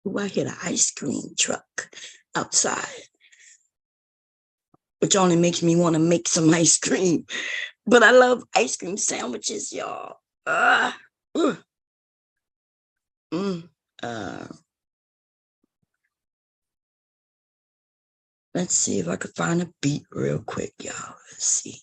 Ooh, I hear the ice cream truck outside, which only makes me want to make some ice cream. But I love ice cream sandwiches, y'all. Uh, uh, mm, uh. Let's see if I could find a beat real quick, y'all. Let's see.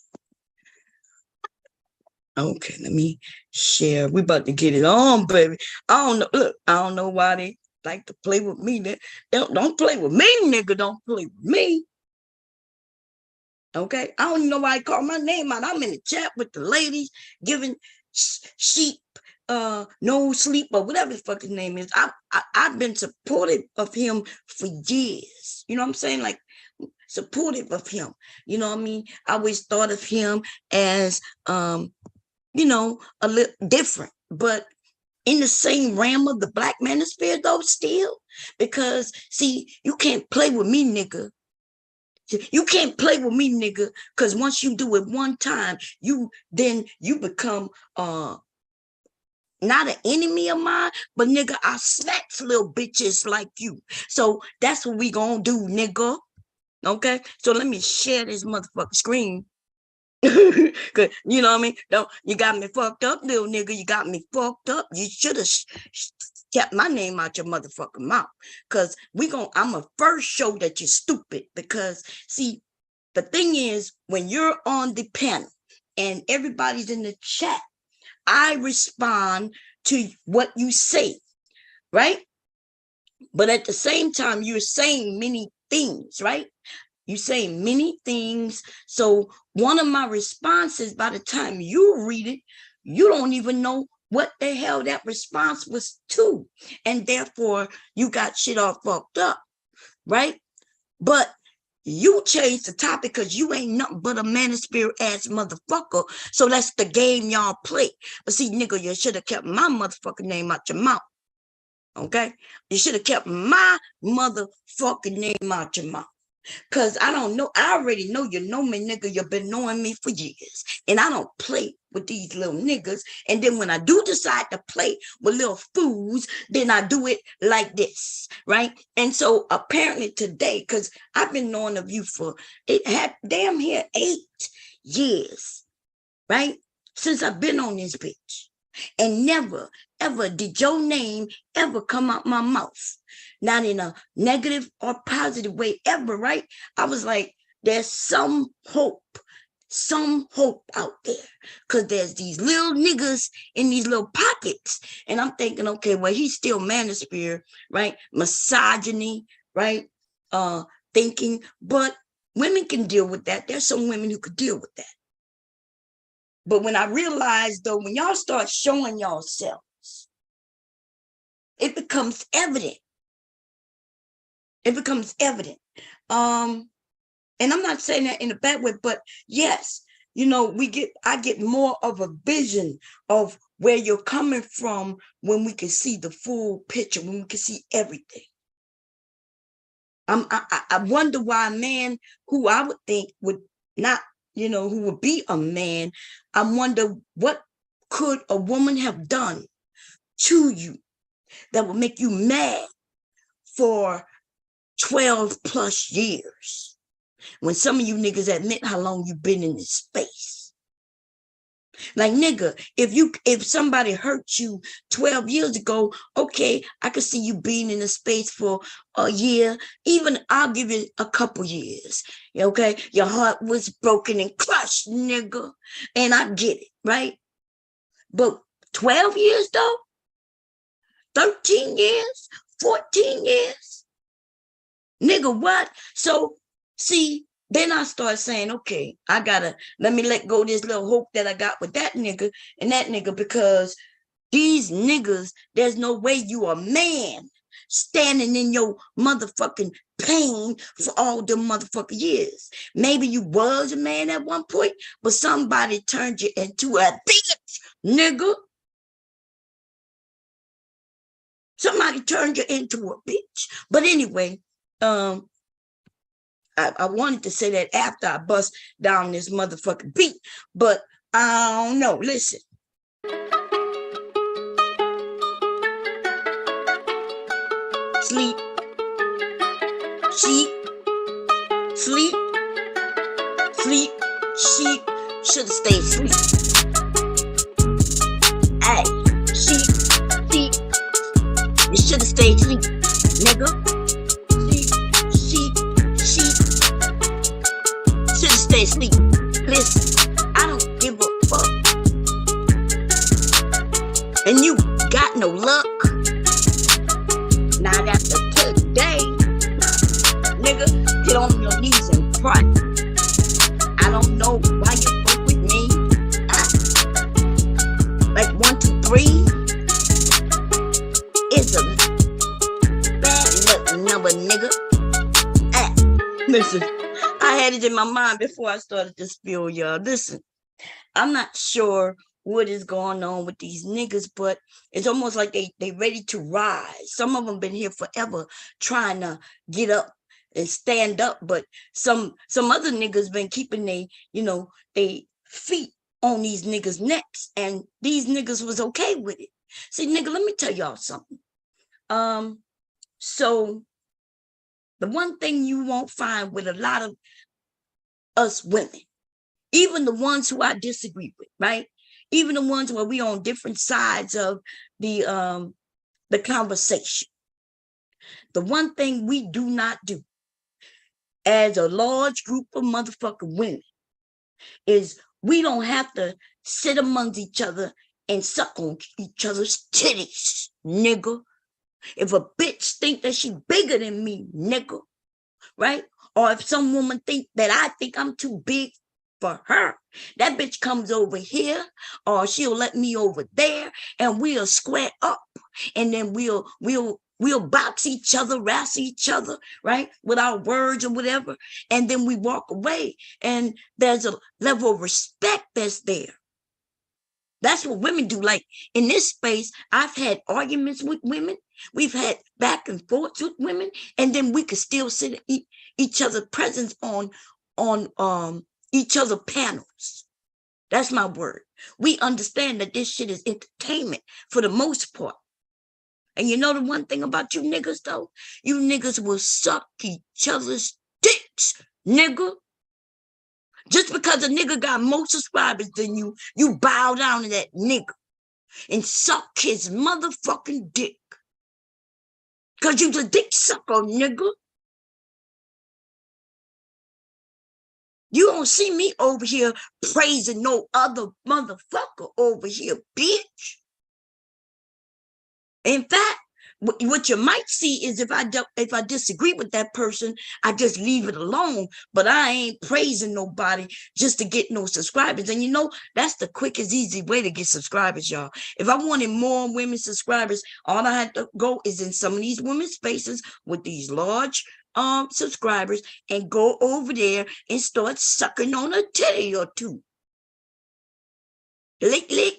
Okay, let me share. We about to get it on, baby. I don't know. Look, I don't know why they like to play with me. They don't play with me, nigga. Don't play with me. Okay, I don't even know why I call my name out. I'm in the chat with the ladies giving sheep no sleep or whatever the fuck his name is. I've been supportive of him for years. You know what I'm saying? Like supportive of him. You know what I mean? I always thought of him as you know, a little different, but in the same realm of the black manosphere though, still. Because see, you can't play with me, nigga. You can't play with me, nigga, because once you do it one time, you become not an enemy of mine, but nigga, I snatch little bitches like you. So that's what we gonna do, nigga. Okay, so let me share this motherfucking screen. Cause you know what I mean? Don't you got me fucked up, little nigga? You got me fucked up. You should have kept my name out your motherfucking mouth. Cause I'm gonna first show that you're stupid. Because see, the thing is, when you're on the panel and everybody's in the chat, I respond to what you say, right? But at the same time, you're saying many things, right? You say many things. So one of my responses, by the time you read it, you don't even know what the hell that response was to. And therefore, you got shit all fucked up, right? But you changed the topic because you ain't nothing but a manosphere ass motherfucker. So that's the game y'all play. But see, nigga, you should have kept my motherfucking name out your mouth. Okay? You should have kept my motherfucking name out your mouth. Cause I don't know. I already know you know me, nigga. You've been knowing me for years. And I don't play with these little niggas. And then when I do decide to play with little fools, then I do it like this. Right. And so apparently today, because I've been knowing of you for damn near 8 years, right? Since I've been on this bitch. And never, ever did your name ever come out my mouth. Not in a negative or positive way ever, right? I was like, there's some hope out there. Because there's these little niggas in these little pockets. And I'm thinking, okay, well, he's still manosphere, right? Misogyny, right? Thinking, but women can deal with that. There's some women who could deal with that. But when I realized, though, when y'all start showing yourselves, it becomes evident. It becomes evident. And I'm not saying that in a bad way, but yes, you know, I get more of a vision of where you're coming from when we can see the full picture, when we can see everything. I wonder why a man who I would think would not, you know, who would be a man, I wonder what could a woman have done to you that would make you mad for 12 plus years, when some of you niggas admit how long you've been in this space. Like, nigga, if somebody hurt you 12 years ago, okay, I could see you being in the space for a year. Even I'll give it a couple years. Okay, your heart was broken and crushed, nigga, and I get it, right? But 12 years though, 13 years, 14 years, nigga, what? So see, then I start saying, okay, let me let go of this little hope that I got with that nigga and that nigga, because these niggas, there's no way you a man standing in your motherfucking pain for all them motherfucking years. Maybe you was a man at one point, but somebody turned you into a bitch, nigga. Somebody turned you into a bitch. But anyway, I wanted to say that after I bust down this motherfucking beat, but I don't know. Listen. sleep, sheep, sleep, sleep, sheep, shoulda stayed asleep. Hey, sheep, sheep, you shoulda stayed asleep, nigga. Sheep, sheep, shoulda stayed asleep. Listen, I don't give a fuck. And you got no luck. Not after today, nigga, get on your knees and pray. I don't know why you fuck with me. Like 1, 2, 3 is a bad luck number, nigga. Listen, I had it in my mind before I started this spiel, y'all. Listen, I'm not sure what is going on with these niggas, but it's almost like they ready to rise. Some of them been here forever trying to get up and stand up, but some other niggas been keeping they feet on these niggas' necks, and these niggas was okay with it. See, nigga, let me tell y'all something. So the one thing you won't find with a lot of us women, even the ones who I disagree with, right? Even the ones where we on different sides of the conversation. The one thing we do not do as a large group of motherfucking women is we don't have to sit amongst each other and suck on each other's titties, nigga. If a bitch think that she bigger than me, nigga, right? Or if some woman think that I think I'm too big for her, that bitch comes over here, or she'll let me over there, and we'll square up, and then we'll box each other, wrestle each other, right, with our words or whatever, and then we walk away, and there's a level of respect that's there. That's what women do. Like in this space, I've had arguments with women. We've had back and forth with women, and then we could still sit in each other's presence on each other panels. That's my word. We understand that this shit is entertainment for the most part. And you know the one thing about you niggas though? You niggas will suck each other's dicks, nigga. Just because a nigga got more subscribers than you, you bow down to that nigga and suck his motherfucking dick. Because you's a dick sucker, nigga. You don't see me over here praising no other motherfucker over here, bitch. In fact, what you might see is if I disagree with that person, I just leave it alone. But I ain't praising nobody just to get no subscribers. And you know, that's the quickest, easy way to get subscribers, y'all. If I wanted more women subscribers, all I had to go is in some of these women's spaces with these large subscribers and go over there and start sucking on a titty or two. Lick, lick.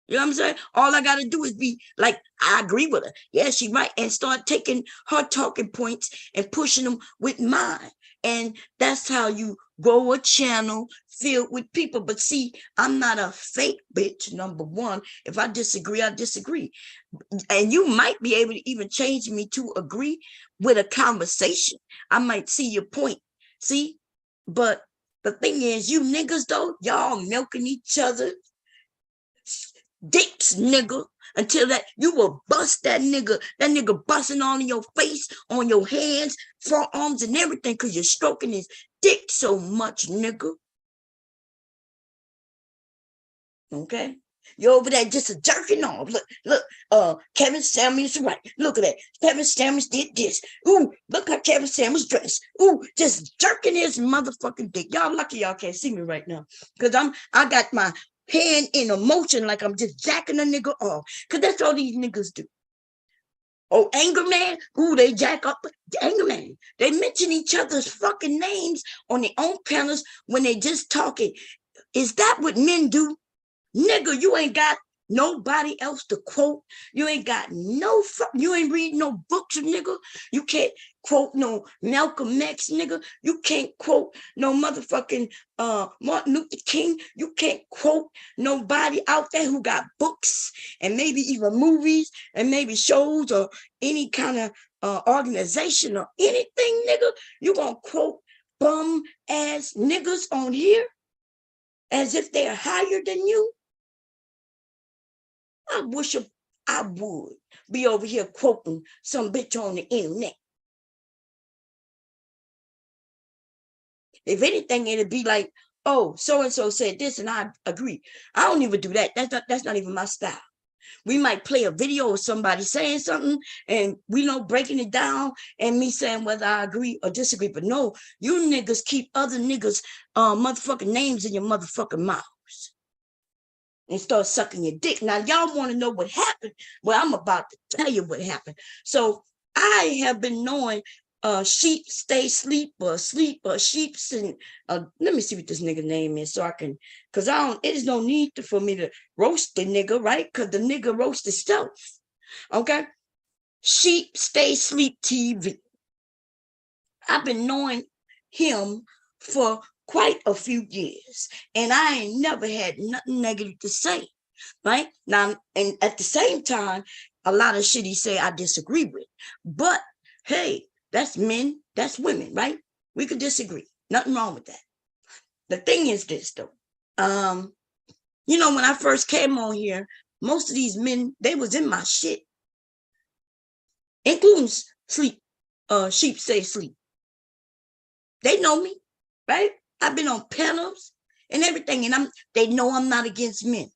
You know what I'm saying? All I got to do is be like, I agree with her. Yeah, she right. And start taking her talking points and pushing them with mine. And that's how you grow a channel filled with people. But see, I'm not a fake bitch, number one. If I disagree, I disagree. And you might be able to even change me to agree with a conversation. I might see your point. See? But the thing is, you niggas, though, y'all milking each other dicks, nigga, until that you will bust that nigga busting on your face, on your hands, forearms, and everything, because you're stroking his dick so much, nigga. Okay? You're over there just jerking off. Look, Kevin Samuels right. Look at that. Kevin Samuels did this. Ooh, look how Kevin Samuels dressed. Ooh, just jerking his motherfucking dick. Y'all lucky y'all can't see me right now. Because I got my hand in emotion like I'm just jacking a nigga off. Because that's all these niggas do. Oh, anger man. Ooh, they jack up. Anger man. They mention each other's fucking names on their own panels when they just talking. Is that what men do? Nigga, you ain't got nobody else to quote. You ain't got you ain't read no books, nigga. You can't quote no Malcolm X, nigga. You can't quote no motherfucking Martin Luther King. You can't quote nobody out there who got books and maybe even movies and maybe shows or any kind of organization or anything, nigga, you gonna quote bum ass niggas on here as if they're higher than you? I wish I would be over here quoting some bitch on the internet. If anything, it'd be like, oh, so-and-so said this and I agree. I don't even do that. That's not even my style. We might play a video of somebody saying something and we know breaking it down and me saying whether I agree or disagree. But no, you niggas keep other niggas motherfucking names in your motherfucking mouths and start sucking your dick. Now, y'all want to know what happened? Well, I'm about to tell you what happened. So I have been knowing sheep stay sleep or sheeps and let me see what this nigga name is so I can, because I don't, it is no need for me to roast the nigga, right? Because the nigga roast himself. Okay. SheepStaySleepTV. I've been knowing him for quite a few years, and I ain't never had nothing negative to say, right? Now, and at the same time, a lot of shit he say I disagree with, but hey, that's men, that's women, right? We could disagree. Nothing wrong with that. The thing is this, though. You know, when I first came on here, most of these men, they was in my shit, including Sheep Stay Sleep. They know me, right? I've been on panels and everything, and they know I'm not against men.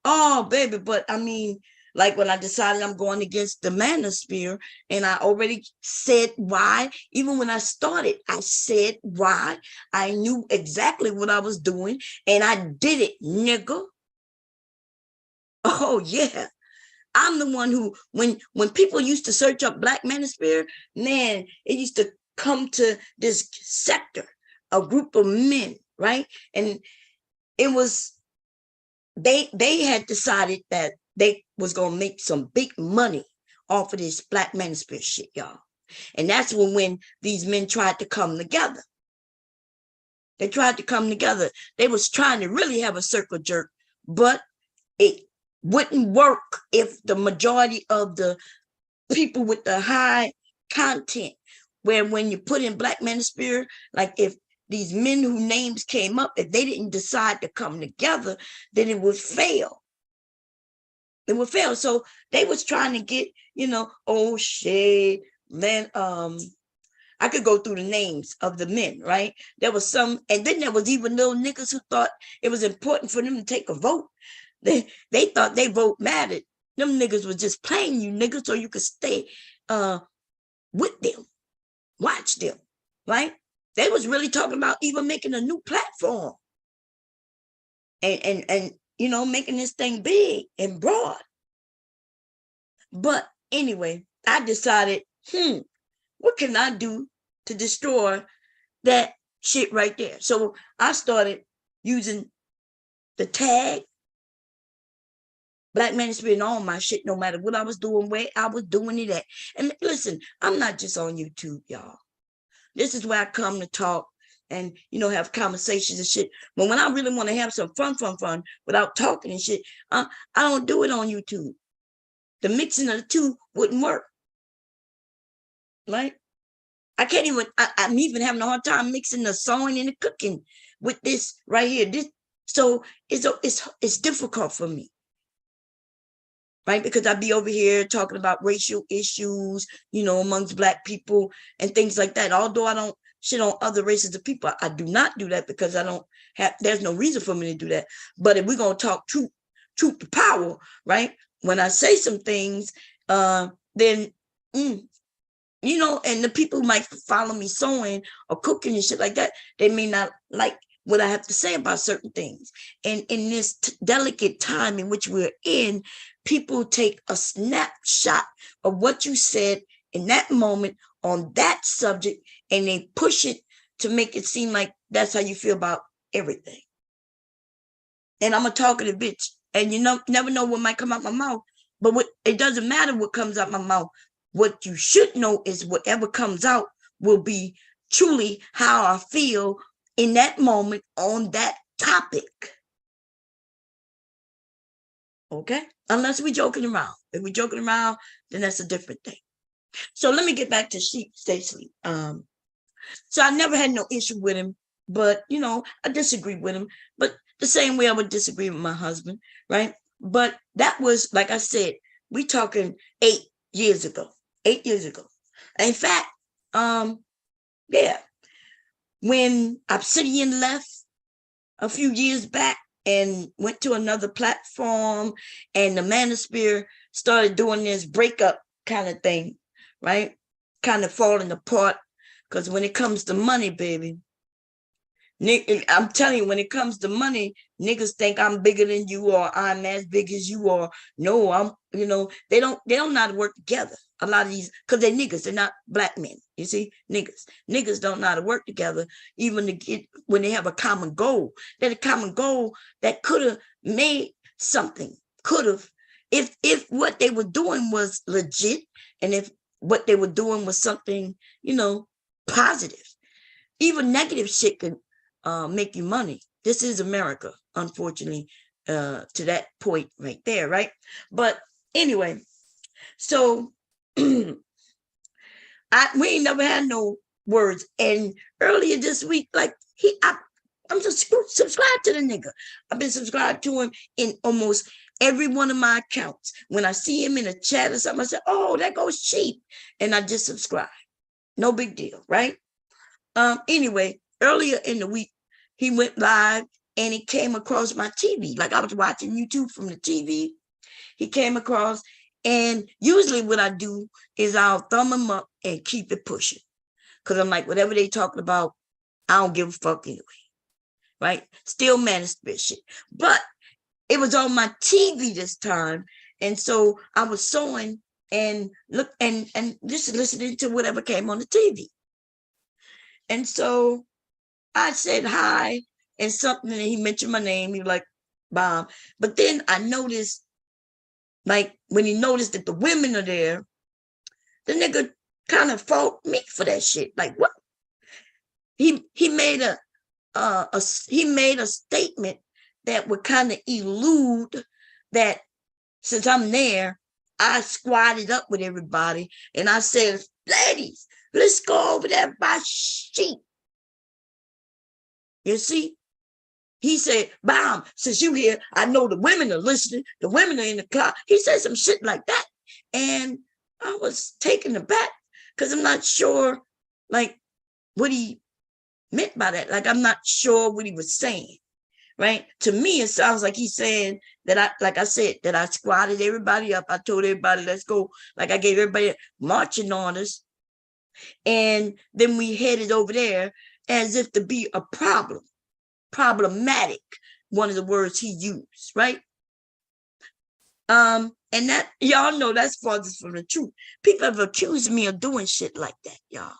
Oh, baby, but I mean, like when I decided I'm going against the manosphere, and I already said why. Even when I started, I said why. I knew exactly what I was doing, and I did it, nigga. Oh, yeah. I'm the one who, when people used to search up Black manosphere, man, it used to come to this sector, a group of men, right? And it was, they had decided that they was gonna make some big money off of this Black manosphere shit, y'all. And that's when these men tried to come together. They tried to come together. They was trying to really have a circle jerk, but it wouldn't work if the majority of the people with the high content, where when you put in Black manosphere, like if these men whose names came up, if they didn't decide to come together, then it would fail. It would fail. So they was trying to get, you know, oh shit, man, I could go through the names of the men, right? There was some, and then there was even little niggas who thought it was important for them to take a vote. They thought they vote mattered. Them niggas was just playing you niggas so you could stay with them, watch them, right? They was really talking about even making a new platform and you know, making this thing big and broad. But anyway, I decided, what can I do to destroy that shit right there? So I started using the tag Black manosphere and all my shit, no matter what I was doing, where I was doing it at. And listen, I'm not just on YouTube, y'all. This is where I come to talk and, you know, have conversations and shit. But when I really want to have some fun without talking and shit, I don't do it on YouTube. The mixing of the two wouldn't work, right? I can't even, I'm even having a hard time mixing the sewing and the cooking with this right here. So it's difficult for me, right? Because I'd be over here talking about racial issues, you know, amongst Black people and things like that. Although I don't shit on other races of people, I do not do that because I don't have, there's no reason for me to do that. But if we're going to talk truth to power, right? When I say some things, then, you know, and the people who might follow me sewing or cooking and shit like that, they may not like what I have to say about certain things. And in this delicate time in which we're in, people take a snapshot of what you said in that moment on that subject, and they push it to make it seem like that's how you feel about everything. And I'm a talkative bitch, and you know, never know what might come out my mouth. But it doesn't matter what comes out my mouth. What you should know is whatever comes out will be truly how I feel in that moment on that topic. Okay? Unless we joking around. If we joking around, then that's a different thing. So let me get back to Sheep Stay Sleep. So I never had no issue with him, but I disagree with him. But the same way I would disagree with my husband, right? But that was, like I said, we talking 8 years ago. 8 years ago. In fact, yeah, when Obsidian left a few years back and went to another platform, and the Manosphere started doing this breakup kind of thing, right? Kind of falling apart. Because when it comes to money, baby, I'm telling you, when it comes to money, niggas think I'm bigger than you, or I'm as big as you, or no, they don't know how to work together. A lot of these, because they're niggas, they're not black men. You see, niggas don't know how to work together, even to get when they have a common goal. That a common goal that could have made something, could have, if what they were doing was legit, and if what they were doing was something, positive. Even negative shit can make you money. This is America, unfortunately, to that point right there, right? But anyway, so we ain't never had no words. And earlier this week, like I'm just subscribed to the nigga. I've been subscribed to him in almost every one of my accounts. When I see him in a chat or something, I say, "Oh, that goes Sheep," and I just subscribe. No big deal, right? Anyway, earlier in the week, he went live and he came across my TV. Like I was watching YouTube from the TV. He came across, and usually what I do is I'll thumb him up and keep it pushing. Because I'm like, whatever they talking about, I don't give a fuck anyway. Right? Still Manosphere shit. But it was on my TV this time. And so I was sewing and look and just listening to whatever came on the TV. And so I said hi and something, and he mentioned my name. He was like, Bob. But then I noticed, like, when he noticed that the women are there, the nigga kind of fault me for that shit. Like, what? He made he made a statement that would kind of elude that since I'm there, I squatted up with everybody and I said, ladies, let's go over there by Sheep. You see? He said, Bam, since you here, I know the women are listening. The women are in the car. He said some shit like that. And I was taken aback because I'm not sure, like, what he meant by that. Like, I'm not sure what he was saying, right? To me, it sounds like he's saying that like I said, that I squatted everybody up. I told everybody, let's go. Like, I gave everybody marching orders. And then we headed over there as if to be a problem. Problematic, one of the words he used, right? And that, y'all know, that's farthest from the truth. People have accused me of doing shit like that, y'all.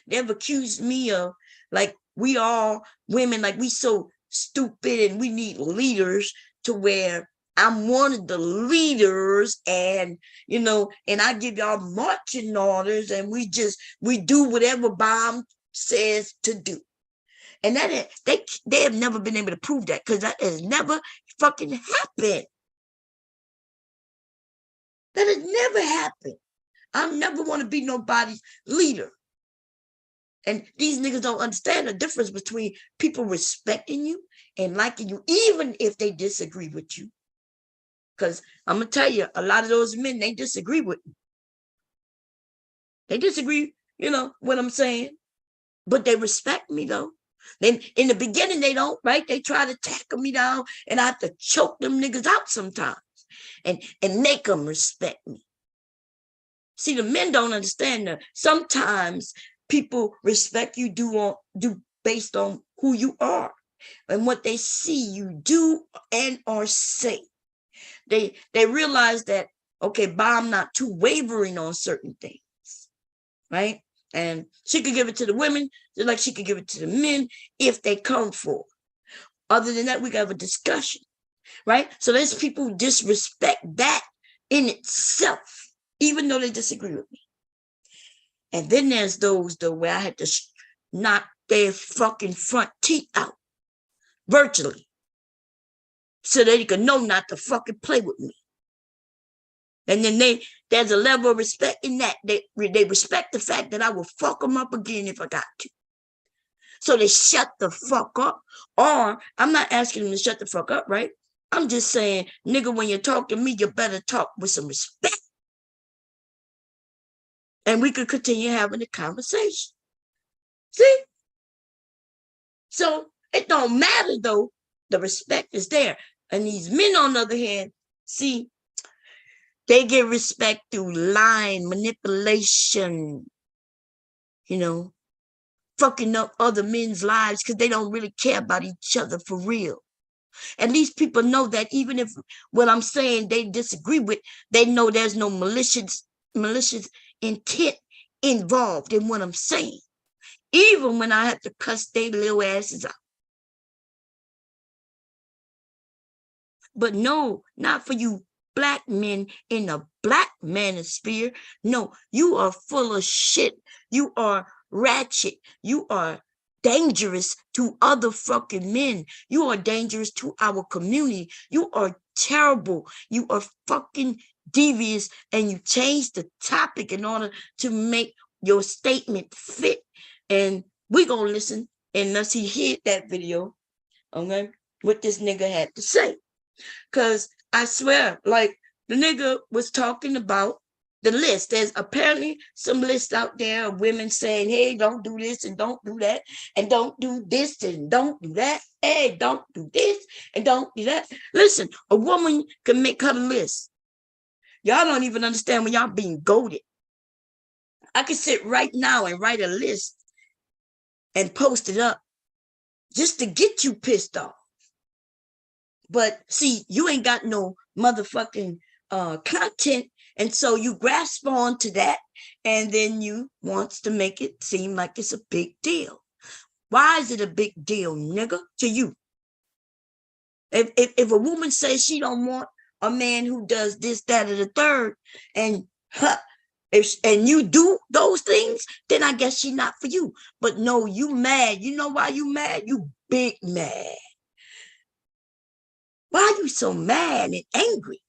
They've accused me of, like, we all women, like, we so stupid and we need leaders, to where I'm one of the leaders, and and I give y'all marching orders, and we do whatever Bomb says to do. And that they have never been able to prove that, because that has never fucking happened. That has never happened. I never want to be nobody's leader. And these niggas don't understand the difference between people respecting you and liking you, even if they disagree with you. Because I'm going to tell you, a lot of those men, they disagree with me. They disagree, what I'm saying. But they respect me, though. Then in the beginning, they don't, right? They try to tackle me down, and I have to choke them niggas out sometimes and make them respect me. See, the men don't understand that sometimes people respect you do based on who you are and what they see you do and or say. They realize that, okay, Bomb not too wavering on certain things, right? And she could give it to the women, just like she could give it to the men if they come for. Other than that, we got a discussion, right? So there's people who disrespect that in itself, even though they disagree with me. And then there's those, though, where I had to knock their fucking front teeth out, virtually. so they can know not to fucking play with me. And then there's a level of respect in that. They respect the fact that I will fuck them up again if I got to. So they shut the fuck up. Or I'm not asking them to shut the fuck up, right? I'm just saying, nigga, when you talk to me, you better talk with some respect. And we could continue having the conversation. See? So it don't matter though. The respect is there. And these men, on the other hand, see, they get respect through lying, manipulation, fucking up other men's lives because they don't really care about each other for real. At least people know that even if what I'm saying they disagree with, they know there's no malicious intent involved in what I'm saying. Even when I have to cuss their little asses out. But no, not for you black men in the black manosphere. No, you are full of shit. You are ratchet. You are dangerous to other fucking men. You are dangerous to our community. You are terrible. You are fucking devious, and you change the topic in order to make your statement fit. And we're gonna listen unless he hit that video, okay, what this nigga had to say. Because I swear, like, the nigga was talking about the list. There's apparently some lists out there of women saying, hey, don't do this and don't do that, and don't do this and don't do that. Hey, don't do this and don't do that. Listen, a woman can make her list. Y'all don't even understand when y'all being goaded. I can sit right now and write a list and post it up just to get you pissed off. But see, you ain't got no motherfucking content. And so you grasp on to that. And then you wants to make it seem like it's a big deal. Why is it a big deal, nigga, to you? If a woman says she don't want a man who does this, that, or the third, and and you do those things, then I guess she's not for you. But no, you mad. You know why you mad? You big mad. Why are you so mad and angry?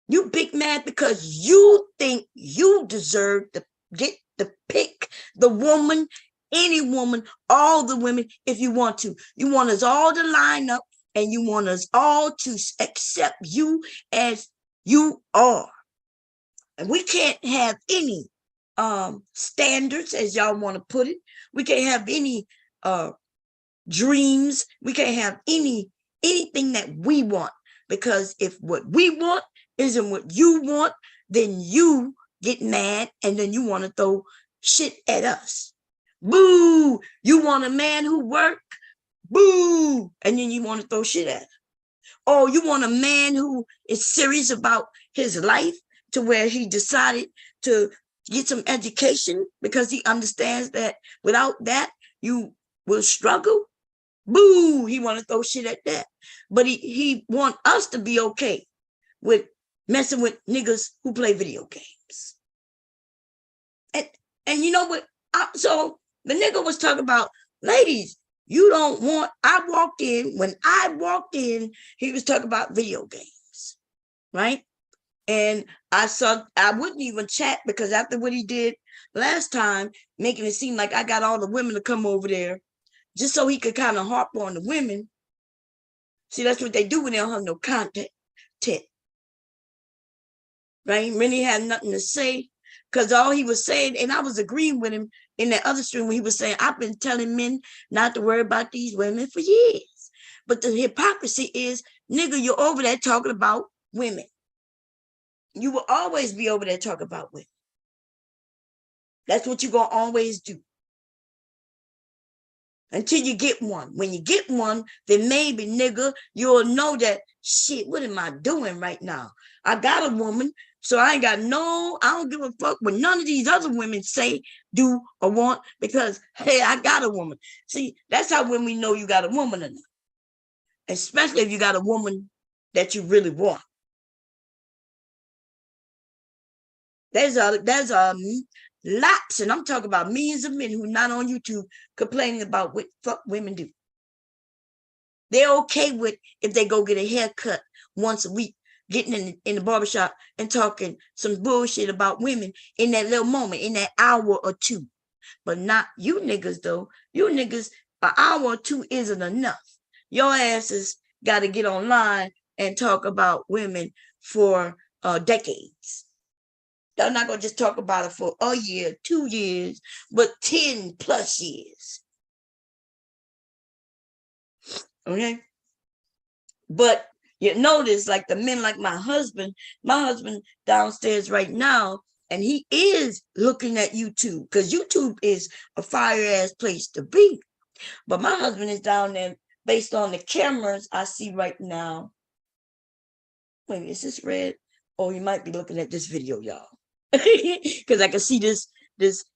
You big mad because you think you deserve to get to pick the woman, any woman, all the women, if you want to. You want us all to line up, and you want us all to accept you as you are. And we can't have any standards, as y'all want to put it. We can't have any dreams. We can't have anything that we want, because if what we want isn't what you want, then you get mad and then you want to throw shit at us. Boo! You want a man who work? Boo! And then you want to throw shit at him. Or you want a man who is serious about his life to where he decided to get some education because he understands that without that you will struggle. Boo! He want to throw shit at that. But he want us to be okay with messing with niggas who play video games. And you know what? So the nigga was talking about, ladies, you don't want, when I walked in, he was talking about video games, right? And I wouldn't even chat, because after what he did last time, making it seem like I got all the women to come over there just so he could kind of harp on the women. See, that's what they do when they don't have no content, right? Really had nothing to say, because all he was saying, and I was agreeing with him in that other stream when he was saying, I've been telling men not to worry about these women for years. But the hypocrisy is, nigga, you're over there talking about women. You will always be over there talking about women. That's what you're going to always do. Until you get one. When you get one, then maybe, nigga, you'll know that, shit, what am I doing right now? I got a woman, so I don't give a fuck what none of these other women say, do, or want, because, hey, I got a woman. See, that's how when we know you got a woman or not. Especially if you got a woman that you really want. There's lots, and I'm talking about millions of men who are not on YouTube complaining about what fuck women do. They're okay with if they go get a haircut once a week, getting in the barbershop and talking some bullshit about women in that little moment, in that hour or two. But not you niggas, though. You niggas, an hour or two isn't enough. Your asses got to get online and talk about women for decades. They're not going to just talk about it for a year, 2 years, but 10 plus years. Okay? But you notice, like the men, like my husband downstairs right now, and he is looking at YouTube, because YouTube is a fire-ass place to be. But my husband is down there based on the cameras I see right now. Wait, is this red? Oh, you might be looking at this video, y'all. Because I can see this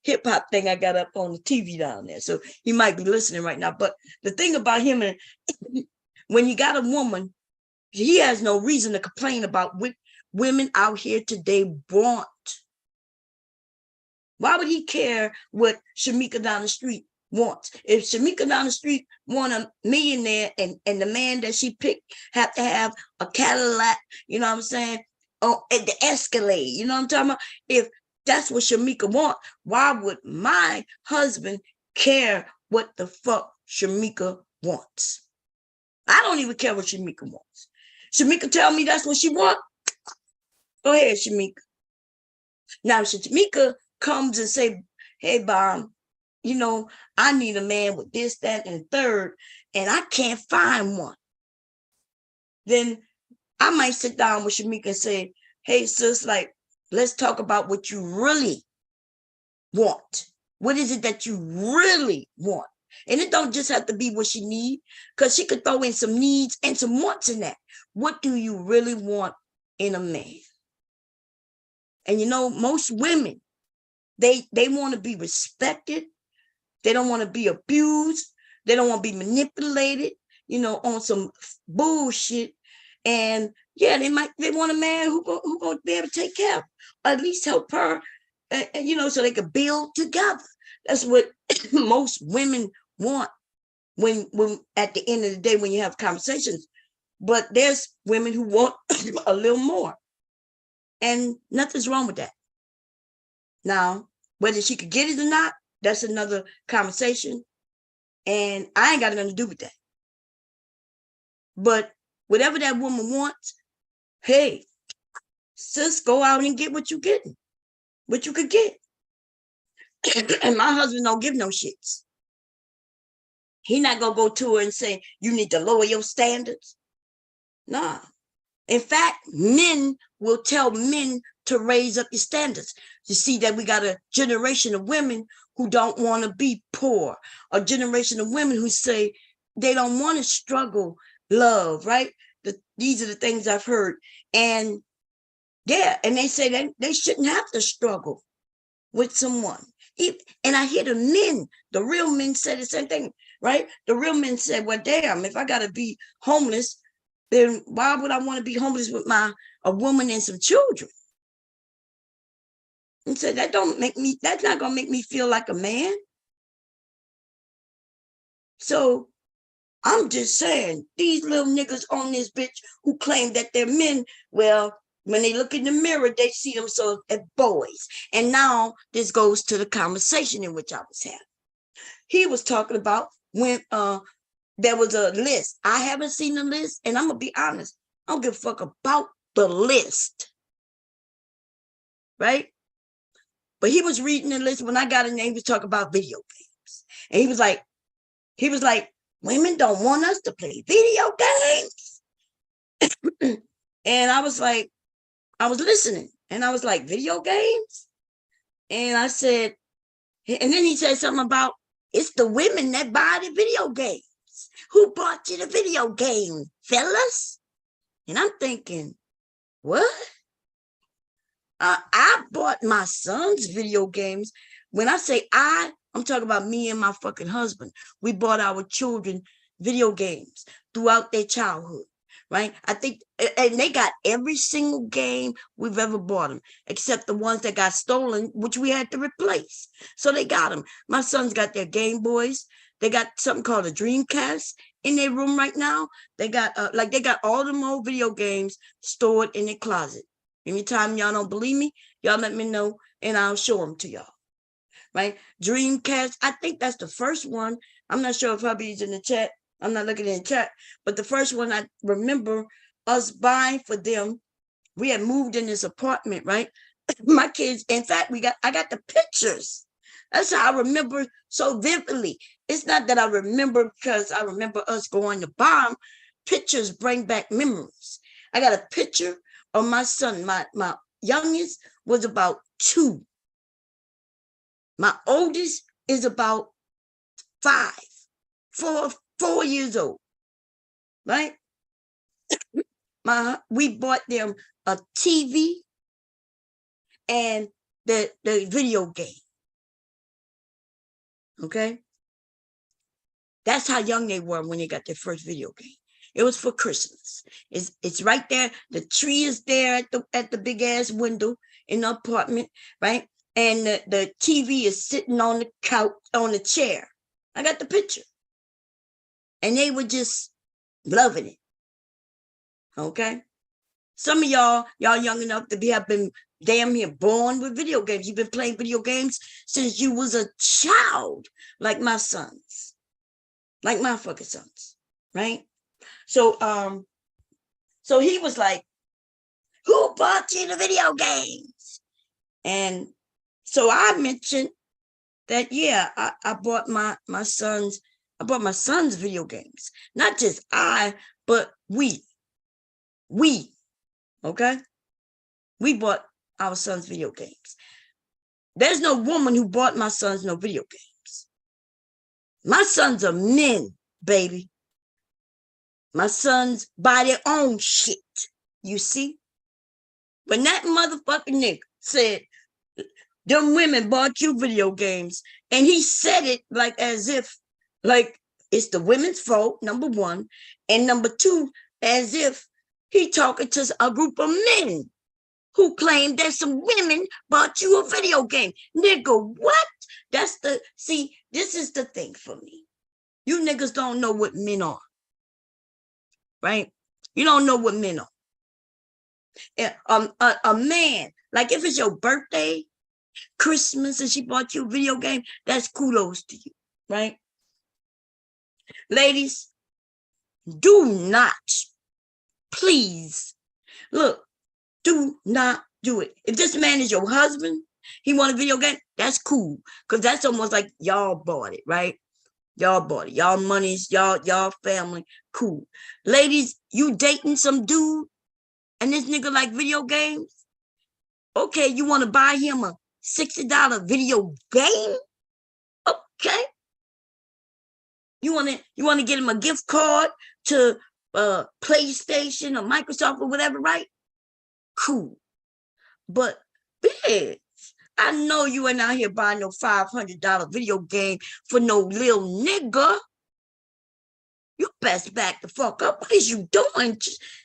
hip hop thing I got up on the TV down there. So he might be listening right now. But the thing about him, when you got a woman, he has no reason to complain about what women out here today want. Why would he care what Shamika down the street wants? If Shamika down the street want a millionaire and the man that she picked have to have a Cadillac, you know what I'm saying? Oh, at the Escalade, you know what I'm talking about? If that's what Shamika want, why would my husband care what the fuck Shamika wants? I don't even care what Shamika wants. Shamika tell me that's what she want. Go ahead, Shamika. Now, Shamika comes and say, hey, Bob, you know, I need a man with this, that, and third, and I can't find one. Then I might sit down with Shamika and say, hey, sis, like, let's talk about what you really want. What is it that you really want? And it don't just have to be what she needs, because she could throw in some needs and some wants in that. What do you really want in a man? And you know, most women, they want to be respected. They don't want to be abused. They don't want to be manipulated, you know, on some bullshit. And yeah, they want a man who going to be able to take care of, or at least help her, you know, so they could build together. That's what most women want when at the end of the day, when you have conversations. But there's women who want a little more, and nothing's wrong with that. Now, whether she could get it or not, that's another conversation, and I ain't got nothing to do with that. But whatever that woman wants, hey, sis, go out and get what you getting, what you could get. And my husband don't give no shits. He not gonna go to her and say, you need to lower your standards. Nah. In fact, men will tell men to raise up your standards. You see that we got a generation of women who don't want to be poor, a generation of women who say they don't want to struggle love, right? These are the things I've heard. And yeah, and they say they shouldn't have to struggle with someone. And I hear the real men say the same thing, right? The real men say, well, damn, if I got to be homeless, then why would I want to be homeless with a woman and some children? And so that's not going to make me feel like a man. So I'm just saying, these little niggas on this bitch who claim that they're men, well, when they look in the mirror, they see themselves as boys. And now this goes to the conversation in which I was having. He was talking about when there was a list. I haven't seen the list, and I'm going to be honest. I don't give a fuck about the list. Right? But he was reading the list when I got in there. He was talking about video games. And he was like, women don't want us to play video games. And I was like, I was listening. And I was like, video games? And I said, and then he said something about, it's the women that buy the video games. Who bought you the video game, fellas? And I'm thinking, what? I bought my son's video games. When I say I'm talking about me and my fucking husband. We bought our children video games throughout their childhood, right? I think, and they got every single game we've ever bought them, except the ones that got stolen, which we had to replace. So they got them. My sons got their Game Boys. They got something called a Dreamcast, in their room right now. They got they got all them old video games stored in their closet. Anytime y'all don't believe me, y'all let me know and I'll show them to y'all. Right? Dreamcast. I think that's the first one. I'm not sure if hubby's in the chat. I'm not looking in the chat, but the first one I remember us buying for them. We had moved in this apartment, right? My kids, in fact, I got the pictures. That's how I remember so vividly. It's not that I remember because I remember us going to bomb. Pictures bring back memories. I got a picture of my son. My youngest was about 2. My oldest is about 5, 4 years old, right? We bought them a TV and the video game. Okay, that's how young they were when they got their first video game. It was for Christmas. It's right there. The tree is there at the big ass window in the apartment, right? And the TV is sitting on the couch, on the chair. I got the picture. And they were just loving it. Okay? Some of y'all young enough to have been damn near born with video games. You've been playing video games since you was a child, like my sons. Like my fucking sons, right? So so he was like, who bought you the video games? And so I mentioned that, yeah, I bought my son's video games. Not just I, but we, okay? We bought our son's video games. There's no woman who bought my sons no video games. My sons are men, baby. My sons buy their own shit, you see? When that motherfucking nigga said, them women bought you video games, and he said it like as if, like, it's the women's fault, number one, and number two, as if he talking to a group of men who claim that some women bought you a video game. Nigga, what? See, this is the thing for me. You niggas don't know what men are, right? You don't know what men are. A man, like if it's your birthday, Christmas, and she bought you a video game, that's kudos to you, right? Ladies, do not, please, look, do not do it. If this man is your husband, he want a video game, that's cool, because that's almost like y'all bought it, right? Y'all bought it. Y'all monies, y'all family, cool. Ladies, you dating some dude, and this nigga like video games? Okay, you want to buy him a $60 video game? Okay. You want to get him a gift card to PlayStation or Microsoft or whatever, right? Cool. But bitch, I know you ain't out here buying no $500 video game for no little nigga. You best back the fuck up. What is you doing,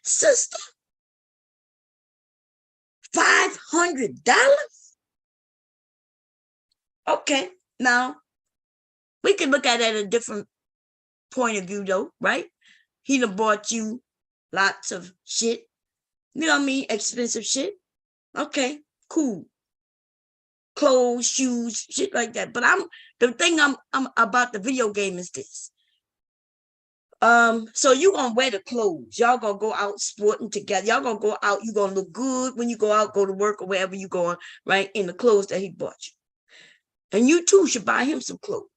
sister? $500? Okay, now we can look at it at a different point of view, though, right? He done bought you lots of shit. You know what I mean? Expensive shit. Okay, cool. Clothes, shoes, shit like that. But the thing I'm about the video game is this. So you gonna wear the clothes. Y'all gonna go out sporting together. Y'all gonna go out. You gonna look good when you go out, go to work or wherever you going, right? In the clothes that he bought you. And you too should buy him some clothes,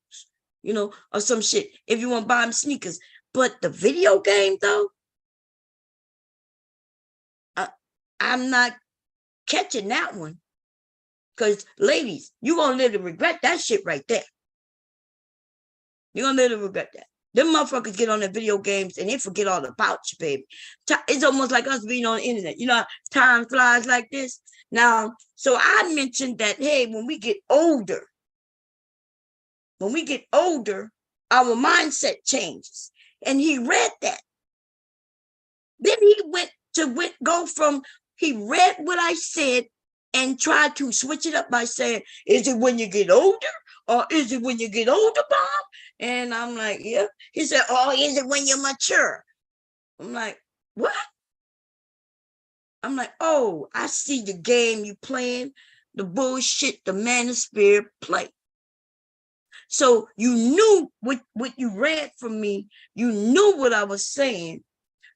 you know, or some shit if you want to buy him sneakers. But the video game, though, I'm not catching that one. Because, ladies, you're going to literally regret that shit right there. You're going to literally regret that. Them motherfuckers get on the video games and they forget all about you, baby. It's almost like us being on the internet. You know, time flies like this. Now, so I mentioned that, hey, when we get older, our mindset changes. And he read that. Then he he read what I said and tried to switch it up by saying, is it when you get older or is it when you get older, Bob? And I'm like, yeah. He said, oh, is it when you're mature? I'm like, what? I'm like, oh, I see the game you playing, the bullshit the manosphere play. So you knew what you read from me. You knew what I was saying,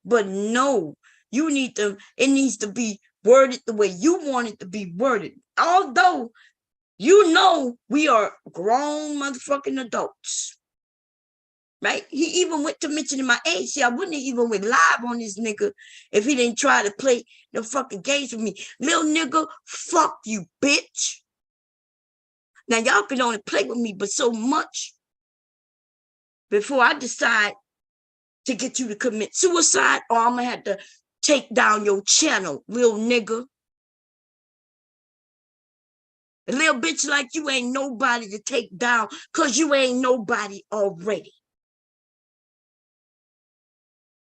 but no, it needs to be worded the way you want it to be worded. Although, you know, we are grown motherfucking adults. Right? He even went to mentioning my age. See, I wouldn't have even went live on this nigga if he didn't try to play the fucking games with me. Little nigga, fuck you, bitch. Now, y'all can only play with me but so much before I decide to get you to commit suicide, or I'm going to have to take down your channel, little nigga. A little bitch like you ain't nobody to take down because you ain't nobody already.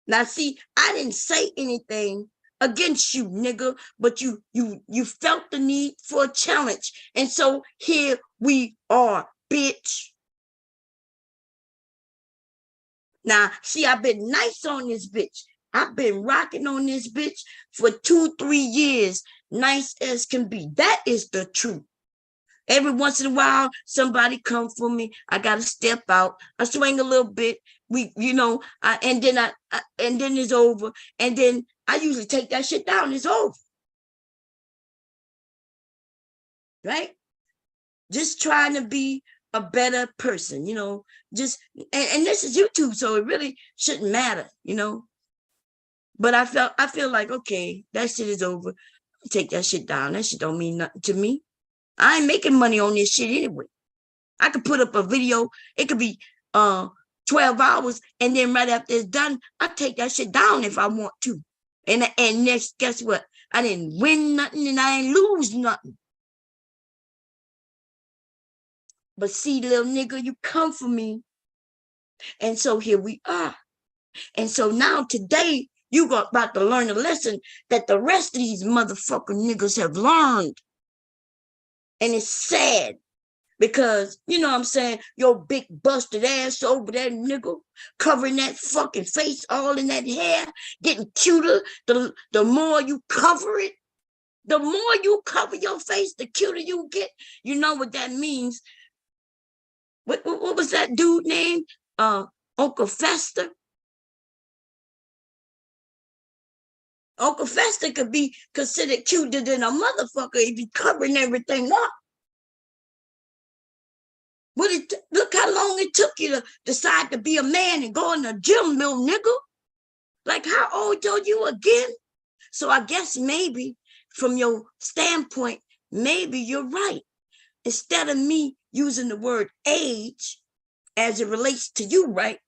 Now, see, I didn't say anything against you, nigga, but you felt the need for a challenge. And so here we are, bitch. Now, see, I've been nice on this bitch. I've been rocking on this bitch for 2-3 years, nice as can be. That is the truth. Every once in a while, somebody come for me. I gotta step out. I swing a little bit. And then it's over. And then I usually take that shit down. It's over, right? Just trying to be a better person, Just and this is YouTube, so it really shouldn't matter, But I feel like, okay, that shit is over. Take that shit down. That shit don't mean nothing to me. I ain't making money on this shit anyway. I could put up a video. It could be 12 hours, and then right after it's done, I take that shit down if I want to. And next, guess what? I didn't win nothing and I ain't lose nothing. But see, little nigga, you come for me. And so here we are. And so now today, you got about to learn a lesson that the rest of these motherfucking niggas have learned. And it's sad. Because, you know what I'm saying, your big busted ass over there, nigga, covering that fucking face, all in that hair, getting cuter. The more you cover it, the more you cover your face, the cuter you get. You know what that means. What was that dude named? Uncle Fester. Uncle Fester could be considered cuter than a motherfucker if he covering everything up. Look how long it took you to decide to be a man and go in the gym, little nigga. Like, how old are you again? So I guess maybe from your standpoint, maybe you're right. Instead of me using the word age as it relates to you, right?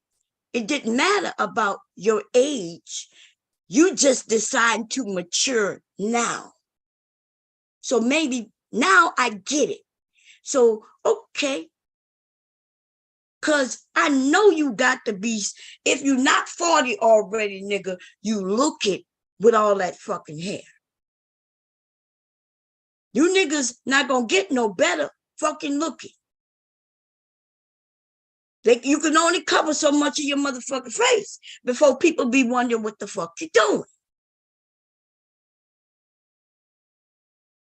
It didn't matter about your age. You just decide to mature now. So maybe now I get it. So, okay. Because I know you got to be, if you're not 40 already, nigga, you look it with all that fucking hair. You niggas not going to get no better fucking looking. You can only cover so much of your motherfucking face before people be wondering what the fuck you doing.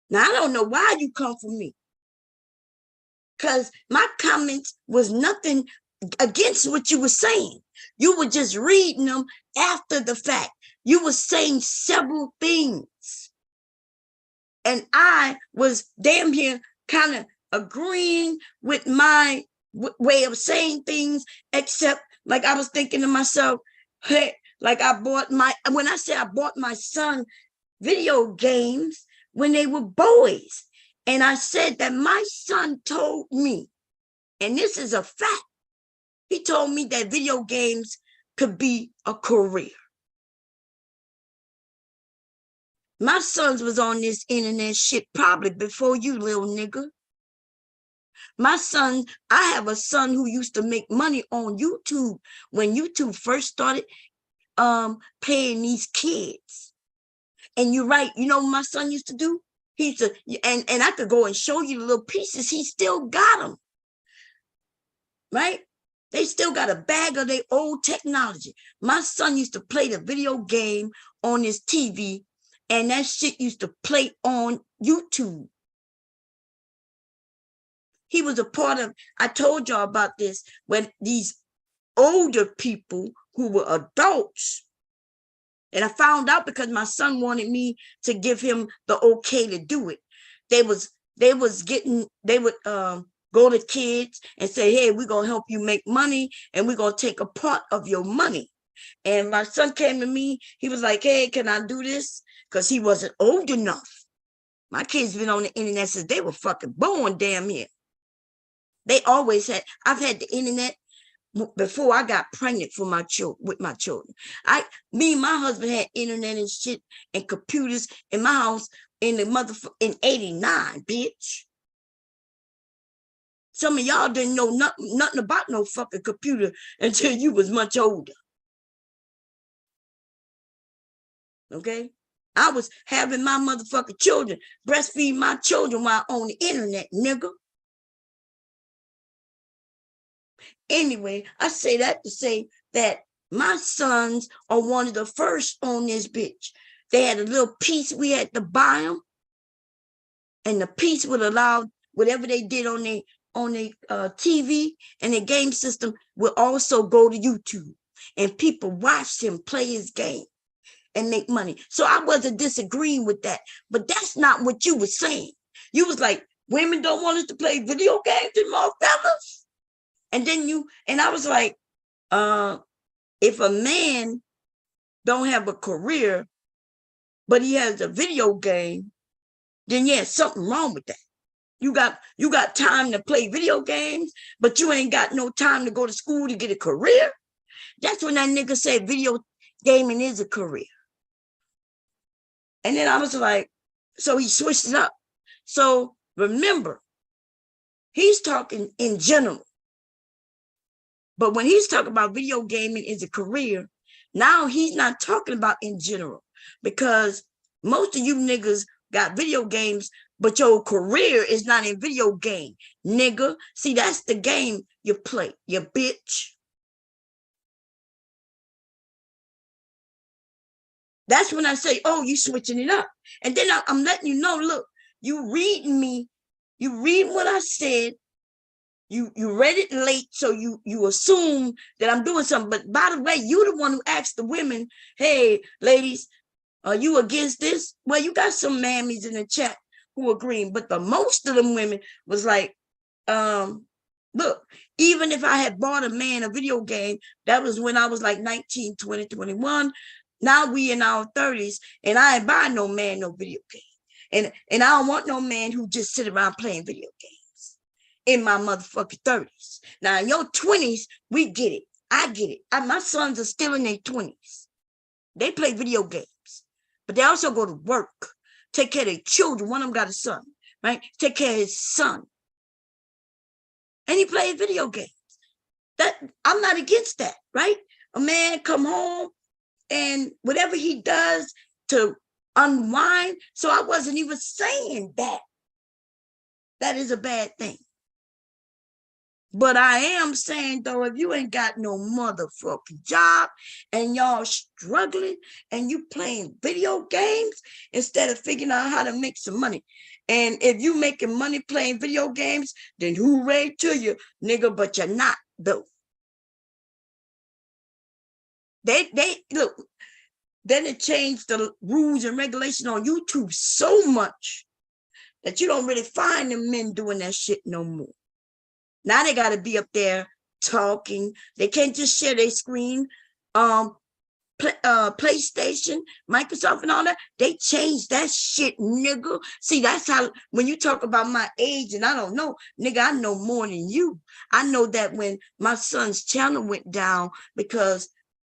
Now, I don't know why you come for me. Because my comments was nothing against what you were saying. You were just reading them after the fact. You were saying several things. And I was damn near kind of agreeing with my way of saying things, except like I was thinking to myself, hey, like when I say I bought my son video games when they were boys. And I said that my son told me, and this is a fact, he told me that video games could be a career. My sons was on this internet shit probably before you, little nigga. My son, I have a son who used to make money on YouTube when YouTube first started paying these kids. And you're right, you know what my son used to do? He used to, and I could go and show you the little pieces. He still got them. right? They still got a bag of their old technology. My son used to play the video game on his TV, and that shit used to play on YouTube. He was a part of, I told y'all about this, when these older people who were adults, and I found out because my son wanted me to give him the okay to do it. They would go to kids and say, hey, we're gonna help you make money and we're gonna take a part of your money. And my son came to me, he was like, hey, can I do this? Because he wasn't old enough. My kids been on the internet since they were fucking born, damn near. They always had, I've had the internet before I got pregnant for my with my children. Me and my husband had internet and shit and computers in my house in in 89, bitch. Some of y'all didn't know nothing about no fucking computer until you was much older. Okay? I was having my motherfucking children, breastfeeding my children while on the internet, nigga. Anyway, I say that to say that my sons are one of the first on this bitch. They had a little piece we had to buy them, and the piece would allow whatever they did on their TV and their game system would also go to YouTube, and people watched him play his game and make money. So I wasn't disagreeing with that, but that's not what you were saying. You was like, women don't want us to play video games anymore, fellas. And then I was like, if a man don't have a career, but he has a video game, then yeah, something wrong with that. You got time to play video games, but you ain't got no time to go to school to get a career. That's when that nigga said video gaming is a career. And then I was like, so he switched it up. So remember, he's talking in general. But when he's talking about video gaming is a career, now he's not talking about in general, because most of you niggas got video games, but your career is not in video game, nigga. See, that's the game you play, you bitch. That's when I say, oh, you switching it up. And then I'm letting you know, look, you reading me, you read what I said, you read it late, so you assume that I'm doing something. But by the way, you the one who asked the women, hey, ladies, are you against this? Well, you got some mammies in the chat who agreeing, but the most of them women was like, look, even if I had bought a man a video game, that was when I was like 19, 20, 21. Now we in our 30s, and I ain't buying no man no video game. And I don't want no man who just sit around playing video games in my motherfucking 30s. Now, in your 20s, we get it. I get it. My sons are still in their 20s. They play video games, but they also go to work, take care of their children. One of them got a son, right? Take care of his son. And he plays video games. That I'm not against that, right? A man come home and whatever he does to unwind. So I wasn't even saying that. That is a bad thing. But I am saying, though, if you ain't got no motherfucking job and y'all struggling and you playing video games instead of figuring out how to make some money. And if you making money playing video games, then hooray to you, nigga, but you're not, though. They look, then it changed the rules and regulations on YouTube so much that you don't really find the men doing that shit no more. Now they got to be up there talking. They can't just share their screen. PlayStation, Microsoft and all that, they changed that shit, nigga. See, that's how, when you talk about my age, and I don't know, nigga, I know more than you. I know that when my son's channel went down because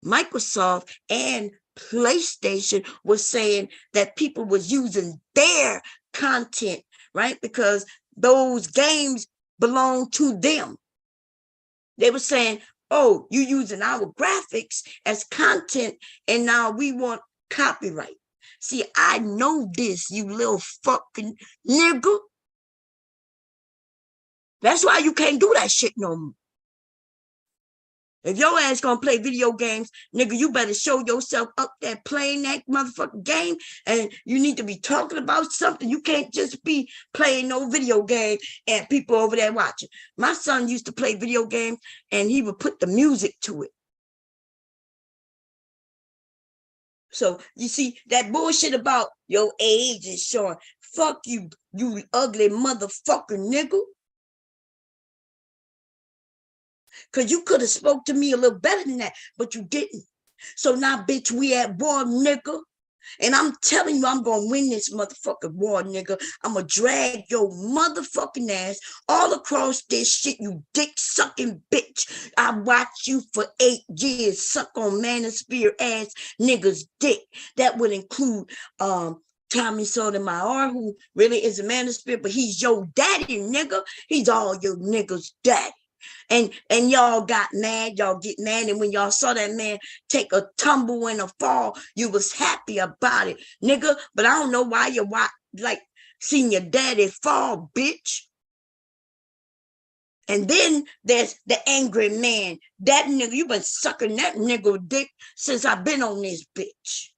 Microsoft and PlayStation was saying that people was using their content, right? Because those games belong to them. They were saying, oh, you using our graphics as content, and now we want copyright. See, I know this, you little fucking nigga. That's why you can't do that shit no more. If your ass gonna play video games, nigga, you better show yourself up there playing that motherfucking game, and you need to be talking about something. You can't just be playing no video game and people over there watching. My son used to play video games, and he would put the music to it. So you see that bullshit about your age is showing. Fuck you, you ugly motherfucker nigga. Because you could have spoke to me a little better than that, but you didn't. So now, bitch, we at war, nigga. And I'm telling you, I'm going to win this motherfucking war, nigga. I'm going to drag your motherfucking ass all across this shit, you dick-sucking bitch. I watched you for 8 years suck on manosphere ass niggas' dick. That would include Tommy Sotomayor, who really is a manosphere, but he's your daddy, nigga. He's all your niggas' daddy. And y'all got mad, y'all get mad, and when y'all saw that man take a tumble and a fall, you was happy about it, nigga. But I don't know why you like seeing your daddy fall, bitch. And then there's the angry man. That nigga, you been sucking that nigga dick since I've been on this bitch.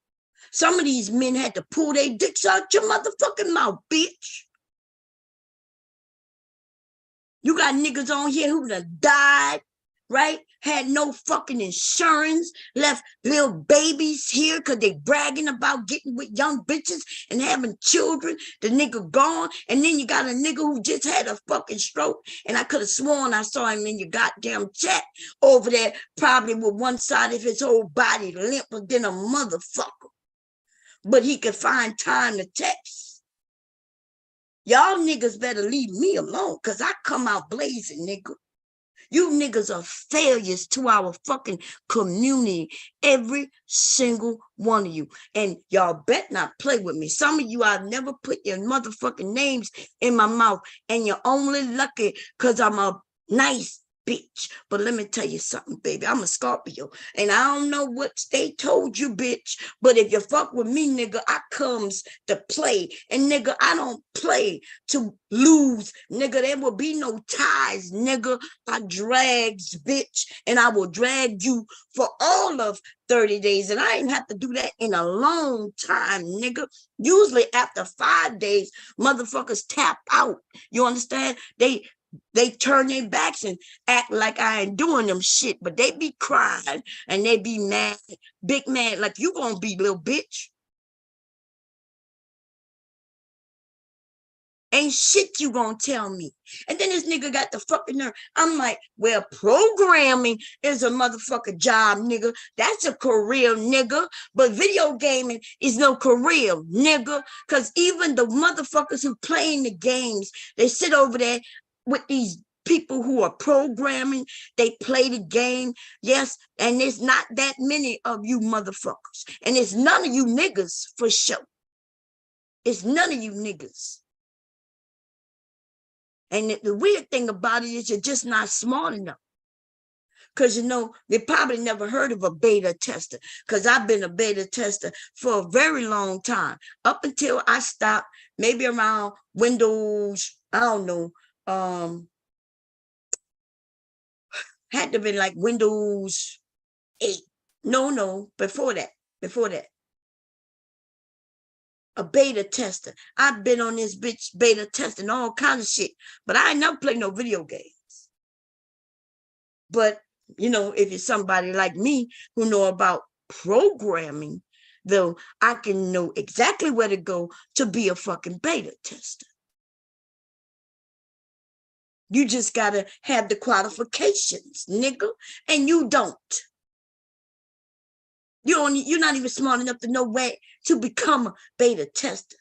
Some of these men had to pull their dicks out your motherfucking mouth, bitch. You got niggas on here who done died, right? Had no fucking insurance, left little babies here because they bragging about getting with young bitches and having children. The nigga gone. And then you got a nigga who just had a fucking stroke. And I could have sworn I saw him in your goddamn chat over there, probably with one side of his whole body limper than a motherfucker. But he could find time to text. Y'all niggas better leave me alone, because I come out blazing, nigga. You niggas are failures to our fucking community. Every single one of you. And y'all bet not play with me. Some of you, I've never put your motherfucking names in my mouth. And you're only lucky because I'm a nice bitch. But let me tell you something, baby. I'm a Scorpio. And I don't know what they told you, bitch. But if you fuck with me, nigga, I comes to play. And nigga, I don't play to lose. Nigga, there will be no ties, nigga. I drags, bitch. And I will drag you for all of 30 days. And I ain't have to do that in a long time, nigga. Usually after 5 days, motherfuckers tap out. You understand? They turn their backs and act like I ain't doing them shit, but they be crying and they be mad, big mad, like you gonna be, little bitch. Ain't shit you gonna tell me. And then this nigga got the fucking nerve. I'm like, well, programming is a motherfucker job, nigga. That's a career, nigga. But video gaming is no career, nigga. Because even the motherfuckers who playing the games, they sit over there with these people who are programming, they play the game, yes, and there's not that many of you motherfuckers, and it's none of you niggas for sure. It's none of you niggas. And the weird thing about it is you're just not smart enough. Because, you know, they probably never heard of a beta tester, because I've been a beta tester for a very long time, up until I stopped, maybe around Windows, I don't know, had to be like Windows 8. No, before that. A beta tester. I've been on this bitch beta testing all kinds of shit, but I ain't never played no video games. But, you know, if you're somebody like me who know about programming, though, I can know exactly where to go to be a fucking beta tester. You just gotta have the qualifications, nigga, and you don't. You're not even smart enough to know where to become a beta tester.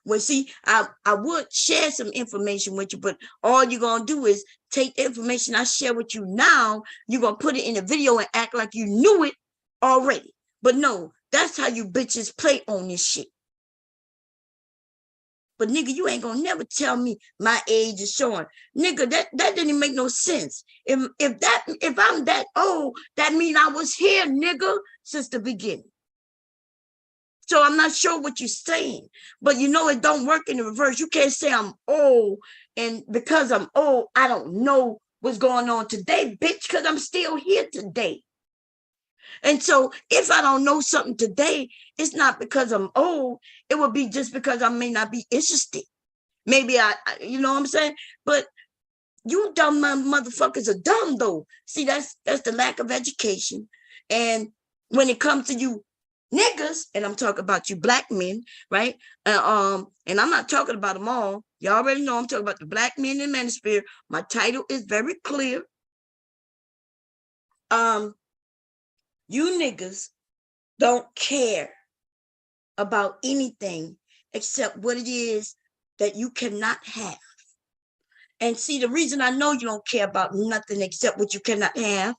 Well, see, I would share some information with you, but all you're gonna do is take the information I share with you now, you're gonna put it in a video and act like you knew it already. But no, that's how you bitches play on this shit. But nigga, you ain't gonna never tell me my age is showing. Nigga, that didn't make no sense. If I'm that old, that means I was here, nigga, since the beginning. So I'm not sure what you're saying, but you know it don't work in the reverse. You can't say I'm old, and because I'm old, I don't know what's going on today, bitch, because I'm still here today. And so if I don't know something today, it's not because I'm old. It would be just because I may not be interested. Maybe you know what I'm saying? But you dumb motherfuckers are dumb though. See, that's the lack of education. And when it comes to you niggas, and I'm talking about you black men, right? And I'm not talking about them all. You already know I'm talking about the black men in manosphere. My title is very clear. You niggas don't care about anything except what it is that you cannot have. And see, the reason I know you don't care about nothing except what you cannot have,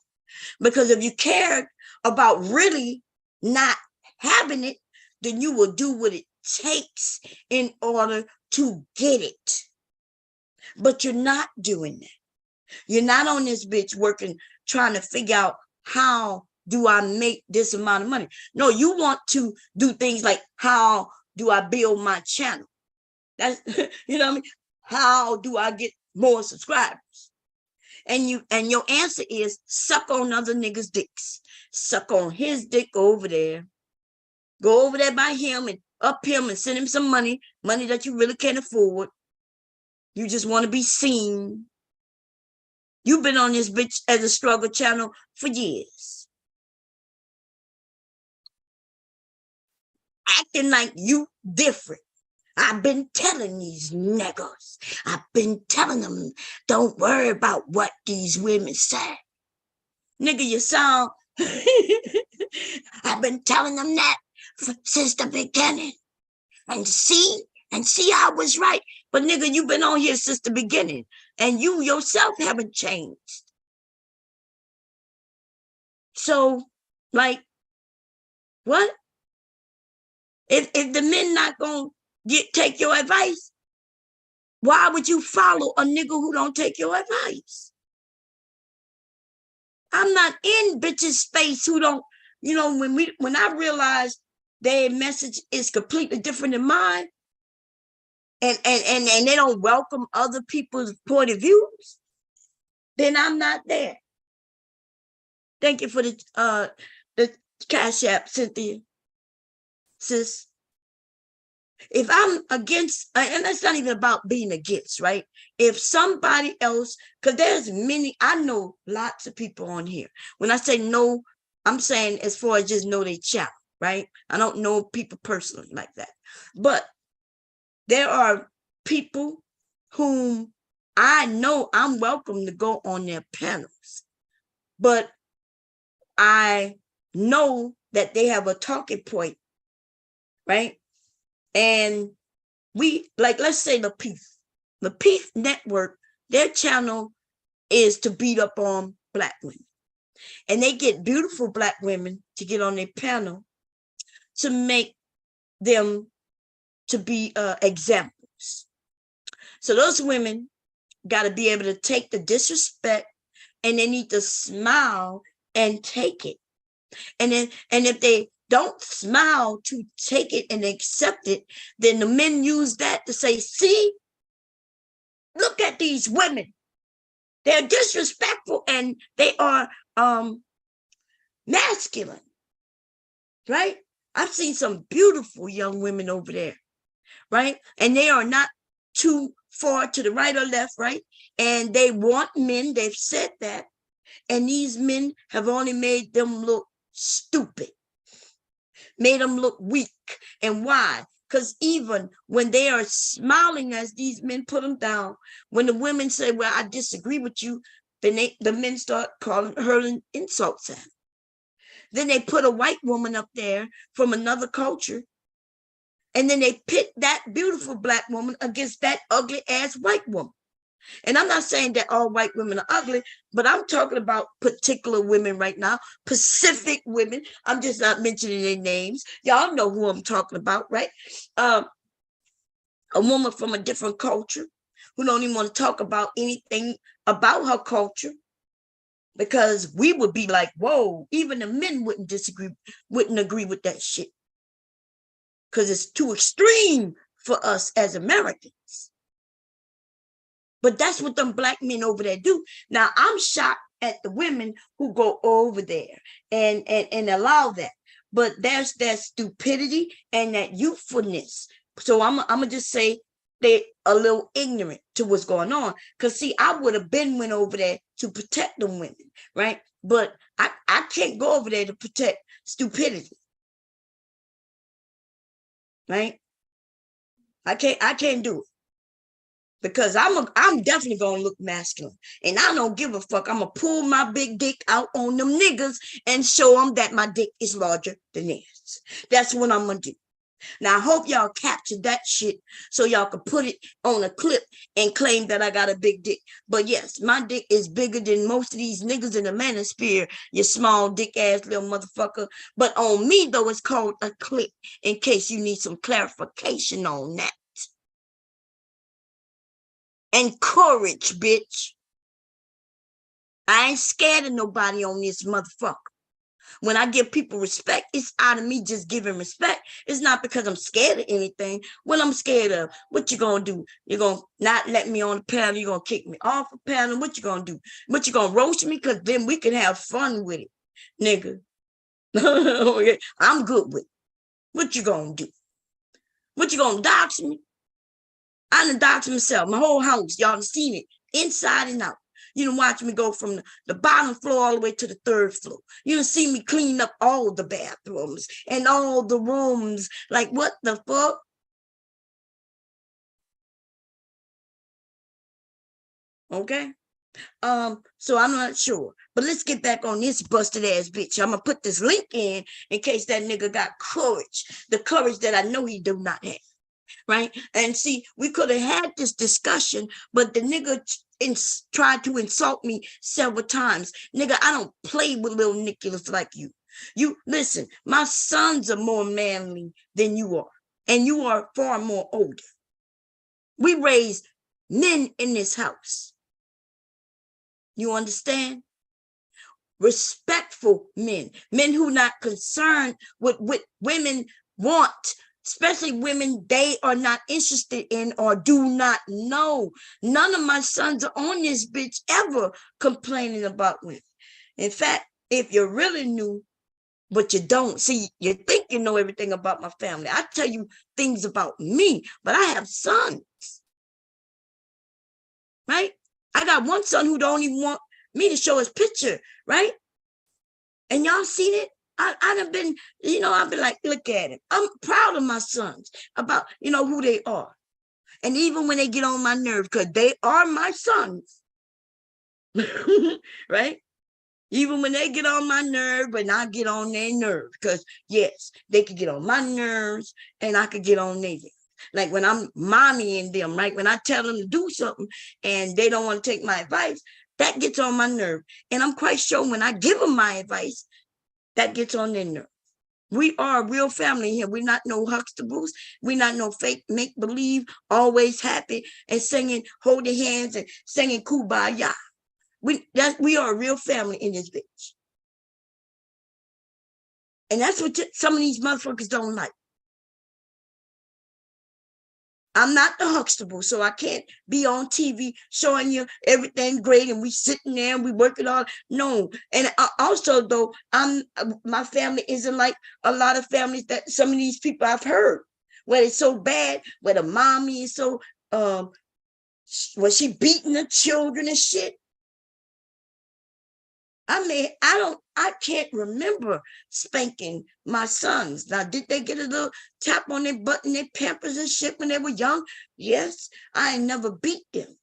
because if you cared about really not having it, then you will do what it takes in order to get it. But you're not doing that. You're not on this bitch working, trying to figure out how do I make this amount of money. No, you want to do things like, how do I build my channel? That's, you know what I mean? How do I get more subscribers? And your answer is suck on other niggas' dicks. Suck on his dick over there. Go over there by him and up him and send him some money that you really can't afford. You just want to be seen. You've been on this bitch as a struggle channel for years. Acting like you different. I've been telling these niggas, I've been telling them, don't worry about what these women say. Nigga, you sound, I've been telling them that since the beginning. And see, I was right. But nigga, you've been on here since the beginning. And you yourself haven't changed. So, like, what? If the men not gonna take your advice, why would you follow a nigga who don't take your advice? I'm not in bitches' space who don't, you know, when I realized their message is completely different than mine, and they don't welcome other people's point of views, then I'm not there. Thank you for the Cash App, Cynthia, sis. If I'm against, and that's not even about being against, right? If somebody else, because there's many, I know lots of people on here. When I say no, I'm saying as far as just know they channel, right? I don't know people personally like that. But there are people whom I know I'm welcome to go on their panels. But I know that they have a talking point, right? And we, like, let's say the Peace Network, their channel is to beat up on Black women. And they get beautiful Black women to get on their panel to make them to be examples. So those women got to be able to take the disrespect, and they need to smile and take it. And if they don't smile to take it and accept it, then the men use that to say, see, look at these women. They're disrespectful and they are masculine, right? I've seen some beautiful young women over there, right? And they are not too far to the right or left, right? And they want men, they've said that. And these men have only made them look stupid, made them look weak. And why? Because even when they are smiling as these men put them down, when the women say, well, I disagree with you, then the men start hurling insults at them. Then they put a white woman up there from another culture, and then they pit that beautiful Black woman against that ugly ass white woman. And I'm not saying that all white women are ugly, but I'm talking about particular women right now, Pacific women. I'm just not mentioning their names. Y'all know who I'm talking about, right? A woman from a different culture who don't even want to talk about anything about her culture, because we would be like, whoa, even the men wouldn't agree with that shit, because it's too extreme for us as Americans. But that's what them black men over there do. Now I'm shocked at the women who go over there and allow that. But there's that stupidity and that youthfulness. So I'm gonna just say they a little ignorant to what's going on. Cause see, I would have been went over there to protect them women, right? But I can't go over there to protect stupidity, right? I can't do it. Because I'm definitely gonna look masculine, and I don't give a fuck. I'm gonna pull my big dick out on them niggas and show them that my dick is larger than theirs. That's what I'm gonna do. Now I hope y'all capture that shit so y'all can put it on a clip and claim that I got a big dick. But yes, my dick is bigger than most of these niggas in the manosphere, you small dick ass little motherfucker. But on me though, it's called a clip, in case you need some clarification on that. And courage, bitch. I ain't scared of nobody on this motherfucker. When I give people respect, it's out of me just giving respect. It's not because I'm scared of anything. What I'm scared of, what you gonna do? You're gonna not let me on the panel, you're gonna kick me off the panel. What you gonna do? What you gonna roast me? Because then we can have fun with it, nigga. I'm good with it. What you gonna do? What you gonna dox me? I done doxed myself, my whole house. Y'all done seen it inside and out. You done watch me go from the bottom floor all the way to the third floor. You done see me clean up all the bathrooms and all the rooms. Like, what the fuck? Okay. So I'm not sure. But let's get back on this busted ass bitch. I'm gonna put this link in case that nigga got courage. The courage that I know he do not have. Right? And see, we could have had this discussion, but the nigga tried to insult me several times. Nigga, I don't play with little Nicholas like you. You listen, my sons are more manly than you are, and you are far more older. We raise men in this house. You understand? Respectful men who not concerned with what women want, especially women they are not interested in or do not know. None of my sons are on this bitch ever complaining about women. In fact, if you really knew, but you don't, see, you think you know everything about my family. I tell you things about me, but I have sons, right? I got one son who don't even want me to show his picture, right? And y'all seen it? I've been, I've been like, look at it. I'm proud of my sons about, who they are. And even when they get on my nerves, because they are my sons, right? Even when they get on my nerve, but I get on their nerves, because yes, they could get on my nerves and I could get on their nerves. Like when I'm mommying them, right? When I tell them to do something and they don't want to take my advice, that gets on my nerve. And I'm quite sure when I give them my advice, that gets on their nerve. We are a real family here. We're not no Huxtables. We're not no fake make-believe, always happy and singing, holding hands and singing Kumbaya. We are a real family in this bitch. And that's what some of these motherfuckers don't like. I'm not the Huxtable, so I can't be on TV showing you everything great and we sitting there and we working on. No. And also, though, my family isn't like a lot of families that some of these people I've heard, where it's so bad, where the mommy is so, where she beating the children and shit. I can't remember spanking my sons. Now, did they get a little tap on their butt and their pampers and shit when they were young? Yes, I ain't never beat them.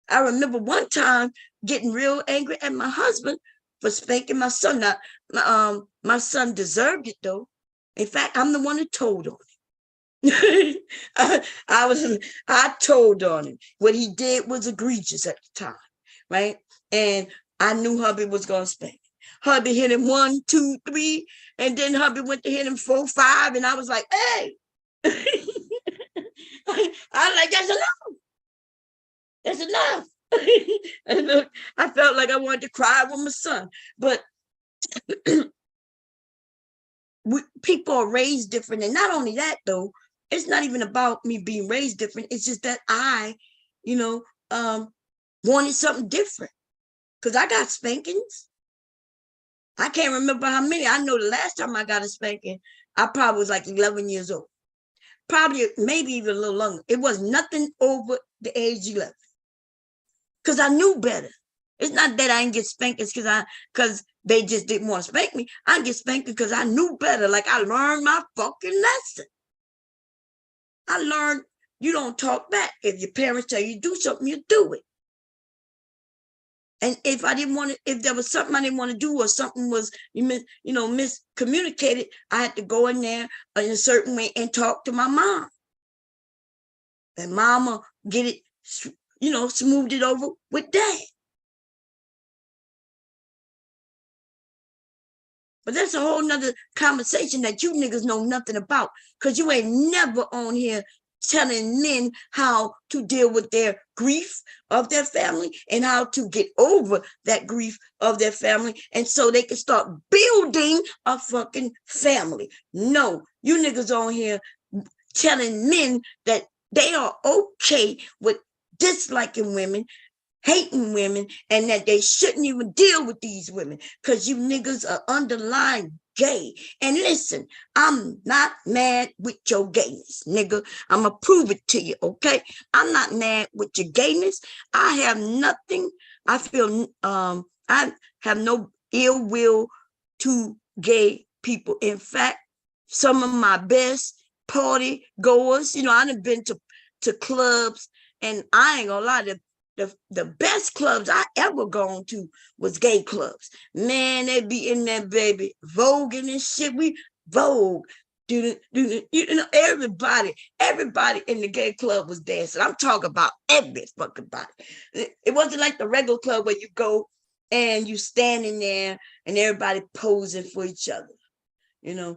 I remember one time getting real angry at my husband for spanking my son. Now, my son deserved it though. In fact, I'm the one who told on him. I told on him. What he did was egregious at the time, right? And I knew hubby was gonna spank. Hubby hit him 1, 2, 3, and then hubby went to hit him 4, 5, and I was like, hey. I was like, that's enough. That's enough. And look, I felt like I wanted to cry with my son. But people are raised different. And not only that, though, it's not even about me being raised different. It's just that I, wanted something different. Because I got spankings. I can't remember how many. I know the last time I got a spanking, I probably was like 11 years old. Probably, maybe even a little longer. It was nothing over the age 11. Because I knew better. It's not that I didn't get spankings because they just didn't want to spank me. I get spanked because I knew better. Like I learned my fucking lesson. I learned you don't talk back. If your parents tell you to do something, you do it. And if I didn't want to, if there was something I didn't want to do or something was, miscommunicated, I had to go in there in a certain way and talk to my mom. And mama get it, smoothed it over with dad. But that's a whole nother conversation that you niggas know nothing about, because you ain't never on here telling men how to deal with their grief of their family and how to get over that grief of their family, and so they can start building a fucking family. No, you niggas on here telling men that they are okay with disliking women, hating women, and that they shouldn't even deal with these women because you niggas are underlying gay. And listen, I'm not mad with your gayness, nigga. I'm gonna prove it to you, okay? I'm not mad with your gayness. I have nothing. I feel I have no ill will to gay people. In fact, some of my best party goers, I done been to clubs, and I ain't gonna lie, the best clubs I ever gone to was gay clubs. Man, they be in there, baby, voguing and shit. We vogue. Everybody in the gay club was dancing. I'm talking about every fucking body. It wasn't like the regular club where you go and you standing there and everybody posing for each other, and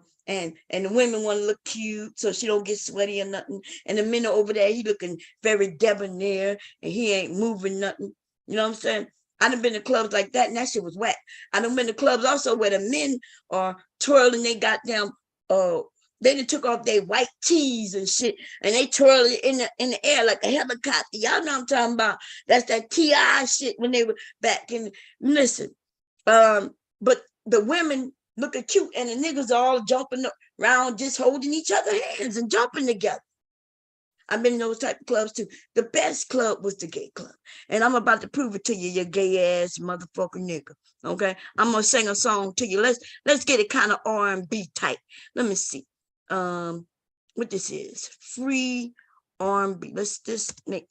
the women want to look cute so she don't get sweaty or nothing. And the men are over there, he looking very debonair and he ain't moving nothing. You know what I'm saying? I done been to clubs like that and that shit was whack. I done been to clubs also where the men are twirling they goddamn they done took off their white tees and shit and they twirl it in the air like a helicopter. Y'all know what I'm talking about. That's that TI shit when they were back in. Listen, but the women looking cute and the niggas are all jumping around just holding each other's hands and jumping together. I've been in those type of clubs too. The best club was the gay club. And I'm about to prove it to you, you gay ass motherfucking nigga. Okay? I'm gonna sing a song to you. Let's get it kind of R&B type. Let me see. What this is. Free R&B. Let's just make,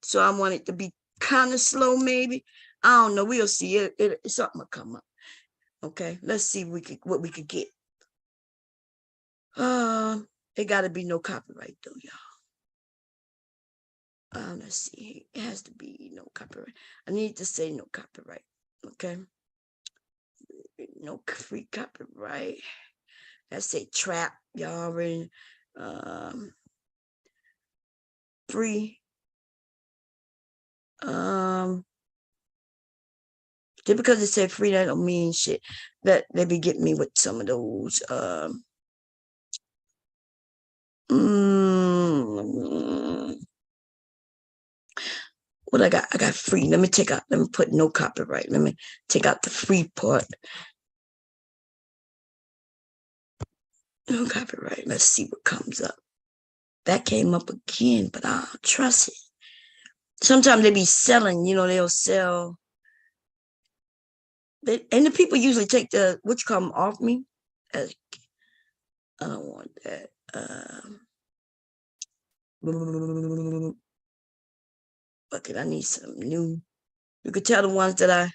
so I want it to be kind of slow maybe. I don't know. We'll see. Something will come up. Okay, let's see what we could get. It gotta be no copyright though, y'all. Let's see. It has to be no copyright. I need to say no copyright. Okay. No free copyright. Let's say trap, y'all already. Free. Just because it said free, that don't mean shit. That they be getting me with some of those. What I got? I got free. Let me put no copyright. Let me take out the free part. No copyright. Let's see what comes up. That came up again, but I don't trust it. Sometimes they be selling, they'll sell. And the people usually take the, which come off me. I don't want that. Fuck it, I need some new. You could tell the ones that I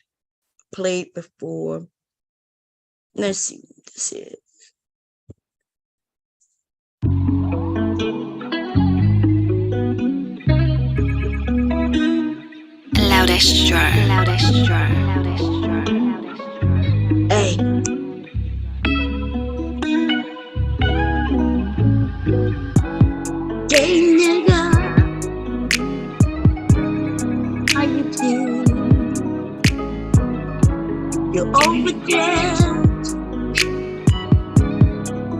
played before. Let's see what this is. Loudest drawer. Loudest drawer. Loudest drawer. Hey. Hey nigga, how you doing? You're overdressed,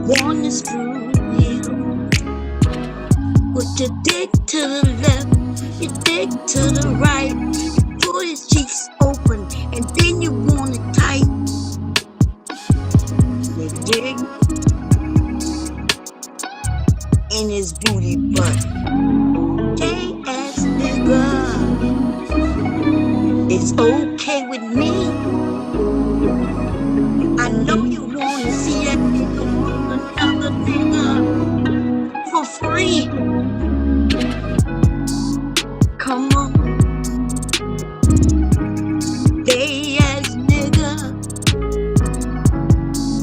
wanna screw you. Put your dick to the left, your dick to the right. Pull his cheeks open, and then you want it tight. You dig? In his booty butt. Gay ass nigga. It's okay with me. I know you wanna see that nigga fuck another nigga for free. Come on. Gay ass nigga.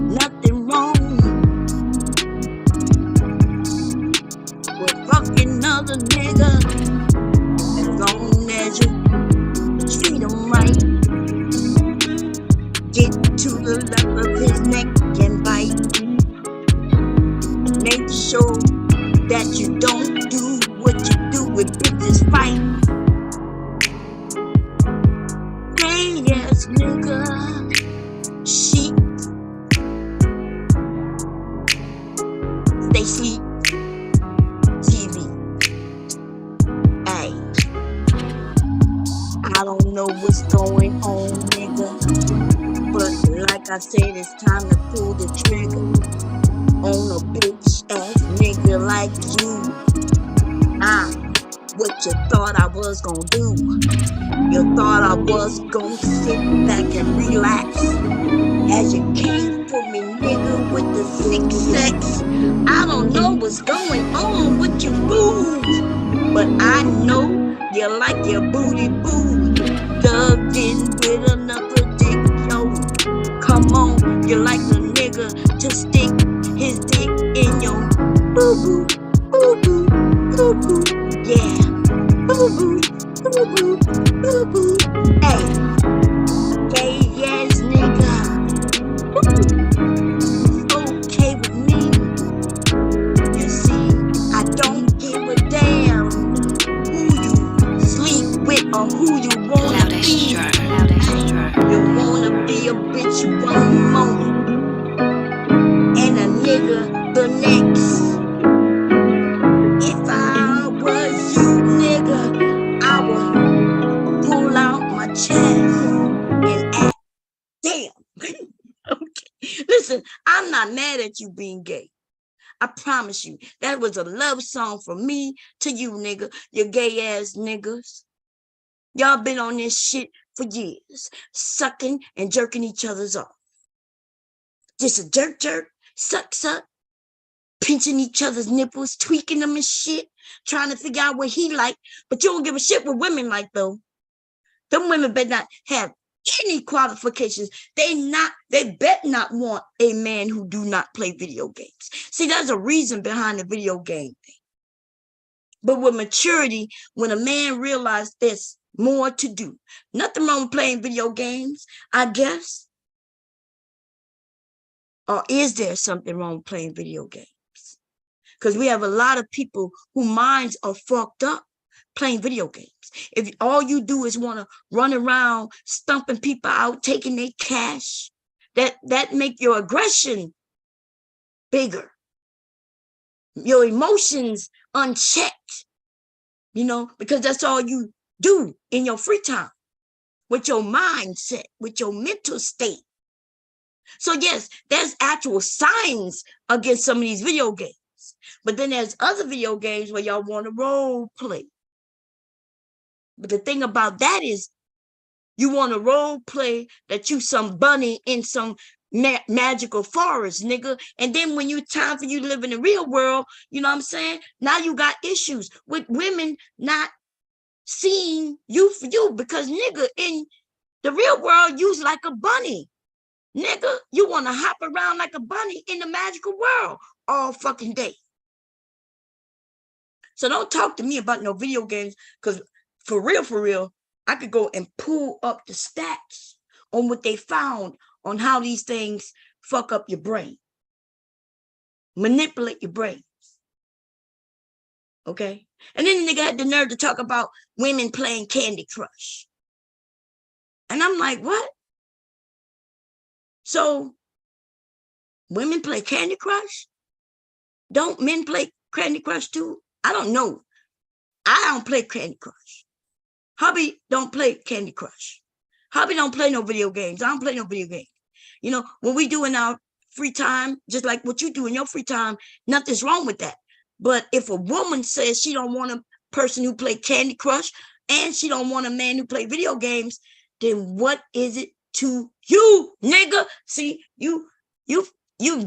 Nothing wrong with fucking another nigga as long as you treat him right. Get to the left of his neck and bite. Make sure that you don't do what you do with bitches fight. Hey, yes, nigga. Sheep. Stay sleep. TV. Ay. I don't know what's going on, nigga. But like I said, it's time to pull the trigger on a bitch ass nigga like you. What you thought I was gonna do? You thought I was gonna sit back and relax as you came for me, nigga, with the sick sex. I don't know what's going on with your boobs, but I know you like your booty dugged in with another dick, yo. Come on, you like the nigga to stick his dick in your boo-boo, boo-boo, boo-boo, yeah. Boo-boo, boo-boo, boo-boo, hey. Gay ass nigga. It's okay with me. You see, I don't give a damn who you sleep with or who you wanna be. You wanna be a bitch one moment and a nigga the next. If I was you, nigga, I would pull out my chest and act damn. Okay. Listen, I'm not mad at you being gay. I promise you. That was a love song from me to you, nigga. You gay ass niggas. Y'all been on this shit for years, sucking and jerking each other's off. Just a jerk, suck, pinching each other's nipples, tweaking them and shit, trying to figure out what he like. But you don't give a shit what women like, though. Them women better not have any qualifications. They bet not want a man who do not play video games. See, there's a reason behind the video game thing. But with maturity, when a man realizes there's more to do, nothing wrong with playing video games, I guess. Or is there something wrong with playing video games? Because we have a lot of people whose minds are fucked up playing video games. If all you do is want to run around stumping people out, taking their cash, that make your aggression bigger. Your emotions unchecked, because that's all you do in your free time with your mindset, with your mental state. So yes, there's actual signs against some of these video games. But then there's other video games where y'all want to role play. But the thing about that is you want to role play that you some bunny in some magical forest, nigga. And then when you time for you to live in the real world, you know what I'm saying? Now you got issues with women not seeing you for you because, nigga, in the real world, you's like a bunny. Nigga, you want to hop around like a bunny in the magical world all fucking day. So don't talk to me about no video games, because for real, I could go and pull up the stats on what they found on how these things fuck up your brain, manipulate your brains. Okay? And then the nigga had the nerve to talk about women playing Candy Crush. And I'm like, what? So women play Candy Crush? Don't men play Candy Crush too? I don't know. I don't play Candy Crush. Hubby don't play Candy Crush. Hubby don't play no video games. I don't play no video games. You know, what we do in our free time, just like what you do in your free time, nothing's wrong with that. But if a woman says she don't want a person who play Candy Crush and she don't want a man who play video games, then what is it to you, nigga? See, you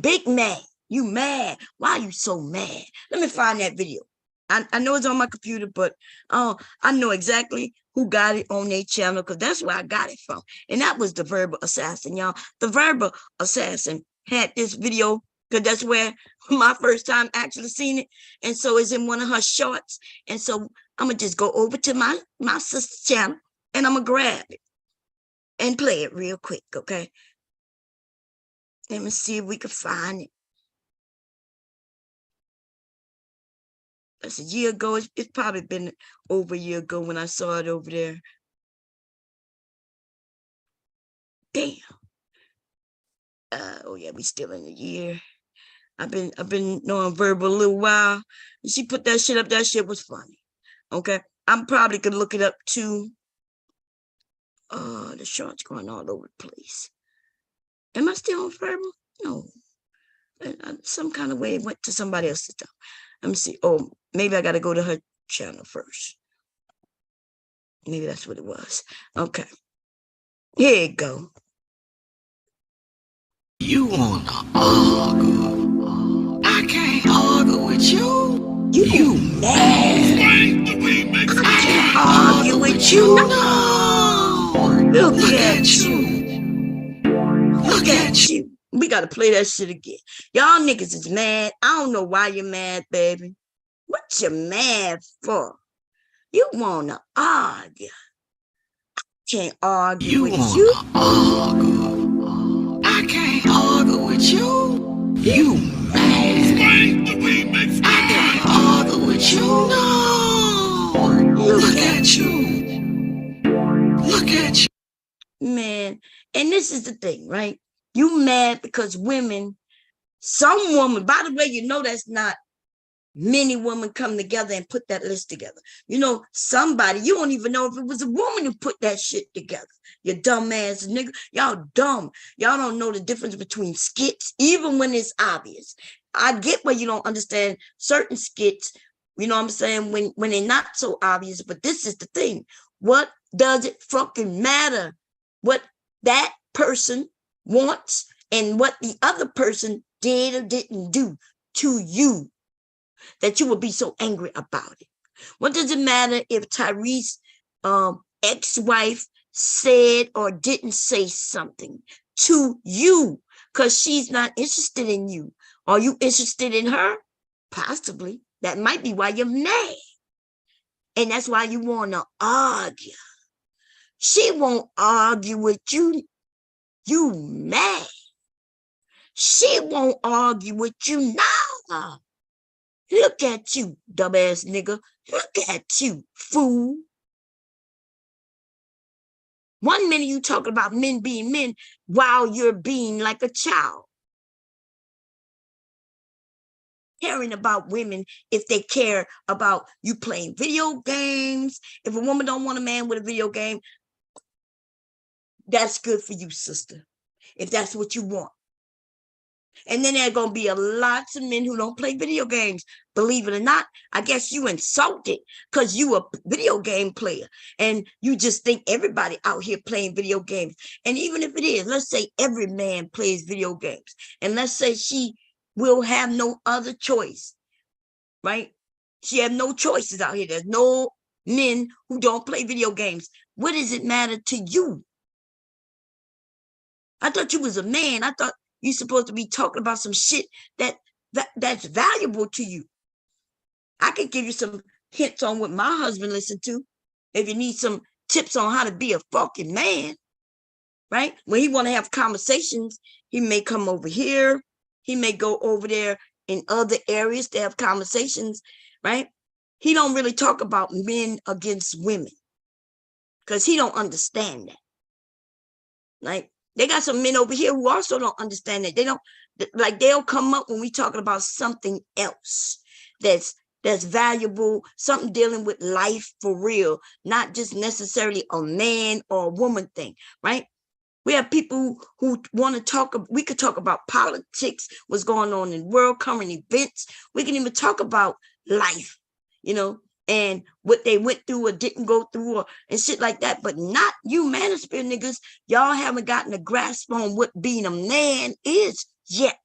big mad. You mad. Why are you so mad? Let me find that video. I know it's on my computer, but I know exactly who got it on their channel because that's where I got it from. And that was the Verbal Assassin, y'all. The Verbal Assassin had this video because that's where my first time actually seen it. And so it's in one of her shorts. And so I'm going to just go over to my sister's channel and I'm going to grab it and play it real quick, okay? Let me see if we can find it. That's a year ago. It's probably been over a year ago when I saw it over there. Damn. Oh yeah, we still in the year. I've been knowing Verbal a little while. And she put that shit up. That shit was funny. Okay. I'm probably gonna look it up too. The shorts going all over the place. Am I still on Verbal? No. Some kind of way it went to somebody else's stuff. Let me see. Oh, maybe I got to go to her channel first. Maybe that's what it was. Okay. Here you go. You wanna argue? I can't argue with you. You mad? I can't argue with you. No. Look at you. Look at you. We got to play that shit again. Y'all niggas is mad. I don't know why you're mad, baby. What you mad for? You want to argue. I can't argue with you. Argue. I can't argue with you. You mad? I can't argue with you. No. Look at you. Look at you. Man, and this is the thing, right? You mad because women, some woman, by the way, you know that's not many women come together and put that list together. You know, somebody, you don't even know if it was a woman who put that shit together. You dumb ass nigga. Y'all dumb. Y'all don't know the difference between skits, even when it's obvious. I get where you don't understand certain skits, you know what I'm saying, when they're not so obvious, but this is the thing. What does it fucking matter? What that person wants and what the other person did or didn't do to you that you would be so angry about it? What does it matter if Tyrese's ex-wife said or didn't say something to you because she's not interested in you? Are you interested in her? Possibly. That might be why you're mad. And that's why you want to argue. She won't argue with you. You mad. She won't argue with you now. Look at you, dumbass nigga. Look at you, fool. One minute you talking about men being men while you're being like a child. Caring about women if they care about you playing video games. If a woman don't want a man with a video game, that's good for you, sister. If that's what you want. And then there are going to be lots of men who don't play video games. Believe it or not, I guess you insulted because you a video game player and you just think everybody out here playing video games. And even if it is, let's say every man plays video games. And let's say she will have no other choice, right? She have no choices out here. There's no men who don't play video games. What does it matter to you? I thought you was a man. I thought you're supposed to be talking about some shit that's valuable to you. I could give you some hints on what my husband listened to. If you need some tips on how to be a fucking man, right? When he want to have conversations, he may come over here. He may go over there in other areas to have conversations, right? He don't really talk about men against women because he don't understand that. Like, they got some men over here who also don't understand that. They don't, like, they'll come up when we talking about something else that's that's valuable, something dealing with life for real, not just necessarily a man or a woman thing, right? We have people who want to talk. We could talk about politics, what's going on in world, current events. We can even talk about life, and what they went through or didn't go through and shit like that. But not you manosphere niggas. Y'all haven't gotten a grasp on what being a man is yet.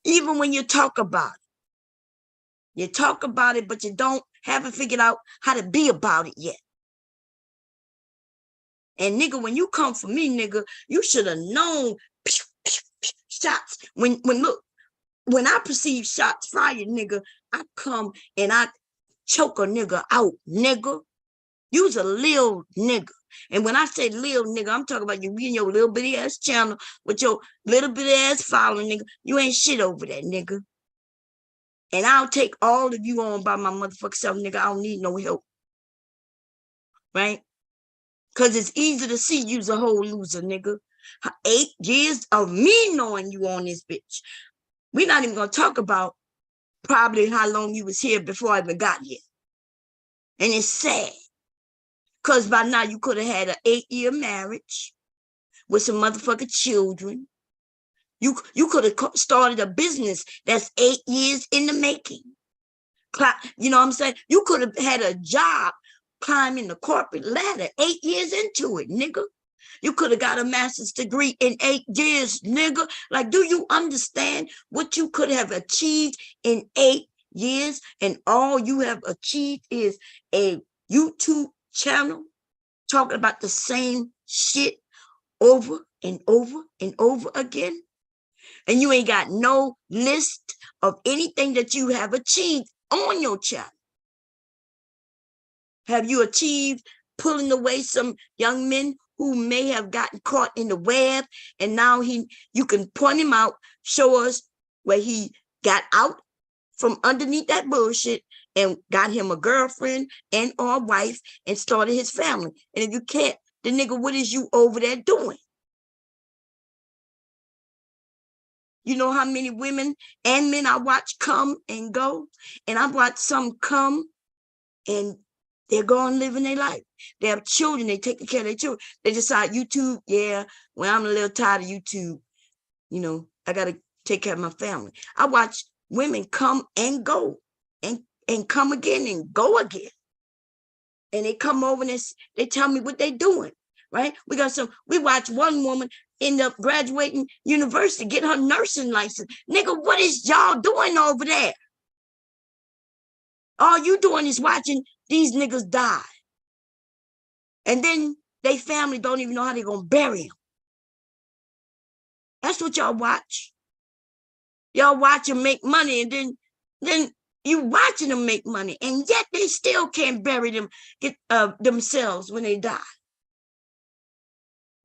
Even when you talk about it, but you haven't figured out how to be about it yet. And nigga, when you come for me, nigga, you should have known shots. When I perceive shots fired, nigga, I come and I choke a nigga out, nigga. You's a lil nigga. And when I say lil nigga, I'm talking about you in your little bitty ass channel with your little bitty ass following, nigga. You ain't shit over that, nigga. And I'll take all of you on by my motherfucking self, nigga. I don't need no help. Right? Because it's easy to see you's a whole loser, nigga. 8 years of me knowing you on this bitch. We're not even going to talk about probably how long you was here before I even got here. And it's sad. Because by now you could have had an 8-year marriage with some motherfucking children. You could have started a business that's 8 years in the making. You know what I'm saying? You could have had a job climbing the corporate ladder 8 years into it, nigga. You could have got a master's degree in 8 years, nigga. Like, do you understand what you could have achieved in 8 years? And all you have achieved is a YouTube channel talking about the same shit over and over and over again. And you ain't got no list of anything that you have achieved on your channel. Have you achieved pulling away some young men who may have gotten caught in the web, and now you can point him out, show us where he got out from underneath that bullshit and got him a girlfriend and or a wife and started his family. And if you can't, then nigga, what is you over there doing? You know how many women and men I watch come and go? And I watch some come and they're going living their life. They have children. They take care of their children. They decide YouTube, yeah, well, I'm a little tired of YouTube. I got to take care of my family. I watch women come and go and come again and go again. And they come over and they tell me what they're doing, right? We watch one woman end up graduating university, get her nursing license. Nigga, what is y'all doing over there? All you doing is watching these niggas die. And then they family don't even know how they're going to bury them. That's what y'all watch. Y'all watch them make money, and then you watching them make money, and yet they still can't bury them, themselves when they die.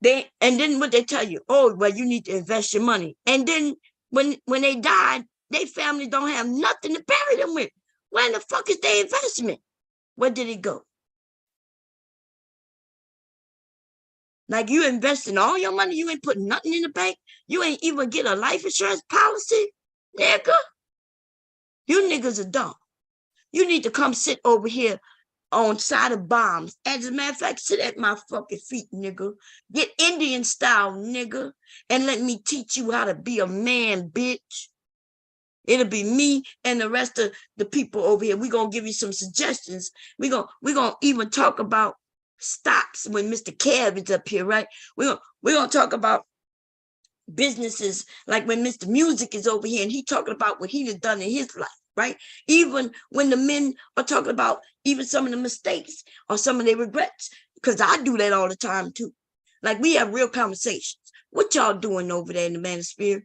And then what they tell you, oh, well, you need to invest your money. And then when they died, they family don't have nothing to bury them with. Where in the fuck is their investment? Where did it go? Like, you investing all your money, you ain't putting nothing in the bank. You ain't even get a life insurance policy, nigga. You niggas are dumb. You need to come sit over here on side of bombs. As a matter of fact, sit at my fucking feet, nigga. Get Indian style, nigga, and let me teach you how to be a man, bitch. It'll be me and the rest of the people over here. We're going to give you some suggestions. We're gonna even talk about stocks when Mr. Kev is up here, right? We're gonna talk about businesses like when Mr. Music is over here and he talking about what he has done in his life, right? Even when the men are talking about even some of the mistakes or some of their regrets, because I do that all the time too. Like, we have real conversations. What y'all doing over there in the manosphere?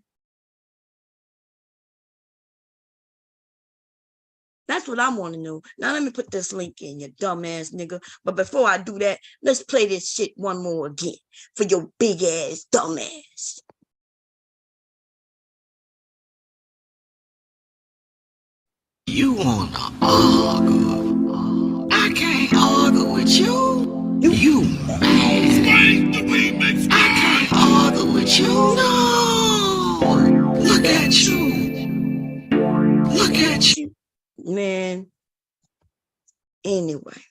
That's what I want to know. Now, let me put this link in, you dumbass nigga. But before I do that, let's play this shit one more again for your big ass dumbass. You wanna argue? I can't argue with you. You mad? I can't argue with you. No, look at you. Man, anyway.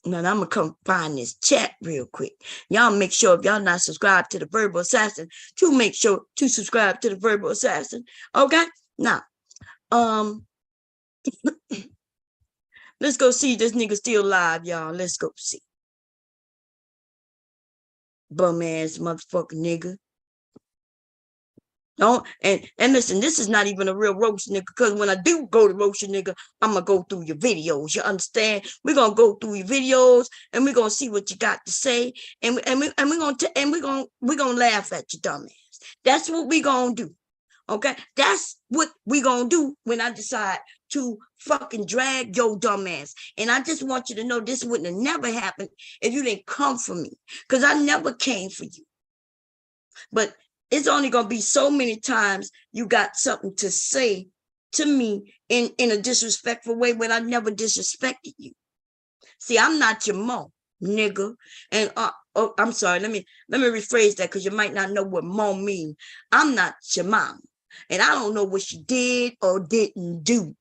Now I'm gonna come find this chat real quick. Y'all make sure if y'all not subscribed to the Verbal Assassin, to make sure to subscribe to the Verbal Assassin. Okay? Now, let's go see this nigga still alive, y'all. Let's go see. Bum ass motherfucking nigga. Don't and listen, this is not even a real roast nigga, because when I do go to roast your nigga, I'm gonna go through your videos. You understand? We're gonna go through your videos and we're gonna see what you got to say, and we're gonna laugh at you, dumbass. That's what we're gonna do. Okay, that's what we gonna do when I decide to fucking drag your dumb ass. And I just want you to know this wouldn't have never happened if you didn't come for me, because I never came for you. But it's only gonna be so many times you got something to say to me in a disrespectful way when I never disrespected you. See, I'm not your mom, nigga. And I'm sorry, let me rephrase that, because you might not know what mom means. I'm not your mom. And I don't know what she did or didn't do.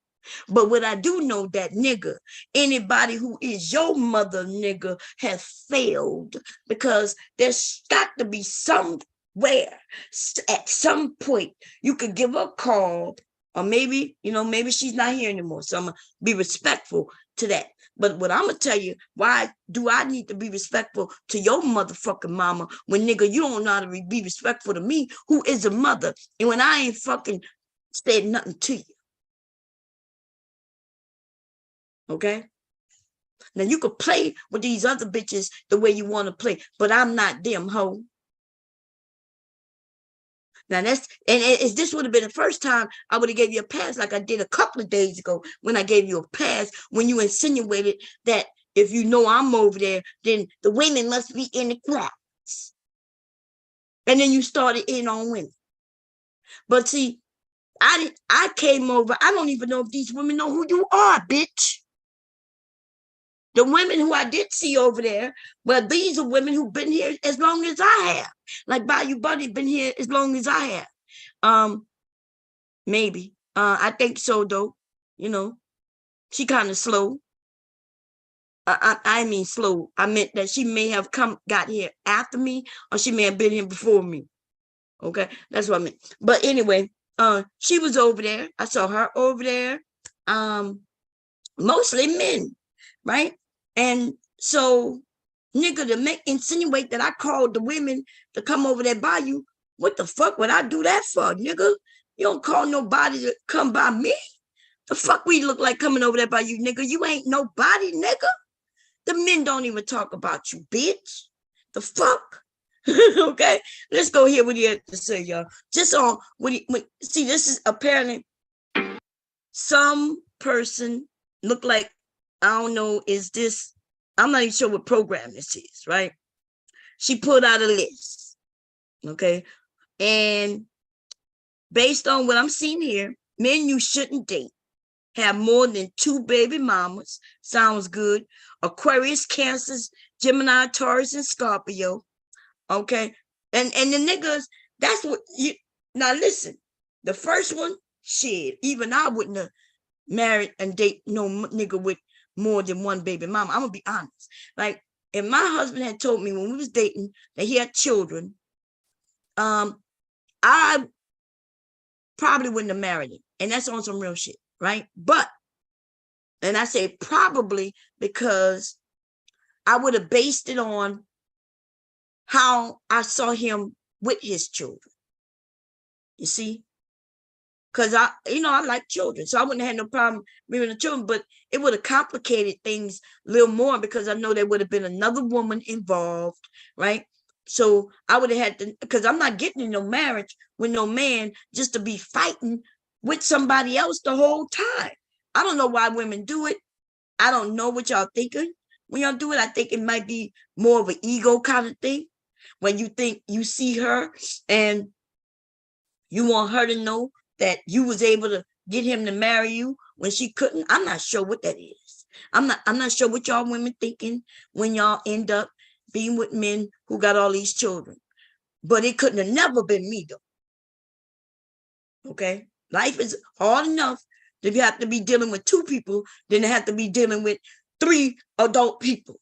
But what I do know, that nigga, anybody who is your mother, nigga, has failed, because there's got to be somewhere at some point you could give her a call, or maybe, maybe she's not here anymore. So I'm going to be respectful to that. But what I'm going to tell you, why do I need to be respectful to your motherfucking mama when, nigga, you don't know how to be respectful to me, who is a mother, and when I ain't fucking said nothing to you? Okay? Now, you could play with these other bitches the way you want to play, but I'm not them, hoe. Now, if this would have been the first time, I would have gave you a pass, like I did a couple of days ago when I gave you a pass, when you insinuated that if you know I'm over there, then the women must be in the crowds. And then you started in on women. But see, I came over. I don't even know if these women know who you are, bitch. The women who I did see over there, well, these are women who've been here as long as I have. Like Bayou Buddy been here as long as I have. Maybe. I think so, though. She kind of slow. I mean slow. I meant that she may have got here after me, or she may have been here before me. Okay, that's what I meant. But anyway, she was over there. I saw her over there. Mostly men, right? And so, nigga, to insinuate that I called the women to come over there by you, what the fuck would I do that for, nigga? You don't call nobody to come by me. The fuck we look like coming over there by you, nigga? You ain't nobody, nigga. The men don't even talk about you, bitch. The fuck? Okay, let's go hear what he had to say, y'all. Just on see, this is apparently some person look like, I don't know, is this, I'm not even sure what program this is, right? She put out a list, okay? And based on what I'm seeing here, men you shouldn't date have more than 2 baby mamas. Sounds good. Aquarius, Cancers, Gemini, Taurus, and Scorpio. Okay? And the niggas, that's what you, now listen, the first one, shit, even I wouldn't have married and date no nigga with more than 1 baby mama. I'm gonna be honest. Like, if my husband had told me when we was dating that he had children, I probably wouldn't have married him. And that's on some real shit, right? But, and I say probably because I would have based it on how I saw him with his children. You see? Because I like children, so I wouldn't have had no problem with the children, but it would have complicated things a little more, because I know there would have been another woman involved, right? So I would have had to, because I'm not getting in no marriage with no man just to be fighting with somebody else the whole time. I don't know why women do it. I don't know what y'all thinking when y'all do it. I think it might be more of an ego kind of thing, when you think you see her and you want her to know that you was able to get him to marry you when she couldn't. I'm not sure what that is. I'm not sure what y'all women thinking when y'all end up being with men who got all these children. But it couldn't have never been me, though. Okay? Life is hard enough If you have to be dealing with 2 people, then they have to be dealing with 3 adult people,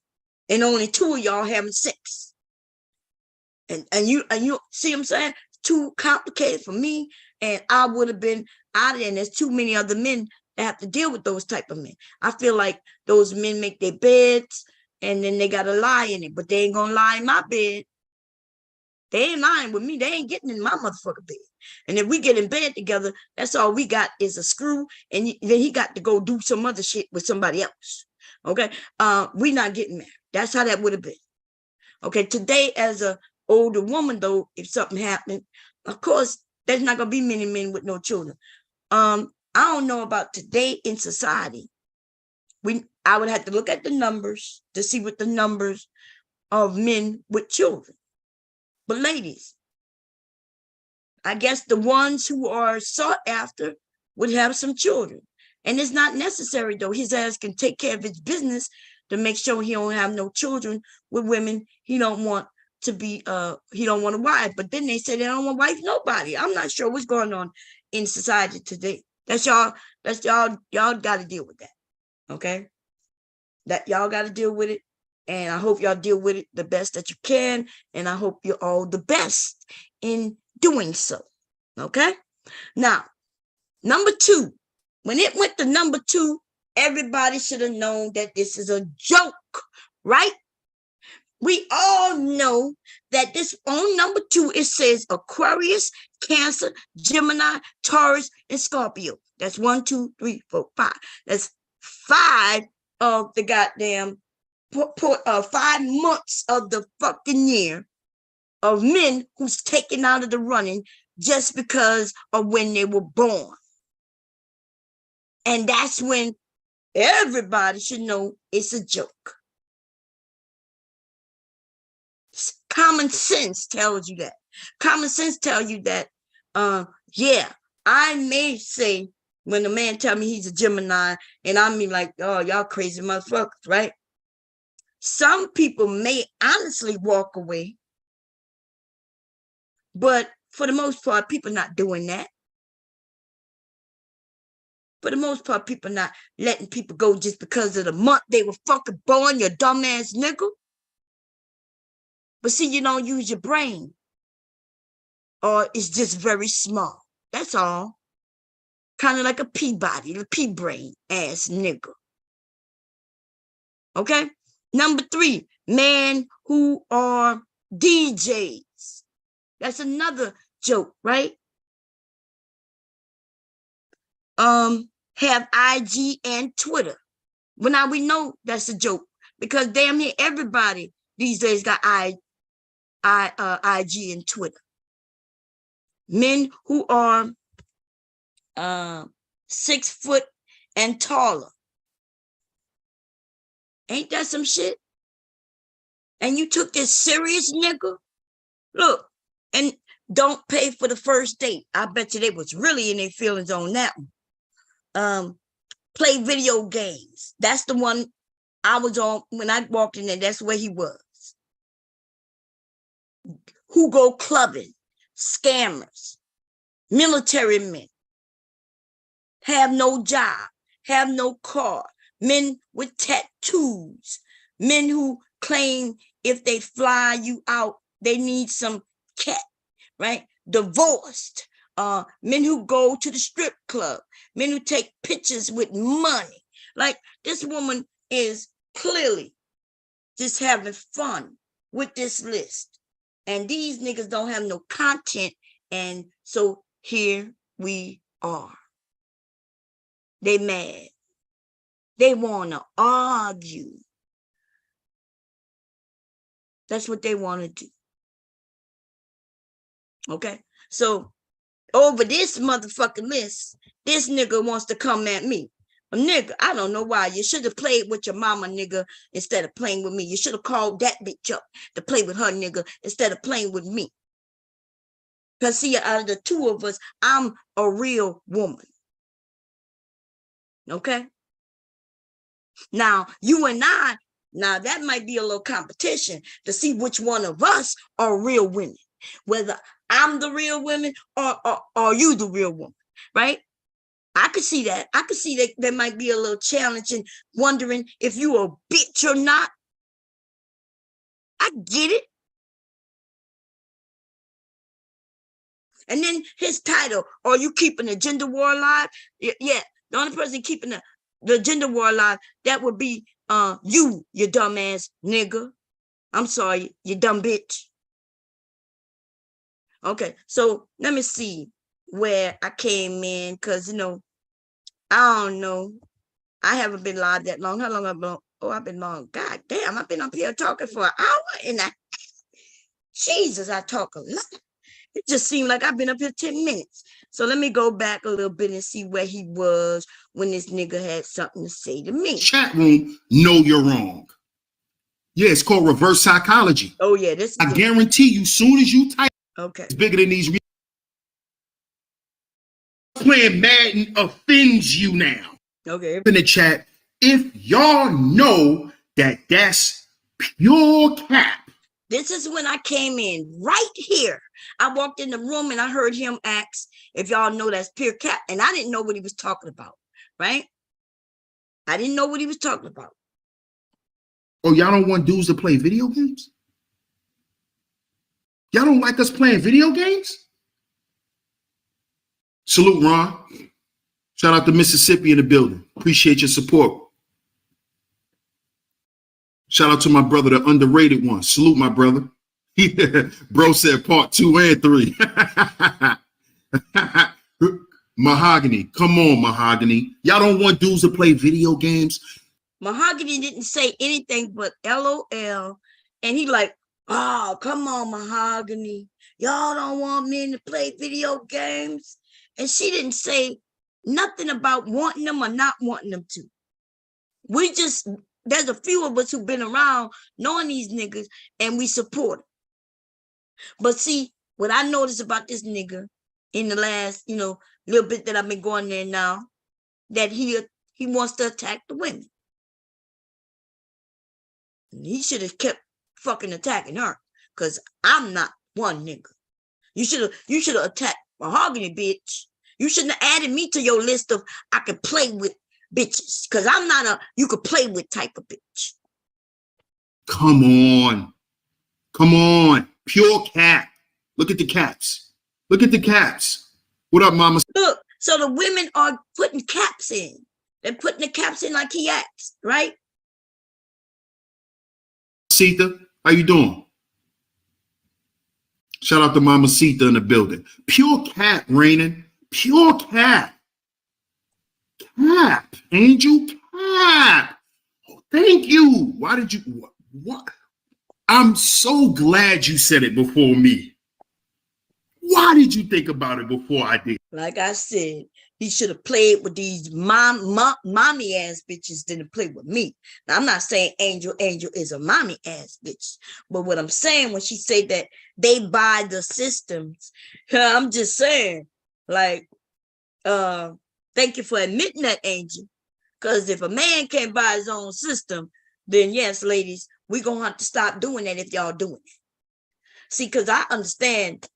and only 2 of y'all having sex. And you see what I'm saying? Too complicated for me, and I would have been out of there. And there's too many other men that have to deal with those type of men. I feel like those men make their beds and then they gotta lie in it, but they ain't gonna lie in my bed. They ain't lying with me. They ain't getting in my motherfucking bed. And if we get in bed together, that's all we got is a screw, and then he got to go do some other shit with somebody else. Okay, we not getting married. That's how that would have been. Okay, today as a older woman though, if something happened, of course, there's not gonna be many men with no children. I don't know about today in society. I would have to look at the numbers to see what the numbers of men with children. But ladies, I guess the ones who are sought after would have some children. And it's not necessary though. His ass can take care of his business to make sure he don't have no children with women he don't want to be, he don't want a wife. But then they say they don't want to wife nobody. I'm not sure what's going on in society today. Y'all got to deal with that. Okay? That y'all got to deal with it. And I hope y'all deal with it the best that you can. And I hope you're all the best in doing so. Okay? Now, number 2. When it went to number 2, everybody should have known that this is a joke, right? We all know that this on number 2, it says Aquarius, Cancer, Gemini, Taurus, and Scorpio. That's 1, 2, 3, 4, 5. That's 5 of the goddamn 5 months of the fucking year of men who's taken out of the running just because of when they were born. And that's when everybody should know it's a joke. Common sense tells you that. Common sense tells you that, yeah, I may say when a man tell me he's a Gemini, and I mean like, oh, y'all crazy motherfuckers, right? Some people may honestly walk away, but for the most part, people not doing that. For the most part, people not letting people go just because of the month they were fucking born, you dumbass nigga. But see, you don't use your brain, or it's just very small. That's all. Kind of like a Peabody, the pea brain ass nigga. Okay? Number 3, men who are DJs. That's another joke, right? Have IG and Twitter. Well, now we know that's a joke because damn near everybody these days got IG and Twitter. Men who are 6 foot and taller. Ain't that some shit? And you took this serious, nigga? Look, and don't pay for the first date. I bet you they was really in their feelings on that one. Play video games. That's the one I was on when I walked in there. That's where he was. Who go clubbing? Scammers. Military men. Have no job. Have no car. Men with tattoos. Men who claim if they fly you out, they need some cat, right? Divorced. Men who go to the strip club. Men who take pictures with money. Like, this woman is clearly just having fun with this list. And these niggas don't have no content. And so here we are. They mad. They want to argue. That's what they want to do. Okay? So over this motherfucking list, this nigga wants to come at me. Nigga, I don't know why. You should have played with your mama, nigga, instead of playing with me. You should have called that bitch up to play with her, nigga, instead of playing with me. Because see, out of the 2 of us, I'm a real woman. Okay? Now, you and I, now that might be a little competition to see which one of us are real women. Whether I'm the real woman or you the real woman, right? I could see that. I could see that there might be a little challenge in wondering if you a bitch or not. I get it. And then his title, are you keeping the gender war alive? Yeah, the only person keeping the gender war alive, that would be you dumbass nigga. I'm sorry, you dumb bitch. Okay, so let me see where I came in, because, I don't know. I haven't been live that long. How long I've been? Oh, I've been long. God damn, I've been up here talking for an hour and Jesus, I talk a lot. It just seemed like I've been up here 10 minutes. So let me go back a little bit and see where he was when this nigga had something to say to me. Chat room, know you're wrong. Yeah, it's called reverse psychology. Oh, yeah. I guarantee you, soon as you type, okay, it's bigger than these. Playing Madden offends you now. Okay. In the chat, if y'all know that that's pure cap. This is when I came in right here. I walked in the room and I heard him ask if y'all know that's pure cap. And I didn't know what he was talking about, right? I didn't know what he was talking about. Oh, y'all don't want dudes to play video games? Y'all don't like us playing video games? Salute, Ron. Shout out to Mississippi in the building. Appreciate your support. Shout out to my brother, the underrated one. Salute, my brother. Bro said part 2 and 3. Mahogany. Come on, Mahogany. Y'all don't want dudes to play video games? Mahogany didn't say anything but LOL. And he like, oh, come on, Mahogany. Y'all don't want men to play video games? And she didn't say nothing about wanting them or not wanting them to. There's a few of us who've been around knowing these niggas and we support them. But see, what I noticed about this nigga in the last, little bit that I've been going there now, that he wants to attack the women. He should have kept fucking attacking her, because I'm not one nigga. You should have attacked Mahogany, bitch. You shouldn't have added me to your list of I can play with bitches, because I'm not a you could play with type of bitch. Come on. Come on. Pure cap. Look at the caps. Look at the caps. What up, mama? Look, so the women are putting caps in. They're putting the caps in like he asked, right? Sita, how you doing? Shout out to Mama Sita in the building. Pure cap, Raining. Pure cap. Cap. Angel cap. Oh, thank you. Why did you? What? I'm so glad you said it before me. Why did you think about it before I did? Like I said, he should have played with these mommy ass bitches than to play with me. Now, I'm not saying Angel is a mommy ass bitch, but what I'm saying when she said that they buy the systems, I'm just saying, like, thank you for admitting that, Angel. Because if a man can't buy his own system, then yes, ladies, we're gonna have to stop doing that if y'all doing it. See, because I understand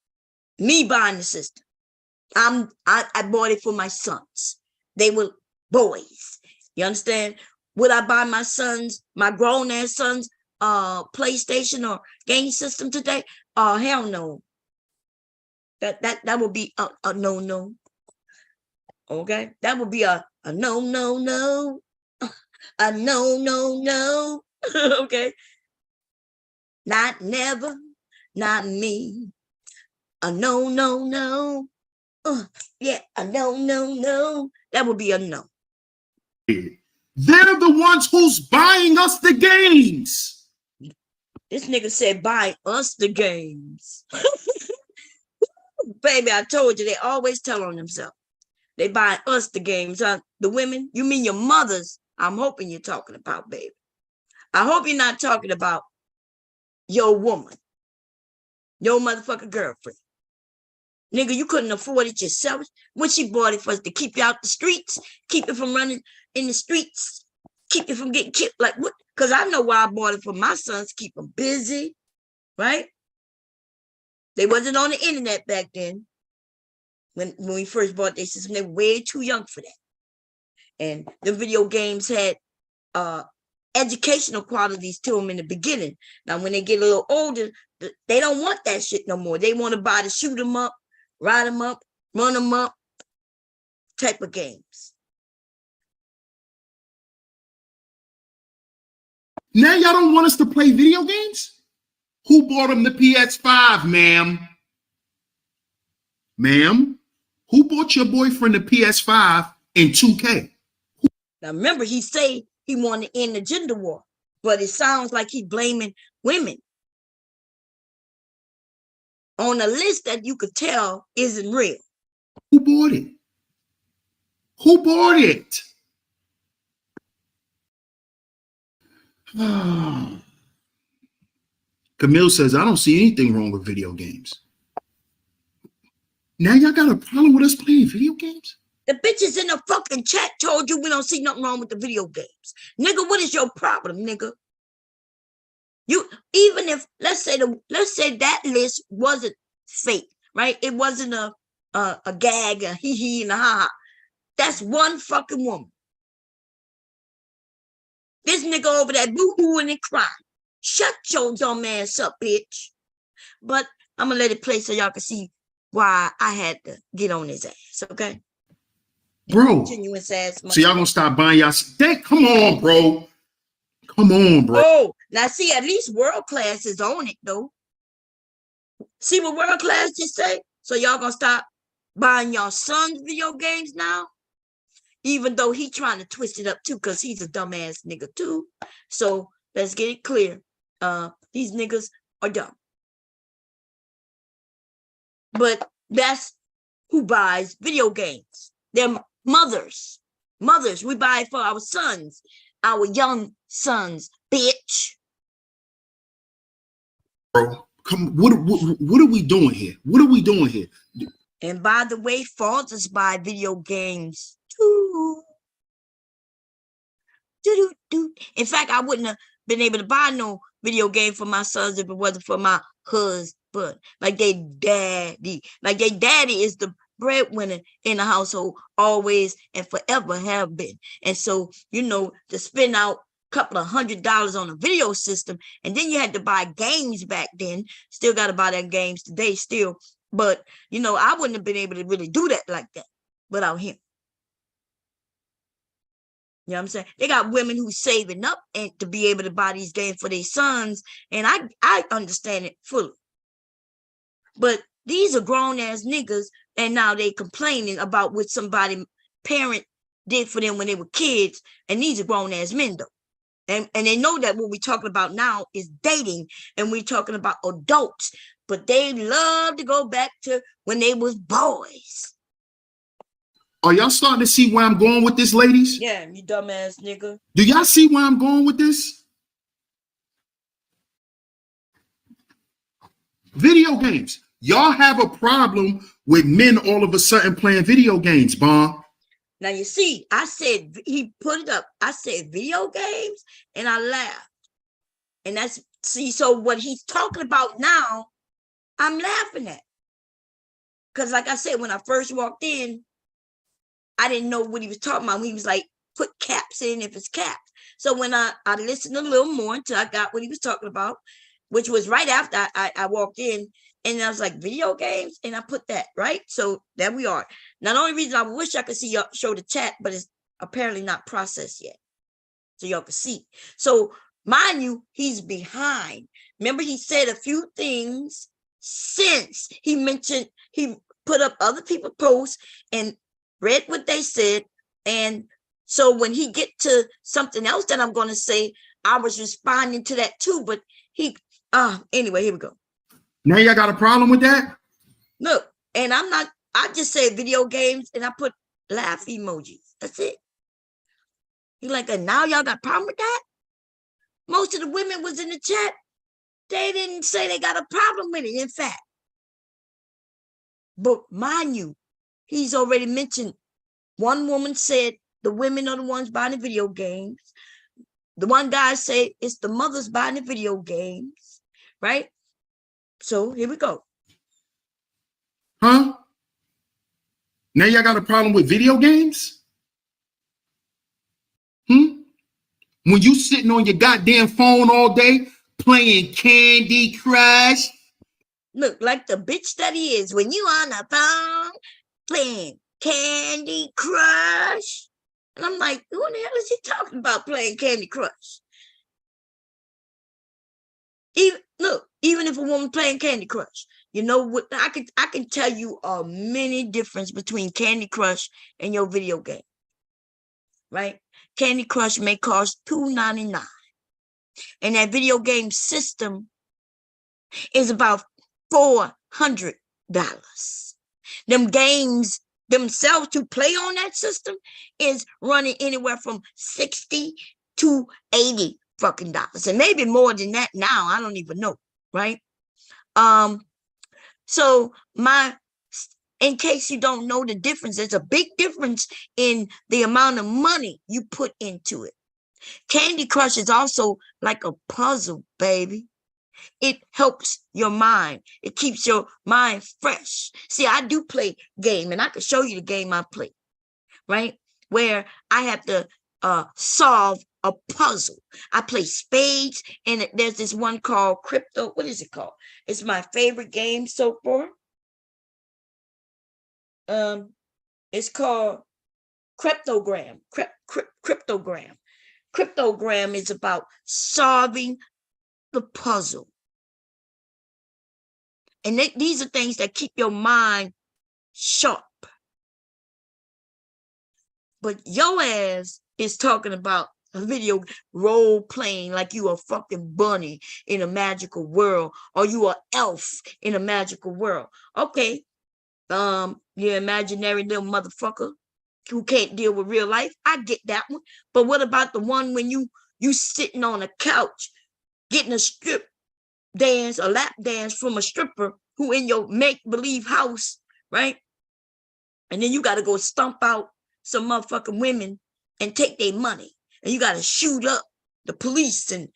me buying the system. I bought it for my sons. They were boys. You understand? Would I buy my sons, my grown ass sons, PlayStation or game system today? Hell no. That would be a no. Okay, that would be a no. A no. Okay, not never, not me. A no. Yeah, a no. That would be a no. They're the ones who's buying us the games. This nigga said buy us the games. Baby, I told you, they always tell on themselves. They buy us the games. The women, you mean your mothers, I'm hoping you're talking about, baby. I hope you're not talking about your woman, your motherfucking girlfriend. Nigga, you couldn't afford it yourself. When she bought it for us to keep you out the streets, keep you from running in the streets, keep you from getting killed. Like what? Because I know why I bought it for my sons, keep them busy, right? They wasn't on the internet back then. when we first bought their system, they were way too young for that. And the video games had educational qualities to them in the beginning. Now, when they get a little older, they don't want that shit no more. They want to buy the shoot 'em up, ride 'em up, run 'em up type of games. Now y'all don't want us to play video games? Who bought them the PS5, ma'am? Ma'am? Who bought your boyfriend the PS5 and 2K? Now, remember, he say he wanted to end the gender war, but it sounds like he blaming women on a list that you could tell isn't real. Who bought it? Who bought it? Camille says, I don't see anything wrong with video games. Now y'all got a problem with us playing video games? The bitches in the fucking chat told you we don't see nothing wrong with the video games. Nigga, what is your problem, nigga? You, even if, let's say that list wasn't fake, right? It wasn't a gag, a hee and a ha. That's one fucking woman. This nigga over there boo-hooing and crying. Shut your dumb ass up, bitch. But I'm gonna let it play so y'all can see why I had to get on his ass, okay? Bro, Continuous ass. so y'all gonna stop buying y'all? Come on, bro. Come on, bro. Oh, now see, at least World Class is on it, though. See what World Class just say? So y'all gonna stop buying y'all son's video games now? Even though he trying to twist it up too, because he's a dumbass nigga too. So let's get it clear. These niggas are dumb. But that's who buys video games. They're mothers. Mothers, we buy it for our sons, our young sons, bitch. Bro, come. What are we doing here? What are we doing here? And by the way, fathers buy video games too. In fact, I wouldn't have been able to buy no video game for my sons if it wasn't for my husband. Like their daddy. Like their daddy is the breadwinner in the household, always and forever have been. And so, you know, to spend out a couple of $100 on a video system, and then you had to buy games back then. Still got to buy them games today still. But, you know, I wouldn't have been able to really do that like that without him. You know what I'm saying? They got women who's saving up and to be able to buy these games for their sons. And I understand it fully. But these are grown-ass niggas, and now they complaining about what somebody parent did for them when they were kids. And these are grown-ass men, though. And they know that what we're talking about now is dating, and we're talking about adults. But they love to go back to when they was boys. Are y'all starting to see where I'm going with this, ladies? Yeah, you dumbass nigga. Do y'all see where I'm going with this? Video games. Y'all have a problem with men all of a sudden playing video games, Bon. Now, you see, I said, he put it up. I said video games, and I laughed. And that's, see, so what he's talking about now, I'm laughing at. Because like I said, when I first walked in, I didn't know what he was talking about. He was like, put caps in if it's caps. So when I listened a little more until I got what he was talking about, which was right after I walked in, and I was like, video games? And I put that, right? So there we are. Now, the only reason I wish I could see y'all show the chat, but it's apparently not processed yet. So y'all can see. So mind you, he's behind. Remember, he said a few things since he mentioned, he put up other people's posts and read what they said. And so when he get to something else that I'm going to say, I was responding to that too. But he, anyway, here we go. Now y'all got a problem with that? Look, and I'm not, I just said video games and I put laugh emojis. That's it. He like, and now y'all got a problem with that? Most of the women was in the chat. They didn't say they got a problem with it, in fact. But mind you, he's already mentioned, one woman said the women are the ones buying the video games. The one guy said it's the mothers buying the video games, right? So here we go. Huh? Now y'all got a problem with video games? When you sitting on your goddamn phone all day playing Candy Crush? Look, like the bitch that he is, when you on the phone playing Candy Crush. And I'm like, who in the hell is he talking about playing Candy Crush? Even if a woman playing Candy Crush, you know what? I can tell you a many difference between Candy Crush and your video game. Right? Candy Crush may cost $2.99. And that video game system is about $400. Them games themselves to play on that system is running anywhere from 60 to 80 fucking dollars, and maybe more than that now. I don't even know, right? So in case you don't know the difference, there's a big difference in the amount of money you put into it. Candy Crush is also like a puzzle, baby. It helps your mind. It keeps your mind fresh. See, I do play game, and I can show you the game I play, right? Where I have to solve a puzzle. I play spades, and there's this one called Crypto. What is it called? It's my favorite game so far. It's called Cryptogram. Cryptogram. Cryptogram is about solving the puzzle. And these are things that keep your mind sharp. But your ass is talking about a video role playing like you a fucking bunny in a magical world, or you a elf in a magical world. Okay, you imaginary little motherfucker who can't deal with real life. I get that one. But what about the one when you sitting on a couch getting a strip dance, a lap dance from a stripper who in your make-believe house, right? And then you got to go stomp out some motherfucking women and take their money. And you got to shoot up the police and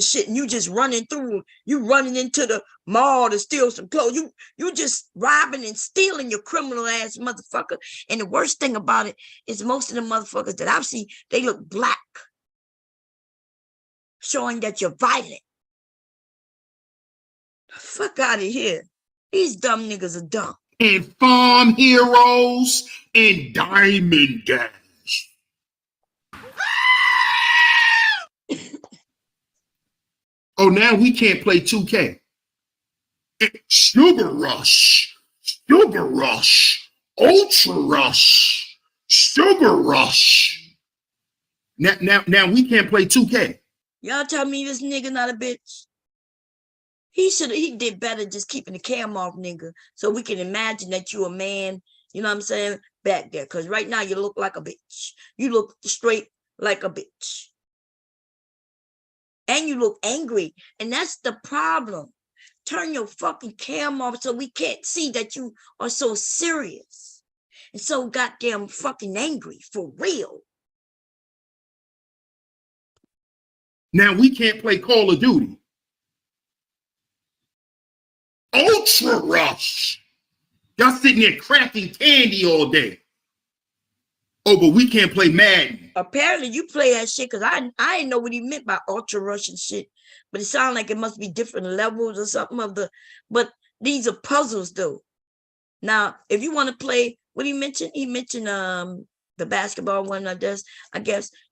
shit. And you just running through, you running into the mall to steal some clothes. You just robbing and stealing, your criminal ass motherfucker. And the worst thing about it is most of the motherfuckers that I've seen, they look black, showing that you're violent. Fuck out of here. These dumb niggas are dumb. And farm heroes and diamond dash. Oh, now we can't play 2K. Sugar Rush, Sugar Rush, Ultra Rush, Sugar Rush. Now we can't play 2K. Y'all tell me this nigga not a bitch? He did better just keeping the cam off, nigga, so we can imagine that you a man, you know what I'm saying, back there. Because right now you look like a bitch. You look straight like a bitch. And you look angry. And that's the problem. Turn your fucking cam off so we can't see that you are so serious and so goddamn fucking angry, for real. Now we can't play Call of Duty. Ultra Rush. Y'all sitting there cracking candy all day. Oh, but we can't play Madden. Apparently you play that shit, because I didn't know what he meant by Ultra Rush and shit. But it sounded like it must be different levels or something of the, but these are puzzles though. Now, if you want to play, what he mentioned the basketball one, I guess.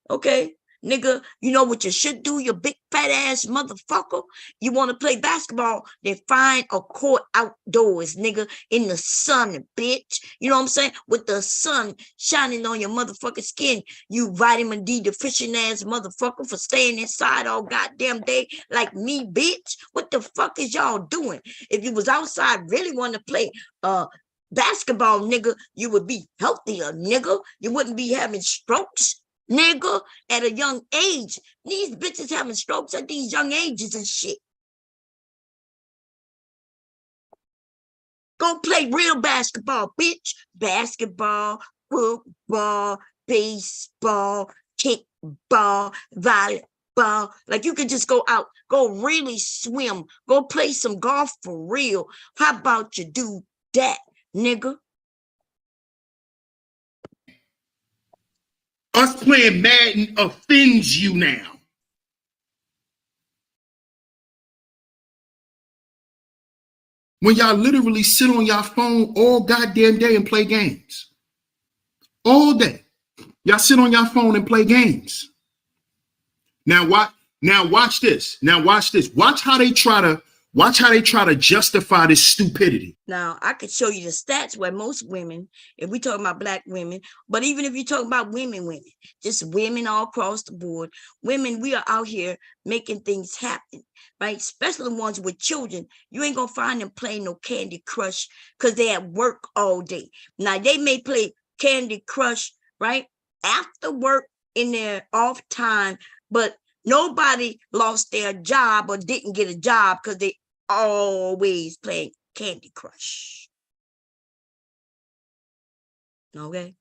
Okay, nigga, you know what you should do, you big fat ass motherfucker? You want to play basketball, then find a court outdoors, nigga, in the sun, bitch. You know what I'm saying? With the sun shining on your motherfucking skin, you vitamin D deficient ass motherfucker for staying inside all goddamn day like me, bitch. What the fuck is y'all doing? If you was outside really want to play basketball, nigga, you would be healthier, nigga. You wouldn't be having strokes, nigga, at a young age. These bitches having strokes at these young ages and shit. Go play real basketball, bitch. Basketball, football, baseball, kickball, volleyball. Like, you could just go out, go really swim, go play some golf for real. How about you do that, nigga? Us playing Madden offends you now. When y'all literally sit on y'all phone all goddamn day and play games. All day. Y'all sit on your phone and play games. Now watch this. Watch how they try to justify this stupidity. Now, I could show you the stats where most women, if we talk about black women, but even if you talk about women, just women all across the board, women, we are out here making things happen, right? Especially the ones with children. You ain't gonna find them playing no Candy Crush because they at work all day. Now, they may play Candy Crush, right, after work in their off time, but nobody lost their job or didn't get a job because they always playing Candy Crush. Okay.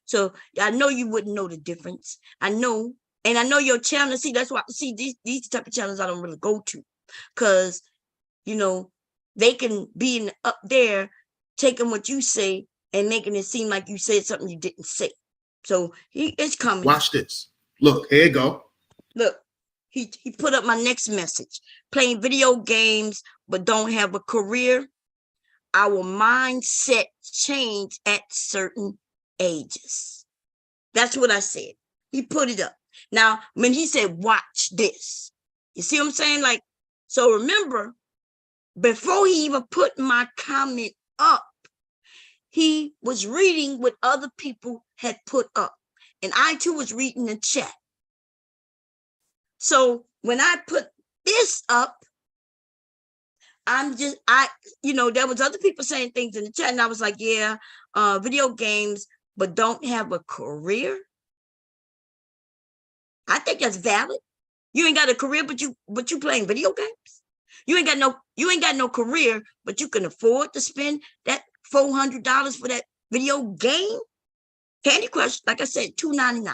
So I know you wouldn't know the difference. I know, and I know your channel. See, that's why these type of channels I don't really go to, because they can be up there taking what you say and making it seem like you said something you didn't say. So it's coming. Watch this. Look, here you go. Look, he put up my next message. Playing video games but don't have a career. Our mindset change at certain ages. That's what I said. He put it up. Now, when he said, watch this, you see what I'm saying? Like, so remember, before he even put my comment up, he was reading what other people had put up. And I too was reading the chat. So when I put this up, there was other people saying things in the chat, and I was like, yeah, video games, but don't have a career. I think that's valid. You ain't got a career, but you playing video games. You ain't got no career, but you can afford to spend that $400 for that video game. Candy Crush, like I said, $2.99.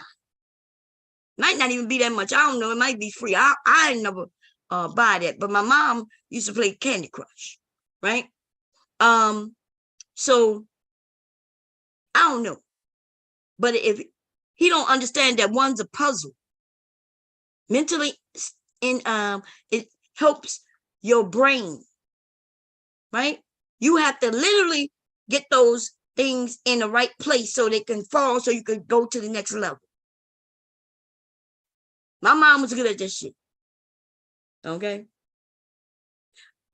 Might not even be that much. I don't know. It might be free. I never buy that, but my mom used to play Candy Crush, right? So I don't know, but if he don't understand that one's a puzzle mentally, it helps your brain, right? You have to literally get those things in the right place so they can fall, so you can go to the next level. My mom was good at this shit. Okay.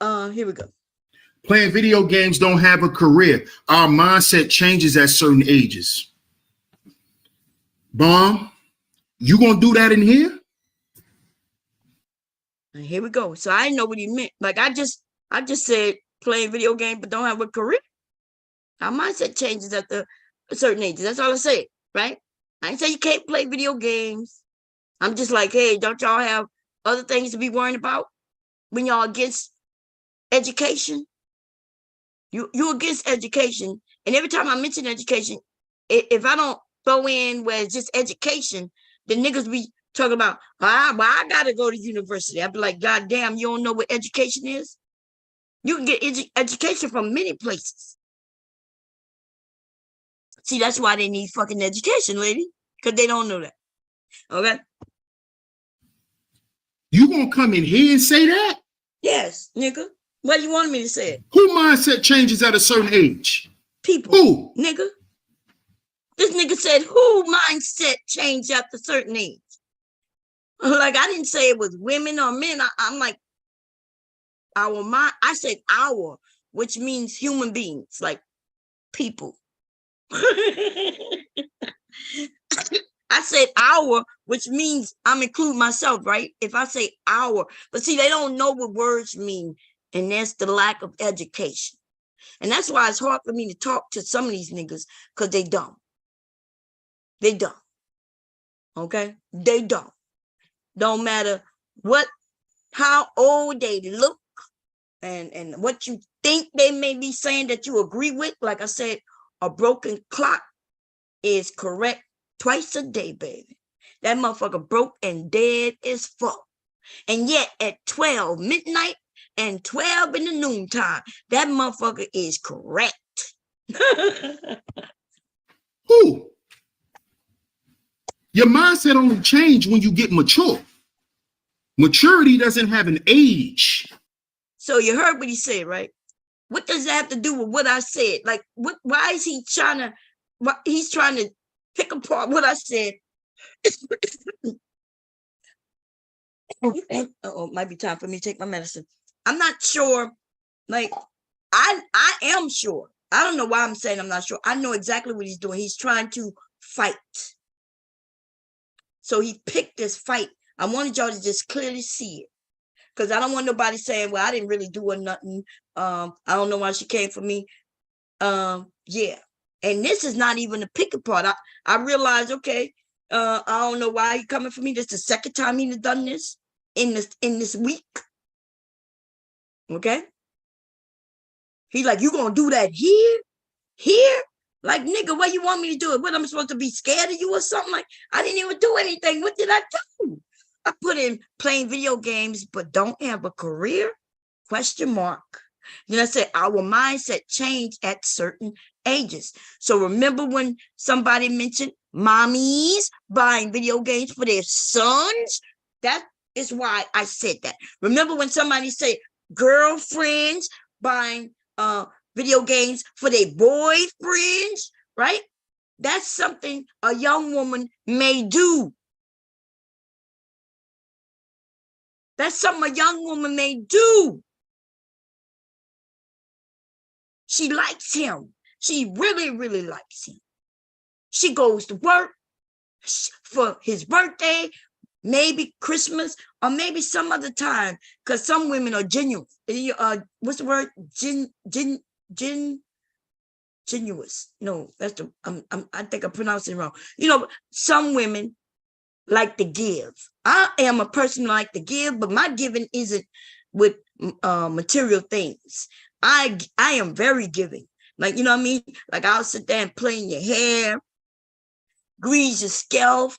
Here we go. Playing video games don't have a career. Our mindset changes at certain ages. Bomb, you gonna do that in here? And here we go. So I didn't know what he meant. Like I just said playing video games but don't have a career. Our mindset changes at a certain ages. That's all I said, right? I didn't say you can't play video games. I'm just like, hey, don't y'all have other things to be worrying about when y'all against education? You're against education. And every time I mention education, if I don't throw in where it's just education, the niggas be talking about, I gotta go to university. I'd be like, God damn, you don't know what education is? You can get education from many places. See, that's why they need fucking education, lady, because they don't know that. Okay? You gonna come in here and say that? Yes, nigga. What do you want me to say it? Who mindset changes at a certain age? People. Who? Nigga. This nigga said, who mindset changed after a certain age? Like, I didn't say it was women or men. I'm like, our mind. I said our, which means human beings, like people. I said our, which means I'm including myself, right? If I say our, but see, they don't know what words mean, and that's the lack of education. And that's why it's hard for me to talk to some of these niggas, because they dumb. They dumb. Okay? They dumb. Don't matter how old they look and what you think they may be saying that you agree with. Like I said, a broken clock is correct twice a day, baby. That motherfucker broke and dead as fuck. And yet at 12 midnight and 12 in the noontime, that motherfucker is correct. Who? Your mindset only change when you get mature. Maturity doesn't have an age. So you heard what he said, right? What does that have to do with what I said? Like, what? Why is he trying to? He's trying to pick apart what I said. Oh, it might be time for me to take my medicine. I'm not sure. Like, I am sure. I don't know why I'm saying I'm not sure. I know exactly what he's doing. He's trying to fight. So he picked this fight. I wanted y'all to just clearly see it. Because I don't want nobody saying, well, I didn't really do her nothing. I don't know why she came for me. Yeah. And this is not even the pick apart. I realized, okay, I don't know why he coming for me. This is the second time he's done this in this week. Okay. He's like, you gonna do that here? Like, nigga, what you want me to do? What, I'm supposed to be scared of you or something? Like, I didn't even do anything. What did I do? I put in playing video games, but don't have a career? Question mark. Then I said, our mindset change at certain ages. So remember when somebody mentioned mommies buying video games for their sons? That is why I said that. Remember when somebody said girlfriends buying video games for their boyfriends, right? That's something a young woman may do. That's something a young woman may do. She likes him. She really, really likes him. She goes to work for his birthday, maybe Christmas, or maybe some other time, because some women are genuine. What's the word? Genuous. No, that's the. I think I'm pronouncing it wrong. You know, some women like to give. I am a person who like to give, but my giving isn't with material things. I am very giving. Like, you know what I mean? Like, I'll sit there and play in your hair, grease your scalp,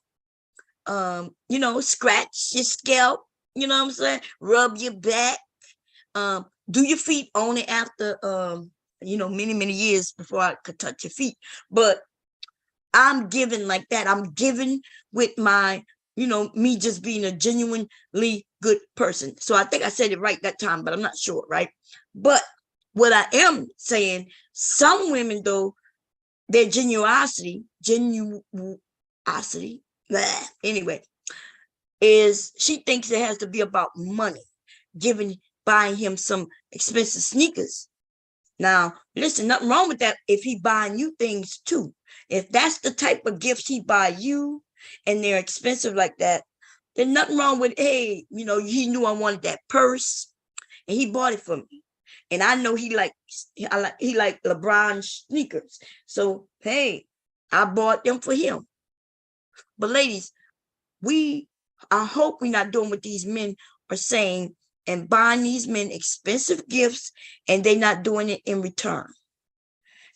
you know, scratch your scalp, you know what I'm saying? Rub your back, do your feet only after, you know, many, many years before I could touch your feet. But I'm giving like that. I'm giving with my, you know, me just being a genuinely good person. So I think I said it right that time, but I'm not sure, right? But what I am saying, some women, though, their genuosity, anyway, is she thinks it has to be about money, buying him some expensive sneakers. Now, listen, nothing wrong with that if he buying you things too. If that's the type of gifts he buy you and they're expensive like that, then nothing wrong with, hey, you know, he knew I wanted that purse and he bought it for me. And I know he like LeBron sneakers. So, hey, I bought them for him. But ladies, I hope we're not doing what these men are saying and buying these men expensive gifts and they're not doing it in return.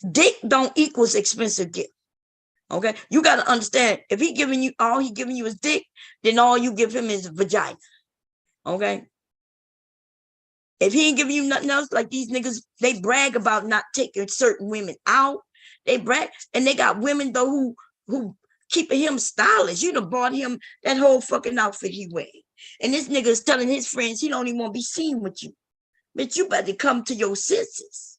Dick don't equals expensive gift. Okay, you got to understand, if he giving you is dick, then all you give him is vagina. Okay, if he ain't giving you nothing else, like these niggas, they brag about not taking certain women out. They brag, and they got women though who keeping him stylish. You done bought him that whole fucking outfit he wear, and this nigga is telling his friends he don't even want to be seen with you. But you better come to your senses,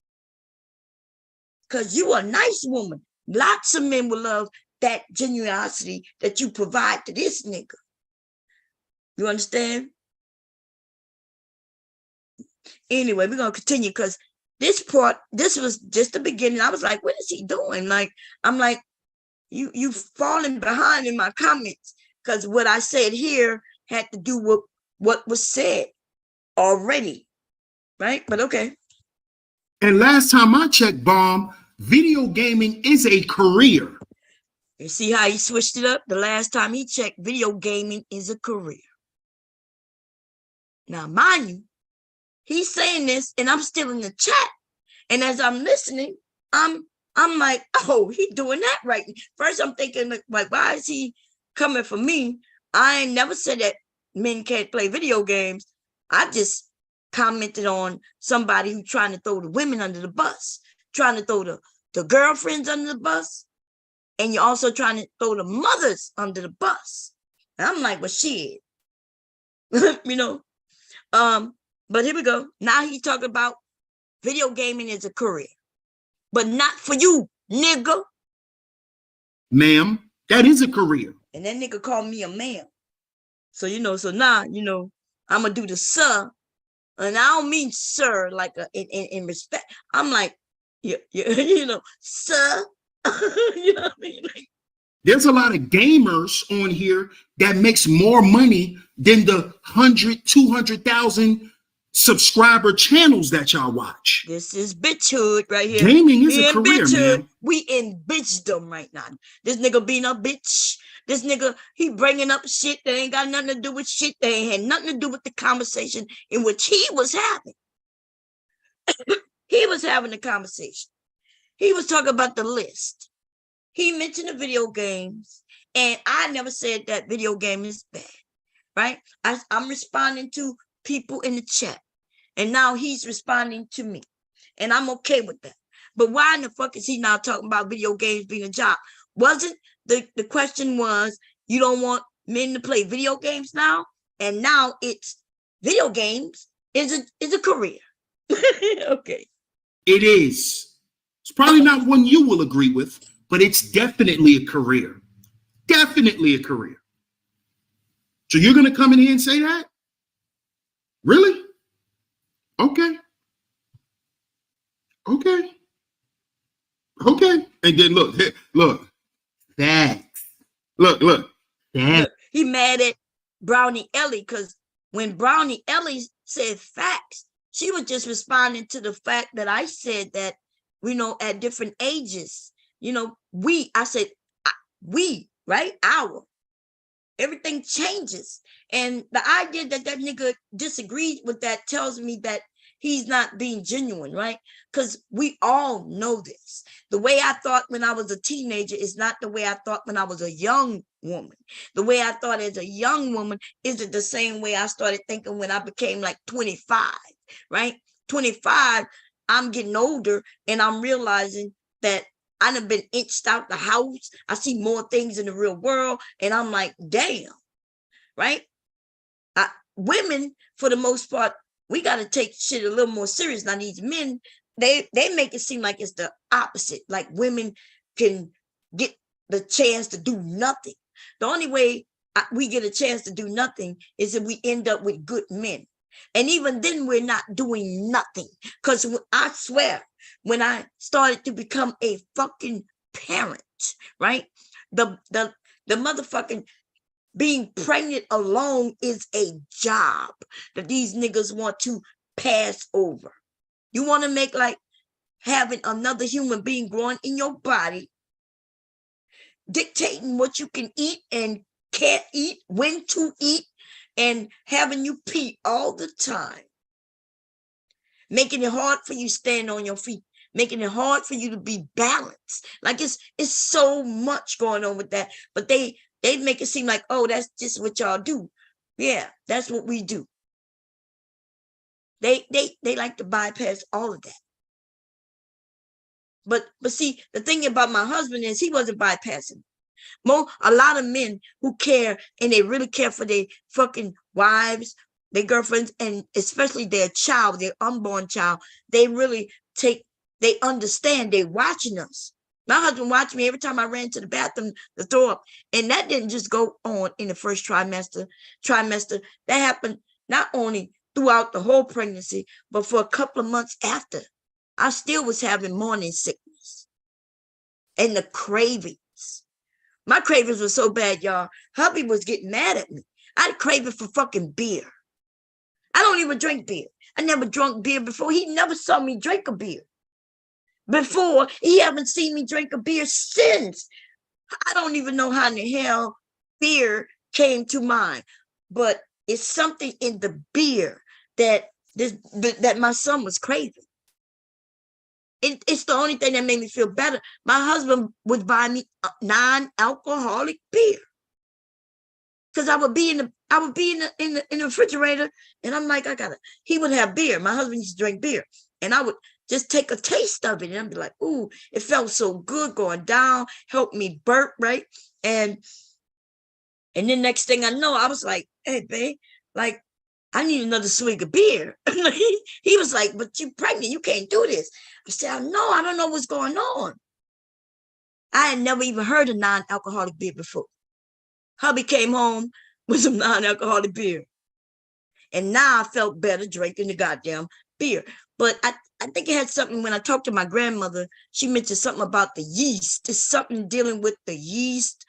cause you a nice woman. Lots of men will love that genuosity that you provide to this nigga. You understand? Anyway, we're gonna continue because this was just the beginning. I was like, what is he doing? Like, I'm like, you falling behind in my comments because what I said here had to do with what was said already, right? But okay. And last time I checked, Bomb, video gaming is a career. You see how he switched it up? The last time he checked, video gaming is a career. Now, mind you, he's saying this and I'm still in the chat. And as I'm listening, I'm like, oh, he doing that right. First, I'm thinking, like, why is he coming for me? I ain't never said that men can't play video games. I just commented on somebody who's trying to throw the women under the bus, trying to throw the girlfriends under the bus. And you're also trying to throw the mothers under the bus. And I'm like, well, shit. you know. But here we go. Now he's talking about video gaming is a career. But not for you, nigga. Ma'am, that is a career. And that nigga called me a ma'am. So, so now, I'm going to do the sir. And I don't mean sir, like in respect. I'm like, sir. you know what I mean? Like, there's a lot of gamers on here that makes more money than the 100, 200,000 subscriber channels that y'all watch. This is bitchhood right here. Gaming is a career, man. We in bitchdom right now. This nigga being a bitch. This nigga, he bringing up shit that ain't got nothing to do with shit. That ain't had nothing to do with the conversation in which he was having. He was having a conversation. He was talking about the list. He mentioned the video games, and I never said that video game is bad, right? I'm responding to people in the chat, and now he's responding to me, and I'm okay with that. But why in the fuck is he now talking about video games being a job? Wasn't the question was, you don't want men to play video games now? And now it's video games is a career. Okay. It is. It's probably not one you will agree with, but it's definitely a career. Definitely a career. So you're going to come in here and say that? Really? Okay. Okay. Okay. And then look. Facts. Look. Facts. He mad at Brownie Ellie because when Brownie Ellie said facts, she was just responding to the fact that I said that, at different ages, I said, we, right? Everything changes. And the idea that nigga disagreed with that tells me that he's not being genuine, right? Because we all know this. The way I thought when I was a teenager is not the way I thought when I was a young woman. The way I thought as a young woman isn't the same way I started thinking when I became like 25, right? 25, I'm getting older and I'm realizing that I done been inched out the house. I see more things in the real world. And I'm like, damn, right? Women, for the most part, we got to take shit a little more serious. Now, these men, they make it seem like it's the opposite. Like women can get the chance to do nothing. The only way we get a chance to do nothing is if we end up with good men. And even then, we're not doing nothing. Because I swear, when I started to become a fucking parent, right? The motherfucking being pregnant alone is a job that these niggas want to pass over. You want to make like having another human being growing in your body, dictating what you can eat and can't eat, when to eat, and having you pee all the time. Making it hard for you to stand on your feet. Making it hard for you to be balanced. Like it's so much going on with that. But they make it seem like, oh, that's just what y'all do. Yeah, that's what we do. They like to bypass all of that. But see, the thing about my husband is he wasn't bypassing. A lot of men who care and they really care for their fucking wives, their girlfriends, and especially their child, their unborn child, they understand, they're watching us. My husband watched me every time I ran to the bathroom to throw up. And that didn't just go on in the first trimester. That happened not only throughout the whole pregnancy, but for a couple of months after. I still was having morning sickness and the cravings. My cravings were so bad, y'all. Hubby was getting mad at me. I had a craving for fucking beer. I don't even drink beer. I never drunk beer before. He never saw me drink a beer before. He haven't seen me drink a beer since. I don't even know how in the hell beer came to mind, but it's something in the beer that my son was craving. It's the only thing that made me feel better. My husband would buy me non-alcoholic beer because I would be in the refrigerator, and I'm like, he would have beer. My husband used to drink beer, and I would just take a taste of it. And I'd be like, ooh, it felt so good going down, helped me burp, right? And then next thing I know, I was like, hey, babe, like, I need another swig of beer. He was like, but you pregnant, you can't do this. I said, no, I don't know what's going on. I had never even heard of non-alcoholic beer before. Hubby came home with some non-alcoholic beer. And now I felt better drinking the goddamn beer. But I think it had something, when I talked to my grandmother, she mentioned something about the yeast. It's something dealing with the yeast,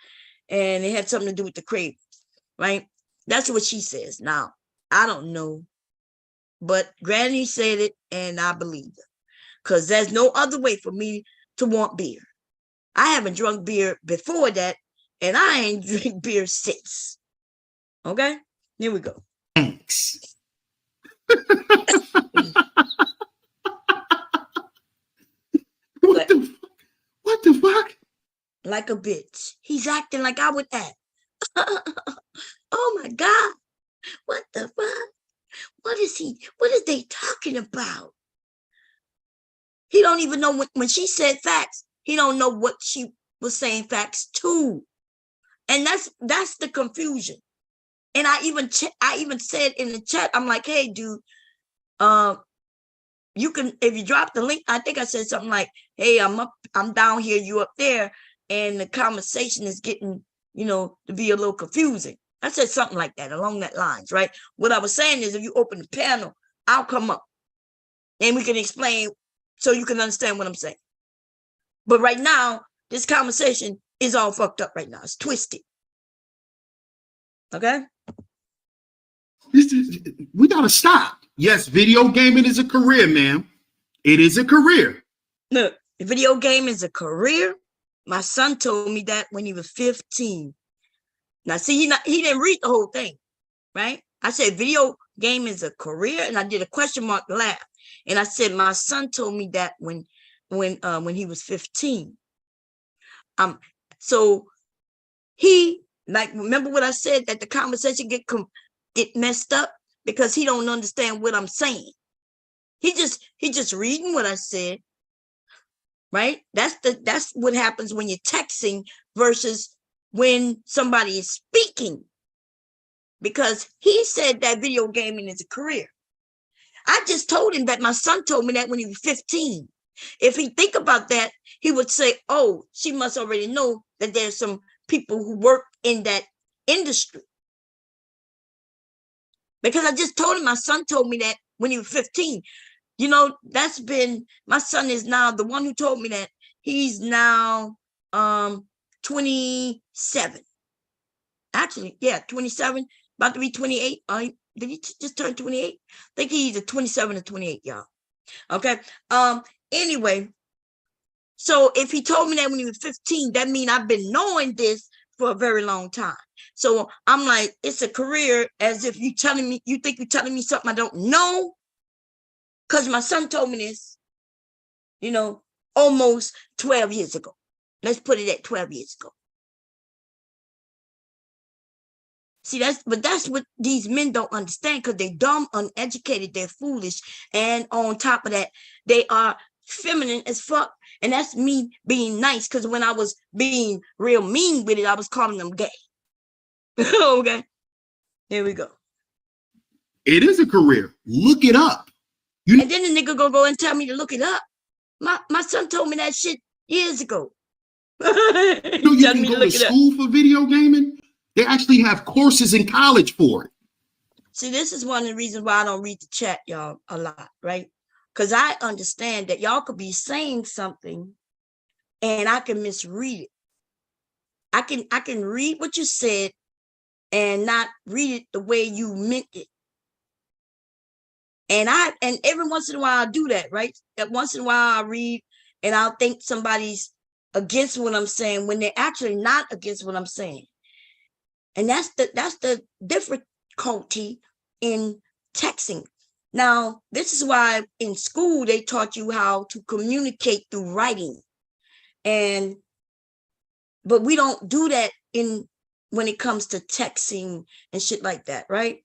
and it had something to do with the cravings, right? That's what she says. Now, I don't know, but Granny said it, and I believe it, because there's no other way for me to want beer. I haven't drunk beer before that, and I ain't drink beer since. Okay? Here we go. Thanks. What the fuck? Like a bitch. He's acting like I would act. Oh my God. What the fuck? What is they talking about? He don't even know when she said facts, he don't know what she was saying facts to. And that's the confusion. And I even said in the chat, I'm like, hey, dude, you can, if you drop the link, I think I said something like, hey, I'm down here, you up there, and the conversation is getting, to be a little confusing. I said something like that, along that lines, right? What I was saying is, if you open the panel, I'll come up and we can explain so you can understand what I'm saying. But right now, this conversation is all fucked up right now. It's twisted. Okay? We gotta stop. Yes, video gaming is a career, ma'am. It is a career. Look, video game is a career. My son told me that when he was 15. Now, see, he didn't read the whole thing, right? I said video game is a career, and I did a question mark laugh. And I said my son told me that when he was 15. So he, like, remember what I said, that the conversation get messed up because he don't understand what I'm saying. He just reading what I said, right? That's what happens when you're texting versus when somebody is speaking. Because he said that video gaming is a career. I just told him that my son told me that when he was 15. If he think about that, he would say, oh, she must already know that there's some people who work in that industry. Because I just told him, my son told me that when he was 15. That's been, my son is now, the one who told me that, he's now 27. Actually, yeah, 27, about to be 28. Did he just turn 28? I think he's a 27 or 28, y'all. Okay. Anyway, so if he told me that when he was 15, that means I've been knowing this for a very long time. So I'm like, it's a career, as if you think you're telling me something I don't know. Because my son told me this, almost 12 years ago. Let's put it at 12 years ago. See, that's what these men don't understand, because they're dumb, uneducated, they're foolish. And on top of that, they are feminine as fuck. And that's me being nice, because when I was being real mean with it, I was calling them gay. Okay, here we go. It is a career. Look it up. And then the nigga gonna go and tell me to look it up. My son told me that shit years ago. You can go to school for video gaming. They actually have courses in college for it. See, this is one of the reasons why I don't read the chat, y'all, a lot, right? Because I understand that y'all could be saying something and I can misread it. I can read what you said and not read it the way you meant it. And every once in a while I do that, right? Once in a while I read and I'll think somebody's against what I'm saying when they're actually not against what I'm saying. And that's the difficulty in texting. Now, this is why in school they taught you how to communicate through writing. But we don't do that when it comes to texting and shit like that, right?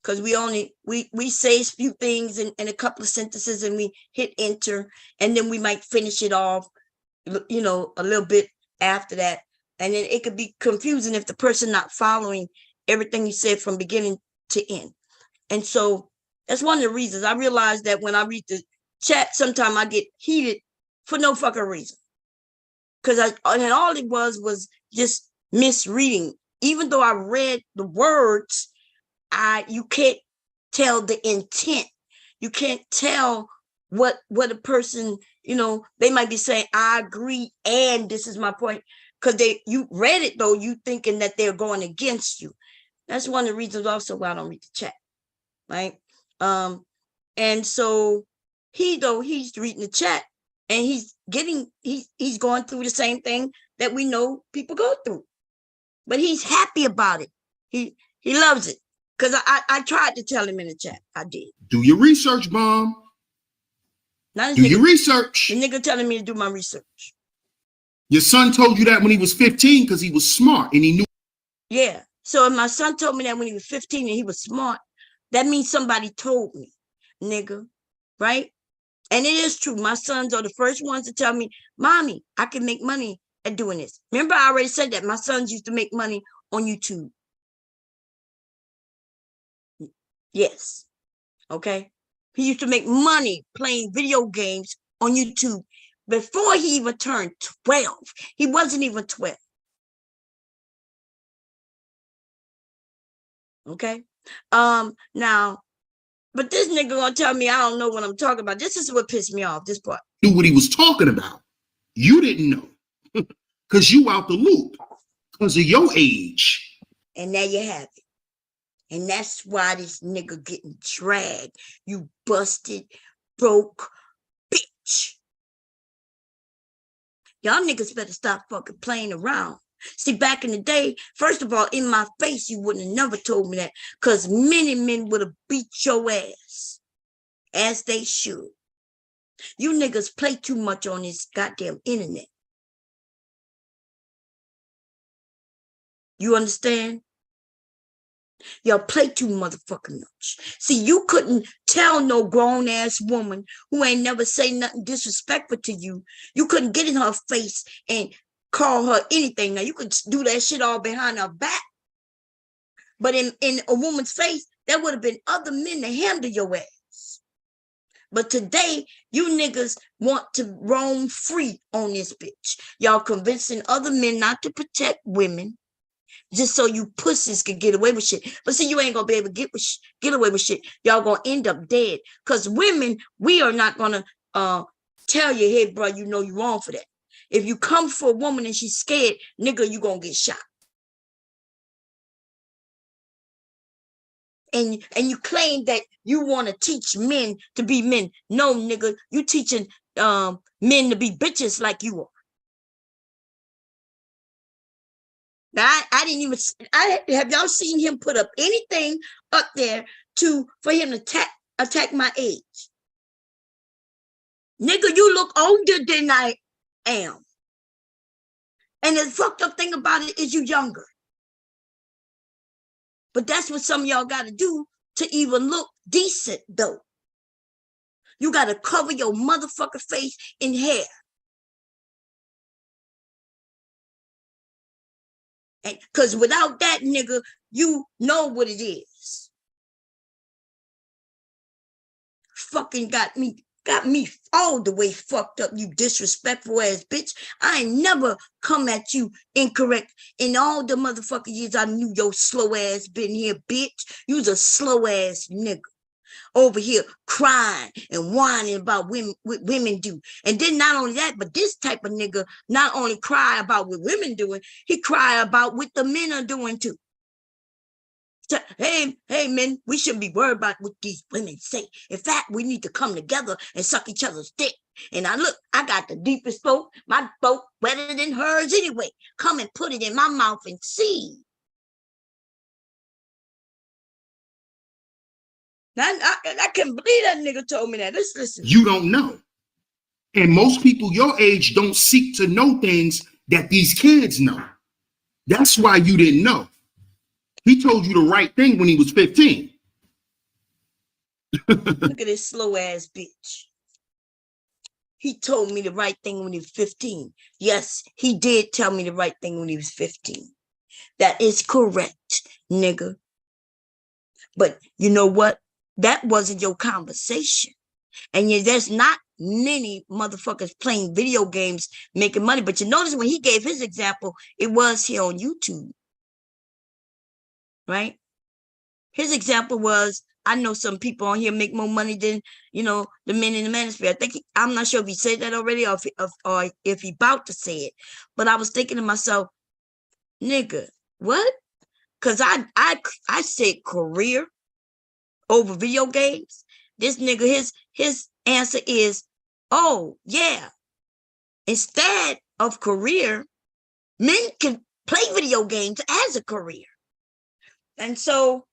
because we say a few things in a couple of sentences and we hit enter, and then we might finish it off, you know, a little bit after that. And then it could be confusing if the person not following everything you said from beginning to end. And so that's one of the reasons I realized that when I read the chat, sometimes I get heated for no fucking reason. Because and all it was just misreading. Even though I read the words, you can't tell the intent. You can't tell what a person, you know, they might be saying, I agree, and this is my point. Because you read it though, you thinking that they're going against you. That's one of the reasons also why I don't read the chat. Right. And so he's reading the chat and he's going through the same thing that we know people go through, but he's happy about it. He loves it. Because I tried to tell him in the chat. I did. Do your research, Mom. Do your research. The nigga telling me to do my research. Your son told you that when he was 15 because he was smart and he knew. Yeah. So if my son told me that when he was 15 and he was smart, that means somebody told me, nigga, right? And it is true. My sons are the first ones to tell me, Mommy, I can make money at doing this. Remember, I already said that my sons used to make money on YouTube. Yes. Okay. He used to make money playing video games on YouTube before he even turned 12. He wasn't even 12. Okay. Now, but this nigga gonna tell me I don't know what I'm talking about. This is what pissed me off, this part. Knew what he was talking about. You didn't know. Because you out the loop. Because of your age. And there you have it. And that's why this nigga getting dragged. You busted, broke bitch. Y'all niggas better stop fucking playing around. See, back in the day, first of all, in my face, you wouldn't have never told me that, because many men would have beat your ass, as they should. You niggas play too much on this goddamn internet. You understand? Y'all play too motherfucking much. See, you couldn't tell no grown-ass woman who ain't never say nothing disrespectful to you. You couldn't get in her face and call her anything. Now, you could do that shit all behind her back. But in a woman's face, there would have been other men to handle your ass. But today, you niggas want to roam free on this bitch. Y'all convincing other men not to protect women just so you pussies can get away with shit. But see, you ain't gonna be able to get away with shit. Y'all gonna end up dead. Because women, we are not gonna tell you, hey, bro, you know you wrong for that. If you come for a woman and she's scared, nigga, you gonna get shot. And you claim that you want to teach men to be men. No, nigga, you teaching men to be bitches like you are. Now, I didn't even, have y'all seen him put up anything up there for him to attack my age? Nigga, you look older than I am. And the fucked up thing about it is you younger. But that's what some of y'all got to do to even look decent, though. You got to cover your motherfucking face in hair. Because without that, nigga, you know what it is. Fucking got me all the way fucked up, you disrespectful ass bitch. I ain't never come at you incorrect in all the motherfucking years I knew your slow ass been here, bitch. You's a slow ass nigga over here crying and whining about what women do. And then not only that, but this type of nigga not only cry about what women doing, he cry about what the men are doing too. So, hey men, we shouldn't be worried about what these women say. In fact, we need to come together and suck each other's dick. And I got the deepest throat. My throat wetter than hers anyway. Come and put it in my mouth and see. I can't believe that nigga told me that. Let's listen. You don't know. And most people your age don't seek to know things that these kids know. That's why you didn't know. He told you the right thing when he was 15. Look at this slow ass bitch. He told me the right thing when he was 15. Yes, he did tell me the right thing when he was 15. That is correct, nigga. But you know what? That wasn't your conversation. And there's not many motherfuckers playing video games making money. But you notice when he gave his example, it was here on YouTube, right? His example was, I know some people on here make more money than, the men in the manosphere. I think I'm not sure if he said that already or if he about to say it. But I was thinking to myself, nigga, what? Because I said career over video games. This nigga, his answer is, oh, yeah. Instead of career, men can play video games as a career. And so,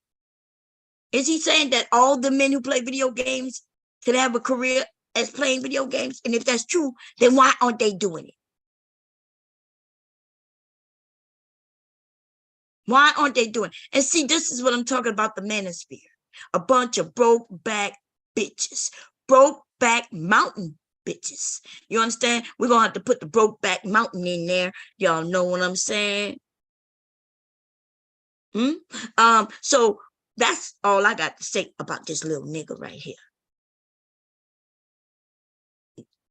is he saying that all the men who play video games can have a career as playing video games? And if that's true, then why aren't they doing it? Why aren't they doing it? And see, this is what I'm talking about, the manosphere. A bunch of broke back bitches. Broke back mountain bitches. You understand? We're going to have to put the broke back mountain in there. Y'all know what I'm saying? So that's all I got to say about this little nigga right here.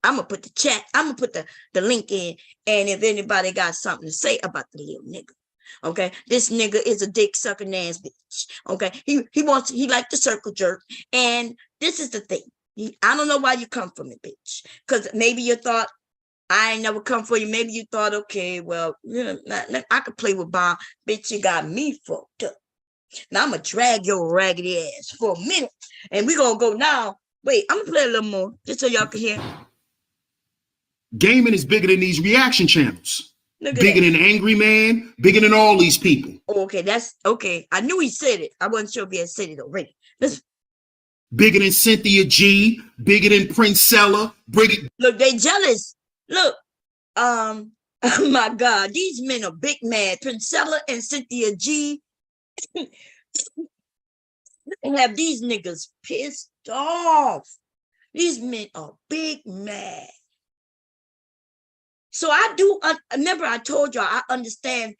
I'm going to put the chat, I'm going to put the link in, and if anybody got something to say about the little nigga, okay, this nigga is a dick sucking ass bitch, okay, he like to circle jerk, and this is the thing, I don't know why you come from it, bitch, because maybe you thought, I ain't never come for you, maybe you thought, okay, well, I could play with Bob, bitch, you got me fucked up. Now I'm going to drag your raggedy ass for a minute, and we're going to go now. Wait, I'm going to play a little more, just so y'all can hear. Gaming is bigger than these reaction channels. Bigger than Angry Man, bigger than all these people. Okay, that's okay. I knew he said it. I wasn't sure if he had said it already. Listen. Bigger than Cynthia G, bigger than Princella. Look, they jealous. Look, oh my God, these men are big mad. Princella and Cynthia G have these niggas pissed off. These men are big mad. So I do, remember I told y'all, I understand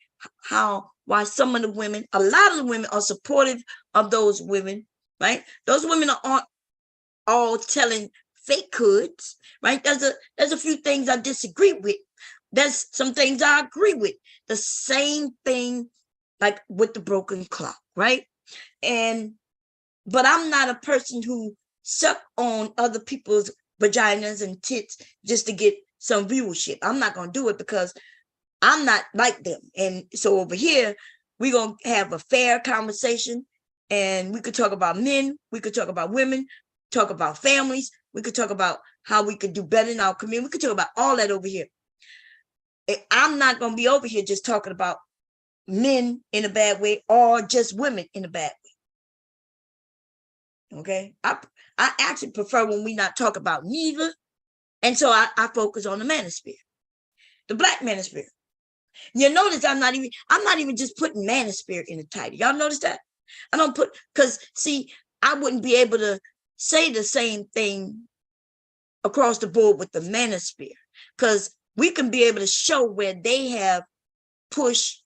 why some of the women, a lot of the women are supportive of those women, right? Those women aren't all telling fake hoods, right? There's a few things I disagree with. There's some things I agree with. The same thing like with the broken clock, right? But I'm not a person who suck on other people's vaginas and tits just to get some viewership. I'm not going to do it because I'm not like them. And so over here, we're going to have a fair conversation, and we could talk about men. We could talk about women, talk about families. We could talk about how we could do better in our community. We could talk about all that over here. I'm not going to be over here just talking about men in a bad way or just women in a bad way. Okay? I actually prefer when we not talk about neither. And so I focus on the manosphere, the black manosphere. You notice I'm not even just putting manosphere in the title. Y'all notice that? I don't put, because see, I wouldn't be able to say the same thing across the board with the manosphere, because we can be able to show where they have pushed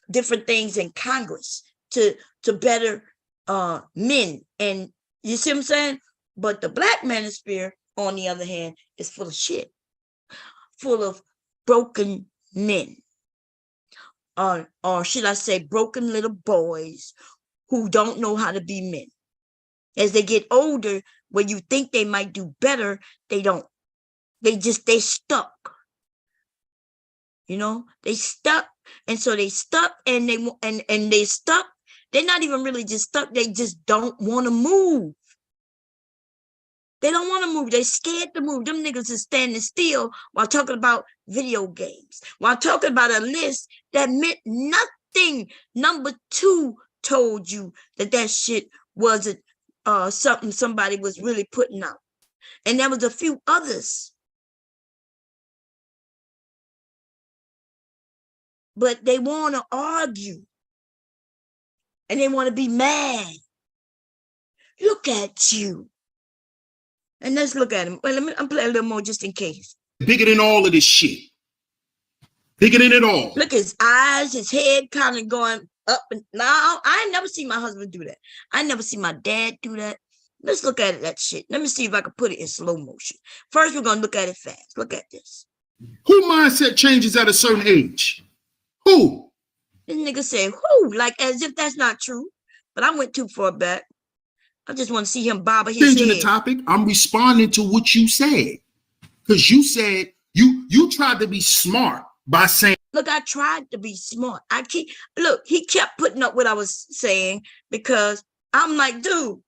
different things in Congress to better men. And you see what I'm saying? But the black manosphere, on the other hand, is full of shit, full of broken men, or should I say broken little boys who don't know how to be men. As they get older, when you think they might do better, they don't. They stuck. They stuck, and so they stuck, and they stuck. They're not even really just stuck. They just don't want to move. They don't want to move. They're scared to move. Them niggas is standing still while talking about video games, while talking about a list that meant nothing. Number 2 told you that shit wasn't something somebody was really putting out. And there was a few others. But they want to argue. And they want to be mad. Look at you. And let's look at him. Well, I'm playing a little more just in case. Bigger than all of this shit. Bigger than it all. Look at his eyes, his head kind of going up. And now, I ain't never seen my husband do that. I never see my dad do that. Let's look at that shit. Let me see if I can put it in slow motion. First, we're going to look at it fast. Look at this. Who mindset changes at a certain age? Who? This nigga said, who? Like as if that's not true. But I went too far back. I just want to see him bob his Changing head. the topic. I'm responding to what you said. Because you said you tried to be smart by saying, look, I tried to be smart. He kept putting up what I was saying because I'm like, dude,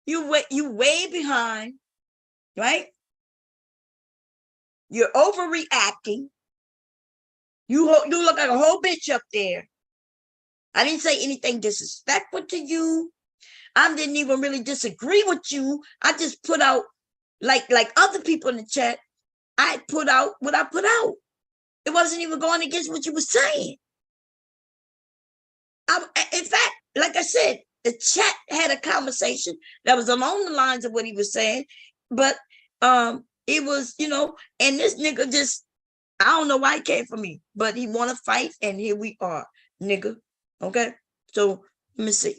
you way behind, right? You're overreacting. You look like a whole bitch up there. I didn't say anything disrespectful to you. I didn't even really disagree with you. I just put out, like other people in the chat, I put out what I put out. It wasn't even going against what you were saying. In fact, like I said, the chat had a conversation that was along the lines of what he was saying, but it was, and this nigga just, I don't know why he came for me, but he want to fight, and here we are, nigga. Okay, so let me see.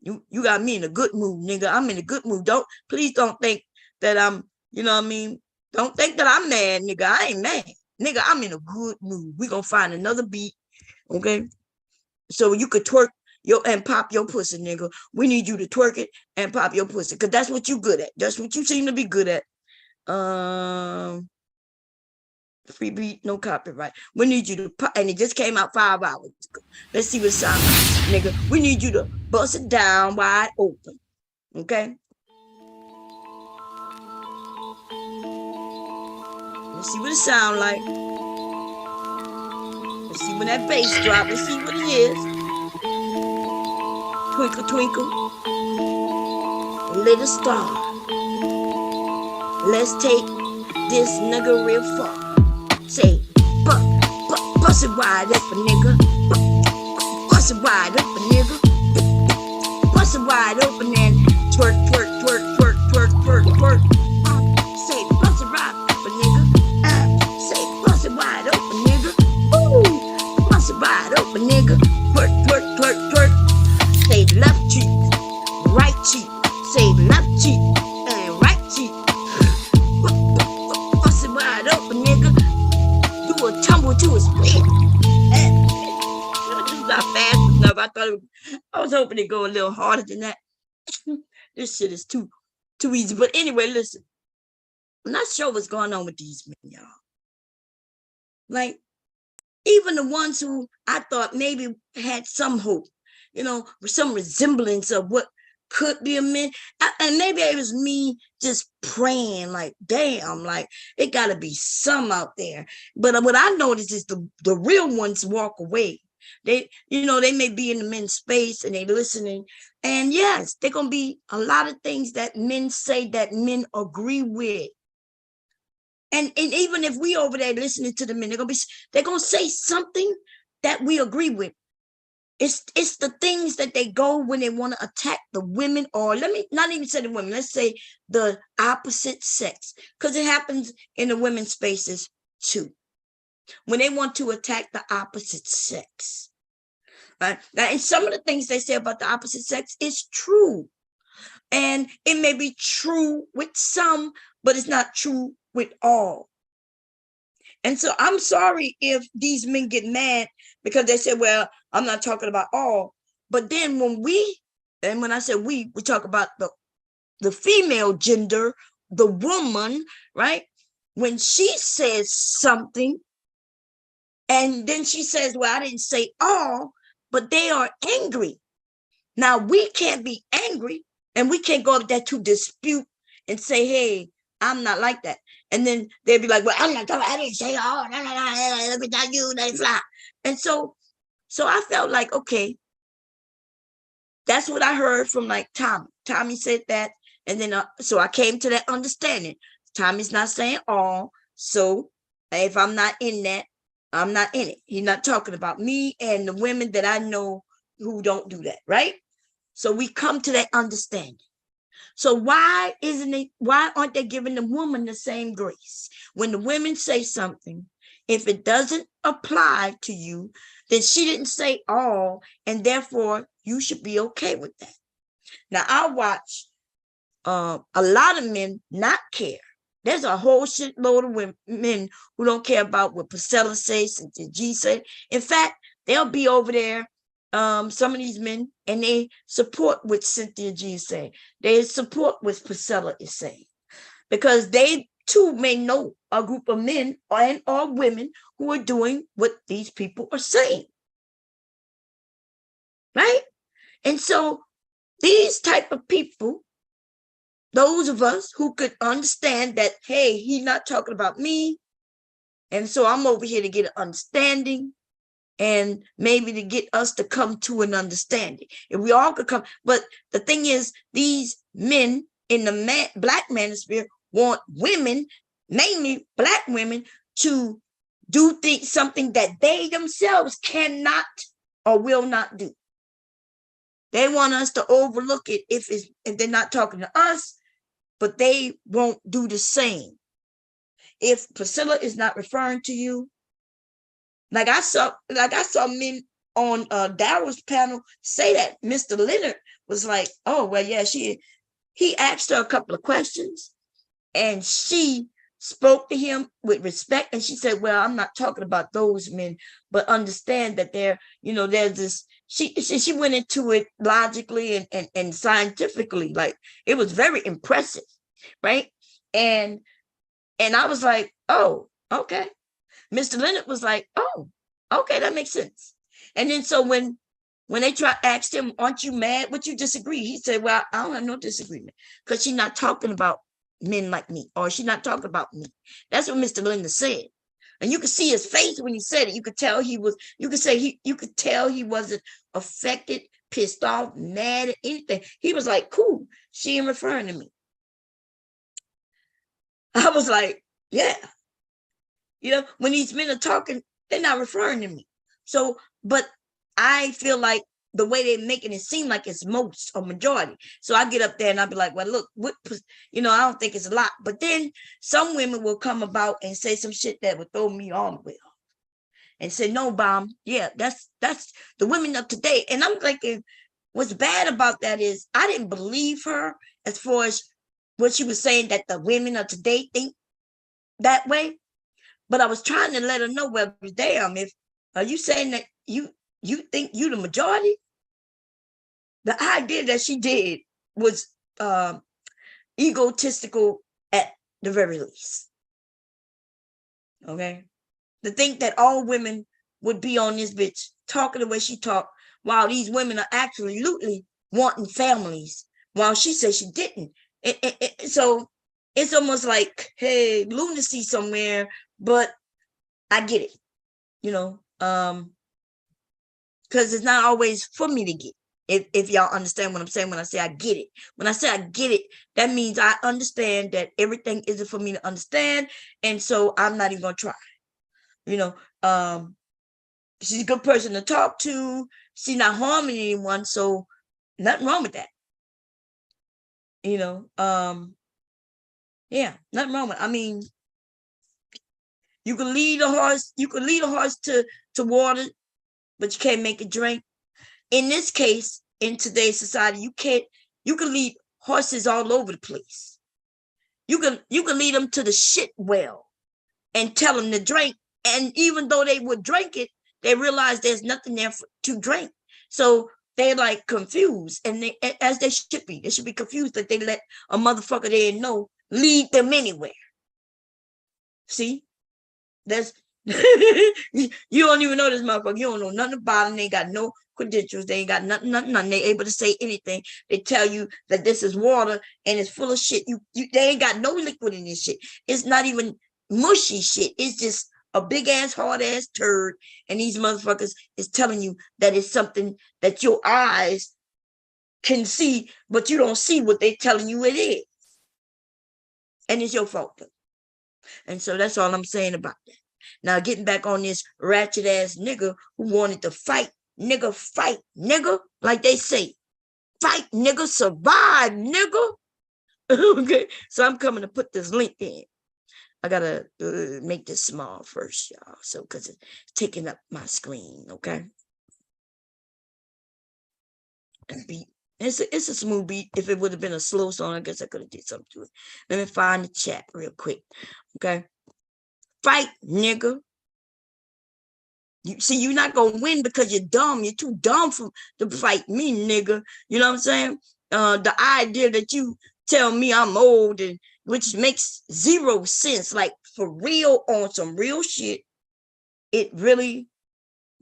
You got me in a good mood, nigga. I'm in a good mood. Please don't think that I'm, don't think that I'm mad, nigga. I ain't mad. Nigga, I'm in a good mood. We gonna find another beat, okay? So you could twerk and pop your pussy, nigga. We need you to twerk it and pop your pussy, because that's what you good at. That's what you seem to be good at. Free beat, no copyright. We need you to pop, and it just came out 5 hours ago. Let's see what it sounds like, nigga. We need you to bust it down wide open, okay? Let's see what it sounds like. Let's see when that bass drop. Let's see what it is. Twinkle, twinkle, little star. Let's take this nigga real far. Say, bust it wide open, nigga. Bust it wide open, nigga. Bust it wide open and twerk, twerk, twerk, twerk, twerk, twerk, twerk. Say, bust it wide open, nigga. Say, bust it wide open, nigga. Ooh, bust it wide open, nigga. Twerk, twerk, twerk, twerk. Say left cheek, right cheek. Say left cheek and right cheek. Bust it wide open, nigga. Do a tumble to a split. This is not fast enough. I was hoping to go a little harder than that. This shit is too easy. But anyway, listen. I'm not sure what's going on with these men, y'all. Like, even the ones who I thought maybe had some hope, some resemblance of what could be a man. And maybe it was me just praying, like, damn, like, it got to be some out there. But what I noticed is the real ones walk away. They may be in the men's space and they listening. And yes, they're going to be a lot of things that men say that men agree with. And even if we over there listening to the men, they're gonna say something that we agree with. It's the things that they go when they want to attack the women, or let me not even say the women, let's say the opposite sex, because it happens in the women's spaces too. When they want to attack the opposite sex. Right? Now, and some of the things they say about the opposite sex is true. And it may be true with some, but it's not true with all. And so I'm sorry if these men get mad because they say, well, I'm not talking about all. But then when I say we talk about the female gender, the woman, right? When she says something, and then she says, well, I didn't say all, but they are angry. Now, we can't be angry, and we can't go up there to dispute and say, hey, I'm not like that. And then they'd be like, well, I'm not talking, I didn't say all, let me tell you, let it fly. And so I felt like, okay, that's what I heard from like Tommy. Tommy said that. And then, so I came to that understanding. Tommy's not saying all. So if I'm not in that, I'm not in it. He's not talking about me and the women that I know who don't do that, right? So we come to that understanding. So why aren't they giving the woman the same grace? When the women say something, if it doesn't apply to you, then she didn't say all, and therefore you should be okay with that. Now I watch a lot of men not care. There's a whole shitload of men who don't care about what Priscilla says, Cynthia G say. In fact, they'll be over there, some of these men, and they support what Cynthia G is saying. They support what Priscilla is saying, because they too may know a group of men and or women who are doing what these people are saying, right? And so these type of people, those of us who could understand that, hey, he's not talking about me, and so I'm over here to get an understanding, and maybe to get us to come to an understanding. If we all could come, but the thing is, these men in the black manosphere want women, mainly black women, to do something that they themselves cannot or will not do. They want us to overlook it if they're not talking to us, but they won't do the same. If Priscilla is not referring to you, like I saw men on Daryl's panel say that Mr. Leonard was like, oh, well, yeah, he asked her a couple of questions and she spoke to him with respect. And she said, well, I'm not talking about those men, but understand that there's this, she went into it logically and scientifically. Like, it was very impressive. Right. And I was like, oh, okay. Mr. Leonard was like, oh, okay, that makes sense. And then so when they asked him, aren't you mad? Would you disagree? He said, well, I don't have no disagreement, because she's not talking about men like me, or she's not talking about me. That's what Mr. Leonard said. And you could see his face when he said it. You could tell he wasn't affected, pissed off, mad at anything. He was like, cool, she ain't referring to me. I was like, yeah. When these men are talking, they're not referring to me. So, but I feel like the way they're making it seem like it's most or majority. So I get up there and I'll be like, well, look, I don't think it's a lot. But then some women will come about and say some shit that would throw me all the way off and say, no, Bomb, yeah, that's the women of today. And I'm thinking, what's bad about that is I didn't believe her as far as what she was saying, that the women of today think that way. But I was trying to let her know, well, damn, if are you saying that you think you the majority? The idea that she did was egotistical at the very least. Okay? To think that all women would be on this bitch talking the way she talked, while these women are absolutely wanting families, while she said she didn't. So it's almost like, hey, lunacy somewhere, but I get it, because it's not always for me to get. If y'all understand what I'm saying when I say I get it. When I say I get it, that means I understand that everything isn't for me to understand, and so I'm not even gonna try. She's a good person to talk to. She's not harming anyone, so nothing wrong with that. Yeah, nothing wrong with it. I mean, you can lead a horse to water, but you can't make it drink. In this case, in today's society, you can lead horses all over the place. You can lead them to the shit well and tell them to drink. And even though they would drink it, they realize there's nothing there to drink. So they're like confused, and as they should be. They should be confused that they let a motherfucker they know lead them anywhere. See? That's you don't even know this motherfucker. You don't know nothing about them. They got no credentials. They ain't got nothing. They able to say anything. They tell you that this is water and it's full of shit. They ain't got no liquid in this shit. It's not even mushy shit. It's just a big ass, hard ass turd. And these motherfuckers is telling you that it's something that your eyes can see, but you don't see what they're telling you it is. And it's your fault. And so that's all I'm saying about that. Now, getting back on this ratchet ass nigga who wanted to fight, nigga, like they say. Fight, nigga. Survive, nigga. Okay, so I'm coming to put this link in. I gotta make this small first, y'all. So, because it's taking up my screen, okay? And beat. It's a smooth beat. If it would have been a slow song, I guess I could have did something to it. Let me find the chat real quick, okay? Fight, nigga. You see, you're not gonna win because you're dumb. You're too dumb to fight me, nigga. You know what I'm saying? The idea that you tell me I'm old, and which makes zero sense. Like, for real, on some real shit, it really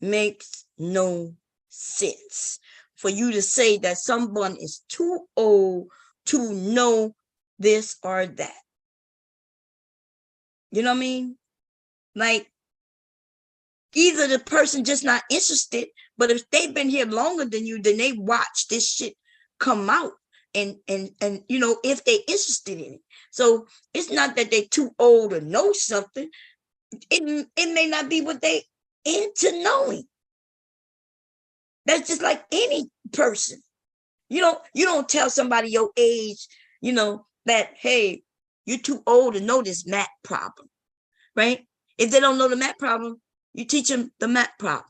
makes no sense for you to say that someone is too old to know this or that. You know what I mean? Like, either the person just not interested, but if they've been here longer than you, then they watch this shit come out, and you know, if they're interested in it. So it's not that they're too old to know something. It may not be what they into knowing. That's just like any person. You don't tell somebody your age, you know, that, hey, you're too old to know this math problem, right? If they don't know the math problem, you teach them the math problem.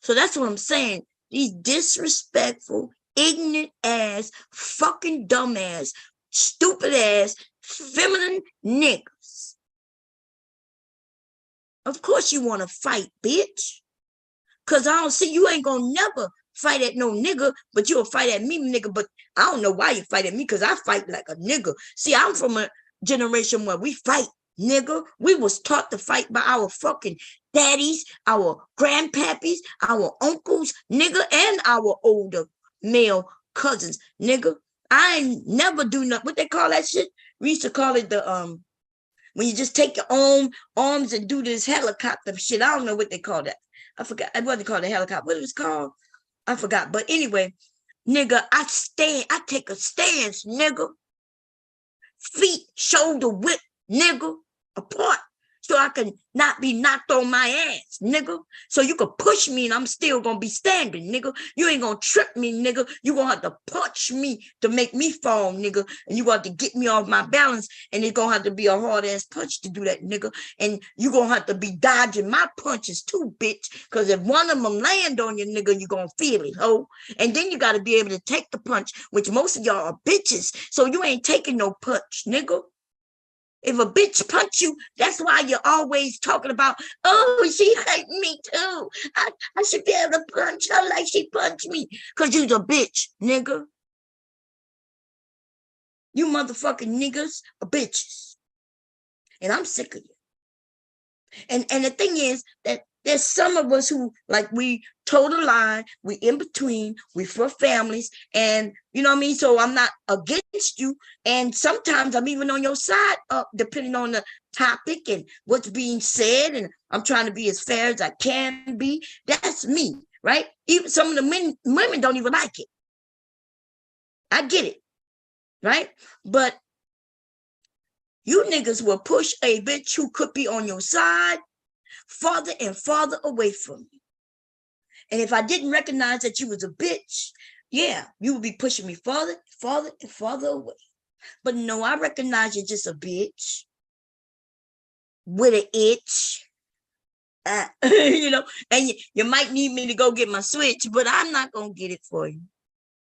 So that's what I'm saying. These disrespectful, ignorant ass, fucking dumbass, stupid ass, feminine niggas. Of course you want to fight, bitch. Cause I don't see, you ain't gonna never fight at no nigga, but you'll fight at me, nigga. But I don't know why you fight at me, because I fight like a nigga. See, I'm from a generation where we fight, nigga. We was taught to fight by our fucking daddies, our grandpappies, our uncles, nigga, and our older male cousins, nigga. I ain't never do nothing. What they call that shit? We used to call it the when you just take your own arms and do this helicopter shit. I don't know what they call that. I forgot. It wasn't called a helicopter. What it was called? I forgot. But anyway, nigga, I take a stance, nigga. Feet, shoulder width, nigga, apart. So I can not be knocked on my ass, nigga. So you can push me and I'm still gonna be standing, nigga. You ain't gonna trip me, nigga. You gonna have to punch me to make me fall, nigga. And you got to get me off my balance. And it's gonna have to be a hard ass punch to do that, nigga. And you gonna have to be dodging my punches too, bitch. Because if one of them land on you, nigga, you gonna feel it, ho. And then you gotta be able to take the punch, which most of y'all are bitches. So you ain't taking no punch, nigga. If a bitch punch you, that's why you're always talking about, oh, she hurt me too. I should be able to punch her like she punched me. Because you's a bitch, nigga. You motherfucking niggas are bitches. And I'm sick of you. And the thing is that there's some of us who, like, we toe the line, we in between, we for families, and you know what I mean? So I'm not against you, and sometimes I'm even on your side, depending on the topic and what's being said, and I'm trying to be as fair as I can be. That's me, right? Even some of the women don't even like it. I get it, right? But you niggas will push a bitch who could be on your side farther and farther away from you. And if I didn't recognize that you was a bitch, yeah, you would be pushing me farther, farther, and farther away. But no, I recognize you're just a bitch with an itch. You know, and you might need me to go get my switch, but I'm not gonna get it for you.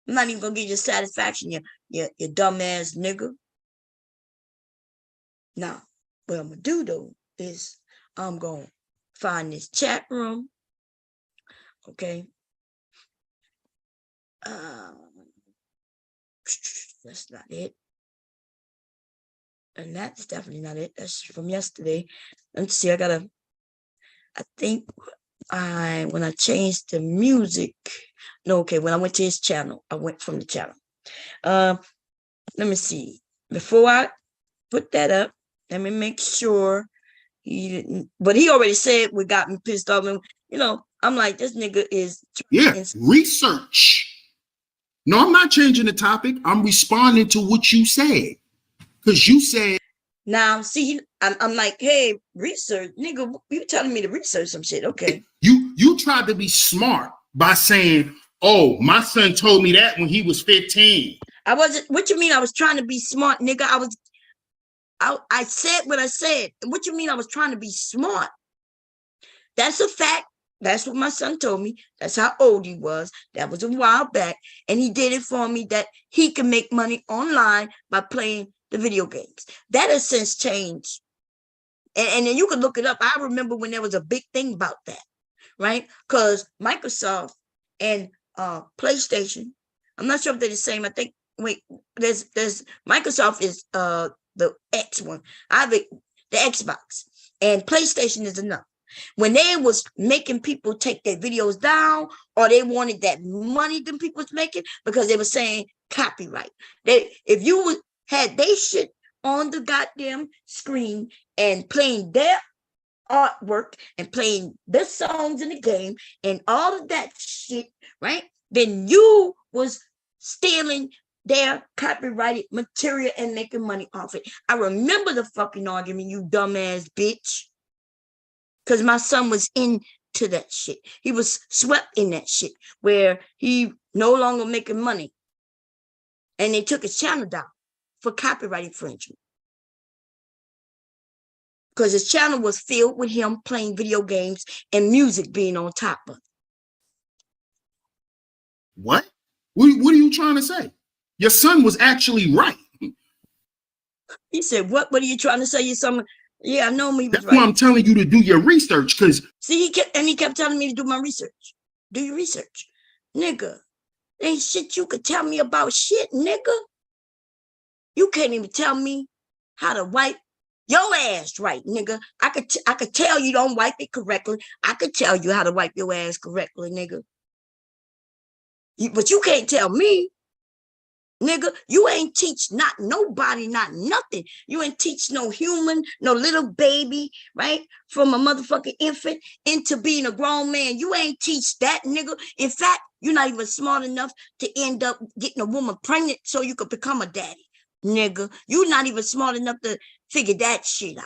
I'm not even gonna give you satisfaction, you dumbass nigga. Now, what I'm gonna do though is I'm gonna find this chat room. Okay. That's not it. And that's definitely not it. That's from yesterday. Let's see, I think when I changed the music, no, okay, when I went to his channel, I went from the channel. Let me see. Before I put that up, let me make sure he didn't, but he already said what got me pissed off. And, you know, I'm like, this nigga is. Yeah, research. No, I'm not changing the topic. I'm responding to what you said. Because you said. Now, see, I'm like, hey, research, nigga, you telling me to research some shit. Okay. You tried to be smart by saying, Oh, my son told me that when he was 15. I wasn't. What you mean? I was trying to be smart, nigga. I said what I said. What you mean? I was trying to be smart. That's a fact. That's what my son told me. That's how old he was. That was a while back. And he did it for me that he can make money online by playing the video games. That has since changed. And then you can look it up. I remember when there was a big thing about that, right? Because Microsoft and PlayStation, I'm not sure if they're the same. I think, wait, there's Microsoft is the X one. I have the Xbox, and PlayStation is enough. When they was making people take their videos down, or they wanted that money them people was making because they were saying copyright. If you had they shit on the goddamn screen and playing their artwork and playing the songs in the game and all of that shit, right? Then you was stealing their copyrighted material and making money off it. I remember the fucking argument, you dumbass bitch. Because my son was into that shit. He was swept in that shit where he no longer making money. And they took his channel down for copyright infringement. Because his channel was filled with him playing video games and music being on top of it. What? What are you trying to say? Your son was actually right. He said, what are you trying to say? Your son? Yeah, I know he was That's right. why I'm telling you to do your research, because see, he kept telling me to do my research. Do your research. Nigga, ain't shit you could tell me about shit, nigga. You can't even tell me how to wipe your ass right, nigga. I could tell you don't wipe it correctly. I could tell you how to wipe your ass correctly, nigga. But you can't tell me. Nigga, you ain't teach not nobody, not nothing. You ain't teach no human, no little baby, right? From a motherfucking infant into being a grown man. You ain't teach that, nigga. In fact, you're not even smart enough to end up getting a woman pregnant so you could become a daddy, nigga. You're not even smart enough to figure that shit out.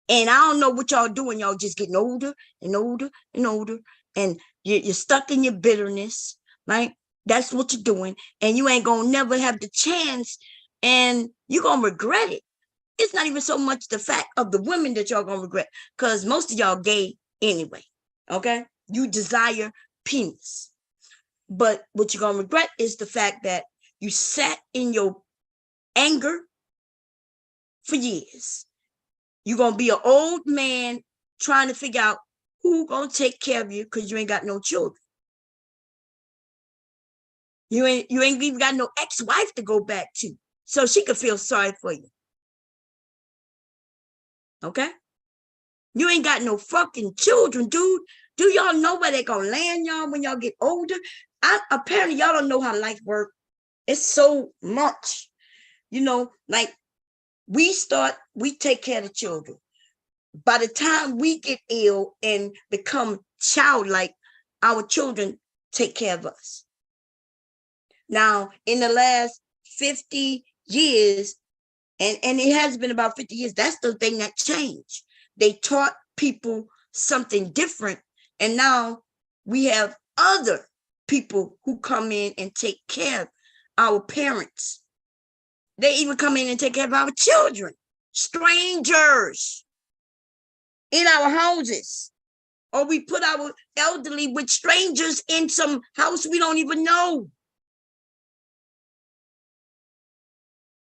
And I don't know what y'all doing. Y'all just getting older and older and older. And you're stuck in your bitterness, right? That's what you're doing. And you ain't going to never have the chance. And you're going to regret it. It's not even so much the fact of the women that y'all going to regret. Because most of y'all gay anyway. Okay? You desire penis. But what you're going to regret is the fact that you sat in your anger for years. You're going to be an old man trying to figure out who going to take care of you because you ain't got no children. You ain't even got no ex-wife to go back to, so she could feel sorry for you. Okay? You ain't got no fucking children, dude. Do y'all know where they gonna land y'all when y'all get older? Apparently, y'all don't know how life works. It's so much. You know, like we take care of the children. By the time we get ill and become childlike, our children take care of us. Now, in the last 50 years, and it has been about 50 years, that's the thing that changed. They taught people something different, and now we have other people who come in and take care of our parents. They even come in and take care of our children, strangers in our houses. Or we put our elderly with strangers in some house we don't even know.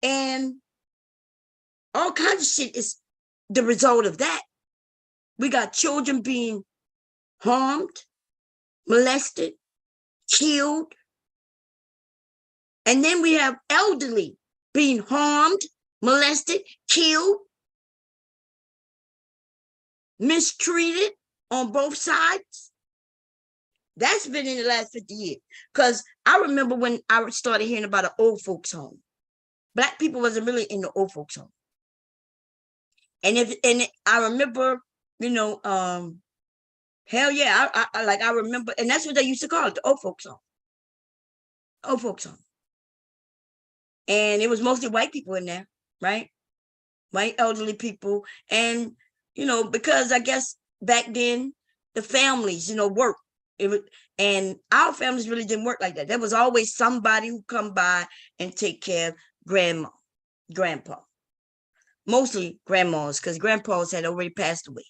And all kinds of shit is the result of that. We got children being harmed, molested, killed. And then we have elderly being harmed, molested, killed, mistreated on both sides. That's been in the last 50 years. Because I remember when I started hearing about an old folks home. Black people wasn't really in the old folks home. And I remember, you know, hell yeah, I remember, and that's what they used to call it, the old folks home. Old folks home. And it was mostly white people in there, right? White elderly people. And, you know, because I guess back then the families, you know, worked. It was, and our families really didn't work like that. There was always somebody who come by and take care of grandma, grandpa, mostly grandmas, because grandpas had already passed away.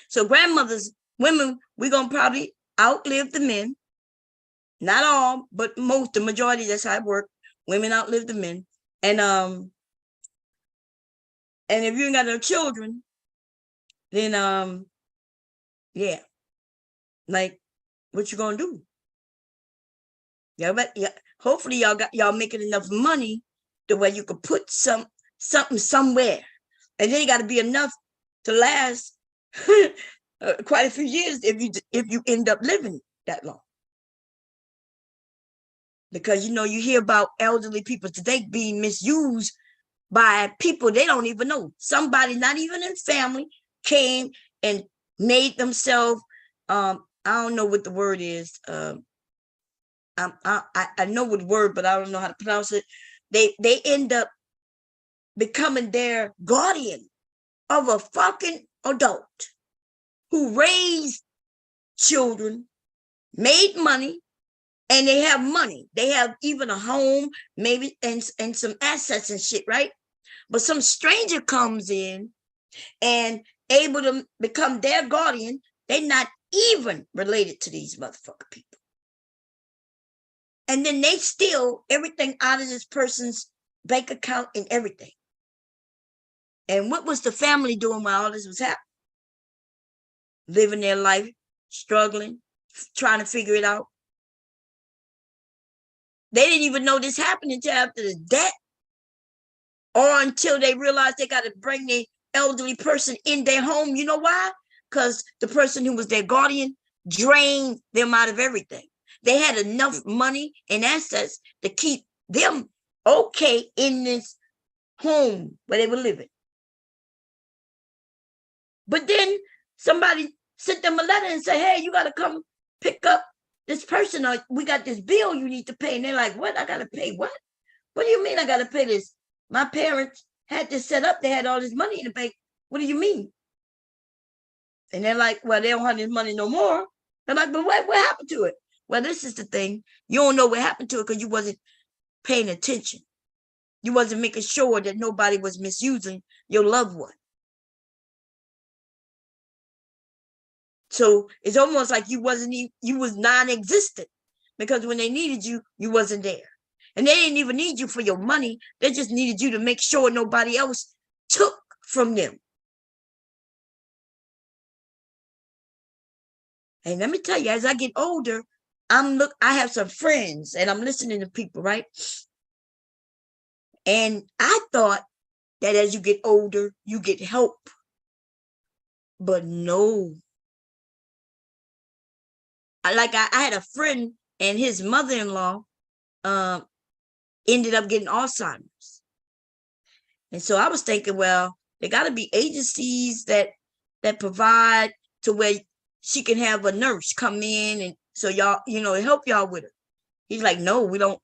So grandmothers, women, we're gonna probably outlive the men. Not all, but most, the majority. That's how it worked. Women outlive the men, and if you ain't got no children, then yeah, like, what you gonna do? Yeah, but yeah, hopefully y'all making enough money the way you could put something somewhere, and then it got to be enough to last quite a few years if you end up living that long. Because you hear about elderly people today being misused by people they don't even know. Somebody not even in family came and made themselves, I don't know what the word is. I know what word, but I don't know how to pronounce it. They end up becoming their guardian of a fucking adult who raised children, made money, and they have money. They have even a home, maybe, and some assets and shit, right? But some stranger comes in and able to become their guardian. They're not even related to these motherfucking people. And then they steal everything out of this person's bank account and everything. And what was the family doing while all this was happening? Living their life, struggling, trying to figure it out. They didn't even know this happened until after the death, or until they realized they got to bring the elderly person in their home. You know why? Because the person who was their guardian drained them out of everything. They had enough money and assets to keep them okay in this home where they were living. But then somebody sent them a letter and said, hey, you got to come pick up this person, or we got this bill you need to pay. And they're like, what? I got to pay what? What do you mean I got to pay this? My parents had this set up. They had all this money in the bank. What do you mean? And they're like, well, they don't have this money no more. They're like, but what happened to it? Well, this is the thing. You don't know what happened to it because you wasn't paying attention. You wasn't making sure that nobody was misusing your loved one. So it's almost like you was non-existent, because when they needed you, you wasn't there. And they didn't even need you for your money. They just needed you to make sure nobody else took from them. And let me tell you, as I get older, I have some friends and I'm listening to people, right? And I thought that as you get older, you get help. But no. I had a friend, and his mother-in-law ended up getting Alzheimer's. And so I was thinking, well, there got to be agencies that provide to where she can have a nurse come in, and so y'all, help y'all with her. He's like, no, we don't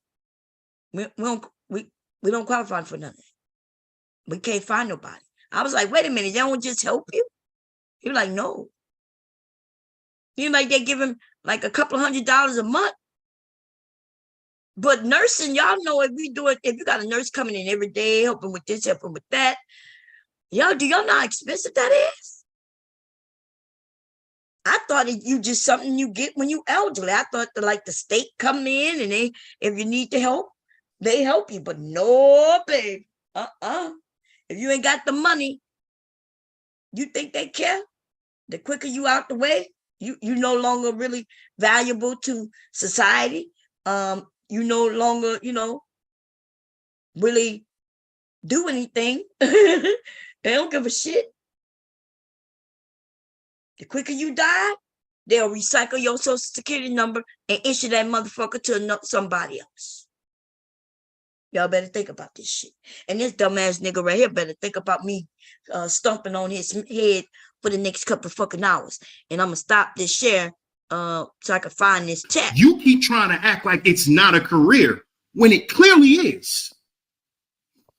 qualify for nothing. We can't find nobody. I was like, wait a minute, they don't just help you? He was like, no. He was like, they give him like a couple $100 a month. But nursing, y'all know, if you got a nurse coming in every day, helping with this, helping with that, do y'all know how expensive that is? I thought you just something you get when you elderly. I thought the state come in and if you need the help, they help you. But no, babe. If you ain't got the money, you think they care? The quicker you out the way, you no longer really valuable to society. You no longer, really do anything. They don't give a shit. The quicker you die, they'll recycle your social security number and issue that motherfucker to somebody else. Y'all better think about this shit. And this dumbass nigga right here better think about me stomping on his head for the next couple of fucking hours. And I'm going to stop this share so I can find this text. You keep trying to act like it's not a career when it clearly is.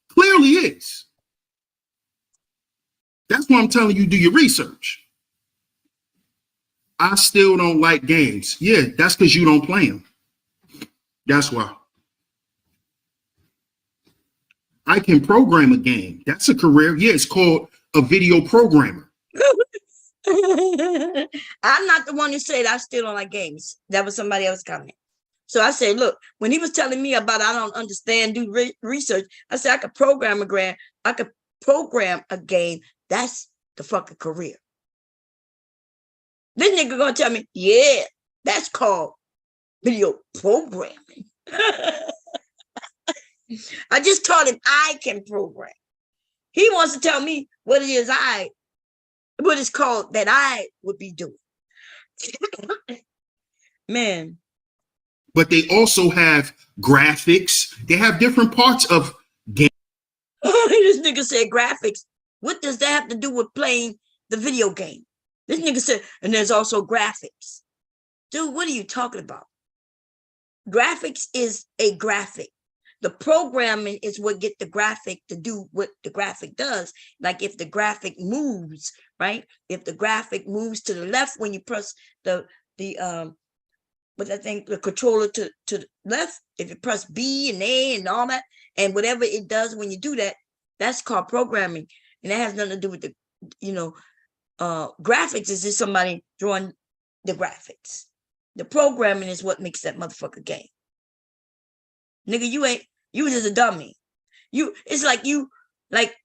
Clearly is. That's why I'm telling you, do your research. I still don't like games. Yeah, that's because you don't play them. That's why. I can program a game. That's a career. Yeah, it's called a video programmer. I'm not the one who said I still don't like games. That was somebody else comment. So I said, look, when he was telling me about I don't understand, do research, I said I could program a game. I could program a game. That's the fucking career. This nigga gonna tell me, yeah, that's called video programming. I just told him I can program. He wants to tell me what it is what it's called that I would be doing. Man. But they also have graphics. They have different parts of game. This nigga said graphics. What does that have to do with playing the video game? This nigga said, and there's also graphics. Dude, what are you talking about? Graphics is a graphic. The programming is what get the graphic to do what the graphic does. Like if the graphic moves, right? If the graphic moves to the left when you press the controller to the left, if you press B and A and all that, and whatever it does when you do that, that's called programming. And that has nothing to do with the, graphics is just somebody drawing the graphics. The programming is what makes that motherfucker game. Nigga, you just a dummy. It's like you like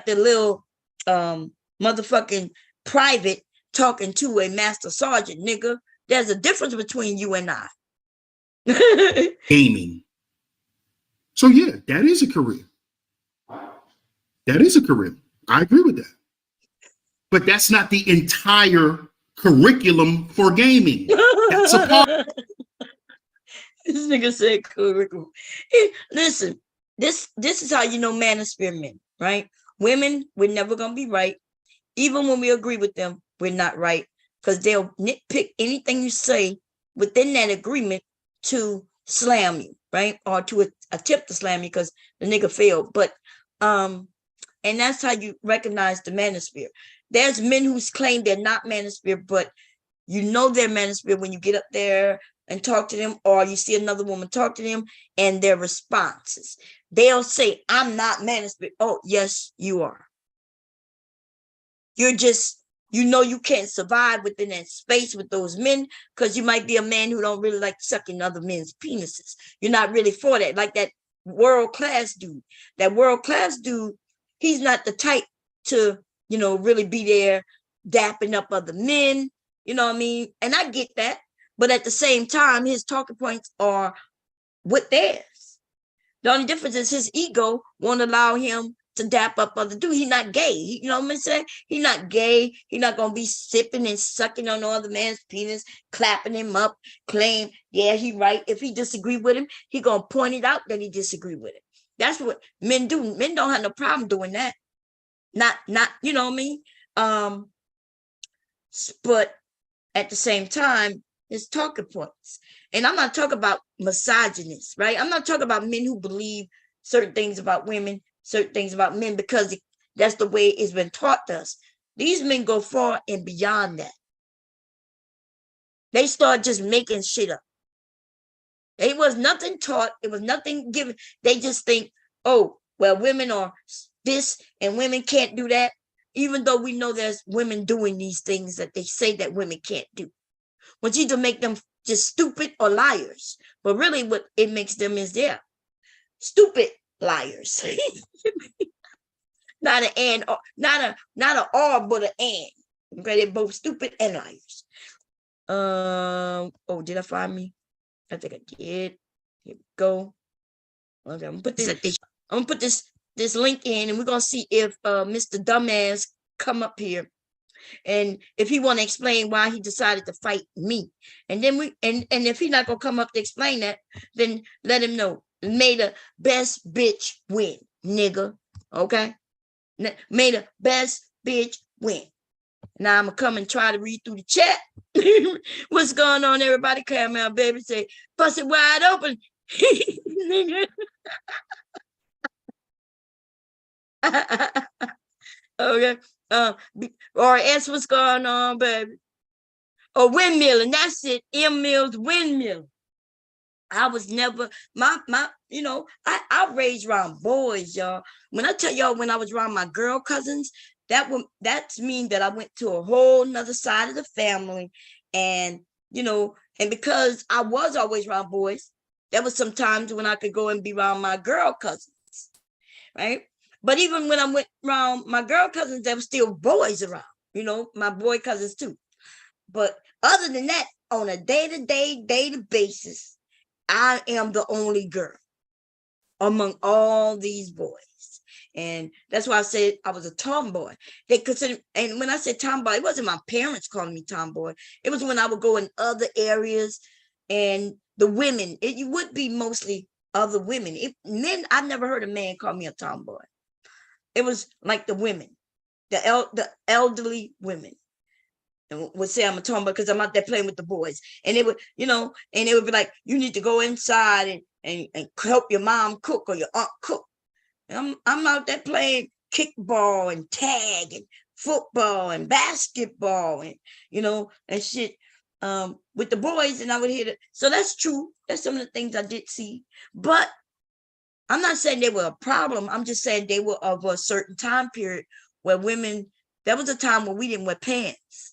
the little motherfucking private talking to a master sergeant, nigga. There's a difference between you and I. Gaming. So yeah, that is a career. That is a career. I agree with that. But that's not the entire curriculum for gaming. That's a part. This nigga said curriculum. Listen, this is how you know manosphere men, right? Women, we're never gonna be right. Even when we agree with them, we're not right. Because they'll nitpick anything you say within that agreement to slam you, right? Or to attempt to slam you because the nigga failed. But and that's how you recognize the manosphere. There's men who claim they're not manosphere, but you know they're manosphere when you get up there and talk to them, or you see another woman talk to them, and their responses. They'll say, I'm not manosphere. Oh, yes, you are. You're just, you can't survive within that space with those men because you might be a man who don't really like sucking other men's penises. You're not really for that. Like that world-class dude. That world-class dude, he's not the type to, really be there dapping up other men. You know what I mean? And I get that. But at the same time, his talking points are with theirs. The only difference is his ego won't allow him to dap up other dudes. He's not gay. You know what I'm saying? He's not gay. He's not going to be sipping and sucking on no other man's penis, clapping him up, claim, yeah, he right. If he disagree with him, he going to point it out that he disagree with him. That's what men do. Men don't have no problem doing that. Not, you know what I mean? But at the same time, it's talking points. And I'm not talking about misogynists, right? I'm not talking about men who believe certain things about women, certain things about men, because that's the way it's been taught to us. These men go far and beyond that. They start just making shit up. It was nothing taught. It was nothing given. They just think, oh, well, women are this and women can't do that. Even though we know there's women doing these things that they say that women can't do. Which either make them just stupid or liars. But really what it makes them is they're stupid liars. Not an and, not an or, but an and. Okay, they're both stupid and liars. Oh, did I find me? I think I did. Here we go. Okay, I'm gonna put this link in, and we're gonna see if Mr. Dumbass come up here. And if he want to explain why he decided to fight me, and then and if he's not gonna come up to explain that, then let him know. May the best bitch win, nigga. Okay, may the best bitch win. Now I'm gonna come and try to read through the chat. What's going on, everybody? Come out, baby. Say, bust it wide open, nigga. Okay. Or ask what's going on, baby. a windmill, and that's it. M Mills windmill. I was never I raised around boys, y'all. When I tell y'all when I was around my girl cousins, that's mean that I went to a whole nother side of the family. And and because I was always around boys, there was some times when I could go and be around my girl cousins, right? But even when I went around my girl cousins, there were still boys around, my boy cousins too. But other than that, on a day-to-day basis, I am the only girl among all these boys. And that's why I said I was a tomboy. They consider, and when I said tomboy, it wasn't my parents calling me tomboy. It was when I would go in other areas and the women, it would be mostly other women. Men, I never heard a man call me a tomboy. It was like the women, the elderly women. And would say I'm a tomboy because I'm out there playing with the boys. And it would, and it would be like, you need to go inside and help your mom cook or your aunt cook. And I'm out there playing kickball and tag and football and basketball and, and shit with the boys. And I would hear that. So that's true. That's some of the things I did see. But I'm not saying they were a problem. I'm just saying they were of a certain time period where women, there was a time when we didn't wear pants.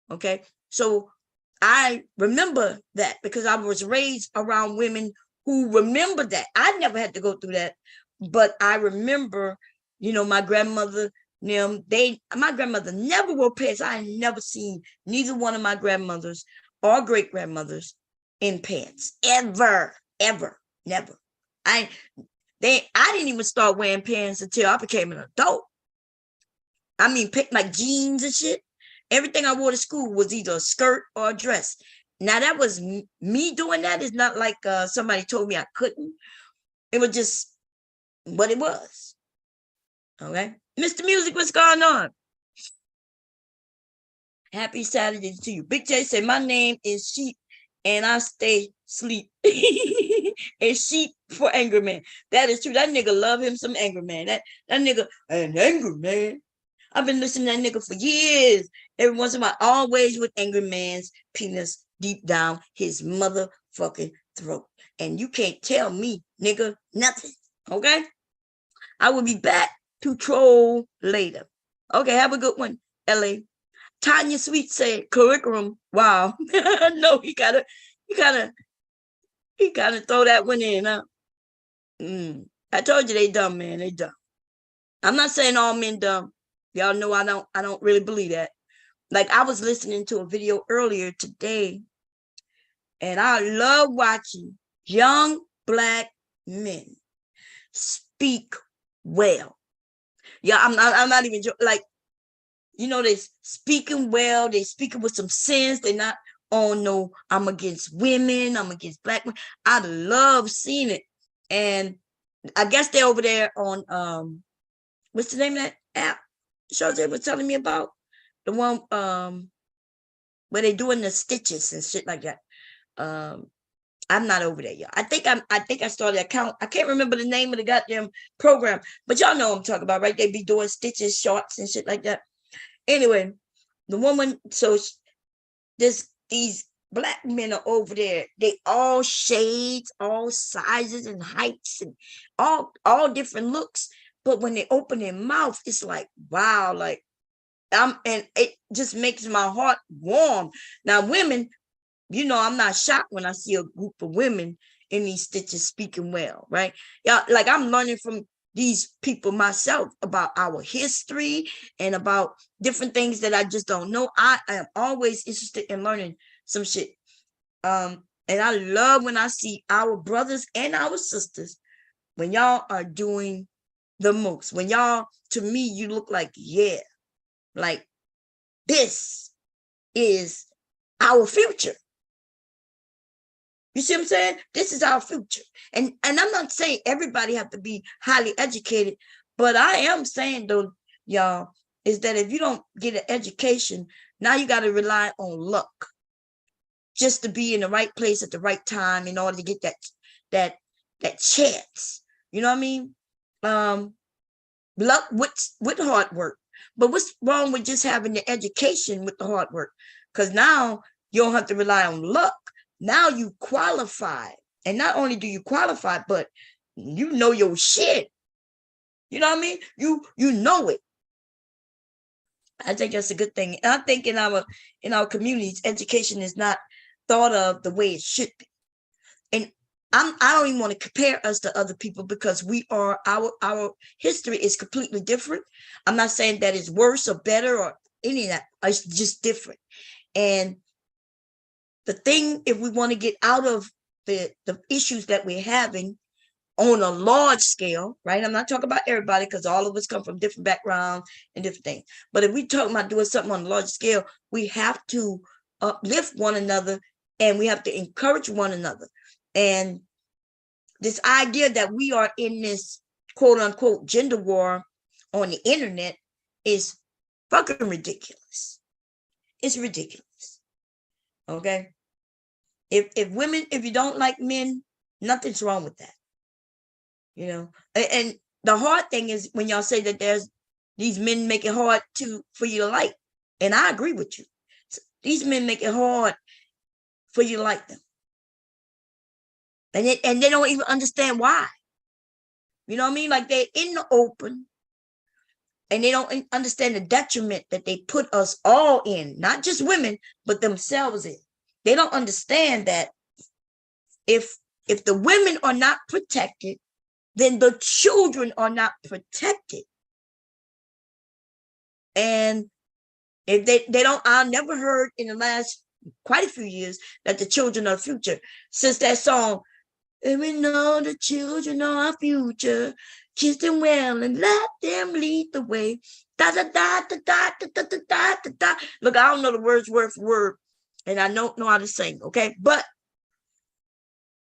Okay, so I remember that because I was raised around women who remember that. I never had to go through that, but I remember, my grandmother, my grandmother never wore pants. I had never seen neither one of my grandmothers or great grandmothers in pants ever, never. I didn't even start wearing pants until I became an adult. I mean, like jeans and shit. Everything I wore to school was either a skirt or a dress. Now, that was me doing that. It's not like somebody told me I couldn't. It was just what it was. Okay. Mr. Music, what's going on? Happy Saturday to you. Big J said, my name is Sheep and I stay sleep. And Sheep for Angry Man. That is true. That nigga love him some Angry Man. That nigga, an Angry Man. I've been listening to that nigga for years. Every once in a while, always with Angry Man's penis deep down his motherfucking throat. And you can't tell me, nigga, nothing. Okay? I will be back to troll later. Okay, have a good one, LA. Tanya Sweet said curriculum. Wow. No, he gotta throw that one in. Huh? I told you they dumb, man. They dumb. I'm not saying all men dumb. Y'all know I don't really believe that. Like, I was listening to a video earlier today, and I love watching young Black men speak well. Yeah, I'm not even like, they speaking well, they speaking with some sense. They're not, oh no, I'm against women, I'm against Black women. I love seeing it. And I guess they're over there on what's the name of that app Jose was telling me about? The one where they doing the stitches and shit like that. I'm not over there, y'all. I think I started account. I can't remember the name of the goddamn program, but y'all know what I'm talking about, right? They be doing stitches, shorts, and shit like that. Anyway, the woman, so these Black men are over there. They all shades, all sizes and heights, and all different looks. But when they open their mouth, it's like, wow, like and it just makes my heart warm. Now, women, I'm not shocked when I see a group of women in these stitches speaking well, right? Yeah, like I'm learning from these people myself about our history and about different things that I just don't know. I am always interested in learning some shit. And I love when I see our brothers and our sisters, when y'all are doing the most. When y'all, to me, you look like, yeah, like this is our future. You see what I'm saying? This is our future. And I'm not saying everybody have to be highly educated, but I am saying, though, y'all, is that if you don't get an education, now you got to rely on luck just to be in the right place at the right time in order to get that chance. You know what I mean? Luck with hard work. But what's wrong with just having the education with the hard work? because now you don't have to rely on luck. Now you qualify. And not only do you qualify, but you know your shit. You know what I mean? You know it. I think that's a good thing. And I think in our communities, education is not thought of the way it should be. And I don't even want to compare us to other people because our history is completely different. I'm not saying that it's worse or better or any of that. It's just different. And the thing, if we want to get out of the issues that we're having on a large scale, right? I'm not talking about everybody because all of us come from different backgrounds and different things. But if we talk about doing something on a large scale, we have to uplift one another and we have to encourage one another. And this idea that we are in this quote unquote gender war on the internet is fucking ridiculous. It's ridiculous. Okay. If women, if you don't like men, nothing's wrong with that. You know, and the hard thing is when y'all say that there's these men make it hard for you to like. And I agree with you. These men make it hard for you to like them. And they don't even understand why. You know what I mean? Like they're in the open and they don't understand the detriment that they put us all in, not just women, but themselves in. They don't understand that if the women are not protected, then the children are not protected. And if they don't, I never heard in the last quite a few years that the children are the future. Since that song, and we know the children are our future, kiss them well and let them lead the way. Da da da da da da da da da da da. Look, I don't know the words word for word, and I don't know how to sing, okay? But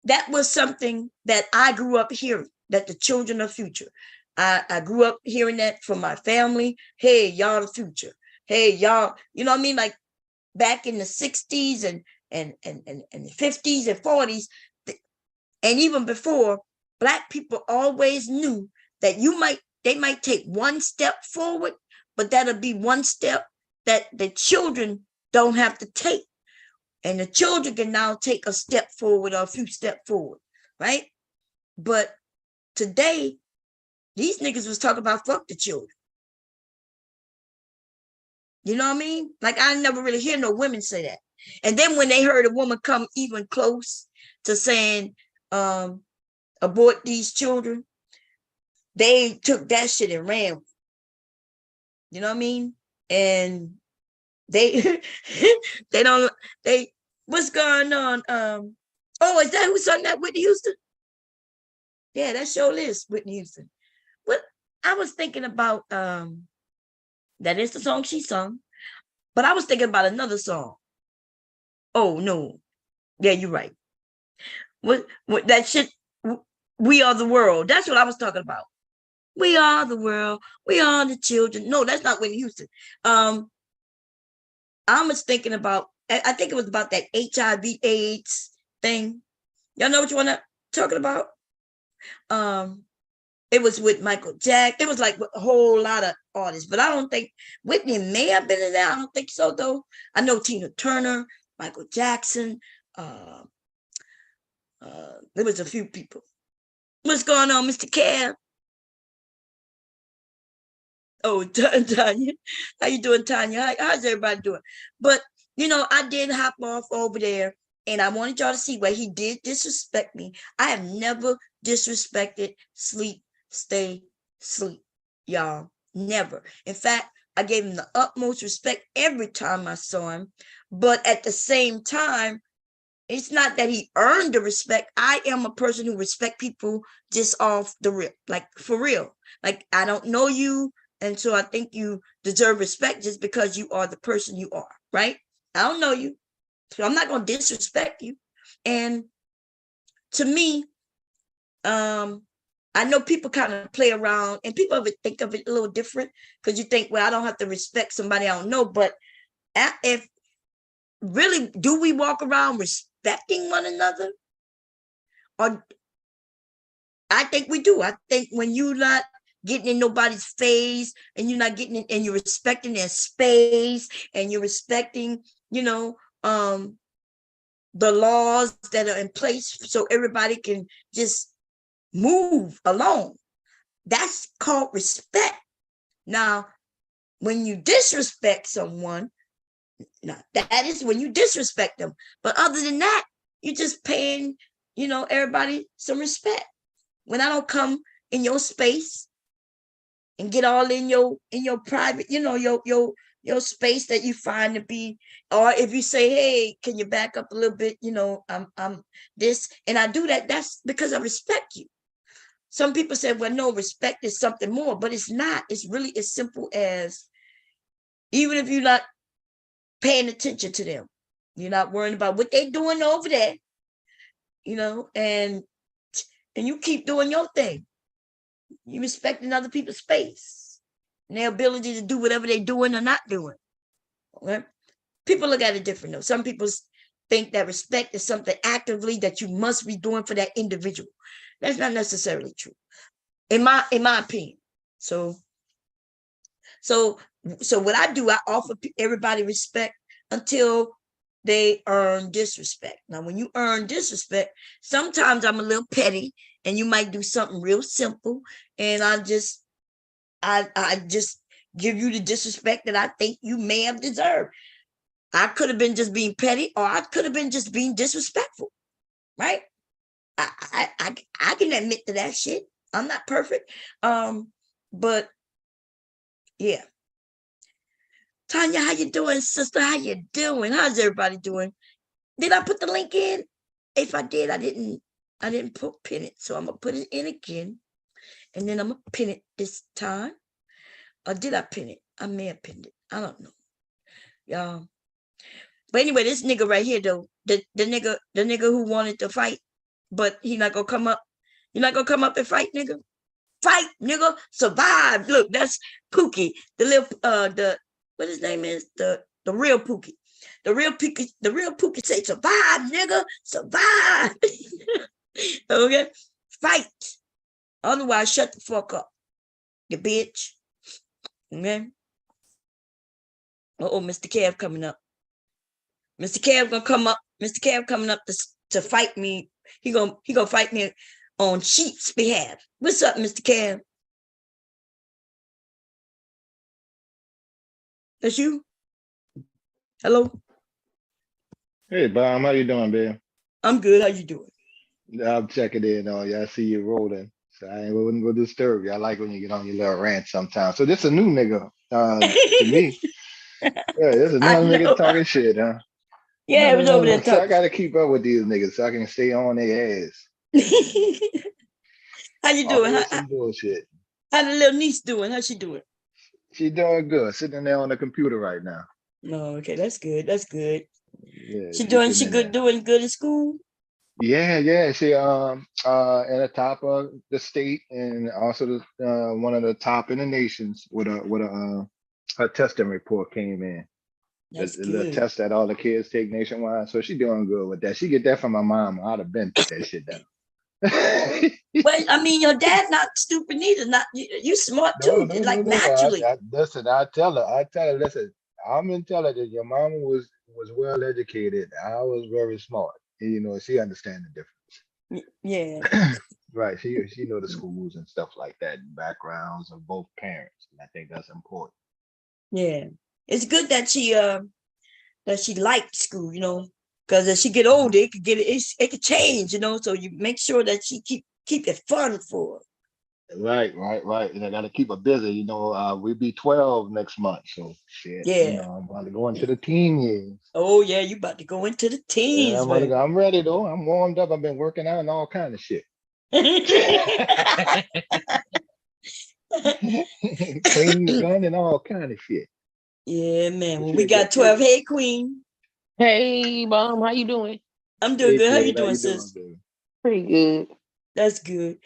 that was something that I grew up hearing, that the children are future. I grew up hearing that from my family. Hey, y'all the future. Hey, y'all, you know what I mean? Like back in the 60s and the 50s and 40s, and even before, Black people always knew that they might take one step forward, but that'll be one step that the children don't have to take. And the children can now take a step forward or a few steps forward, right? But today, these niggas was talking about fuck the children. You know what I mean? Like I never really hear no women say that. And then when they heard a woman come even close to saying, abort these children, they took that shit and ran. You know what I mean? And they what's going on? Oh, is that who sung that? Whitney Houston? Yeah, that's your list, Whitney Houston. What I was thinking about, that is the song she sung, but I was thinking about another song. Oh no, yeah, you're right. What that shit? We are the world. That's what I was talking about. We are the world. We are the children. No, that's not Whitney Houston. I was thinking about, I think it was about that HIV/AIDS thing. Y'all know what you want to talking about? It was with Michael Jackson. It was like a whole lot of artists, but I don't think Whitney may have been in there. I don't think so, though. I know Tina Turner, Michael Jackson. There was a few people. What's going on, Mr. Kev? Oh, Tanya. How you doing, Tanya? How's everybody doing? But, you know, I did hop off over there, and I wanted y'all to see where he did disrespect me. I have never disrespected Sleep, Stay, Sleep, y'all. Never. In fact, I gave him the utmost respect every time I saw him. But at the same time, it's not that he earned the respect. I am a person who respect people just off the rip, like for real. Like I don't know you, and so I think you deserve respect just because you are the person you are, right? I don't know you, so I'm not going to disrespect you. And to me, I know people kind of play around, and people think of it a little different because you think, well, I don't have to respect somebody I don't know. But if really, do we walk around respecting one another? Or I think we do. I think when you're not getting in nobody's face and you're not getting in, and you're respecting their space and you're respecting you know, the laws that are in place so everybody can just move along. That's called respect. Now, when you disrespect someone, now that is when you disrespect them. But other than that, you're just paying, everybody some respect. When I don't come in your space and get all in your private, your space that you find to be, or if you say, hey, can you back up a little bit? I'm this, and I do that. That's because I respect you. Some people say, well, no, respect is something more, but it's not. It's really as simple as, even if you're not paying attention to them, you're not worrying about what they're doing over there, and you keep doing your thing. You respecting other people's space and their ability to do whatever they're doing or not doing. Okay? People look at it different though. Some people think that respect is something actively that you must be doing for that individual. That's not necessarily true, in my opinion. So what I do, I offer everybody respect until they earn disrespect. Now, when you earn disrespect, sometimes I'm a little petty, and you might do something real simple, and I just give you the disrespect that I think you may have deserved. I could have been just being petty, or I could have been just being disrespectful, right? I can admit to that shit. I'm not perfect, but yeah. Tanya, how you doing, sister? How you doing? How's everybody doing? Did I put the link in? If I did, I didn't pin it, so I'm gonna put it in again, and then I'm gonna pin it this time. Or did I pin it? I may have pinned it. I don't know, y'all. But anyway, this nigga right here, though, the nigga who wanted to fight, but he not gonna come up. You're not gonna come up and fight, nigga. Fight, nigga. Survive. Look, that's Pookie. The little what his name is, the real Pookie. The real Pookie say, survive, nigga. Survive. Okay? Fight. Otherwise, shut the fuck up, you bitch. Okay? Mr. Kev coming up. Mr. Kev gonna come up. Mr. Kev coming up to fight me. He gonna fight me on Sheep's behalf. What's up, Mr. Kev? That's you? Hello? Hey, Bob, how you doing, babe? I'm good. How you doing? I'm checking in on you. I see you rolling. So I wouldn't go disturb you. I like when you get on your little rant sometimes. So this a new nigga to me. Yeah, this is I another nigga know. talking shit, huh? Yeah, it was over there So I talking. gotta keep up with these niggas so I can stay on their ass. How you doing? Always some bullshit. How the little niece doing? How's she doing? She doing good. Sitting there on the computer right now. No, okay, that's good. That's good. Yeah, She sitting there. doing good in school? Yeah. She in the top of the state and also the one of the top in the nations with her testing report came in. That's The little good. test that all the kids take nationwide. So she doing good with that. She get that from my mom. I'd have been put that shit down. Well, I mean, your dad not stupid neither. Not you smart too, like No. naturally. Listen, I tell her, listen, I'm intelligent. Your mama was well educated. I was very smart. And, she understand the Yeah, difference. Right. She know the schools and stuff like that, backgrounds of both parents. And I think that's important. yeah. It's good that she liked school, because as she get older, it could change, So you make sure that she keep it fun for her. Right. And I got to keep her busy. We'll be 12 next month. So shit, Yeah. I'm about to go into the teen years. Oh yeah, you about to go into the teens, man. I'm ready though. I'm warmed up. I've been working out and all kind of shit. Cleaning the gun and all kind of shit. Yeah, man. Well, we got 12. Hey, Queen. Hey, Mom, how you doing? I'm doing good. How you How doing, you sis? doing, baby? Pretty good. That's good.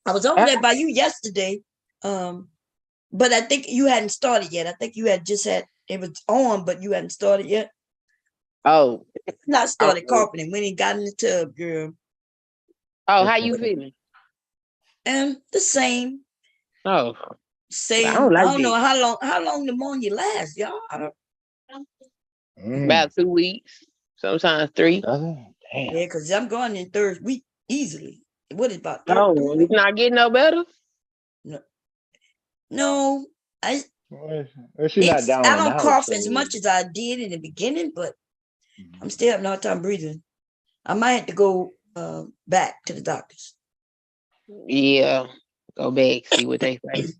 I was over there by you yesterday, but I think you hadn't started yet. I think you had just had it was on, but you hadn't started yet. Oh, Not started carpeting when he got in the tub, girl. how you feeling? And the same. Oh, I Saying don't I like don't know that. how long pneumonia lasts, y'all. I don't. About 2 weeks, sometimes 3. Damn. Yeah, because I'm going in third week easily. What is about three Oh, it's weeks? not getting no better. No, no, I Well, she's not I down and don't out, cough as so much as I did in the beginning, but I'm still having a hard time breathing. I might have to go back to the doctors. Yeah, go back, see what they say.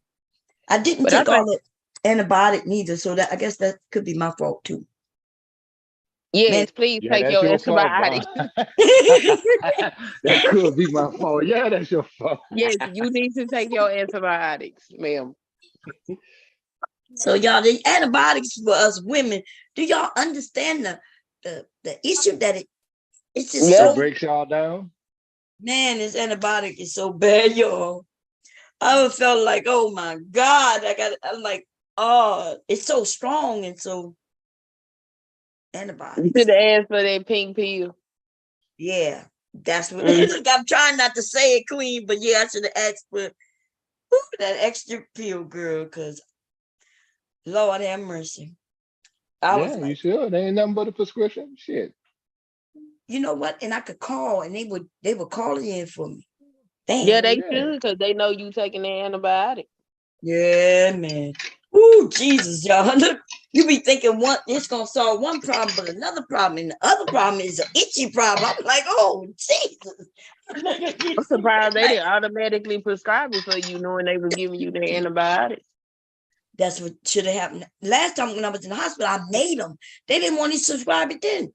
I didn't But I take all think, the antibiotic neither, so that I guess that could be my fault too. Man, yes, please yeah, take that's your your fault, antibiotics. Bob. That could be my fault. Yeah, that's your fault. Yes, you need to take your antibiotics, ma'am. so y'all, the antibiotics for us women. Do y'all understand the issue that it's just Yeah. It so breaks y'all down. man, this antibiotic is so bad, y'all. I felt like, oh my God, I'm like, oh, it's so strong and so You antibiotics. should have asked for that pink pill. Yeah, that's what Mm. look, I'm trying not to say it clean, but yeah, I should have asked for that extra pill, girl, because Lord have mercy. I was Yeah, you like, should. They ain't nothing but a prescription. Shit. you know what? And I could call and they would call it in for me. Yeah, Damn. Hell they yeah. should, because they know you taking the antibiotic. Yeah, man. Ooh, Jesus, y'all. Look, you be thinking it's gonna solve one problem, but another problem, and the other problem is an itchy problem. I'm like, oh I'm Jesus. surprised they Like, didn't automatically prescribe it for you, knowing they was giving you the antibiotic. that's what should have happened. Last time when I was in the hospital, I made them. They didn't want to subscribe it then.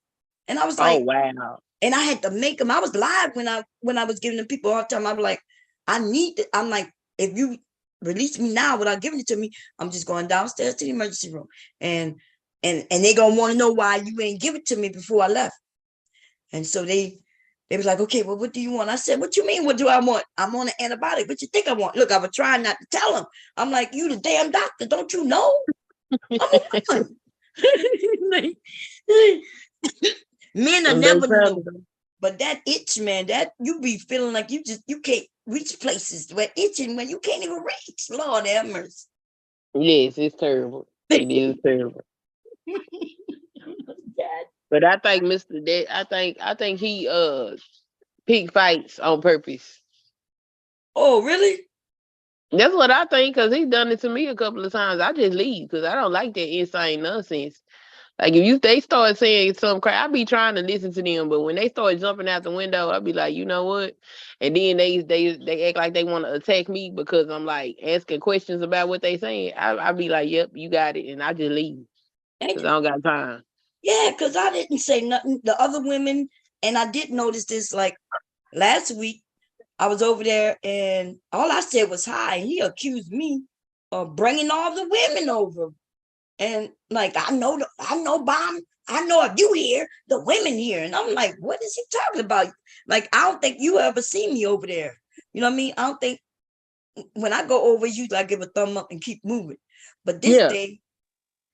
And I was Oh, like, wow. and I had to make them. I was live when I was giving them people all the time. I was like, I need it. I'm like, if you release me now without giving it to me, I'm just going downstairs to the emergency room. And they gonna want to know why you ain't give it to me before I left. And so they was like, okay, well, what do you want? I said, what you mean? What do I want? I'm on an antibiotic. What you think I want? Look, I was trying not to tell them. I'm like, you the damn doctor, don't you know? I'm a woman. Men are They never tell know. them. But that itch, man, that you be feeling like you can't reach places where itching when you can't even reach. Lord have mercy. Yes, it's terrible. It is terrible. But I think Mr. I think he pick fights on purpose. Oh, really? That's what I think, because he done it to me a couple of times. I just leave because I don't like that insane nonsense. Like if they start saying some crap, I be trying to listen to them, but when they start jumping out the window, I be like, you know what? And then they act like they want to attack me because I'm like asking questions about what they saying. I be like, yep, you got it, and I just leave because I don't got time. Yeah, because I didn't say nothing. The other women, and I did notice this like last week. I was over there and all I said was hi. And he accused me of bringing all the women over. And like, I know, Bomb. I know if you here, the women here. And I'm like, what is he talking about? Like, I don't think you ever see me over there. You know what I mean? I don't think when I go over, you like give a thumb up and keep moving. But this Yeah. day,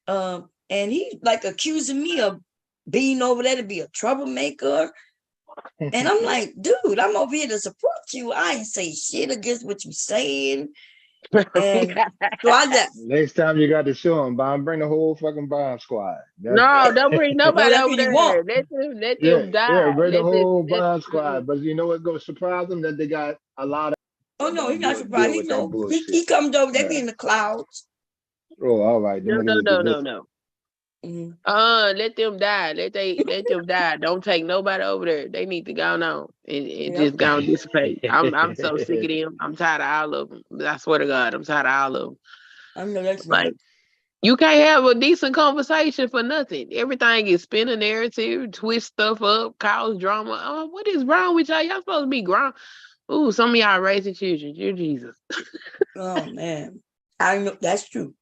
and he like accusing me of being over there to be a troublemaker. And I'm like, dude, I'm over here to support you. I ain't say shit against what you saying. And so I left. Next time you got to show them, Bob, bring the whole fucking bomb squad. That's No, don't bring No, nobody that's over what you want. there. Let yeah, them yeah, die. bring the whole Let bomb squad. But you know what goes surprise them? That they got a lot of Oh that no, he's don't not deal surprised. He with that know bullshit. he comes over, they be Yeah. in the clouds. Oh, all right. Them no, niggas no, will be no, no, listening. no. Mhm. Let them die. Let them die. Don't take nobody over there. They need to go on and Yep. just go and dissipate. I'm so sick of them. I'm tired of all of them. I swear to God, I'm tired of all of them. I know that's right. Like you can't have a decent conversation for nothing. Everything is spin a narrative, twist stuff up, cause drama. Oh, what is wrong with y'all? Y'all supposed to be grown. Ooh, some of y'all raising children. Dear Jesus. Oh man. I know that's true.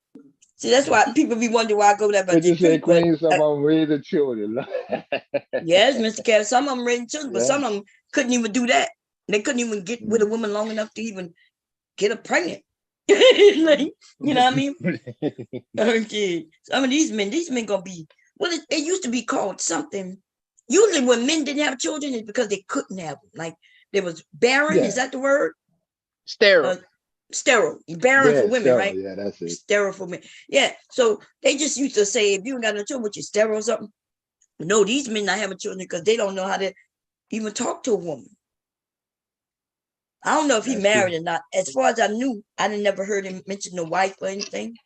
See, that's why people be wondering why I go there about What the you say, street. But Queen? Some of them raising children. yes, Mr. Kev, some of them raising children, but Yeah. some of them couldn't even do that. They couldn't even get with a woman long enough to even get her pregnant. Like, you know what I mean? Okay. Some of these men gonna be well, it used to be called something. Usually when men didn't have children, it's because they couldn't have them. Like they was barren, is Yeah. that the word? Uh, Sterile. Sterile, barren for Yeah, women, sterile. right? Yeah, that's it. Sterile for men. Yeah. So they just used to say, if you ain't got no children, you sterile or something. No, these men not having children because they don't know how to even talk to a woman. I don't know if he That's married true. or not. As far as I knew, I didn't never heard him mention the wife or anything.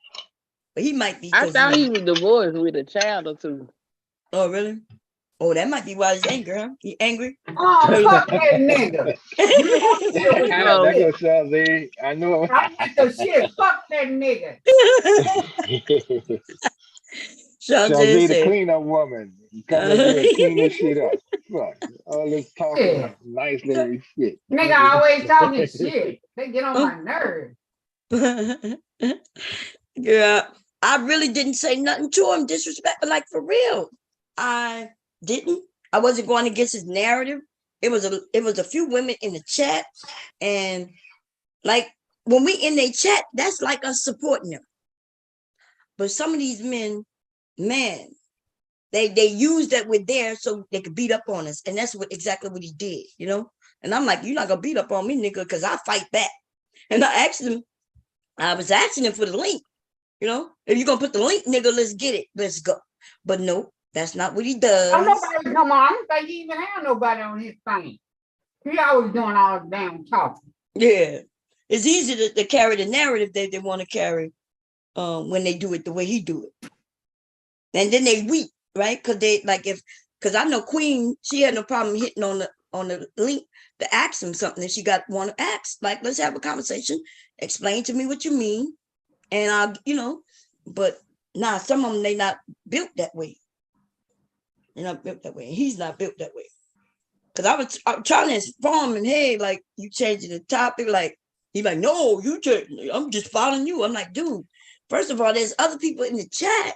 But he might be I because thought he was divorced with a child or two. Oh, really? Oh, that might be why he's angry, huh? He angry? Oh, fuck that nigga. You don't deal with the Oh, That shit. goes Shazzy. I know. I'm with the shit. Fuck that nigga. Shante Shazzy, the said, cleanup woman, come in here and clean this shit up. Fuck all this Yeah. talking, nice little shit. Nigga always talking shit. They get on my nerves. yeah, I really didn't say nothing to him, disrespect, like for real. I didn't. I wasn't going against his narrative. It was a few women in the chat, and like when we in their chat, that's like us supporting them. But some of these men, man, they use that we're there so they could beat up on us, and that's exactly what he did, you know. And I'm like, you're not gonna beat up on me, nigga, because I fight back. And I was asking him for the link, you know. If you're gonna put the link, nigga, let's get it, let's go. But no, that's not what he Don't does. nobody come on. I don't think he even have nobody on his thing. He always doing all the damn talking. Yeah, it's easy to carry the narrative that they want to carry when they do it the way he do it, and then they weak, right? Because because I know Queen, she had no problem hitting on the link to ask him something if she want to ask. Like, let's have a conversation, explain to me what you mean, and I'll. But nah, some of them they not built that way. They're not built that way. And he's not built that way. Because I was trying to inform him, hey, like, you changing the topic. Like, he's like, no, I'm just following you. I'm like, dude, first of all, there's other people in the chat,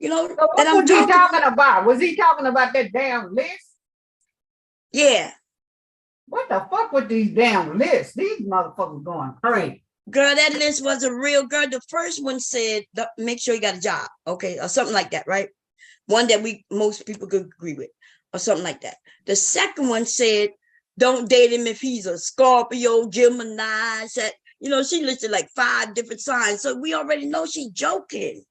So that what I'm was he talking. talking about? Was he talking about that damn list? Yeah. What the fuck with these damn lists? These motherfuckers going crazy. Girl, that list was a real girl. The first one said, make sure you got a job. Okay. Or something like that, right? One that most people could agree with, or something like that. The second one said, don't date him if he's a Scorpio, Gemini. She listed like 5 different signs. So we already know she's joking.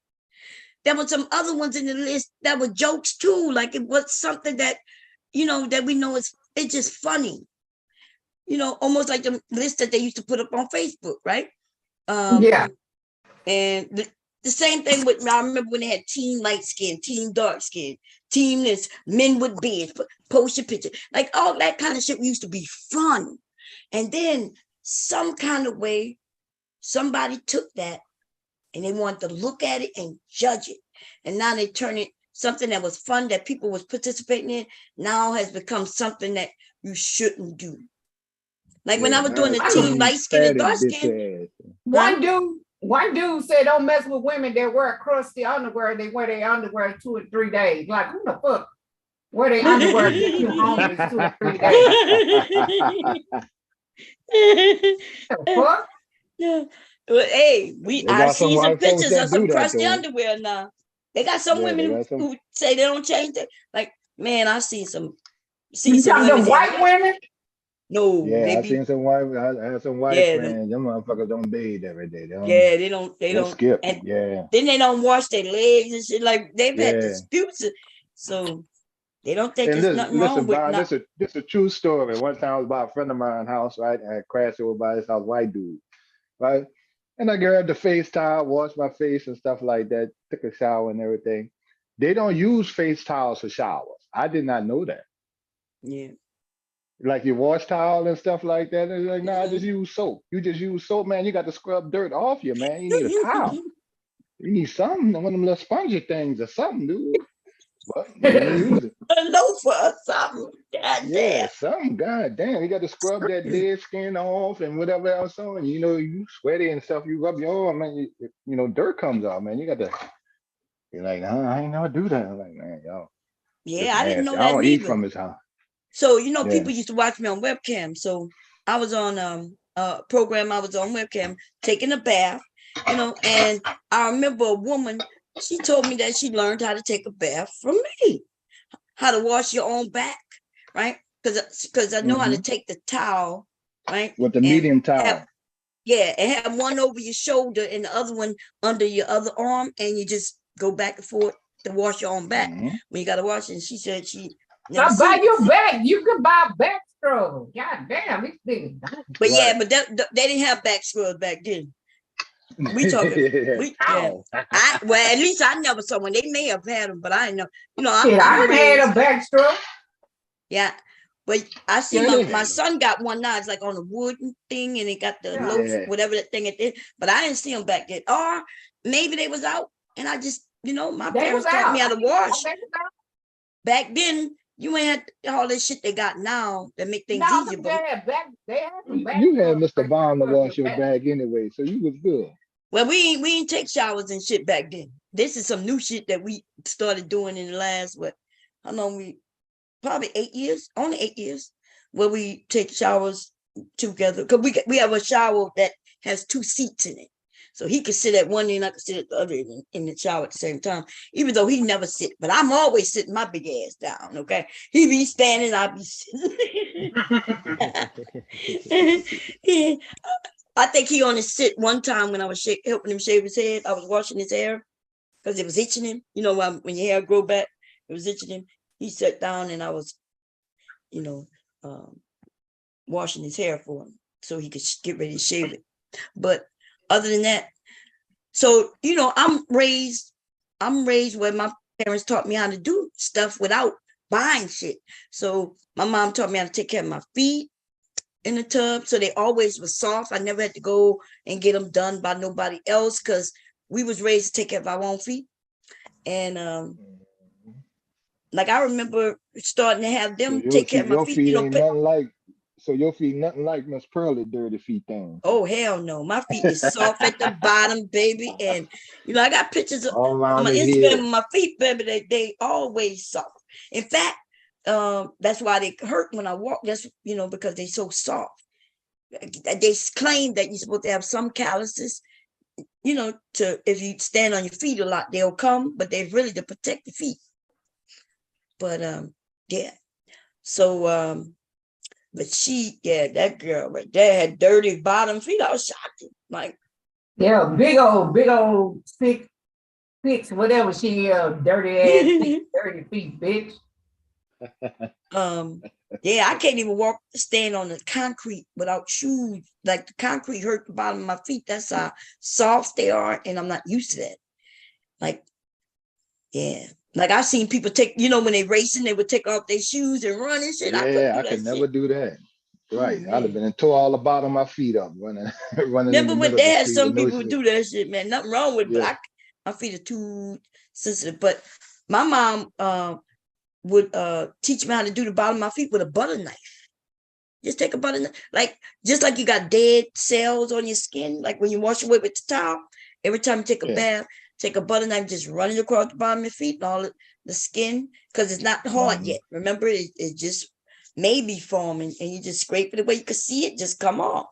There were some other ones in the list that were jokes too. Like it was something that, that we know it's just funny. Almost like the list that they used to put up on Facebook, right? Yeah. And the same thing with, I remember when they had team light skin, team dark skin, team this, men with beards, post your picture. Like all that kind of shit used to be fun. And then some kind of way, somebody took that and they wanted to look at it and judge it. And now they turn it, something that was fun that people was participating in, now has become something that you shouldn't do. Like when I was doing the team light skin and dark skin. One dude said, don't mess with women that wear crusty underwear. They wear their underwear 2 or 3 days. Like, who the fuck wear their underwear get you homeless 2 or 3 days? The fuck? Yeah. Well, hey, They I got some see some white folks pictures of that some do that crusty though. underwear now. They got some Yeah, they women got some. who say they don't change it. Like, man, I see some You talking women. to white women? No, Yeah, they I be seen some white. I had some white yeah, friends. Them motherfuckers don't bathe every day. they don't They skip. and Yeah, then they don't wash their legs and shit. Like they've had yeah. disputes, so they don't think And there's nothing wrong listen, with Bob, not. this a true story. One time I was by a friend of mine's house, right? And I crashed over by his house, white dude, right? And I grabbed the face towel, washed my face and stuff like that, took a shower and everything. They don't use face towels for showers. I did not know that. Yeah. Like your wash towel and stuff like that. And like, no, I just use soap. You just use soap, man. You got to scrub dirt off you, man. You need a towel. You need something, one of them little spongy things or something, dude. But they didn't use it. A loafer or something. God Yeah, damn. something. God damn, you got to scrub that dead skin off and whatever else on. You sweaty and stuff. You rub your arm, man. Dirt comes off, man. You got to. You're like, nah, I ain't never do that. I'm like, man, y'all, Yeah, just I didn't know nasty. I that don't eat neither. from his house. So Yeah. people used to watch me on webcam. So I was on a program. I was on webcam taking a bath, and I remember a woman. She told me that she learned how to take a bath from me, how to wash your own back, right? Because I know how to take the towel, right? With the And medium towel. Yeah, and have one over your shoulder and the other one under your other arm, and you just go back and forth to wash your own back Mhm. when you got to wash it. And she said she never Now seen buy it your before. back. You can buy back scrub. God damn, these niggas. But yeah, Right. but they didn't have back scrubs back then. We talking, yeah. Ow. Well, at least I never saw one. They may have had them, but I didn't know. You know, Shit, I I'm done had raised. a back scrub. Yeah, but I see Yeah, my yeah. son got one now. It's like on a wooden thing, and it got the Yeah. loaf, Yeah. whatever that thing it is. But I didn't see them back then. Or maybe they was out, and I just, my They was parents taught me out. how to wash. They was out. Back then, you ain't had all this shit they got now that make things No, easier. but But they had some back You had scrubs. Mr. Bond to wash your Back. bag anyway, so you was good. well, we ain't take showers and shit back then. This is some new shit that we started doing in the last how long probably 8 years, only 8 years, where we take showers together. Because we have a shower that has 2 seats in it. So he could sit at one end, I could sit at the other end in the shower at the same time, even though he never sit. But I'm always sitting my big ass down, okay? He be standing, I be sitting. Yeah. I think he only sit one time when I was helping him shave his head. I was washing his hair because it was itching him. You know, when your hair grow back, it was itching him. He sat down and I was, washing his hair for him so he could get ready to shave it. But other than that, so I'm raised where my parents taught me how to do stuff without buying shit. So my mom taught me how to take care of my feet in the tub, so they always were soft. I never had to go and get them done by nobody else because we was raised to take care of our own feet. And like I remember starting to have So them your take care feet, of my your feet. feet ain't nothing like. So your feet nothing like Miss Pearly dirty feet thing. Oh hell no, my feet is soft at the bottom, baby. And I got pictures All on around my the Instagram heel. of my feet, baby. They always soft. In fact, that's why they hurt when I walk. That's because they so soft. They claim that you're supposed to have some calluses, to if you stand on your feet a lot, they'll come, but they're really to protect the feet. But yeah. So but that girl right there had dirty bottom feet. I was shocked. Like, Yeah, big old six, whatever she dirty ass feet, dirty feet, bitch. yeah, I can't even stand on the concrete without shoes. Like the concrete hurt the bottom of my feet. That's how soft they are, and I'm not used to that. Like, yeah. Like I've seen people take, when they racing, they would take off their shoes and run and shit. I couldn't Yeah, do I that could shit. never do that. Right. Oh, I'd have man. been and tore all the bottom of my feet up running running in Remember the when middle of they the had street with some no people would shoes. do that shit, man. Nothing wrong with it, Yeah. but my feet are too sensitive. But my mom would teach me how to do the bottom of my feet with a butter knife. Just take a butter knife. Just like you got dead cells on your skin, like when you wash away with the towel, every time you take a Yeah. bath, take a butter knife, just run it across the bottom of your feet and all the skin, because it's not hard yet. Remember, it just maybe forming, and you just scrape it away. You can see it just come off.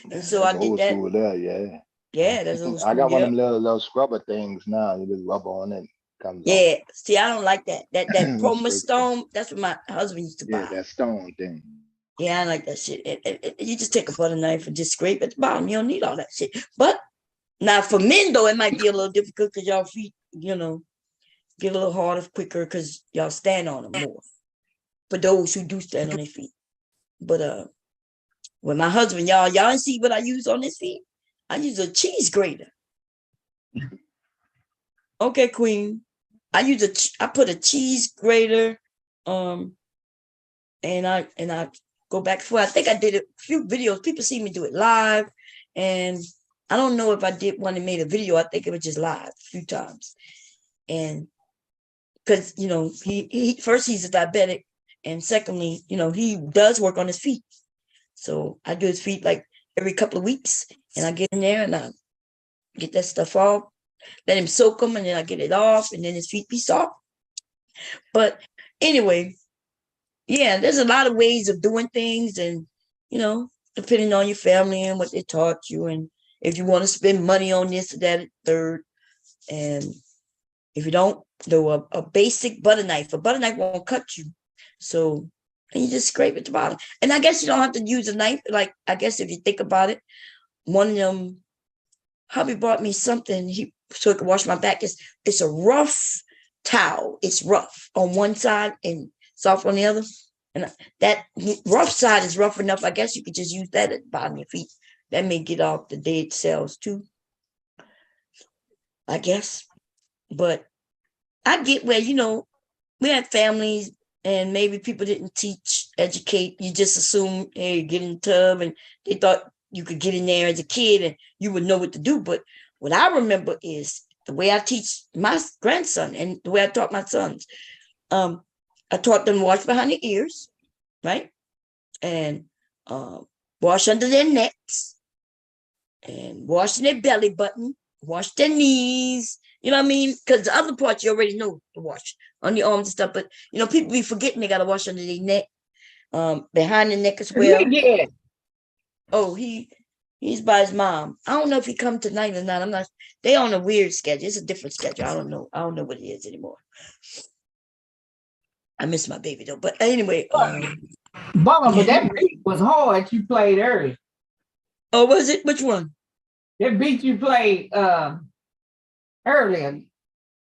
Yeah, And so I that's did old that. school there, yeah. Yeah, that's old I school. got one Yeah. of them little scrubber things now. You just rub on it, comes off. Yeah. See, I don't like that. That Chroma Straight. stone, that's what my husband used to Yeah, buy. that stone thing. Yeah, I like that shit. You just take a butter knife and just scrape at the bottom. You don't need all that shit. But now for men, though, it might be a little difficult because y'all feet, get a little harder quicker because y'all stand on them more. For those who do stand on their feet. But with my husband, y'all see what I use on his feet? I use a cheese grater. Okay, Queen. I put a cheese grater, and I go back and forth. I think I did a few videos. People see me do it live, and I don't know if I did one and made a video. I think it was just live a few times, and because he first, he's a diabetic, and secondly, he does work on his feet. So I do his feet like every couple of weeks, and I get in there and I get that stuff off, let him soak them, and then I get it off, and then his feet be soft. But anyway, yeah, there's a lot of ways of doing things, and depending on your family and what they taught you, and if you want to spend money on this or that, third, and if you don't, though, a basic butter knife. A butter knife won't cut you, so and you just scrape at the bottom. And I guess you don't have to use a knife. Like, I guess if you think about it, one of them, hubby bought me something. So he could wash my back. It's a rough towel. It's rough on one side and soft on the other. And that rough side is rough enough. I guess you could just use that at the bottom of your feet. That may get off the dead cells too, I guess. But I get where, we had families and maybe people didn't educate. You just assume, hey, get in the tub, and they thought you could get in there as a kid and you would know what to do. But what I remember is the way I teach my grandson and the way I taught my sons. I taught them wash behind the ears, right? And wash under their necks and wash their belly button, wash their knees. You know what I mean? Because the other parts you already know to wash on your arms and stuff. But, people be forgetting they got to wash under their neck, behind the neck as well. Yeah. Oh, he's by his mom. I don't know if he come tonight or not. I'm not. They on a weird schedule. It's a different schedule. I don't know. I don't know what it is anymore. I miss my baby though. But anyway, Mama, but that beat was hard you played early. Oh, was it? Which one? That beat you played earlier.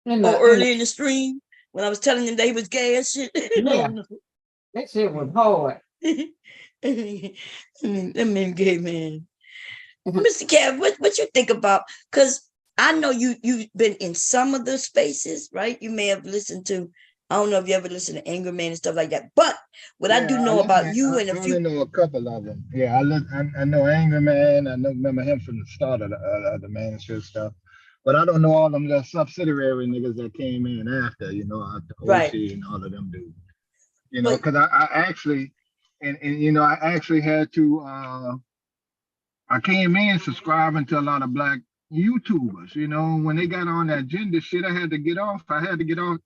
Early in the stream when I was telling him that he was gay and shit. Yeah. That shit was hard. That man gay, man. Mr. Kev, what you think about? Because I know you've been in some of the spaces, right? You may have listened to, I don't know if you ever listen to Anger Man and stuff like that. But what I do know about you and a few, I know a couple of them. Yeah, I know Angry Man. Remember him from the start of the mainstream stuff. But I don't know all them little subsidiary niggas that came in after, the Right. OC and all of them dudes. Because I actually, and I actually had to, I came in subscribing to a lot of black YouTubers. When they got on that gender shit, I had to get off. I had to get off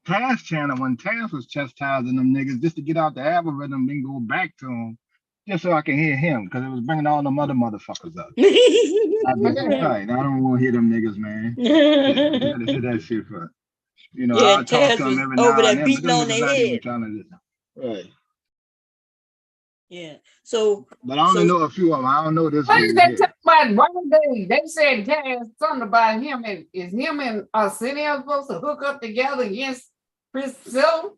Taz channel when Taz was chastising them niggas just to get out the algorithm, then go back to him, just so I can hear him, because it was bringing all them other motherfuckers up. I don't want to hear them niggas, man. I gotta hear that shit for, I'll talk to them every now and then, but them niggas not even trying to listen. Right. Yeah. So, but I only know a few of them. I don't know this. What is they talking about one day? They said something about him, and is him and Arsenio supposed to hook up together against Priscilla?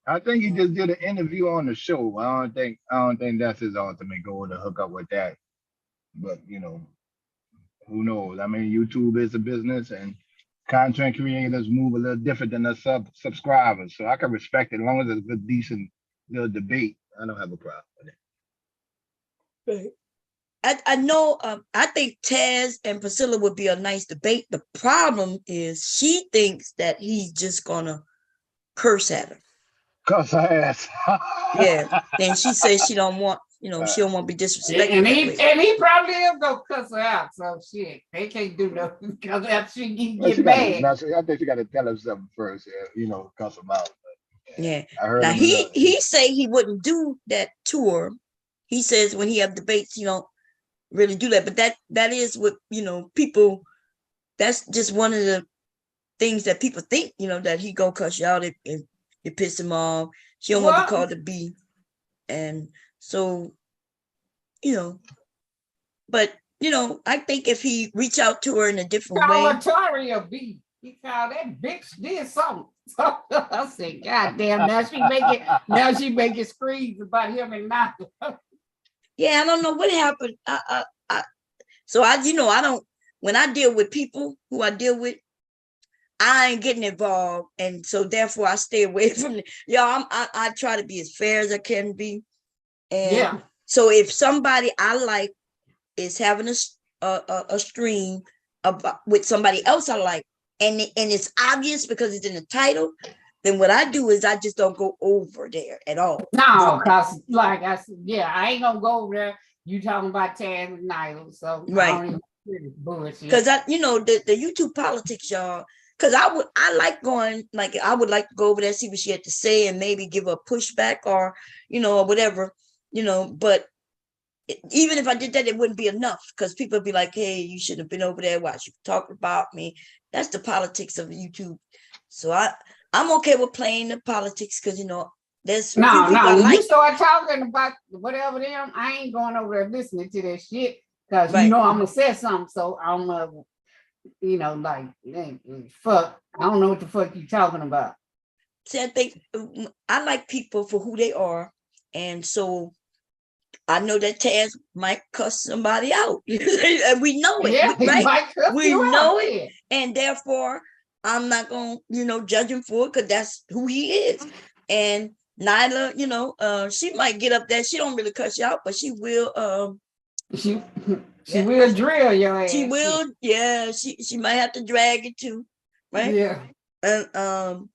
I think he just did an interview on the show. I don't think that's his ultimate goal to hook up with that. But who knows? I mean, YouTube is a business, and content creators move a little different than their subscribers. So I can respect it as long as it's a decent debate. I don't have a problem with it. Right. I know. I think Taz and Priscilla would be a nice debate. The problem is she thinks that he's just gonna curse at her. Cuss her ass. Yeah. And she says she don't want, she don't want to be disrespectful. And he probably is gonna cuss her out. So shit, they can't do nothing because after she get mad. I think she got to tell him something first. Cuss him out. Yeah. Now he say he wouldn't do that tour. He says when he have debates, he don't really do that. But that is what people. That's just one of the things that people think. That he go cuss you out if you piss him off. She don't want to be called a B, and so But I think if he reach out to her in a different way. Tori a B. He called that bitch did something. I said, God damn, now she making screens about him and not. Yeah, I don't know what happened. So I don't, when I deal with people who I deal with, I ain't getting involved. And so therefore I stay away from it. I try to be as fair as I can be. And so if somebody I like is having a stream about with somebody else I like, and it's obvious because it's in the title, then what I do is I just don't go over there at all. No, because like I said, I ain't gonna go over there. You talking about Taz and Nyla, so right? Because the YouTube politics, y'all. Because I like going, like I would like to go over there, see what she had to say, and maybe give a pushback or or whatever, But even if I did that, it wouldn't be enough because people would be like, "Hey, you shouldn't have been over there. Why you talking about me?" That's the politics of YouTube. So I'm okay with playing the politics because There's few No, people I when you like. start talking about whatever them, I ain't going over there listening to that shit because you Right. know I'm gonna say something. So I'm like, fuck. I don't know what the fuck you talking about. See, I think I like people for who they are, and so I know that Taz might cuss somebody out, and we know it, Yeah, he right? might cuss We you out, know it, yeah. and therefore I'm not gonna, judge him for it because that's who he is. And Nyla, she might get up there. She don't really cuss you out, but she will. She Yeah, will drill your ass. she will. Yeah, she might have to drag it too, right? Yeah. And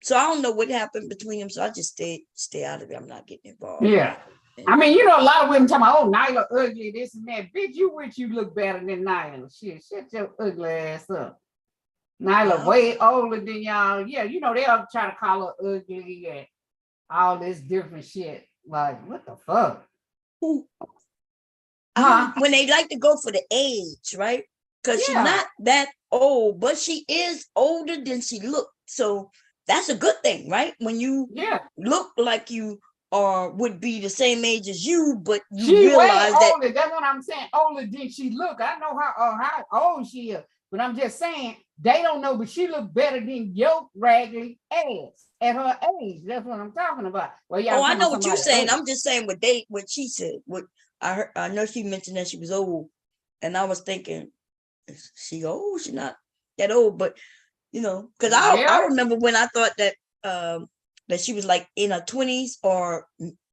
so I don't know what happened between them. So I just stay out of it. I'm not getting involved. Yeah. I mean, a lot of women talking about, oh, Nyla ugly, this and that. Bitch, you wish you look better than Nyla. Shut your ugly ass up. Nyla way older than y'all. Yeah, they'll try to call her ugly and all this different shit. Like, what the fuck? When they like to go for the age, right? Because she's Yeah. not that old, but she is older than she looked. So that's a good thing, right? When you look like you would be the same age as you, but you She realize way that older. That's what I'm saying. Older than she look. I know how old she is, but I'm just saying they don't know. But she look better than your raggedy ass at her age. That's what I'm talking about. Well, oh, I know what you're saying. I'm just saying what she said. What I heard, I know she mentioned that she was old, and I was thinking, is she old? She's not that old, but because I remember when I thought that that she was like in her 20s or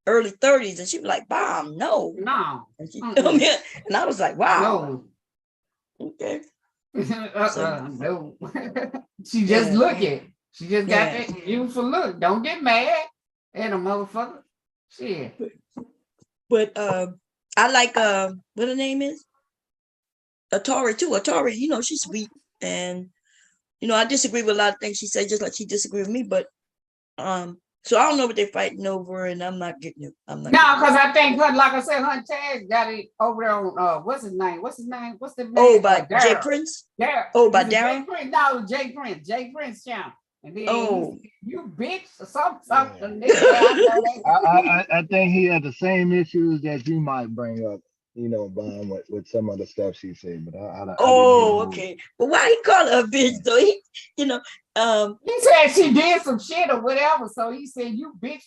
early 30s, and she was like, "Bomb, no." And I was like, "Wow, no, okay." No. She just looking. She just got that beautiful look. Don't get mad at a motherfucker. Shit. But I like what her name is, Atari too. Atari, she's sweet, and I disagree with a lot of things she said, just like she disagreed with me. But so I don't know what they're fighting over, and I'm not getting it. I'm not. No, because I think, like I said, Hunt Taz got it over there on what's his name? What's the name? Oh, by Jay Prince. Darryl. Oh, by Darryl. No, Jay Prince. Jay Prince channel. And then you bitch or something. I think he had the same issues that you might bring up, Bob, with some of the stuff she said. But okay. But why he call her a bitch though? He said she did some shit or whatever. So he said, you bitch,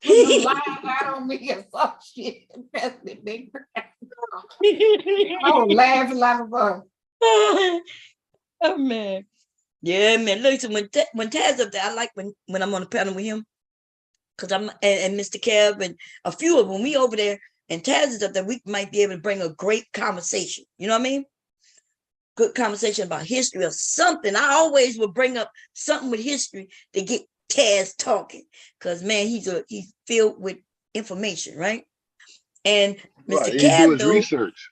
lying out on me or some shit. That's the big. I was laughing like a bug. Oh man. Yeah, man. Listen, when Taz up there, I like when I'm on the panel with him, because I'm and Mr. Kev and a few of them. We over there, and Taz is up there. We might be able to bring a great conversation. You know what I mean? Good conversation about history or something. I always will bring up something with history to get Taz talking, because man, he's filled with information, right? And Mr. Kev, though, research.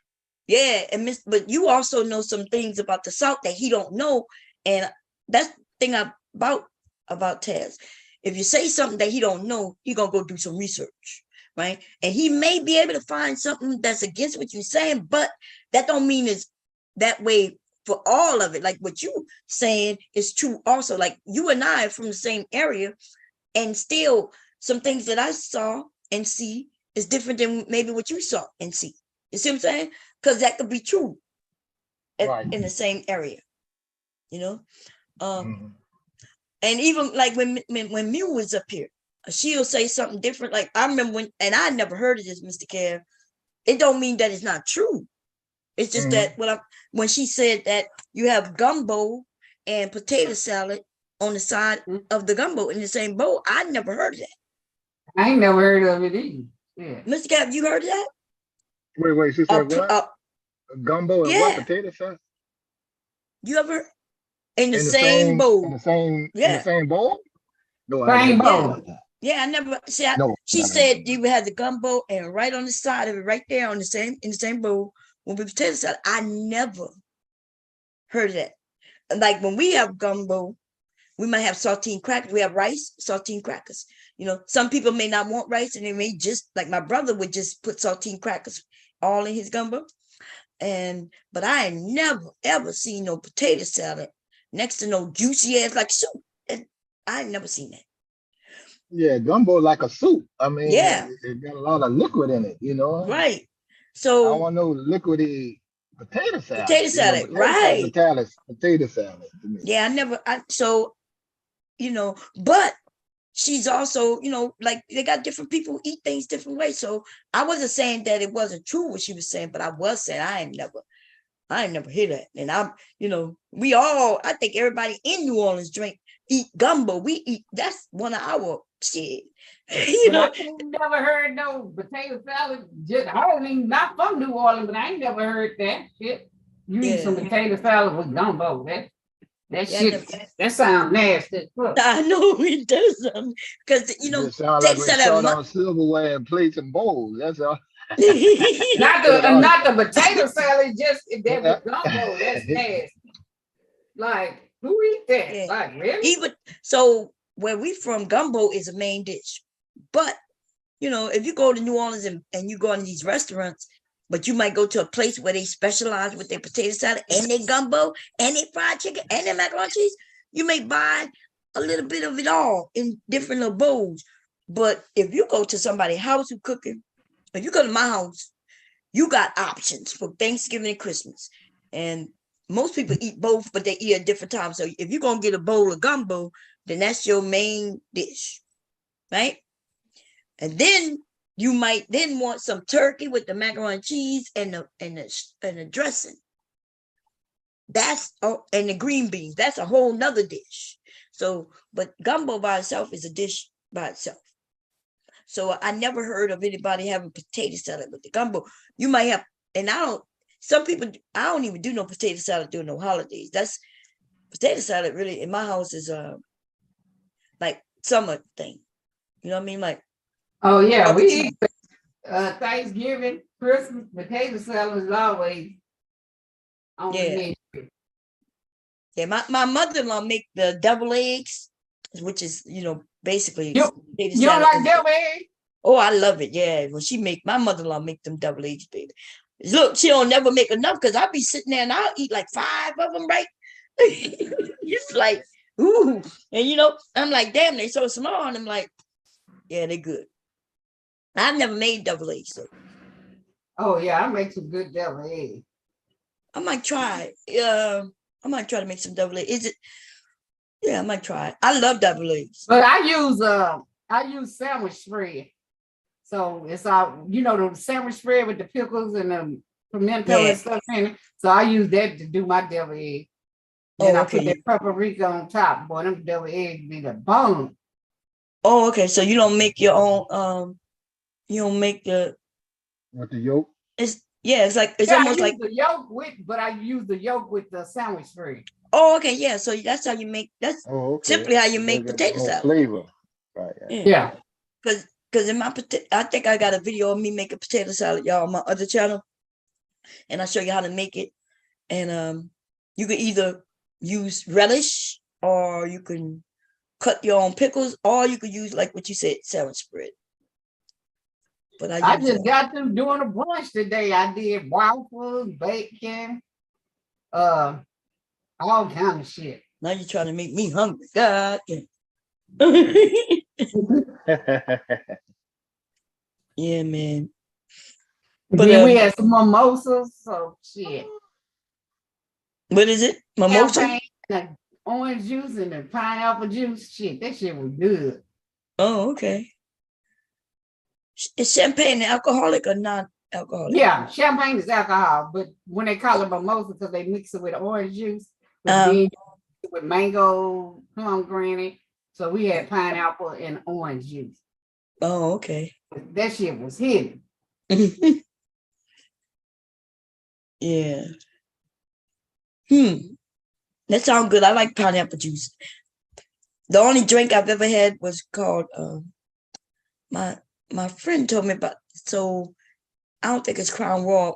Yeah, but you also know some things about the South that he don't know, and that's the thing about Taz. If you say something that he don't know, he gonna go do some research, right? And he may be able to find something that's against what you're saying, but that don't mean it's that way for all of it. Like what you saying is true also. Like you and I are from the same area, and still some things that I saw and see is different than maybe what you saw and see. You see what I'm saying? Because that could be true in the same area, And even like when Mew was up here, she'll say something different. Like I remember and I never heard of this, Mr. Care. It don't mean that it's not true. It's just that when she said that you have gumbo and potato salad on the side of the gumbo in the same bowl, I never heard of that. I ain't never heard of it either. Yeah. Mr. Cap, you heard of that? Wait, she said what? Gumbo and what? Potato salad? You ever in the same bowl? In the same bowl? No, same bowl. Yeah, I never see. She said you had the gumbo and right on the side of it, right there in the same bowl when we potato salad. I never heard of that. Like when we have gumbo, we might have saltine crackers. We have rice, saltine crackers. Some people may not want rice, and they may just, like my brother would just put saltine crackers all in his gumbo. But I ain't never ever seen no potato salad next to no juicy ass like soup. And I ain't never seen that. Yeah, gumbo like a soup. I mean, Yeah, it got a lot of liquid in it, you know. right. I don't So want no liquidy potato salad. potato You know, salad, potato salad, right? potato salad to me. Yeah, so but she's also, like they got different people eat things different ways. So I wasn't saying that it wasn't true what she was saying, but I was saying I ain't never hear that. And I think everybody in New Orleans eat gumbo. That's one of our shit. But I ain't never heard no potato salad. Just I don't even not from New Orleans, but I ain't never heard that shit. You eat some Yeah. potato salad with gumbo. That Yeah, shit that sounds nasty. Look. I know it does because It just sounds like potato we salad. short on silverware and plates and bowls. That's all. Not That's all. not the potato salad, just that Yeah. with gumbo. That's nasty. Like who eat that? Yeah. Like really? Even so, where we from, gumbo is a main dish. But if you go to New Orleans and you go in these restaurants, but you might go to a place where they specialize with their potato salad and their gumbo and their fried chicken and their macaroni and cheese, you may buy a little bit of it all in different little bowls. But if you go to somebody's house who cooking, if you go to my house, you got options for Thanksgiving and Christmas. And most people eat both, but they eat at different times. So if you're going to get a bowl of gumbo, then that's your main dish, right? And then you might then want some turkey with the macaroni and cheese and the dressing. And the green beans. That's a whole nother dish. So, but gumbo by itself is a dish by itself. So I never heard of anybody having potato salad with the gumbo. You might have, and some people, I don't even do no potato salad during no holidays. That's potato salad really in my house is like summer thing. You know what I mean? Like, Oh yeah, we eat Thanksgiving, Christmas, potato salad is always on the menu. Yeah, my mother-in-law make the devil eggs, which is, basically You don't like devil eggs? Oh, I love it. Yeah. When my mother-in-law make them devil eggs, baby. Look, she don't never make enough because I'll be sitting there and I'll eat like 5 of them, right? It's like, ooh. And I'm like, damn, they so small. And I'm like, yeah, they good. I've never made devil eggs, so Oh yeah, I make some good devil eggs. I might try. I might try to make some devil eggs. Yeah, I might try it. I love devil eggs. But I use sandwich spread. So it's all the sandwich spread with the pickles and the pimento and stuff in it. So I use that to do my devil egg. Then I put that paprika on top. Boy, them devil eggs be the bone. Oh, okay. So you don't make your own. You don't make the with the yolk. It's like it's almost like the yolk but I use the yolk with the sandwich spread. Oh, okay, yeah. So that's how you make. That's simply how you make potato salad. Flavor, right? Yeah. Because in I think I got a video of me making potato salad, y'all, on my other channel, and I'll show you how to make it. And you can either use relish, or you can cut your own pickles, or you could use like what you said, sandwich spread. But I just got them doing a brunch today. I did waffles, bacon, all kind of shit. Now you're trying to make me hungry. God. Yeah, man. But then we had some mimosas, so shit. What is it? Mimosa? Champagne, the orange juice and the pineapple juice. Shit, that shit was good. Oh, okay. Is champagne alcoholic or non-alcoholic? Yeah, champagne is alcohol, but when they call it mimosa because they mix it with orange juice, with mango, pomegranate. So we had pineapple and orange juice. Oh, okay. That shit was hidden. Yeah. That sounds good. I like pineapple juice. The only drink I've ever had was called my friend told me about. So I don't think it's Crown Royal.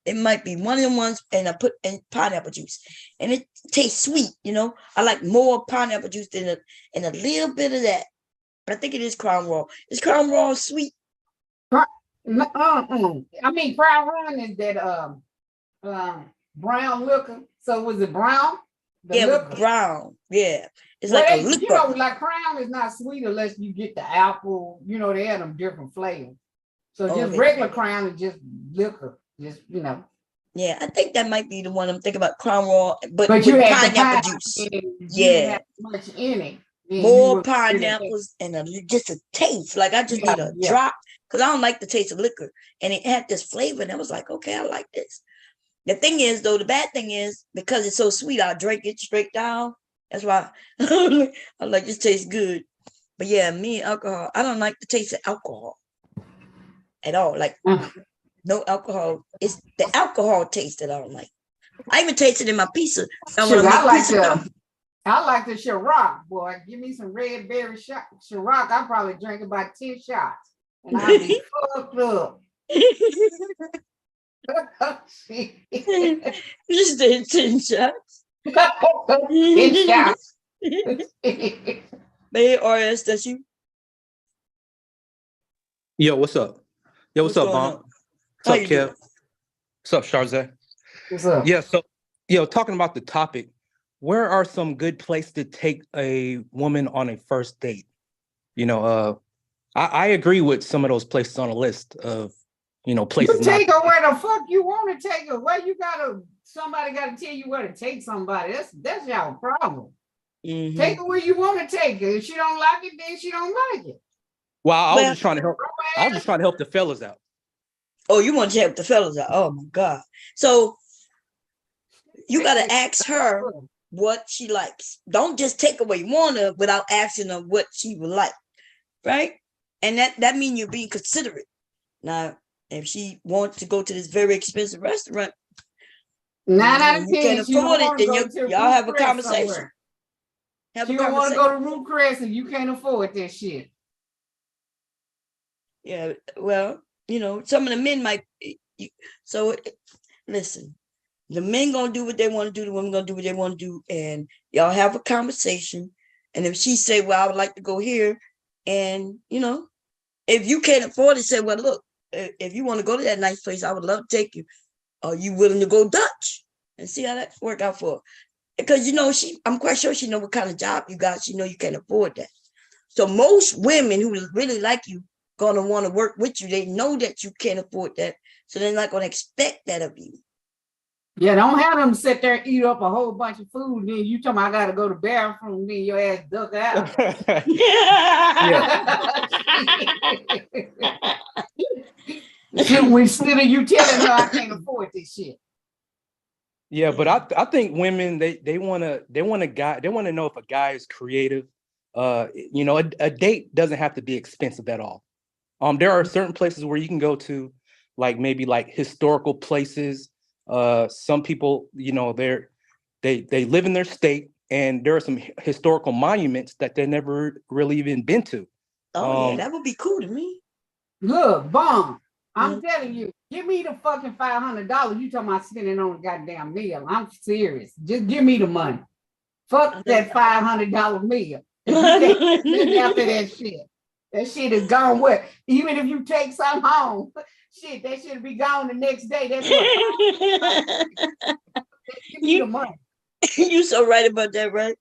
It might be one of them ones, and I put in pineapple juice, and it tastes sweet. I like more pineapple juice than a little bit of that. But I think it is Crown Royal. Is Crown Royal sweet? I mean, Crown Royal is that brown liquor. So was it brown? With brown. Yeah, it's Well, like a they, you liquor. know, like Crown is not sweet unless you get the apple. You know, they have them different flavors. So Oh, just okay. regular Crown is just liquor. Just, you know. Yeah, I think that might be the one I'm thinking about, Crown Royal, but But you with had the pineapple pineapple juice. in it. You didn't Yeah, have much in it. Then you more were pineapples and just a taste. Like I just need a drop because I don't like the taste of liquor, and it had this flavor, and I was like, okay, I like this. The thing is, though, the bad thing is because it's so sweet, I drink it straight down. That's why I'm like, this tastes good. But yeah, me and alcohol, I don't like the taste of alcohol at all. Like no alcohol. It's the alcohol taste that I don't like. I even tasted in my pizza. Sugar, I like the Ciroc, boy. Give me some red berry Ciroc. I probably drink about 10 shots. And I'll be fucked up. Just did 10 shots. 10 shots. Hey, RS, that's you? Yo, what's up? Yo, what's up, going Bomb? on? What's How up, you Kev? doing? What's up, Charze? What's up? Yeah, so, talking about the topic, where are some good places to take a woman on a first date? I agree with some of those places on the list of, places. You take her where the fuck you want to take her. Where somebody got to tell you where to take somebody. That's y'all problem. Mm-hmm. Take her where you want to take her. If she don't like it, then she don't like it. Well, I was just trying to help. I was just trying to help the fellas out. Oh, you want to help the fellas out? Oh my God! So you got to ask her what she likes. Don't just take her where you want her without asking her what she would like, right? And that means you're being considerate. Now, if she wants to go to this very expensive restaurant, 9 out of you 10, can't afford it, then y'all have a conversation. You don't want to go to Root Crest and you can't afford that shit. Yeah, well, some of the men might. So listen, the men gonna do what they want to do. The women gonna do what they want to do, and y'all have a conversation. And if she say, "Well, I would like to go here," and if you can't afford it, say, "Well, look, if you want to go to that nice place, I would love to take you. Are you willing to go Dutch?" And see how that work out for her. Because I'm quite sure she know what kind of job you got. She know you can't afford that. So most women who really like you gonna want to work with you. They know that you can't afford that, so they're not gonna expect that of you. Yeah, don't have them sit there and eat up a whole bunch of food. Then you tell me I gotta go to the bathroom, then your ass duck out. Shit, we sitting you telling her I can't afford this shit. Yeah, but I think women they want to know if a guy is creative. A date doesn't have to be expensive at all. There are certain places where you can go to, like maybe like historical places. Some people, they live in their state, and there are some historical monuments that they never really even been to. Oh yeah, that would be cool to me. Look, Bomb, I'm telling you, give me the fucking $500. You talking about spending on a goddamn meal? I'm serious. Just give me the money. Fuck that $500 meal. After that shit. That shit is gone. What? Even if you take some home, shit, that shit be gone the next day. That's what. Give me the money. You so right about that, right?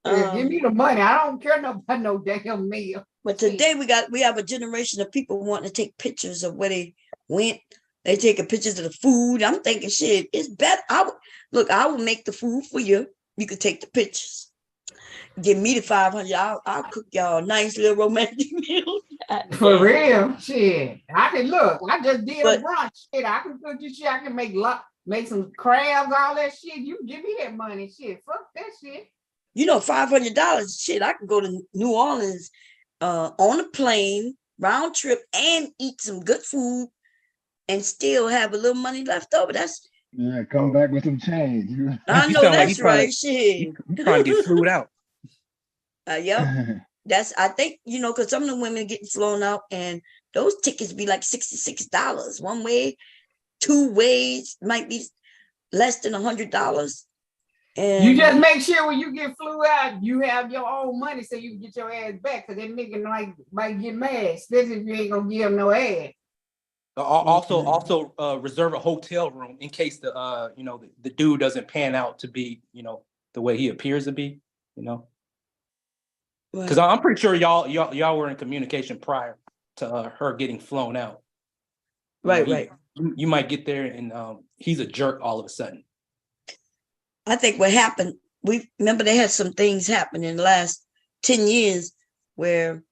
Give me the money. I don't care about no damn meal. But today we have a generation of people wanting to take pictures of where they went. They taking pictures of the food. I'm thinking, shit, it's better. I will make the food for you. You can take the pictures. Give me the $500. I'll cook y'all a nice little romantic meal. For real, shit. I can look. I just did a brunch. Shit, I can cook you shit. I can make some crabs, all that shit. You give me that money, shit. Fuck that shit. $500. Shit, I can go to New Orleans on a plane, round trip, and eat some good food, and still have a little money left over. Come back with some change. I know that's right. Shit, you trying to get flued out. Yep. I think, because some of the women getting flown out and those tickets be like $66 one way, two ways, might be less than $100. And you just make sure when you get flew out, you have your own money so you can get your ass back, because that nigga might get mad, especially if you ain't gonna give him no ass. Also, reserve a hotel room in case the dude doesn't pan out to be, the way he appears to be. you know. Right. Because I'm pretty sure y'all were in communication prior to her getting flown out. Right. You might get there and he's a jerk all of a sudden. I think what happened, we remember they had some things happen in the last 10 years where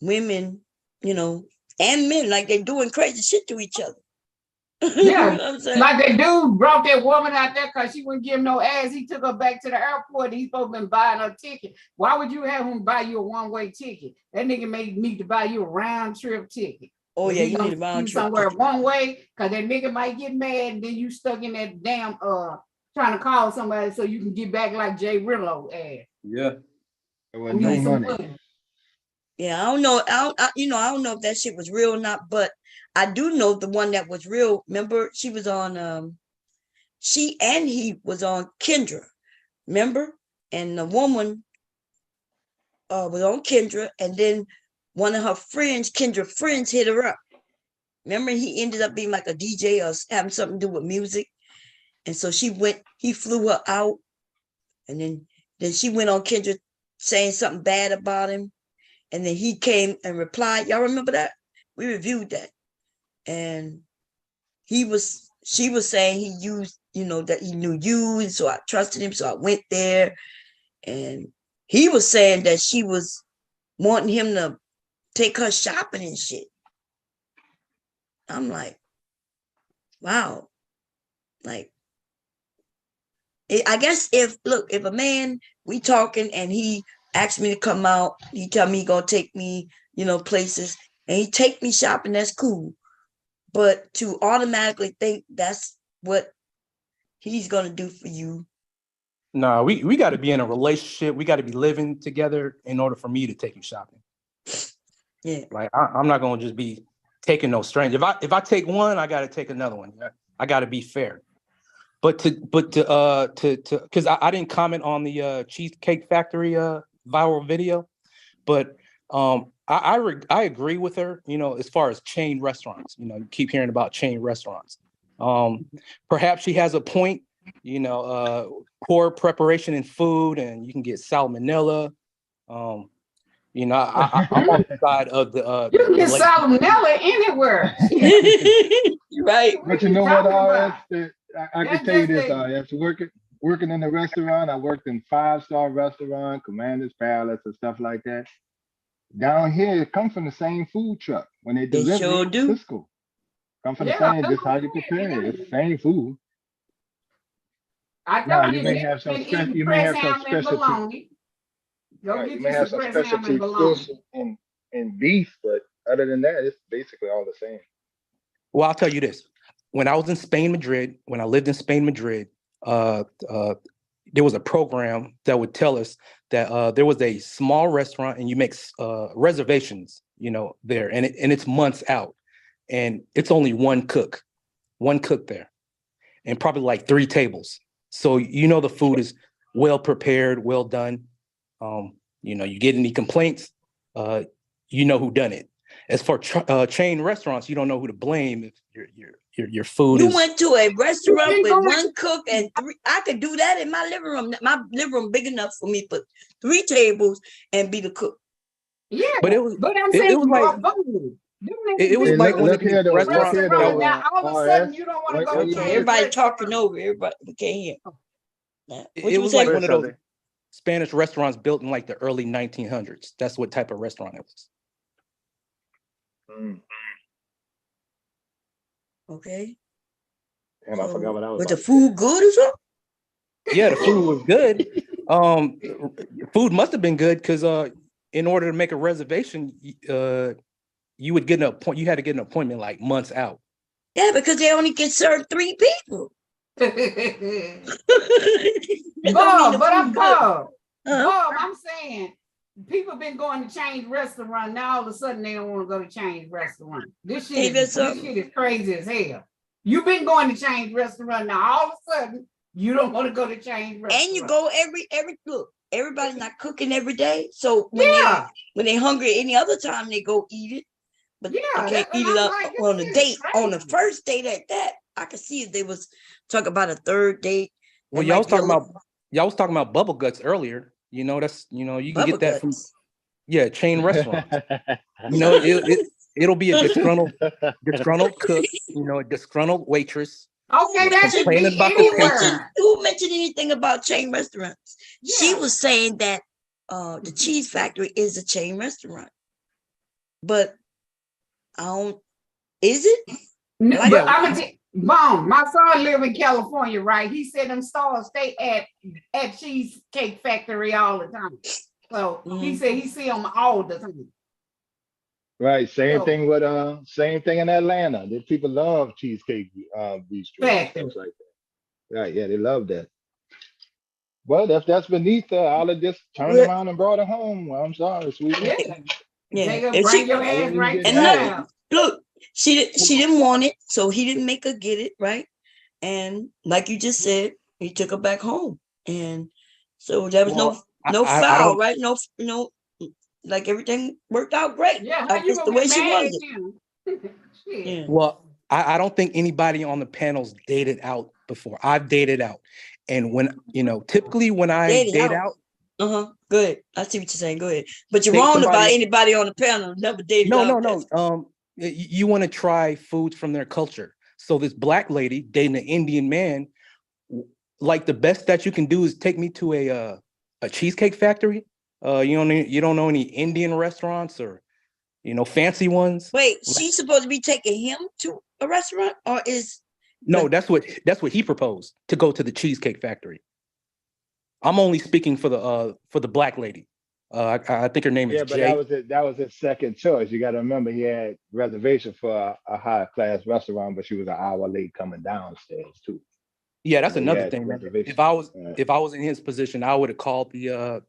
women, and men, like they're doing crazy shit to each other. Yeah, You know what I'm saying? like that dude brought that woman out there because she wouldn't give him no ass. He took her back to the airport. He's supposed to be buying her ticket. Why would you have him buy you a one-way ticket? That nigga need to buy you a round trip ticket. Oh If yeah, he you gonna need a round you trip. somewhere one way, because that nigga might get mad and then you stuck in that damn trying to call somebody so you can get back like Jay Rillo ass. Yeah. There was no money. Yeah, I don't know. I don't know if that shit was real or not, but I do know the one that was real. Remember, she was on she and he was on Kendra. Remember? And the woman was on Kendra, and then one of her friends, Kendra friends, hit her up. Remember, he ended up being like a DJ or having something to do with music. And so he flew her out, and then she went on Kendra saying something bad about him. And then he came and replied. Y'all remember that? We reviewed that. And she was saying he used, that he knew you, and so I trusted him, so I went there. And he was saying that she was wanting him to take her shopping and shit. I'm like, wow. Like, I guess if a man, we talking and he asked me to come out, he tell me he gonna take me, places, and he take me shopping, that's cool. But to automatically think that's what he's gonna do for you. No, we got to be in a relationship. We got to be living together in order for me to take you shopping. Yeah. Like I'm not gonna just be taking no stranger. If I take one, I got to take another one. I got to be fair. But to because I didn't comment on the Cheesecake Factory viral video, but I agree with her. As far as chain restaurants, you keep hearing about chain restaurants. Perhaps she has a point. Poor preparation in food, and you can get salmonella. I'm on the side of the. You can get salmonella anywhere. Right. But you know what, I can tell you this, after working in a restaurant, I worked in 5-star restaurant, Commander's Palace and stuff like that. Down here, it comes from the same food truck. When they deliver sure it, do. Cisco. Come from the same, just how you prepare it. It's the same food. Now you may have some specialty. You may have some specialty. You may have some specialty fish and beef, but other than that, it's basically all the same. Well, I'll tell you this. When I was in Spain, Madrid, when I lived in Spain, Madrid, there was a program that would tell us that there was a small restaurant and you make reservations, there, and it's months out, and it's only one cook there, and probably like 3 tables. So the food is well prepared, well done. You get any complaints, who done it. As for chain restaurants, you don't know who to blame if your food You is. went to a restaurant with one cook and 3. I could do that in my living room. My living room big enough for me to put 3 tables and be the cook. Yeah, but it was. But I'm it saying was like. It was like one of these restaurants that was. Now all of a sudden you don't want to go to everybody talking over everybody. We can't hear. It was like one of those Spanish restaurants built in like the early 1900s. That's what type of restaurant it was. Okay. Damn, I forgot what I was. Was the food good or something? Yeah, the food was good. Food must have been good because in order to make a reservation, you would get you had to get an appointment like months out. Yeah, because they only can serve 3 people. Bob, I'm saying people been going to change restaurant. Now all of a sudden they don't want to go to change restaurant. This shit is crazy as hell. You've been going to change restaurant. Now all of a sudden you don't want to go to change restaurant. And you go every look. Everybody's not cooking every day, so when they hungry any other time they go eat it. But they can't eat it up on a date. On the first date at that, I could see if they was talking about a third date. Well, y'all was talking about bubble guts earlier. You know, that's you can Bubble get that from guts. chain restaurants. It'll be a disgruntled cook, a disgruntled waitress Okay, that should complaining be about the pay. anywhere. Who mentioned anything about chain restaurants? She Yeah. was saying that the Cheese Factory is a chain restaurant, but I don't. Is it? No, Like, but I'm gonna Boom. My son live in California, right? He said them stores stay at Cheesecake Factory all the time. So he said he see them all the time. Right. Same So, thing with same thing in Atlanta. The people love cheesecake bistro and Factory. stuff like that. Right, yeah, they love that. Well, if that's beneath her, I'll have just turned Well, around and brought her home. Well, I'm sorry, sweetie. Yeah. yeah. Jacob, If bring she your I ass wouldn't even right get to and the mad look, at you. house. look, she didn't want it, so he didn't make her get it, right? And like you just said, he took her back home, and so there was Well, no I foul, don't. right? No, like everything worked out great. Yeah, how Like you it's the gonna way get she mad wanted at it. you? Shit. Yeah. Well, I don't think anybody on the panel's dated out before. I've dated out, and when typically when I Dated date out. out, Go ahead. I see what you're saying. Go ahead. But you're take wrong about somebody. anybody on the panel never dated No, out. no, no. You want to try foods from their culture. So this black lady dating an Indian man, like the best that you can do is take me to a cheesecake factory. You don't know any Indian restaurants or fancy ones. Wait, Like, she's supposed to be taking him to a restaurant, or is no, that's what he proposed, to go to the cheesecake factory. I'm only speaking for the black lady. I think her name is Yeah, but that Jay. was it. That was his second choice. You got to remember he had reservation for a high class restaurant, but she was an hour late coming downstairs too. Yeah, that's So he another had thing, man. reservation. If I was in his position, I would have called the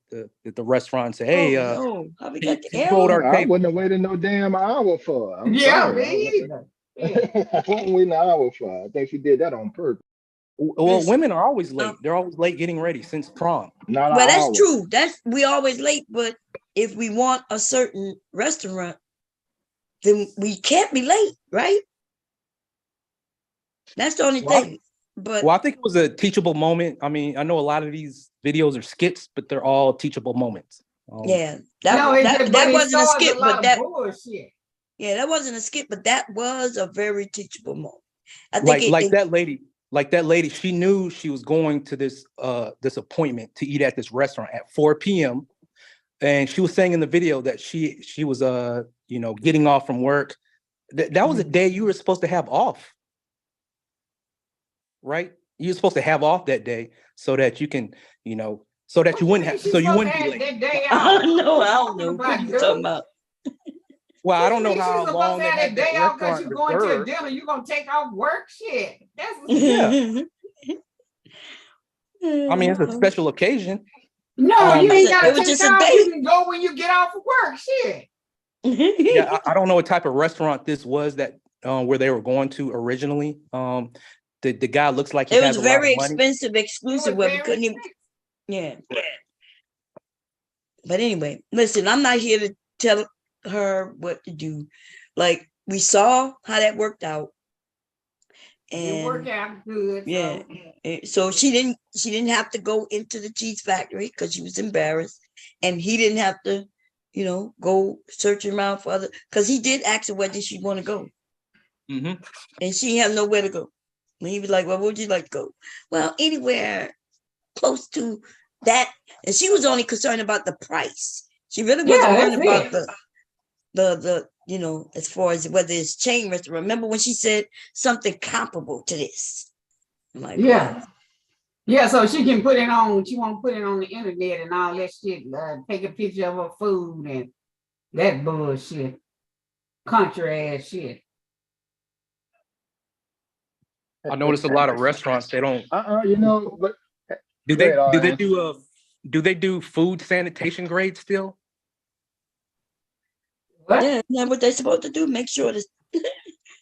restaurant and say, oh "Hey, no, how we got the can you hold L? our I table?" wouldn't have waited no damn hour for her. I'm Yeah, sorry. me either. Yeah. I wouldn't wait an hour for her. I think she did that on purpose. Well, Listen, women are always late. They're always late getting ready since prom. Not an well, that's hour. true. That's we always late, but if we want a certain restaurant, then we can't be late, right? That's the only Well, thing. But I think it was a teachable moment. I mean, I know a lot of these videos are skits, but they're all teachable moments. yeah, No, it just, but that it wasn't a starts skit, a but lot of bullshit. yeah, that wasn't a skit, but that was a very teachable moment. I think Like that lady, she knew she was going to this appointment to eat at this restaurant at 4 p.m. And she was saying in the video that she was getting off from work. That was a day you were supposed to have off, right? You're supposed to have off that day so that you can, so that you wouldn't have, so you wouldn't be late. That day I off. don't know what you talking about. Well, I don't know She's how supposed long to they have had that that day off because restaurant you're going to a reserved. dinner. You're gonna take off work. Shit. That's Yeah, I mean, it's a special occasion. no, you ain't gotta It was take just a off. date. You can go when you get off of work. Shit. Yeah, I don't know what type of restaurant this was that where they were going to originally. The guy looks like he It has was a lot very of money. expensive, exclusive, where we couldn't even. Yeah. But anyway, listen, I'm not here to tell her what to do. Like, we saw how that worked out. It worked And out good. yeah, So. so she didn't have to go into the cheese factory because she was embarrassed, and he didn't have to, go searching around for other, because he did ask her where did she want to go, Mm-hmm. and she had nowhere to go. And he was like, "Well, where would you like to go?" "Well, anywhere close to that." And she was only concerned about the price. She really wasn't worried about the as far as whether it's chain restaurant. Remember when she said something comparable to this? I'm like, Yeah. Yeah, so she can put it on, she won't put it on the internet and all that shit, take a picture of her food and that bullshit. Country ass shit. I noticed a lot of restaurants, they don't. But Do go they ahead, do they Ariane. do they do food sanitation grade still? What? yeah, that's what they're supposed to do. Make sure that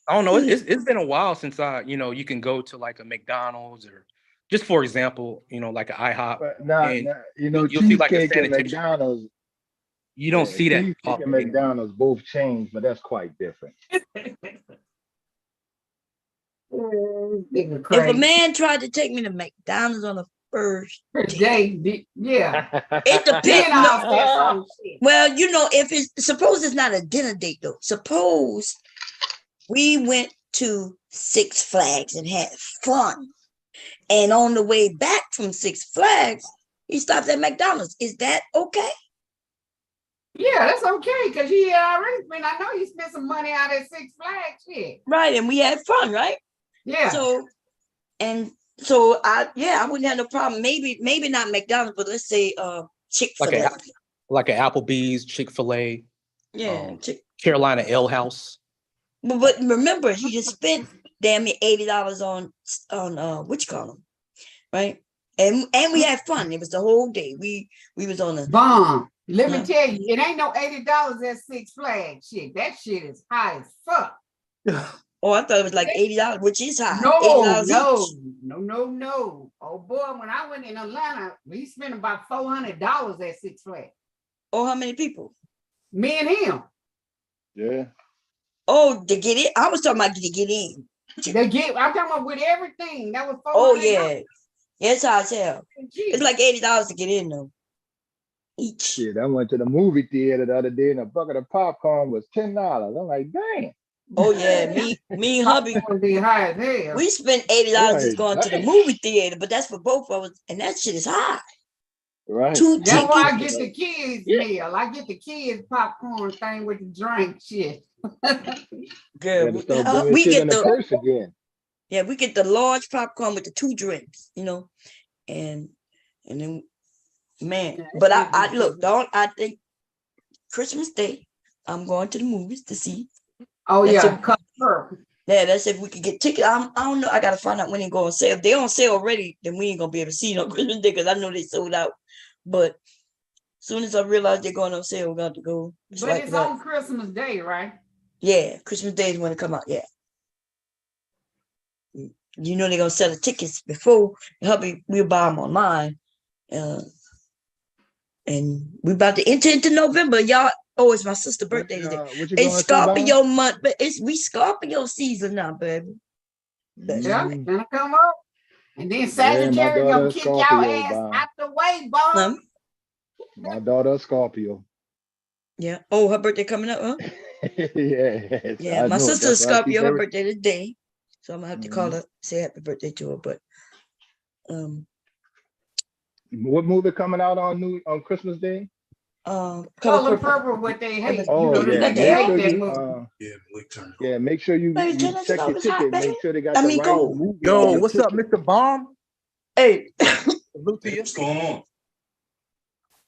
I don't know. It's been a while since you can go to like a McDonald's or just for example, like an IHOP, But and you'll see like a Cheesecake and sanitation. McDonald's, You don't see that Cheesecake often and anymore. McDonald's both chains, but that's quite different. if a man tried to take me to McDonald's on a first Day, yeah. It Then depends. I'll say some shit. Well, if suppose it's not a dinner date though. Suppose we went to Six Flags and had fun. And on the way back from Six Flags, he stopped at McDonald's. Is that okay? Yeah, that's okay, because he already spent, I know he spent some money out at Six Flags shit. Right, and we had fun, right? Yeah. So I wouldn't have no problem. Maybe not McDonald's, but let's say Chick-fil-A. Like an Applebee's, Chick-fil-A, Yeah. Carolina Ale House. But remember, he just spent damn near $80 on what you call them, right? And we had fun. It was the whole day. We was on a Bomb. Let me tell you, it ain't no $80 at Six Flags shit. That shit is high as fuck. Oh, I thought it was like $80, which is high. No. $80 Oh boy, when I went in Atlanta, we spent about $400 at Six Flags. Oh, how many people? Me and him. Yeah. Oh, to get it? I was talking about to get in. I'm talking about with everything. That was $400. Oh yeah. It's high as hell. It's like $80 to get in though. Each. Shit, I went to the movie theater the other day and a bucket of popcorn was $10. I'm like, damn. Oh yeah, me and hubby. Be high as hell. We spent $80 just going to the movie theater, but that's for both of us, and that shit is high. Right. That's why I get the kids meal. I get the kids popcorn thing with the drink shit. Girl, we get the purse again. Yeah, we get the large popcorn with the 2 drinks, and then man. But I think Christmas Day I'm going to the movies to see. Oh that's yeah, Purple. Yeah, that's if we could get tickets. I don't know. I gotta find out when they go on sale. If they on sale already, then we ain't gonna be able to see no Christmas Day because I know they sold out. But as soon as I realize they're going on sale, we're going to go. It's on Christmas Day, right? Yeah, Christmas Day is when it come out. Yeah. They're gonna sell the tickets before. Hubby, we'll buy them online. And we about to enter into November, y'all. Oh, it's my sister's birthday today. It's Scorpio month, but we Scorpio season now, baby. Yeah, it's gonna come up. And then Sagittarius gonna kick your ass out the way, boy. My daughter Scorpio. Yeah. Oh, her birthday coming up, huh? Yeah. Yeah, my sister's Scorpio, her birthday today. So I'm gonna have to call her, say happy birthday to her. But what movie coming out on Christmas Day? Color Purple, what they hate. Make sure you check your ticket. Make sure they got the right movie. Yo, what's up, Mr. Bomb? Hey, what's going on?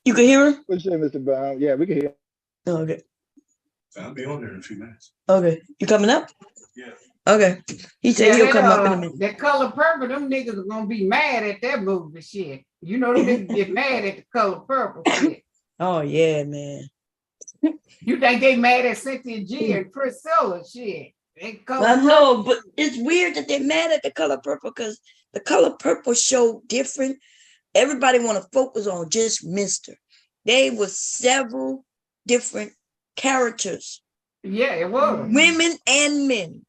You can hear him? What's up, Mr. Bomb? Yeah, we can hear. Oh, okay. I'll be on there in a few minutes. Okay, you coming up? Yeah. Okay. He said he'll come up in a minute. That Color Purple, them niggas are gonna be mad at that movie shit. Them niggas get mad at the Color Purple shit. Oh yeah, man. You think they mad at Cynthia G and Priscilla shit? I know, but it's weird that they're mad at the Color Purple because the Color Purple show different. Everybody want to focus on just Mr. They were several different characters. Yeah, it was. Women and men.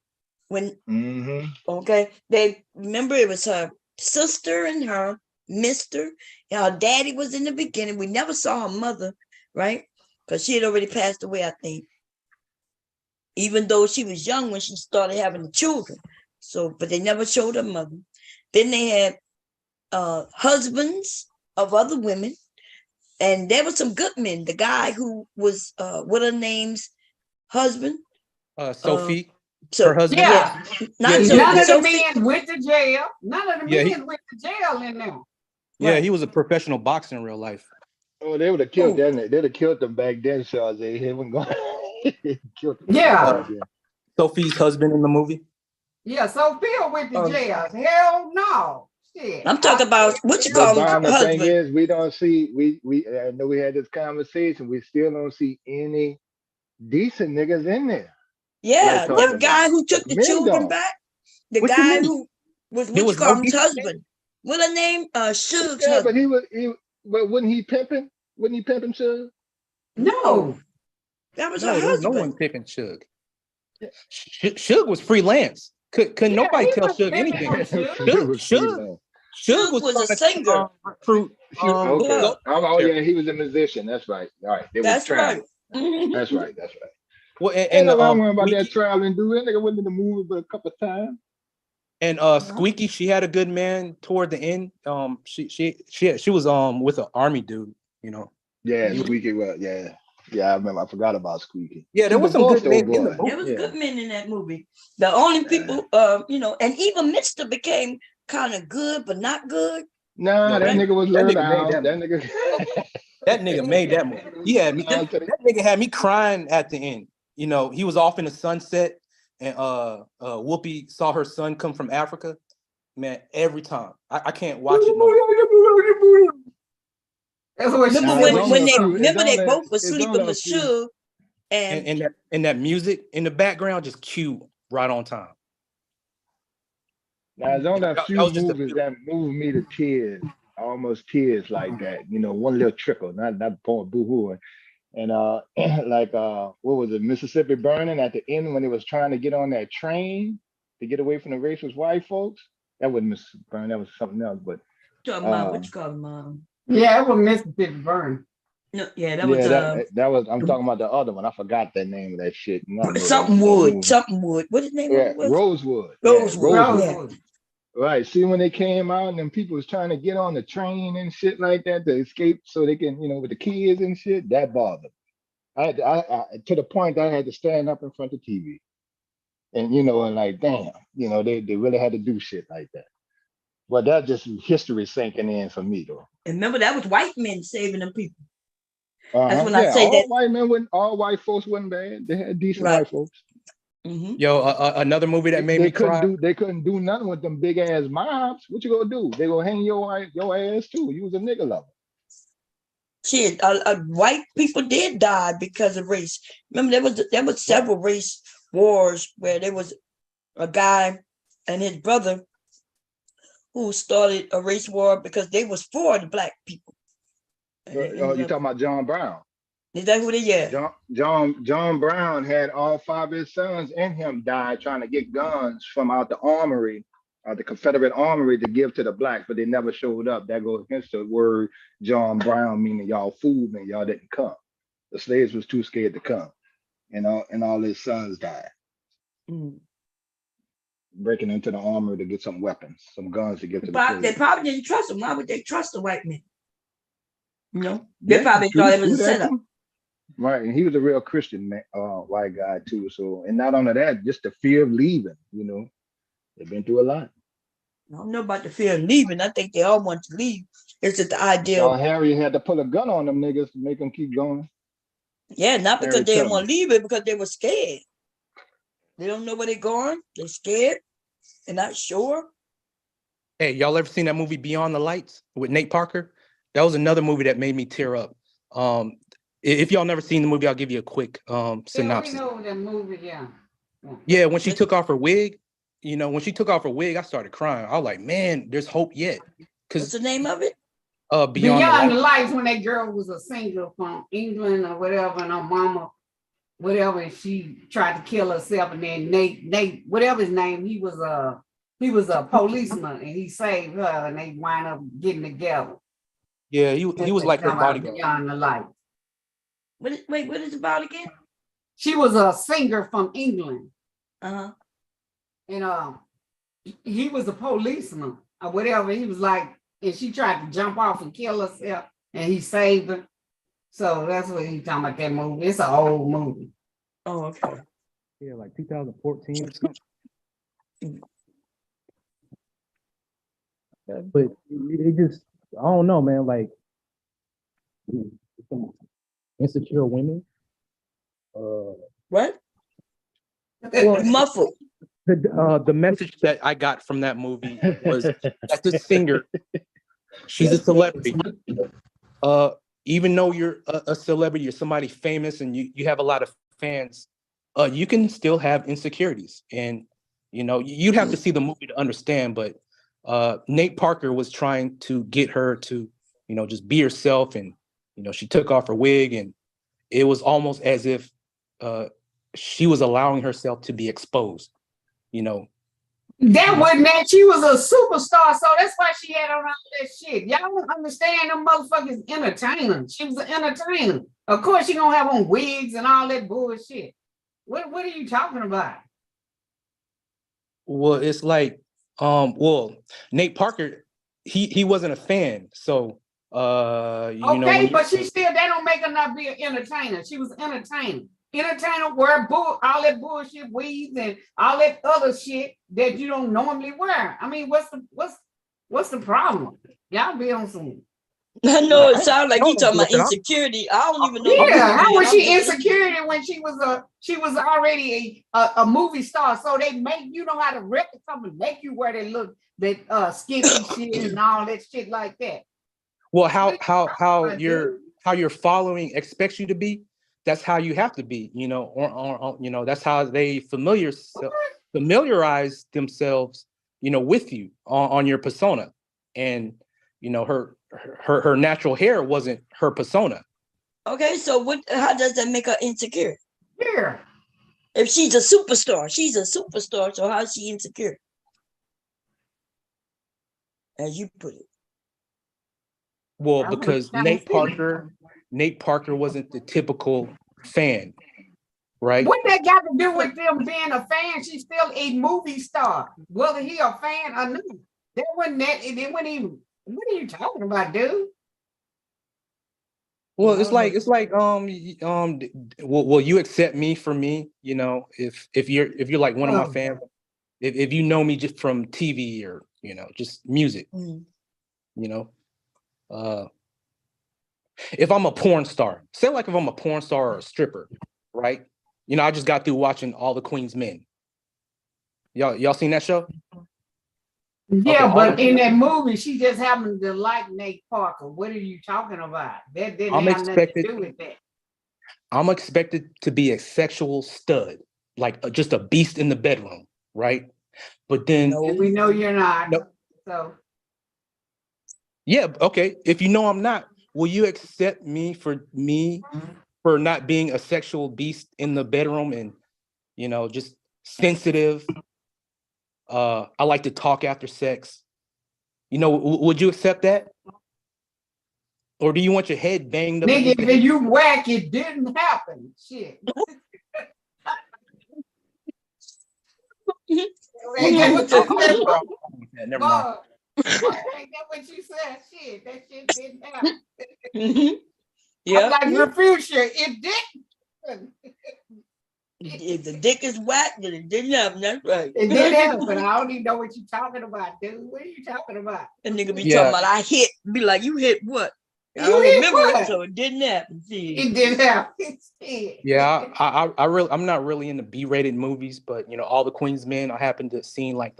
Okay, they remember it was her sister and her Mr. Her daddy was in the beginning. We never saw her mother, right? Because she had already passed away, I think. Even though she was young when she started having the children. So, but they never showed her mother. Then they had husbands of other women. And there were some good men. The guy who was what her name's husband? Sophie. So her husband. Yeah. None of the men went to jail. None of the men went to jail in there. Yeah, he was a professional boxer in real life. Oh, they would have killed them. They'd have killed them back then, Charles. He wasn't going. Killed them. Yeah. Sophie's husband in the movie. Yeah, Sophia went to jail. Hell no. Shit. I'm talking about what you call him. The thing is, we don't see. I know we had this conversation. We still don't see any decent niggas in there. Yeah, the guy who took the children back. The guy who was what you call his husband. What her name? Suge's husband. But wasn't he pimping? Wasn't he pimping Suge? No. That was her husband. No one pimping Suge. Suge was freelance. Couldn't nobody tell Suge anything. Suge was was a trying to singer. recruit Okay. Blood. Oh yeah, he was a musician. That's right. All right. They was That's right. traveling. That's right. That's right. well, Ain't and no wrong about that Squeaky, traveling dude. That nigga went in the movie but a couple times. and Squeaky, she had a good man toward the end. She was with an army dude, you know. Yeah, He was- Squeaky was. Yeah. Yeah, I remember. I forgot about Squeaky. yeah, there She was some divorced good old men in the boy. movie. There was Yeah. good men in that movie. The only people, and even Mister became kind of good, but not good. Nah, Yo, that Right? nigga was that lured nigga made out. that That movie. nigga. That nigga made that movie. He had me. Nah, to the- That nigga had me crying at the end. You know, he was off in the sunset, and Whoopi saw her son come from Africa. Man, every time I can't watch it no more. That's what she Remember Nah, it's said. only a few. remember they both were It's sleeping only a with few. Suge, and And that music in the background just cue right on time. Now, there's only a That few was just a movies beautiful. that move me to tears, almost tears like that. You know, one little trickle, not pouring boo-hoo. And like what was it, Mississippi Burning at the end when they was trying to get on that train to get away from the racist white folks. That wasn't Mississippi Burning, that was something else. But talking about what you call them? Yeah, it was Mississippi Burn. No, yeah, that was yeah, that was I'm talking about the other one. I forgot the name of that shit. I know something that wood, movie. something wood. What his name Yeah, was? Rosewood. Rosewood. Yeah, Yeah. Rosewood. Right. See, when they came out and then people was trying to get on the train and shit like that to escape so they can, with the kids and shit, that bothered me. I to the point that I had to stand up in front of TV. And and like, damn, they really had to do shit like that. But that's just history sinking in for me though. And remember, that was white men saving them people. That's when I Yeah, say that. all white folks wasn't bad. They had decent Right. white folks. Yo, another movie that made me cry. They couldn't do nothing with them big ass mobs. What you gonna do? They gonna hang your ass too. You was a nigga lover. Shit, white people did die because of race. Remember, there was several race wars where there was a guy and his brother who started a race war because they was for the black people. You talking about John Brown? Is that who they? Yeah. John Brown had all 5 of his sons and him died trying to get guns from out the armory, the Confederate armory, to give to the blacks, but they never showed up. That goes against the word John Brown, meaning y'all fooled me, y'all didn't come. The slaves was too scared to come, and all his sons died. Breaking into the armory to get some weapons, some guns to give to the slaves. They probably didn't trust them. Why would they trust the white men? They probably thought it was a setup. Right, and he was a real Christian white guy too. So, and not only that, just the fear of leaving. They've been through a lot. I don't know about the fear of leaving. I think they all want to leave. It's just the idea. John Harry had to pull a gun on them niggas to make them keep going. Yeah, not because Harry they didn't Tubman. want to leave it, because they were scared. They don't know where they're going. They're scared. They're not sure. Hey, y'all ever seen that movie Beyond the Lights with Nate Parker? That was another movie that made me tear up. If y'all never seen the movie, I'll give you a quick synopsis. Yeah, we know that movie, yeah. Yeah, when she took off her wig, I started crying. I was like, man, there's hope yet. What's the name of it? Beyond the Lights, when that girl was a singer from England or whatever, and her mama, whatever, and she tried to kill herself, and then Nate, whatever his name, he was a policeman, and he saved her, and they wind up getting together. Yeah, he was like her bodyguard. Beyond the Lights. What is it about again? She was a singer from England. Uh-huh. And he was a policeman or whatever. He was like, and she tried to jump off and kill herself, and he saved her. So that's what he's talking about, that movie. It's an old movie. Oh, okay. Yeah, like 2014 or something. But it just, I don't know, man. Like, insecure women. What? Well, Muffled. The message that I got from that movie was that this singer, she's a celebrity. Even though you're a celebrity, you're somebody famous, and you have a lot of fans, you can still have insecurities. And you'd have to see the movie to understand. But Nate Parker was trying to get her to, just be herself, and she took off her wig, and it was almost as if she was allowing herself to be exposed. That wasn't that. She was a superstar, so that's why she had on all that shit. Y'all don't understand them motherfuckers entertainers. She was an entertainer. Of course, she gonna have on wigs and all that bullshit. What are you talking about? Well, it's like, Nate Parker, he wasn't a fan, so Okay, but she still, that don't make her not be an entertainer. She was an entertainer. Entertainer wear all that bullshit weeds and all that other shit that you don't normally wear. I mean, what's the problem? Y'all be on some. I know it sounds like you talking about insecurity. I don't even know. Yeah, how was she insecure when she was already a movie star? So they make you know how to rep something, make you wear that skimpy shit and all that shit like that. Well, how your following expects you to be, that's how you have to be, or that's how they familiarize themselves, with you on your persona. And her natural hair wasn't her persona. Okay, so how does that make her insecure? Yeah. If she's a superstar, so how is she insecure? As you put it. Well, because Nate Parker wasn't the typical fan, right? What that got to do with them being a fan? She's still a movie star, whether he a fan or not. That wasn't that. It wasn't even. What are you talking about, dude? Well, it's like will you accept me for me? If you're like one of my fans, if you know me just from TV or just music, if I'm a porn star, say like if I'm a porn star or a stripper, right? I just got through watching All the Queen's Men. Y'all seen that show? Yeah, okay, but in that movie, she just happened to like Nate Parker. What are you talking about? That didn't have nothing to do with that. I'm expected to be a sexual stud, like just a beast in the bedroom, right? But then we know you're not. No. So yeah, okay. If you know I'm not, will you accept me for not being a sexual beast in the bedroom and just sensitive? I like to talk after sex. Would you accept that? Or do you want your head banged up? Nigga, if you whack, it didn't happen. Shit. Never mind. Ain't that what you said? Shit, that shit didn't happen. Yeah. I'm like, refuse you. It didn't. If the dick is whack, then it didn't happen. That's right. It didn't happen. I don't even know what you're talking about, dude. What are you talking about? The nigga be talking about I hit. Be like, you hit what? I don't remember it, so it didn't happen. See. It didn't happen. Yeah, I'm not really into B-rated movies, but All the Queen's Men, I happened to seen like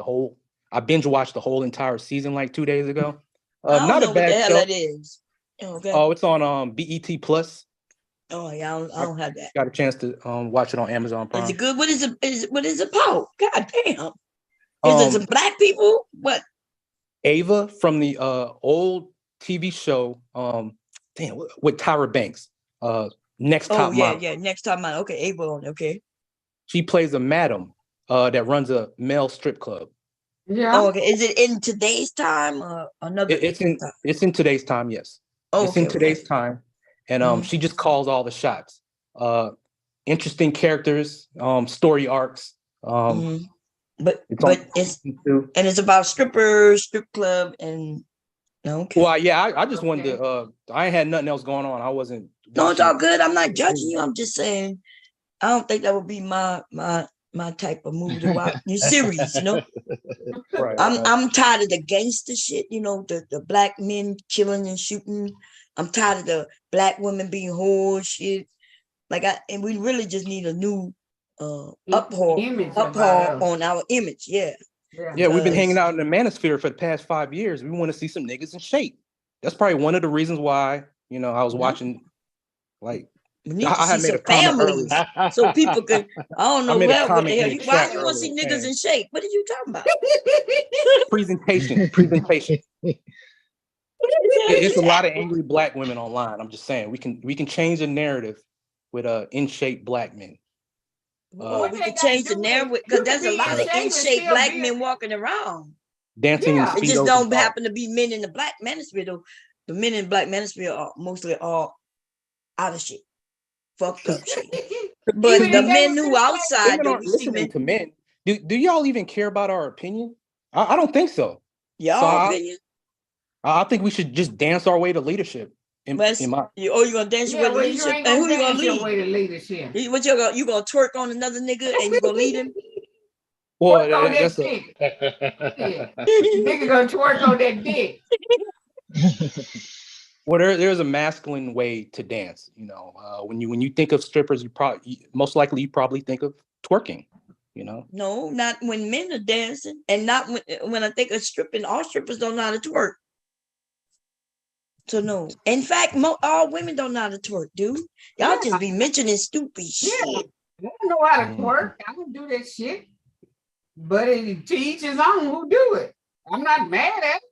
I binge watched the whole entire season like 2 days ago. I don't know what the hell that is. Okay. Oh, it's on BET Plus. Oh yeah, I don't have that. Got a chance to watch it on Amazon Prime. Is it good? What is it about? God damn. Is it some black people? What? Ava from the old TV show, with Tyra Banks. Next Top Model. Yeah, Next Top Model. Okay, Ava on. Okay. She plays a madam that runs a male strip club. Yeah. Oh, okay. Is it in today's time or another? It's in today's time. Yes. Oh, it's in today's time, and she just calls all the shots. Interesting characters, story arcs. But it's about strippers, strip club, and okay. Well, yeah, I just wanted to. I ain't had nothing else going on. I wasn't. No, it's all good. I'm not judging you. I'm just saying, I don't think that would be my type of movie to watch. You're serious, Right. I'm tired of the gangster shit. The black men killing and shooting. I'm tired of the black women being whore shit. And we really just need a new uphaul on our image. Yeah. Yeah, we've been hanging out in the manosphere for the past 5 years. We want to see some niggas in shape. That's probably one of the reasons why, I was watching, like, I had made a comment earlier. So people could, I don't know what the hell. Why you want to see niggas in shape? What are you talking about? Presentation. It's a lot of angry black women online. I'm just saying we can change the narrative with in shape black men. Well, we they could got to change the do with narrative it? because You can there's a be in lot of shape in and shape still black be men walking around. Dancing in Yeah. It just speedos and don't thong. happen to be men in the black manosphere though. The men in black manosphere are mostly all out of shape, fucked up shape. But Even the if they men was who in shape, outside, Women though, aren't we see listening men, to men. Do y'all even care about our opinion? I don't think so. So y'all opinion. I think we should just dance our way to leadership. In But my you gonna dance your yeah, way to well, you leadership, ain't and gonna who you gonna dance your lead? way to leadership. What you gonna twerk on another nigga and you gonna lead him? well, Twerk on that that's a dick. Yeah. Nigga gonna twerk on that dick. well. There's a masculine way to dance. You know, when you think of strippers, you probably think of twerking. You know, No, not when men are dancing, and not when I think of stripping. All strippers don't know how to twerk. So no. In fact, all women don't know how to twerk, dude. Y'all Yeah. just be mentioning stupid Yeah. shit. I don't know how to twerk. I don't do that shit. But to each his own who do it. I'm not mad at it.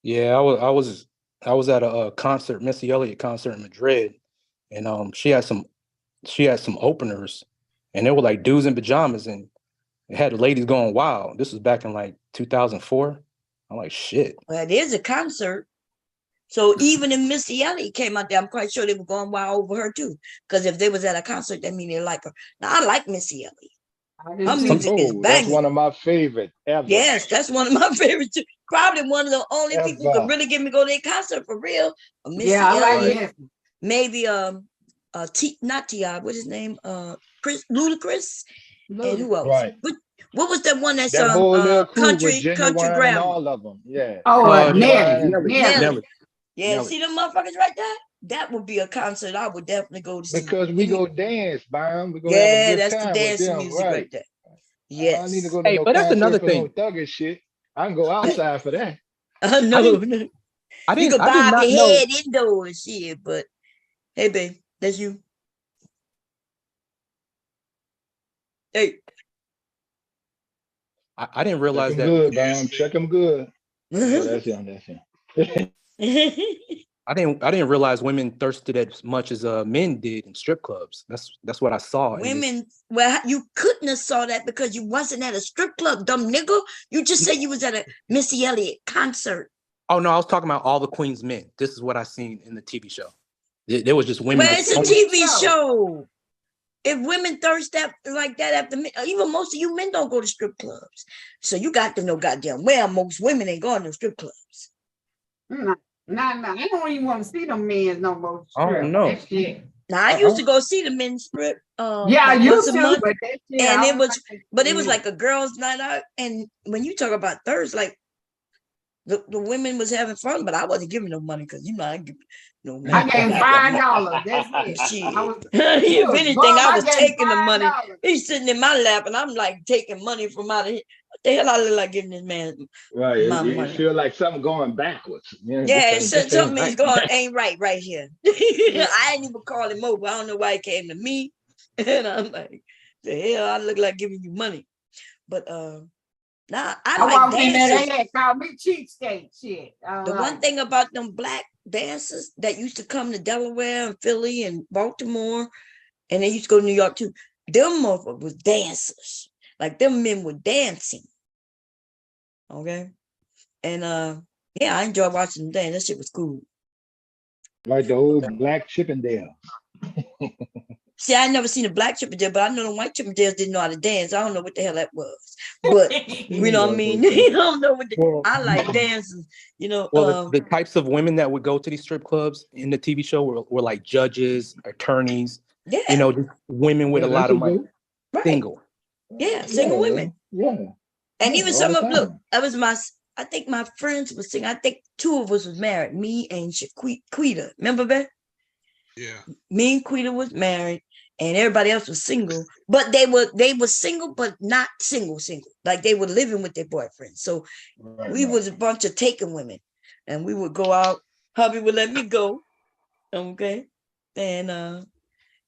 yeah, I was at a concert, Missy Elliott concert in Madrid, and she had some openers, and they were like dudes in pajamas, and it had the ladies going wild. This was back in like 2004. I'm like, shit. Well, it is a concert. So even if Missy Elliott came out there, I'm quite sure they were going wild over her too. Because if they was at a concert, that means they like her. Now I like Missy Elliott. Her music is Oh, that's banging. one of my favorite ever. Yes, that's one of my favorites too. Probably one of the only people who could Ever. really get me go to a concert for real. Missy Yeah, I like Elliott, Missy. maybe not T.I., what's his name? Ludacris. And who else? Right. What was that one that That sung whole little crew with country Genuine and grammar? all of them. Yeah. Oh, Genuine Nelly. and Nelly. Yeah, Nelly. see them motherfuckers right there? That would be a concert I would definitely go to see. because we go dance, Byron. We gonna have a Yeah, good that's the time with dancing them, music right there. I don't need to Yes. go to Hey, no but that's another concert for no thing. thuggish shit. I can go outside for that. No, no. I You could did bob not your know. head indoors, shit, but hey, babe, that's you. Hey. I didn't Check realize them that. good, Byron. Check them good. Oh, that's him. That's him. I didn't realize women thirsted as much as men did in strip clubs. That's what I saw. Women, well, you couldn't have saw that because you wasn't at a strip club, dumb nigga. You just said you was at a Missy Elliott concert. Oh no, I was talking about All the Queen's Men. This is what I seen in the TV show. There was just women. Well, it's a TV show. If women thirst like that after men, even most of you men don't go to strip clubs. So you got to know goddamn well most women ain't going to strip clubs. Nah, I don't even want to see them men no more. Oh no. That shit. Now I used to go see the men's strip. Yeah, I like used once a to, month, but that shit, and I it don't was, like that but it shit was anymore. like a girls' night out. And when you talk about thirst, like the women was having fun, but I wasn't giving no money because you know I give no money. I gave $5. That's it. Shit. I was, If look, anything, Bob, I I was gave taking the money. $5. He's sitting in my lap, and I'm like taking money from out of here. What the hell I look like giving this man Right. my You money? feel like something going backwards. You know, Yeah, this ain't something is right. going ain't right here. I ain't even call him over. I don't know why he came to me. And I'm like, the hell, I look like giving you money. But nah, I like walked in there, dances. they had called me cheapskate shit. The one thing about them black dancers that used to come to Delaware and Philly and Baltimore, and they used to go to New York too, them motherfuckers was dancers. Like them men were dancing. Okay. And yeah, I enjoyed watching them dance. That shit was cool. Like the old black Chippendale. See, I never seen a black Chippendale, but I know the white Chippendales didn't know how to dance. I don't know what the hell that was. But you know what I mean? I don't know what I like dancing, you know. Well, the types of women that would go to these strip clubs in the TV show were like judges, attorneys, yeah, you know, just women with a lot of money. right. Single. Yeah, single women. Yeah. And Yeah, even all some the of look, time. that was I think my friends was singing. I think two of us was married, me and Shaquita. Remember that? Yeah. Me and Quita was married, and everybody else was single. But they were single, but not single. Like they were living with their boyfriends. So we was a bunch of taken women, and we would go out. Hubby would let me go, okay, and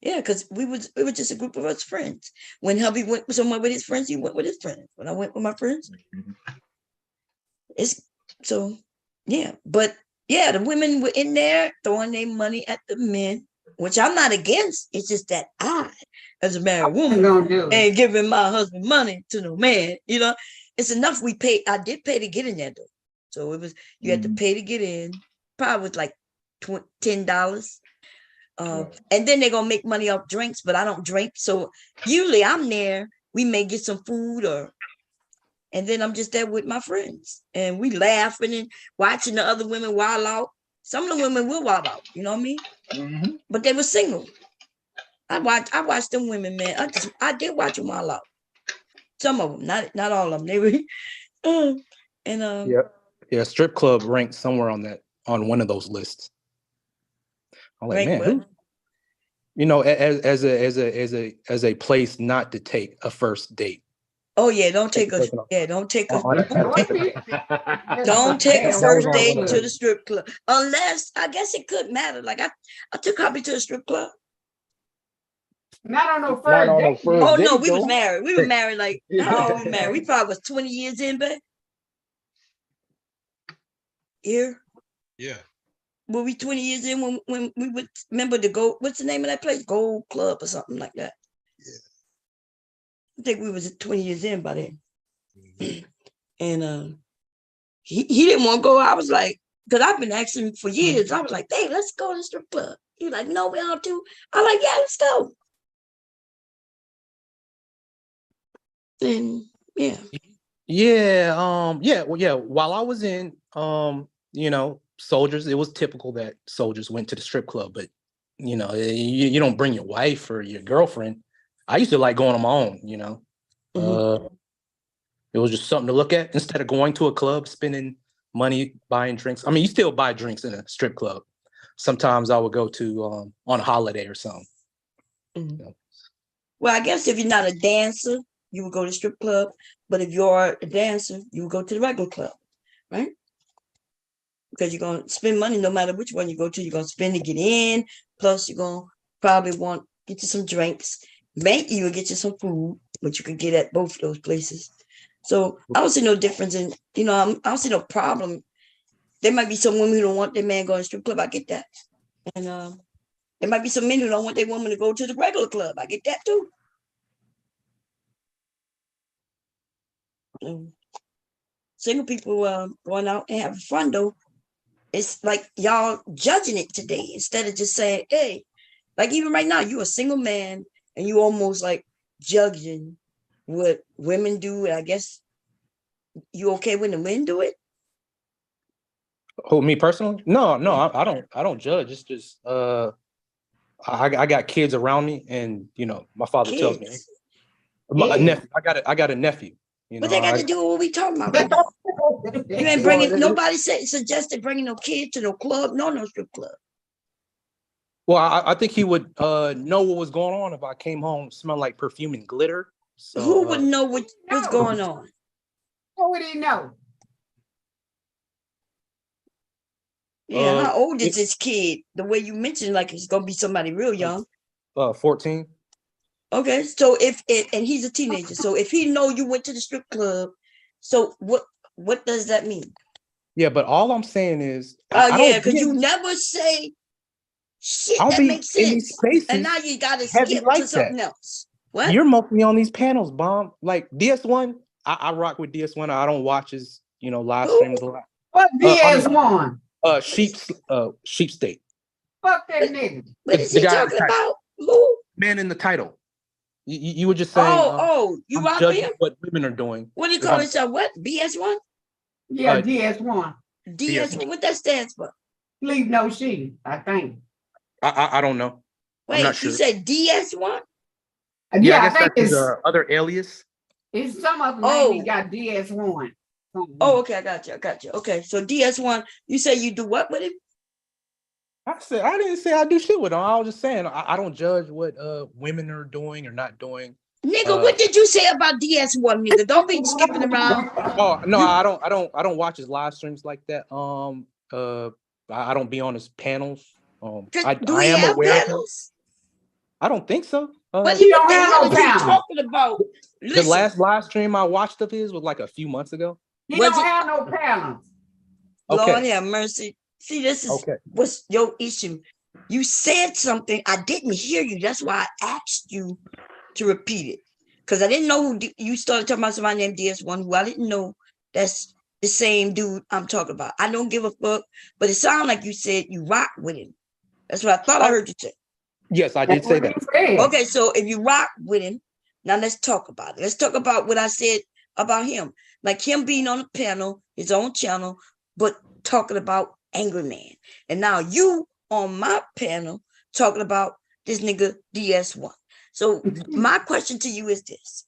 yeah, because we were just a group of us friends. When hubby went somewhere with his friends, he went with his friends. When I went with my friends, it's so yeah. But yeah, the women were in there throwing their money at the men. which I'm not against. It's just that I, as a married I'm woman, gonna do it. ain't giving my husband money to no man. You know, it's enough we pay. I did pay to get in there though. So it was, you had to pay to get in. Probably was like $10. And then they're gonna make money off drinks, but I don't drink. So usually I'm there. We may get some food and then I'm just there with my friends. And we laughing and watching the other women wild out. Some of the women will wild out, you know what I mean? Mm-hmm. But they were single. I watched them women, man. I did watch them wild out. Some of them, not all of them. They were Yeah, strip club ranked somewhere on one of those lists. I'm like, man, who? You know, as a place not to take a first date. Oh yeah, don't take a don't take a first date to the strip club. Unless I guess it could matter. Like I took Hubby to a strip club. Not on no first date. Oh no, we was married. We were married like how long we married? We probably was 20 years in, babe. Here? Yeah. Were we 20 years in when we would remember the Gold, what's the name of that place? Gold Club or something like that. Yeah. I think we was 20 years in by then. Mm-hmm. And he didn't want to go. I was like, because I've been asking him for years. I was like, hey, let's go to the strip club. He was like, no, we all do. I'm like, yeah, let's go. And while I was in soldiers, it was typical that soldiers went to the strip club, but you don't bring your wife or your girlfriend. I used to like going on my own, it was just something to look at instead of going to a club, spending money buying drinks. I mean, you still buy drinks in a strip club. Sometimes I would go to on a holiday or something. Mm-hmm. Well, I guess if you're not a dancer, you would go to the strip club. But if you're a dancer, you would go to the regular club, right? Because you're going to spend money no matter which one you go to. You're going to spend to get in. Plus, you're going to probably get you some drinks. Maybe you will get you some food, which you could get at both of those places. So I don't see no difference in, I don't see no problem. There might be some women who don't want their man going to the strip club. I get that. And there might be some men who don't want their woman to go to the regular club. I get that too. Single people going out and having fun though. It's like y'all judging it today instead of just saying, hey, like even right now, you a single man and you almost like judging what women do. And I guess you okay when the men do it? Oh, me personally? No, I don't judge. It's just I got kids around me, and my father tells me, a nephew. I got a nephew. But they got to do what we talking about right now. You ain't bringing nobody suggested bringing no kid to no club, no strip club. Well, I think he would know what was going on if I came home smelling like perfume and glitter. So, who would know what's going on? Who would he know? Yeah, how old is this kid? The way you mentioned, like it's gonna be somebody real young. 14. Okay, so and he's a teenager. So if he know you went to the strip club, so what does that mean? Yeah, but all I'm saying is, because you never say shit that makes sense. And now you gotta skip to something else. What? You're mostly on these panels, Bomb. Like DS1, I rock with DS1. I don't watch his, live streams a lot. What DS1? Sheep State. Fuck that nigga. What is he talking about? Who? Man in the title. You were just saying. You rock with him? What women are doing. What do you call it? What? BS1? Yeah, DS1. DS1. What that stands for? Sleep no sheep, I think. I don't know. Wait, I'm not sure. You said DS1? Yeah, I guess that's his other alias. It's some of them maybe got DS1. Oh, okay, I got you. Okay, so DS1, you say you do what with him? I didn't say I do shit with him. I was just saying I don't judge what women are doing or not doing. Nigga, what did you say about DS1, nigga? Don't be skipping around. Oh no, I don't watch his live streams like that. I don't be on his panels. I am aware of him. I don't think so. But you don't have no panels. Talking about the last live stream I watched of his was like a few months ago. He don't have no panels. Lord have mercy. See, this is what's your issue. You said something. I didn't hear you. That's why I asked you to repeat it. Because I didn't know who you started talking about somebody named DS1 who I didn't know that's the same dude I'm talking about. I don't give a fuck, but it sounded like you said you rock with him. That's what I thought I heard you say. Yes, I did say that. Okay, so if you rock with him, now let's talk about it. Let's talk about what I said about him. Like him being on the panel, his own channel, but talking about Angry Man. And now you on my panel talking about this nigga DS1. So my question to you is this.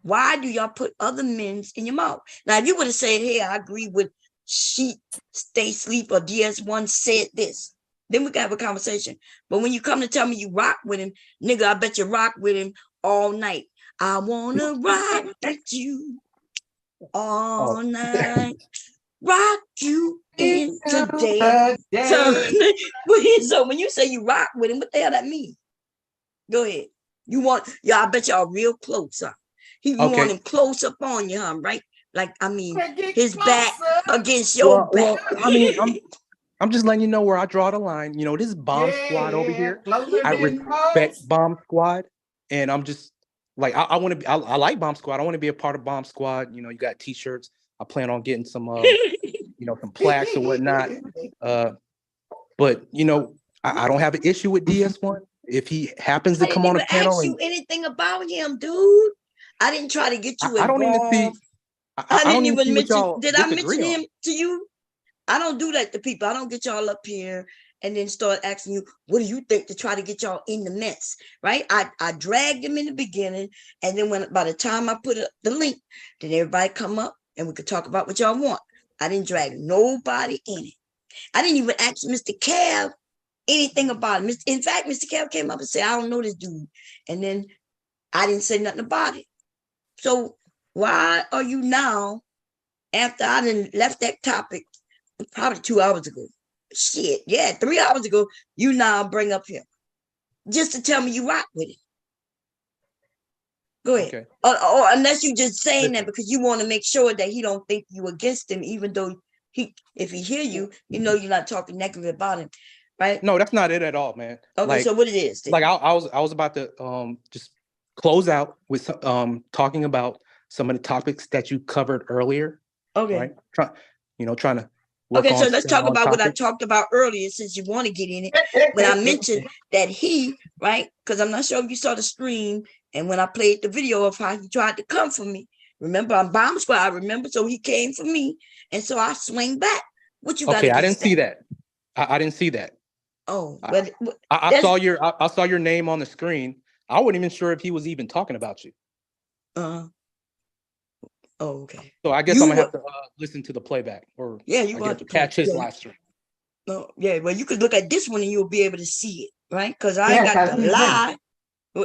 Why do y'all put other men's in your mouth? Now, if you would have said, hey, I agree with SheepStaySleep or DS1 said this, then we can have a conversation. But when you come to tell me you rock with him, nigga, I bet you rock with him all night. I want to rock with you all night. Rock you in today. So when you say you rock with him, what the hell that mean? Go ahead. I bet y'all real close, huh? You want him close up on you, huh? Right? Like, I mean, his back against your back. Well, I mean, I'm just letting you know where I draw the line. You know, this is Bomb Squad over here. I respect Bomb Squad, and I'm just like I want to be. I like Bomb Squad. I want to be a part of Bomb Squad. You know, you got T-shirts. I plan on getting some, some plaques or whatnot. But you know, I don't have an issue with DS1 if he happens to come on a panel. I didn't even ask you anything about him, dude. I didn't try to get you involved. I don't even see. I didn't even mention. Did I mention on him to you? I don't do that to people. I don't get y'all up here and then start asking you, what do you think, to try to get y'all in the mess, right? I dragged them in the beginning, and then by the time I put up the link, then everybody come up and we could talk about what y'all want. I didn't drag nobody in it. I didn't even ask Mr. Cav anything about him. In fact, Mr. Cav came up and said, I don't know this dude. And then I didn't say nothing about it. So why are you now, after I done left that topic, probably 2 hours ago, 3 hours ago, you now bring up him just to tell me you rock with him? Go ahead. Okay. Or unless you just saying that because you want to make sure that he don't think you against him, even though if he hear you, you know you're not talking negative about him, right? No, that's not it at all, man. Okay, like, so what it is? Then? Like I was about to just close out with talking about some of the topics that you covered earlier. Okay. Right? Trying to. Okay, so let's talk about what I talked about earlier, since you want to get in it. When I mentioned that right? Because I'm not sure if you saw the stream, and when I played the video of how he tried to come for me. Remember, I'm Bomb Squad. I remember, so he came for me, and so I swing back. What you got? Okay, I didn't see that. I didn't see that. Oh, well, I saw your name on the screen. I wasn't even sure if he was even talking about you. Oh, okay. So I guess I'm gonna have to listen to the playback, or you have to catch his live stream. No, well, you could look at this one and you'll be able to see it, right? Because I ain't got to lie.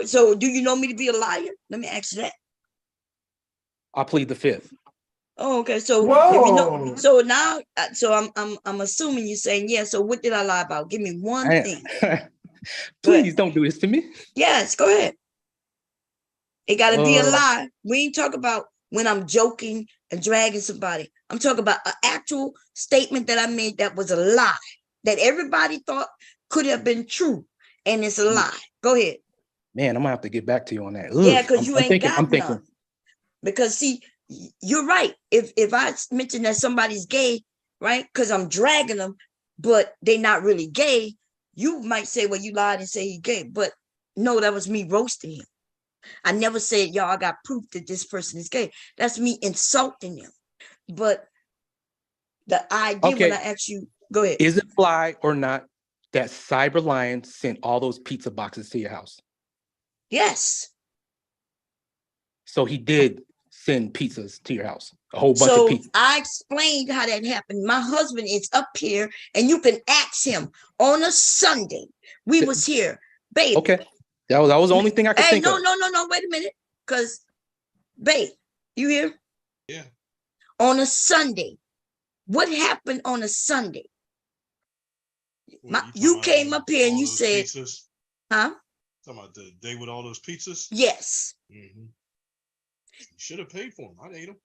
So, do you know me to be a liar? Let me ask you that. I plead the fifth. Oh, okay. So if you know, so now, so I'm assuming you're saying, yeah. So what did I lie about? Give me one thing. Please don't do this to me. Yes, go ahead. It got to be a lie. We ain't talk about when I'm joking and dragging somebody. I'm talking about an actual statement that I made that was a lie, that everybody thought could have been true, and it's a lie. Go ahead. Man, I'm gonna have to get back to you on that. Yeah, because you ain't got none. Because see, you're right. If I mention that somebody's gay, right, because I'm dragging them, but they're not really gay, you might say, well, you lied and say he's gay. But no, that was me roasting him. I never said, y'all, I got proof that this person is gay. That's me insulting him. But the idea when I asked you, go ahead. Is it fly or not that Cyber Lion sent all those pizza boxes to your house? Yes. So he did send pizzas to your house, a whole bunch of pizzas. I explained how that happened. My husband is up here, and you can ask him on a Sunday. We was here, babe. Okay. That was the only thing I could think of. No, wait a minute. Because, babe, you here? Yeah. On a Sunday. What happened on a Sunday? You came up here and you said, pizzas? Huh? Talking about the day with all those pizzas? Yes. Mm-hmm. You should have paid for them. I ate them.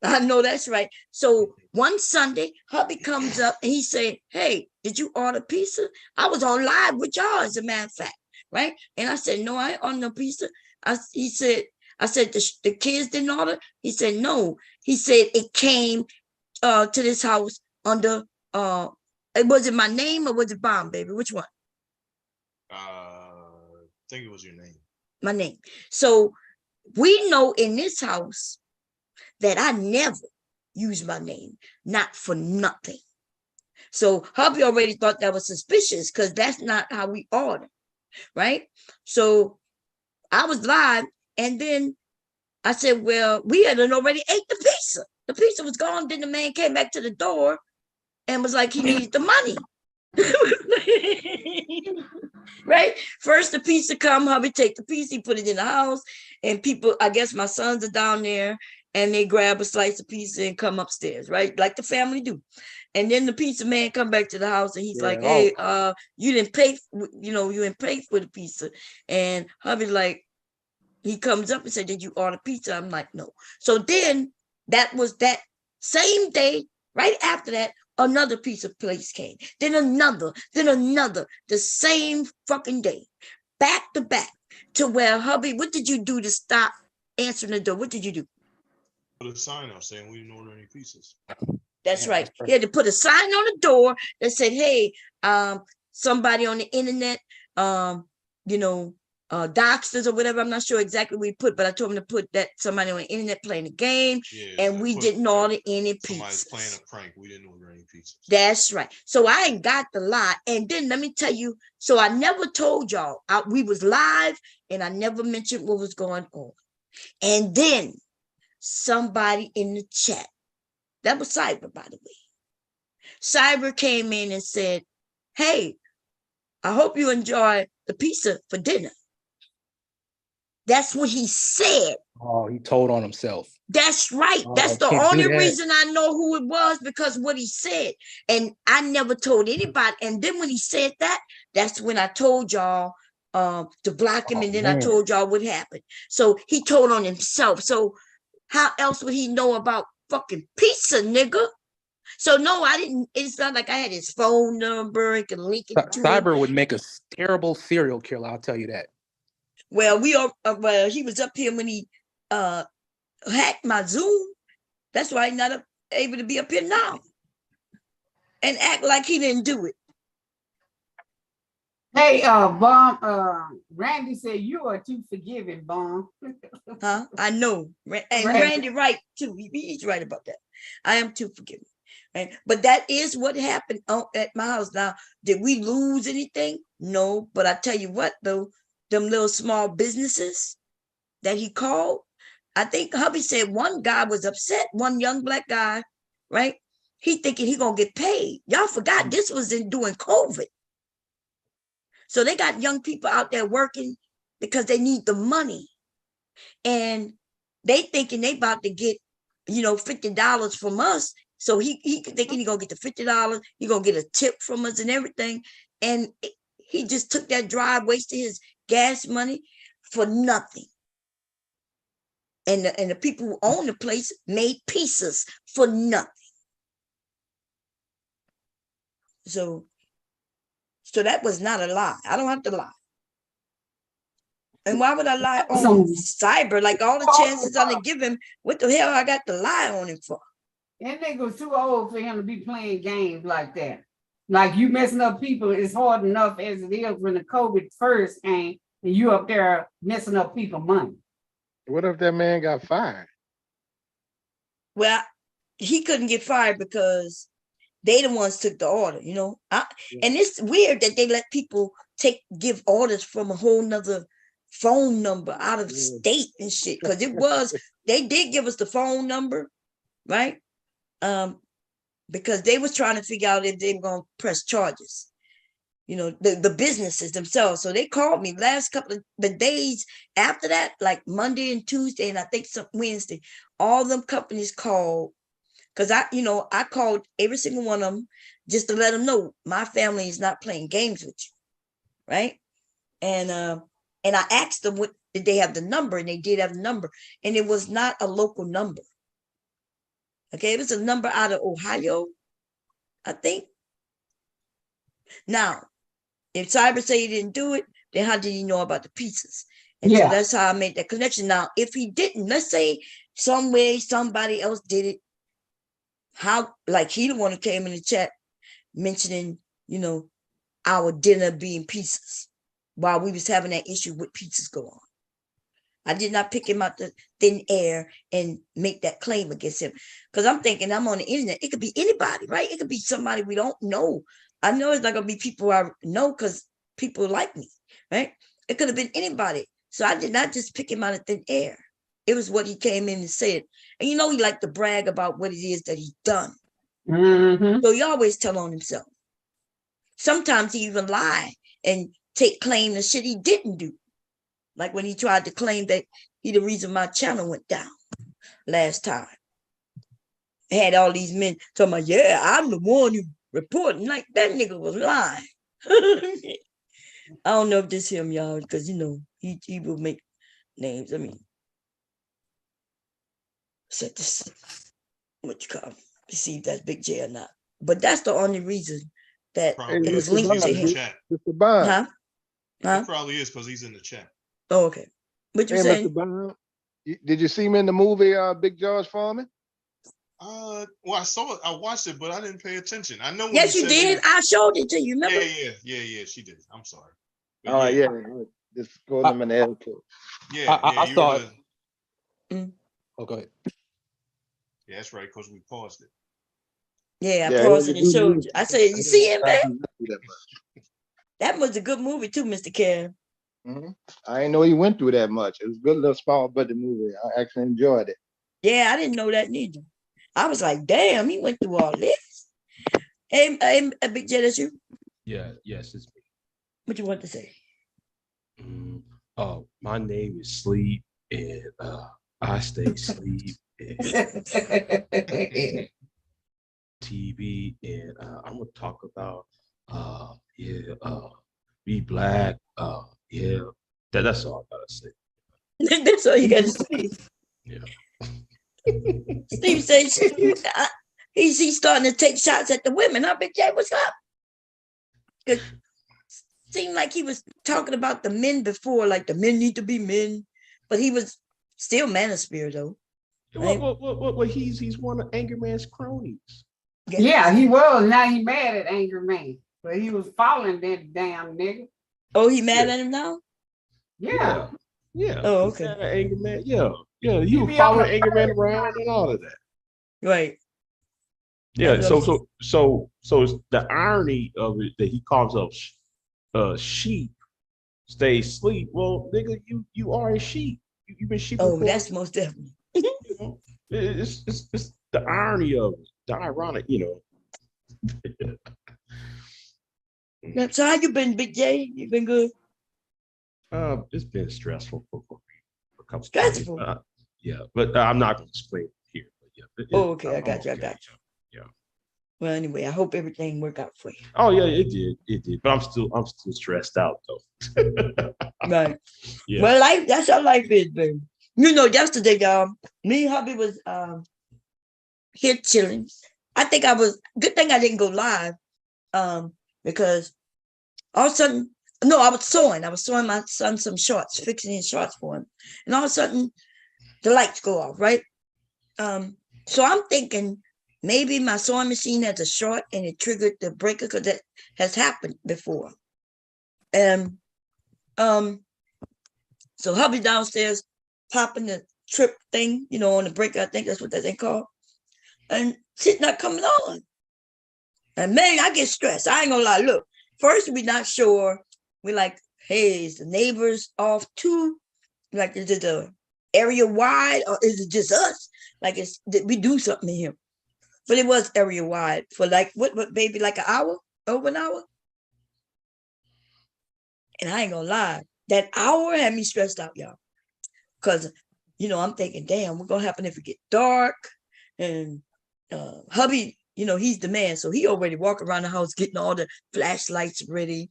I know that's right. So one Sunday, hubby comes up and he said, "Hey, did you order pizza?" I was on live with y'all, as a matter of fact, right? And I said, "No, I ain't ordered no pizza." He said, "I said the kids didn't order." He said, "No." He said it came to this house under was it my name or was it Bomb Baby? Which one? I think it was your name. My name. So we know in this house that I never use my name, not for nothing. So hubby already thought that was suspicious because that's not how we order, right? So I was live, and then I said, "Well, we had already ate the pizza. The pizza was gone." Then the man came back to the door and was like, he needed the money. Right? First the pizza come, hubby take the pizza, he put it in the house, and people, I guess my sons are down there, and they grab a slice of pizza and come upstairs, right? Like the family do. And then the pizza man come back to the house and he's like, "Hey, you didn't pay, you didn't pay for the pizza." And hubby like, he comes up and said, "Did you order pizza?" I'm like, "No." So then that was that same day, right after that, another pizza place came, then another, the same fucking day, back to back, to where hubby, what did you do to stop answering the door? What did you do? Put a sign up saying we didn't order any pizzas. That's right. He had to put a sign on the door that said, "Hey, somebody on the internet, doxers or whatever." I'm not sure exactly what he put, but I told him to put that somebody on the internet playing a game, and we didn't order any pizzas. Somebody's playing a prank. We didn't order any pizzas. That's right. So I ain't got the lie. And then let me tell you, so I never told y'all. We was live, and I never mentioned what was going on. And then somebody in the chat, that was Cyber, by the way. Cyber came in and said, "Hey, I hope you enjoy the pizza for dinner." That's what he said. Oh, he told on himself. That's right. That's the only reason I know who it was, because what he said. And I never told anybody. And then when he said that, that's when I told y'all to block him. And then I told y'all what happened. So he told on himself. So how else would he know about fucking pizza, nigga? So no, I didn't. It's not like I had his phone number and can link it to Cyber him. would make a terrible serial killer. I'll tell you that. Well, he was up here when he hacked my Zoom. That's why he's not able to be up here now and act like he didn't do it. Hey, Bomb, Randy said you are too forgiving, Bomb. Huh? I know. And Randy right too. He's right about that. I am too forgiving. Right? But that is what happened at my house. Now, did we lose anything? No. But I tell you what, though, them little small businesses that he called, I think hubby said one guy was upset, one young black guy, right? He thinking he gonna get paid. Y'all forgot this was during COVID. So they got young people out there working because they need the money. And they thinking they about to get, $50 from us. So he thinking he gonna get the $50, he gonna get a tip from us and everything. And he just took that drive, wasted his gas money for nothing. And the people who own the place made pieces for nothing. So that was not a lie. I don't have to lie. And why would I lie on Cyber? Like all the chances I'm gonna give him, what the hell I got to lie on him for? That nigga's too old for him to be playing games like that. Like you messing up people is hard enough as it is when the COVID first came and you up there messing up people money. What if that man got fired? Well, he couldn't get fired because they the ones took the order, and it's weird that they let people give orders from a whole nother phone number out of state and shit. Because they did give us the phone number, right? Because they was trying to figure out if they were gonna press charges, the businesses themselves. So they called me last couple of the days after that, like Monday and Tuesday, and I think some Wednesday, all them companies called. Because I called every single one of them just to let them know my family is not playing games with you, right? And I asked them, what did they have the number, and they did have the number, and it was not a local number. Okay, it was a number out of Ohio, I think. Now, if Cyber say he didn't do it, then how did he know about the pieces? And so that's how I made that connection. Now, if he didn't, let's say some way somebody else did it, how, like he the one who came in the chat mentioning, our dinner being pieces while we was having that issue with pizzas go on. I did not pick him out the thin air and make that claim against him. Because I'm thinking I'm on the internet. It could be anybody, right? It could be somebody we don't know. I know it's not going to be people I know because people like me, right? It could have been anybody. So I did not just pick him out of thin air. It was what he came in and said. And he liked to brag about what it is that he's done. So he always tell on himself. Sometimes he even lie and take claim to shit he didn't do. Like when he tried to claim that he the reason my channel went down last time. Had all these men talking about, yeah, I'm the one who reporting. Like that nigga was lying. I don't know if this him, y'all, because he will make names. I mean, set this, what you call him, to see if that's Big J or not. But that's the only reason that it was linked to him. Mr. Bond. Huh? It probably is because he's in the chat. Oh, okay. What you saying? Mr. Bond, did you see him in the movie Big George Foreman? Well, I saw it. I watched it, but I didn't pay attention. I know. When yes, you did. I showed it to you. Remember? Yeah. She did. I'm sorry. But all right, yeah. Just go them in the airport. Yeah, I saw it. Oh, go ahead. Yeah, that's right. Because we paused it. Yeah, I paused it and showed you. I said, "You see him, man? That was a good movie too, Mr. Karen." I didn't know he went through that much. It was a good little small budget movie. I actually enjoyed it. Yeah, I didn't know that neither. I was like, damn, he went through all this. Hey, Big J, that's you? Yeah, yes, it's me. What you want to say? My name is Sleep, and I stay sleep. TV, and I'm gonna talk about be black. That's all I gotta say. That's all you gotta say. Yeah. Steve says he's starting to take shots at the women. Huh, Big J? What's up? It seemed like he was talking about the men before, like the men need to be men, but he was still manosphere though. Right? Well, he's one of Angry Man's cronies. Yeah, he was. Now he mad at Angry Man, but he was following that damn nigga. Oh, he mad at him now? Yeah. Oh, okay. Angry Man. Yeah. He was following Angry Man around and all of that. Right. Yeah. So it's the irony of it that he calls himself sheep stay sleep. Well, nigga, you are a sheep. You've been sheep. Oh, that's most definitely. It's the irony of it, the ironic, So how you been, Big J? You been good? It's been stressful for a couple. Stressful. Yeah, but I'm not going to explain it here. But yeah, okay, I got you. Yeah. Well, anyway, I hope everything worked out for you. Oh yeah, it did. But I'm still stressed out though. Right. Yeah. Well, that's how life is, baby. Yesterday, me and hubby was here chilling. I think good thing I didn't go live, because all of a sudden, I was sewing my son some shorts, fixing his shorts for him, and all of a sudden the lights go off, right? So I'm thinking maybe my sewing machine has a short and it triggered the breaker, because that has happened before. And so hubby downstairs popping the trip thing, on the breaker. I think that's what that thing called. And shit not coming on. And man, I get stressed. I ain't gonna lie. Look, first we're not sure. We're like, hey, is the neighbors off too? Like, is it the area wide, or is it just us? Like, did we do something here? But it was area wide for like what baby, like an hour, over an hour. And I ain't gonna lie, that hour had me stressed out, y'all. Because I'm thinking, damn, what's gonna happen if it get dark? And hubby, he's the man, so he already walk around the house getting all the flashlights ready.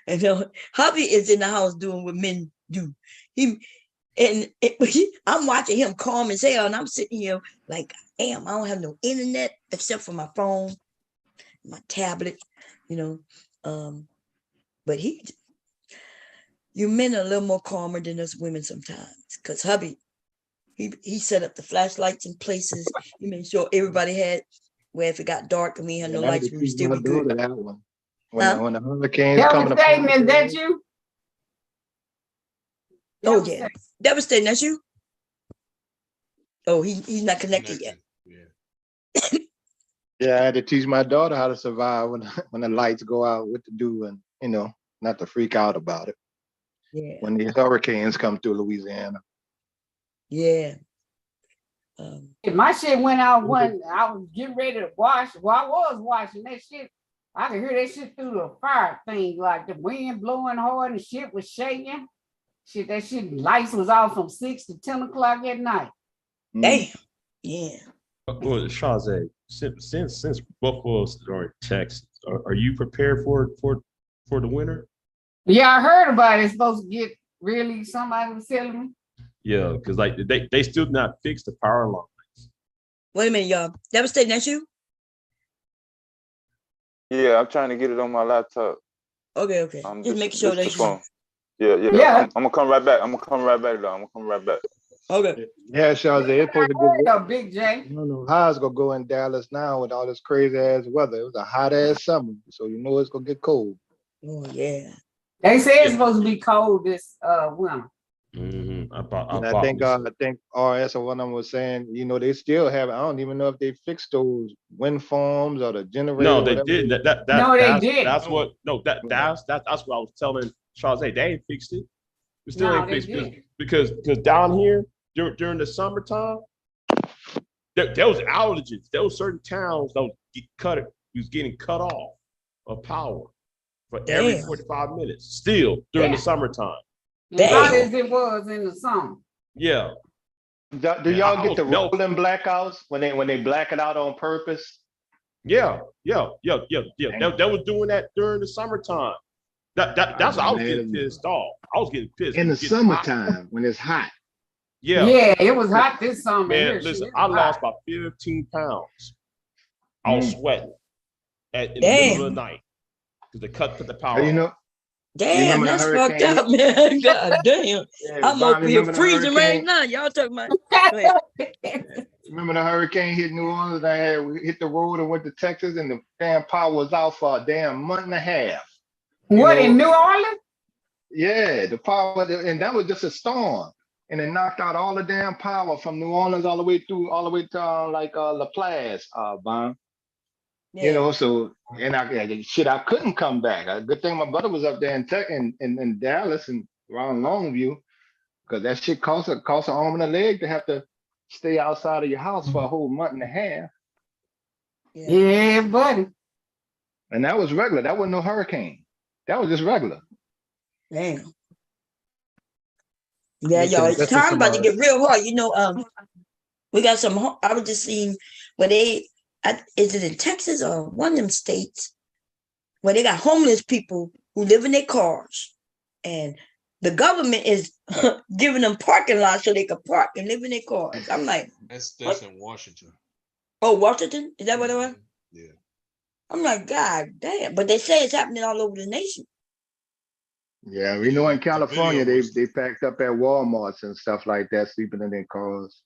And hubby is in the house doing what men do. And I'm watching him calm as hell, and I'm sitting here like, damn, I don't have no internet except for my phone, my tablet, you know. But you men are a little more calmer than us women sometimes, because hubby, he set up the flashlights in places. He made sure everybody had where if it got dark and we had no I had lights, to we would teach still my be good. daughter that one. When Huh? when the hurricanes coming Devastating, upon is that us, you? Oh yeah, Devastating. devastating. That's you. Oh, he's not connected yet. Yeah. yeah, I had to teach my daughter how to survive when when the lights go out, what to do, and not to freak out about it Yeah, when these hurricanes come through Louisiana. yeah. My shit went out when I was getting ready to wash. Well, I was washing that shit. I could hear that shit through the fire thing, like the wind blowing hard and shit was shaking. Shit, that shit, lights was off from 6 to 10 o'clock at night. Damn. Yeah. Well, Shazay, since both of us are in Texas, are you prepared for the winter? Yeah, I heard about it. It's supposed to get really, somebody was telling me. Yeah, because like they still not fixed the power lines. Wait a minute, y'all. Devastating. That's you. Yeah, I'm trying to get it on my laptop. Okay, okay. I'm Just just make sure the that's you. phone. Yeah. Yeah. I'm gonna come right back. I'm gonna come right back, though. I'm gonna come right back. Okay. Yeah, Shawzy, it's supposed to Hey, go. Big J. I don't know how it's gonna go in Dallas now with all this crazy ass weather. It was a hot ass summer, so you know it's gonna get cold. Oh yeah. They say it's supposed to be cold this winter. Mm-hmm. And I think RS or one of them was saying, they still have. I don't even know if they fixed those wind farms or the generator. No, they whatever. didn't. No, they didn't. That's what. No, that's what I was telling Charles. Hey, they ain't fixed it. We still No, ain't they fixed it didn't. because down here during the summertime, there was outages. There was certain towns that was getting cut off of power for every Damn. 45 minutes. Still during the summertime. As hot Damn. as it was in the summer. Yeah. Do Yeah, y'all I get the was melting. rolling blackouts when they black it out on purpose? Yeah. They was doing that during the summertime. That's what I was getting pissed off. I was getting pissed. In It the was getting hot. summertime when it's hot. Yeah. Yeah, it was hot this summer. Man, Here, listen, shit, I it was lost hot. about 15 pounds. I was sweating in the middle of the night because they cut the power off. Damn, remember the that's fucked hurricane? up, man. God damn. Yeah, I'm Bob, over here remember the freezing right hurricane? now. Y'all talking about go ahead. Remember the hurricane hit New Orleans? We hit the road and went to Texas, and the damn power was out for a damn month and a half. What, in New Orleans? Yeah, the power, and that was just a storm, and it knocked out all the damn power from New Orleans all the way to La Place, Bon. Yeah. So and I couldn't come back. Good thing my brother was up there in Dallas and around Longview, because that shit costs an arm and a leg to have to stay outside of your house for a whole month and a half. Yeah, buddy. And that was regular. That wasn't no hurricane. That was just regular. Damn. Yeah, y'all. It's time about to get real hard. We got some. I was just seeing where is it in Texas or one of them states where they got homeless people who live in their cars, and the government is giving them parking lots so they can park and live in their cars. I'm like, That's in Washington. oh, Washington? Is that what it was? Yeah. I'm like, God damn. But they say it's happening all over the nation. Yeah, we know in California they packed up at Walmarts and stuff like that, sleeping in their cars.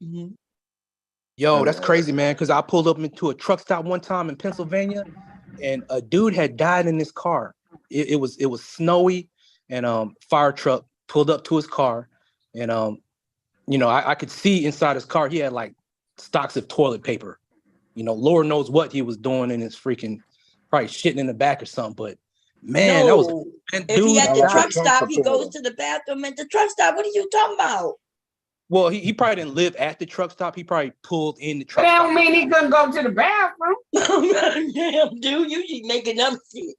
Mm-hmm. Yo, that's crazy, man. Because I pulled up into a truck stop one time in Pennsylvania, and a dude had died in his car. It was snowy, and fire truck pulled up to his car, and I could see inside his car he had like stocks of toilet paper. Lord knows what he was doing in his freaking, probably shitting in the back or something. But man, that was if he at the truck stop, he goes to the bathroom at the truck stop. What are you talking about? Well, he probably didn't live at the truck stop. He probably pulled in the truck That stop. don't mean he couldn't go to the bathroom. Damn, dude, you just making up shit.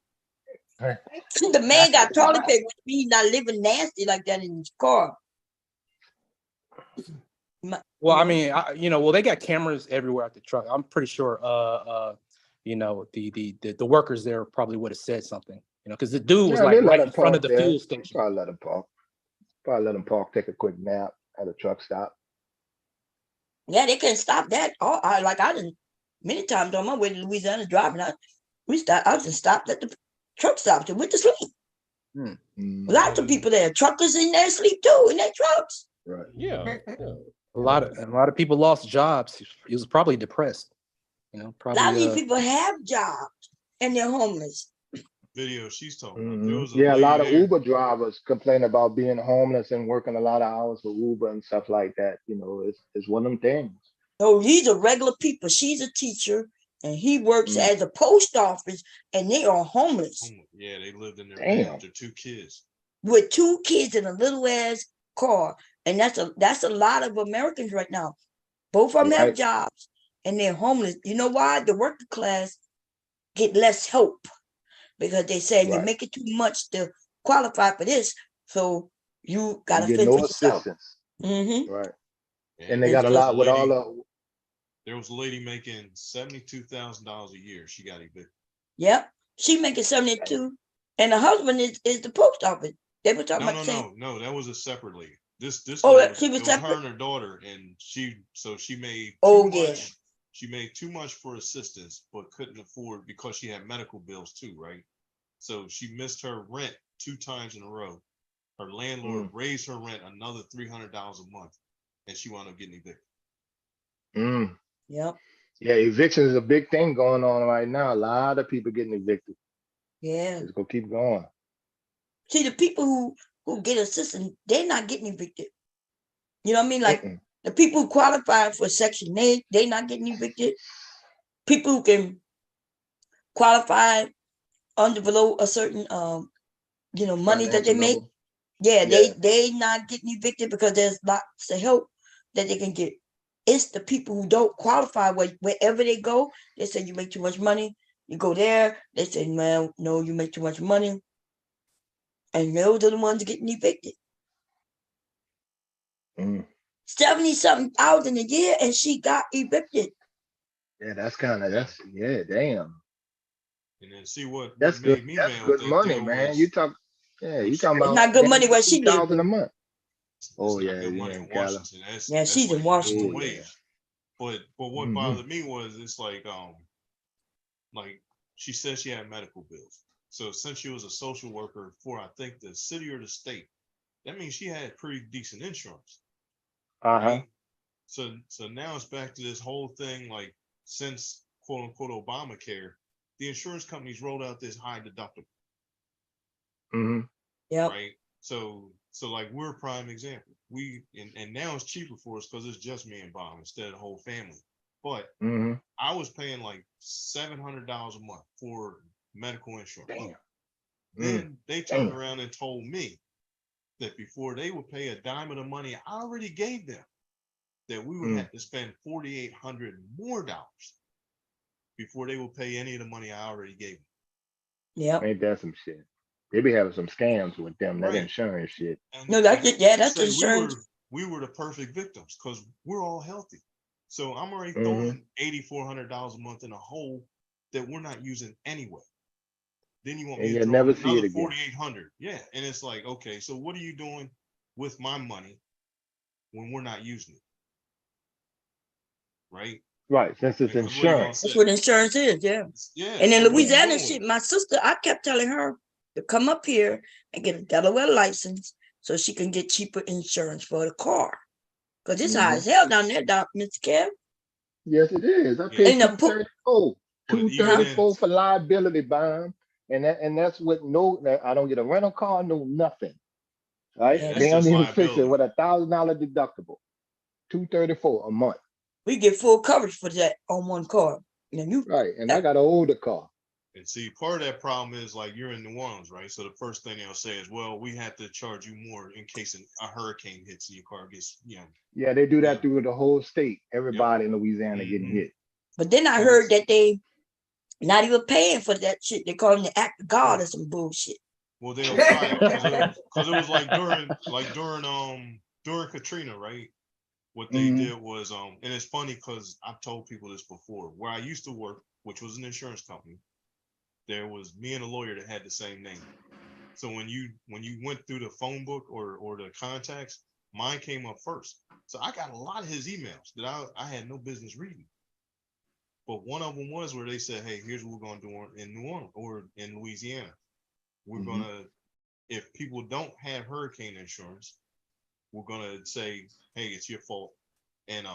The man got toilet paper. He's not living nasty like that in his car. Well, I mean, they got cameras everywhere at the truck. I'm pretty sure, the workers there probably would have said something, because the dude was like right in front of the fuel station. Probably let him park. Probably let them park, take a quick nap at a truck stop. Yeah, they couldn't stop that. I didn't many times on my way to Louisiana driving. I just stopped at the truck stops and went to sleep. Lots of people there, truckers in there sleep too in their trucks. Right. Yeah. A lot of people lost jobs. He was probably depressed. You know, A lot of these probably people have jobs and they're homeless. Video she's talking about. There was a Yeah, a lot of lady there. Uber drivers complain about being homeless and working a lot of hours for Uber and stuff like that. You know, it's one of them things. So these are regular people. She's a teacher and he works at the post office and they are homeless. Yeah, they lived in their Damn. van with their 2 kids. With 2 kids in a little ass car. And that's a lot of Americans right now. Both of them have Right. jobs and they're homeless. You know why? The working class get less help because they say you're Right. making too much to qualify for this. So you got You to get fend no for yourself. assistance. Mm-hmm. Right. Yeah, And they It's got a just- lot with all the There was a lady making $72,000 a year. She got evicted. Yep. She making 72. And the husband is the post office. They were talking about the same. No. That was a separate lady. This Oh, lady she was it was her separate? and her daughter, and she made Oh, too yeah. much. She made too much for assistance, but couldn't afford because she had medical bills too, right? So she missed her rent 2 times in a row. Her landlord raised her rent another $300 a month, and she wound up getting evicted. Yep. Yeah, eviction is a big thing going on right now. A lot of people getting evicted. Yeah. It's gonna keep going. See, the people who get assistance, they're not getting evicted. You know what I mean? Like the people who qualify for Section 8, they're not getting evicted. People who can qualify under below a certain money that they Financial make. level. Yeah, Yeah. they not getting evicted because there's lots of help that they can get. It's the people who don't qualify wherever they go. They say you make too much money. You go there. They say, man, no, you make too much money. And those are the ones getting evicted. 70-something thousand a year, and she got evicted. Yeah, that's damn. And then see what That's made good. me That's mad good with that money, deal man. was You talking It's about not good money where she lives. $2,000 a month. Oh it's yeah, not good yeah, money in in Cali. Washington. That's Yeah, she's in like Washington. minimum wage. But what bothered me was it's like she said she had medical bills. So since she was a social worker for I think the city or the state, that means she had pretty decent insurance. Right? So now it's back to this whole thing, like since quote unquote Obamacare, the insurance companies rolled out this high deductible. Yeah. Right. So like we're a prime example. And now it's cheaper for us because it's just me and Bob instead of the whole family. But I was paying like $700 a month for medical insurance. Damn. Then they turned around and told me that before they would pay a dime of the money I already gave them, that we would have to spend $4,800 more before they would pay any of the money I already gave them. Yeah. Ain't that some shit? They be having some scams with them, that insurance shit. No, that's it. Yeah, that's insurance. We were the perfect victims because we're all healthy. So I'm already throwing $8,400 a month in a hole that we're not using anyway. Then you want me to throw never in see it another again. $4,800. Yeah. And it's like, okay, so what are you doing with my money when we're not using it? Right? Right, since it's insurance. That's what insurance is, yeah. Yeah. And in so what are you Louisiana doing shit, with it? my sister, I kept telling her to come up here and get a Delaware license so she can get cheaper insurance for the car. Because it's high as hell down there, Mr. Kev. Yes, it is. I Yeah. paid And the $234. But even $234 for liability bond. And that's with I don't get a rental car, no nothing. Right? Yeah, that's They don't just even fix it liability. with $1,000 deductible. $234 a month. we get full coverage for that on one car. Right. And I got an older car. And see, part of that problem is like you're in New Orleans, right? So the first thing they'll say is, well, we have to charge you more in case a hurricane hits and your car gets, Yeah, they do that through the whole state. Everybody in Louisiana getting hit. But then I heard that they not even paying for that shit. They call them the act of God or some bullshit. Well, they'll try it because it was like during Katrina, right? What they did was and it's funny because I've told people this before. Where I used to work, which was an insurance company, there was me and a lawyer that had the same name. So when you went through the phone book or the contacts, mine came up first. So I got a lot of his emails that I had no business reading. But one of them was where they said, hey, here's what we're going to do in New Orleans or in Louisiana. We're going to, if people don't have hurricane insurance, we're going to say, hey, it's your fault. And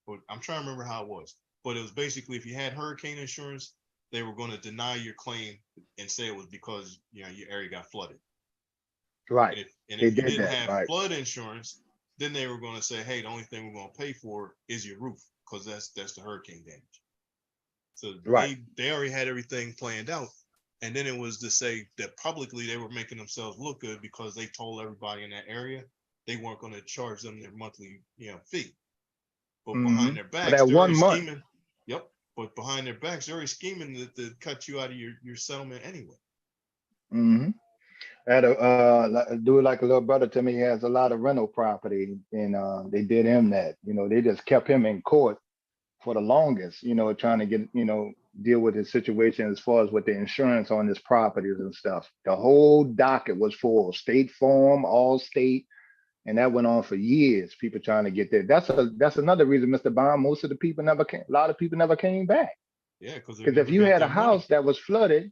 but I'm trying to remember how it was. But it was basically if you had hurricane insurance, they were going to deny your claim and say it was because your area got flooded. Right. And if you didn't have flood insurance, then they were going to say, hey, the only thing we're going to pay for is your roof because that's the hurricane damage. So they already had everything planned out. And then it was to say that publicly they were making themselves look good because they told everybody in that area they weren't going to charge them their monthly fee. But behind their backs, they're already scheming. Yep. But behind their backs, they're already scheming to cut you out of your settlement anyway. I had a dude like a little brother to me. He has a lot of rental property, and they did him that. They just kept him in court for the longest. Trying to get deal with his situation as far as with the insurance on his properties and stuff. The whole docket was full. State Farm, Allstate, and that went on for years. People trying to get there. That's another reason, Mr. Bond. Most of the people never came. A lot of people never came back. Yeah, because if you had a house that was flooded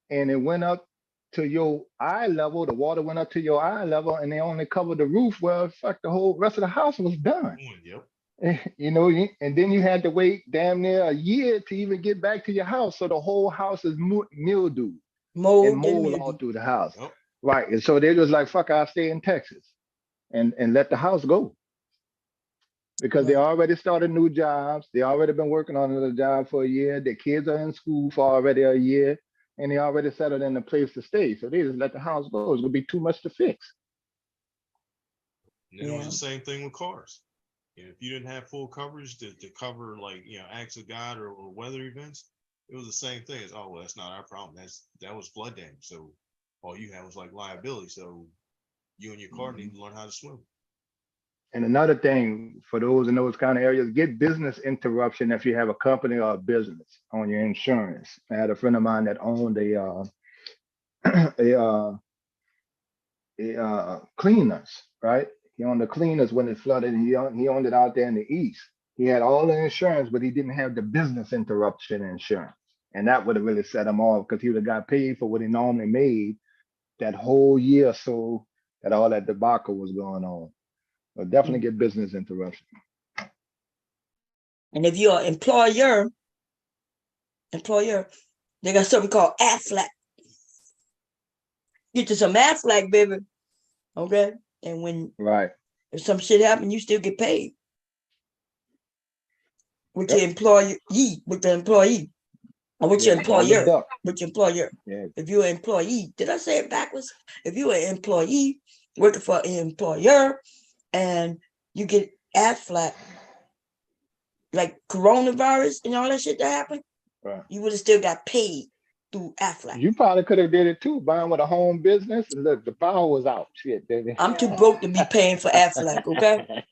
and it went up to your eye level, the water went up to your eye level, and they only covered the roof. Well, fuck, the whole rest of the house was done. Yep. And then you had to wait damn near a year to even get back to your house. So the whole house is mildew and mold all through the house. Yep. Right. And so they was like, fuck, I'll stay in Texas and let the house go. Because they already started new jobs. They already been working on another job for a year. Their kids are in school for already a year. And they already settled in a place to stay. So they just let the house go. It's gonna be too much to fix. And it was the same thing with cars. If you didn't have full coverage to cover like acts of God or weather events, it was the same thing. It's well, that's not our problem. That was flood damage. So all you had was like liability. So you and your car need to learn how to swim. And another thing for those in those kind of areas, get business interruption if you have a company or a business on your insurance. I had a friend of mine that owned a cleaners, right? He owned the cleaners when it flooded. He owned it out there in the east. He had all the insurance, but he didn't have the business interruption insurance. And that would have really set him off because he would have got paid for what he normally made that whole year or so that all that debacle was going on. So definitely get business interruption. And if you're an employer, they got something called Aflac. Get you some Aflac, baby. Okay? And when if some shit happen, you still get paid. With your employee, with the employee. Or with your employer. With your employer. Yeah. If you're an employee, did I say it backwards? If you're an employee working for an employer and you get Aflac, like coronavirus and all that shit that happened, you would have still got paid through Aflac. You probably could have did it too, buying with a home business. Look, the power was out. Shit, baby. I'm too broke to be paying for Aflac, okay?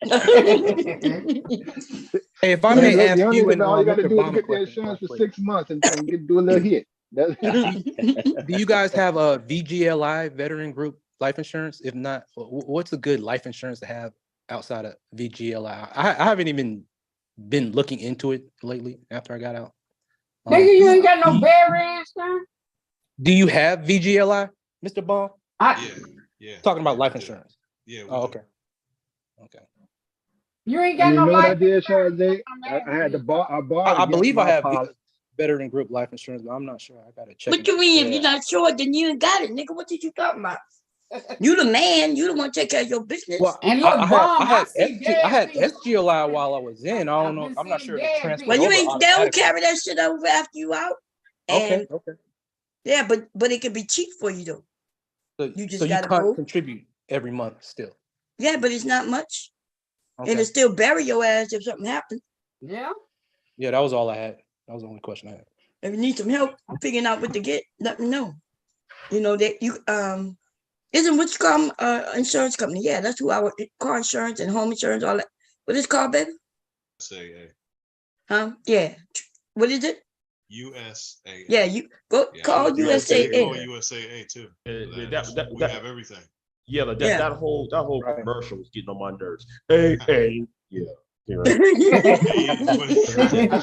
Hey, if I may ask you you and all you got to Mr. do is Bond a get the question insurance for quick. 6 months and do a little hit. Do you guys have a VGLI, veteran group life insurance? If not, what's a good life insurance to have outside of VGLI? I haven't even been looking into it lately after I got out. Nigga, you ain't got no barriers, huh? Do you have VGLI, Mr. Bond? Yeah. Talking about life insurance. Yeah. Okay. You ain't And got you no know what I life. did, Charlie? I had to borrow. I believe I have veteran group life insurance, but I'm not sure. I gotta check. What you mean? If you're not sure, then you ain't got it, nigga. What did you talking about? You the man. You the one take care of your business. Well, And look, I had people. SGLI while I was in. I don't know. I'm not sure if it transferred Well, you over ain't. They don't automatically. carry that shit over after you out. And Okay. yeah, but it can be cheap for you though. So You just you gotta can't go. contribute every month still. Yeah, but it's not much. Okay. It'll still bury your ass if something happens. Yeah. Yeah, that was all I had. That was the only question I had. If you need some help figuring out what to get, let me know. You know that you isn't what you call insurance company. Yeah, that's who our car insurance and home insurance, all that. What is it called, baby? Say, Huh? Yeah. What is it? USAA. Yeah, you go call We have USAA. USAA too. We That have everything. yeah, that Yeah. that whole Right. commercial was getting on my nerves. Hey, yeah. You're right. That's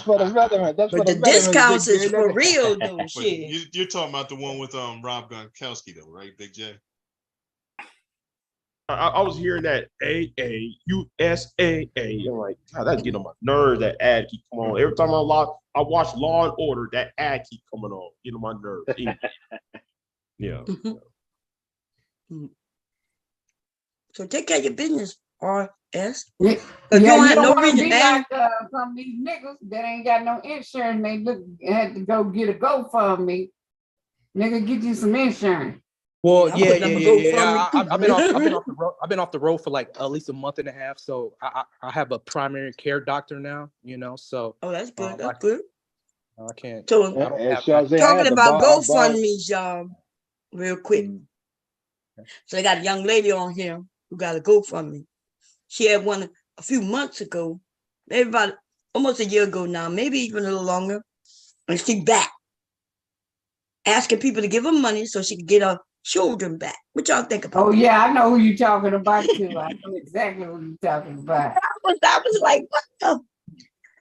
for the veterans. That's for But the the veterans, discounts Big is J. for real though. But Shit. you're talking about the one with Rob Gronkowski though, right, Big J? I was hearing that AAUSAA. I'm like, God, that's getting on my nerves. That ad keep coming on every time I watch Law and Order. That ad keep coming on, getting on my nerves. Yeah. So take care of your business, RS. Yeah, If you don't you have don't no want to reason, be and like some of these niggas that ain't got no insurance. They had to go get a GoFundMe. Nigga, get you some insurance. Well, I'm yeah, putting yeah, up a yeah, yeah. GoFundMe too. I've been off the road. I've been off the road for like at least a month and a half. So I have a primary care doctor now. So Oh, that's good. I That's good. can't. So I don't And have Charles, I talking had to about borrow. I borrowed. GoFundMes, y'all, real quick. Mm. So they got a young lady on here who got a GoFundMe. She had one a few months ago, maybe about almost a year ago now, maybe even a little longer. And she back asking people to give her money so she could get her children back. What y'all think about Oh that? yeah, I know who you talking about too. I know exactly who you talking about. I was like, what the?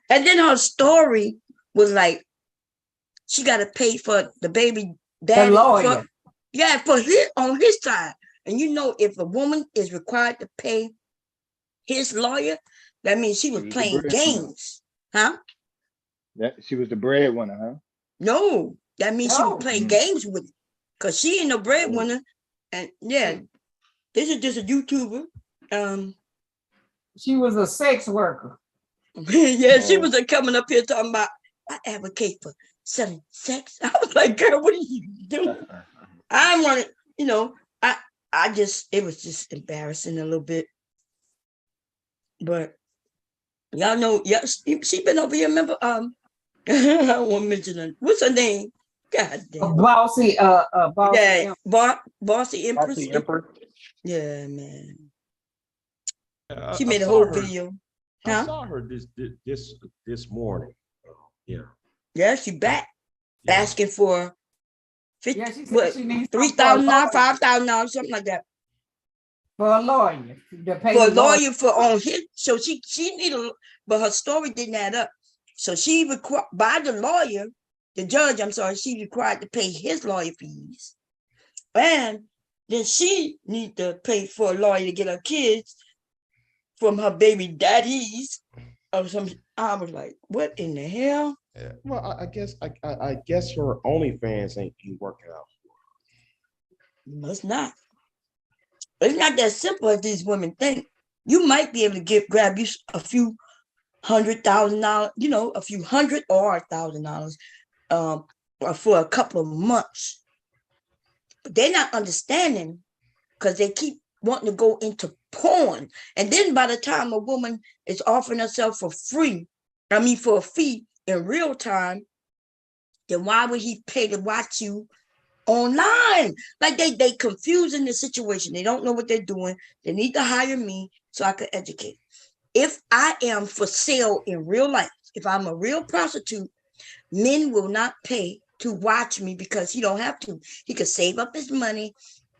And then her story was like, she got to pay for the baby The daddy. lawyer. For his on his side. And you know, if a woman is required to pay his lawyer, that means she was She was the playing breadwinner. games, huh? She was the breadwinner, huh? No, that means she was No. playing Mm. games with it, cause she ain't no Oh. breadwinner. And yeah, this is just a YouTuber. She was a sex worker. Yeah, she Oh. was coming up here talking about I advocate for selling sex. I was like, girl, what are you doing? I wanted, I just it was just embarrassing a little bit. But y'all know, yeah, she been over here. Remember, I won't mention her. What's her name? God damn. Bossy, bossy. Yeah, Bossy Empress. Bossy Empress. Yeah, man. I She made a saw whole her. video. I Huh? saw her this morning. Yeah. Yeah, she back Yeah. asking for Yeah, she said she needs $3,000, $5,000, something like that. for a lawyer to pay For a the lawyer. lawyer for on his, so she needed, but her story didn't add up. So she required by the lawyer, the judge, I'm sorry, she required to pay his lawyer fees, and then she need to pay for a lawyer to get her kids from her baby daddies or some. I was like, what in the hell? Yeah. Well, I guess her OnlyFans ain't working out. Must not. It's not that simple as these women think. You might be able to grab you a few $100,000, a few hundred or $1,000 for a couple of months. But they're not understanding because they keep wanting to go into porn. And then by the time a woman is offering herself for a fee in real time, then why would he pay to watch you online? Like they confusing the situation. They don't know what they're doing. They need to hire me so I can educate. If I am for sale in real life, if I'm a real prostitute, men will not pay to watch me because he don't have to. He could save up his money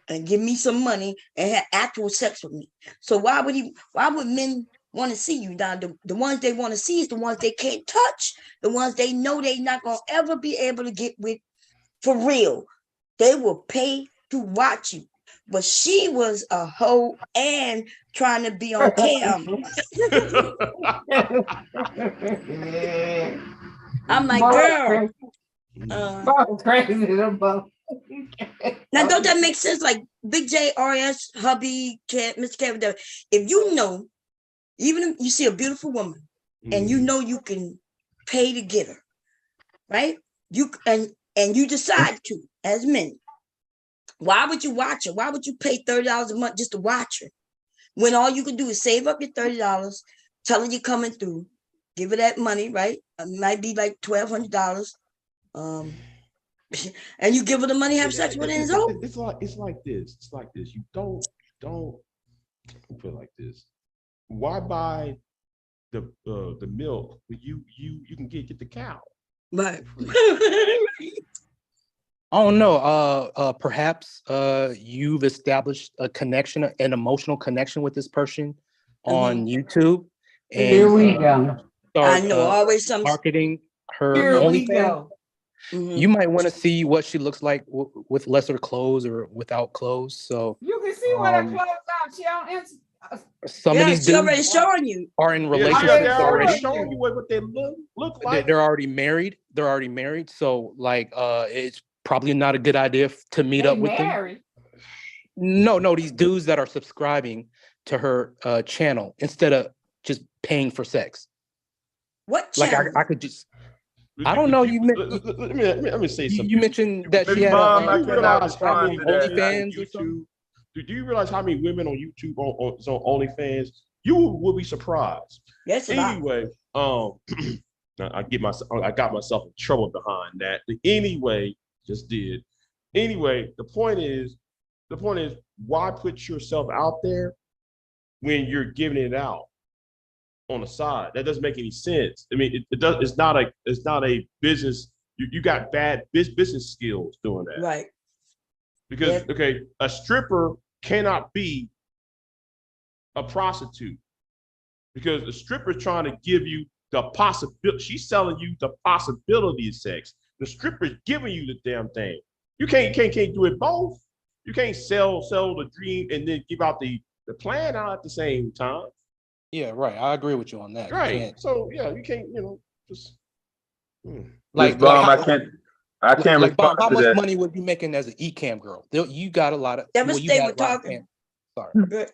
and give me some money and have actual sex with me. So why would men want to see you? Now, the ones they want to see is the ones they can't touch, the ones they know they're not going to ever be able to get with for real. They will pay to watch you. But she was a hoe and trying to be on cam. I'm like, girl. Crazy. Now, don't that make sense? Like Big J, RS, hubby, Mr. Kevin, if you know, even if you see a beautiful woman and you know you can pay to get her, right? And you decide to, as men, why would you watch her? Why would you pay $30 a month just to watch her? When all you can do is save up your $30, tell her you're coming through, give her that money, right? It might be like $1,200. And you give her the money, have sex with her, and it's over. It's like this. You don't put it like this. Why buy the milk when you can get the cow? Right. I don't know. Perhaps you've established a connection, an emotional connection with this person on YouTube, and Here we go. I start know always some. marketing her Here we OnlyFans. go. You might want to see what she looks like with lesser clothes or without clothes. So You can see what her clothes out. She on Insta. some of Yeah, these she already dudes showing you. are in Yeah, relationships they're already already. showing you what they look like. They're already married. They're already married. So like, it's probably not a good idea to meet They up with them. married. No, these dudes that are subscribing to her channel instead of just paying for sex. What Like channel? I could just, I don't know. Let me say something. You mentioned that she Miss had Mom, I Do you cannot realize how respond many to that. women on OnlyFans or something? YouTube? Do you realize how many women on YouTube on OnlyFans? You will be surprised. Yes, a lot. Anyway, I got myself in trouble behind that. Anyway, just did. Anyway, the point is, why put yourself out there when you're giving it out on the side? That doesn't make any sense. I mean, it does. It's not a business. You got bad business skills doing that. Right. Because Yeah. okay, a stripper cannot be a prostitute because the stripper is trying to give you the possibility. She's selling you the possibility of sex. The stripper is giving you the damn thing. You can't do it both. You can't sell the dream and then give out the plan out at the same time. Yeah, right. I agree with you on that. Right. You can't, So yeah, you can't, just Miss Mom, I can't like Bob, respond how to much that. money would you making as an eCam girl? You got a lot of. That Well, was you they got were a lot of talking. Sorry. Good.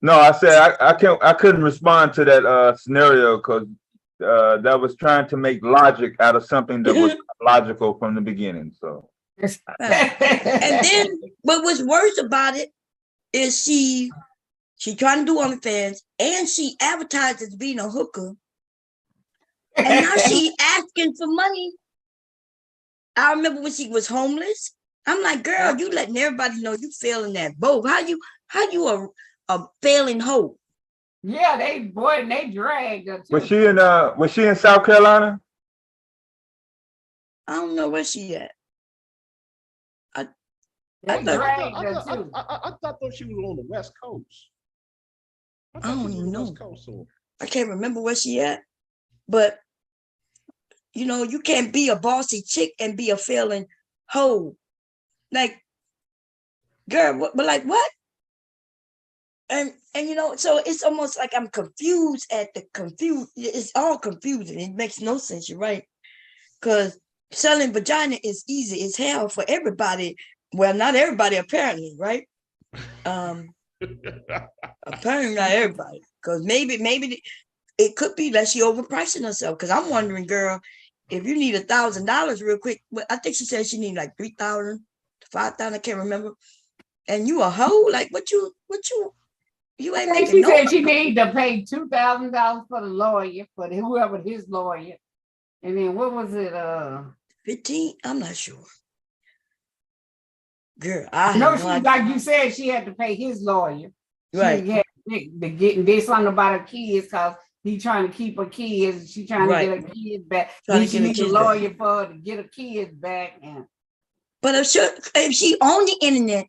No, I said I couldn't respond to that scenario because that was trying to make logic out of something that was logical from the beginning. So And then what was worse about it is she trying to do OnlyFans and she advertised as being a hooker. And now she asking for money. I remember when she was homeless. I'm like, girl, you letting everybody know you failing that boat. How you a failing hoe? Yeah, they dragged her too. was she in South Carolina? I don't know where she at. They dragged her too. I thought she was on the West Coast. I don't even know. West Coast, so. I can't remember where she at. But you can't be a bossy chick and be a failing hoe. Like, girl, but like what? And so it's almost like I'm confused at the confused. It's all confusing. It makes no sense. You're right. Because selling vagina is easy as hell for everybody. Well, not everybody, apparently, right? Apparently not everybody. Because maybe it could be that she overpricing herself. Because I'm wondering, girl, if you need $1,000 real quick, but I think she said she need like 3,000 to 5,000. I can't remember. And you a hoe? Like what you ain't making. She said she need to pay $2,000 for the lawyer, for whoever his lawyer. And then what was it? 15? I'm not sure. Girl, like you said, she had to pay his lawyer. Right. She had to get something about her kids because he trying to keep her kids. She trying to get her kids back. Then she needs a lawyer for her to get her kids back. But if she on the internet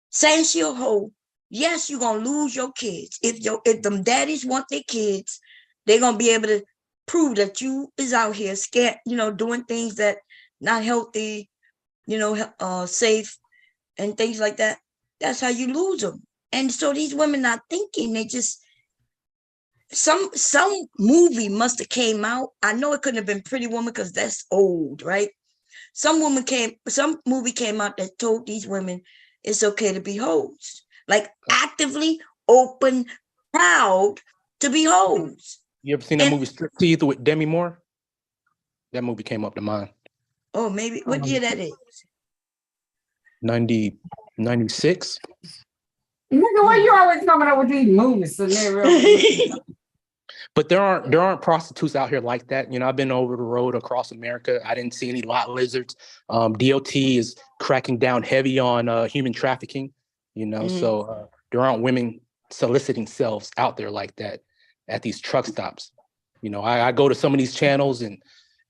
saying she a hoe, yes, you're gonna lose your kids. If them daddies want their kids, they're gonna be able to prove that you is out here scared, doing things that not healthy, safe and things like that. That's how you lose them. And so these women not thinking. They just some movie must have came out. I know it couldn't have been Pretty Woman because that's old, right? Some movie came out that told these women it's okay to be hoes. Like actively open, proud to be hoes. You ever seen that movie Striptease with Demi Moore? That movie came up to mind. Oh, maybe. What year that is? 96. Nigga, why you always coming up with these movie scenarios? But there aren't prostitutes out here like that. I've been over the road across America. I didn't see any lot lizards. DOT is cracking down heavy on human trafficking. So there aren't women soliciting selves out there like that at these truck stops. I go to some of these channels and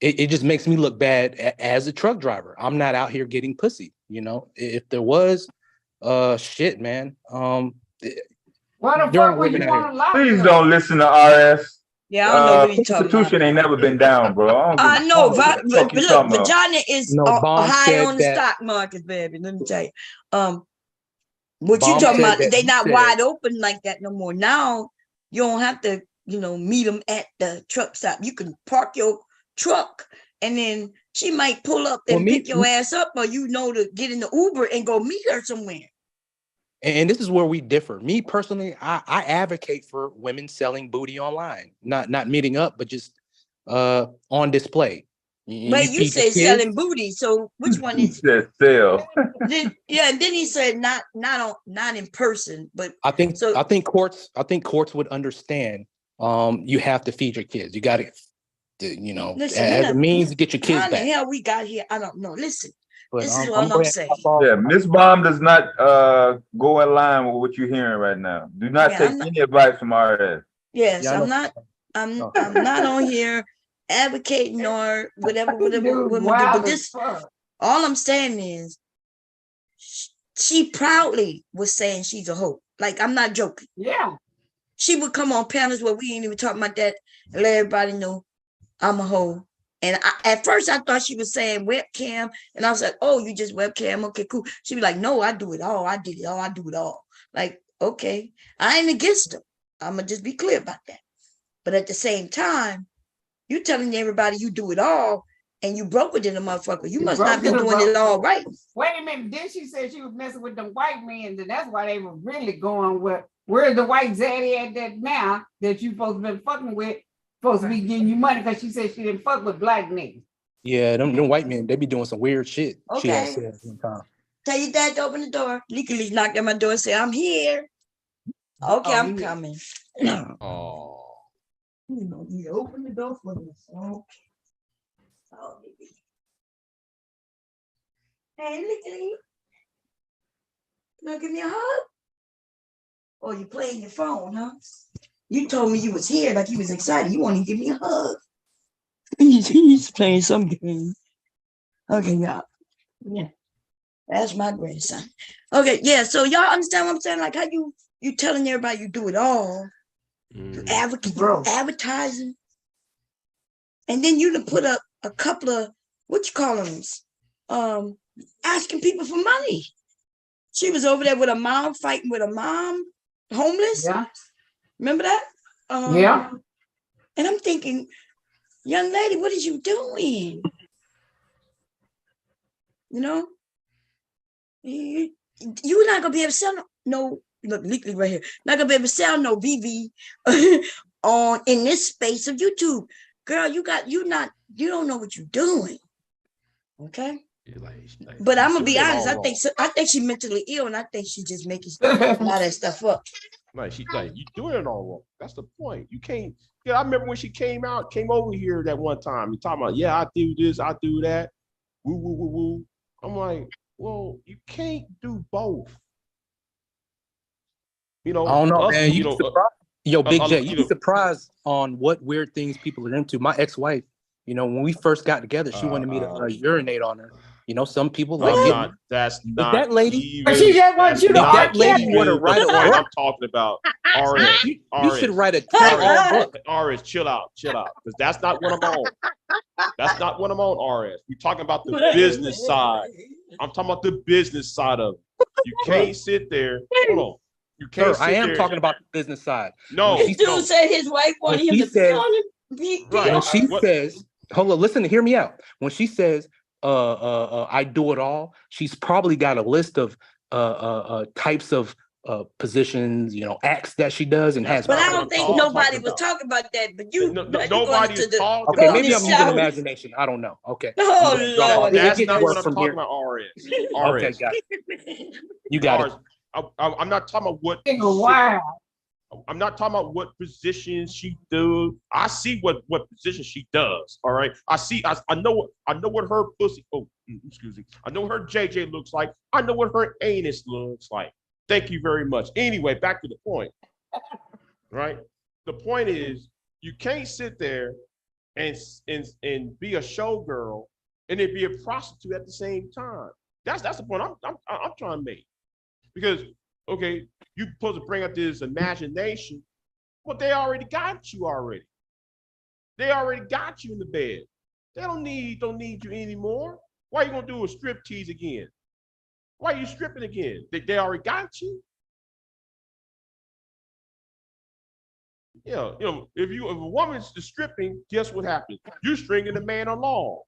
it just makes me look bad as a truck driver. I'm not out here getting pussy. You know, if there was, shit, man. What the There fuck aren't when women you out want here. to lock Please up? don't listen to RS. Yeah, I don't know what you're talking about. Constitution ain't never been down, bro. I don't give I a know, fuck what the fuck you look, talking about. vagina is No, Bomb high said on the that. stock market, baby. Let me tell you. What you Bomb talking said about? that They you not said. wide open like that no more. Now you don't have to, meet them at the truck stop. You can park your truck, and then she might pull up Well, and me, pick your ass up, or to get in the Uber and go meet her somewhere. and this is where we differ. Me personally, I advocate for women selling booty online, not meeting up, but just on display. But you feed your say kids. selling booty, so which one He is it? said sell. Then he said not in person, but I think so courts would understand. You have to feed your kids. You got to, listen, as a means to get your kids how the back. hell we got here? I don't know. Listen, But this is I'm what I'm glad saying. Yeah, Miss Bomb does not go in line with what you're hearing right now. Do not Yeah, take I'm not- any advice from RS. Yes, Yeah, I I'm know. not. I'm No. not on here advocating or whatever Dude, women do. wild But as fuck. all I'm saying is, she proudly was saying she's a hoe. Like, I'm not joking. Yeah. She would come on panels where we ain't even talking about that and let everybody know I'm a hoe. And at first I thought she was saying webcam, and I was like, oh, you just webcam? Okay, cool. She'd be like, no, I do it all. I did it all. I do it all. Like, okay, I ain't against her. I'm gonna just be clear about that. But at the same time, you telling everybody you do it all, and you broke it in a motherfucker. You must not be doing it all right. Wait a minute. Then she said she was messing with them white men, and that's why they were really going with, where's the white zaddy at that now that you supposed to been fucking with, supposed to be giving you money, because she said she didn't fuck with black niggas. Yeah, them white men, they be doing some weird shit. She had Okay. said one time. Tell your dad to open the door. Legally knocked at my door and said, I'm here. Okay, I'm coming. Oh. You open the door for me. Okay. Oh, baby. Hey, Legally. You gonna give me a hug? Oh, you playing your phone, huh? You told me you was here, like you was excited. You want to give me a hug. He's playing some game. Okay, y'all. Yeah. That's my grandson. Okay, yeah. So y'all understand what I'm saying? Like how you telling everybody you do it all. You advocate, advertising. And then you done put up a couple of what you call them, asking people for money. She was over there with a mom fighting with a mom, homeless. Yeah. Remember that? Yeah. And I'm thinking, young lady, what is you doing? You know, you're not gonna be able to sell no look legally right here. Not gonna be able to sell no VV on in this space of YouTube, girl. You don't know what you're doing. Okay. But I'm gonna be honest. I think she's mentally ill, and I think she's just making a lot of stuff up. Like you doing it all wrong. That's the point. You can't. Yeah, I remember when she came over here that one time. You talking about, yeah, I do this, I do that. Woo woo woo woo. I'm like, well, you can't do both. I don't know, man. Yo, Big J, you'd be surprised on what weird things people are into. My ex-wife, when we first got together, she wanted me to urinate on her. Some people like that's not that lady. But she just wants you to that lady want to write a book. I'm talking about RS. You should write a tell-all book. RS, chill out, because that's not what I'm on. That's not what I'm on, RS. We're talking about the business side. I'm talking about the business side of it. You can't sit there. Hold on. You can't. Sir, I am talking about the business side. No, this dude said his wife wanted him to pee on him. When she says, hold on, listen, hear me out. When she says, I do it all, she's probably got a list of types of positions, acts that she does and has. But I don't think nobody was talking about that. But nobody is talking. Okay, maybe I'm using imagination. I don't know. Okay. Oh Lord, that's not what I'm talking about. RS. Okay, got it. You got it. I'm not talking about what. Wow. I'm not talking about what position she does. I see what position she does. All right. I know what her pussy. Oh, excuse me. I know what her JJ looks like. I know what her anus looks like. Thank you very much. Anyway, back to the point. Right. The point is, you can't sit there and be a showgirl and then be a prostitute at the same time. That's the point I'm trying to make. Because okay, you're supposed to bring up this imagination, but they already got you already. They already got you in the bed. They don't need you anymore. Why are you gonna do a strip tease again? Why are you stripping again? They already got you. Yeah, if a woman's stripping, guess what happens? You're stringing the man along.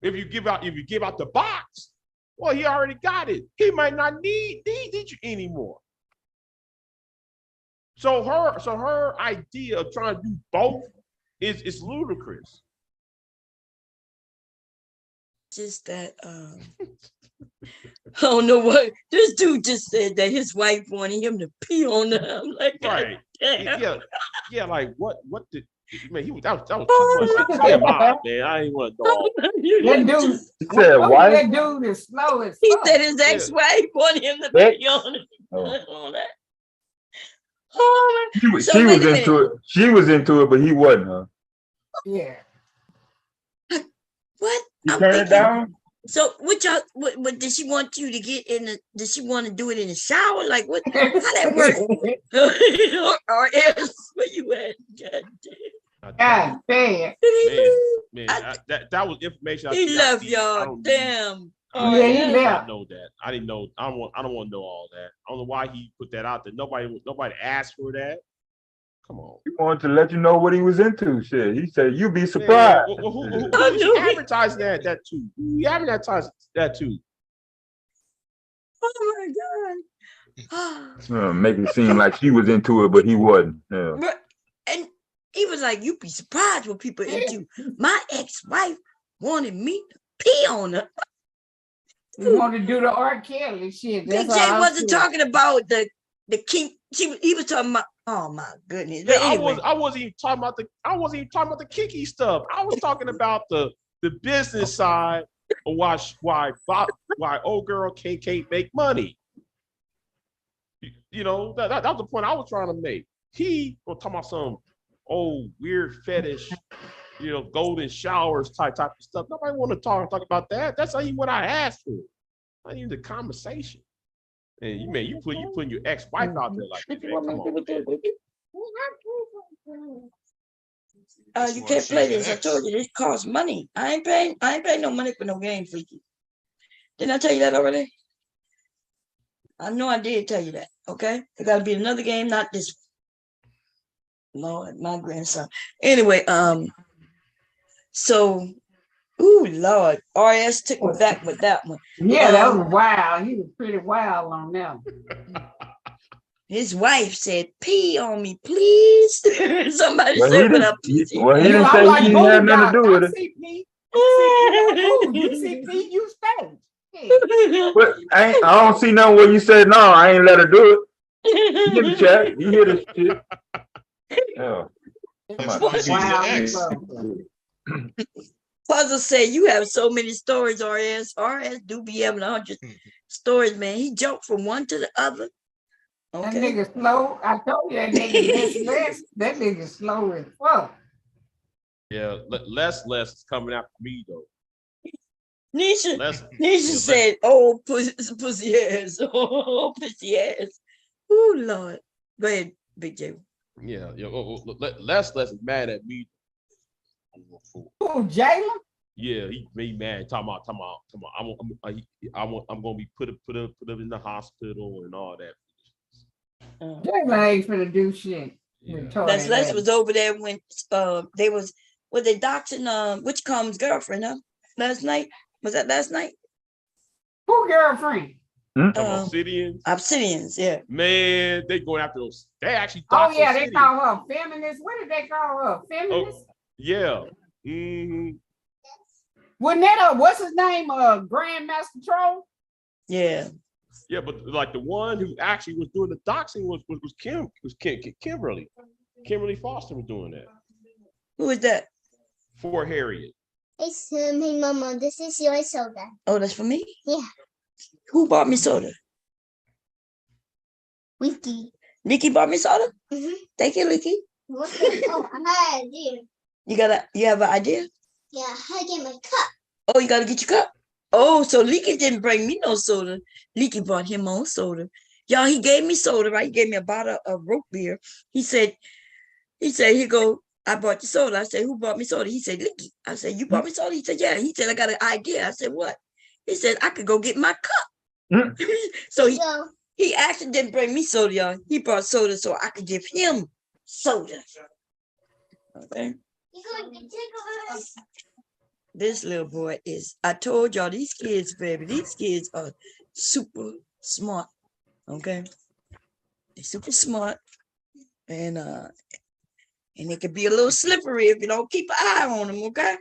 If you give out the box, well, he already got it. He might not need you anymore. So her idea of trying to do both is ludicrous. Just that I don't know what this dude just said, that his wife wanted him to pee on her. I'm like, Right. damn. Yeah, like what did man, that was too much. TMI, man. I ain't want to know all that. That dude, He said, "Why?" that dude is slow as He fuck. said his ex-wife wanted him to Ex? pee on her. Oh. On that. Oh, She so was wait a minute. into it. She was into it, but he wasn't. Huh? Yeah. What? You I'm turned it thinking. down. So what did she want you to get in the, did she want to do it in the shower? Like what, how that work? or else where you at? God damn. God damn. Man, that was information. He left I y'all. don't Damn. Yeah, he I did left. not know that. I didn't know. I don't want to know all that. I don't know why he put that out there. Nobody asked for that. Come on. He wanted to let you know what he was into. Shit, he said you'd be surprised. Man, who is he advertising that to? Who he advertising that to? Oh my God. Make it seem like she was into it, but he wasn't. Yeah. And he was like, you'd be surprised what people into. My ex-wife wanted me to pee on her. We want to do the R. Kelly shit. Big J wasn't talking about the kink. He was talking about, oh my goodness. But Yeah, anyway. I wasn't even talking about the kinky stuff. I was talking about the business side of why old girl can't make money. You know, that was the point I was trying to make. He was talking about some old weird fetish, golden showers type of stuff. Nobody want to talk about that. That's not even what I asked for. Not even the conversation. And you putting your ex-wife out there like that. Man, come on, man. You can't play this. I told you this costs money. I ain't paying no money for no game, freaky. Didn't I tell you that already? I know I did tell you that. Okay, it got to be another game, not this one. Lord, my grandson. Anyway, so, ooh, Lord, RS took me back with that one. Yeah, that was wild. He was pretty wild on them. His wife said, "Pee on me, please." Somebody said, "What up, PC?" Well, he didn't say he didn't have nothing to do with it. You see Pete, you stay. But I don't see nothing where you said no. I ain't let her do it. You hear the chat. You hear this shit. Yeah. Puzzle said, "You have so many stories, RS. RS do be having 100 stories, man. He jumped from one to the other." Okay. That nigga slow. I told you that nigga less. That nigga slow as fuck. Yeah, less is coming after me though. Nisha said, "Oh, pussy ass, oh, pussy ass." Oh Lord, go ahead, Big J. Yeah, less is mad at me. Oh, Jalen. Yeah, he made mad. Talking about. I'm gonna be put up in the hospital and all that. Jalen ain't finna do shit. Yeah. Les was over there when they was they doxing Which Comes girlfriend, huh? Last night. Was that last night? Who girlfriend? Obsidians. Obsidians, yeah. Man, they going after those. They actually. Oh yeah, they call her feminist. What did they call her? Feminist? Oh, yeah. Mm-hmm. Wasn't that what's his name? Grandmaster Troll? Yeah. Yeah, but like the one who actually was doing the doxing was Kimberly. Kimberly Foster was doing that. Who is that? For Harriet. It's hey mama, this is your soda. Oh, that's for me? Yeah. Who bought me soda? Wiki. Nikki bought me soda? Mm-hmm. Thank you, Nikki. Oh, hi, dear. You have an idea? Yeah, I get my cup. Oh, you gotta get your cup. Oh, so Leaky didn't bring me no soda. Leaky brought him own soda. Y'all, he gave me soda, right? He gave me a bottle of root beer. He said, here go, I bought you soda. I said, who bought me soda? He said, Leaky. I said, you bought me soda? He said, yeah. He said, I got an idea. I said, what? He said, I could go get my cup. So he actually didn't bring me soda, y'all. He brought soda so I could give him soda. Okay. This little boy is, I told y'all, these kids, baby, these kids are super smart. Okay. They're super smart. And it can be a little slippery if you don't keep an eye on them, okay?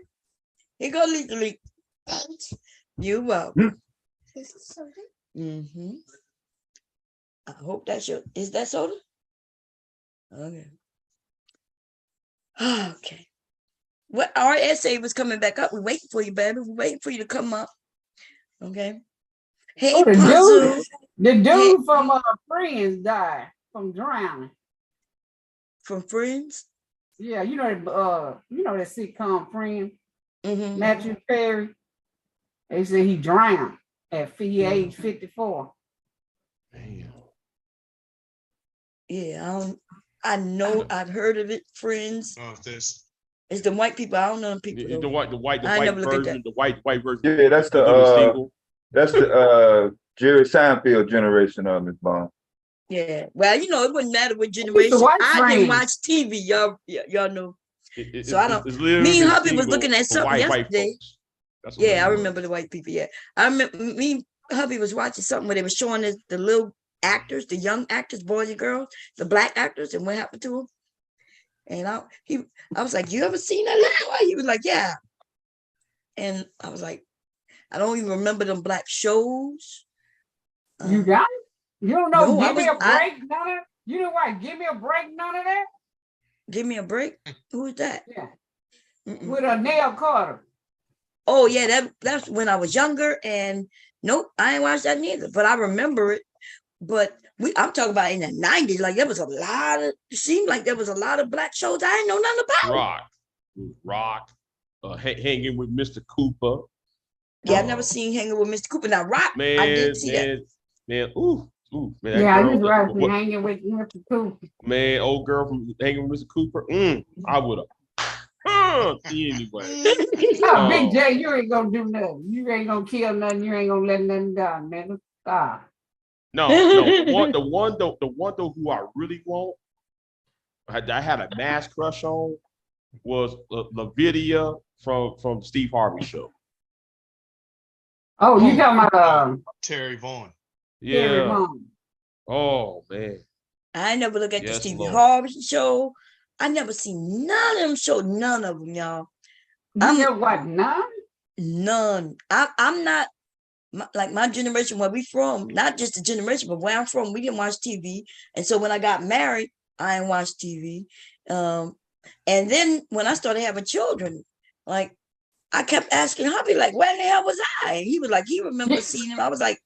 Here go Leak. You're welcome. Mm-hmm. I hope that's is that soda? Okay. Okay. Well, our essay was coming back up. We're waiting for you, baby. We're waiting for you to come up. Okay. Hey, Puzzle. The dude from Friends died from drowning. From Friends? Yeah, you know that sitcom Friends. Mm-hmm. Matthew Perry. They said he drowned at age 54. Damn. Yeah, I know. I've heard of it. Friends. Oh, it's the white people. I don't know them people. The white version. The white version. Yeah, that's the Jerry Seinfeld generation of Miss Bond. Yeah. Well, it wouldn't matter what generation. I didn't watch TV. Y'all know. So I don't. Me and hubby was looking at something yesterday. Yeah, I remember the white people. Yeah, I remember me and hubby was watching something where they were showing the little actors, the young actors, boys and girls, the black actors, and what happened to them. And I was like, you ever seen that little boy? He was like, yeah. And I was like, I don't even remember them black shows. You got it? You don't know? No, give me a break, none of. You know what? Give me a break, none of that. Give me a break. Who is that? Yeah, with a Nell Carter. Oh yeah, that's when I was younger, and nope, I ain't watched that neither. But I remember it. But I'm talking about in the 90s. Like there was a lot of. It seemed like there was a lot of black shows I didn't know nothing about. Rock. Hanging with Mr. Cooper. Yeah, I've never seen Hanging with Mr. Cooper. Now Rock, man, I did see that. Man, ooh, man. Yeah, I just watched Hanging with Mr. Cooper. Man, old girl from Hanging with Mr. Cooper. I would have. Anyway. Big J, you ain't gonna do nothing. You ain't gonna kill nothing. You ain't gonna let nothing die, man. Stop. No. The one though who I really want, I had a mass crush on, was Lavidia from Steve Harvey show. Oh, you talking about Terry Vaughn? Yeah. Terry Vaughn. Oh man. I never look at the Steve Harvey show. I never seen none of them show. None of them, y'all. You know what? None. I'm not like my generation. Where we from? Not just the generation, but where I'm from, we didn't watch TV. And so when I got married, I didn't watch TV. And then when I started having children, like I kept asking hubby, like, where the hell was I? And he was like, he remember seeing him. I was like,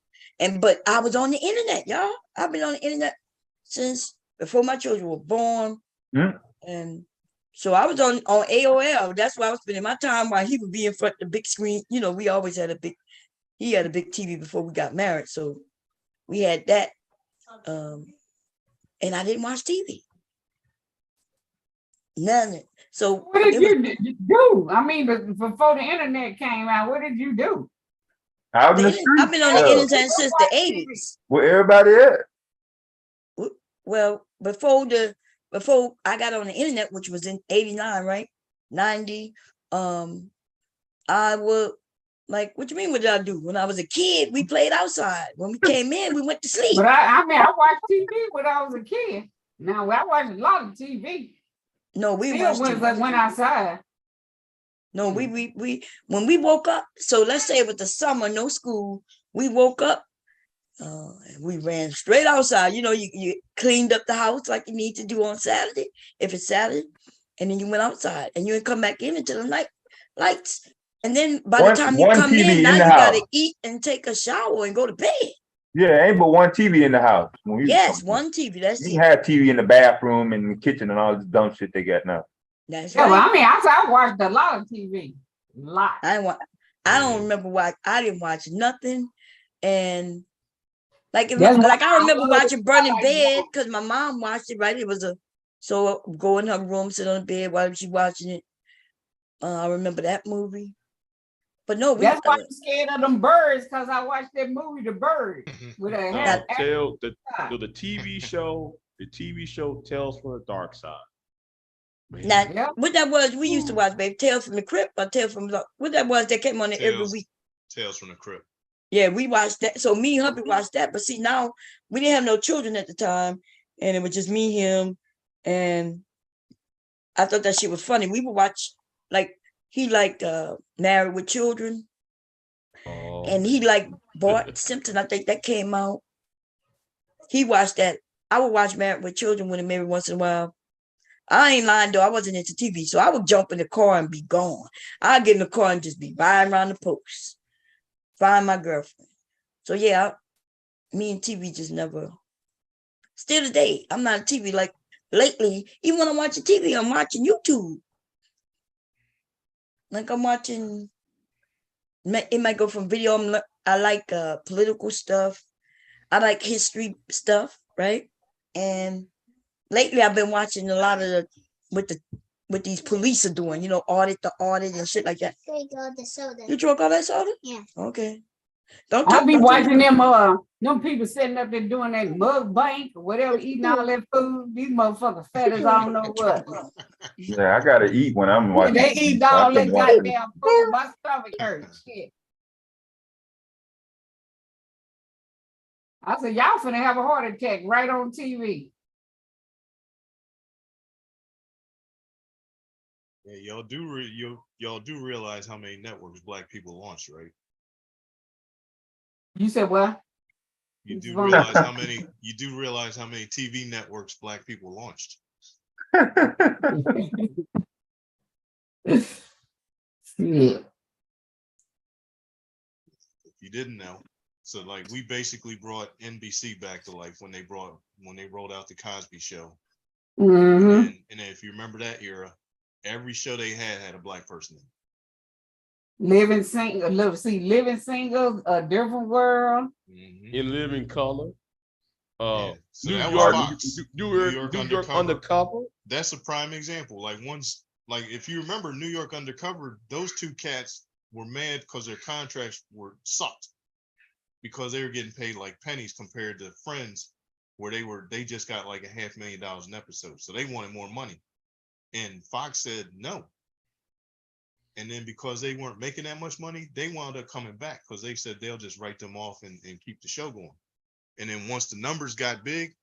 but I was on the internet, y'all. I've been on the internet since before my children were born. Yeah. And so I was on AOL. That's where I was spending my time while he would be in front of the big screen. We always had he had a big TV before we got married. So we had that. And I didn't watch TV. None of it. So what did you do? I mean, before the internet came out, what did you do? Out in the street. I've been on the internet since the 80s. Where everybody at? Well, before I got on the internet, which was in 89, right? 90. I would like, what you mean? What did I do? When I was a kid, we played outside. When we came in, we went to sleep. But I watched TV when I was a kid. Now I watched a lot of TV. No, we went outside. No, we when we woke up. So let's say it was the summer, no school. We woke up. We ran straight outside. You cleaned up the house like you need to do on Saturday, if it's Saturday, and then you went outside and you didn't come back in until the night lights. And then by the time you come in, now you gotta eat and take a shower and go to bed. Yeah, ain't but one TV in the house. Yes, one TV. That's it. You have TV in the bathroom and the kitchen and all this dumb shit they got now. That's Yeah, well, right. I mean, I watched a lot of TV. A lot. I don't remember why I didn't watch nothing, and like That's why I I remember love watching Burning Twilight Bed Zone. because my mom watched it. Right, it was so go in her room, sit on the bed while she watching it. I remember that movie, but no, That's why I'm scared of them birds, because I watched that movie, The Bird, with a hair. The TV show. The TV show Tales from the Dark Side. Now, what that was, we used to watch, baby, Tales from the Crypt or Tales from what that was that came on there every week. Tales from the Crypt. Yeah, we watched that. So me and hubby watched that. But see, now we didn't have no children at the time, and it was just me, him, and I thought that shit was funny. We would watch he liked Married with Children, and he liked Bart Simpson. I think that came out. He watched that. I would watch Married with Children with him every once in a while. I ain't lying though. I wasn't into TV, so I would jump in the car and be gone. I'd get in the car and just be riding around the post, find my girlfriend. So yeah, me and TV just never. Still today, I'm not a TV like lately. Even when I'm watching TV, I'm watching YouTube. Like I'm watching. It might go from video. I like political stuff. I like history stuff, right? And lately, I've been watching a lot of what these police are doing. You know, audit and shit like that. You drunk all that soda? Yeah. Okay. I'll be watching them people sitting up there doing that mug bank or whatever, eating all that food. These motherfuckers fat as I don't know what. Yeah, I gotta eat when I'm watching. They eat all that goddamn food. My stomach hurts. Shit. I said, y'all finna have a heart attack right on TV. Yeah, y'all do realize how many networks black people launch, right? You said what? You do realize how many TV networks black people launched. Yeah. If you didn't know. So like we basically brought NBC back to life when they rolled out the Cosby Show. Mm-hmm. And if you remember that era, every show they had a black person in it. Living Singles, A Different World. Mm-hmm. In Living Color. So New that York, was Fox. New York Undercover. That's a prime example. Like if you remember New York Undercover, those two cats were mad because their contracts were sucked because they were getting paid like pennies compared to Friends, where they just got like $500,000 an episode, so they wanted more money, and Fox said no. And then because they weren't making that much money, they wound up coming back because they said they'll just write them off and keep the show going. And then once the numbers got big,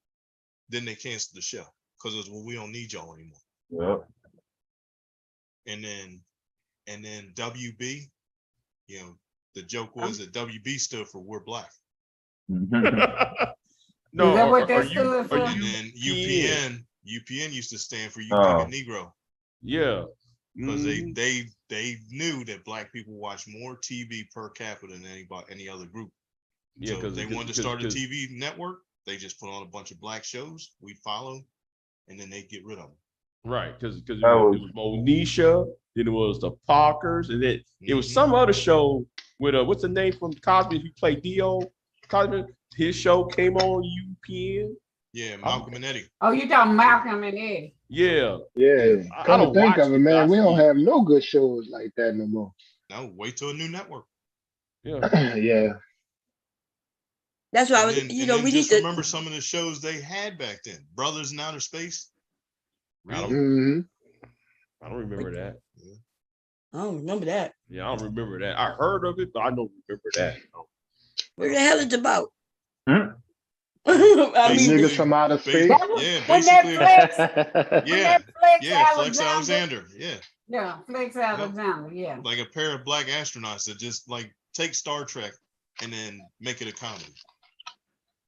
then they canceled the show because it was, well, we don't need y'all anymore. Yeah. And then WB, you know, the joke was that WB stood for We're Black. No, is that what that stood for? And then UPN used to stand for You Big a Negro. Yeah. Because they knew that black people watch more TV per capita than any other group. Yeah, because they wanted to start a TV network. They just put on a bunch of black shows. We follow, and then they get rid of them. Right, because it was Monisha, then it was the Parkers, and then it was some other show with what's the name from Cosby? He played Dio. Cosby, his show came on UPN. Yeah, Malcolm and Eddie. Oh, you talking Malcolm and Eddie? Yeah. Yeah. I don't think watch of it, man. We don't have no good shows like that no more. No, wait till a new network. Yeah. Yeah. That's why we need to remember some of the shows they had back then. Brothers in Outer Space. Really? I don't remember that. Yeah. I don't remember that. Yeah, I don't remember that. I heard of it, but I don't remember that. What the hell is it about? I mean, niggas from outer space. Yeah, basically. Netflix, Flex Alexander. Yeah, Flex Alexander. Yeah. Like a pair of black astronauts that just like take Star Trek and then make it a comedy.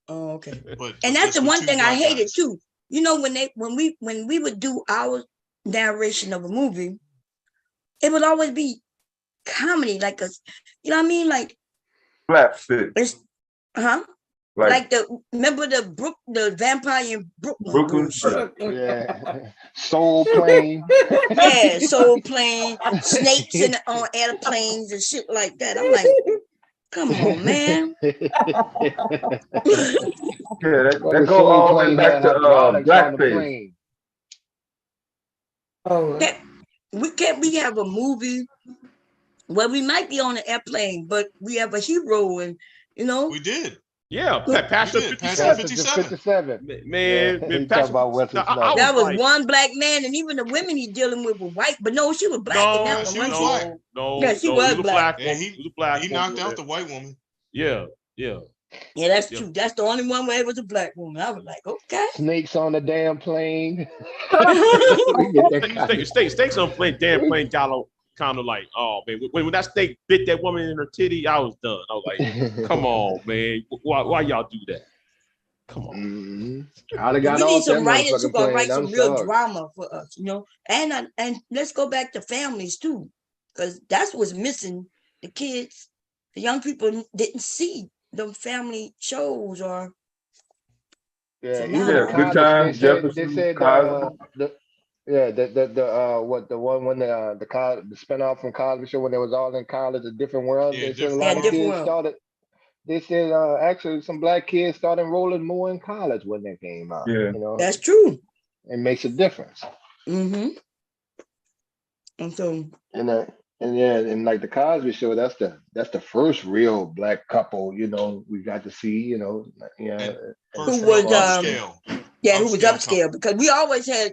Oh, okay. But that's the one thing I hated too. You know, when we would do our narration of a movie, it would always be comedy, like you know what I mean? Like slapstick. Like remember the vampire in Brooklyn bullshit. Yeah. Soul Plane. Yeah, soul plane, snakes on airplanes and shit like that. I'm like, come on, man. That go all the way back to blackface. We have a movie where we might be on an airplane, but we have a hero, and we did. Yeah, Pastor 57. Man, talk about Wesley Snipes. That was one black man, and even the women he's dealing with were white. But no, she was black in that one. She was black. Yeah, she was black. And he knocked out the white woman. Yeah. Yeah, that's true. That's the only one where it was a black woman. I was like, okay. Snakes on the damn plane. Snakes on the damn plane kind of like, oh man, when that snake bit that woman in her titty, I was done. I was like, come on, man, why y'all do that? Come on. We need some writers who gonna write some real drama for us, And let's go back to families too, because that's what's missing. The kids, the young people didn't see them family shows or. Good times. Jefferson. They said the one when the spinoff from Cosby Show when they was all in college, a different world. They said a lot of kids started. They said actually some black kids started enrolling more in college when that came out. Yeah, that's true. It makes a difference. Mm-hmm. And so and like the Cosby Show, that's the first real black couple we got to see. Who was who was upscale because we always had.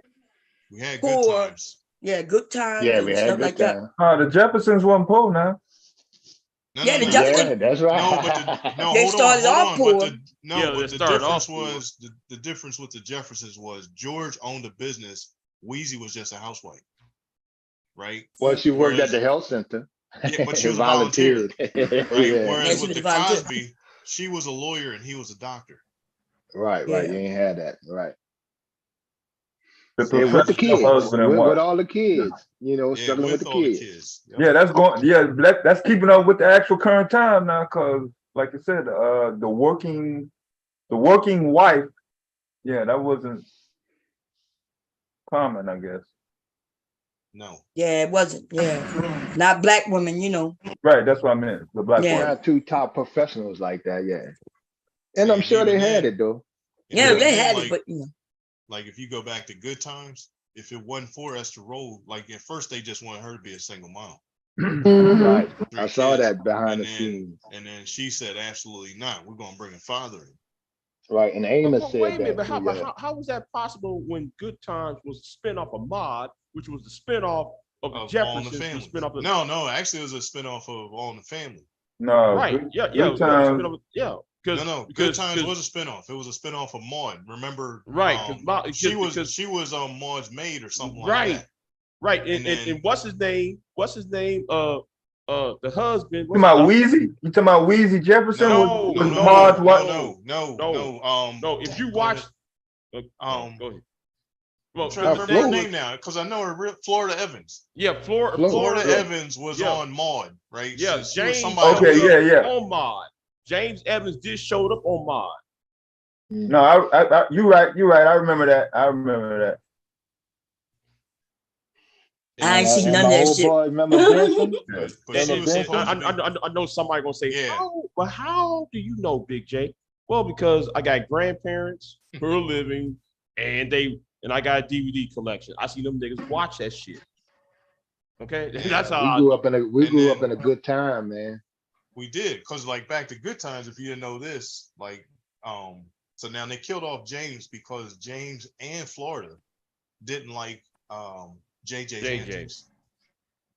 We had good times. Yeah, good times. Yeah, we had good times. The Jeffersons wasn't poor now. The Jeffersons. Yeah, that's right. They started off poor. The difference with the Jeffersons was George owned a business. Weezy was just a housewife, right? Well, she worked at the health center. Yeah, but she was volunteered. Right? Whereas with the Cosby, she was a lawyer and he was a doctor. Right. You ain't had that. Right. With the kids, with all the kids, struggling with the kids. Yep. Yeah, that's going. Yeah, that's keeping up with the actual current time now. Because, like I said, the working wife, that wasn't common, I guess. No. Yeah, it wasn't. Yeah, not black women, Right, that's what I meant. The black women. Not two top professionals like that. Yeah, and I'm sure they had it though. Yeah, they had it, but Like if you go back to Good Times, if it wasn't for Esther Roll, like at first they just wanted her to be a single mom. Right. I saw that behind the scenes. And then she said, absolutely not. We're going to bring a father in. Right. And Amos said wait a minute, that. But how was that possible when Good Times was a spinoff of Maude, which was the spinoff of the Jeffersons? No, actually it was a spinoff of All in the Family. No. Right. Good Times. Good Times was a spinoff. It was a spinoff of Maude. Remember? Right. She was Maude's maid or something like that. Right. And what's his name? The husband. You talking about Weezy? You talking about Weezy Jefferson? No. If you watch, go ahead. Well, I'm trying to remember her name now because I know her. Florida Evans. Yeah, Florida Evans was on Maude, right? Yeah, James. On Maude. James Evans did showed up on Maude. No, you're right. I remember that. I ain't seen none of that shit. Remember I know somebody gonna say, how do you know Big J? Well, because I got grandparents who are living, and I got a DVD collection. I see them niggas watch that shit. Okay, that's how we grew up in a good time, man. We did, because like back to Good Times, if you didn't know this, so now they killed off James because James and Florida didn't like JJ. They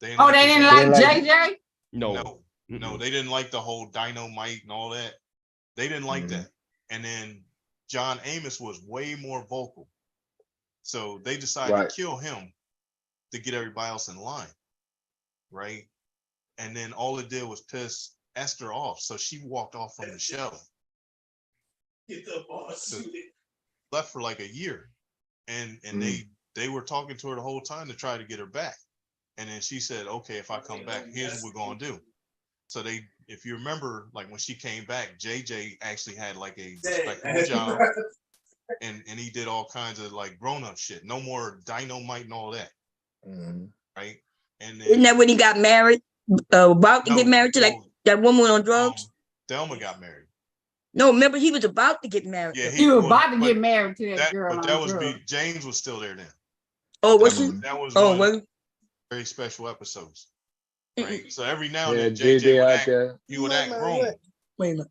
didn't like JJ? No, they didn't like the whole dynamite and all that. They didn't like that. And then John Amos was way more vocal. So they decided to kill him to get everybody else in line. Right? And then all it did was piss Esther off. So she walked off from the show. So left for like a year. And they were talking to her the whole time to try to get her back. And then she said, okay, if I come back, here's what we're going to do. So they, if you remember, like when she came back, JJ actually had like a respectable job, and he did all kinds of like grown up shit. No more dynamite and all that, right? And then, isn't that when he got married? About to get married to that woman on drugs. Thelma got married. No, remember he was about to get married. Yeah, he was about to get married to that girl. But that was James was still there then. Oh, was he? That was very special episodes. Right. So every now and then JJ would act, he would act grown. Wait a minute.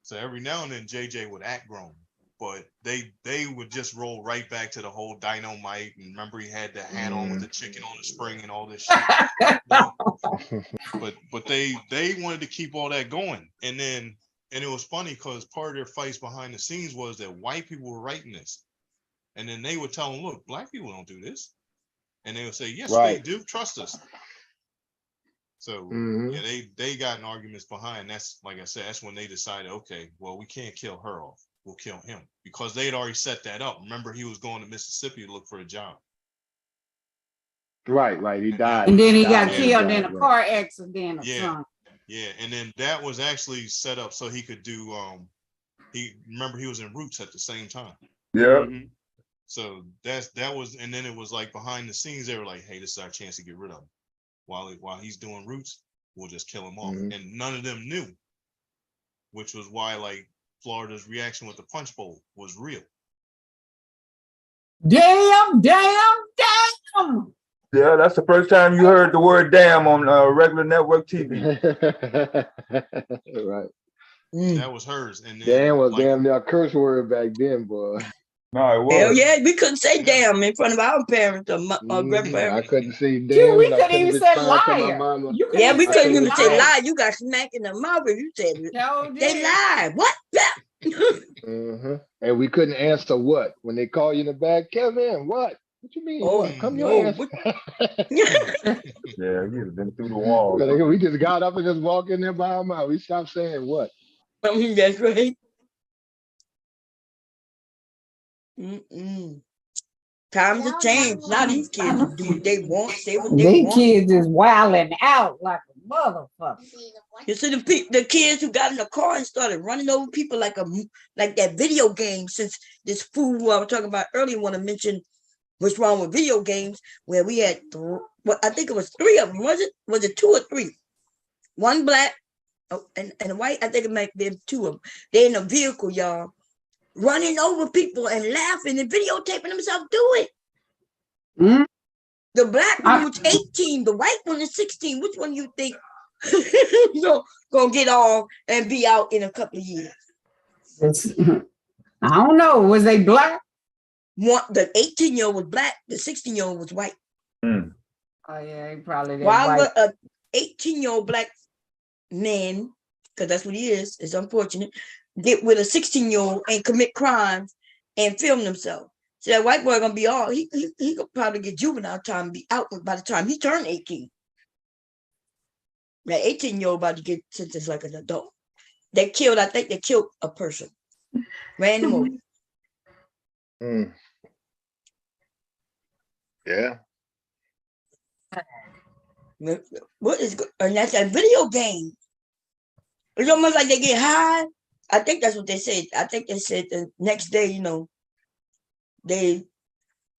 So every now and then JJ would act grown, but they would just roll right back to the whole dynamite. And remember, he had the hat on with the chicken on the spring and all this shit. But they wanted to keep all that going, and it was funny because part of their fights behind the scenes was that white people were writing this, and then they would tell them, "Look, black people don't do this," and they would say, "Yes, they do. Trust us." So yeah, they got in arguments behind. That's like I said. That's when they decided, okay, well, we can't kill her off. We'll kill him because they had already set that up. Remember, he was going to Mississippi to look for a job. Right. He died, and then he got killed in a car accident. Yeah, and then that was actually set up so he could do. Remember he was in Roots at the same time. Yeah. So that was, and then it was like behind the scenes they were like, hey, this is our chance to get rid of him. While he's doing Roots, we'll just kill him off. And none of them knew, which was why like Florida's reaction with the punch bowl was real. Damn. Yeah, that's the first time you heard the word damn on regular network TV. Right. That was hers. And then, damn was damn near a curse word back then, boy. No, it was. Hell yeah, we couldn't say damn in front of our parents or grandparents. I couldn't say damn. We couldn't even say liar. Yeah, we couldn't even say lie. You got smacked in the mouth if you said they lied. What? And we couldn't answer what when they call you in the back, Kevin. What? What you mean? What? Come your ass. Yeah, you've been through the wall. We just got up and just walked in there by our mouth. We stopped saying what. That's right. Times have changed. Now these kids do what they want, say what they want. These kids is wilding out like a motherfucker. You see the kids who got in the car and started running over people like that video game. Since this fool who I was talking about earlier want to mention what's wrong with video games, where we had I think it was 3 of them. Was it 2 or 3? One black and a white. I think it might be 2 of them. They're in a vehicle, y'all, running over people and laughing and videotaping themselves do it. The black one was 18, the white one is 16. Which one you think gonna get off and be out in a couple of years? I don't know. Was they black? The 18-year-old was black, the 16-year-old was white. Oh yeah, he probably did. Why would a 18-year-old black man, because that's what he is, it's unfortunate, get with a 16-year-old and commit crimes and film themselves? So that white boy gonna be all he could probably get juvenile time and be out by the time he turned 18. That 18-year-old about to get sentenced like an adult. I think they killed a person. Ran them over. Yeah. What is good? And that's a video game. It's almost like they get high. I think that's what they said. I think they said the next day, they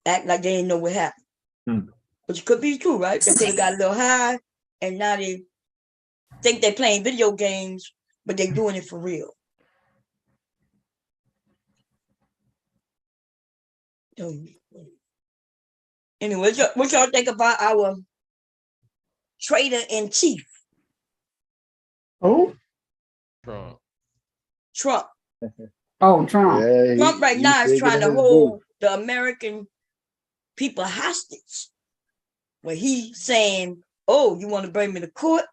act like they didn't know what happened. Which could be true, right? They could have got a little high and now they think they're playing video games, but they're doing it for real. Anyway, what y'all think about our traitor in chief? Oh, Trump. Oh, Trump. Yeah, Trump right now is trying to hold the American people hostage. Where he's saying, oh, you want to bring me to court?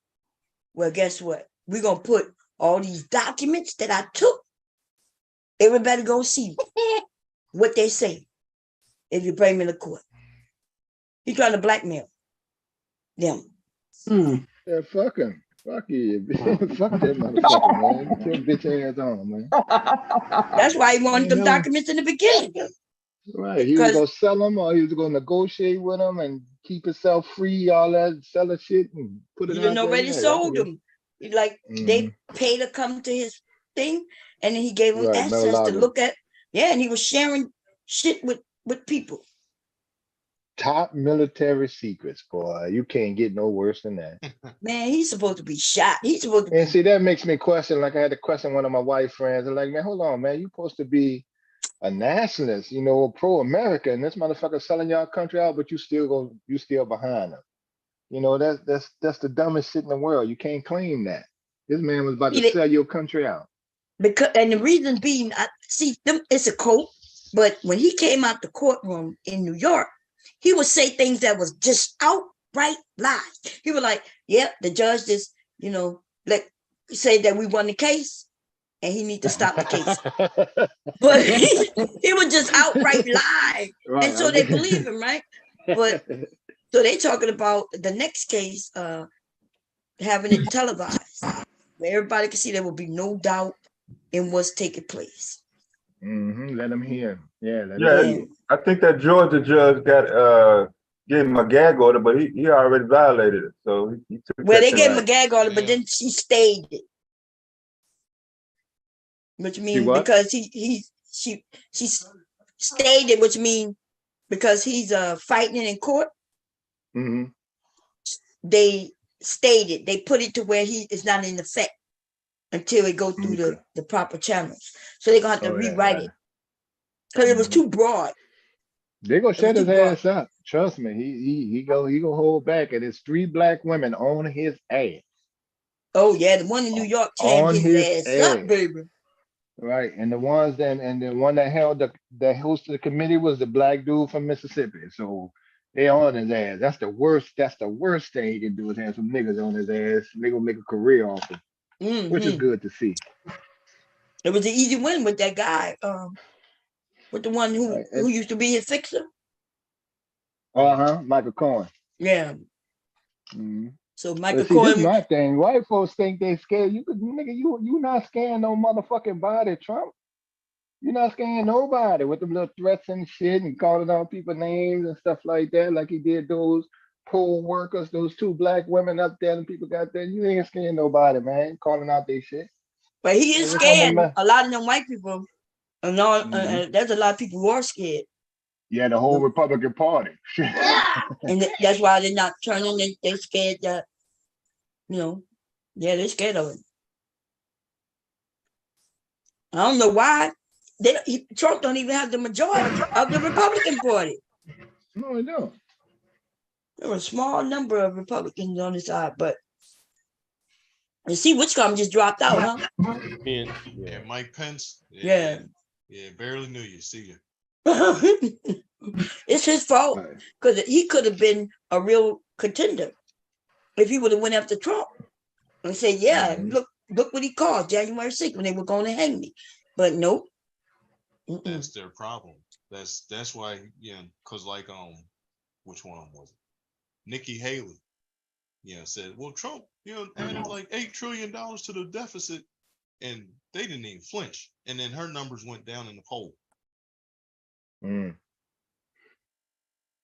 Well, guess what? We're going to put all these documents that I took. Everybody go see what they say if you bring me to court. He's trying to blackmail them. Yeah, fuck him. Fuck you. Fuck that motherfucker, man. Get your bitch ass on, man. That's why he wanted them documents in the beginning. Right. He was going to sell them or he was going to negotiate with them and keep itself free, all that selling shit and put it He done out there. already Yeah, that sold was. them. Like they paid to come to his thing, and then he gave them Right, access to Mar-a-Lago. look at. Yeah, and he was sharing shit with people. Top military secrets, boy. You can't get no worse than that. Man, he's supposed to be shot. He's supposed to And be. see, that makes me question. Like I had to question one of my white friends. And like, man, hold on, man. You supposed to be a nationalist, you know, pro-America, and this motherfucker selling y'all country out, but you still behind them. You know, that's the dumbest shit in the world. You can't claim that. This man was about to sell your country out. Because, and the reason being, I see them, it's a quote, but when he came out the courtroom in New York, he would say things that was just outright lies. He was like, "Yeah, the judge just, you know, like say that we won the case, and he need to stop the case." But he would just outright lie, Right, and so they believe him, right? But so they talking about the next case, having it televised, where everybody can see there will be no doubt in what's taking place. Let him hear. Yeah, let him Yeah, see it. I think that Georgia judge got gave him a gag order, but he already violated it. So he took Well, that they to gave him a life. gag order, but then she stayed it. Which means what? because she stayed it, which means because he's fighting it in court, they stayed it. They put it to where he is not in effect until it go through the proper channels. So they're gonna have to rewrite it. Because it was too broad. They gonna It was shut his too broad. ass up. Trust me. He gonna hold back, and it's 3 black women on his ass. Oh yeah, the one in New York tearing On his his ass up, ass. baby. Right. And the ones and the one that hosted the committee was the black dude from Mississippi. So they on his ass. That's the worst thing he can do is have some niggas on his ass. They gonna make a career off him. Which is good to see. It was an easy win with that guy. With the one who used to be his fixer. Michael Cohen. Yeah. So Michael But see, this is Cohen. my thing. White folks think they scared. You not scaring no motherfucking body, Trump. You're not scaring nobody with them little threats and shit and calling out people names and stuff like that, like he did those poll workers, those 2 black women up there, and people got there. You ain't scaring nobody, man. Calling out their shit. But he is scared. A lot of them white people. And there's a lot of people who are scared. Yeah, the whole Republican Party. And that's why they're not turning. They're scared that, they're scared of it. I don't know why. Trump don't even have the majority of the Republican Party. No, he don't. There are a small number of Republicans on the side, but you see, Whitcomb just dropped out, huh? Yeah, Mike Pence. Yeah. Yeah, barely knew you. See you. It's his fault because he could have been a real contender if he would have went after Trump and said, "Yeah, look what he caused January 6th when they were going to hang me." But nope. That's their problem. That's why, because like which one was it? Nikki Haley, said, well, Trump, added like $8 trillion to the deficit, and they didn't even flinch. And then her numbers went down in the poll.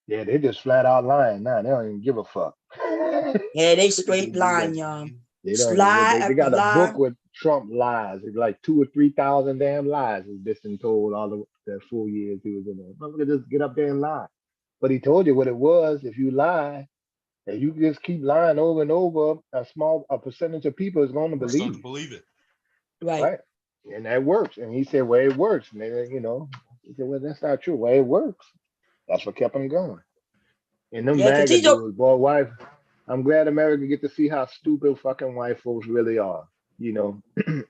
Yeah, they just flat out lying now. They don't even give a fuck. Yeah, they straight lying, y'all. They don't. They got a book with Trump lies. It's like 2,000 or 3,000 damn lies he's just been told all the 4 years he was in there. Motherfucker just get up there and lie. But he told you what it was. If you lie, and you just keep lying over and over, a percentage of people is going to believe. Start to believe it. Right. And that works. And he said, well, it works. And they, he said, well, that's not true. Well, it works. That's what kept him going. And them MAGA dudes, boy, wife. I'm glad America get to see how stupid fucking white folks really are.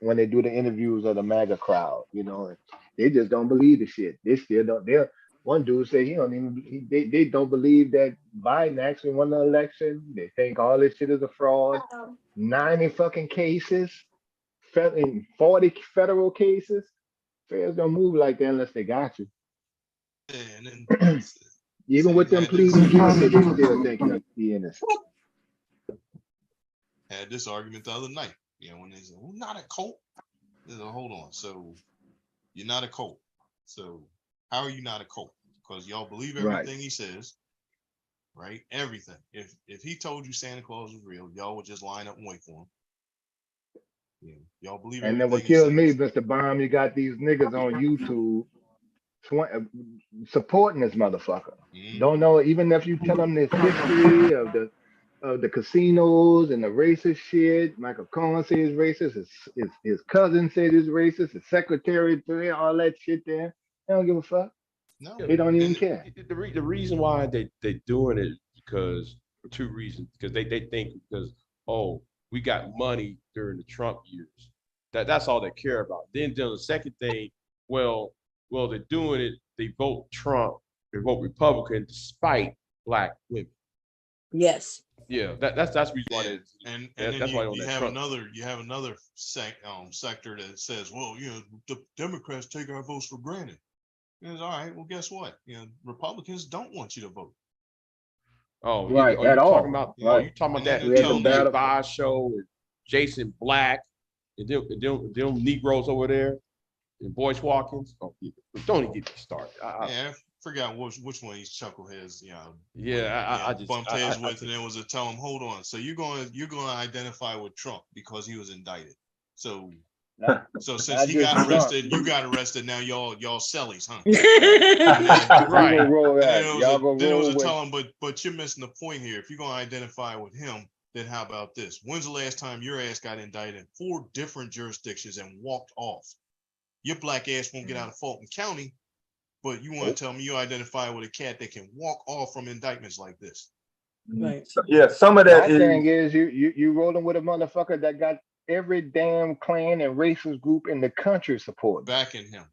When they do the interviews of the MAGA crowd, they just don't believe the shit. They still don't. One dude said he don't even. They don't believe that Biden actually won the election. They think all this shit is a fraud. 90 fucking cases, 40 federal cases. Feds don't move like that unless they got you. Yeah, and then even with them pleading guilty, they still think he's innocent. Had this argument the other night. When they said, "Well, not a cult." They said, hold on. So you're not a cult. So how are you not a cult? Because y'all believe everything he says. right? Everything. If he told you Santa Claus was real, y'all would just line up and wait for him. Yeah. Y'all believe And then what everything he kills me, says. Mr. Bomb, you got these niggas on YouTube supporting this motherfucker. Don't know, even if you tell them this history of the casinos and the racist shit. Michael Cohen says racist. His cousin said he's racist. His secretary, all that shit there. They don't give a fuck. No. They don't even And care. The reason why they doing it because for two reasons. Because they think because we got money during the Trump years. That's all they care about. Then the second thing, well they're doing it. They vote Trump. They vote Republican despite black women. Yes. Yeah, that's the reason why. And that's then why you have another sector that says, well, the Democrats take our votes for granted. And it's all right. Well, guess what? Republicans don't want you to vote. Oh, right, are at you all. talking about? Right. Oh, you talking about that We had the battle. Five show and Jason Black and them Negroes over there and Boyce Watkins? Oh, don't even get me started. I forgot which one of these chuckleheads, I just bumped heads with, and it was to tell him, hold on. So you're going to identify with Trump because he was indicted. So since he got arrested, you got arrested. Now y'all sellies, huh? Right. Then it was a tell him, but you're missing the point here. If you're going to identify with him, then how about this? When's the last time your ass got indicted in 4 different jurisdictions and walked off? Your black ass won't get out of Fulton County, but you want to tell me you identify with a cat that can walk off from indictments like this? Right. Yeah, some of that My thing is you rolling with a motherfucker that got every damn clan and racist group in the country support backing him.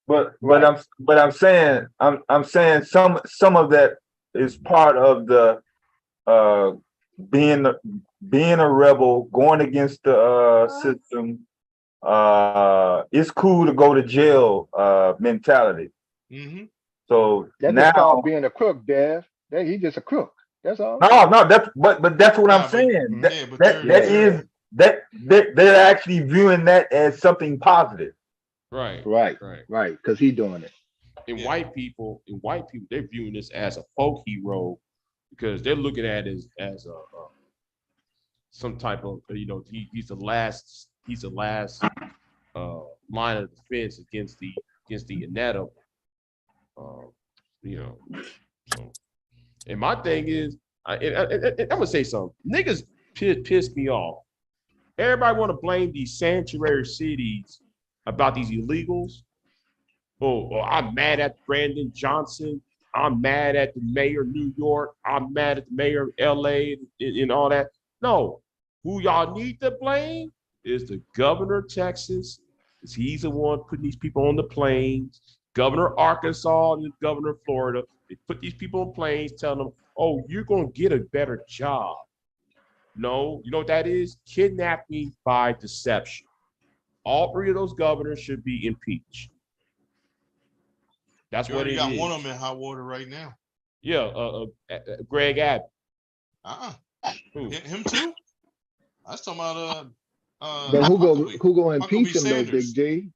But I'm saying some of that is part of the being a rebel, going against the system. It's cool to go to jail mentality. Mm-hmm. So that's now just called being a crook, Dev. He's just a crook. That's all. No, that's but that's what I'm saying. They're actually viewing that as something positive. Right. Because he's doing it. And white people, they're viewing this as a folk hero because they're looking at it as a some type of he's the last line of defense against the inevitable. So, and my thing is, I'm gonna say something. Niggas piss me off. Everybody want to blame these sanctuary cities about these illegals. Oh, I'm mad at Brandon Johnson. I'm mad at the mayor of New York. I'm mad at the mayor of LA and all that. No, who y'all need to blame is the governor of Texas, because he's the one putting these people on the planes. Governor of Arkansas and the governor of Florida, they put these people on planes, telling them, oh, you're going to get a better job. No, you know what that is? Kidnapping by deception. All 3 of those governors should be impeached. That's what it is. You got one of them in hot water right now. Yeah, Greg Abbott. Him too? I was talking about but who go impeach him though, Big J?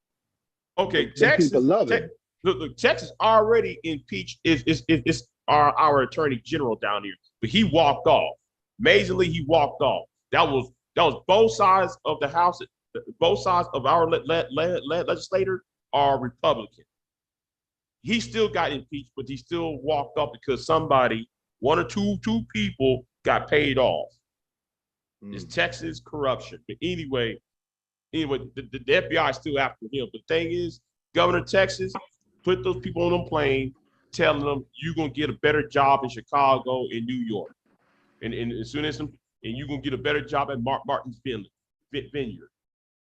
Okay, Texas. People love it. Look, Texas already impeached is our attorney general down here, but he walked off. Amazingly, he walked off. That was both sides of the House. Both sides of our legislator are Republican. He still got impeached, but he still walked off because somebody, one or two people, got paid off. It's Texas corruption. But anyway, the FBI is still after him. The thing is, Governor of Texas put those people on a plane, telling them you're gonna get a better job in Chicago and New York, and as soon as you're gonna get a better job at Martin's Vineyard.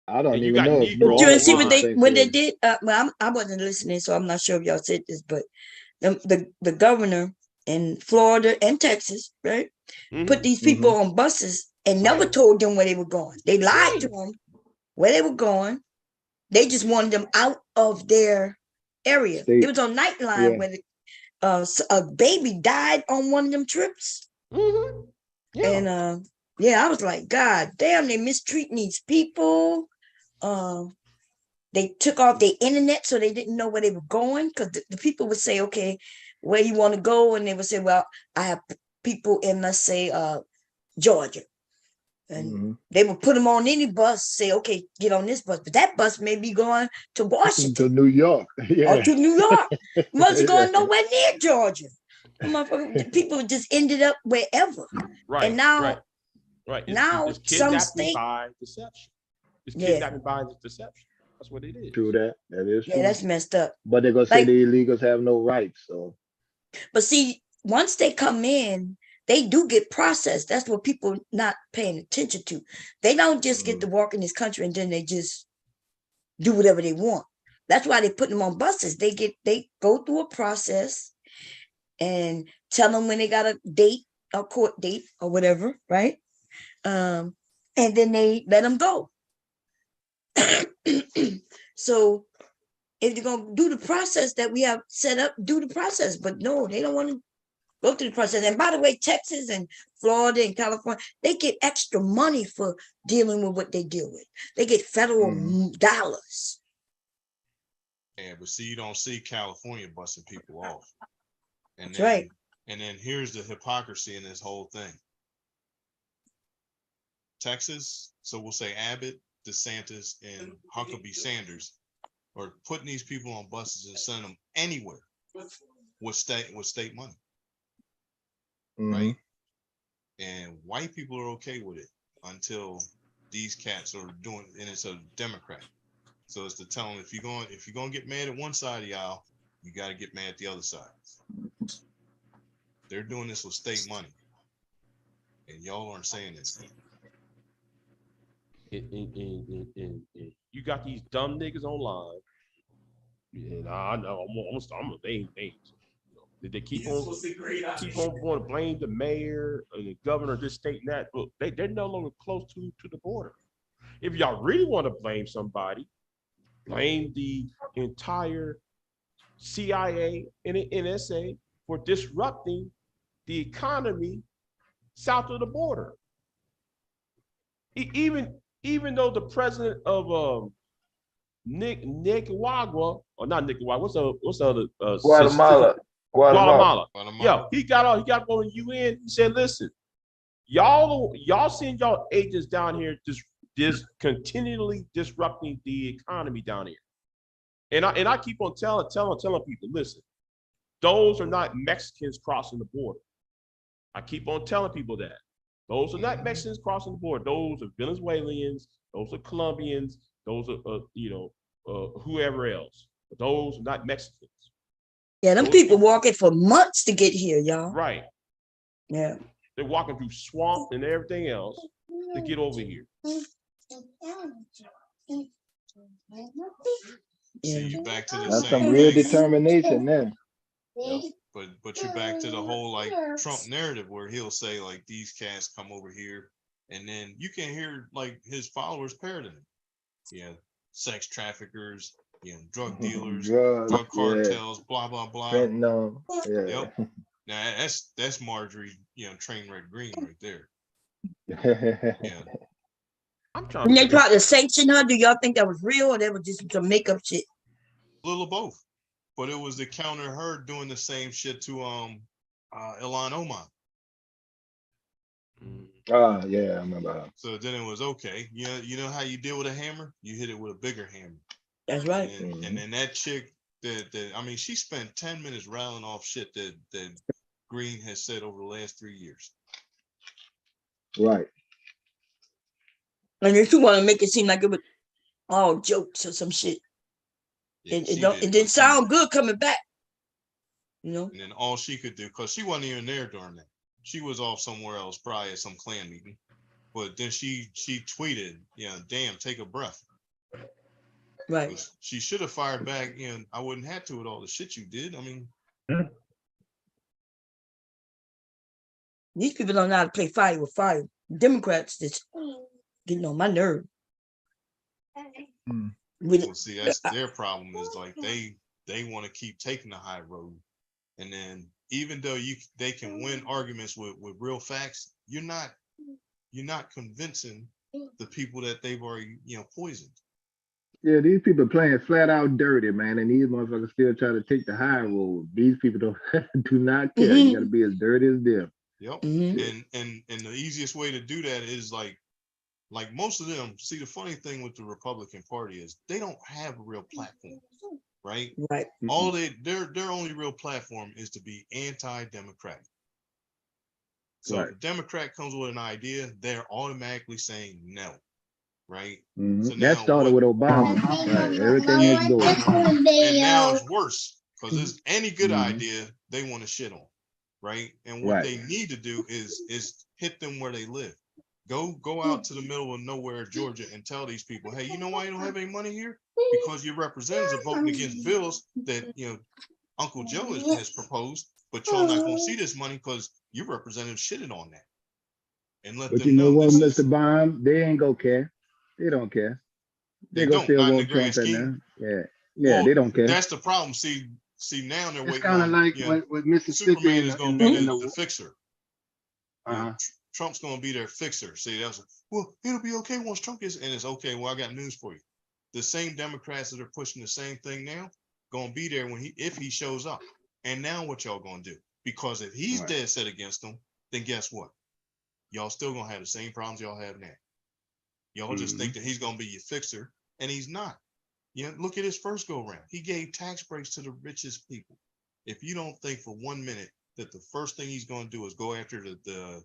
I don't even know. But you see when they did. Well, I wasn't listening, so I'm not sure if y'all said this, but the governor in Florida and Texas, right, put these people on buses and never told them where they were going. They lied to them where they were going. They just wanted them out of their area. It was on Nightline where a baby died on one of them trips. And I was like, God damn, they mistreating these people. They took off their internet so they didn't know where they were going, because the people would say, okay, where you want to go, and they would say, well, I have people in, let's say, Georgia. And they would put them on any bus, say, okay, get on this bus. But that bus may be going to Washington. To New York. Yeah. Or to New York. Wasn't Yeah. going nowhere near Georgia. People just ended up wherever. Right. And now, right. Now It's some kidnapping state, by deception. It's yeah, kidnapping by deception. That's what it is. True that. That is yeah, true. that's messed up. But they're gonna say Like, the illegals have no rights. So but see, once they come in, they do get processed. That's what people not paying attention to. They don't just get to walk in this country and then they just do whatever they want. That's why they put them on buses. They go through a process and tell them when they got a date, a court date or whatever, right? And then they let them go. So if you're gonna do the process that we have set up, do the process. But no, they don't want to go through the process. And by the way, Texas and Florida and California, they get extra money for dealing with what they deal with. They get federal dollars. Yeah, but see, you don't see California busting people off. And That's then, right. And then here's the hypocrisy in this whole thing. Texas, so we'll say Abbott, DeSantis, and Huckabee Sanders are putting these people on buses and sending them anywhere with state money, right? And white people are okay with it until these cats are doing, and it's a Democrat. So it's to tell them, if you're going to get mad at one side of the aisle, you got to get mad at the other side. They're doing this with state money, and y'all aren't saying this. You got these dumb niggas online, and I know I'm gonna name names. They keep on want to blame the mayor or the governor of this state and that. Look, they're no longer close to the border. If y'all really want to blame somebody, blame the entire CIA and the NSA for disrupting the economy south of the border. Even though the president of Nicaragua, or not Nicaragua, what's the other Guatemala. Yeah, he got on the UN. He said, "Listen, y'all send y'all agents down here just continually disrupting the economy down here." And I keep on telling people, listen, those are not Mexicans crossing the border. I keep on telling people that. Those are not Mexicans crossing the border. Those are Venezuelans. Those are Colombians. Those are whoever else. But those are not Mexicans. Yeah, them people walking for months to get here, y'all. Right. Yeah. They're walking through swamp and everything else to get over here. See, you back to the That's same some real thing. determination then. Yep. But you're back to the whole like Trump narrative where he'll say like these cats come over here, and then you can hear like his followers parroting him. Yeah, sex traffickers, drug dealers, drug cartels, blah blah blah. Fentanyl. Yeah. Yep. Now that's Marjorie, train wreck green right there. Yeah. I'm trying. When they tried to sanction her, do y'all think that was real or that was just some makeup shit? A little of both. But it was to counter her doing the same shit to Ilhan Omar. Yeah, I remember her. So then it was okay. You know how you deal with a hammer? You hit it with a bigger hammer. That's right. And then that chick that she spent 10 minutes rattling off shit that Green has said over the last 3 years. Right. And if you want to make it seem like it was all jokes or some shit. Yeah, it didn't sound good coming back. And then all she could do, because she wasn't even there during that. She was off somewhere else, probably at some Klan meeting. But then she tweeted, damn, take a breath. Right. She should have fired back, I wouldn't have to with all the shit you did. I mean, these people don't know how to play fire with fire. Democrats just getting on my nerve. Well, see, that's their problem is like they want to keep taking the high road. And then even though they can win arguments with real facts, you're not convincing the people that they've already, poisoned. Yeah, these people playing flat out dirty, man, and these motherfuckers still try to take the high road. These people don't do not care. You got to be as dirty as them. Yep. Mhm. And the easiest way to do that is like most of them. See, the funny thing with the Republican Party is they don't have a real platform, right? Right. All their only real platform is to be anti-democratic. So if a Democrat comes with an idea, they're automatically saying no, right? So That now started with Obama. Right. Everything was doing. and now it's worse because there's any good idea they want to shit on, right? And what Right. they need to do is hit them where they live. Go out to the middle of nowhere, Georgia, and tell these people, hey, you know why you don't have any money here? Because your representatives are voting against bills that Uncle Joe has proposed, but y'all not gonna see this money because your representative shitted on that. And let But you them know know what, this is Mr. Baum? They ain't gonna care. They don't care. they They gonna don't, still not in the vote grand Trump in scheme. there. Yeah. Yeah, Well, they don't care. that's the problem. See now they're It's waiting kind of on like with Mississippi Superman is gonna be the fixer. uh-huh. Trump's gonna be their fixer. See, that's well, it'll be okay once Trump gets, and it's okay. Well, I got news for you. The same Democrats that are pushing the same thing now gonna be there when if he shows up. And now what y'all gonna do? Because if he's dead set against them, then guess what? Y'all still gonna have the same problems y'all have now. Y'all just think that he's gonna be your fixer, and he's not. Look at his first go round. He gave tax breaks to the richest people. If you don't think for 1 minute that the first thing he's gonna do is go after the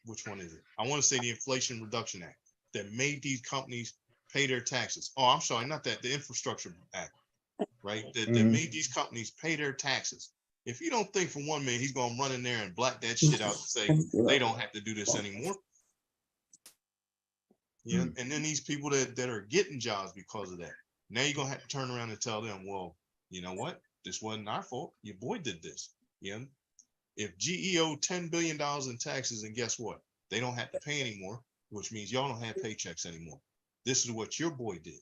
which one is it? I want to say the Inflation Reduction Act that made these companies pay their taxes. Oh, I'm sorry, not that, the Infrastructure Act, right? That made these companies pay their taxes. If you don't think for 1 minute he's gonna run in there and black that shit out and say they don't have to do this anymore. And then these people that are getting jobs because of that. Now you're gonna have to turn around and tell them, well, you know what? This wasn't our fault. Your boy did this. If GE owed $10 billion in taxes, and guess what? They don't have to pay anymore, which means y'all don't have paychecks anymore. This is what your boy did.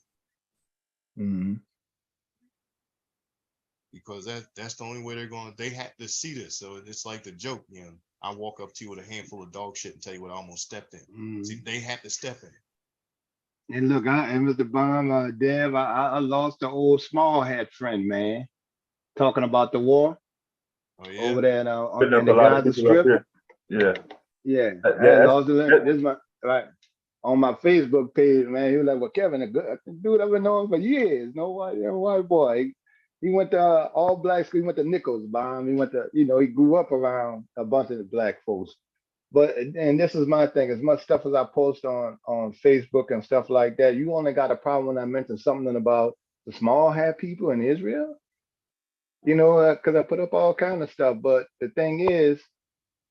Because that's the only way they have to see this. So it's like the joke, I walk up to you with a handful of dog shit and tell you what I almost stepped in. See, they had to step in it. And look, and Mr. Baum, Dev, I lost the old small hat friend, man. Talking about the war. Oh yeah. Over there in the Gaza Strip. Yeah. I lost this my on my Facebook page, man. He was like, well, Kevin, a good dude I've been knowing for years. No white boy. He went to all black school. He went to Nichols, Baum. He went to, he grew up around a bunch of the black folks. But, and this is my thing, as much stuff as I post on Facebook and stuff like that, you only got a problem when I mention something about the small hat people in Israel, because I put up all kind of stuff. But the thing is,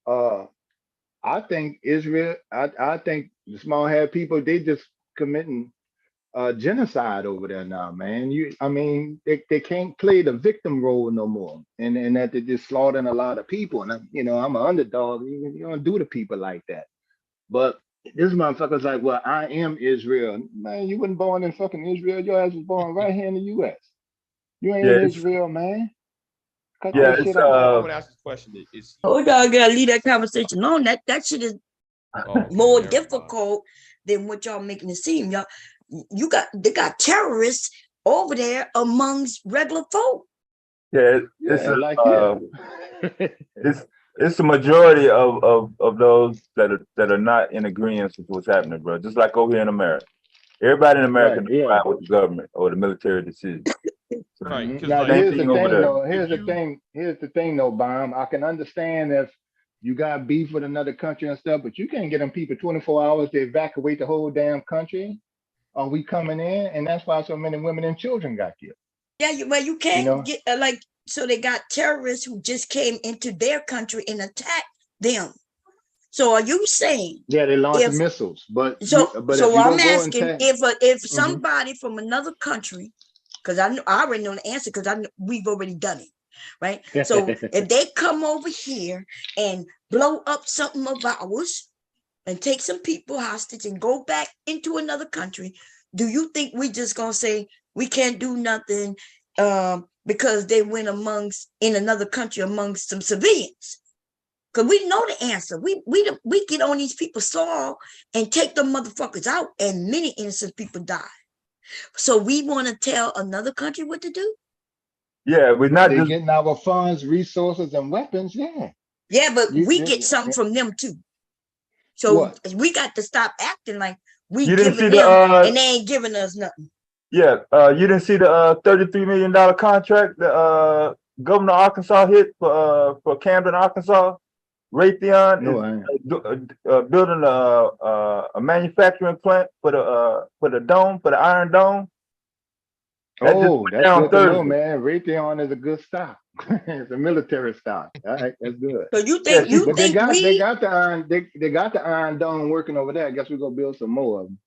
I think Israel, I think the small hat people, they just committing genocide over there now, man. They can't play the victim role no more, and that they're just slaughtering a lot of people. And I'm an underdog. You don't do to people like that. But this motherfucker's like, well, I am Israel. Man, you wasn't born in fucking Israel. Your ass was born right here in the U.S. You ain't in Israel, man. Cut that shit out. I would ask this question. Oh, y'all gotta leave that conversation alone. That shit is more difficult than what y'all making it seem. Y'all, they got terrorists over there amongst regular folk. Yeah, it's the majority of those that are not in agreement with what's happening, bro. Just like over here in America, everybody in America is fine with the government or the military decision. Right. Now here's the thing, though. Here's the thing, though, Baum. I can understand if you got beef with another country and stuff, but you can't get them people 24 hours to evacuate the whole damn country. Are we coming in? And that's why so many women and children got killed. Yeah, you can't get so they got terrorists who just came into their country and attacked them. So are you saying? Yeah, they launched missiles, but I'm asking if somebody from another country, because I already know the answer because we've already done it, right? So if they come over here and blow up something of ours and take some people hostage and go back into another country, do you think we just gonna say we can't do nothing because they went in another country amongst some civilians? Because we know the answer. We get on these people's soil and take them motherfuckers out, and many innocent people die. So we want to tell another country what to do? Yeah, we're not They just getting our funds, resources, and weapons. Yeah. Yeah, but we You, get something from them too. So what? we got to stop acting like we you didn't see giving the them and they ain't giving us nothing. yeah, you didn't see the $33 million contract the governor of Arkansas hit for Camden, Arkansas. Raytheon No, is I ain't. building a manufacturing plant for the dome, for the Iron Dome. That just Oh, went that's down good to know, Thursday. man. Raytheon is a good stock. It's a military stock. All right, that's good. So you Yeah, think you But they think got we the iron they got the Iron Dome working over there. I guess we're gonna build some more of them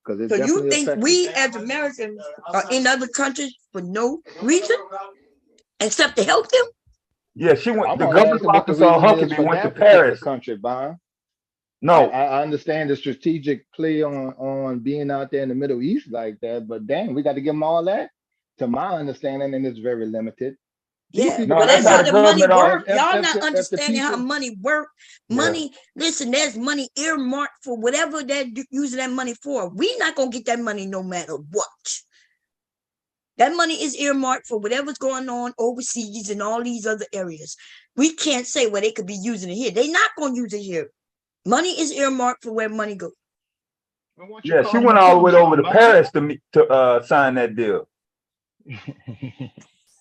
because it's so you definitely think effective. we as Americans are in other countries for no reason except to help them? yeah, I'm the only governor of asking what the Arkansas reason is Huckabee for went to that particular Paris. country, Bond. No, I understand the strategic play on being out there in the Middle East like that, but dang, we got to give them all that. To my understanding, and it's very limited. These Yeah, people no, but got that's that's how how the money. the money government are. work. Y'all not If the understanding how people, money work. Yeah. Money, listen, there's money earmarked for whatever they're using that money for. We not gonna get that money no matter what. That money is earmarked for whatever's going on overseas and all these other areas. We can't say where they could be using it here. They're not gonna use it here. Money is earmarked for where money goes. well, why don't you Yeah, she call them went and all tell the them way over something, to Bond? Paris to sign that deal.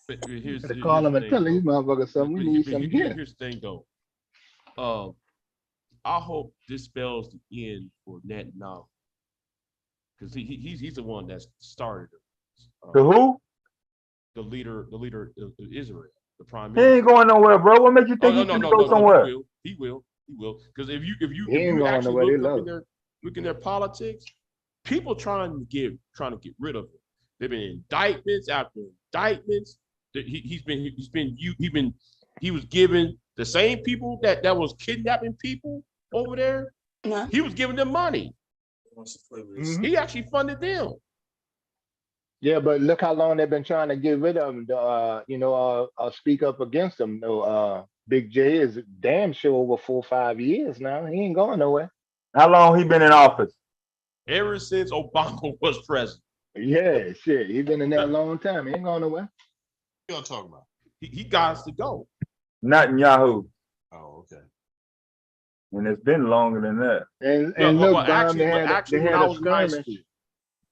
But here's To call here's them the and thing tell these though. motherfuckers something. We need some here. Here's the thing though. I hope this spells the end for Netanyahu because he's the one that started it. To who? The leader of Israel, the prime He ain't minister. going nowhere, bro. What makes you Oh think he's gonna no, go somewhere? he will. Because if He ain't you going actually nowhere. They look up love him. in their politics, people trying to get rid of him. There've been indictments after indictments. He was giving the same people that was kidnapping people over there. Yeah. He was giving them money. Mhm. He actually funded them. Yeah, but look how long they've been trying to get rid of him. Speak up against him. No, Big J is damn sure over 4 or 5 years now. He ain't going nowhere. How long he been in office? Ever since Obama was president. Yeah, shit. He been in there a long time. He ain't going nowhere. What y'all talking about? He got to go. Not in Yahoo. Oh, okay. And it's been longer than that. And look, Bob, they when had I a was in high skirmish. school.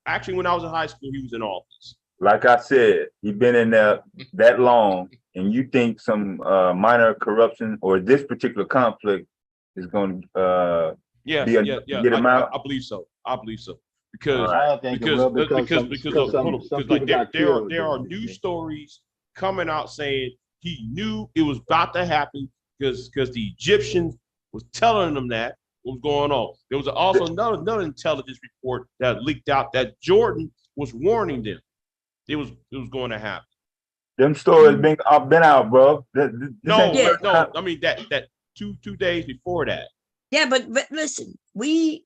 Actually, when I was in high school, he was in office. Like I said, he been in there that long, and you think some minor corruption or this particular conflict is going to Yeah. get him out? I believe so. Because I don't think it will because some people got killed. there are news stories coming out saying he knew it was about to happen because the Egyptians was telling them that what was going on. There was also another intelligence report that leaked out that Jordan was warning them it was going to happen. Them stories been out, bro. No. I mean that 2 days before that. Yeah, but listen, we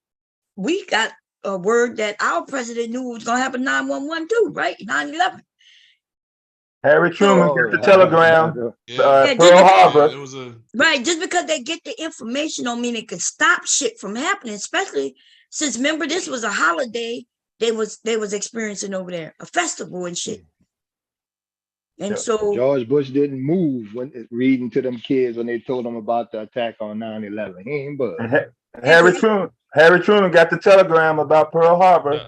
got a word that our president knew was gonna happen 9/11 too, right? 9/11. Harry Truman got the telegram. Yeah, Pearl Harbor. It was a Right, just because they get the information don't mean it can stop shit from happening, especially since remember this was a holiday they was experiencing over there, a festival and shit. And so George Bush didn't move when reading to them kids when they told them about the attack on 9/11. He ain't budge. Harry Truman got the telegram about Pearl Harbor.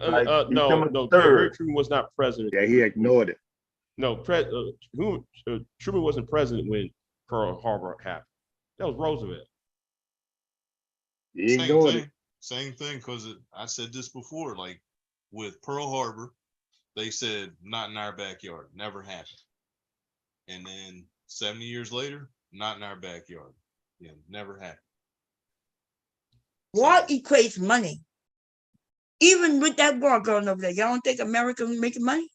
No, Harry Truman was not president. Yeah, he ignored it. No, Truman wasn't president when Pearl Harbor happened. That was Roosevelt. He ignored it. Same thing, because I said this before, like with Pearl Harbor, they said not in our backyard, never happened. And then 70 years later, not in our backyard. Yeah, never happened. what equates money? Even with that war going over there, y'all don't think America making money?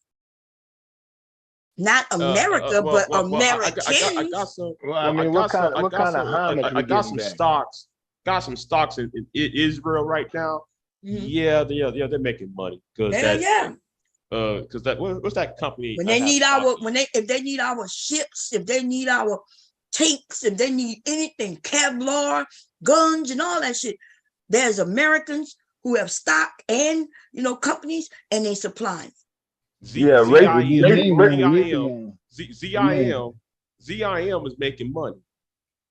Not America, but Americans. I got some. Well, I mean, what kind of homage I got some stocks. Got some stocks in Israel right now. Mhm. Yeah, they're making money because because what's that company? When they need if they need our ships, if they need our tanks, if they need anything, Kevlar, guns, and all that shit, there's Americans who have stock and companies, and they supply. Yeah, ZIM is making money.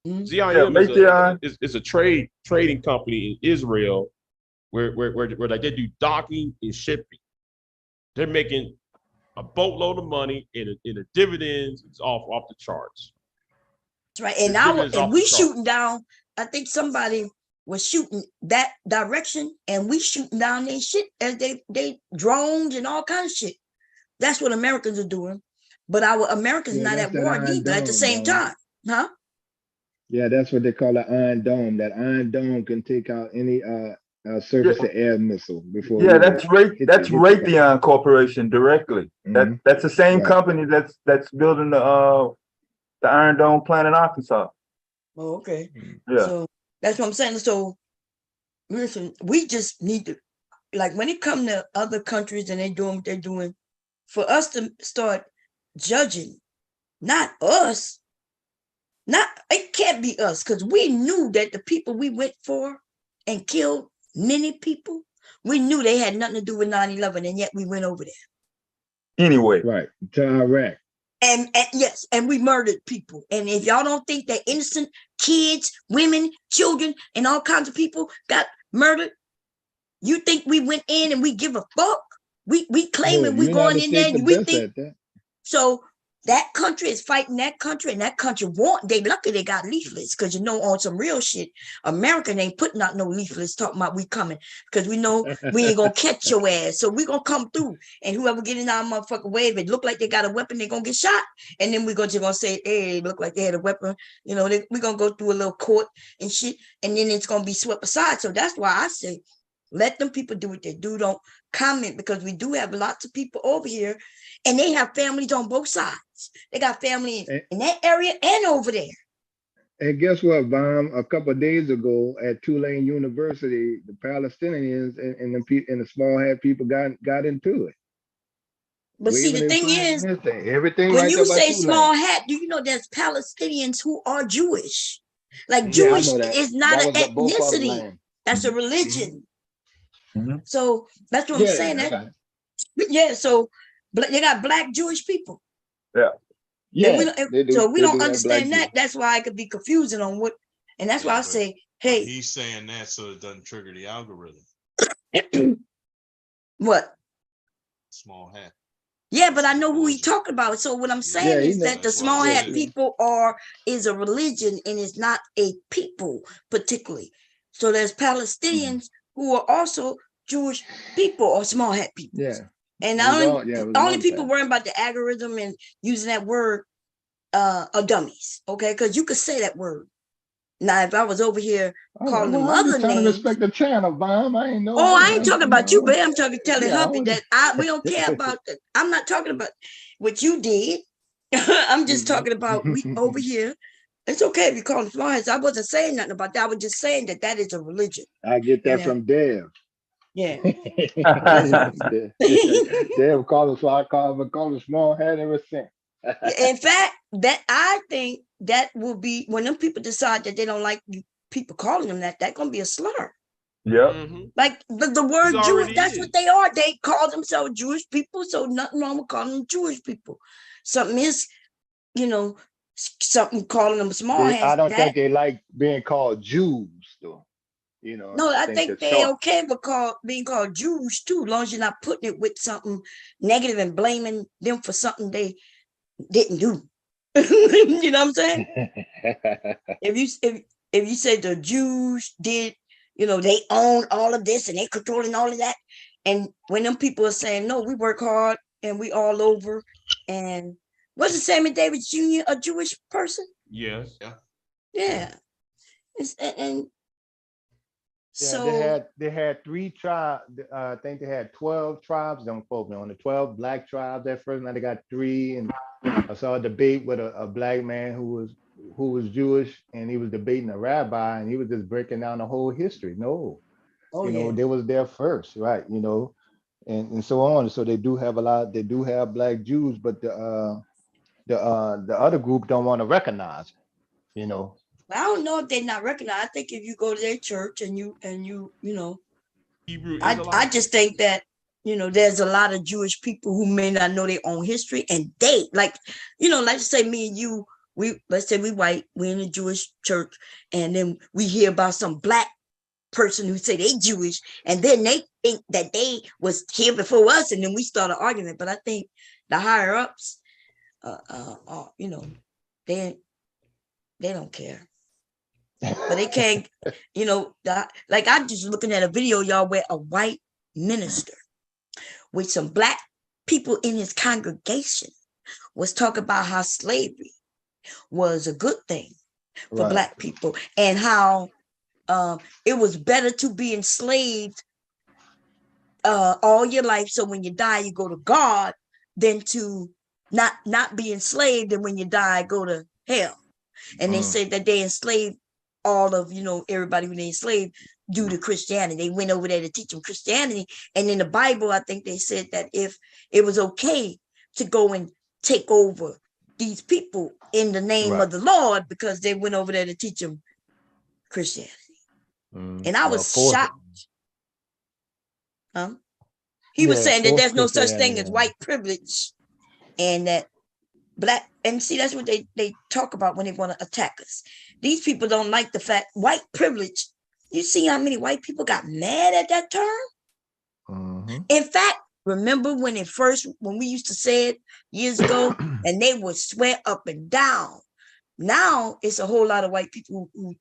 Mhm. Yeah, ZIM Raytheon. is a trading company in Israel where they do docking and shipping. They're making a boatload of money, and the dividends is off the charts. That's right. And we shooting down. I think somebody was shooting that direction, and we shooting down their shit as they drones and all kinds of shit. That's what Americans are doing. But our Americans not that's at that war Iron neither at the Dome, same man. time. Huh? Yeah, that's what they call an Iron Dome. That Iron Dome can take out any surface to air missile before Yeah, it that's even that's hit the ground. Raytheon Corporation directly. That's the same Right. company that's building the Iron Dome plant in Arkansas. Oh, okay. Yeah. So that's what I'm saying. So listen, we just need to, like, when it comes to other countries and they're doing what they're doing, for us to start judging, not us, it can't be us, because we knew that the people we went for and killed many people, we knew they had nothing to do with 9/11, and yet we went over there. Anyway. Right. To Iraq. And yes, and we murdered people. And if y'all don't think that innocent kids, women, children, and all kinds of people got murdered, you think we went in and we give a fuck? We claiming we going in there and we think so. That country is fighting that country, and that country they lucky they got leaflets, because on some real shit, American ain't putting out no leaflets talking about we coming, because we know we ain't gonna catch your ass. So we gonna come through, and whoever get in our motherfucking way, if it look like they got a weapon, they gonna get shot. And then we gonna say, hey, look like they had a weapon. We gonna go through a little court and shit, and then it's gonna be swept aside. So that's why I say, let them people do what they do. Don't comment, because we do have lots of people over here, and they have families on both sides. They got family in that area and over there. And guess what, Vom? A couple of days ago at Tulane University, the Palestinians and the small hat people got into it. But see, the thing is, everything when right you there by say Tulane. small hat, do you know there's Palestinians who are Jewish? Like Yeah, Jewish I know that. is not That an was both of ethnicity. them. That's a religion. Mm-hmm. So that's what I'm saying. Yeah, so they got black Jewish people. Yeah. Yeah, so we don't understand that. That's why it could be confusing on what, and that's why I say, hey, he's saying that so it doesn't trigger the algorithm. What? Small hat. Yeah, but I know who he's talking about. So what I'm saying is that the small hat people is a religion, and it's not a people particularly. So there's Palestinians who are also Jewish people or small hat people. Yeah. And only people worrying about the algorithm and using that word are dummies. Okay, because you could say that word. Now, if I was over here calling them other trying names, to respect the channel, Vom. I ain't know. Oh, I ain't talking about you, babe. I'm telling hubby that we don't care about that. I'm not talking about what you did. I'm just talking about we over here. It's okay if you call them small hats. I wasn't saying nothing about that. I was just saying that is a religion. I get that from Dev. Yeah. Dev called us, so I call them small hat ever since. In fact, that I think that will be when them people decide that they don't like people calling them that's gonna be a slur. Yeah. Like the word Jewish, that's what they are. They call themselves Jewish people, so nothing wrong with calling them Jewish people. Something is, something calling them small hats. I don't think they like being called Jews, though. No, I think they okay with being called Jews too, as long as you're not putting it with something negative and blaming them for something they didn't do. You know what I'm saying? If you say the Jews did, they own all of this and they controlling all of that, and when them people are saying no, we work hard and we all over, and wasn't Sammy Davis Jr. a Jewish person? Yes. Yeah. So they had 3 tribes. I think they had 12 tribes. Don't quote me on the 12 black tribes at first. Now they got 3, and I saw a debate with a black man who was Jewish, and he was debating a rabbi, and he was just breaking down the whole history. They was there first, right? And so on. So they do have they do have black Jews, but the other group don't want to recognize it, I don't know if they're not recognized. I think if you go to their church and you Hebrew I just think that there's a lot of Jewish people who may not know their own history, and they like, let's say me and you, let's say we white, we in a Jewish church, and then we hear about some black person who say they Jewish, and then they think that they was here before us, and then we start an argument. But I think the higher ups, they don't care. But they can't, like I'm just looking at a video, y'all, where a white minister with some black people in his congregation was talking about how slavery was a good thing for black people, and how it was better to be enslaved all your life, so when you die you go to God, than to not be enslaved, and when you die go to hell. And they said that they enslaved all of everybody who they enslaved due to Christianity. They went over there to teach them Christianity, and in the Bible I think they said that if it was okay to go and take over these people in the name of the Lord, because they went over there to teach them Christianity. And I was shocked. He was saying that there's no such thing as white privilege, and that black, and see, that's what they talk about when they want to attack us. These people don't like the fact white privilege. You see how many white people got mad at that term? In fact, remember when we used to say it years ago, and they would swear up and down. Now it's a whole lot of white people who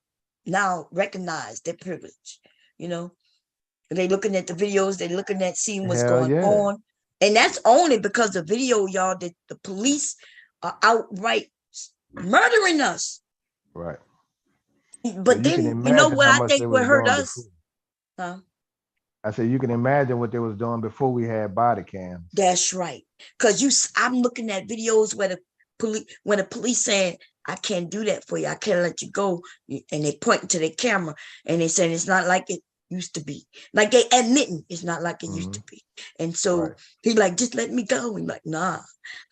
now recognize their privilege. They looking at the videos, they looking at seeing what's going on. And that's only because the video, y'all, that the police are outright murdering us. Right. But then, what I think would hurt us? I said, you can imagine what they was doing before we had body cams. That's right. Because I'm looking at videos where the police saying, I can't do that for you, I can't let you go. And they pointing to their camera and they saying it's not like it used to be. Like they admitting it's not like it used to be. And so he like, just let me go. And like, nah.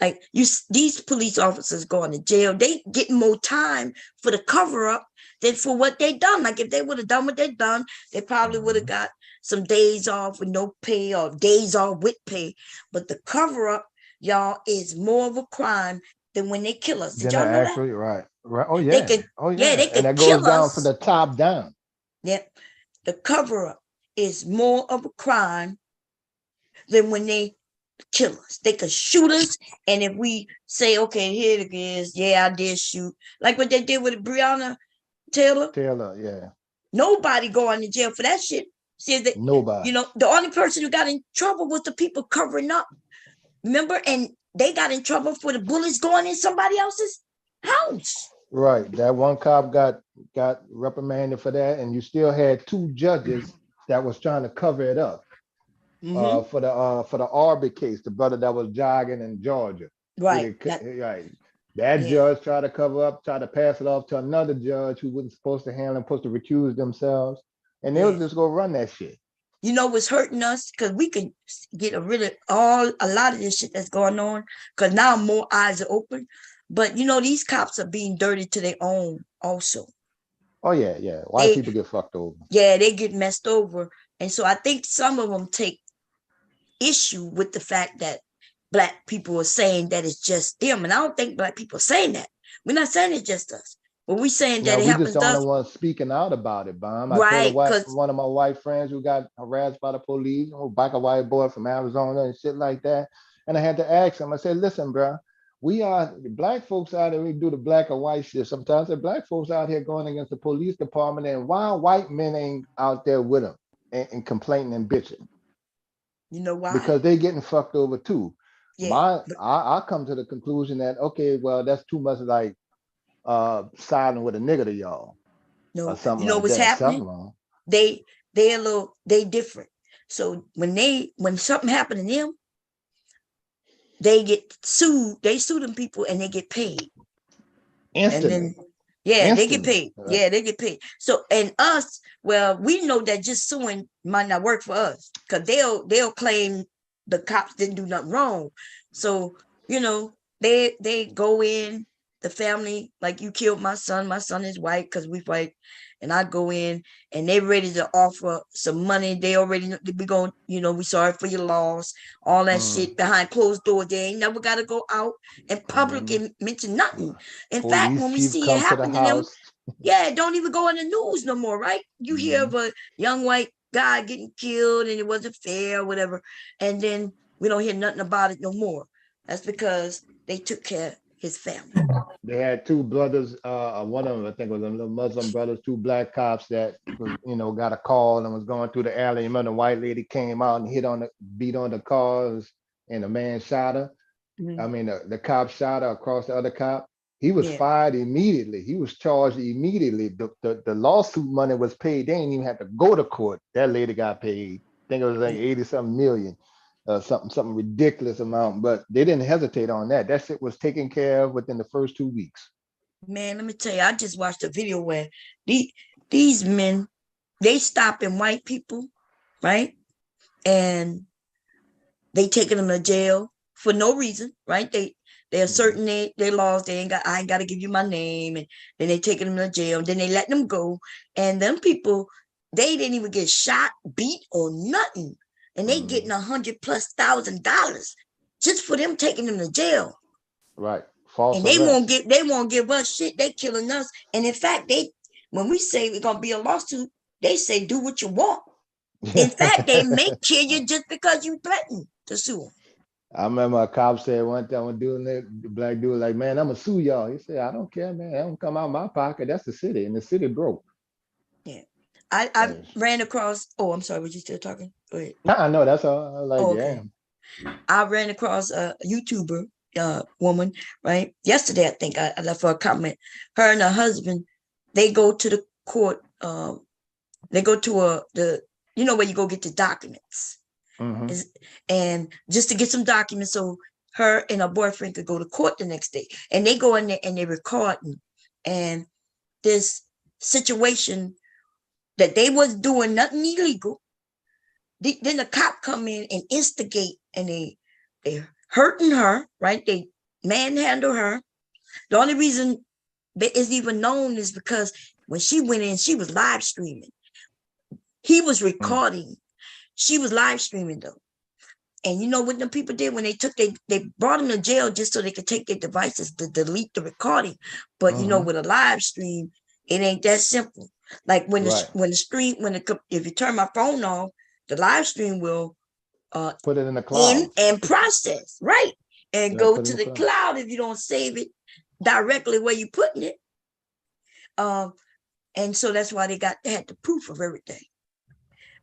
Like these police officers going to jail, they getting more time for the cover up than for what they done. Like if they would have done what they done, they probably would have got some days off with no pay or days off with pay. But the cover up, y'all, is more of a crime than when they kill us. Did y'all know actually, that? Right. Oh yeah. They could and that kill goes down us from the top down. Yeah. The cover up is more of a crime than when they kill us. They could shoot us, and if we say, okay, here it is, I did shoot, like what they did with Breonna Taylor, yeah. Nobody going to jail for that shit. Says that nobody. The only person who got in trouble was the people covering up. Remember, and they got in trouble for the bullets going in somebody else's house. Right. That one cop got reprimanded for that, and you still had two judges that was trying to cover it up. For the Arbery case, the brother that was jogging in Georgia. Right. That judge tried to cover up, tried to pass it off to another judge who wasn't supposed to handle it, supposed to recuse themselves. And they was just gonna run that shit. What's hurting us? Because we can get rid of a lot of this shit that's going on, because now more eyes are open. But these cops are being dirty to their own also. Oh yeah. White people get fucked over. Yeah, they get messed over. And so I think some of them take issue with the fact that Black people are saying that it's just them. And I don't think Black people are saying that. We're not saying it's just us. But we're saying that it happens to us. We just the only ones speaking out about it, Bam. Right. I told one of my white friends who got harassed by the police, back a white boy from Arizona and shit like that. And I had to ask him, I said, listen, bro, we are Black folks out there, we do the black or white shit. Sometimes the Black folks out here going against the police department, and why white men ain't out there with them and complaining and bitching? You know why? Because they getting fucked over too. Yeah. I come to the conclusion that, okay, well, that's too much like siding with a nigga to y'all. No, or something you know like what's that. happening? Something wrong. They different. So when something happened to them, they get sued. They sue them people and they get paid. Instantly. And then they get paid. Right. Yeah, they get paid. So and us, well, we know that just suing might not work for us, because they'll claim the cops didn't do nothing wrong. So they go in the family, like you killed my son is white because we fight, and I go in and they ready to offer some money. They already know we going, we sorry for your loss, all that shit behind closed doors. They ain't never got to go out in public and mention nothing. In fact, Police when we chief see it come to the happen to them, house. yeah, don't even go in the news no more, right? You hear of a young white guy getting killed and it wasn't fair or whatever, and then we don't hear nothing about it no more. That's because they took care of his family. They had two brothers. One of them, I think, was a little Muslim brothers. Two black cops that was, got a call and was going through the alley. Remember, the white lady came out and beat on the cars, and the man shot her. I mean, the cop shot her across the other cop. He was fired immediately. He was charged immediately. The lawsuit money was paid. They didn't even have to go to court. That lady got paid. I think it was like 80-something million. Something ridiculous amount, but they didn't hesitate on that. That shit was taken care of within the first 2 weeks. Man, let me tell you, I just watched a video where these men, they stopping white people, right? And they taking them to jail for no reason, right? They asserting their laws. I ain't got to give you my name, and then they taking them to jail. And then they let them go, and them people, they didn't even get shot, beat, or nothing. And they getting $100,000+ just for them taking them to jail. Right. False and arrest. they won't give us shit. They killing us. And in fact, when we say we're gonna be a lawsuit, they say do what you want. In fact, they may kill you just because you threaten to sue them. I remember a cop said one time, the black dude, like, man, I'm gonna sue y'all. He said, I don't care, man. That don't come out of my pocket. That's the city, and the city broke. Yeah. I ran across, I'm sorry, was you still talking? Go ahead. No, that's all. I was like, okay. I ran across a YouTuber woman, right? Yesterday, I think I left her a comment. Her and her husband, they go to the court. They go to where you go get the documents. And just to get some documents so her and her boyfriend could go to court the next day. And they go in there and they recording. And this situation that they was doing nothing illegal. Then the cop come in and instigate, and they hurting her, right? They manhandle her. The only reason that is even known is because when she went in, she was live streaming. He was recording. She was live streaming though. And you know what the people did when they brought them to jail just so they could take their devices to delete the recording. But with a live stream, it ain't that simple. Like if you turn my phone off, the live stream will put it in the cloud and process, right? And go to the cloud if you don't save it directly where you putting it. And so that's why they had the proof of everything.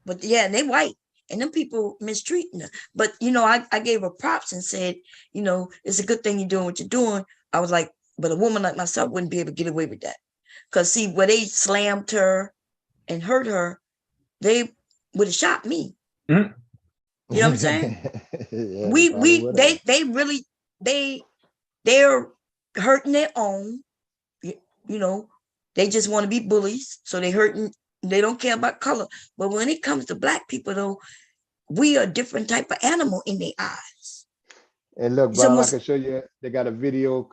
But yeah, and they white. And them people mistreating her. But, I gave her props and said, it's a good thing you're doing what you're doing. I was like, but a woman like myself wouldn't be able to get away with that. Because, see, where they slammed her and hurt her, they would have shot me. You know what I'm saying? They're hurting their own. They just want to be bullies. So they hurting. They don't care about color. But when it comes to black people, though, we are a different type of animal in their eyes. And look, bro, I can show you. They got a video.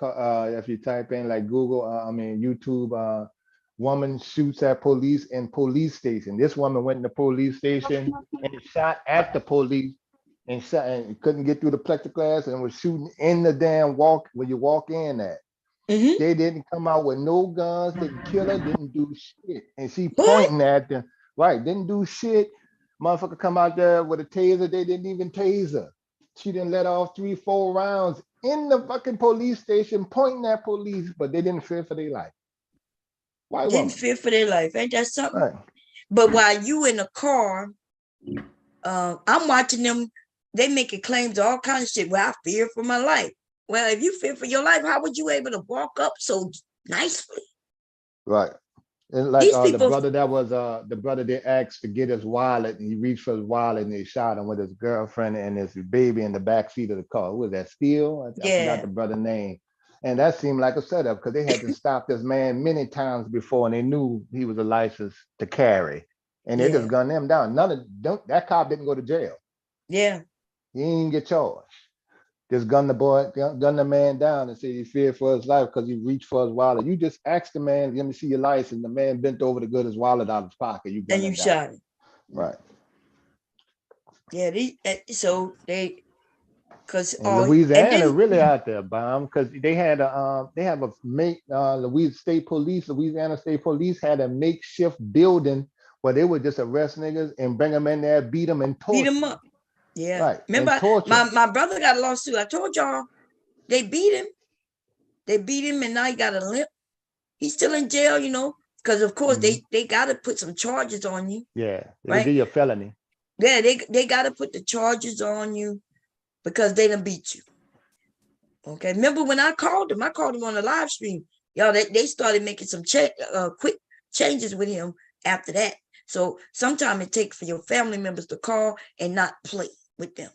If you type in like Google, YouTube, woman shoots at police in police station. This woman went in the police station and shot at the police and couldn't get through the plexiglass and was shooting in the damn where you walk in at. They didn't come out with no guns, didn't kill her, didn't do shit. And she pointing at them, right, didn't do shit. Motherfucker come out there with a taser, they didn't even tase her. She didn't let off 3-4 rounds in the fucking police station pointing at police, but they didn't fear for their life. Why didn't fear for their life, ain't that something? Right. But while you in the car, I'm watching them, they making claims of all kinds of shit. Well, I fear for my life. Well, if you fear for your life, how would you able to walk up so nicely? Right. And like the brother that was the brother they asked to get his wallet, and he reached for his wallet and they shot him with his girlfriend and his baby in the back seat of the car. Who was that, Steele? I forgot the brother's name. And that seemed like a setup because they had to stop this man many times before, and they knew he was a license to carry, and they just gunned him down. That cop didn't go to jail. Yeah, he didn't even get charged. just gun the man down and say he feared for his life because he reached for his wallet. You just asked the man, let me see your license. The man bent over to get his wallet out of his pocket. You and you shot him. Right. Yeah, so they, because And and Louisiana then really out there, bomb, because they have a Louisiana State Police had a makeshift building where they would just arrest niggas and bring them in there, beat them and beat torture. him up. Yeah. Right. Remember, And torture 'em. my brother got a lawsuit. I told y'all they beat him. They beat him, and now he got a limp. He's still in jail, because of course they got to put some charges on you. Yeah, they'll right? give you a felony. Yeah, they got to put the charges on you because they done beat you. Okay. Remember when I called him on the live stream. Y'all, they started making some quick changes with him after that. So sometimes it takes for your family members to call and not play with them.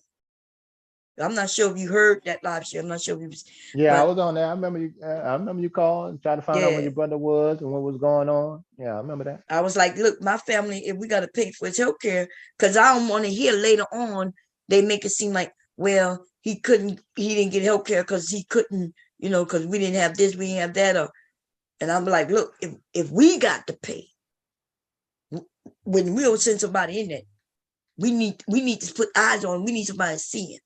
I'm not sure if you heard that live stream. I'm not sure if you was. Yeah, I was on there. I remember you called and tried to find out where your brother was and what was going on. Yeah, I remember that. I was like, look, my family, if we got to pay for his health care, because I don't want to hear later on they make it seem like, well, he didn't get health care because he couldn't, because we didn't have this, we didn't have that. And I'm like, look, if we got to pay, when we'll send somebody in there, we need to put eyes on, we need somebody to see him.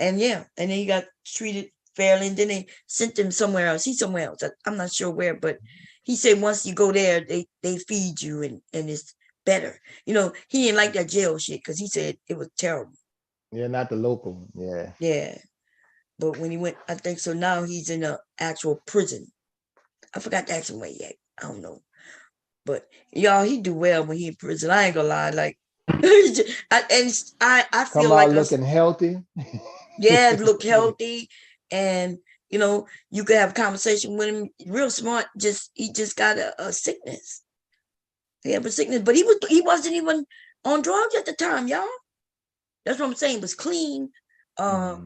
And yeah, and then he got treated fairly, and then they sent him somewhere else. He's somewhere else. I'm not sure where, but he said once you go there, they feed you and it's better. He didn't like that jail shit because he said it was terrible. Yeah, not the local. Yeah. Yeah. But when he went, I think so now he's in an actual prison. I forgot to ask him where yet. I don't know. But y'all, he do well when he in prison. I ain't gonna lie. Like I feel Come like out looking healthy. Yeah, look healthy, and you could have a conversation with him. Real smart. He just got a sickness. He had a sickness, but he wasn't even on drugs at the time, y'all. That's what I'm saying. It was clean. Yeah.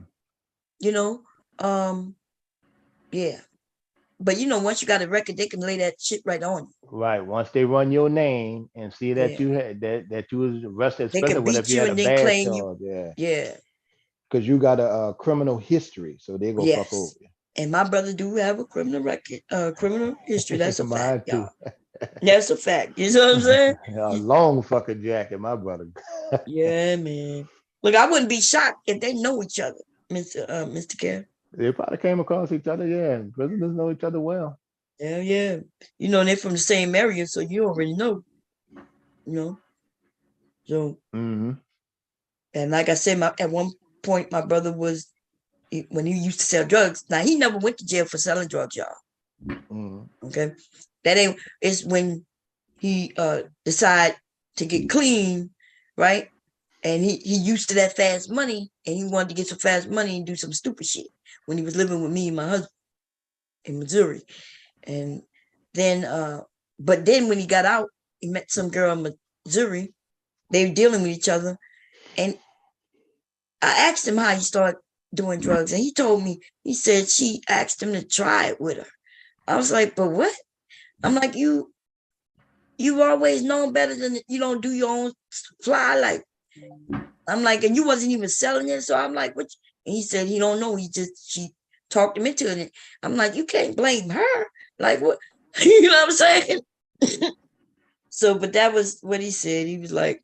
But once you got a record, they can lay that shit right on you. Right. Once they run your name and see that you had that you was arrested, they especially can beat if you you had and a then bad claim charge. you. Yeah. Because you got a criminal history, so they go fuck over you. And my brother do have a criminal record, criminal history. That's a Mine fact, too. y'all. That's a fact. You know what I'm saying? A long fucking jacket, my brother. Yeah, man. Look, I wouldn't be shocked if they know each other, Mr. Kerr. They probably came across each other. Yeah, prisoners know each other well. Hell yeah. They're from the same area, so you already know. So. And like I said, at one point, my brother was, when he used to sell drugs. Now, he never went to jail for selling drugs, y'all. Okay? It's when he decided to get clean, right? And he used to that fast money, and he wanted to get some fast money and do some stupid shit when he was living with me and my husband in Missouri. And then, but then when he got out, he met some girl in Missouri. They were dealing with each other. And I asked him how he started doing drugs. And he told me, he said she asked him to try it with her. I was like, but what? I'm like, you've always known better than you don't do your own fly. Like, I'm like, and you wasn't even selling it. So I'm like, what? And he said, he don't know. She talked him into it. I'm like, you can't blame her. Like, what? You know what I'm saying? So, but that was what he said. He was like,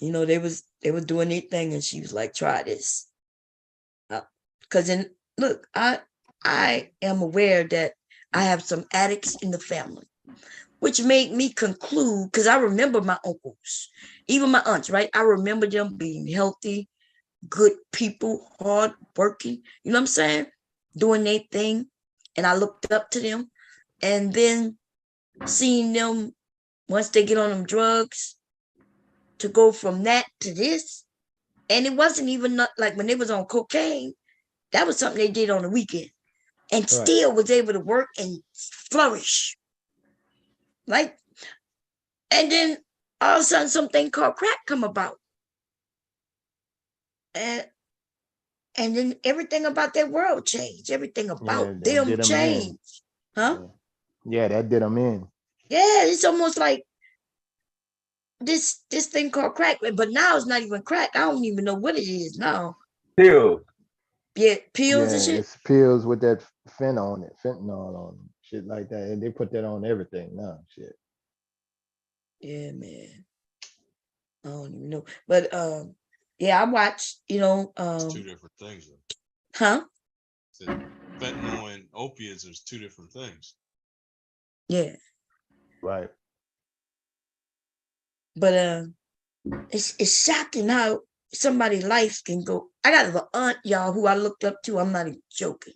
they were doing their thing, and she was like, try this. Because look, I am aware that I have some addicts in the family, which made me conclude, because I remember my uncles, even my aunts, right? I remember them being healthy, good people, hard working, you know what I'm saying? Doing their thing. And I looked up to them. And then seeing them, once they get on them drugs, to go from that to this. And it wasn't even like when they was on cocaine, that was something they did on the weekend. And still was able to work and flourish. Like, and then all of a sudden something called crack come about. And then everything about their world changed. Everything about them changed. Huh? Yeah, that did them in. Yeah, it's almost like this thing called crack, but now it's not even crack. I don't even know what it is now. Pills. Yeah, pills Yeah, and shit. it's pills with that fentanyl on them, shit like that. And they put that on everything now, shit. Yeah, man. I don't even know. But yeah, I watched, It's two different things. Though. huh? So fentanyl and opiates is two different things. Yeah. Right. But it's shocking how somebody's life can go. I got an aunt, y'all, who I looked up to. I'm not even joking.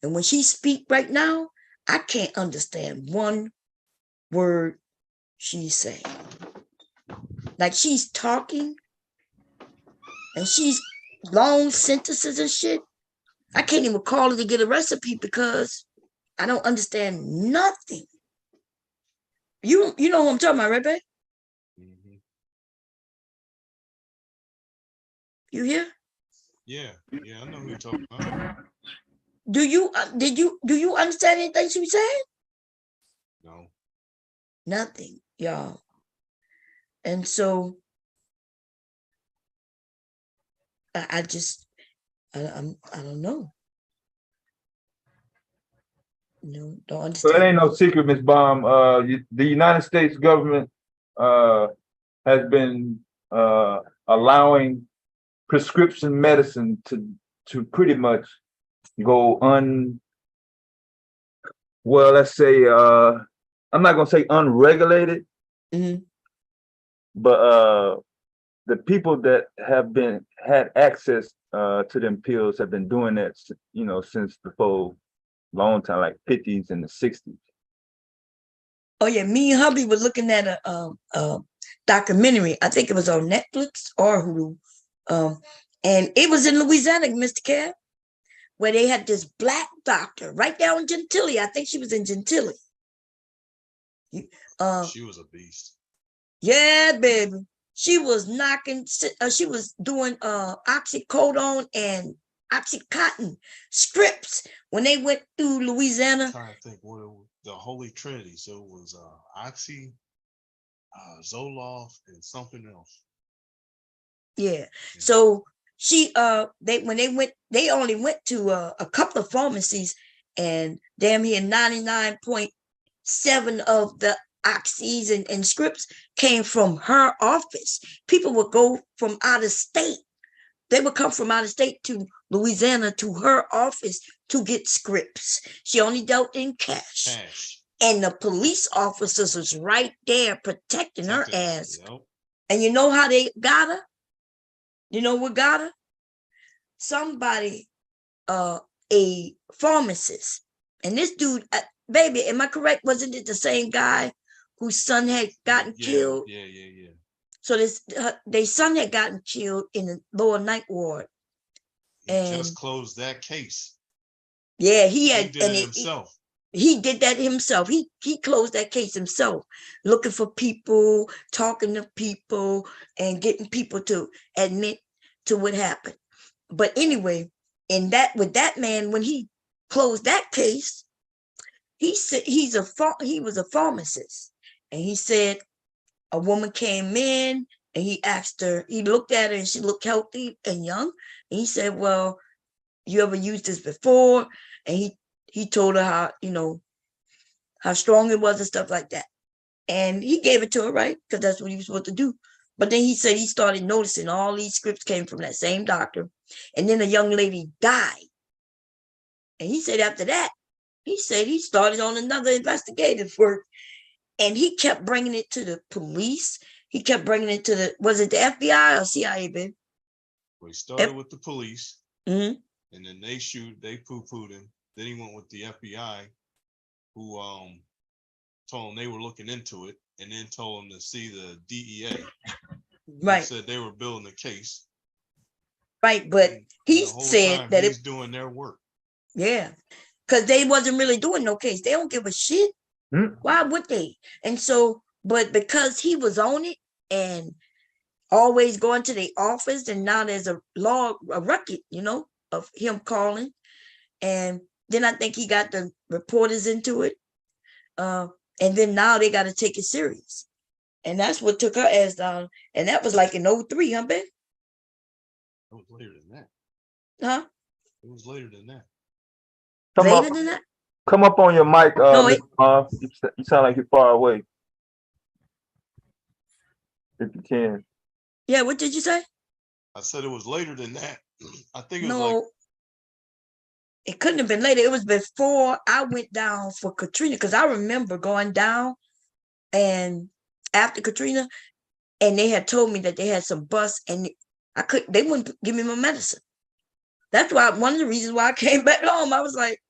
And when she speak right now, I can't understand one word she's saying. Like she's talking and she's long sentences and shit. I can't even call her to get a recipe because I don't understand nothing. You know what I'm talking about, right, babe? Mm-hmm. You hear? Yeah, I know who you're talking about. Do you understand anything she was saying? No. Nothing, y'all. And so I don't know. Don't So it understand. ain't no secret, Miss Baum. The United States government has been allowing prescription medicine to pretty much go well, let's say I'm not gonna say unregulated, Mhm. but the people that have had access to them pills have been doing that, since before long time, like 50s and the 60s. Oh yeah, me and hubby were looking at a documentary. I think it was on Netflix or Hulu, and it was in Louisiana, Mr. Care, where they had this black doctor right down in Gentilly. I think she was in Gentilly. She was a beast. Yeah, baby. She was knocking. She was doing oxycodone and oxycontin scripts when they went through Louisiana. I'm trying to think what it was, the Holy Trinity. So it was Oxy, Zoloft, and something else. Yeah. So she they only went to a couple of pharmacies, and damn near 99.7 of the oxys and scripts came from her office. People would go from out of state. They would come from out of state to Louisiana to her office to get scripts. She only dealt in cash. And the police officers was right there protecting her ass. Yep. And you know how they got her? You know what got her? Somebody, a pharmacist. And this dude, baby, am I correct? Wasn't it the same guy whose son had gotten killed? Yeah. So their son had gotten killed in the lower ninth ward. He just closed that case. Yeah, he did it himself. He did that himself. He closed that case himself, looking for people, talking to people, and getting people to admit to what happened. But anyway, with that man, when he closed that case, he said he was a pharmacist, and he said a woman came in and he asked her, he looked at her and she looked healthy and young, and he said, well, you ever used this before? And he told her how strong it was and stuff like that. And he gave it to her, right? Because that's what he was supposed to do. But then he said he started noticing all these scripts came from that same doctor. And then a young lady died. And he said after that, he said he started on another investigative work. And he kept bringing it to the police. He kept bringing it to was it the FBI or CIA, babe? Well, he started with the police. Mm-hmm. And then they poo-pooed him. Then he went with the FBI, who told him they were looking into it, and then told him to see the DEA. Right. They said they were building a case. Right, but he said that he's doing their work. Yeah, because they wasn't really doing no case. They don't give a shit. Why would they? And so, but because he was on it and always going to the office, and now there's a record, of him calling. And then I think he got the reporters into it. And then now they got to take it serious. And that's what took her ass down. And that was like in 03, huh, Ben? That was later than that. Huh? It was later than that. Come Later up, than that? come up on your mic, No, Mr. Mom. You sound like you're far away. If you can. yeah, what did you say? I said it was later than that. I think it was like No, it couldn't have been later. It was before I went down for Katrina, because I remember going down and after Katrina, and they had told me that they had some bus and they wouldn't give me my medicine. That's why one of the reasons why I came back home. I was like,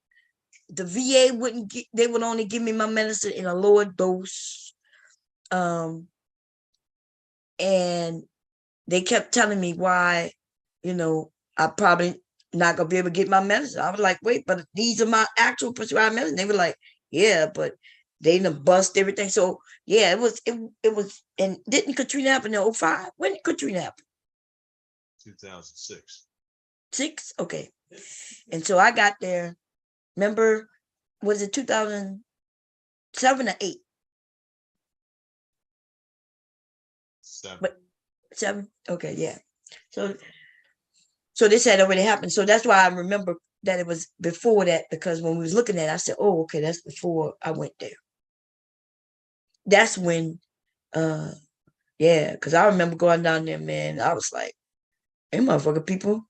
the VA wouldn't they would only give me my medicine in a lower dose. And they kept telling me why, I probably not gonna be able to get my medicine. I was like, wait, but these are my actual prescribed medicine. They were like, yeah, but they done bust everything. So yeah, it was, and didn't Katrina happen in 05? When did Katrina happen? 2006. 6? Okay. And so I got there, remember, was it 2007 or 8? 7. But 7? Okay, yeah. So this had already happened. So that's why I remember that it was before that, because when we was looking at it, I said, oh, okay, that's before I went there. That's when, yeah, because I remember going down there, man. I was like, hey, motherfucker, people,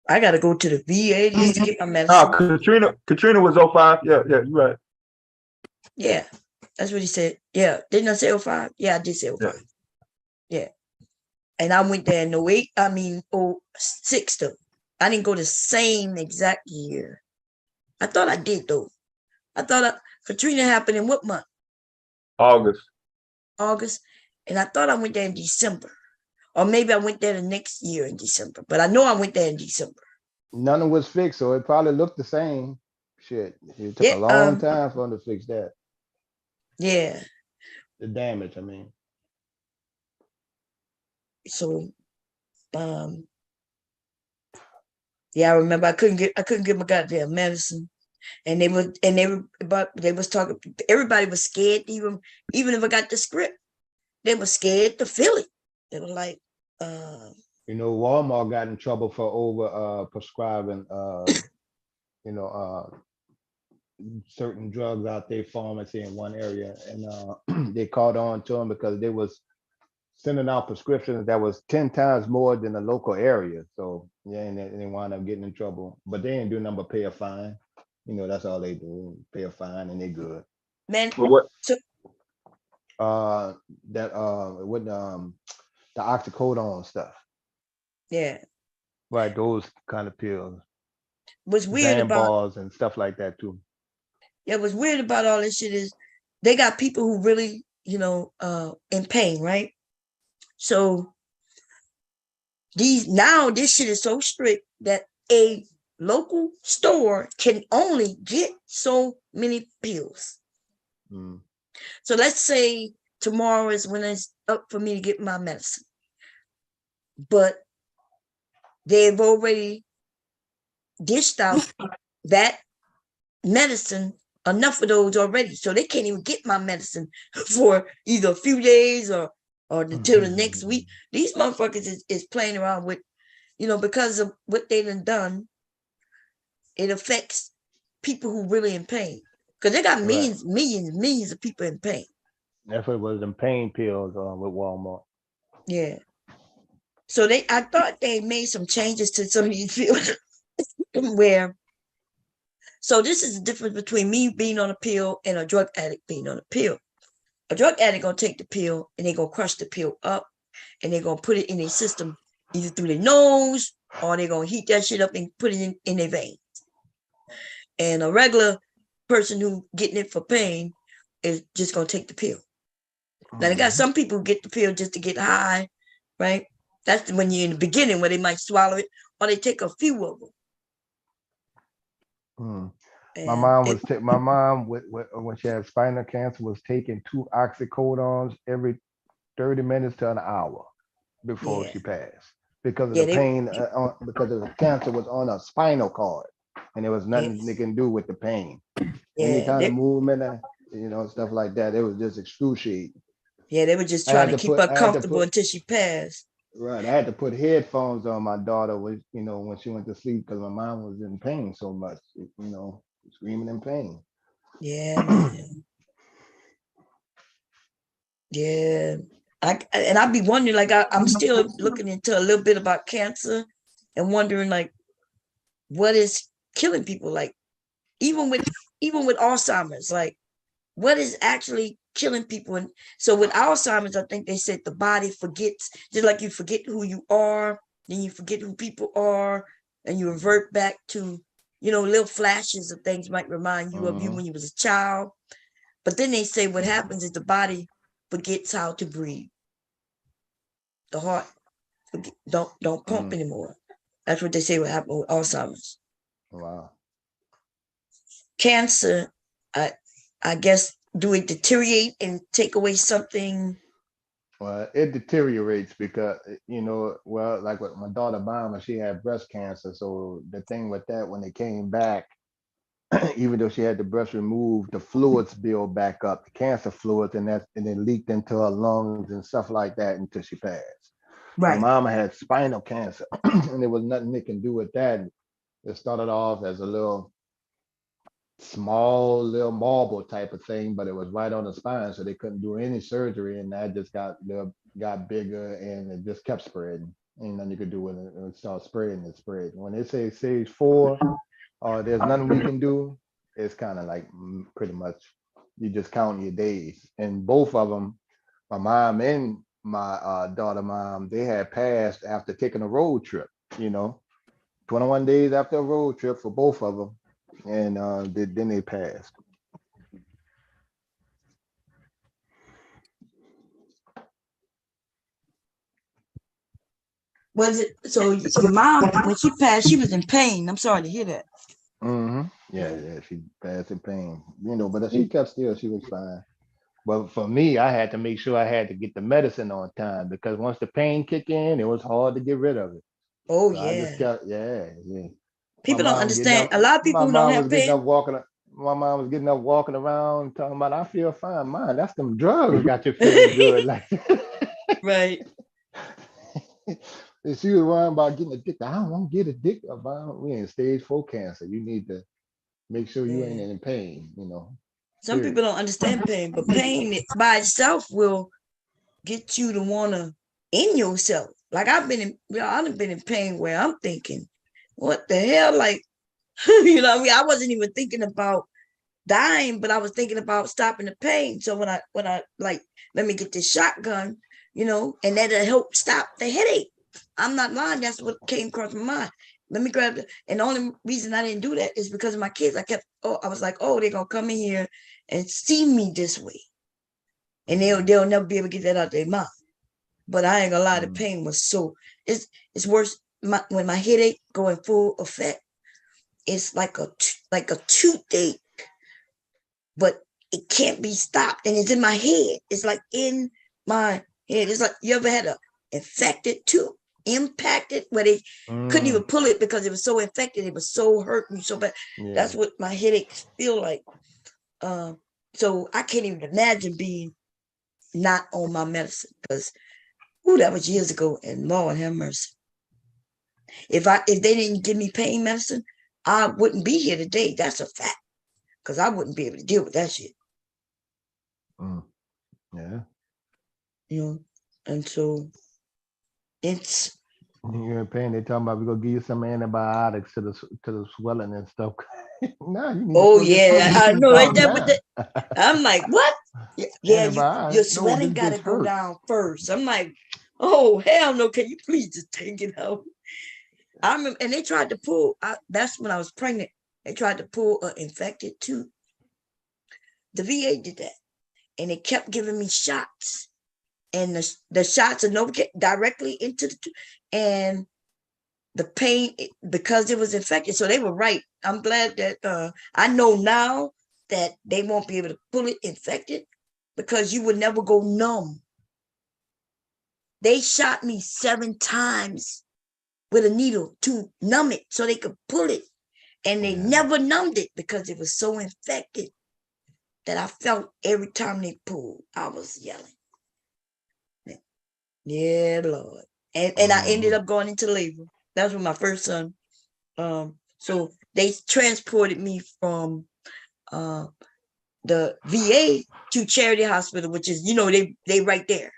I got to go to the VA just to get my medicine. Katrina was 05. Yeah, you're right. Yeah, that's what he said. Yeah, didn't I say 05? Yeah, I did say 05. Yeah. And I went there in 06 though. I didn't go the same exact year. I thought I did though. I thought Katrina happened in what month? August. And I thought I went there in December. Or maybe I went there the next year in December. But I know I went there in December. None of it was fixed, so it probably looked the same. Shit. It took a long time for them to fix that. Yeah. The damage, I mean. So yeah, I remember I couldn't get my goddamn medicine. And they was talking, everybody was scared, even if I got the script, they were scared to fill it. They were like, Walmart got in trouble for over prescribing certain drugs out their pharmacy in one area, and they caught on to them because they was sending out prescriptions that was 10 times more than the local area. So yeah, and they wound up getting in trouble, but they ain't do nothing but pay a fine. That's all they do, pay a fine, and they good. Man, what? So, with the oxycodone stuff. Yeah. Right, those kind of pills. What's weird about balls and stuff like that too. Yeah, what's weird about all this shit is they got people who really, in pain, right? So this shit is so strict that a local store can only get so many pills. So let's say tomorrow is when it's up for me to get my medicine, but they've already dished out that medicine, enough of those already, so they can't even get my medicine for either a few days or until the next week. These motherfuckers is playing around with, because of what they done, it affects people who really in pain, because they got millions of people in pain. That's what it was, them pain pills with Walmart. Yeah. So I thought they made some changes to some of these pills where. So this is the difference between me being on a pill and a drug addict being on a pill. A drug addict gonna take the pill and they're gonna crush the pill up and they're gonna put it in their system either through their nose or they're gonna heat that shit up and put it in their veins. And a regular person who getting it for pain is just gonna take the pill. Now they got some people who get the pill just to get high, right? That's when you're in the beginning where they might swallow it or they take a few of them. My mom when she had spinal cancer was taking 2 oxycodones every 30 minutes to an hour before she passed because of the pain, because of the cancer was on a spinal cord and there was nothing they can do with the pain. Any kind of movement, stuff like that, it was just excruciating. Yeah, they were just trying to keep her comfortable until she passed. Right. I had to put headphones on my daughter when she went to sleep because my mom was in pain so much, screaming in pain. Yeah, man. Yeah. I'd be wondering, like I'm still looking into a little bit about cancer and wondering like what is killing people, like even with Alzheimer's, like what is actually killing people. And so with Alzheimer's, I think they said the body forgets, just like you forget who you are, then you forget who people are, and you revert back to, little flashes of things might remind you of you when you was a child. But then they say what happens is the body forgets how to breathe. The heart don't pump anymore. That's what they say what happened with Alzheimer's. Wow. Cancer, I guess, do it deteriorate and take away something? Well, it deteriorates because like with my daughter Mama, she had breast cancer. So the thing with that, when they came back, even though she had the breast removed, the fluids build back up, the cancer fluids, and it leaked into her lungs and stuff like that until she passed. My Right. mama had spinal cancer, and there was nothing they can do with that. It started off as a little small little marble type of thing, but it was right on the spine, so they couldn't do any surgery, and that just got bigger, and it just kept spreading. Ain't nothing you could do with it. It started spreading and spreading. When they say stage 4, there's nothing we can do, it's kind of like pretty much you just count your days. And both of them, my mom and my daughter mom, they had passed after taking a road trip. 21 days after a road trip for both of them, and then they passed. Was it so your mom, when she passed, she was in pain? I'm sorry to hear that. Yeah, she passed in pain, but she kept still, she was fine. But for me, I had to make sure I had to get the medicine on time because once the pain kicked in, it was hard to get rid of it. Oh So I just yeah. kept, yeah. My People don't mom getting understand. up, A lot of my people who don't mom was have getting pain. up walking. My mom was getting up walking around talking about I feel fine. Man, that's them drugs got you feeling good. Like Right. and she was worrying about getting addicted. I don't want to get addicted. We in stage 4 cancer. You need to make sure you ain't Yeah. in pain, Some period. people don't understand pain, but pain by itself will get you to wanna in yourself. Like I've been in pain where I'm thinking, what the hell? Like, what I mean? I wasn't even thinking about dying, but I was thinking about stopping the pain. So when I like, let me get this shotgun, and that'll help stop the headache. I'm not lying. That's what came across my mind. Let me grab and the only reason I didn't do that is because of my kids. I was like, oh, they're gonna come in here and see me this way. And they'll never be able to get that out of their mouth. But I ain't gonna lie, the pain was it's worse. When my headache go in full effect, it's like a toothache, but it can't be stopped, and it's in my head. It's like in my head. It's like you ever had a infected tooth impacted where they couldn't even pull it because it was so infected. It was so hurting so bad. Yeah. That's what my headaches feel like. So I can't even imagine being not on my medicine because that was years ago, and Lord have mercy. If they didn't give me pain medicine, I wouldn't be here today. That's a fact. Because I wouldn't be able to deal with that shit. Yeah. And so it's You're in pain. They talking about we're gonna give you some antibiotics to the swelling and stuff. No, you need to oh slow your yeah, I tongue know right calm there with down. the I'm like, what? Yeah, your Antibiotics. No, swelling this gotta bitch go hurt. down first. I'm like, oh hell no, can you please just take it out? I remember, and they tried to pull that's when I was pregnant. They tried to pull an infected tooth. The VA did that, and they kept giving me shots, and the shots are no directly into the tooth, and the pain because it was infected. So they were right. I'm glad that I know now that they won't be able to pull it infected because you would never go numb. They shot me 7 times with a needle to numb it so they could pull it. And they never numbed it because it was so infected that I felt every time they pulled, I was yelling. Yeah, Lord. and I ended up going into labor. That was with my first son. So they transported me from the VA to Charity Hospital, which is, they right there.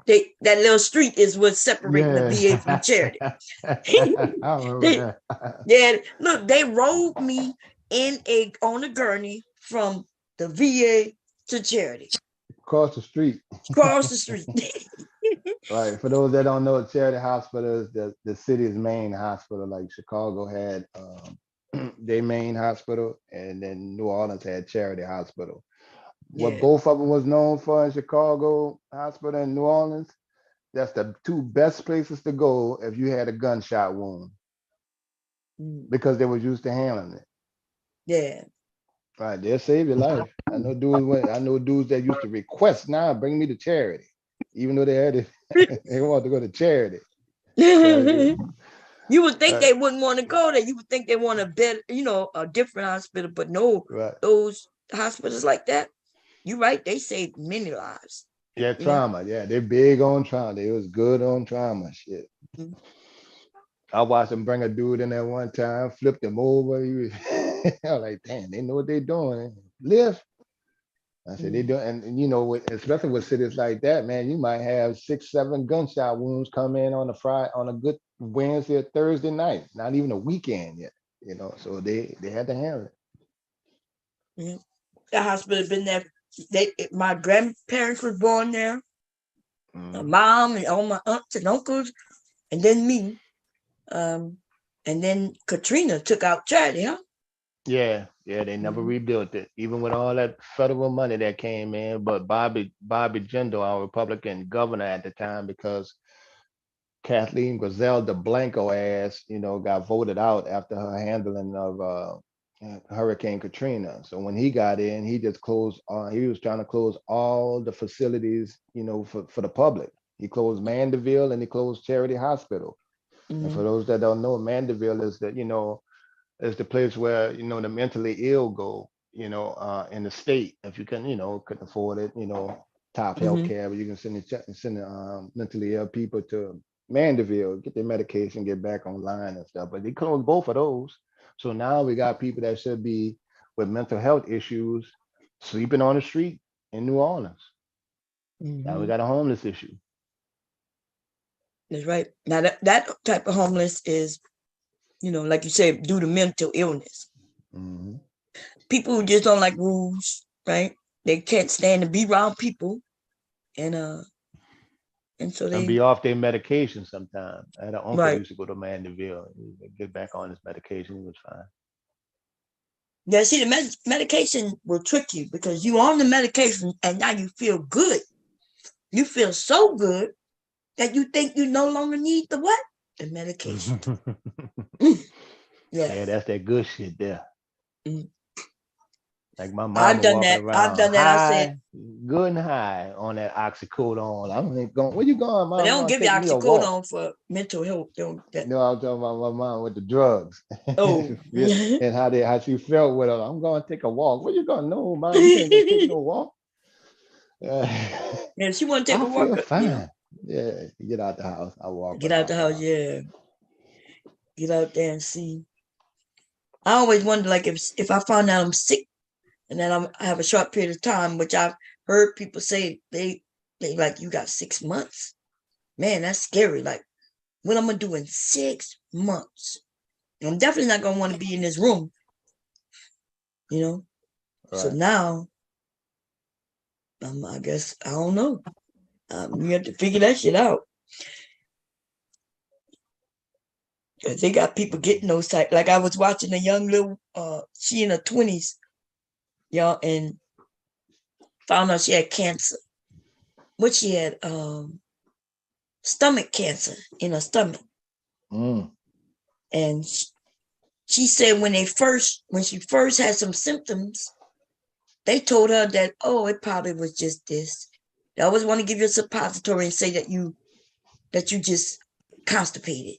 That little street is what's separating the VA from Charity. I remember that. Yeah, look, they rolled me on a gurney from the VA to Charity. Across the street. Across the street. Right. For those that don't know, Charity Hospital is the city's main hospital. Like Chicago had their main hospital, and then New Orleans had Charity Hospital. What Yeah. both of them was known for in Chicago Hospital and New Orleans, that's the two best places to go if you had a gunshot wound, because they was used to handling it. Yeah. Right, they'll save your life. I know dudes that used to request, now bring me to Charity, even though they had it, they want to go to Charity. You would think they wouldn't want to go there. You would think they want a better, a different hospital, but no, those hospitals like that, you're right, they saved many lives. Yeah, trauma. Yeah, they're big on trauma. They was good on trauma. Shit. I watched them bring a dude in there one time, flipped him over. I was like, damn, they know what they're doing. Lift. I said, they do, and especially with cities like that, man, you might have 6, 7 gunshot wounds come in on a good Wednesday or Thursday night, not even a weekend yet, so they had to handle it. The hospital has been there. My grandparents were born there, my mom and all my aunts and uncles, and then me. And then Katrina took out Charity, huh? Yeah, they never rebuilt it, even with all that federal money that came in. But Bobby Jindal, our Republican governor at the time, because Kathleen Griselda Blanco ass, got voted out after her handling of Hurricane Katrina. So when he got in, he just closed. He was trying to close all the facilities, for the public. He closed Mandeville and he closed Charity Hospital. And for those that don't know, Mandeville is is the place where the mentally ill go, in the state. If you can, couldn't afford it, top healthcare, but you can send mentally ill people to Mandeville, get their medication, get back online and stuff. But they closed both of those. So now we got people that should be with mental health issues sleeping on the street in New Orleans. Now we got a homeless issue. That's right. Now that type of homeless is, like you said, due to mental illness. People who just don't like rules, right? They can't stand to be around people, and so they be off their medication sometimes. I had an uncle who used to go to Mandeville, get back on his medication. He was fine. Yeah, see, the medication will trick you because you on the medication and now you feel good. You feel so good that you think you no longer need the what? The medication. Yeah, that's that good shit there. Like my mom I've done walking that. around I've done that. high, I said, good and high on that oxycodone. I'm like, going, where you going, Mom? but they don't give you oxycodone for mental health. No, I'm talking about my mom with the drugs. Oh, and how she felt with her. I'm going to take a walk. Where you going? No, Mom, you can't go take no walk. Yeah, she want to take a walk. I feel fine. Yeah, get out the house. I walk. Get out the house. Yeah, get out there and see. I always wonder, like, if I find out I'm sick, and then I have a short period of time, which I've heard people say they like, you got 6 months. Man, that's scary. Like, what I'm gonna do in 6 months? I'm definitely not gonna want to be in this room. Right. So now, I guess I don't know. You have to figure that shit out. Cause they got people getting those type. Like I was watching a young little, she in her 20s, and found out she had cancer. What she had, stomach cancer in her stomach. And she said when she first had some symptoms, they told her that, oh, it probably was just this. They always want to give you a suppository and say that you just constipated,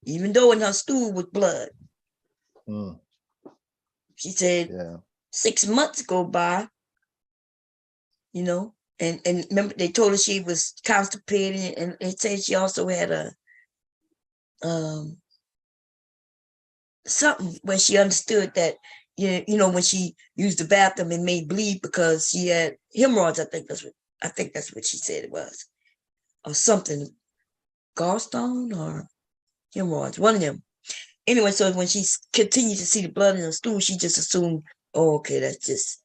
even though in her stool was blood. She said 6 months go by, And remember, they told her she was constipated, and it said she also had a something where she understood that you know when she used the bathroom it may bleed because she had hemorrhoids. I think that's what she said it was, or something, gallstone or hemorrhoids, one of them. Anyway, so when she continued to see the blood in her stool, she just assumed, oh, okay, that's just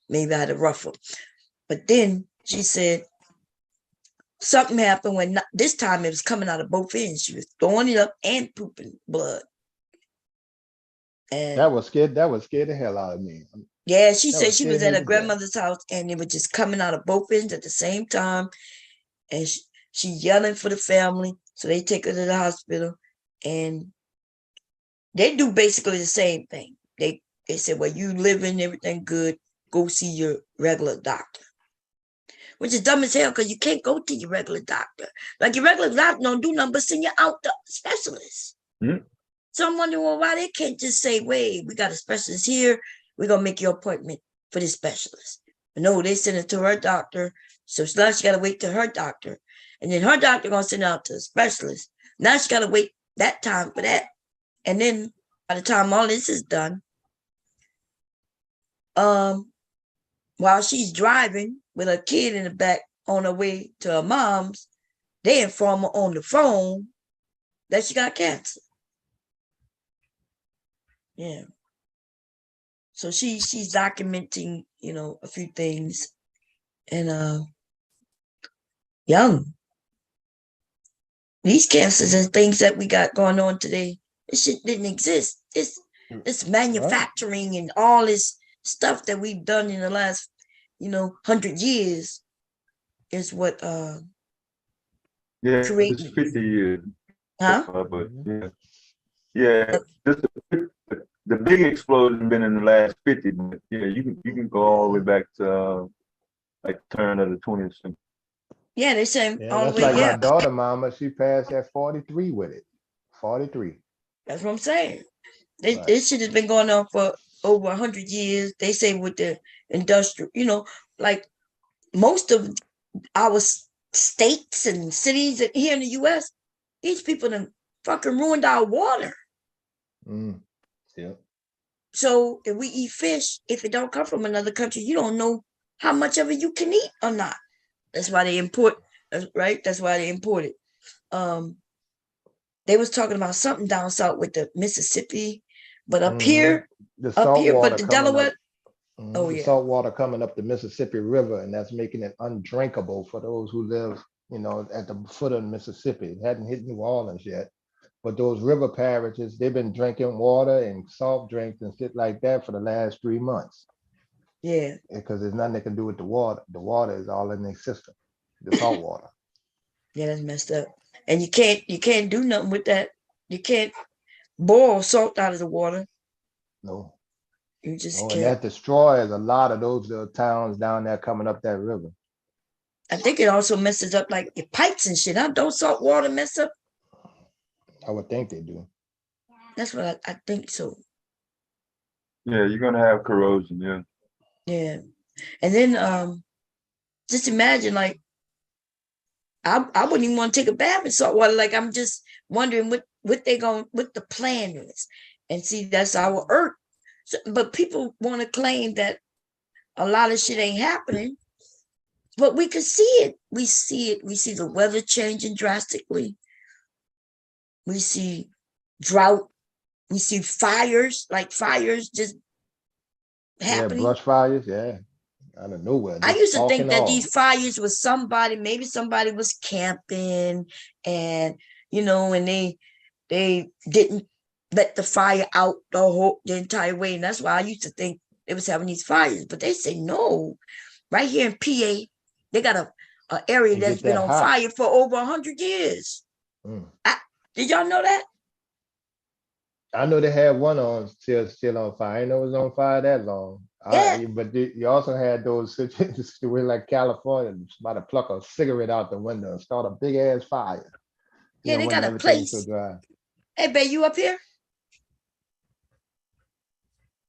maybe I had a ruffle. But then she said something happened when this time it was coming out of both ends. She was throwing it up and pooping blood. And That was scared. That was scared the hell out of me. yeah, she That said would she scare was at me her to death. grandmother's house and it was just coming out of both ends at the same time. And she yelling for the family. So they take her to the hospital and they do basically the same thing. They said, well, you living, everything good, go see your regular doctor. Which is dumb as hell because you can't go to your regular doctor. Like your regular doctor don't do nothing but send you out to specialists. Mm. So I'm wondering, well, why they can't just say, wait, we got a specialist here. We're going to make your appointment for this specialist. But no, they send it to her doctor. So now she got to wait to her doctor. And then her doctor going to send it out to a specialist. Now she got to wait that time for that. And then by the time all this is done, while she's driving with a kid in the back on her way to her mom's, they inform her on the phone that she got cancer. Yeah. So she's documenting, a few things. And young. These cancers and things that we got going on today, this shit didn't exist. This manufacturing and all this stuff that we've done in the last, 100 years is what Yeah, create. it's 50 years. Huh? But yeah. The big explosion been in the last 50. But yeah, you can go all the way back to like turn of the 20th century. Yeah, they say Yeah, all the that's way. like Yeah, my daughter, mama. She passed at 43 with it. 43. that's what I'm saying. Right. This shit has been going on for over 100 years. They say with the industrial, like most of our states and cities here in the U.S., these people done fucking ruined our water. Yeah. So if we eat fish, if it don't come from another country, you don't know how much of it you can eat or not. That's why they import, right? That's why they import it. They was talking about something down south with the Mississippi, but up here, the salt water but the coming Delaware. up. Oh the yeah, salt water coming up the Mississippi River, and that's making it undrinkable for those who live, at the foot of the Mississippi. It hadn't hit New Orleans yet, but those river parishes, they've been drinking water and soft drinks and shit like that for the last 3 months. Yeah, because there's nothing they can do with the water. The water is all in their system, the salt water. Yeah, that's messed up. And you can't do nothing with that. You can't boil salt out of the water. No. You just And can't. that destroys a lot of those little towns down there coming up that river. I think it also messes up like your pipes and shit. Huh? Don't salt water mess up? I would think they do. That's what I think so. Yeah, you're gonna have corrosion. Yeah. Yeah. And then just imagine, like, I wouldn't even want to take a bath in salt water. Like, I'm just wondering what the plan is. And see, that's our earth. So, but people want to claim that a lot of shit ain't happening. But we can see it. We see it. We see the weather changing drastically. We see drought. We see fires, like fires just happening. Yeah, brush fires, yeah. Out of nowhere. I used to think that off. these fires was maybe somebody was camping and, and they didn't let the fire out the entire way. And that's why I used to think they was having these fires. But they say no. Right here in PA, they got a area that's been on fire for over 100 years. Did y'all know that? I know they had one on still on fire. I didn't know it was on fire that long. Yeah. But you also had those situations where, like California, about to pluck a cigarette out the window and start a big ass fire. Yeah, they got a place. place. Hey, babe, you up here?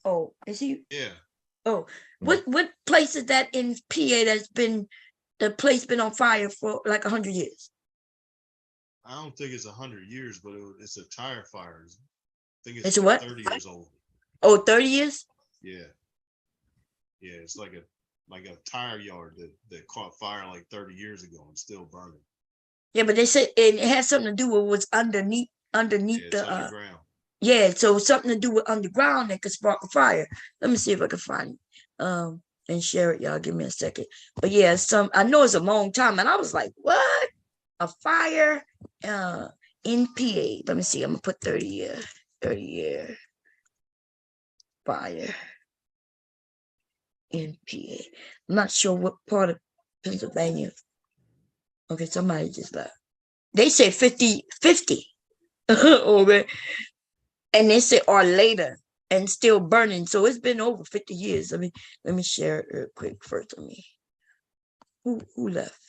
Oh, is he? Yeah. Oh, what place is that in PA that's been the place been on fire for like 100 years? I don't think it's 100 years, but it's a tire fire. I think It's a what? 30 years old. Oh, 30 years? Yeah. Yeah, it's like a tire yard that caught fire like 30 years ago and still burning. Yeah, but they said it has something to do with what's underneath Yeah, the it's underground. yeah, so something to do with underground that could spark a fire. Let me see if I can find it. And share it, y'all. Give me a second. But yeah, I know it's a long time, and I was like, what? A fire in PA. Let me see. I'm gonna put 30 year fire in PA. I'm not sure what part of Pennsylvania. Okay, somebody just left. They say 50. Okay. And they say or later and still burning. So it's been over 50 years. Let me share it real quick first. Who left?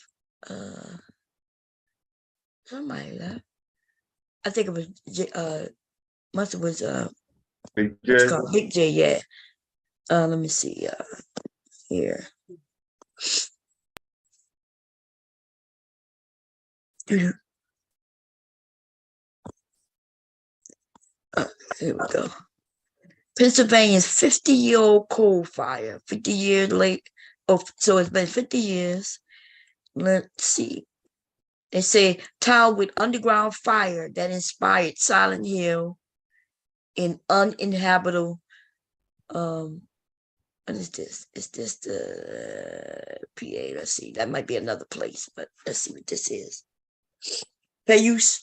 Somebody left. I think it was must have was Big what's J. called Big J, yeah. Let me see here. Here we go. Pennsylvania's 50-year-old coal fire, 50 years late. Oh, so it's been 50 years. Let's see. They say town with underground fire that inspired Silent Hill in uninhabitable. What is this? Is this the PA? Let's see. That might be another place, but let's see what this is. Payuse.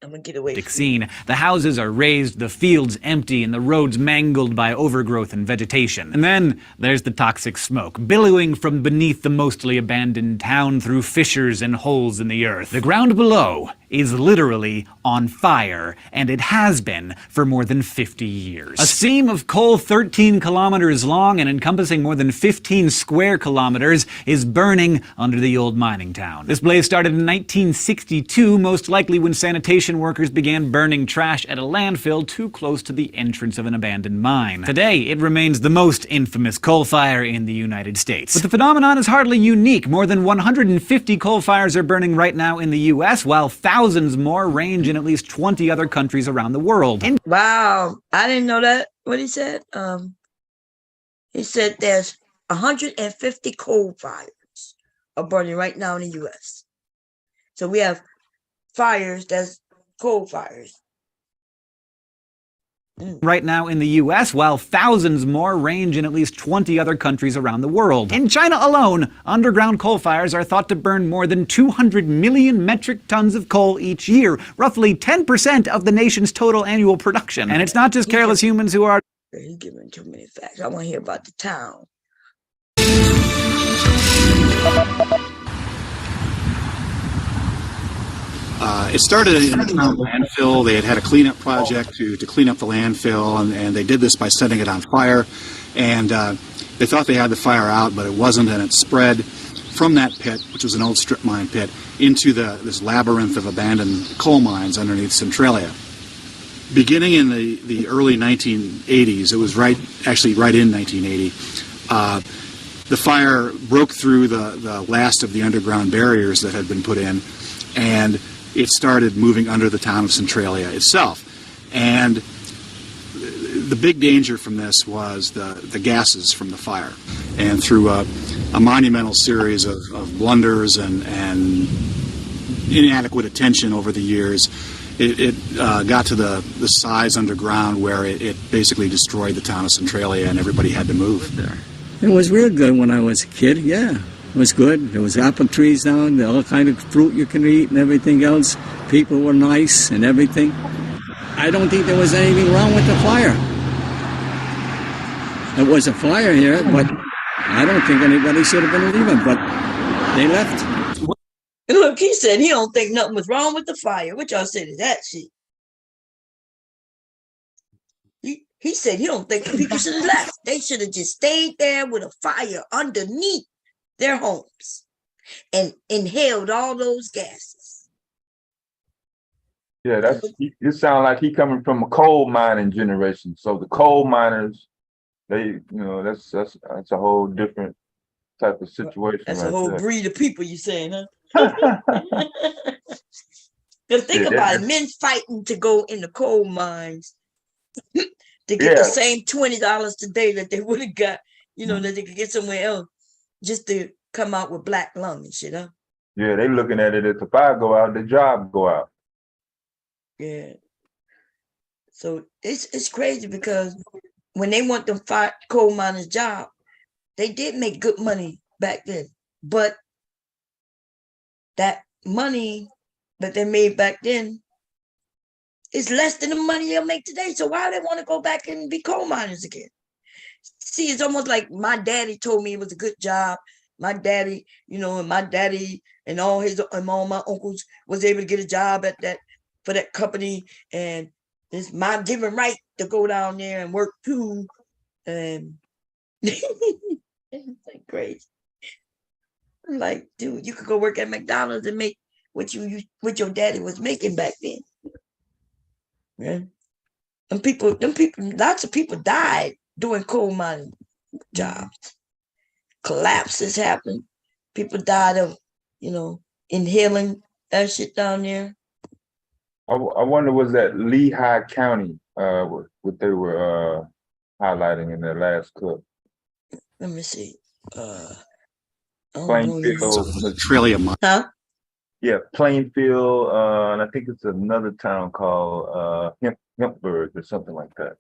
I'm gonna get away. Scene. The houses are raised, the fields empty, and the roads mangled by overgrowth and vegetation. And then there's the toxic smoke, billowing from beneath the mostly abandoned town through fissures and holes in the earth. The ground below is literally on fire, and it has been for more than 50 years. A seam of coal 13 kilometers long and encompassing more than 15 square kilometers is burning under the old mining town. This blaze started in 1962, most likely when sanitation workers began burning trash at a landfill too close to the entrance of an abandoned mine. Today, it remains the most infamous coal fire in the United States. But the phenomenon is hardly unique. More than 150 coal fires are burning right now in the U.S., while thousands more range in at least 20 other countries around the world. Wow, I didn't know that. What he said? He said there's 150 coal fires are burning right now in the U.S. So we have fires that's coal fires. Right now in the US, while thousands more range in at least 20 other countries around the world. In China alone, underground coal fires are thought to burn more than 200 million metric tons of coal each year, roughly 10% of the nation's total annual production. And it's not just careless humans who are... He's giving too many facts. I want to hear about the town. It started in a town landfill. They had a cleanup project to clean up the landfill, and they did this by setting it on fire. And they thought they had the fire out, but it wasn't, and it spread from that pit, which was an old strip mine pit, into this labyrinth of abandoned coal mines underneath Centralia. Beginning in the early 1980s, it was actually right in 1980, the fire broke through the last of the underground barriers that had been put in, and it started moving under the town of Centralia itself. And the big danger from this was the gases from the fire. And through a monumental series of blunders and inadequate attention over the years, it got to the size underground where it basically destroyed the town of Centralia, and everybody had to move there. It was real good when I was a kid, yeah. It was good. There was apple trees down, all kind of fruit you can eat and everything else. People were nice and everything. I don't think there was anything wrong with the fire. There was a fire here, but I don't think anybody should have been leaving, but they left. Look, he said he don't think nothing was wrong with the fire. What y'all say to that shit? He said he don't think the people should have left. They should have just stayed there with a fire underneath their homes and inhaled all those gases. Yeah, you sound like he coming from a coal mining generation. So the coal miners, that's a whole different type of situation That's a right whole there. breed of people you saying, huh? Because think about it, men fighting to go in the coal mines to get the same $20 today that they would have got, that they could get somewhere else just to come out with black lung and shit, huh? Yeah, they looking at it as the fire go out, the job go out. Yeah. So it's crazy because when they want them coal miners job, they did make good money back then. But that money that they made back then is less than the money they'll make today. So why do they want to go back and be coal miners again? See, it's almost like my daddy told me it was a good job. My daddy, and my daddy and all my uncles was able to get a job for that company, and it's my given right to go down there and work too. And it's like crazy. I'm like, dude, you could go work at McDonald's and make what your daddy was making back then. Yeah. Lots of people died doing coal mining jobs. Collapses happened. People died of, inhaling that shit down there. I wonder, was that Lehigh County, what they were highlighting in their last clip? Let me see. Plainfield, Australia. Huh? Yeah, Plainfield, and I think it's another town called Hempburg or something like that.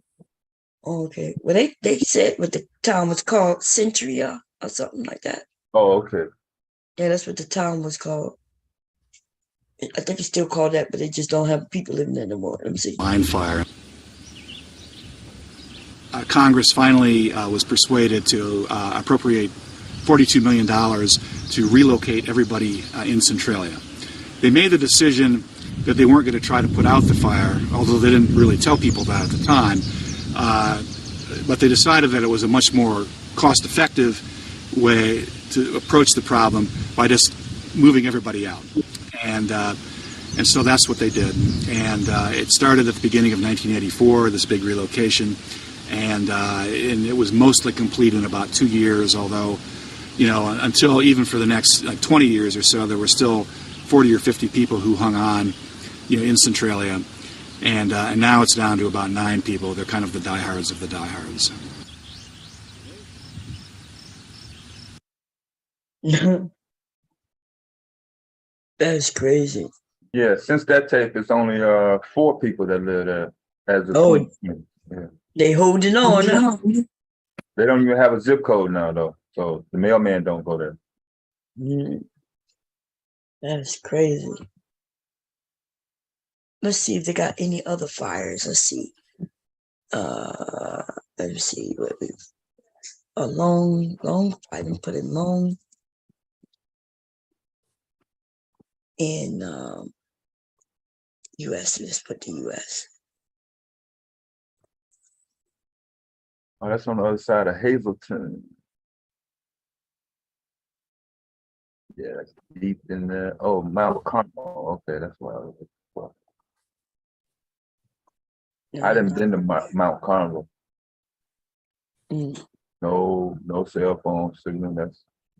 Okay. Well, they said what the town was called, Centria or something like that. Oh, okay. Yeah, that's what the town was called. I think it's still called that, but they just don't have people living there anymore. Let me see. Mine fire. Congress finally was persuaded to appropriate $42 million to relocate everybody in Centralia. They made the decision that they weren't going to try to put out the fire, although they didn't really tell people that at the time. But they decided that it was a much more cost-effective way to approach the problem by just moving everybody out. And so that's what they did. And it started at the beginning of 1984, this big relocation. And it was mostly complete in about 2 years, although, until even for the next 20 years or so, there were still 40 or 50 people who hung on, in Centralia. And now it's down to about 9 people. They're kind of the diehards of the diehards. That's crazy. Yeah, since that tape, it's only 4 people that live there as of 2020. Yeah. They holding on. Huh? They don't even have a zip code now, though. So the mailman don't go there. That's crazy. Let's see if they got any other fires. Let's see. Let's see. A long. I didn't put it long. In U.S. Let's put the U.S. Oh, that's on the other side of Hazleton. Yeah, that's deep in there. Oh, Mount Carmel. Okay, that's why I was looking for. I didn't been to Mount Carmel. No cell phone signal.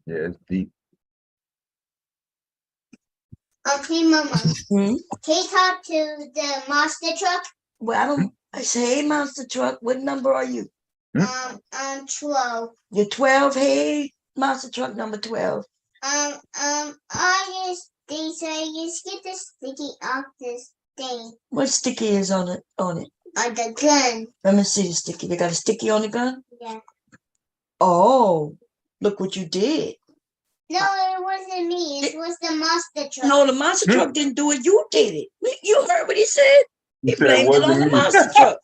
It's deep. Okay, Mama. Can you talk to the monster truck? Well, I say, hey, monster truck, what number are you? I'm 12. You're 12. Hey, monster truck number 12. I just get the sticky off this thing. What sticky is on it? On the gun. Let me see the sticky. They got a sticky on the gun? Yeah. Oh, look what you did. No, it wasn't me. It was the monster truck. No, the monster truck didn't do it. You did it. You heard what he said? He blamed it on the me. monster truck.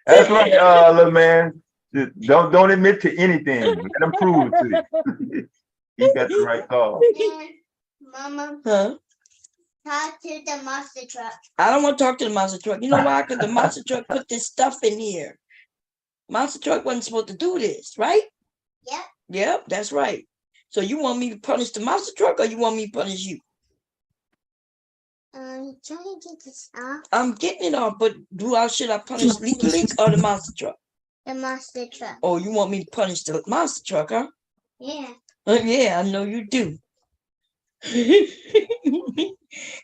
That's right, little man. Don't admit to anything. Let him prove it to you. He got the right call. Mama. Huh? Talk to the monster truck. I don't want to talk to the monster truck. You know why? Because the monster truck put this stuff in here. Monster truck wasn't supposed to do this, right? Yep. Yep, that's right. So you want me to punish the monster truck or you want me to punish you? Trying to get this off. I'm getting it off, but should I punish Leaky Leak or the monster truck? The monster truck. Oh, you want me to punish the monster truck, huh? Yeah. Yeah, I know you do.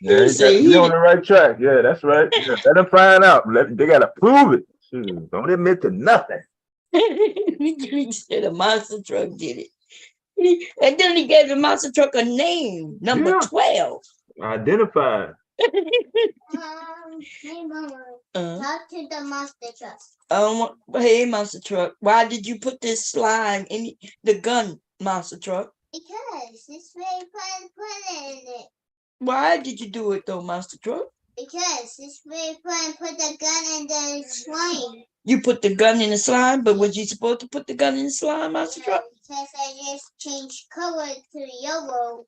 Yeah, you on the right track. Yeah, that's right. Yeah, let them find out. They gotta prove it. Shoot, don't admit to nothing. He said the monster truck did it. And then he gave the monster truck a name, number 12. Identified. Hey, Mama. Talk to the monster truck. Hey, monster truck. Why did you put this slime in the gun, monster truck? Because it's very fun putting it. Why did you do it though, monster truck? Because it's very fun put the gun in the slime. You put the gun in the slime, but was you supposed to put the gun in the slime, monster truck? Because I just changed color to yellow.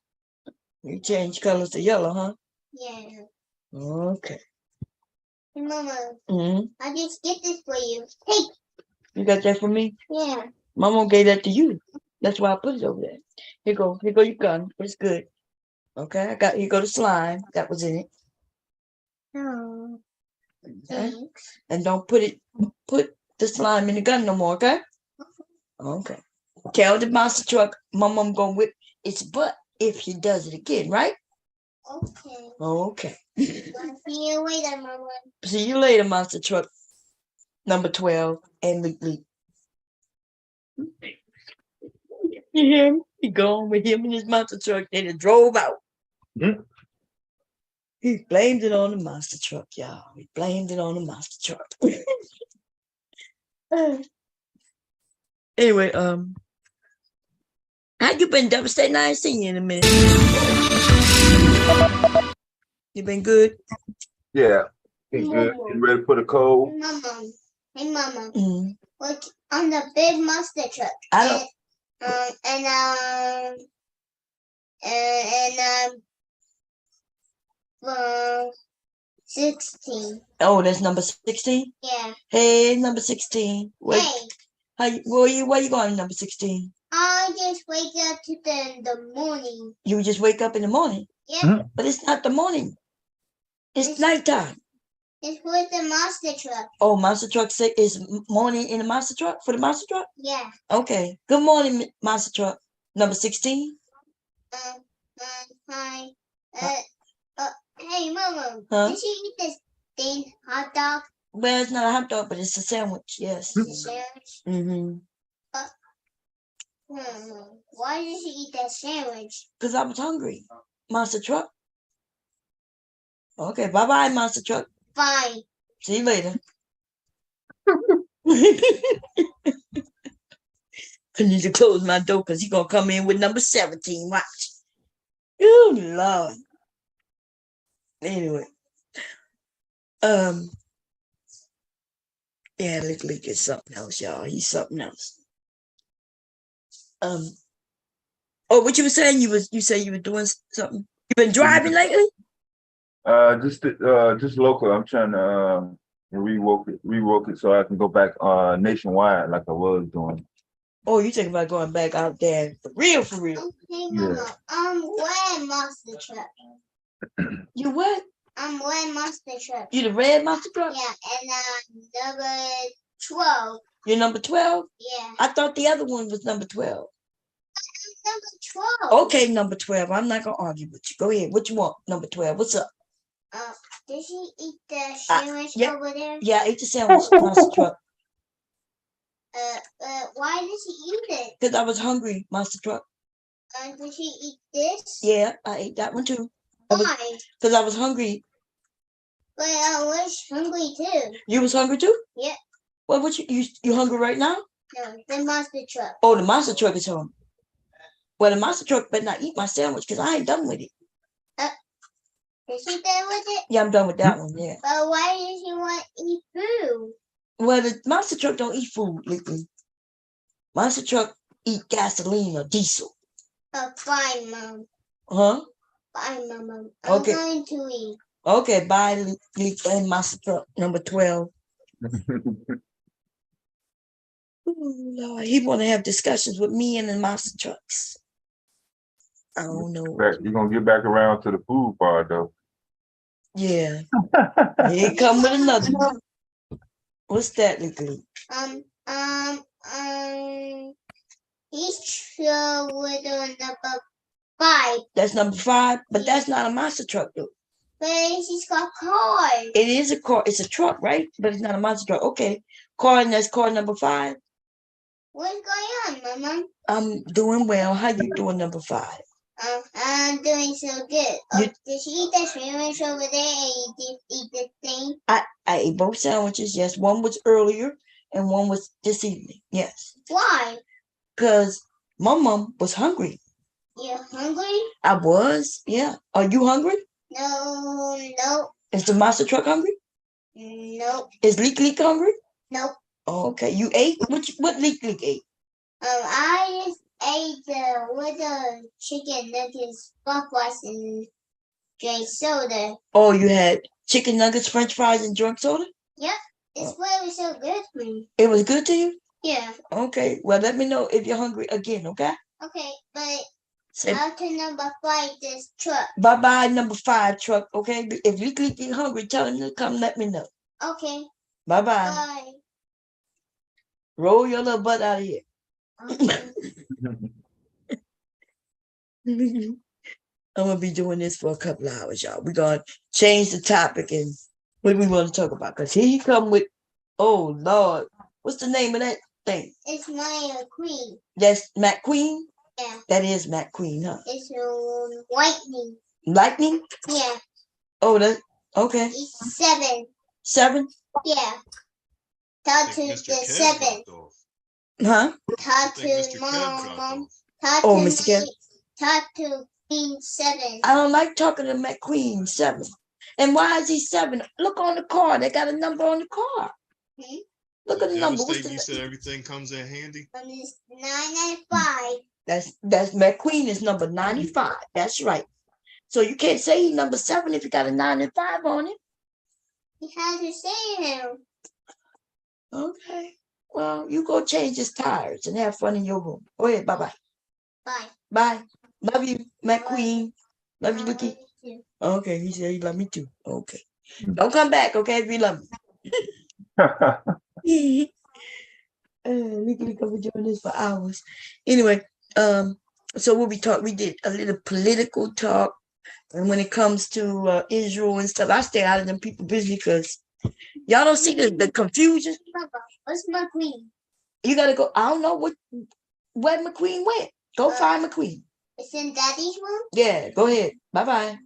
You changed colors to yellow, huh? Yeah. Okay. Hey, Mama. Mm-hmm. I just get this for you. Hey. You got that for me? Yeah. Mama gave that to you. That's why I put it over there. Here go your gun. It's good. Okay, here go the slime that was in it. Oh. Okay. And don't put the slime in the gun no more, okay? Okay. Tell the monster truck Mama gonna whip its butt if he does it again, right? Okay. Okay. See you later, Mama. See you later, monster truck number 12 and Leak. You hear him? He gone with him in his monster truck and it drove out. Mm-hmm. He blamed it on the monster truck, y'all. He blamed it on the monster truck. Anyway, how you been, devastating? I ain't seen you in a minute. You been good? Yeah. Been good. Getting ready for the cold. Hey, Mama. Look on the big monster truck. I don't. 16. Oh, that's number 16? Yeah. Hey, number 16. Wait. Hey. Where you going, number 16? I just wake up in the morning. You just wake up in the morning? Yep. But it's not the morning. It's nighttime. It's with the monster truck. Oh, monster truck is morning in the monster truck for the monster truck? Yeah. Okay. Good morning, monster truck. Number 16? Hi. Hey, Mama. Huh? Did you eat this thing hot dog? Well, it's not a hot dog, but it's a sandwich. Yes. Sandwich? Mm-hmm. Why did you eat that sandwich? Because I was hungry. Monster truck. Okay, bye-bye, monster truck. Fine. See you later. I need to close my door because he's going to come in with number 17. Watch. Oh, Lord. Anyway. Yeah, Leak is something else, y'all. He's something else. Oh, what you were saying? You said you were doing something. You been driving lately? Just local. I'm trying to rework it so I can go back nationwide like I was doing. Oh, you thinking about going back out there for real? Okay, Mama. I'm wearing monster truck. You what? I'm wearing monster truck. You the red monster truck? Yeah, and number 12. You're number 12? Yeah. I thought the other one was number 12. Number 12. Okay, number 12. I'm not gonna argue with you. Go ahead. What you want, number 12? What's up? Did she eat the sandwich over there? Yeah, I ate the sandwich, monster truck. Why did she eat it? Because I was hungry, monster truck. Did she eat this? Yeah, I ate that one too. Why? Because I was hungry. But I was hungry too. You was hungry too? Yeah. Well, what you hungry right now? No, the monster truck. Oh, the monster truck is home. Well, the monster truck better not eat my sandwich because I ain't done with it. Is she done with it? Yeah, I'm done with that one, yeah. But why does she want to eat food? Well, the monster truck don't eat food, lately. Monster truck eat gasoline or diesel. Fine, Mom. Huh? Fine, Mama. I'm going to eat. Okay, bye, and monster truck number 12. Ooh, Lord, he want to have discussions with me and the monster trucks. I don't know. You're gonna get back around to the food part though. Yeah. Here he come with another one. What's that, Lickly? He's with number 5. That's number 5, but that's not a monster truck, though. But it's got car. It is a car. It's a truck, right? But it's not a monster truck. Okay. Car, and that's car number 5. What's going on, Mama? I'm doing well. How you doing, number 5? I'm doing so good. Did you eat that sandwich over there and you did eat the thing? I ate both sandwiches. Yes, one was earlier and one was this evening. Yes. Why? Because my mom was hungry. You're hungry? I was. Yeah. Are you hungry? No. Is the monster truck hungry? Nope. Is Leak hungry? Nope. Oh, okay. You ate? What Leak ate? I just ate the chicken nuggets, puff rice, and drank soda. Oh, you had chicken nuggets, French fries, and drink soda? Yep. It's why it was so good for me. It was good to you? Yeah. Okay. Well, let me know if you're hungry again, okay? Okay, but after number 5, this truck. Bye-bye, number 5 truck, okay? If Leak get hungry, tell him to come let me know. Okay. Bye-bye. Bye. Roll your little butt out of here. Okay. I'm gonna be doing this for a couple of hours, y'all. We're gonna change the topic and what do we want to talk about? Because here you come with, oh Lord, what's the name of that thing? It's my queen. That's McQueen? Yeah. That is McQueen, huh? It's lightning. Lightning? Yeah. Oh, that okay. It's 7. 7? Yeah. Talk to the 7. Huh? Talk to mom. Talk Oh, to Mr. Kev. Talk to Queen 7. I don't like talking to McQueen 7. And why is he 7? Look on the car. They got a number on the car. Hmm? Look at the number. What's you said everything comes in handy? It's 995. That's McQueen is number 95. That's right. So you can't say he's number 7 if you got a 9 and 5 on it. You have to say him. Okay. Well, you go change his tires and have fun in your room. Go ahead. Bye-bye. Bye. Bye. Love you, McQueen. Love you, Vicky. Too. Okay, he said he love me too. Okay. Don't come back, okay, if you love me. We can be doing this for hours. Anyway, so what we did a little political talk. And when it comes to Israel and stuff, I stay out of them people business because y'all don't see the confusion. What's McQueen? You gotta go. I don't know where McQueen went. Go find McQueen. It's in Daddy's room? Yeah, go ahead. Bye-bye.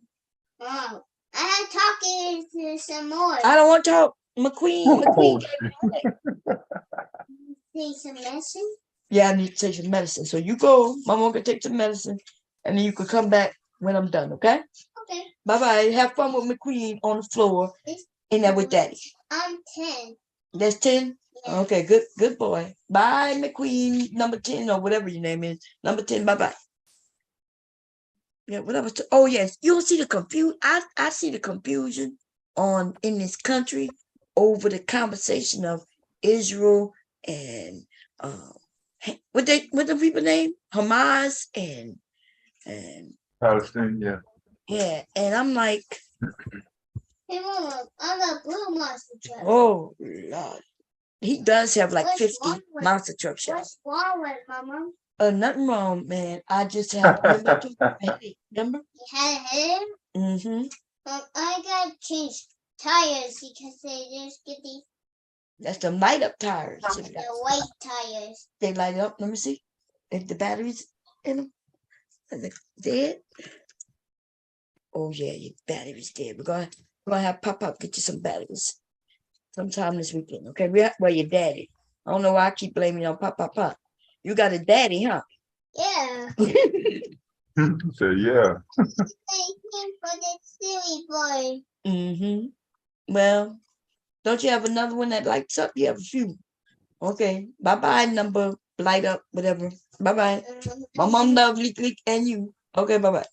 Oh, I have talking to some more. I don't want to talk. McQueen. Need some medicine? Yeah, I need to take some medicine. So you go. Mama can take some medicine. And then you can come back when I'm done, okay? Okay. Bye-bye. Have fun with McQueen on the floor. And that with Daddy. I'm 10. That's 10? Yeah. Okay, good boy. Bye, McQueen, number 10 or whatever your name is. Number 10, bye-bye. Yeah, whatever. Oh, yes. You don't see the confusion. I see the confusion in this country over the conversation of Israel and what the people name? Hamas and Palestine, yeah. Yeah, and I'm like, Hey, Mama, I got blue monster truck. oh, Lord. He does have like 50 monster truck shots. What's wrong with Mama? Nothing wrong, man. I just have remember? You had a headache? Mm-hmm. I got changed tires because they just get these. That's the light up tires. The white tires. They light up. Let me see. If the batteries in them. Are they dead? Oh yeah, your battery's dead. We're gonna have Pop get you some batteries sometime this weekend. Okay, well, your daddy. I don't know why I keep blaming on Pop. You got a daddy, huh? Yeah. So yeah. Thank him for the silly boy. Mm-hmm. Well, don't you have another one that lights up? You have a few. Okay. Bye-bye, number light up, whatever. Bye-bye. My mom loves Leak and you. Okay, bye-bye.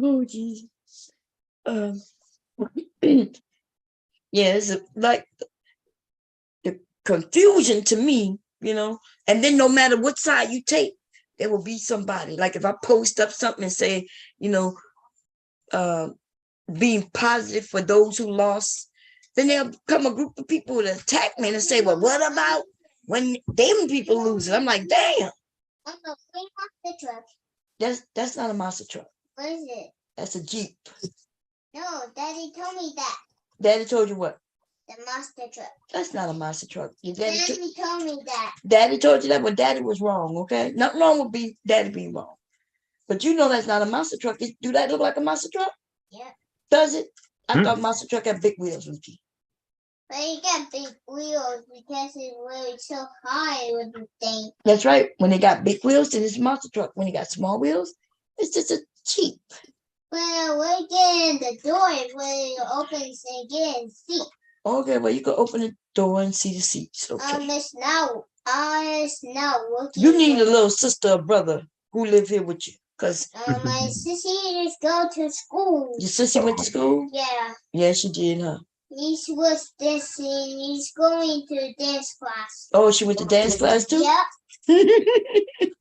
Oh, Jesus. Yeah, it's like the confusion to me, and then no matter what side you take, there will be somebody. Like if I post up something and say, you know, being positive for those who lost, then there'll come a group of people to attack me and say, well, what about when them people lose it? I'm like, damn. That's not a monster truck. What is it? That's a Jeep. No, Daddy told me that. Daddy told you what? The monster truck. That's not a monster truck. Your Daddy told me that. Daddy told you that, but Daddy was wrong, okay? Nothing wrong with Daddy being wrong. But you know that's not a monster truck. Do that look like a monster truck? Yeah. Does it? I thought monster truck had big wheels, Ricky. But it got big wheels because it's really so high with the thing. That's right. When they got big wheels, then it's a monster truck. When they got small wheels, it's just a Jeep. Well, we're getting the door when it opens and get in seat. Okay, well, you can open the door and see the seats. Okay. It's not working. You need a little sister or brother who live here with you. Because my sissy just go to school. Your sissy went to school? Yeah. Yeah, she did, huh? He's going to dance class. Oh, she went to dance class too? Yeah.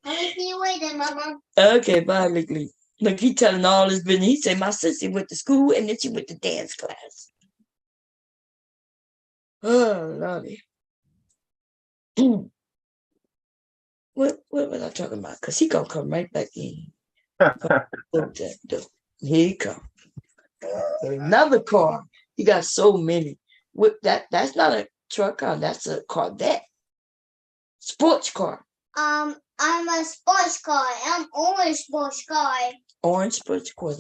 I'll see you later, Mama. Okay, bye, Lickly. Look, he telling all his business. He said my sissy went to school and then she went to dance class. Oh, Lordy. What was I talking about? Because he gonna come right back in. Here he come. Another car. He got so many. That's not a truck car. That's a Corvette. Sports car. I'm a sports car. I'm orange sports car. Orange sports car.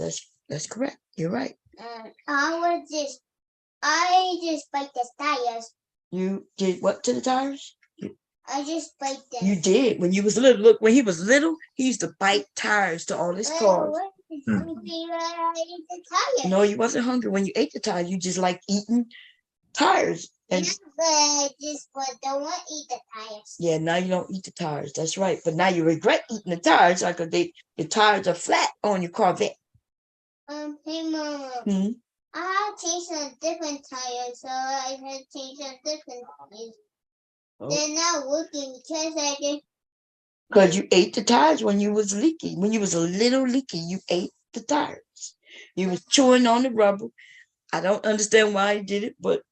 That's correct. You're right. I just bite the tires. You did what to the tires? I just bite them. You did. When you was little, look, when he was little, he used to bite tires to all his cars. No, you wasn't hungry when you ate the tires. You just like eating tires. And but don't want to eat the tires. Yeah, now you don't eat the tires. That's right. But now you regret eating the tires because the tires are flat on your Corvette. Hey, Mama. I have changed some different tires, so I had changed some different tires. Oh. They're not working because you ate the tires when you was leaky. When you was a little leaky, you ate the tires. You was chewing on the rubber. I don't understand why he did it, but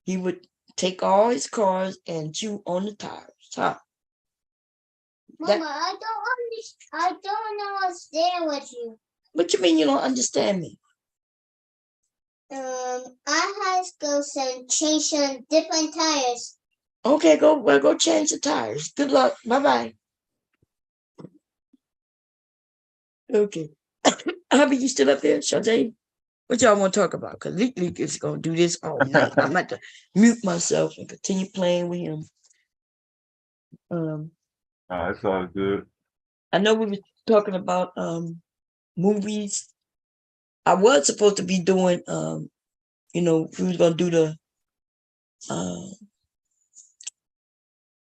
he would take all his cars and chew on the tires. Huh? Mama, I don't understand with you. What you mean you don't understand me? I have to go change some different tires. Okay, go change the tires. Good luck. Bye-bye. Okay. Hubby, you still up there, Sade? What y'all want to talk about? Because Leak is going to do this all night. I'm about to mute myself and continue playing with him. It's all good. I know we were talking about movies. I was supposed to be doing, we was going to do the,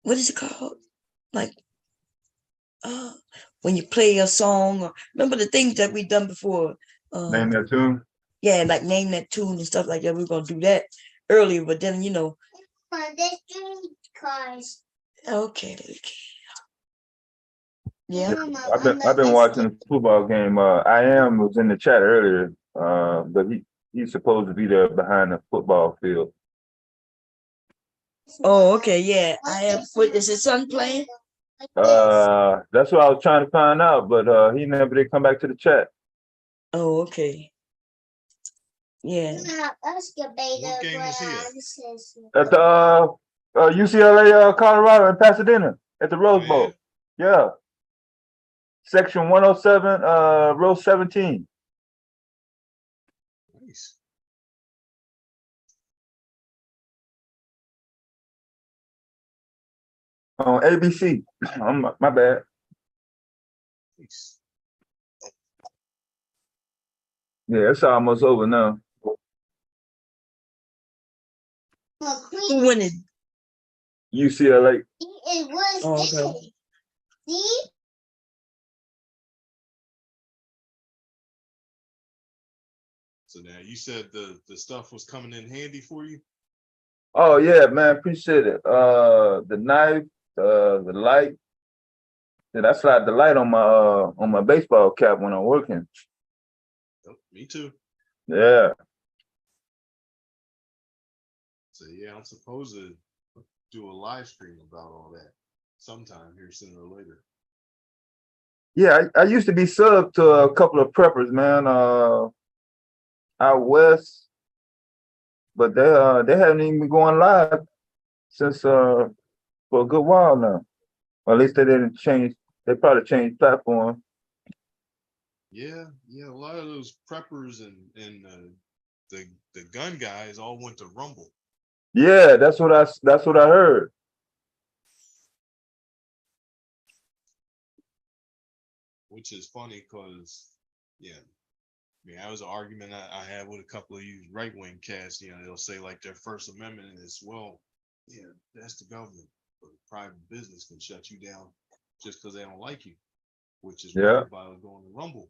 what is it called? Like, when you play a song, or remember the things that we done before. Name that tune? Yeah, like name that tune and stuff like that. We were going to do that earlier, but then, There's 3 cars. Okay. Yeah. I've been watching the football game. I am was in the chat earlier, but he's supposed to be there behind the football field. Oh, okay, yeah. I am. What is his son playing? That's what I was trying to find out, but he never did come back to the chat. Oh, okay. Yeah. What game is he at the UCLA Colorado in Pasadena at the Rose Bowl. Yeah. Section 107, row 17. Nice. On ABC. My bad. Nice. Yeah, it's almost over now. Who winning? UCLA. It was okay. See? So now you said the stuff was coming in handy for you? Oh yeah, man, appreciate it. The knife, the light, Did I slide the light on my baseball cap when I'm working? Oh, me too. Yeah. So yeah, I'm supposed to do a live stream about all that sometime here sooner or later. Yeah, I used to be sub to a couple of preppers, man, out west, but they haven't even been going live since for a good while now. Or at least they didn't change. They probably changed platform. Yeah, a lot of those preppers and the gun guys all went to Rumble. Yeah, that's what I heard. Which is funny because, yeah, I mean, that was an argument I had with a couple of you right wing cats. You know, they'll say like their First Amendment is, well, yeah, that's the government, but private business can shut you down just because they don't like you, which is why everybody was going to Rumble.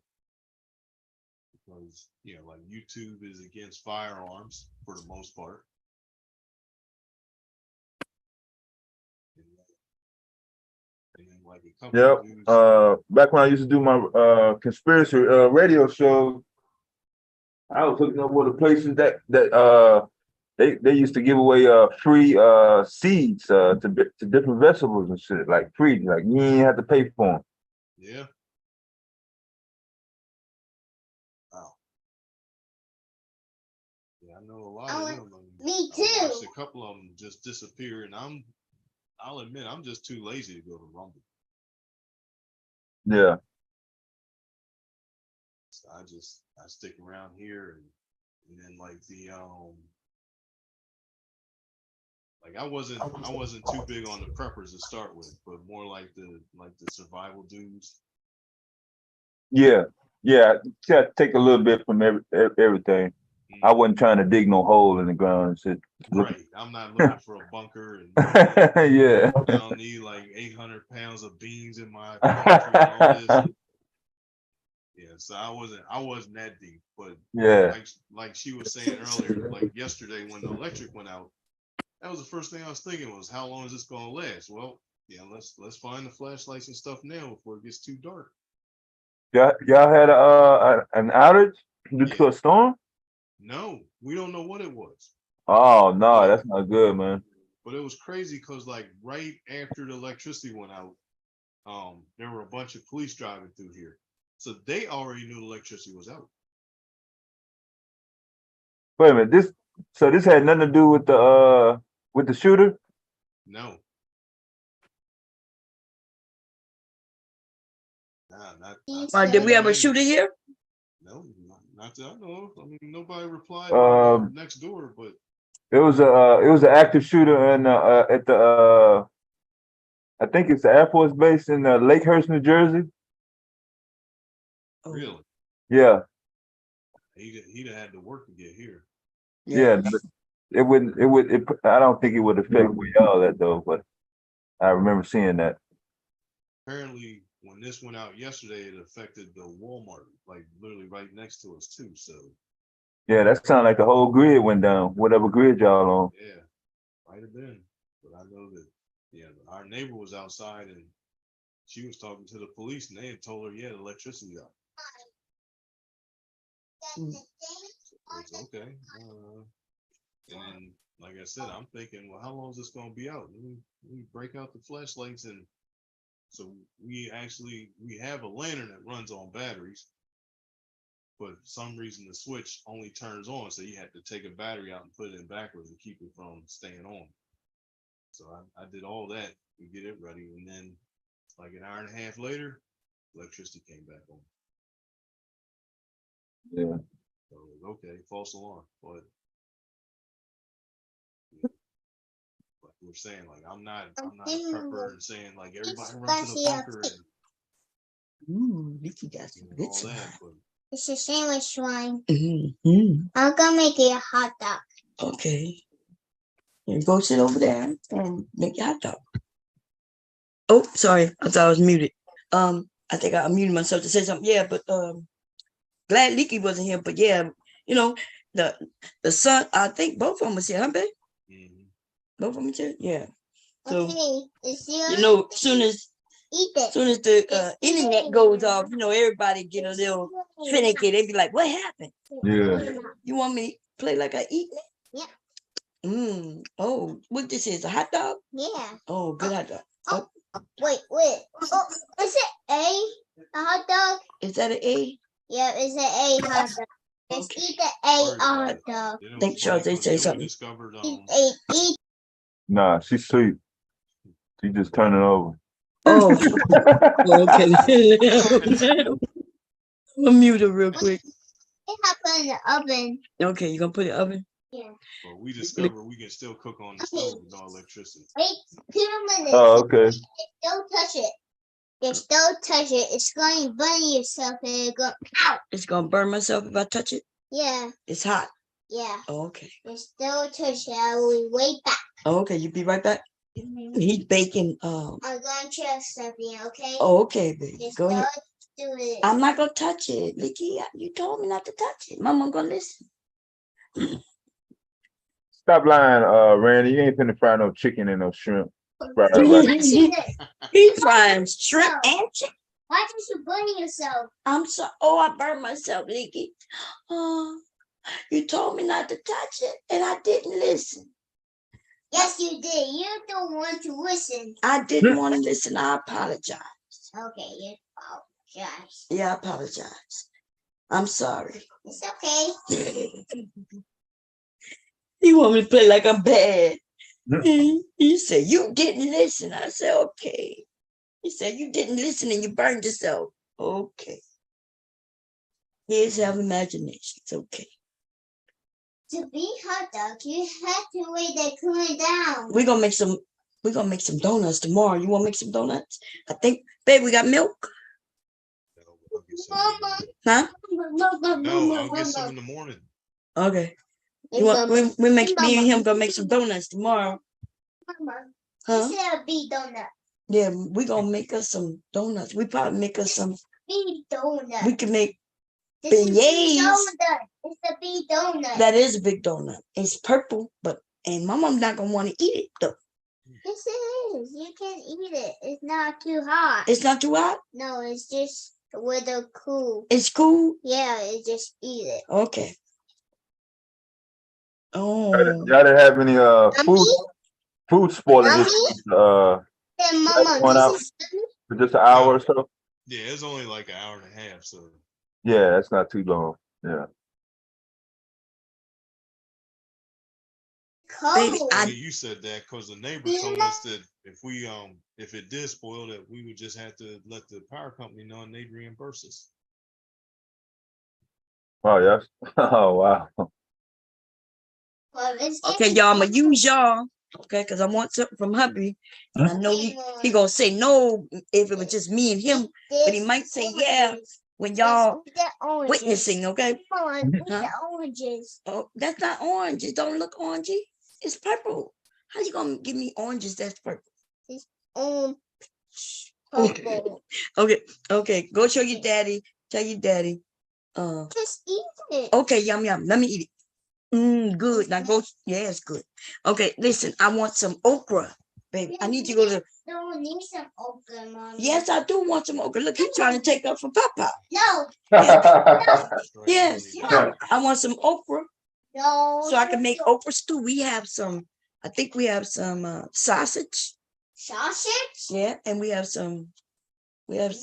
Because, you know, like YouTube is against firearms for the most part. Like a couple Yep. of dudes, Back when I used to do my conspiracy radio show, I was hooking up with the places that they used to give away free seeds to different vegetables and shit, like free, like you didn't have to pay for them. Yeah. Wow. Yeah, I know a lot of them. Me too. I watched a couple of them just disappear, and I'll admit I'm just too lazy to go to Rumble. Yeah. So I stick around here and then like the like I wasn't too big on the preppers to start with, but more like the survival dudes. Yeah. You got to take a little bit from everything. I wasn't trying to dig no hole in the ground and shit. Right. I'm not looking for a bunker and yeah. I don't need like 800 pounds of beans in my pantry and all this. Yeah, so I wasn't that deep, but yeah, like she was saying earlier, like yesterday when the electric went out, that was the first thing I was thinking was, how long is this gonna last? Well, yeah, let's find the flashlights and stuff now before it gets too dark. y'all had an outage due to a storm? No, we don't know what it was. Oh no, that's not good, man. But it was crazy because like right after the electricity went out, there were a bunch of police driving through here. So they already knew the electricity was out. Wait a minute, this had nothing to do with the shooter? No. Nah, Did we have a shooter here? No, not that I know of. I mean, nobody replied next door, but it was an active shooter in at the I think it's the Air Force Base in Lakehurst, New Jersey. Really? Yeah. He'd have had to work to get here. Yeah. It wouldn't. I don't think it would affect where y'all at though. But I remember seeing that. Apparently, when this went out yesterday, it affected the Walmart, like literally right next to us too. So. Yeah, that sounded like the whole grid went down. Whatever grid y'all on. Yeah, might have been. But I know that. Yeah, our neighbor was outside and she was talking to the police, and they had told her, yeah, the electricity out. It's okay. And then, like I said, I'm thinking, well, how long is this going to be out? We break out the flashlights, and so we have a lantern that runs on batteries, but for some reason the switch only turns on, so you have to take a battery out and put it in backwards to keep it from staying on. So I did all that to get it ready, and then like an hour and a half later, electricity came back on. Yeah. So okay, false alarm, but like we're saying, like I'm not a prepper and saying like everybody run to the bunker and Vicky got some good all that, but It's a sandwich one. Mm-hmm. I'm gonna make it a hot dog. Okay. You go sit over there and make your hot dog. Oh, sorry. I thought I was muted. I think I muted myself to say something. Yeah, but glad Leaky wasn't here. But yeah, you know, the son, I think both of them was here, huh, babe? Mm-hmm. Both of them here? Yeah. So Okay, you know, soon as eat As it. soon as the internet goes off, you know, everybody get a little finicky. They be like, "What happened? Yeah. You want me to play like I eat it?" Yeah. Oh, what this is? A hot dog? Yeah. Oh, good hot dog. Oh, wait. Oh, is it a hot dog? Is that an A? Yeah, it's an A hot dog. Just eat the A hot dog. Think Charles, they say something. Discovered Eat. Nah, she's asleep. She just turning over. Oh, okay. I'll mute her real quick. It happened in the oven. Okay, you gonna put it in the oven? Yeah. But we discovered we can still cook on the stove with no electricity. Wait 2 minutes. Oh, okay. Don't touch it. Just don't touch it. It's going to burn yourself and it go out. It's gonna burn myself if I touch it. Yeah. It's hot. Yeah. Oh, okay. Just don't touch it. I will be right back. Oh, okay, you be right back. He's baking. I'm going to try something, okay? Oh, okay, baby. Just Go ahead. don't do it. I'm not gonna touch it, Licky. You told me not to touch it. Mama gonna listen. Stop lying, Randy. You ain't finna fry no chicken and no shrimp. Right. He's frying shrimp and chicken. Why did you burn yourself? I'm sorry. Oh, I burned myself, Licky. Oh, you told me not to touch it, and I didn't listen. Yes, you did. You don't want to listen. I didn't want to listen. I apologize. Okay, you apologize. Yeah, I apologize. I'm sorry. It's okay. You want me to play like I'm bad? He said, you didn't listen. I said, okay. He said, you didn't listen and you burned yourself. Okay. Kids have imagination. It's okay. To be hot dog, you have to wait that cooling down. We're gonna make some donuts tomorrow. You wanna make some donuts? I think, babe, we got milk. Mama. Huh? No, I'll get some in the morning. Okay. You want we make me and him gonna make some donuts tomorrow. Mama. Huh? This is a big donut. Yeah, we gonna make us some donuts. We probably make us some. Big donut. We can make This is a big beignets. donut. It's a big donut. That is a big donut. It's purple, and my mom's not gonna want to eat it though. Yes, it is. You can eat it. It's not too hot. It's not too hot. No, it's just a little cool. It's cool. Yeah, it just eat it. Okay. Oh. Y'all didn't have any food spoilage Then Mama, going out for just an hour or so? Yeah, it's only like an hour and a half, so Yeah, that's not too long. Yeah. Baby, you said that because the neighbor told us that if it did spoil, that we would just have to let the power company know and they'd reimburse us. Oh, yes. Oh, wow. Okay, y'all, I'm gonna use y'all. Okay, because I want something from hubby. And I know he gonna say no if it was just me and him, but he might say yeah when y'all witnessing. Okay. Huh? The oranges. Oh, that's not orange. It don't look orangey. It's purple. How you gonna give me oranges? That's purple. It's purple. Okay. Go show your daddy. Tell your daddy. Just eat it. Okay, yum. Let me eat it. Good. Now go. Yeah, it's good. Okay, listen. I want some okra, baby. I need you to go to. Don't need some okra, Mom. Yes, I do want some okra. Look, he's trying to take up for Papa. No. Yes. I want some okra. No. So I can make okra stew. We have some. I think we have some sausage. Sausage? Yeah, and we have some. Milk?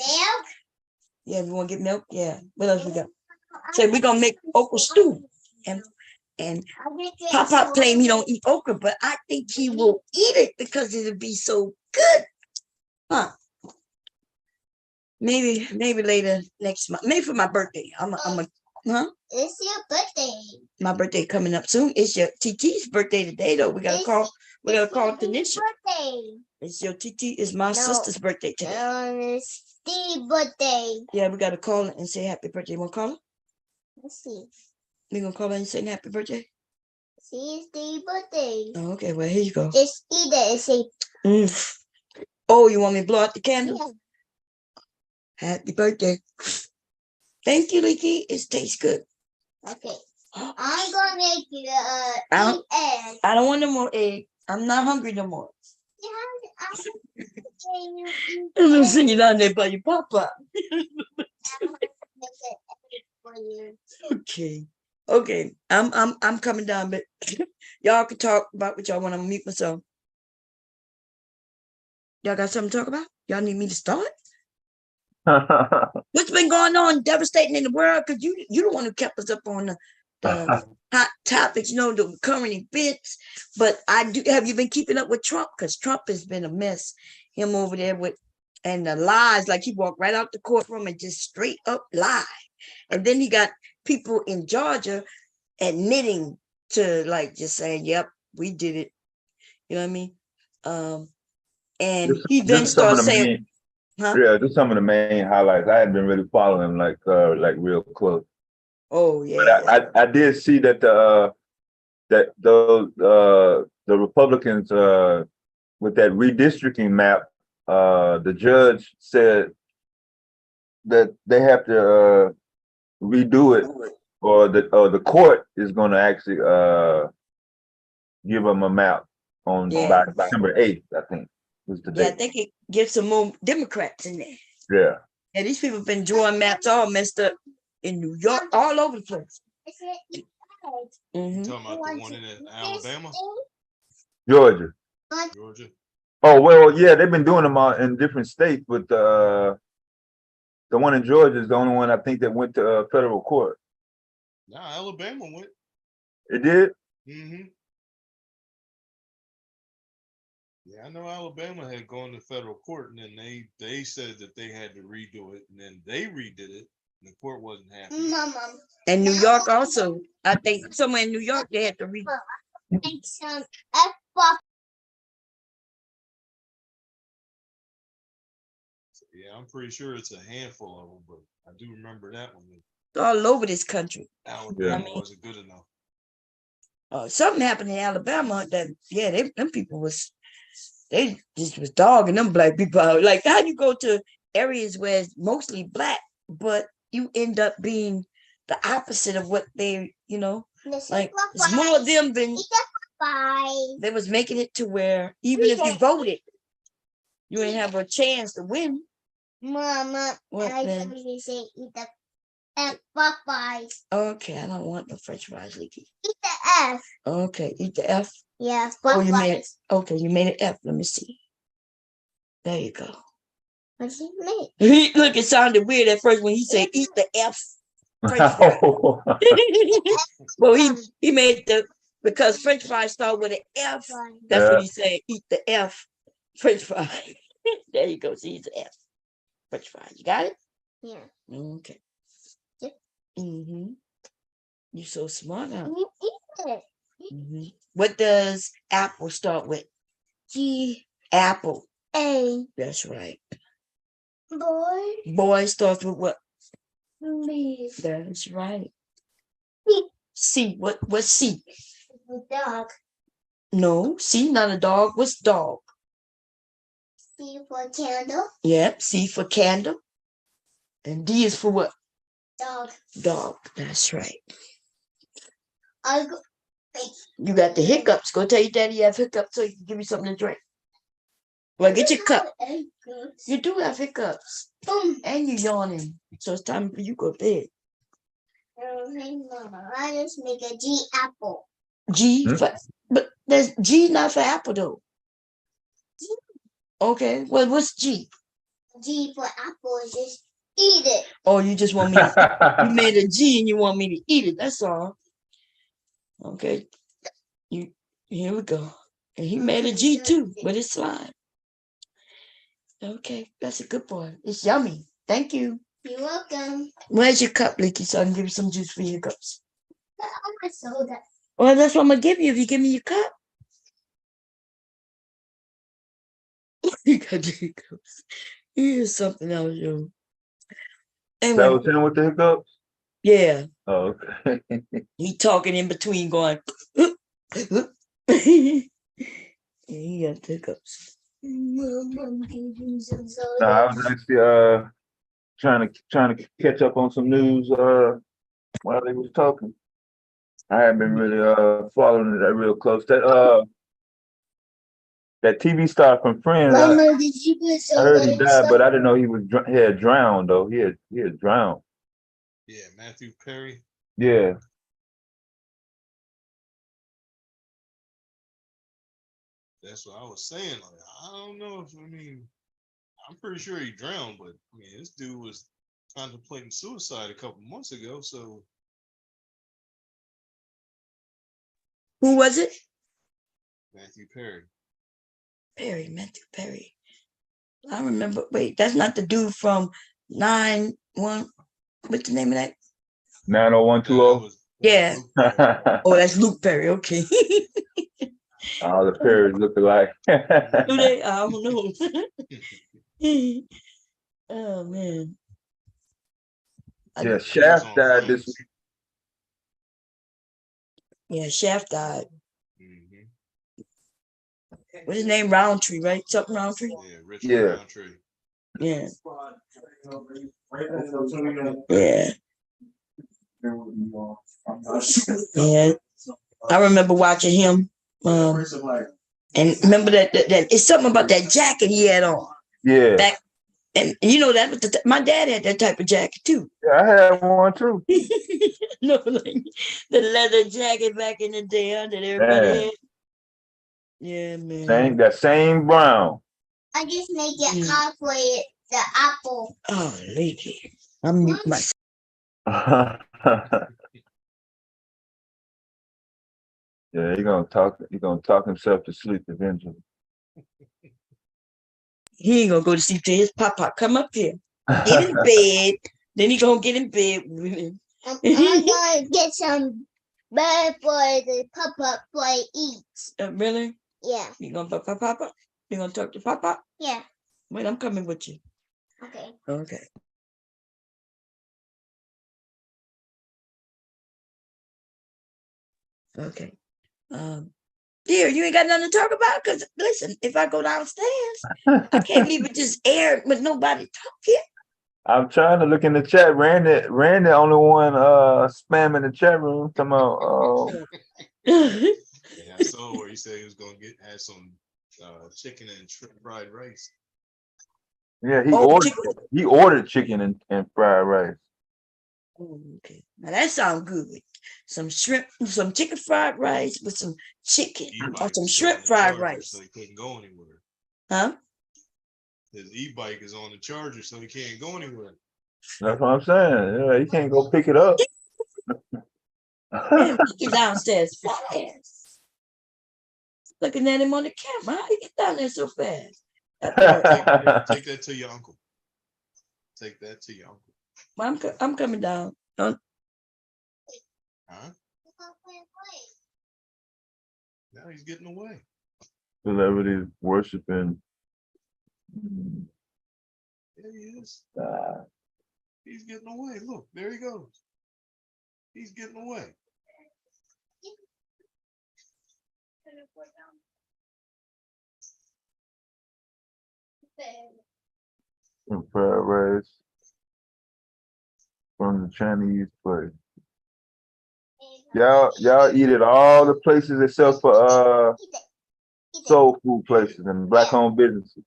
Yeah, we want to get milk. Yeah. What else we got? So we're gonna make okra stew, and Papa claim he don't eat okra, but I think he will eat it because it'll be so good. Huh? Maybe later next month. Maybe for my birthday. Huh? It's your birthday. My birthday coming up soon. It's your TT's birthday today, though. We gotta call Tanisha. Birthday. It's your TT. It's my sister's birthday today. It's Steve's birthday. Yeah, we gotta call her and say happy birthday. You wanna call her? Let's see. We gonna call her and say happy birthday. See, it's Steve's birthday. Oh, okay, well here you go. Just eat it and say. Oh, you want me to blow out the candles? Yeah. Happy birthday. Thank you, Leaky. It tastes good. Okay. I'm gonna make you eat egg. I don't want no more egg. I'm not hungry no more. Yeah, I'm gonna sing it down there by your papa. Okay. Okay. I'm coming down, but y'all can talk about what y'all want. I'm gonna mute myself. Y'all got something to talk about? Y'all need me to start? What's been going on devastating in the world? Because you the one who kept us up on the hot topics, the current events. But have you been keeping up with Trump? Because Trump has been a mess. Him over there and the lies, like he walked right out the courtroom and just straight up lie. And then he got people in Georgia admitting to just saying, yep, we did it. You know what I mean? And he then starts saying, yeah, just some of the main highlights. I hadn't been really following like real close. Oh yeah. But I did see that the Republicans with that redistricting map, the judge said that they have to redo it, or the court is going to actually give them a map by December 8th, I think was the date. I think it gives some more Democrats in there. Yeah. And these people have been drawing maps all messed up in New York, all over the place. Talking about the one in Alabama? Georgia. Georgia. Oh, well, yeah, they've been doing them in different states, but the one in Georgia is the only one I think that went to federal court. Nah, Alabama went. It did? Mm-hmm. Yeah, I know Alabama had gone to federal court, and then they said that they had to redo it, and then they redid it, and the court wasn't happy. And New York also. I think somewhere in New York they had to redo it. Yeah, I'm pretty sure it's a handful of them, but I do remember that one. It's all over this country. Alabama wasn't good enough. Something happened in Alabama that them people they just was dogging them black people out. Like, how you go to areas where it's mostly black, but you end up being the opposite of what they, like it's more of them than they was making it to where even if you voted, you ain't have a chance to win. Mama, I told you to say eat the F fries. Okay, I don't want the French fries, Leaky. Eat the F. Okay, eat the F. Yeah, Oh, you made it. Okay, you made it F. Let me see. There you go. What's he made? Look, it sounded weird at first when he said eat the F. French fries. Well, he made because French fries start with an F. That's what he said. Eat the F. French fries. There you go. See, it's F. French fries. You got it? Yeah. Okay. Yep. You're so smart, huh? You eat it. What does apple start with? G. Apple. A. That's right. Boy. Boy starts with what? B. That's right. C. C. What's C? Dog. No, C, not a dog. What's dog? C for candle. Yep, C for candle. And D is for what? Dog. Dog. That's right. You got the hiccups. Go tell your daddy you have hiccups so he can give you something to drink. Well, get your cup. You do have hiccups. And you're yawning. So it's time for you to go to bed. I just make a G apple. G for, but there's G not for apple though. G. Okay. Well, what's G? G for apple is just eat it. Oh, you just want me to you made a G and you want me to eat it. That's all. Okay. Here we go. And he made a G too, but it's slime. Okay, that's a good boy. It's yummy. Thank you. You're welcome. Where's your cup, Leaky, so I can give you some juice for your hiccups? I soda. Well, that's what I'm gonna give you if you give me your cup. You got the hiccups. Here's something else, yo. Anyway, that was him with the hiccups? Yeah. Oh, okay. He talking in between going, he got the hiccups. I was actually trying to catch up on some news while they was talking. I haven't been really following that real close. That that TV star from Friends. Mama, did you put I some heard he other died, stuff? but I didn't know he was he had drowned though. He had drowned. Yeah, Matthew Perry. Yeah. That's what I was saying. Like, I don't know if I'm pretty sure he drowned, but I mean, this dude was contemplating suicide a couple months ago. So Who was it? Matthew Perry. Matthew Perry. I remember. Wait, that's not the dude from 9-1. What's the name of that? 90120. Yeah. Oh, that's Luke Perry. Okay. All the Perrys look alike. Do they? I don't know. Oh man. Yeah, Shaft died this week. Yeah, Shaft died. What's his name? Roundtree, right? Something Roundtree? Yeah, Richard Roundtree. Yeah. Yeah. Yeah. I remember watching him. And remember that it's something about that jacket he had on. Yeah. Back, and you know that was my dad had that type of jacket too. Yeah, I had one too. No, like the leather jacket back in the day that everybody Man. had. Yeah, man. That same brown. I just make it halfway the apple. Oh, lady. I'm mute myself. Yeah, he's gonna talk himself to sleep eventually. He ain't gonna go to sleep till his papa come up here. Get in bed. Then he gonna get in bed with him. I'm gonna get some bread for the papa boy eats. Really? Yeah. You gonna papa? You gonna talk to papa? Yeah. Wait, I'm coming with you. Okay. Okay. Okay. Dear, you ain't got nothing to talk about? Because listen, if I go downstairs, I can't leave it just air with nobody talking. I'm trying to look in the chat. Randy only one spamming the chat room. Come on. Yeah, I saw where he said he was gonna have some chicken and fried rice. Yeah, he ordered chicken and fried rice. Oh, okay. Now that sounds good. Some shrimp, some chicken fried rice with some chicken or some shrimp fried rice. So he couldn't go anywhere. Huh? His e-bike is on the charger, so he can't go anywhere. That's what I'm saying. Yeah, he can't go pick it up. Damn, he get downstairs fast. Looking at him on the camera. How he get down there so fast? Take that to your uncle. Take that to your uncle. I'm coming down. Huh? Now he's getting away. Celebrities worshiping. There he is. He's getting away. Look, there he goes. He's getting away. And fried rice from the Chinese place. Y'all eat at all the places except for soul food places and black owned businesses.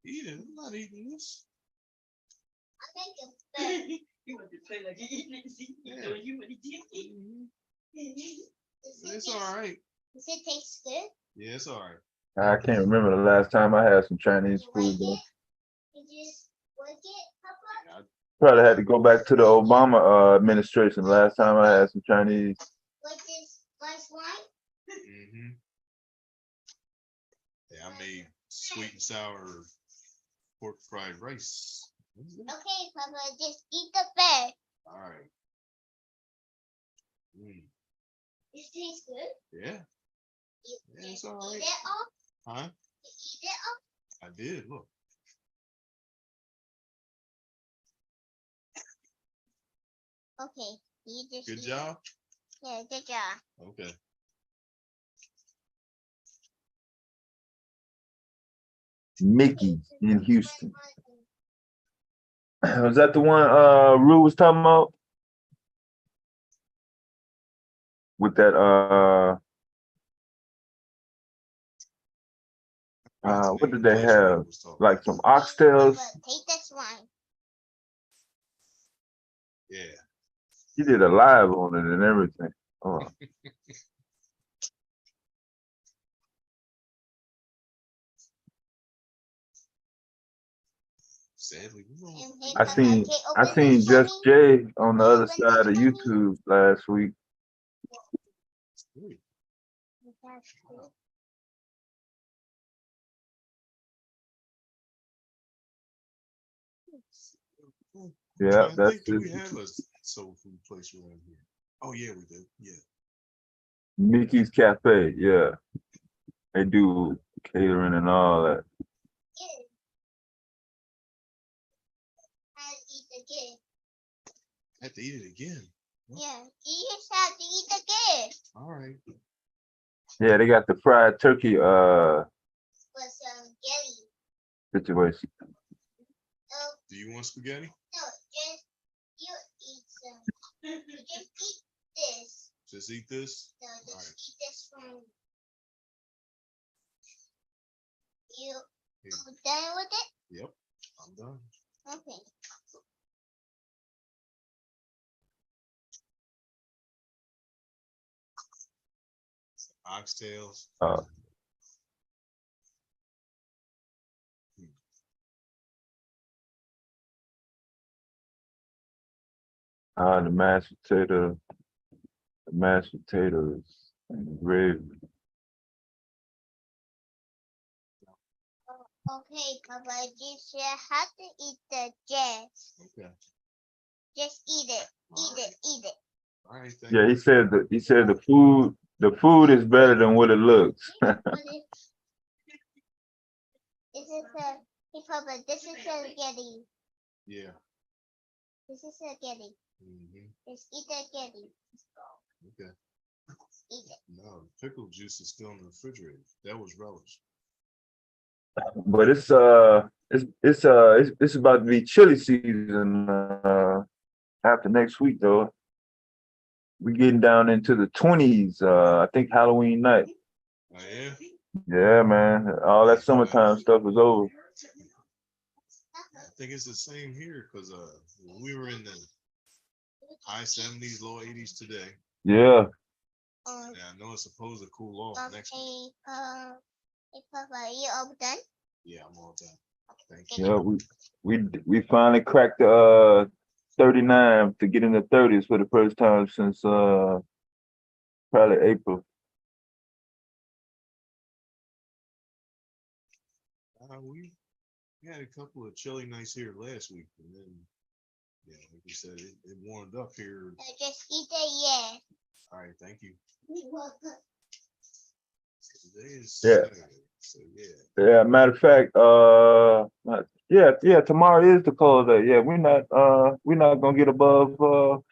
Eating? I'm not eating this. You want to play like you eating it? See, you want to It's all right. Does it taste good? Yeah, it's all right. I can't remember the last time I had some Chinese food though. Did you like it, Papa? Probably had to go back to the Obama administration. Last time I had some Chinese. Like this last wine? Mm-hmm. Yeah, I made sweet and sour pork fried rice. Okay, Papa, just eat the bread. All right. It tastes good? Yeah. Yeah, it's all right. Eat it all? Huh? Eat it all? I did. Look. Okay. You just Good eat job. It. Yeah, good job. Okay. Mickey in Houston. Was that the one Rue was talking about? With that What did they have? Like some oxtails. Take this one. Yeah. He did a live on it and everything. Oh. Sadly, I seen Just Jay on the other side of YouTube last week. Yeah, that's Do it. we have a soul food place around here? Oh yeah, we do. Yeah. Mickey's Cafe, yeah. They do catering and all that. Have to eat it again. Yeah, you just have to eat again. All right. Yeah, they got the fried turkey With some jelly. situation. Do you want spaghetti? No, just you eat some. You just eat this. Just eat this? No, just eat this one. You done with it? Yep, I'm done. Okay. Oxtails. The mashed potatoes, and the gravy. Okay, Papa, you should have to eat the jazz. Okay. Just eat it. Eat it. All right. Yeah, he said the food is better than what it looks. Hey, Papa, this is spaghetti. Yeah. This is spaghetti. Just eat the spaghetti. Okay. Eat it. No, the pickle juice is still in the refrigerator. That was relish. But it's about to be chili season after next week though. We getting down into the 20s. I think Halloween night. Oh yeah. Yeah, man. All that summertime stuff is over. I think it's the same here because we were in the high 70s, low 80s today. Yeah. Yeah, I know it's supposed to cool off next week. Hey, Papa, are you all done? Yeah, I'm all done. Thank you. Yeah, we finally cracked the 39 to get in the 30s for the first time since probably April. We had a couple of chilly nights here last week, and then like you said, it warmed up here. Just eat it, yeah. All right, thank you. You're welcome. Today is Yeah. Saturday, so yeah. Yeah, matter of fact, tomorrow is the cold day. Yeah, we're not gonna get above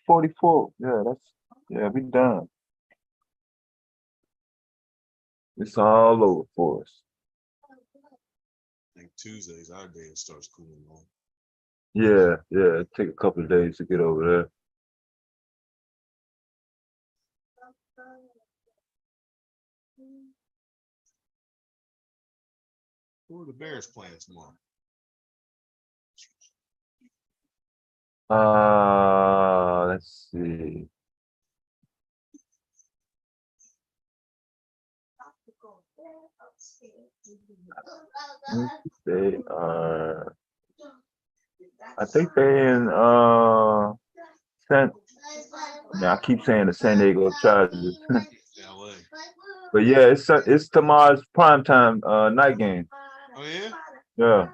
44. Yeah, we done. It's all over for us. I think Tuesdays our day it starts cooling off. Yeah, it take a couple of days to get over there. Who are the Bears playing tomorrow? Let's see. They are. I think they in I keep saying the San Diego Chargers. But yeah, it's tomorrow's primetime night game. Oh yeah? Yeah.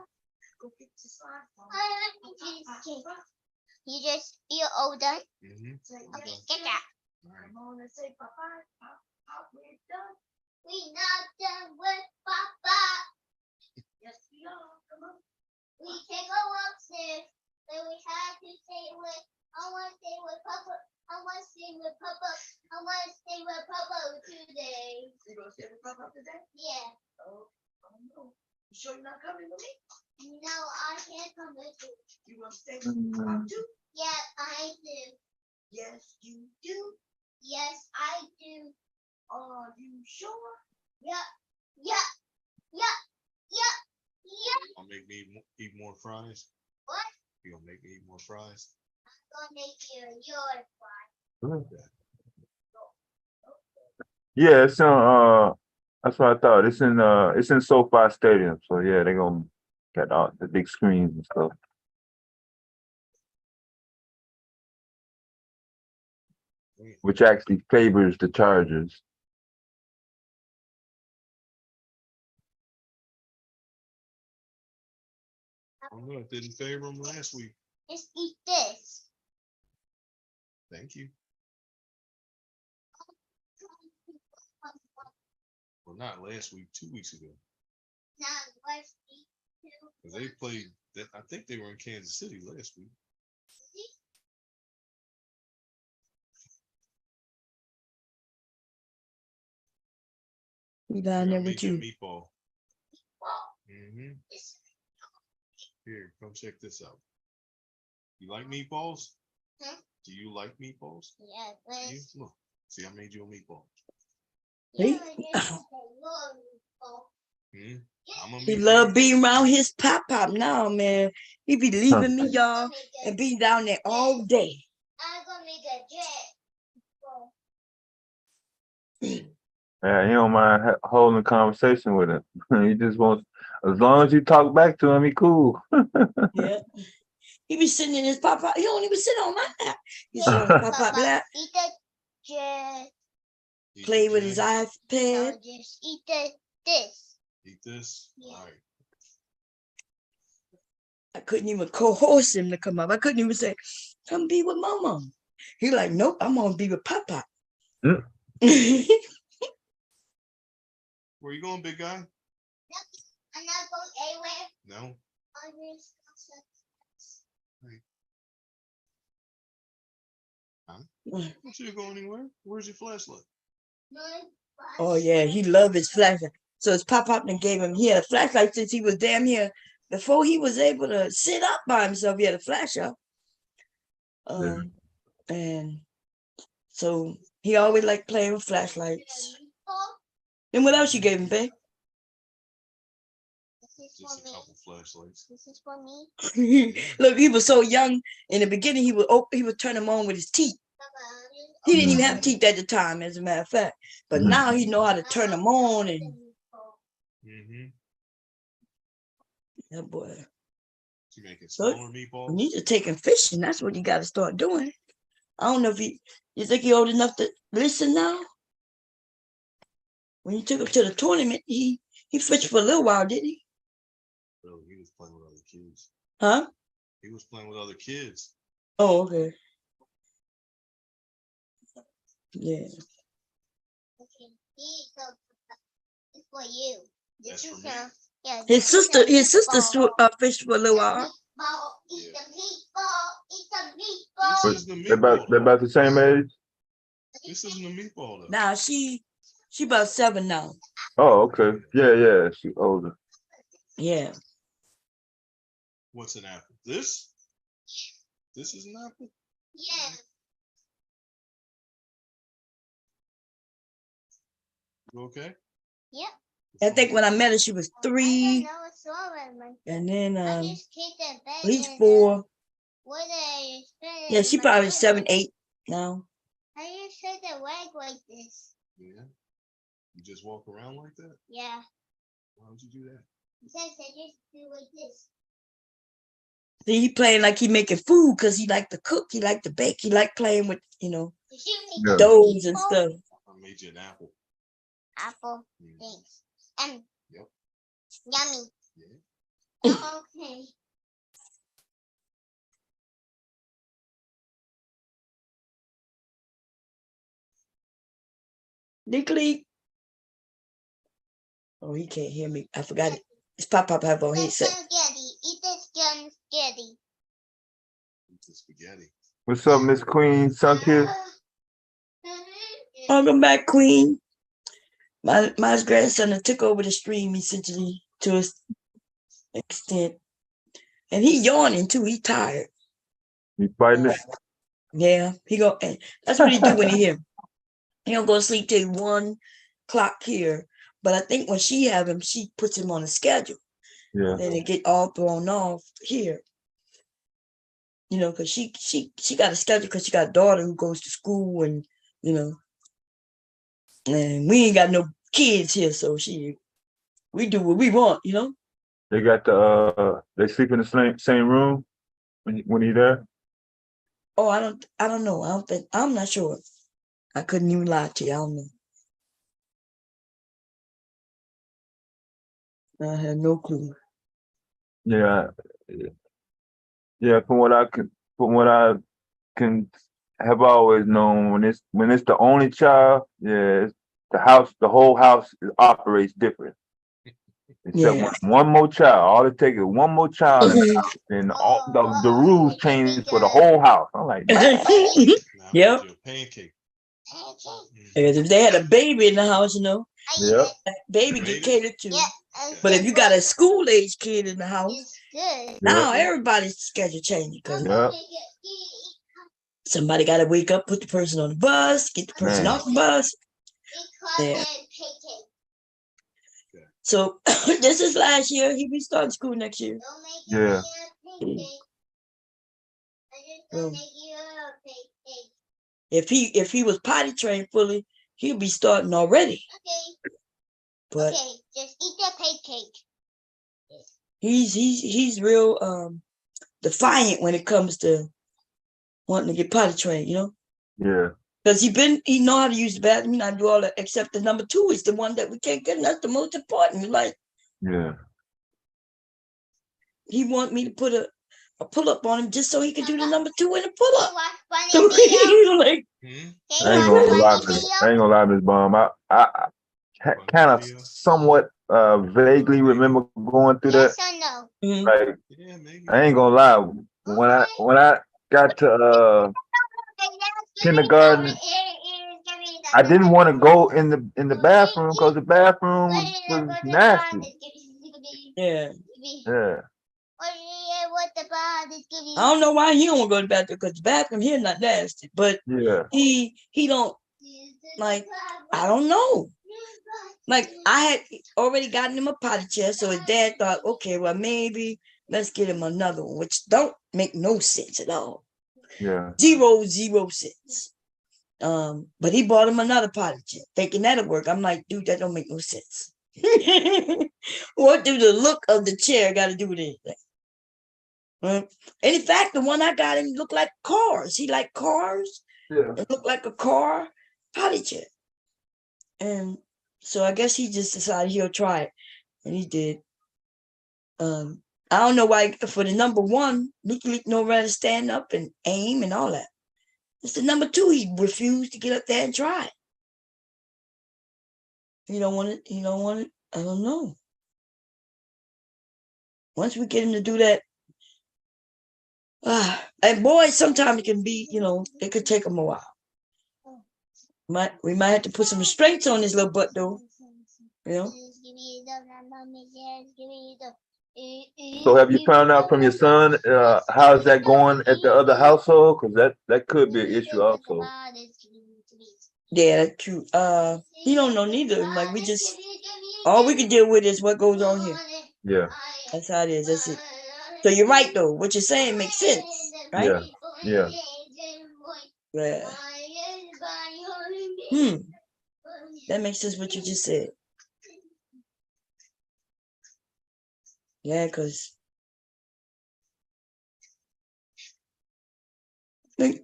You're all done? Okay, get that. We not done with Papa. Yes, we are. Come on. We take a walk there, but we have to stay with. I want to stay with Papa. I want to stay with Papa. I want to stay with Papa today. You gonna stay with Papa today? Yeah. Oh no. You sure you're not coming with me? No, I can't come with you. You want to stay with Papa too? Yeah, I do. Yes, you do. Yes, I do. Are you sure? Yeah. I'll make me eat more fries. What? You gonna make me eat more fries? I'm gonna make you your fry. Yeah, it's on. That's what I thought. It's in SoFi Stadium. So yeah, they're gonna get out the big screens and stuff, which actually favors the Chargers. I don't know. It didn't favor them last week. Just eat this. Thank you. Well, not last week, 2 weeks ago. Not last week. Because they played that. I think they were in Kansas City last week. We down there with you. Meatball. Mm-hmm. Here, come check this out. You like meatballs? Huh? Do you like meatballs? Yeah, but You? Look, see, I made you a meatball. He, I'm a he meatball. love being around his pop now, man. He be leaving me, Huh. y'all, and be down there all day. I'm gonna make a jet. Yeah, he don't mind holding a conversation with him. He just wants, as long as you talk back to him, he cool. Yeah. He be sitting in his pop. He don't even sit on my lap. He sit on his pop lap. Eat the jet. Play with his iPad. No, just eat this. Eat this? Yeah. All right. I couldn't even coerce him to come up. I couldn't even say, come be with Mama. He like, nope, I'm gonna be with Papa. Mm. Where you going, big guy? I'm not going anywhere. No. Huh? Don't you go anywhere? Where's your flashlight? Oh yeah, he loved his flashlight. So his pop-up and gave him, he had a flashlight since he was damn here. Before he was able to sit up by himself, he had a flash up. And so he always liked playing with flashlights. And what else you gave him, babe? Just a couple flashlights. This is for me. Look, he was so young. In the beginning, he would turn them on with his teeth. He didn't even have teeth at the time, as a matter of fact. But now he know how to turn them on. And that boy. You making So smaller meatballs? you need to take him fishing. That's what you got to start doing. I don't know if you think he old enough to listen now. When you took him to the tournament, he fished for a little while, didn't he? Bro, he was playing with other kids. Huh? He was playing with other kids. Oh, okay. Yeah. Okay. It's for you. This is yeah. His sister fished for a little while. Eat the meatball. Eat the meatball. They're about the same age. This isn't a meatball though. Nah, she about 7 now. Oh, okay. Yeah. She older. Yeah. What's an apple? This is an apple? Yeah. You okay? Yep. I think when I met her, she was 3. And then he's 4. Yeah, she probably 7, 8 now. I just said the leg like this. Yeah. You just walk around like that? Yeah. Why would you do that? Because I just do like this. See, he playing like he making food because he like to cook, he like to bake, he like playing with, doughs and stuff. I made you an apple. Apple. Thanks. Yep. Yummy. Yeah. Okay. Nickly. Oh, he can't hear me. I forgot it. His pop have on headset. Spaghetti. Eat the spaghetti. Eat the spaghetti. What's up, Miss Queen Sunkist? Welcome back, Queen. My grandson took over the stream essentially to an extent. And he yawning too. He tired. You fighting it? Yeah, that's what he do when he hear. He don't go to sleep till 1 o'clock here. But I think when she have him, she puts him on a schedule. Yeah. Then they get all thrown off here. You know, because she got a schedule because she got a daughter who goes to school and, you know, and we ain't got no kids here, so we do what we want, you know. They got they sleep in the same room when you there. Oh, I don't know. I'm not sure. I couldn't even lie to you. I don't know. I have no clue. Yeah, yeah. From what I can have always known, when it's the only child, yeah, it's the whole house operates different. Except Yeah. one more child, all it takes is one more child in the house, and all the rules change for the whole house. I'm like, man. Yep. Pancake. Because if they had a baby in the house, you know, Yep. that baby get catered to. But if you got a school age kid in the house, now everybody's schedule changing because somebody got to wake up, put the person on the bus, get the person off the bus. Yeah. So this is last year. He'll be starting school next year. Yeah. If he was potty trained fully, he'll be starting already. But just eat that pancake. he's real defiant when it comes to wanting to get potty trained, you know? Yeah. Because he know how to use the bathroom, not do all that, except the number 2 is the one that we can't get, and that's the most important. Like, yeah. He want me to put a pull-up on him just so he could do the number 2 in a pull-up. Like, I ain't gonna lie, Miss Bum. I kind of somewhat vaguely remember going through that. Like, I ain't gonna lie. When I got to kindergarten, I didn't want to go in the bathroom because the bathroom was nasty. Yeah. Yeah. I don't know why he don't want to go to the bathroom, because the bathroom here not nasty, but yeah, he don't, like, I don't know. Like, I had already gotten him a potty chair, so his dad thought, okay, well, maybe let's get him another one, which don't make no sense at all. Yeah. Zero sense. But he bought him another potty chair, thinking that'll work. I'm like, dude, that don't make no sense. What do the look of the chair got to do with anything? And in fact, the one I got him looked like cars. He liked cars. Yeah. It looked like a car potty chair. And so I guess he just decided he'll try it. And he did. I don't know why for the number 1, Leak know where to stand up and aim and all that. It's the number 2, he refused to get up there and try it. He don't want it. I don't know. Once we get him to do that, and boys, sometimes it can be, it could take him a while. We might have to put some restraints on his little butt, though. So have you found out from your son how's that going at the other household? Because that could be an issue also. Yeah, that's cute. He don't know neither. Like, all we can deal with is what goes on here. Yeah. That's how it is. That's it. So you're right, though. What you're saying makes sense, right? Yeah. Yeah. That makes sense what you just said. Yeah, because I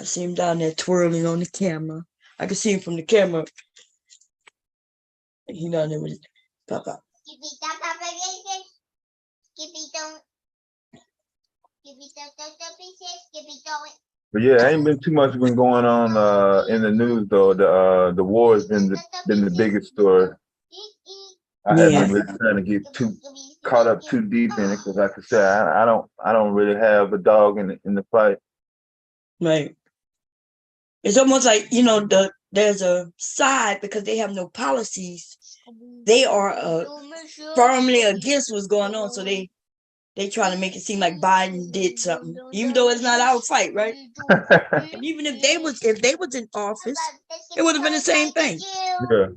see him down there twirling on the camera. I can see him from the camera. He down there with his papa. But yeah, ain't been too much been going on in the news though. The war has been the biggest story. I haven't been trying to get too caught up too deep in it because, like I said, I don't really have a dog in the fight. Right. It's almost like there's a side because they have no policies. They are firmly against what's going on, so they try to make it seem like Biden did something, even though it's not our fight, right? And even if they was in office, it would have been the same thing. Yeah.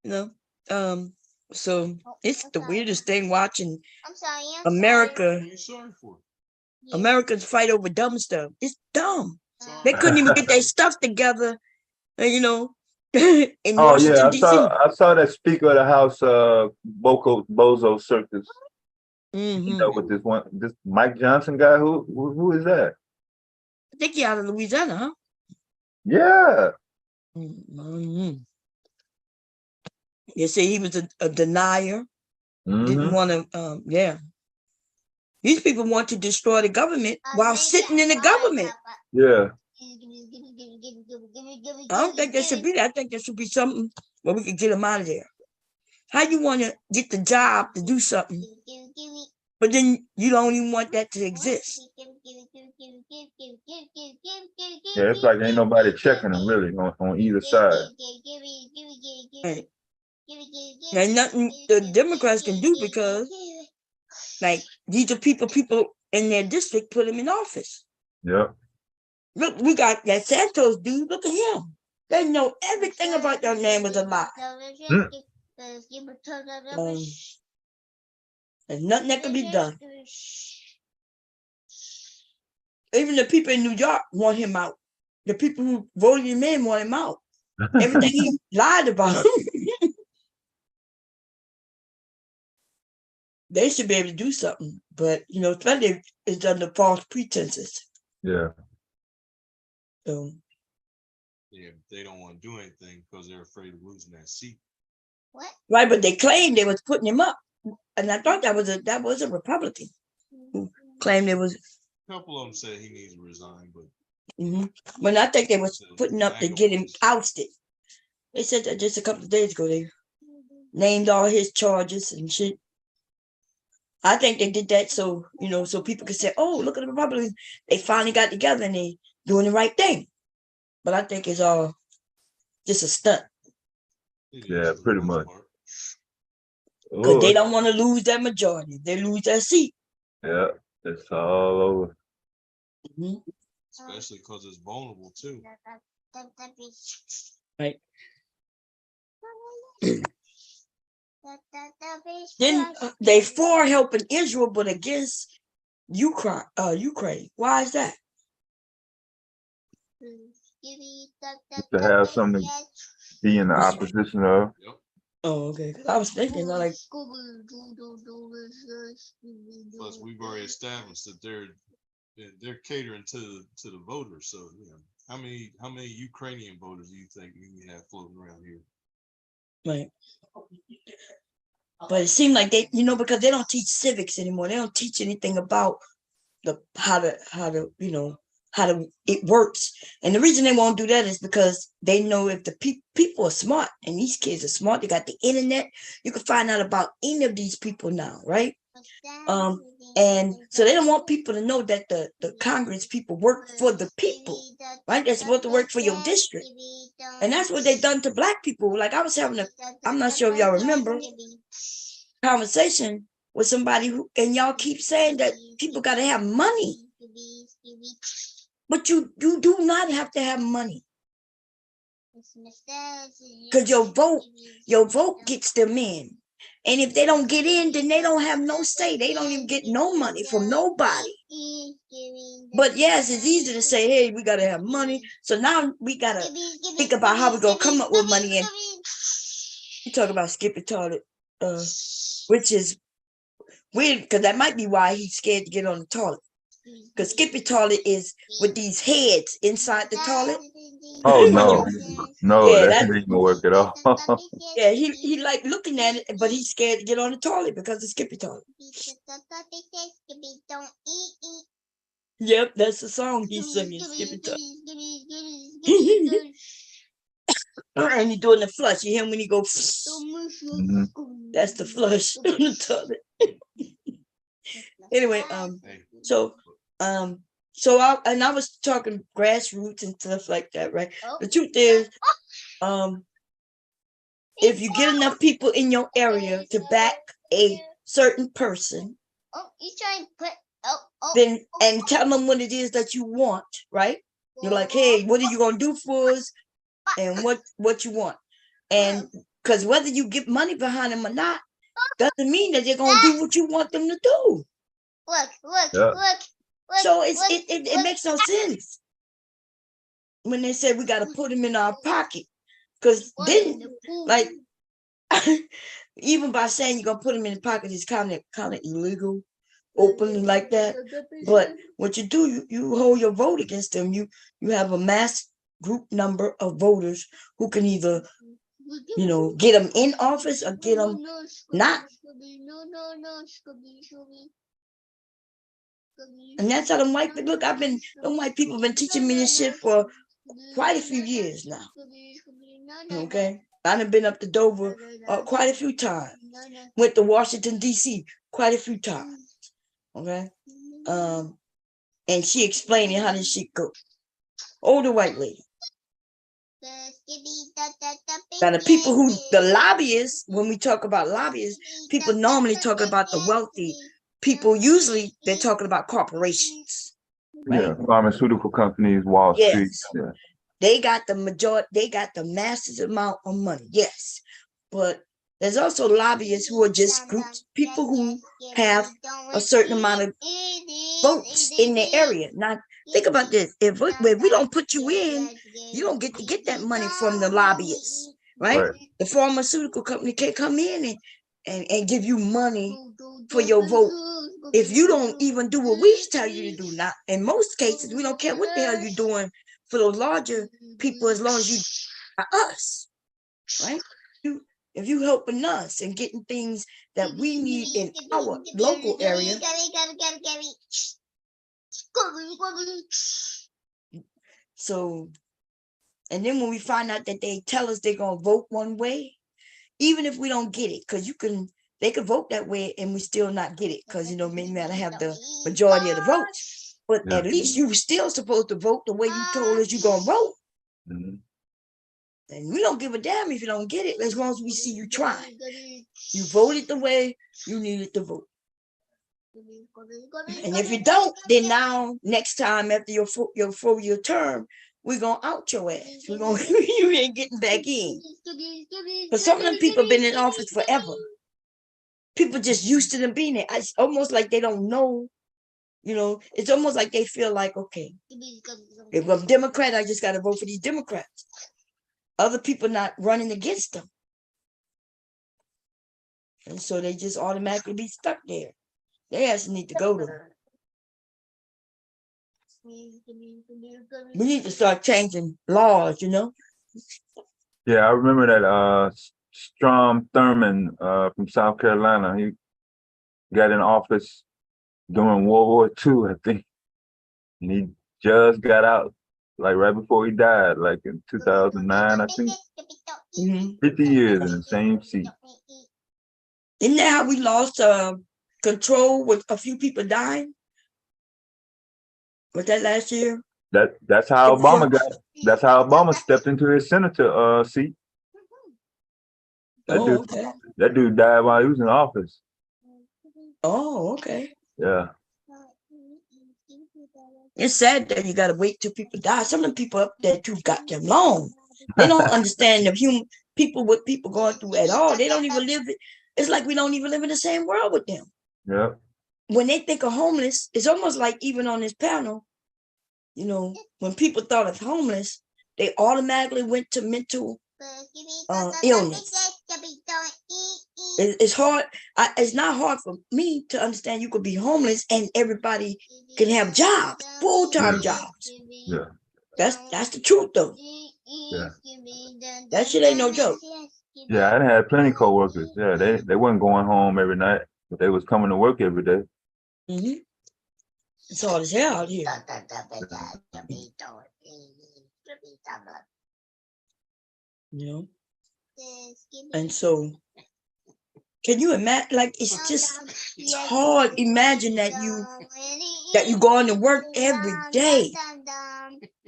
You know, So Oh, it's I'm the sorry. weirdest thing watching I'm sorry. America. What are you sorry for? Americans fight over dumb stuff. It's dumb. Sorry. They couldn't even get their stuff together, you know, in Oh yeah, Washington, D.C. I saw that Speaker of the House, Bozo Circus. Mm-hmm. With this Mike Johnson guy. Who is that? I think you're out of Louisiana, huh? Yeah. Mm-hmm. They say he was a denier. Didn't want to, yeah. These people want to destroy the government while sitting in the government. Yeah. I don't think there should be that. I think there should be something where we could get them out of there. How you want to get the job to do something, but then you don't even want that to exist? Yeah, it's like ain't nobody checking them really on either side. Right. There's nothing the Democrats can do because, like, these are people in their district put them in office. Yep. Look, we got that Santos dude. Look at him. They know everything about that man was a lie. There's nothing that can be done. Even the people in New York want him out. The people who voted him in want him out. Everything he lied about. They should be able to do something, but especially if it's under false pretenses. Yeah. So. Yeah, they don't want to do anything because they're afraid of losing that seat. What? Right, but they claimed they was putting him up, and I thought that was a Republican who claimed it was. A couple of them said he needs to resign, but. But I think they was putting up to get him ousted. They said that just a couple of days ago. They named all his charges and shit. I think they did that so so people could say, "Oh, look at the Republicans! They finally got together and they doing the right thing." But I think it's all just a stunt. Yeah, pretty much. Because they don't want to lose that majority. They lose that seat. Yeah, it's all over. Especially because it's vulnerable too. Right. Then they for helping Israel, but against Ukraine. Why is that? To have something to be in the opposition of. Oh, okay. I was thinking like. Plus, we've already established that they're catering to the voters. So, how many Ukrainian voters do you think we have floating around here? Right. But it seemed like they, because they don't teach civics anymore. They don't teach anything about how it works. And the reason they won't do that is because they know if the people are smart, and these kids are smart, they got the internet, you can find out about any of these people now, right? And so they don't want people to know that the Congress people work for the people, right? They're supposed to work for your district. And that's what they done to Black people. Like I was having I'm not sure if y'all remember, conversation with somebody and y'all keep saying that people got to have money. But you do not have to have money. Because your vote gets them in. And if they don't get in, then they don't have no say. They don't even get no money from nobody. But yes, it's easy to say, hey, we got to have money. So now we got to think about how we're going to come up with money. And you talk about Skippy Toilet, which is weird because that might be why he's scared to get on the toilet. Because Skippy Toilet is with these heads inside the toilet. Oh no, yeah, that didn't even work at all. Yeah, he like looking at it, but he's scared to get on the toilet because of Skippy Toilet. Yep, that's the song he's singing, Skippy Toilet. And he's doing the flush. You hear him when he goes. That's the flush on the toilet. Anyway, so I was talking grassroots and stuff like that, right? The truth is, if you get enough people in your area to back a certain person, then and tell them what it is that you want, right? You're like, hey, what are you gonna do for us, and what you want? And Because whether you get money behind them or not, doesn't mean that they're gonna do what you want them to do. Look. So it makes no sense when they say we gotta put them in our pocket. Because then, like, even by saying you're gonna put them in the pocket is kind of illegal, openly like that. But what you do, you hold your vote against them. You have a mass group number of voters who can either, get them in office or get them not. And that's how them white people look. Them white people have been teaching me this shit for quite a few years now. Okay, I done been up to Dover quite a few times. Went to Washington D.C. quite a few times. Okay, and she explaining how this shit go. Older white lady. Now the lobbyists, when we talk about lobbyists, people normally talk about the wealthy. People usually they're talking about corporations. Right? Yeah, pharmaceutical companies, Wall Street. Yes. Yeah. They got the majority, they got the massive amount of money. Yes. But there's also lobbyists who are just groups, people who have a certain amount of votes in their area. Now, think about this. If we don't put you in, you don't get to get that money from the lobbyists, right? The pharmaceutical company can't come in and give you money for your vote if you don't even do what we tell you to do. Now, in most cases, we don't care what the hell you're doing for those larger people as long as you are us, right? If you helping us and getting things that we need in our local area. So, and then when we find out that they tell us they're gonna vote one way, even if we don't get it, because they could vote that way and we still not get it, because maybe not have the majority of the votes. But at least you still supposed to vote the way you told us you're gonna vote. And we don't give a damn if you don't get it, as long as we see you try. You voted the way you needed to vote. And if you don't, then now next time after your 4-year term, we're gonna out your ass. We're gonna you ain't getting back in. But some of them people have been in office forever. People just used to them being there. It's almost like they don't know. It's almost like they feel like, okay, if I'm Democrat, I just gotta vote for these Democrats. Other people not running against them. And so they just automatically be stuck there. They actually need to go to. We need to start changing laws, Yeah, I remember that Strom Thurmond from South Carolina. He got in office during World War II, I think. And he just got out, like right before he died, like in 2009, I think. 50 years in the same seat. Isn't that how we lost control with a few people dying? Was that last year? That's how Obama stepped into his senator seat. That dude died while he was in office. Oh, okay. Yeah. It's sad that you gotta wait till people die. Some of the people up there too goddamn long. They don't understand the human people, what people going through at all. They don't even live it. It's like we don't even live in the same world with them. Yeah. When they think of homeless, it's almost like even on this panel, when people thought of homeless, they automatically went to mental illness. It's hard. It's not hard for me to understand you could be homeless and everybody can have jobs, full-time jobs. Yeah. That's the truth though. Yeah. That shit ain't no joke. Yeah, I had plenty of coworkers. Yeah, they wasn't going home every night, but they was coming to work every day. Mm-hmm. It's hard as hell out here. And so can you imagine, like, it's hard. Imagine that you going to work every day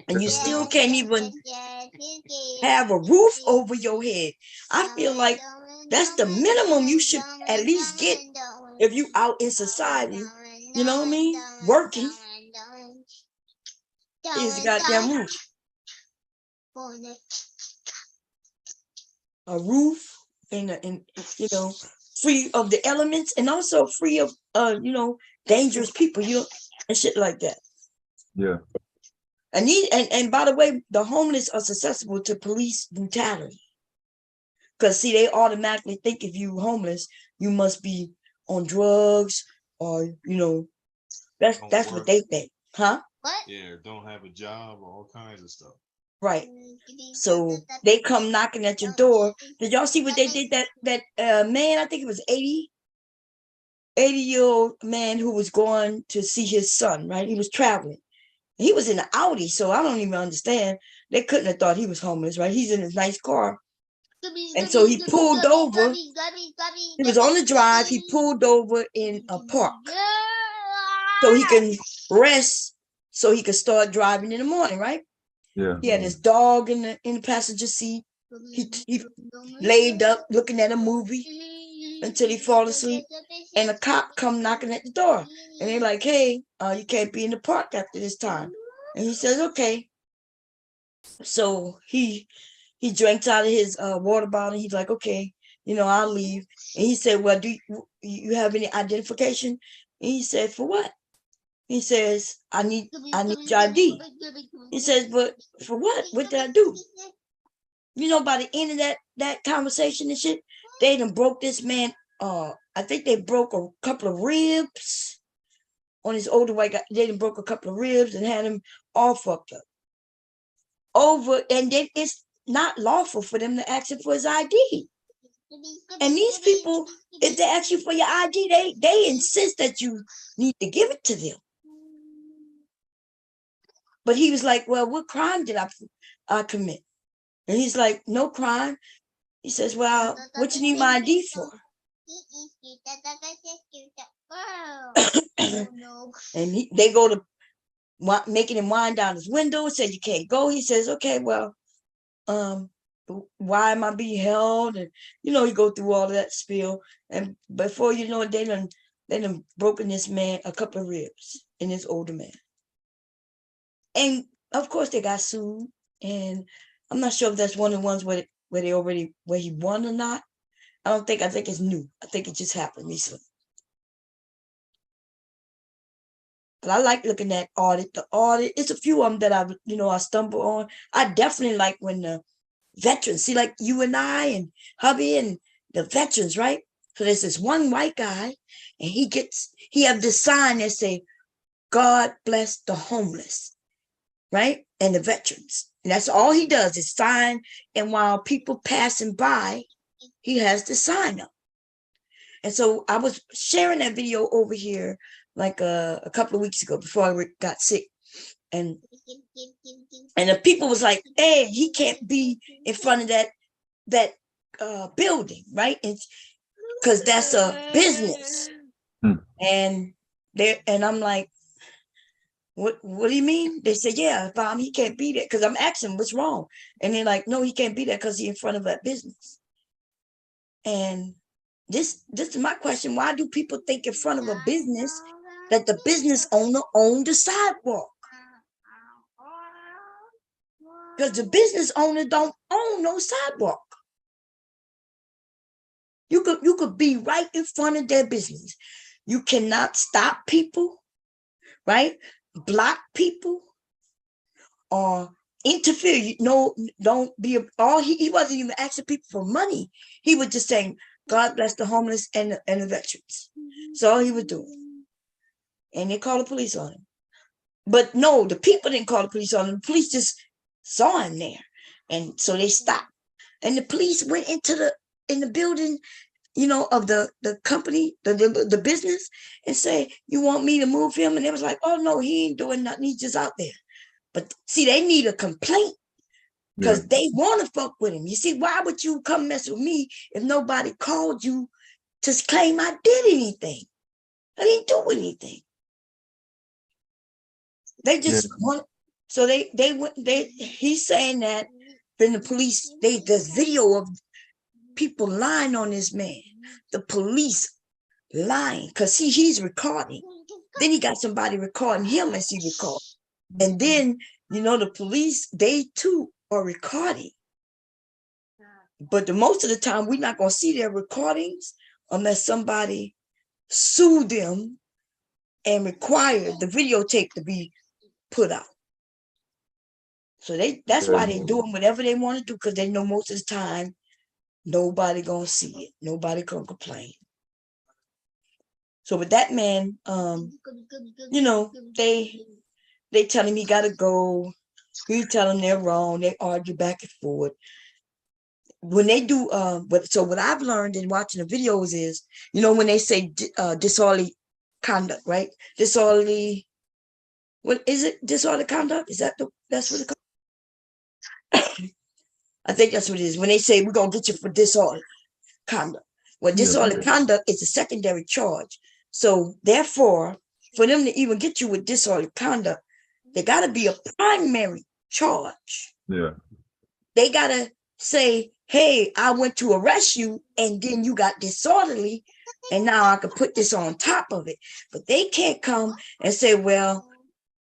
and you still can't even have a roof over your head. I feel like that's the minimum you should at least get if you out in society, you know what I mean? Working is a goddamn roof. A roof and free of the elements, and also free of dangerous people, and shit like that. Yeah. And by the way, the homeless are susceptible to police brutality. Because see, they automatically think if you homeless, you must be on drugs, or that's what they think, huh? Yeah, don't have a job, or all kinds of stuff. Right. So they come knocking at your door. Did y'all see what they did? That man, I think it was 80-year-old man who was going to see his son, right? He was traveling. He was in an Audi, so I don't even understand. They couldn't have thought he was homeless, right? He's in his nice car. And so he pulled over. He was on the drive. He pulled over in a park so he can rest, so he could start driving in the morning, right? Yeah. He had his dog in the passenger seat. He laid up looking at a movie until he fall asleep. And a cop come knocking at the door. And they're like, hey, you can't be in the park after this time. And he says, okay. So he drinks out of his water bottle. He's like, okay, I'll leave. And he said, well, do you have any identification? And he said, for what? He says, I need your ID. He says, but for what? What did I do? By the end of that conversation and shit, they done broke this man. I think they broke a couple of ribs on his older white guy. They done broke a couple of ribs and had him all fucked up. And then it's not lawful for them to ask him for his ID. And these people, if they ask you for your ID, they insist that you need to give it to them. But he was like, well, what crime did I commit? And he's like, no crime. He says, well, what you need my ID for? And they go to making him wind down his window and said, you can't go. He says, okay, well, why am I being held? And you go through all of that spiel. And before you know it, they done broken this man a couple of ribs, in this older man. And of course they got sued. And I'm not sure if that's one of the ones where he won or not. I think it's new. I think it just happened recently. But I like looking at the audit. It's a few of them that I stumble on. I definitely like when the veterans, see, like you and I and hubby and the veterans, right? So there's this one white guy, and he have this sign that say, God bless the homeless, right? And the veterans. And that's all he does is sign. And while people passing by, he has the sign up. And so I was sharing that video over here like a couple of weeks ago before I got sick. And the people was like, hey, he can't be in front of that building, right? Because that's a business. And I'm like, what do you mean? They said, yeah, he can't be there. Because I'm asking what's wrong. And they're like, no, he can't be there because he's in front of that business. And this is my question. Why do people think in front of a business that the business owner owned the sidewalk? Because the business owner don't own no sidewalk. You could be right in front of their business. You cannot stop people, right? Block people or interfere. Don't be he wasn't even asking people for money. He was just saying, God bless the homeless and the veterans. That's all he was doing. And they called the police on him. But no, the people didn't call the police on him. The police just saw him there. And so they stopped. And the police went in the building, of the company, the business, and say, you want me to move him? And they was like, oh no, he ain't doing nothing. He's just out there. But see, they need a complaint because they want to fuck with him. You see, why would you come mess with me if nobody called you to claim I did anything? I didn't do anything. They just want. So he's saying that. Then the police, there's video of people lying on this man. The police lying because he's recording. Then he got somebody recording him as he records. And then, the police, they too are recording. But the most of the time, we're not gonna see their recordings unless somebody sue them and require the videotape to be put out. So that's why they doing whatever they want to do, because they know most of the time nobody gonna see it, nobody gonna complain. So with that man, you know, they tell him he gotta go. He tell them they're wrong. They argue back and forth. When they do, so what I've learned in watching the videos is, you know, when they say disorderly conduct, right? Disorderly, what is it? Disorderly conduct? Is that that's what it called? I think that's what it is. When they say we're gonna get you for disorderly conduct. Well, disorderly conduct is a secondary charge. So therefore, for them to even get you with disorderly conduct, there gotta be a primary charge. Yeah. They gotta say, hey, I went to arrest you and then you got disorderly and now I can put this on top of it. But they can't come and say, well,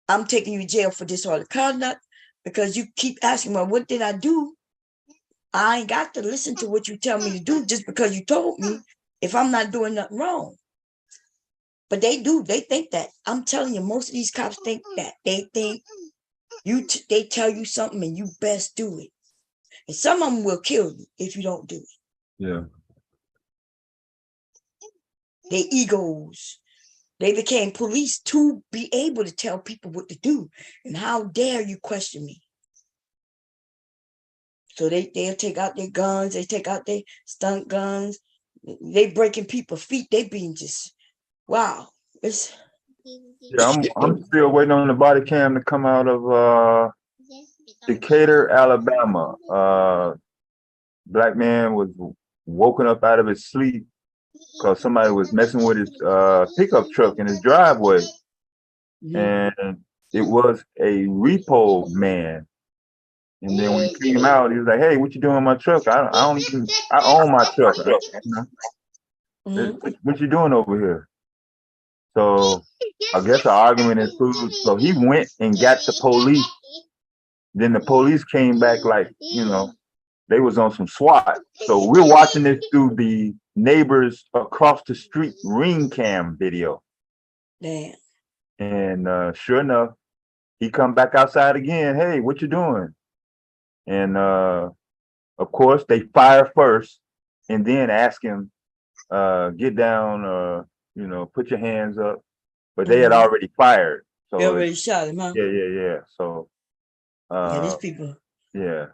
I'm taking you to jail for disorderly conduct because you keep asking, well, what did I do? I ain't got to listen to what you tell me to do just because you told me if I'm not doing nothing wrong. But they do. They think that. I'm telling you, most of these cops think that. They think they tell you something and you best do it. And some of them will kill you if you don't do it. Yeah. Their egos. They became police to be able to tell people what to do. And how dare you question me? So they'll take out their guns. They take out their stunt guns. They breaking people's feet. They being just, wow. Yeah, I'm still waiting on the body cam to come out of Decatur, Alabama. Black man was woken up out of his sleep because somebody was messing with his pickup truck in his driveway. And it was a repo man. And then when he came out, he was like, hey, what you doing in my truck? I own my truck. What you doing over here? So I guess an argument ensued. So he went and got the police. Then the police came back like, you know, they was on some SWAT. So we're watching this through the neighbors across the street ring cam video. Damn. And sure enough, he come back outside again. Hey, what you doing? And of course, they fire first and then ask him, get down, you know, put your hands up. But they had already fired. So they already shot him, huh? Yeah. So yeah, these people. Yeah.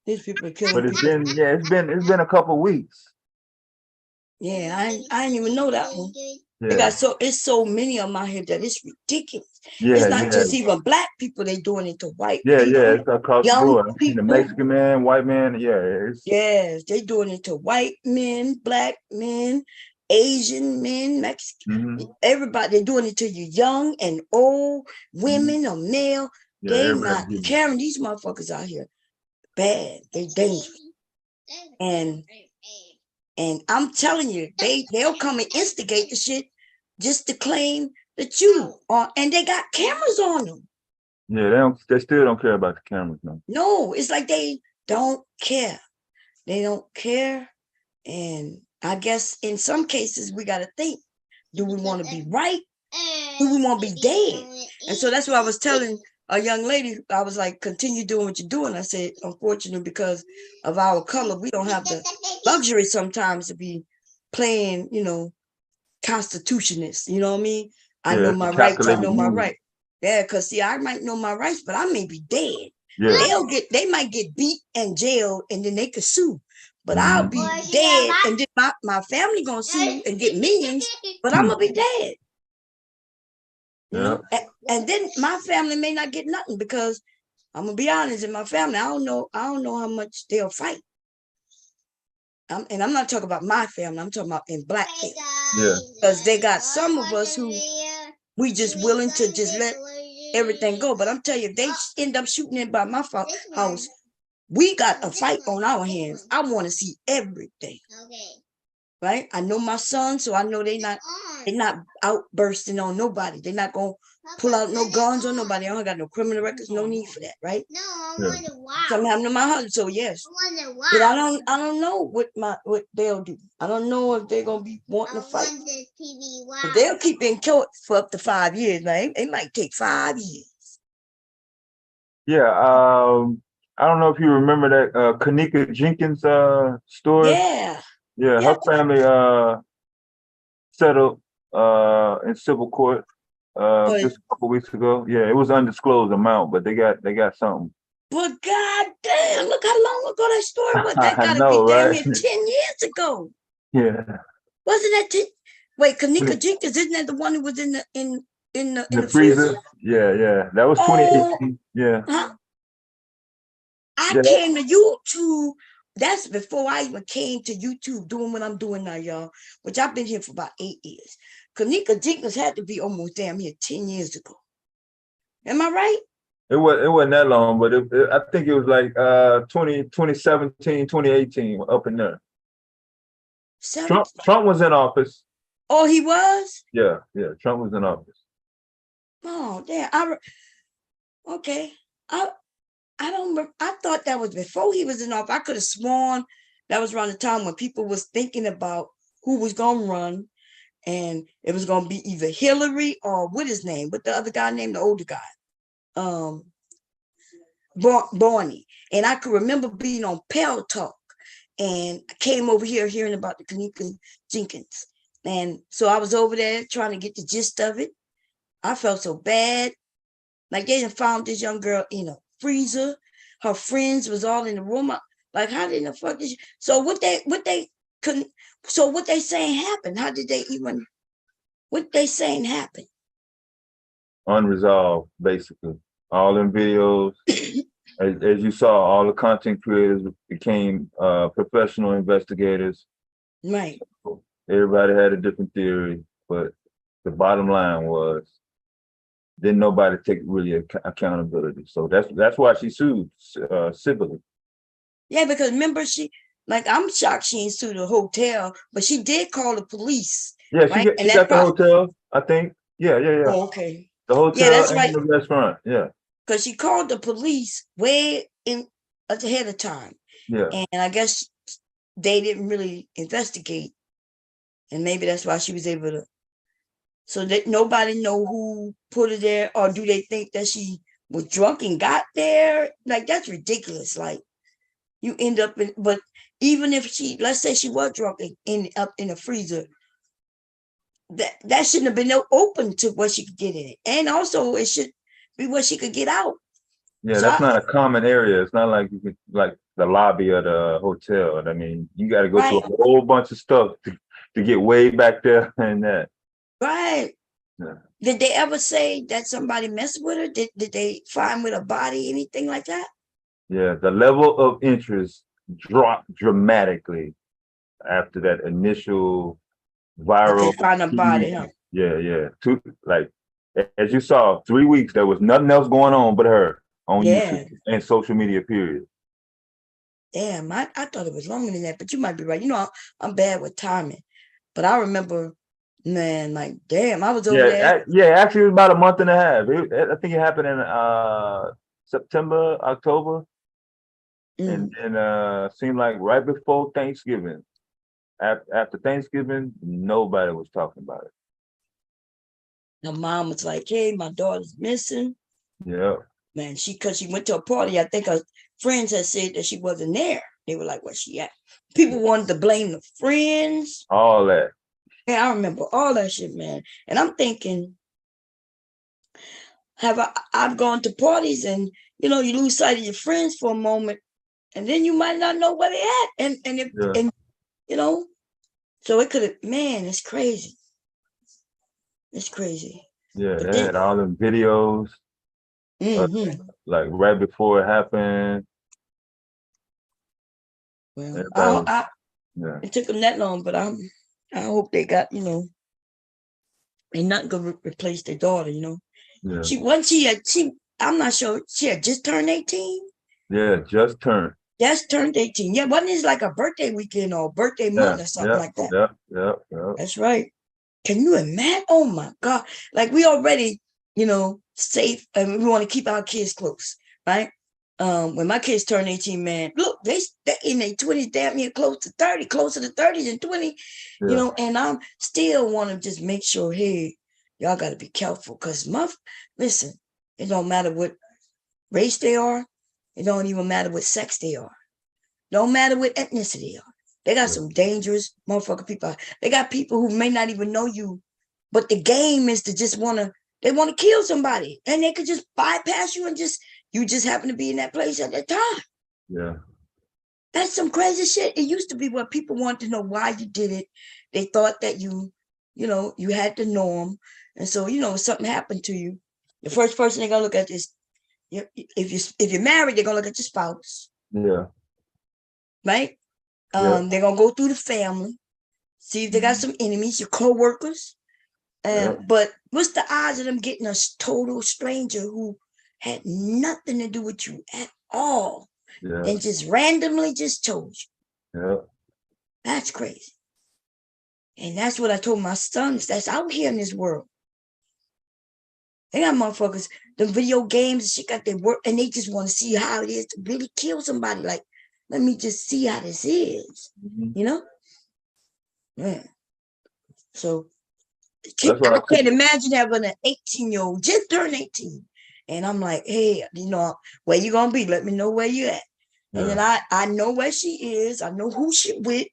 These people are killing But it's people. been a couple of weeks. Yeah, I didn't even know that one. Yeah. It's so many of them out here that it's ridiculous. Yeah, it's not just even black people, they doing it to white people. Yeah, it's across the board. I've seen the Mexican man, white man, Yes, they doing it to white men, black men, Asian men, Mexican, everybody. They're doing it to you young and old, women or male. They not caring. These motherfuckers out here bad. They dangerous. And I'm telling you, they'll come and instigate the shit just to claim that you are, and they got cameras on them. Yeah, they still don't care about the cameras, no. No, it's like they don't care. They don't care. And I guess in some cases we gotta think, do we want to be right? Do we want to be dead? And so that's what I was telling a young lady. I was like, continue doing what you're doing. I said, unfortunately, because of our color, we don't have the luxury sometimes to be playing, you know, constitutionists. You know what I mean? I know my rights. I know my right. Yeah, because see, I might know my rights, but I may be dead. Yeah. They might get beat and jailed, and then they could sue. But I'll be dead, and then my family gonna sue and get millions, but I'm gonna be dead. You know? And then my family may not get nothing, because I'm gonna be honest, in my family, I don't know how much they'll fight. And I'm not talking about my family, I'm talking about in black family. Yeah. Because they got some of us who we just willing to just let everything go. But I'm telling you, if they end up shooting in by my house, we got a fight on our hands. I want to see everything. Okay. Right? I know my son, so I know they're not outbursting on nobody. They're not gonna pull out no guns on nobody. I don't got no criminal records, no need for that, right? No, I wonder why. Something happened to my husband, so yes. I wonder why. But I don't know what they'll do. I don't know if they're gonna be wanting to fight. But they'll keep in court for up to 5 years. Now it might take 5 years. Yeah, I don't know if you remember that Kanika Jenkins story. Yeah. Yeah, her family settled in civil court just a couple weeks ago. Yeah, it was undisclosed amount, but they got something. But goddamn, look how long ago that story was. That I gotta know, be damn right? near 10 years ago. Yeah. Wasn't that wait, Kanika Jenkins, isn't that the one who was in the freezer? Yeah. That was 2018. Yeah. Huh? I Yeah. came to YouTube. That's before I even came to YouTube doing what I'm doing now, y'all, which I've been here for about 8 years. Kanika Jenkins had to be almost damn near 10 years ago. Am I right? It wasn't that long, but I think it was like 2017, 2018, up in there. Trump was in office. Oh, he was? Yeah, Trump was in office. Oh, damn. Okay. I don't remember. I thought that was before he was in office. I could have sworn that was around the time when people was thinking about who was going to run, and it was going to be either Hillary or what his name, what the other guy named, the older guy, Barney. And I could remember being on Pell Talk, and I came over here hearing about the Kanika Jenkins. And so I was over there trying to get the gist of it. I felt so bad. Like they found this young girl in a freezer. Her friends was all in the room. Like, how did the fuck is so what they saying happened? How did they even what they saying happened? Unresolved, basically. All them videos, as you saw, all the content creators became professional investigators. Right. Everybody had a different theory, but the bottom line was, didn't nobody take really accountability. So that's why she sued civilly. Yeah, because remember I'm shocked she didn't sue the hotel, but she did call the police. Yeah, right? she got the hotel, I think. Yeah. Oh, okay. The hotel yeah, that's and right. the restaurant. Yeah. Because she called the police way ahead of time. Yeah. And I guess they didn't really investigate. And maybe that's why she was able to. So that nobody know who put her there, or do they think that she was drunk and got there? Like, that's ridiculous. Like, you end up in, but even if let's say she was drunk up in the freezer, that shouldn't have been open to what she could get in it. And also it should be where she could get out. Yeah, so that's not a common area. It's not like you could, like the lobby of the hotel. I mean, you got to go through a whole bunch of stuff to get way back there and that. Right. Yeah. Did they ever say that somebody messed with her? Did they find with her body, anything like that? Yeah, the level of interest dropped dramatically after that initial viral. They found her body, huh? Yeah. Like, as you saw, 3 weeks, there was nothing else going on but her on YouTube and social media, period. Damn, I thought it was longer than that, but you might be right. You know, I'm bad with timing. But I remember, man, like, damn, I was over there. Actually, it was about a month and a half. I think it happened in September, October. And seemed like right before Thanksgiving. After Thanksgiving, nobody was talking about it. My mom was like, hey, my daughter's missing. Yeah. Man, because she went to a party. I think her friends had said that she wasn't there. They were like, where's she at? People wanted to blame the friends. All that. Yeah, I remember all that shit, man. And I'm thinking, I've gone to parties and, you lose sight of your friends for a moment. And then you might not know where they're at. And so it could have, man, it's crazy. It's crazy. Yeah, they had all them videos, like right before it happened. Well, it took them that long, but I hope they got, ain't nothing gonna replace their daughter, Yeah. I'm not sure, she had just turned 18. Yeah, just turned. Just turned 18. Yeah, wasn't it like a birthday weekend or birthday month or something like that? Yeah. That's right. Can you imagine? Oh my God. Like we already safe, and we want to keep our kids close, right? When my kids turn 18, man, look, they in their 20s, damn near closer to 30 than 20, and I'm still want to just make sure, hey, y'all got to be careful, because listen, it don't matter what race they are, it don't even matter what sex they are, don't matter what ethnicity they are. They got some dangerous motherfucking people. They got people who may not even know you, but the game is to just they want to kill somebody, and they could just bypass you and you just happen to be in that place at that time. Yeah. That's some crazy shit. It used to be where people wanted to know why you did it. They thought that you had the norm. And so, if something happened to you, the first person they're gonna look at is, if you're married, they're gonna look at your spouse. Yeah. Right? Yeah. They're gonna go through the family, see if they got some enemies, your co-workers. But what's the odds of them getting a total stranger who had nothing to do with you at all, and just randomly just chose you? Yeah. That's crazy. And that's what I told my sons that's out here in this world. They got motherfuckers, the video games and shit got their work, and they just want to see how it is to really kill somebody. Like, let me just see how this is. Yeah. So I can't imagine having an 18-year-old just turned 18. And I'm like, hey, where you gonna be? Let me know where you at. And then I know where she is. I know who she with.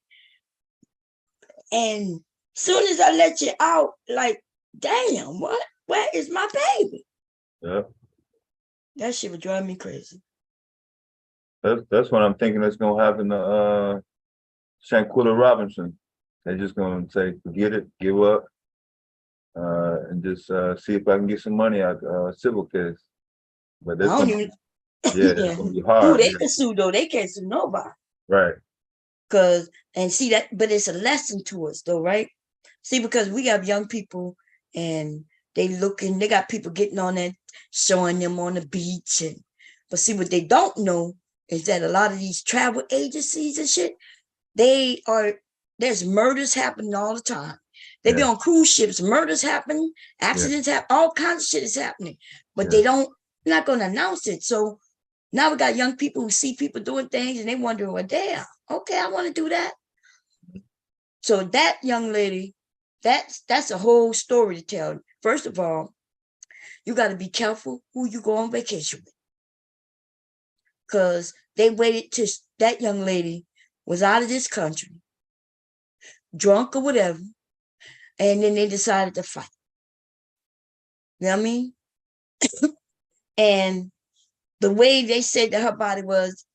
And soon as I let you out, like, damn, where is my baby? Yeah. That shit would drive me crazy. That's what I'm thinking that's gonna happen to Shanquilla Robinson. They're just gonna say, forget it, give up, and just see if I can get some money out civil case. But that's it's gonna be hard. Who they can sue though? They can't sue nobody. Right. But it's a lesson to us though, right? See, because we have young people and they got people getting on that, showing them on the beach, but see what they don't know is that a lot of these travel agencies and shit, there's murders happening all the time. They be on cruise ships, murders happen, accidents happen, all kinds of shit is happening, but they're not going to announce it. So now we got young people who see people doing things and they wonder, well, damn, okay, I want to do that. So that young lady, that's a whole story to tell. First of all, you got to be careful who you go on vacation with, because they waited till that young lady was out of this country, drunk or whatever, and then they decided to fight. You know what I mean? And the way they said that her body was,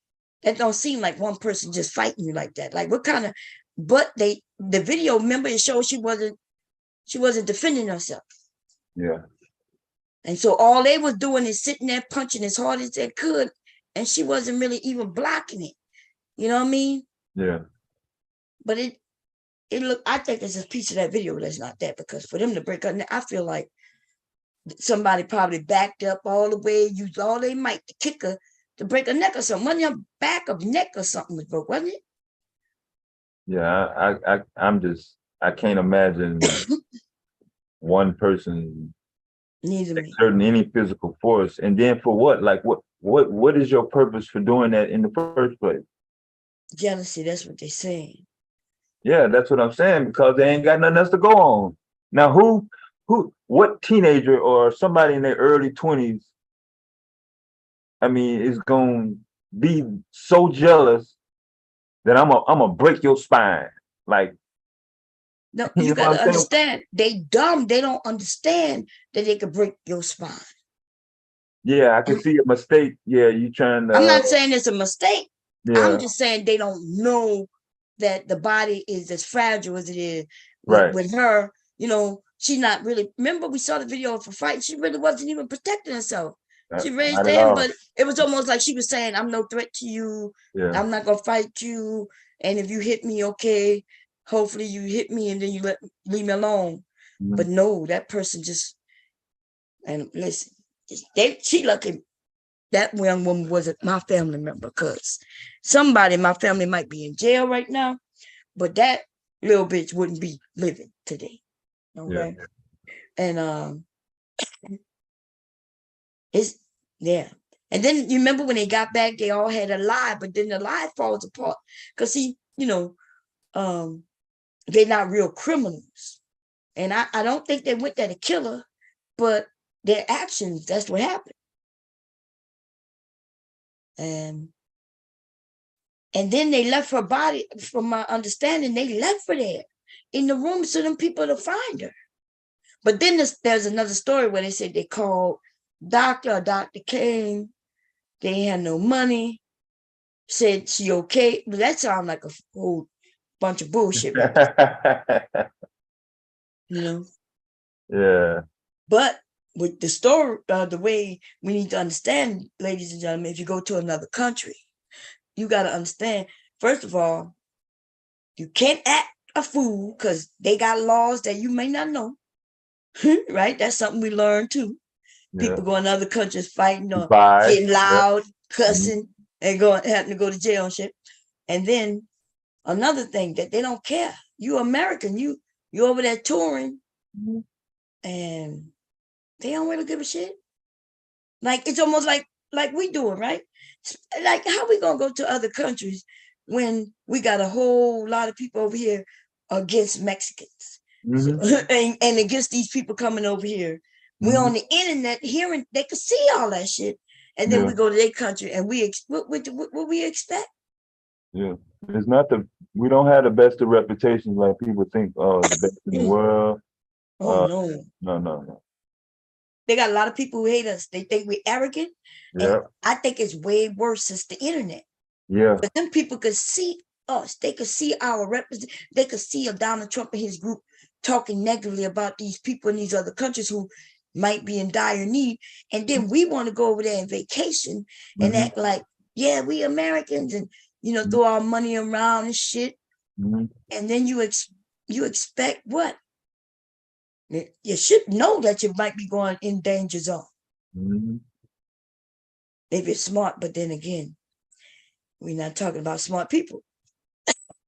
that don't seem like one person just fighting you like that. Like, what kind of, but the video, remember, it showed she wasn't defending herself. Yeah. And so all they was doing is sitting there punching as hard as they could, and she wasn't really even blocking it. You know what I mean? Yeah. But it looked, I think it's a piece of that video that's not that, because for them to break her neck, I feel like somebody probably backed up all the way, used all they might to kick her to break her neck or something. Wasn't your back of neck or something was broke, wasn't it? Yeah, I can't imagine one person exerting any physical force, and then for what? Like, what is your purpose for doing that in the first place? Jealousy, that's what they're saying. Yeah, that's what I'm saying, because they ain't got nothing else to go on. Now, what teenager or somebody in their early 20s, I mean, is going to be so jealous that I'm gonna break your spine? Like, no, you gotta understand, they dumb. They don't understand that they could break your spine. Yeah, I can see a mistake. Yeah, you trying to. I'm not saying it's a mistake. Yeah. I'm just saying they don't know that the body is as fragile as it is. Right. With her, she's not really. Remember, we saw the video of her fight. She really wasn't even protecting herself. She raised her hand, but it was almost like she was saying, "I'm no threat to you. Yeah. I'm not gonna fight you. And if you hit me, okay, hopefully you hit me and then you leave me alone." Mm-hmm. But no, that person just, and listen, she lucky that young woman wasn't my family member, because somebody in my family might be in jail right now, but that little bitch wouldn't be living today. Okay. Yeah. And It's yeah. And then you remember when they got back, they all had a lie, but then the lie falls apart. Because see, they're not real criminals. And I don't think they went there to kill her, but their actions, that's what happened. And then they left her body, from my understanding, they left her there in the room so them people to find her. But then there's another story where they said they called doctor came, they ain't had no money, said she okay. But that sounds like a whole bunch of bullshit right there. Yeah. But with the story, the way we need to understand, ladies and gentlemen, if you go to another country, you got to understand, first of all, you can't act a fool because they got laws that you may not know. Right? That's something we learned too. Yeah. People go in other countries fighting or Bye. getting loud, cussing, Mm-hmm. and having to go to jail and shit. And then another thing that they don't care. You American, you over there touring, and they don't really give a shit. Like it's almost like we doing, right? Like how we gonna go to other countries when we got a whole lot of people over here against Mexicans? So, and against these people coming over here. We on the internet hearing, they can see all that shit. And then we go to their country and what we expect? Yeah. It's not we don't have the best of reputations like people think, the best in the world. Oh no. No. They got a lot of people who hate us. They think we're arrogant. Yeah. And I think it's way worse since the internet. Yeah. But then people could see us. They could see our they could see Donald Trump and his group talking negatively about these people in these other countries who might be in dire need. And then we want to go over there and vacation and act like, yeah, we Americans, and throw our money around and shit. And then you expect what? You should know that you might be going in danger zone. If you're smart, but then again, we're not talking about smart people.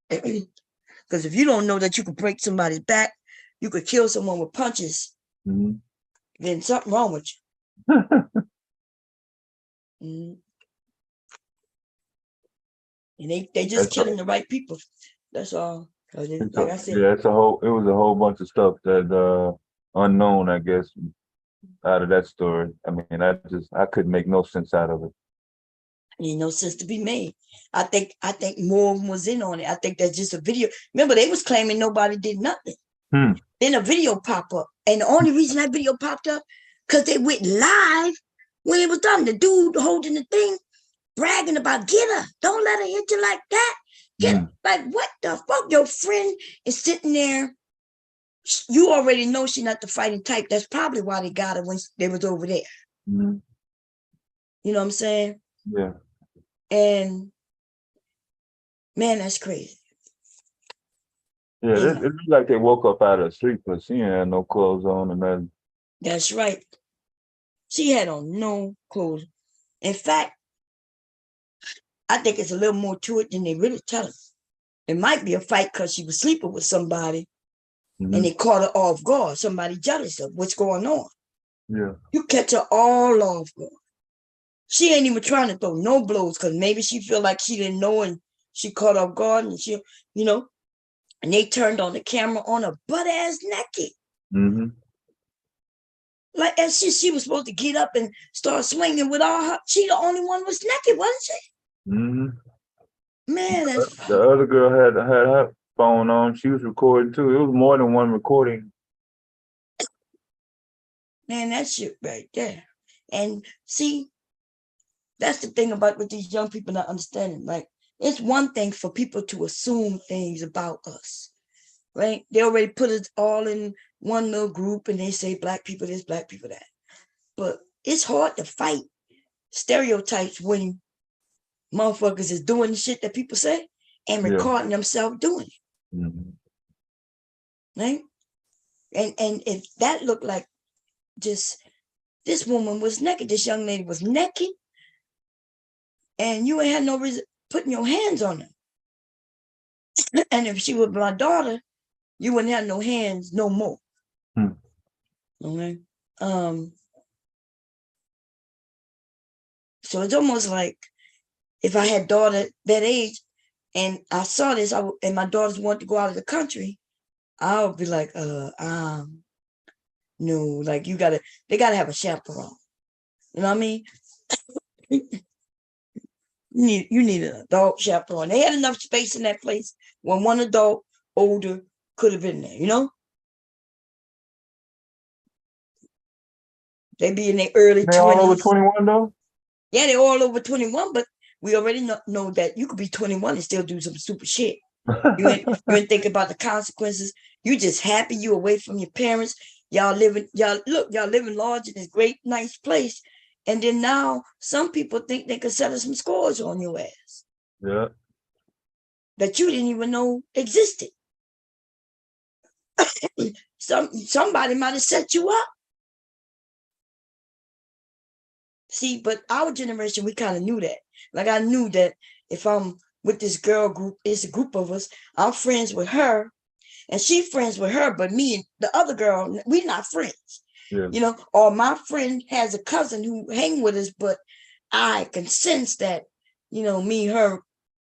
Because if you don't know that you could break somebody's back, you could kill someone with punches, then something wrong with you. And they just killing the right people. That's all. Like I said, Yeah, it was a whole bunch of stuff that unknown, I guess, out of that story. I mean, I couldn't make no sense out of it. Ain't no sense to be made. I think more of them was in on it. I think that's just a video. Remember, they was claiming nobody did nothing. Then a video pop up. And the only reason that video popped up, because they went live when it was done. The dude holding the thing, bragging about, get her. Don't let her hit you like that. Like, what the fuck? Your friend is sitting there. You already know she's not the fighting type. That's probably why they got her when they was over there. You know what I'm saying? Yeah. And man, that's crazy. Yeah, it looked like they woke up out of sleep, but she ain't had no clothes on and nothing. That's right. She had on no clothes. In fact, I think it's a little more to it than they really tell us. It might be a fight because she was sleeping with somebody and they caught her off guard. Somebody jealous of what's going on. Yeah. You catch her all off guard. She ain't even trying to throw no blows because maybe she feel like she didn't know and she caught off guard and she, and they turned on the camera on her butt ass naked. Like as she was supposed to get up and start swinging with all her. She the only one was naked, wasn't she? Man, the other girl had her phone on. She was recording too. It was more than one recording. Man, that shit right there. And see, that's the thing about with these young people not understanding. Like, it's one thing for people to assume things about us, right? They already put us all in one little group and they say black people this, black people that. But it's hard to fight stereotypes when motherfuckers is doing the shit that people say and recording themselves doing it. Right? And if that looked like just this woman was naked, this young lady was naked, and you ain't had no reason putting your hands on her. And if she was my daughter, you wouldn't have no hands no more. Okay. So it's almost like if I had daughter that age and I saw this, and my daughters want to go out of the country, I would be like, no, like they gotta have a chaperone. You know what I mean? You need an adult chaperone. They had enough space in that place when one adult older could have been there, you know? They be in their early They all over 20s. 21 though? Yeah, they're all over 21, but we already know that you could be 21 and still do some stupid shit. You ain't think about the consequences. You just happy you away from your parents. Y'all living large in this great, nice place. And then now some people think they could settle some scores on your ass Yeah. that you didn't even know existed. Somebody might have set you up. See, but our generation, we kind of knew that. Like I knew that if I'm with this girl group, it's a group of us, I'm friends with her, and she friends with her, but me and the other girl, we're not friends. Yeah. You know, or my friend has a cousin who hang with us, but I can sense that, you know, me and her,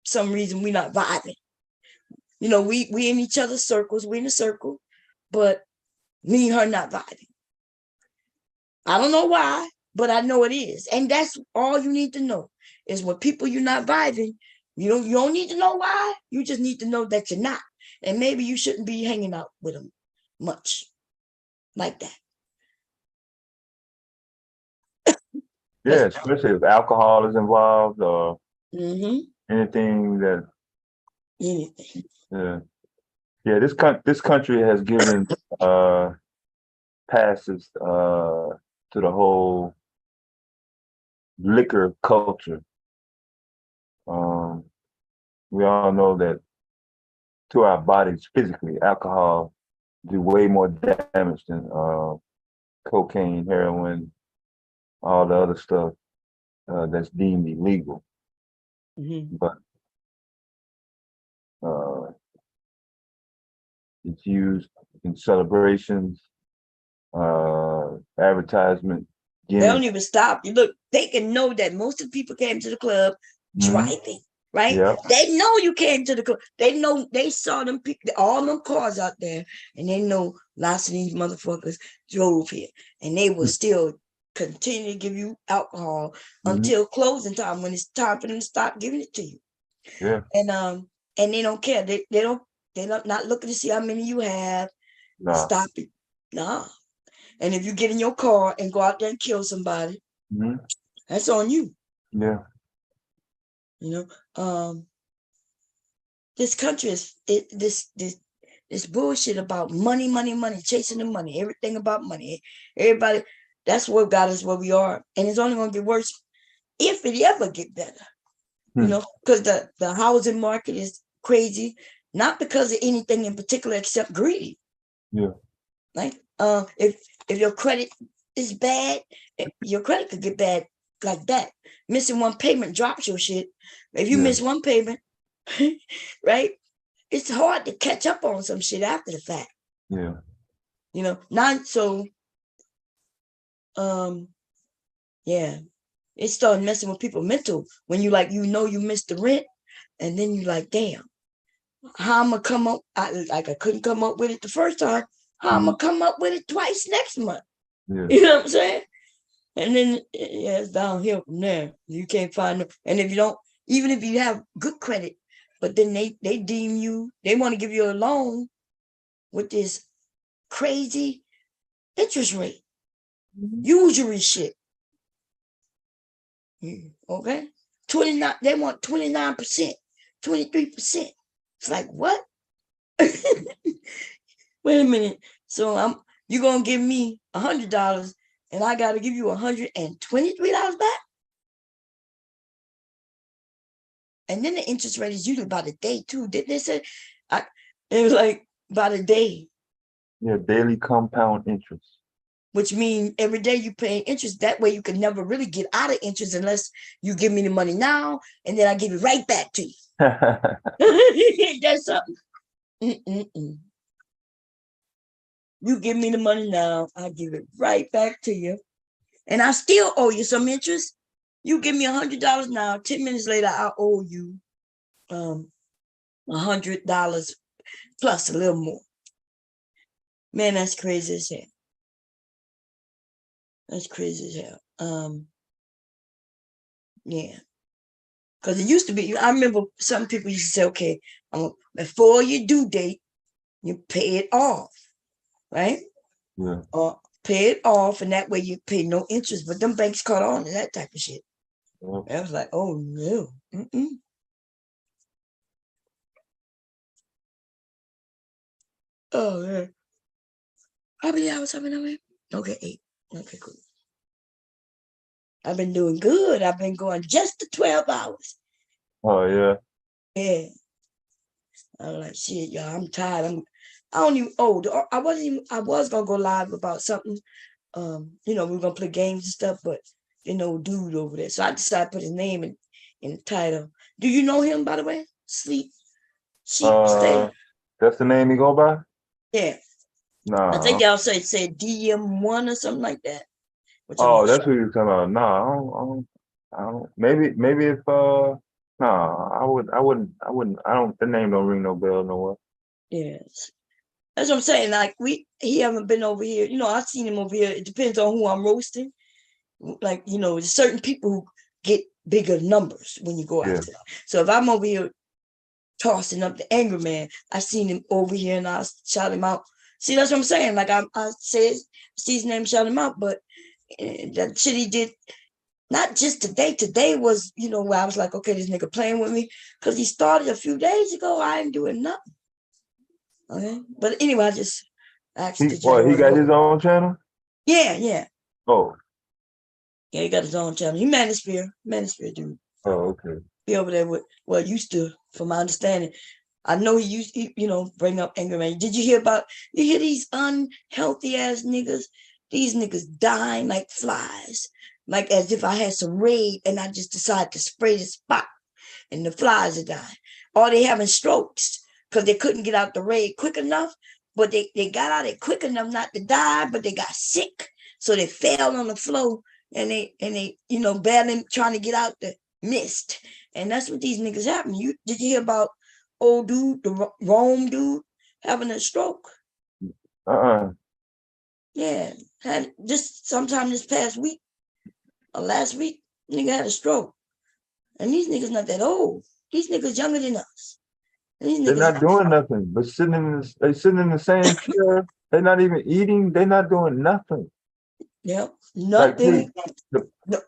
some reason we not vibing. You know, we in each other's circles, we in a circle, but me and her not vibing. I don't know why, but I know it is. And that's all you need to know is when people you're not vibing, you don't need to know why. You just need to know that you're not. And maybe you shouldn't be hanging out with them much like that. Yeah, especially if alcohol is involved or anything that. Anything. Yeah. Yeah, this country has given passes to the whole liquor culture. We all know that to our bodies physically, alcohol do way more damage than cocaine, heroin, all the other stuff that's deemed illegal. But it's used in celebrations, advertisement. They don't even stop. You look, they can know that most of the people came to the club driving, right? Yep. They know you came to the club. They know they saw them all them cars out there, and they know lots of these motherfuckers drove here, and they will still continue to give you alcohol until closing time when it's time for them to stop giving it to you. Yeah. And they don't care. They're not looking to see how many you have. Nah. Stop it. Nah. And if you get in your car and go out there and kill somebody, that's on you. Yeah. You know, this country is this bullshit about money, chasing the money, everything about money. Everybody, that's what got us where we are. And it's only gonna get worse if it ever get better. You know, because the housing market is crazy, not because of anything in particular except greed. Yeah. Like if your credit is bad, your credit could get bad like that. Missing one payment drops your shit. If you miss one payment, right, it's hard to catch up on some shit after the fact. Yeah. You know, not so. Yeah, it started messing with people mental when you you missed the rent, and then you like, damn, how I'm gonna come up? I couldn't come up with it the first time. How I'm gonna come up with it twice next month? Yeah. You know what I'm saying? And then it's downhill from there. You can't find them. And if you don't, even if you have good credit, but then they deem you, they want to give you a loan with this crazy interest rate. Usury shit. Okay? 29, they want 29%, 23%. It's like, what? Wait a minute. So you're gonna give me $100 and I gotta give you $123 back? And then the interest rate is usually by the day too. Didn't they say it was like by the day? Yeah, daily compound interest. Which means every day you pay interest. That way you can never really get out of interest unless you give me the money now and then I give it right back to you. That's something. You give me the money now, I give it right back to you. And I still owe you some interest. You give me $100 now. 10 minutes later, I owe you $100 plus a little more. Man, that's crazy as hell. That's crazy as hell. Yeah. Because it used to be, I remember some people used to say, okay, before your due date, you pay it off, right? Yeah. Or pay it off, and that way you pay no interest. But them banks caught on to that type of shit. Yeah. I was like, oh no. Mm-mm. Oh, yeah. How many hours have I been away? Okay, 8. Okay, cool. I've been doing good. I've been going just to 12 hours. Oh yeah. Yeah. I was like, shit, y'all, I'm tired. I don't even, I was gonna go live about something. We were gonna play games and stuff, but dude over there. So I decided to put his name in the title. Do you know him, by the way? Sheep Stay. That's the name he go by? Yeah. I think Nah. y'all said DM1 or something like that. Oh, that's what you're talking about. Nah, I don't. Maybe if nah, I wouldn't. I don't. The name don't ring no bell nowhere. Yes. That's what I'm saying. Like he haven't been over here. I've seen him over here. It depends on who I'm roasting. Like, there's certain people who get bigger numbers when you go Yeah. after them. So if I'm over here tossing up the angry man, I seen him over here and I shout him out. See, that's what I'm saying. Like I said, see his name, shout him out, but that shit he did, not just today. Today was, where I was like, okay, this nigga playing with me, because he started a few days ago. I ain't doing nothing. Okay, but anyway, I just asked. He got his own channel? Yeah. Oh. Yeah, he got his own channel. He Manosphere dude. Oh, okay. Be over there with, used to, from my understanding. I know he used, bring up anger man. Did you hear these unhealthy ass niggas? These niggas dying like flies, like as if I had some raid and I just decided to spray the spot and the flies are dying. Or they having strokes because they couldn't get out the raid quick enough, but they got out it quick enough not to die, but they got sick. So they fell on the floor and they battling, trying to get out the mist. And that's what these niggas happen. Did you hear about old dude, the Rome dude, having a stroke? Yeah, had just sometime this past week or last week, nigga had a stroke. And these niggas not that old. These niggas younger than us. They're not doing nothing, but sitting in the same chair. They're not even eating. They're not doing nothing. Yep, nothing. Like,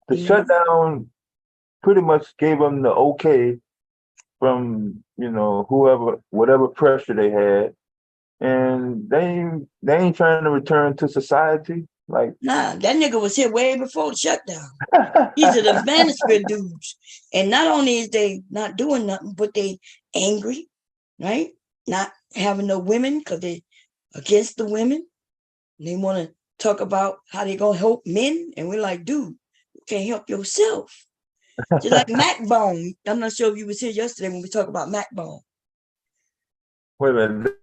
the shutdown pretty much gave them the okay from whatever pressure they had, and they ain't trying to return to society. Like, nah, that nigga was here way before the shutdown. These are the Manosphere dudes, and not only is they not doing nothing, but they angry, right? Not having no women because they against the women. They want to talk about how they gonna help men, and we're like, dude, you can't help yourself. Just like Macbone. I'm not sure if you was here yesterday when we talked about Macbone. Wait a minute,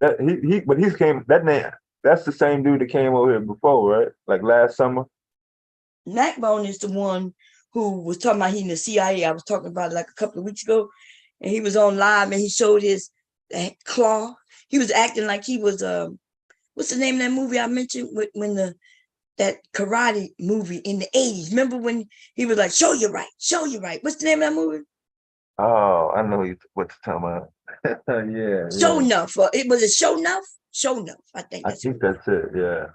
that's the same dude that came over here before, right? Like last summer. Macbone is the one who was talking about he in the CIA. I was talking about it like a couple of weeks ago, and he was on live and he showed his claw. He was acting like he was what's the name of that movie I mentioned when that karate movie in the 80s? Remember when he was like, show you right. What's the name of that movie? Oh, I know what you're talking about. Yeah. Show Enough. It was a Show Enough. I think that's it. Yeah.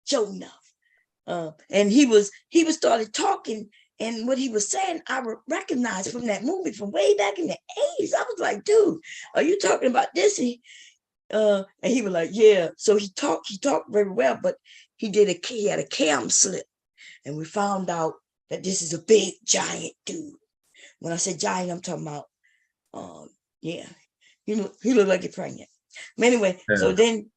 Show Enough. And he was started talking, and what he was saying, I recognized from that movie from way back in the 80s. I was like, dude, are you talking about this? And he was like, yeah. So he talked very well, but he had a cam slip, and we found out that this is a big giant dude. When I said giant, I'm talking about yeah, he looked like he's pregnant. But anyway, yeah. So then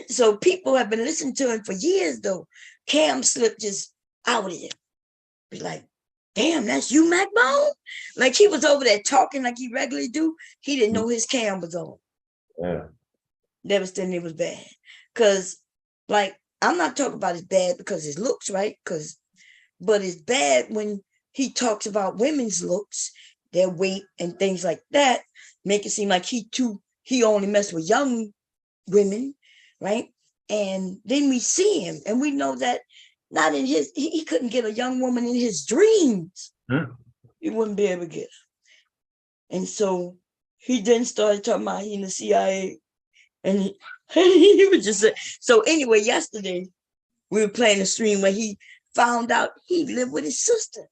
so people have been listening to him for years though. Cam slip just outed him. Be like, damn, that's you, Macbone? Like he was over there talking like he regularly do. He didn't know his cam was on. Yeah. Devastating, it was bad. Cause like I'm not talking about it's bad because his looks, right? But it's bad when he talks about women's looks, their weight, and things like that, make it seem like he only mess with young women, right? And then we see him, and we know that not in his, he couldn't get a young woman in his dreams. He wouldn't be able to get her. And so he then started talking about he in the CIA, and he was just so anyway. Yesterday we were playing a stream where he found out he lived with his sister,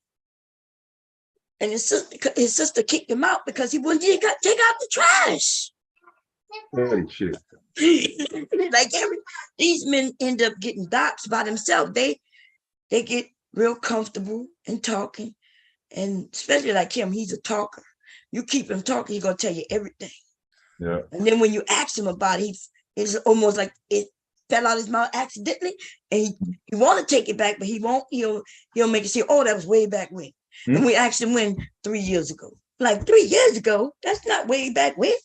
and his sister kicked him out because he wouldn't take out the trash. Holy shit. Like these men end up getting doxxed by themselves. They get real comfortable in talking, and especially like him, he's a talker. You keep him talking, he's gonna tell you everything. Yeah. And then when you ask him about it, it's almost like it fell out his mouth accidentally, and he want to take it back, but he won't. He'll make it say, "Oh, that was way back when." And we asked him when 3 years ago. Like 3 years ago, that's not way back when.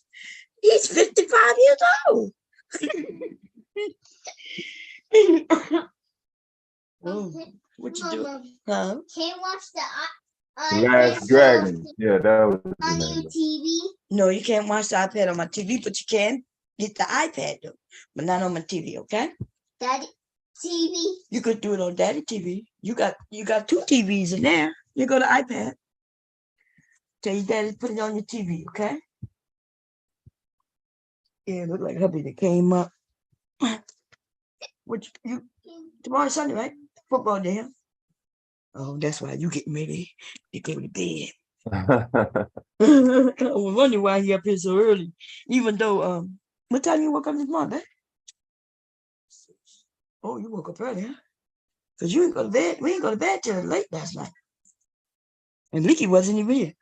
He's 55 years old. What you do? Huh? Can you watch the Last Dragon. Yeah, that was on your TV? No, you can't watch the iPad on my TV, but you can get the iPad though, but not on my TV, okay? Daddy TV? You could do it on Daddy TV. You got 2 TVs in there. You go to iPad. Tell your daddy to put it on your TV, okay? Yeah, it looked like hubby that came up. Which you tomorrow's Sunday, right? Football day. Huh? Oh, that's why you getting ready to go to bed. I was wondering why he up here so early. Even though what time you woke up this morning, babe? Oh, you woke up early, huh? Because you ain't go to bed. We ain't go to bed till late last night. And Leaky wasn't even here.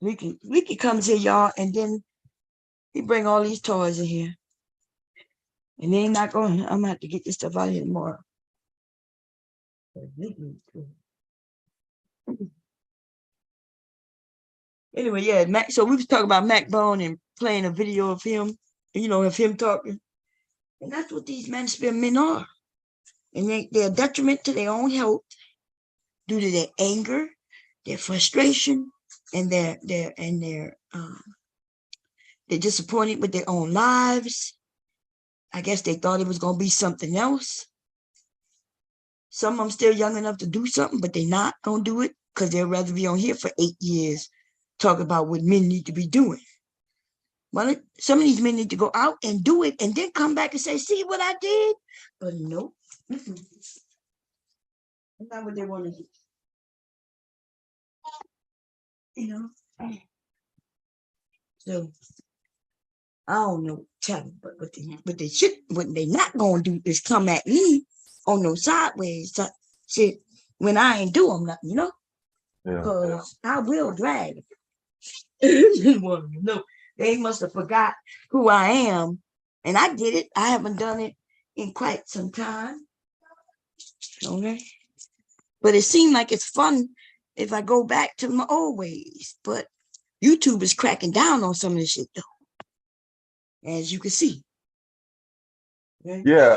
Leaky comes here, y'all, and then he bring all these toys in here. And they ain't not going. I'm gonna have to get this stuff out of here tomorrow. Anyway, yeah, Mac. So we was talking about Mac Bone and playing a video of him, of him talking. And that's what these manosphere men are. And they're a detriment to their own health due to their anger, their frustration, and they're disappointed with their own lives. I guess they thought it was gonna be something else. Some of them still young enough to do something, but they're not gonna do it because they'd rather be on here for 8 years talking about what men need to be doing. Well, some of these men need to go out and do it and then come back and say, see what I did? But no. That's not what they want to do. So I don't know, but what they not gonna do is come at me on no sideways shit when I ain't doing nothing, because I will drag. No, they must have forgot who I am, and I did it. I haven't done it in quite some time. Okay, but it seemed like it's fun if I go back to my old ways. But YouTube is cracking down on some of this shit, though, as you can see. Okay? Yeah,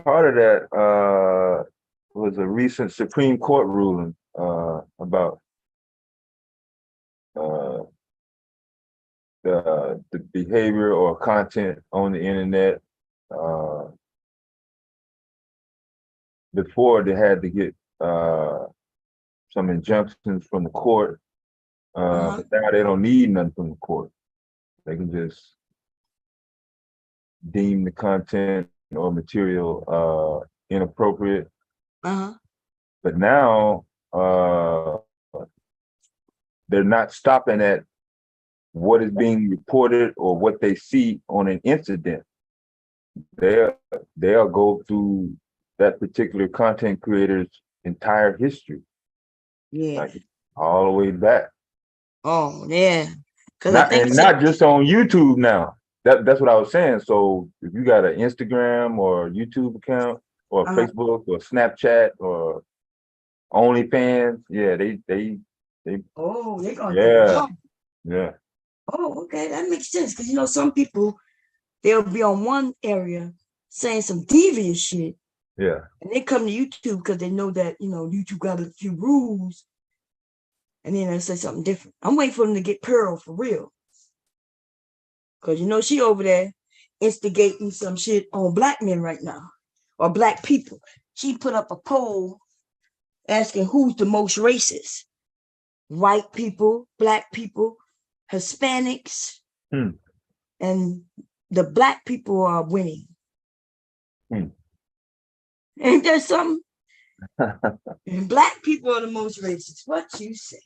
part of that was a recent Supreme Court ruling about the behavior or content on the internet. Before they had to get some injunctions from the court, but now they don't need nothing from the court. They can just deem the content or material inappropriate. But now they're not stopping at what is being reported or what they see on an incident. They'll go through that particular content creator's entire history. Yeah. Like all the way back. Oh, yeah. Not just on YouTube now. That's what I was saying. So if you got an Instagram or YouTube account or Facebook or Snapchat or OnlyFans, yeah, they oh, they're gonna yeah. Oh, okay, that makes sense. Because some people, they'll be on one area saying some devious shit. Yeah. And they come to YouTube because they know that, YouTube got a few rules. And then they say something different. I'm waiting for them to get Pearl for real. Because, she over there instigating some shit on black men right now. Or black people. She put up a poll asking who's the most racist. White people, black people, Hispanics. And the black people are winning. Ain't there something? And black people are the most racist. What you say?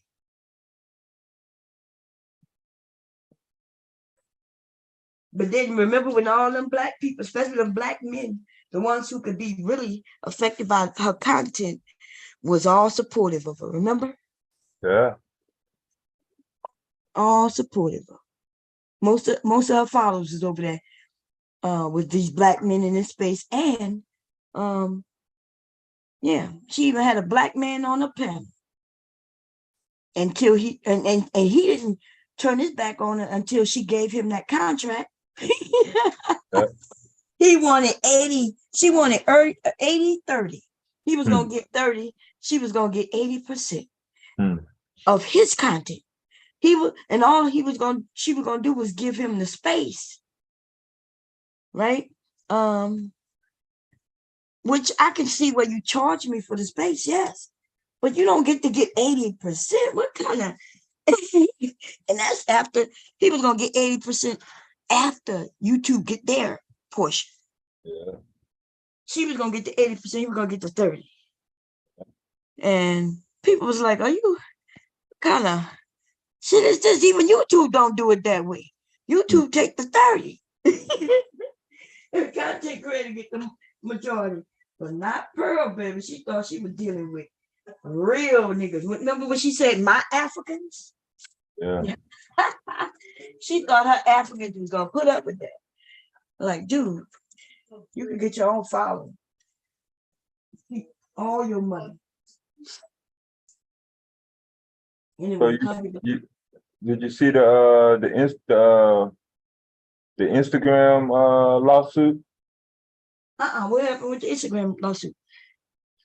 But then remember when all them black people, especially the black men, the ones who could be really affected by her content, was all supportive of her. Remember? Yeah. All supportive of her. Most of her followers is over there with these black men in this space. And yeah, she even had a black man on her panel. Until he he didn't turn his back on her until she gave him that contract. He wanted 80, she wanted 80-30. He was gonna get 30, she was gonna get 80% of his content. She was gonna do was give him the space, right? Which I can see where you charge me for the space, yes, but you don't get to get 80%. What kind of and that's after he was gonna get 80% after YouTube get their portion. Yeah. She was gonna get the 80%, he was gonna get the 30. And people was like, are you kind of shit? Is this even YouTube don't do it that way? YouTube take the 30. Content creator get the majority, but not Pearl, baby. She thought she was dealing with real niggas. Remember when she said my Africans? Yeah. She thought her Africans was gonna put up with that. Like, dude, you can get your own following. Keep all your money. Anyway, did you see the Instagram lawsuit? What happened with the Instagram lawsuit?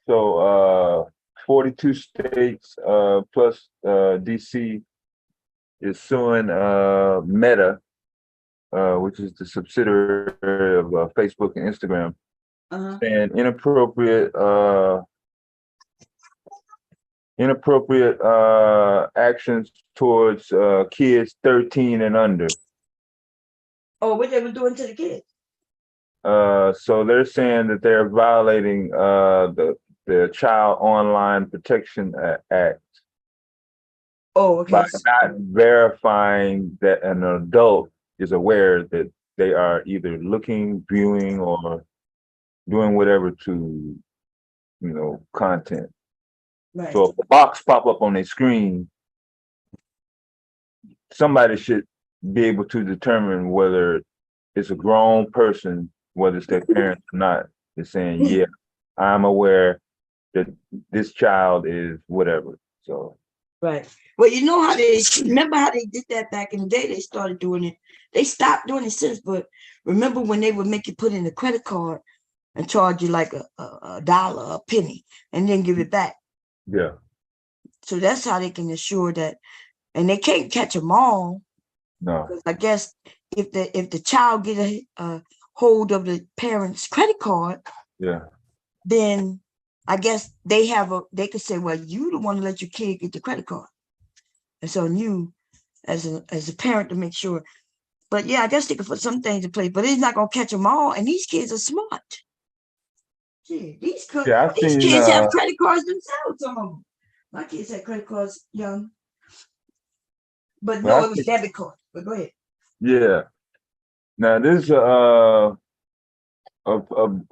So 42 states plus DC is suing Meta, which is the subsidiary of Facebook and Instagram, saying inappropriate actions towards kids 13 and under. Oh, what they were doing to the kids? So they're saying that they're violating the Child Online Protection Act. Oh, okay. By not verifying that an adult is aware that they are either looking, viewing, or doing whatever to, content. Right. So if a box pop up on their screen, somebody should be able to determine whether it's a grown person, whether it's their parents or not. They're saying, yeah, I'm aware that this child is whatever. So. Right. Well, you know how remember how they did that back in the day? They started doing it. They stopped doing it since, but remember when they would make you put in a credit card and charge you like a dollar, a penny, and then give it back. Yeah. So that's how they can assure that, and they can't catch them all. No. I guess if the child get a hold of the parent's credit card, yeah, then I guess they could say, well, you don't want to let your kid get the credit card. And so you as a parent to make sure. But yeah, I guess they could put some things in place, but it's not gonna catch them all. And these kids are smart. Gee, these kids have credit cards themselves. Some of them. My kids had credit cards young. But no, it was debit card. But go ahead. Yeah. Now this a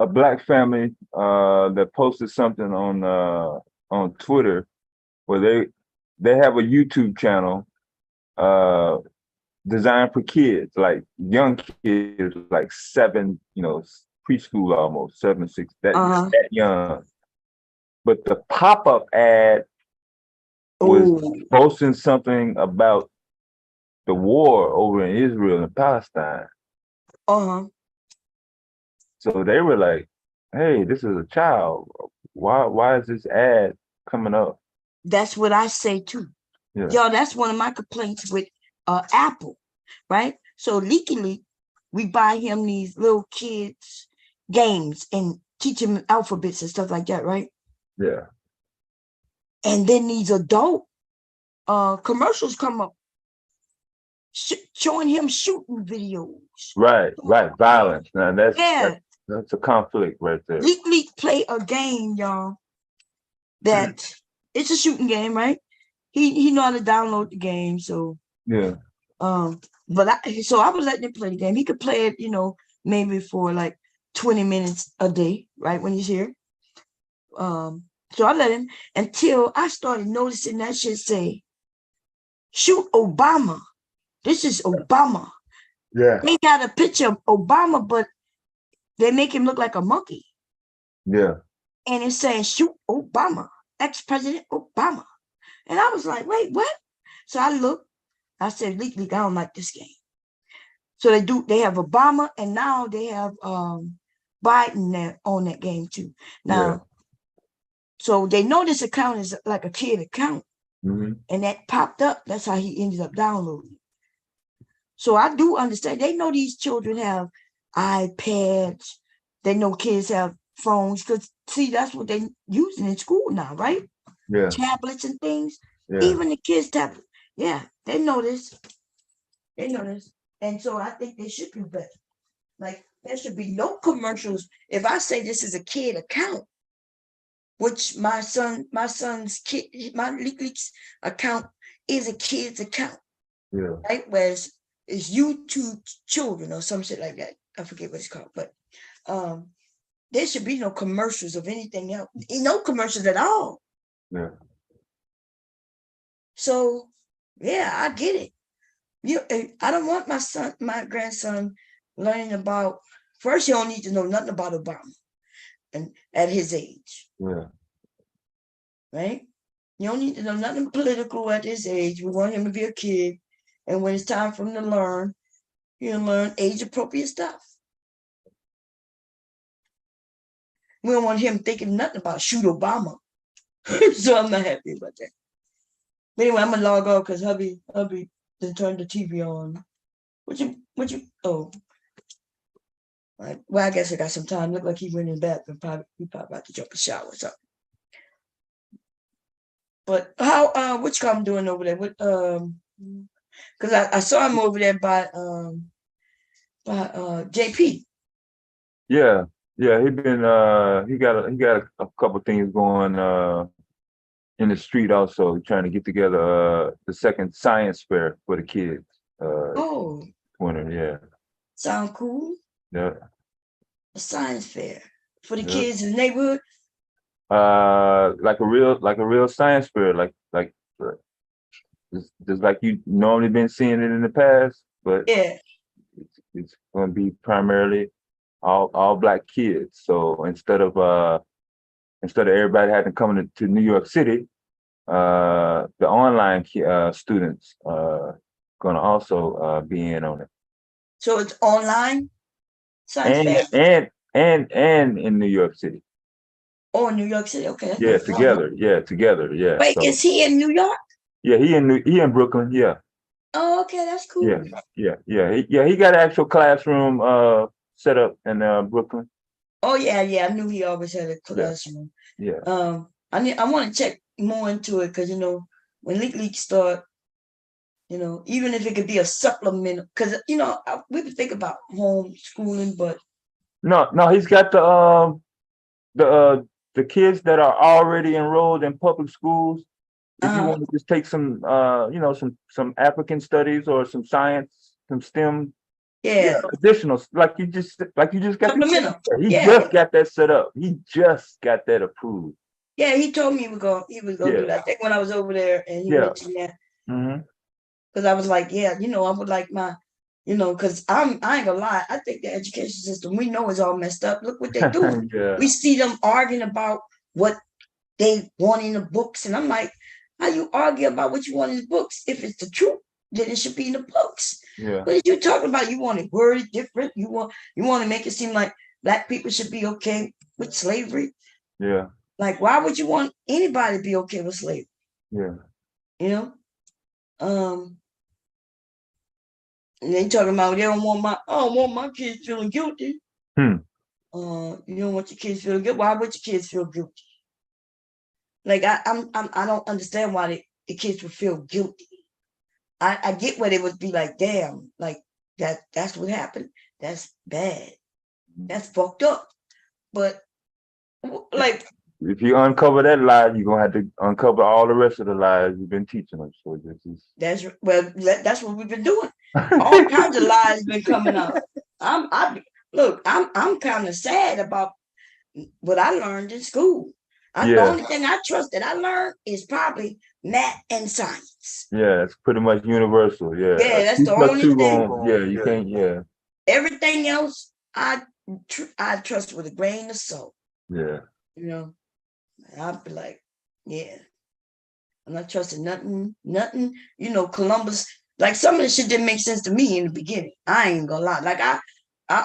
black family that posted something on Twitter where they have a YouTube channel designed for kids, like young kids, like 7, preschool almost, 7, 6, that young. But the pop-up ad was posting something about the war over in Israel and Palestine. So they were like, hey, this is a child. Why is this ad coming up? That's what I say too. Yeah. Yo, that's one of my complaints with Apple, right? So Leaky, we buy him these little kids games and teach him alphabets and stuff like that, right? Yeah. And then these adult commercials come up showing him shooting videos. Right. Violence. Now Yeah. that's a conflict right there. Leak play a game, y'all, that it's a shooting game, right? He know how to download the game, so yeah. But I was letting him play the game. He could play it, maybe for like 20 minutes a day, right? When he's here. So I let him until I started noticing that shit say, shoot Obama. This is Obama. Yeah. They got a picture of Obama, but they make him look like a monkey. Yeah. And it's saying, shoot Obama, ex-president Obama. And I was like, wait, what? So I looked, I said, Leak, I don't like this game. So they have Obama, and now they have Biden there on that game too. Now, so they know this account is like a kid account. Mm-hmm. And that popped up. That's how he ended up downloading. So I do understand. They know these children have iPads. They know kids have phones. Because, see, that's what they're using in school now, right? Yeah. Tablets and things. Yeah. Even the kids' tablets. Yeah, they know this. They know this. And so I think they should do better. Like, there should be no commercials. If I say this is a kid account, which my son's kid, my Leaks account is a kid's account. Yeah. Right? Whereas it's YouTube children or some shit like that. I forget what it's called. But there should be no commercials of anything else. No commercials at all. Yeah. So yeah, I get it. I don't want my grandson learning about, first, you don't need to know nothing about Obama and at his age. Yeah. Right? You don't need to know nothing political at his age. We want him to be a kid. And when it's time for him to learn, he'll learn age-appropriate stuff. We don't want him thinking nothing about shoot Obama. So I'm not happy about that. But anyway, I'm gonna log off because hubby done turned the TV on. What you oh. Right. Well, I guess I got some time. Look like he went in the bathroom. He probably about to jump a shower or something. But how which I'm doing over there? What because I saw him over there by JP. Yeah. Yeah, he got a couple things going in the street also, trying to get together the second science fair for the kids. Oh, Winter, yeah. Sound cool. Yeah. A science fair for the kids in the neighborhood. Like a real science fair, like just like you normally been seeing it in the past, but yeah, it's going to be primarily all Black kids. So instead of everybody having to come to New York City, the online students going to also be in on it. So it's online science fair, and in New York City. Oh, New York City. Okay. Yeah, together. Yeah, together. Yeah. Wait, so, is he in New York? Yeah, he in Brooklyn. Yeah. Oh, okay, that's cool. Yeah. He got an actual classroom set up in Brooklyn. Oh yeah. I knew he always had a classroom. Yeah. I want to check more into it because when Leak start, even if it could be a supplement, because we would think about homeschooling, but no, he's got the kids that are already enrolled in public schools. If you want to just take some some African studies or some science, some STEM, additional, like you just got just got that set up. He just got that approved. Yeah, he told me he was gonna do that. I think when I was over there and he mentioned that. Because I was like, I would like my, because I ain't gonna lie, I think the education system we know is all messed up. Look what they do. We see them arguing about what they want in the books, and I'm like, how you argue about what you want in the books? If it's the truth, then it should be in the books. Yeah. What are you talking about? You want it worded different. You want to make it seem like black people should be okay with slavery. Yeah. Like, why would you want anybody to be okay with slavery? Yeah. You know? And they talking about they don't want I don't want my kids feeling guilty. Hmm. You don't want your kids feeling guilty. Why would your kids feel guilty? Like I don't understand why the kids would feel guilty. I get where they would be like, damn, like that's what happened. That's bad. That's fucked up. But like, if you uncover that lie, you're gonna have to uncover all the rest of the lies you've been teaching them. So this is that's what we've been doing. All kinds of lies been coming out. I'm kind of sad about what I learned in school. The only thing I trust that I learned is probably math and science. Yeah, it's pretty much universal. Yeah, Yeah, that's the only thing. Yeah, you can't. Yeah, everything else I trust with a grain of salt. Yeah, you know, I'd be like, yeah, I'm not trusting nothing. You know, Columbus. Like some of the shit didn't make sense to me in the beginning. I ain't gonna lie. Like I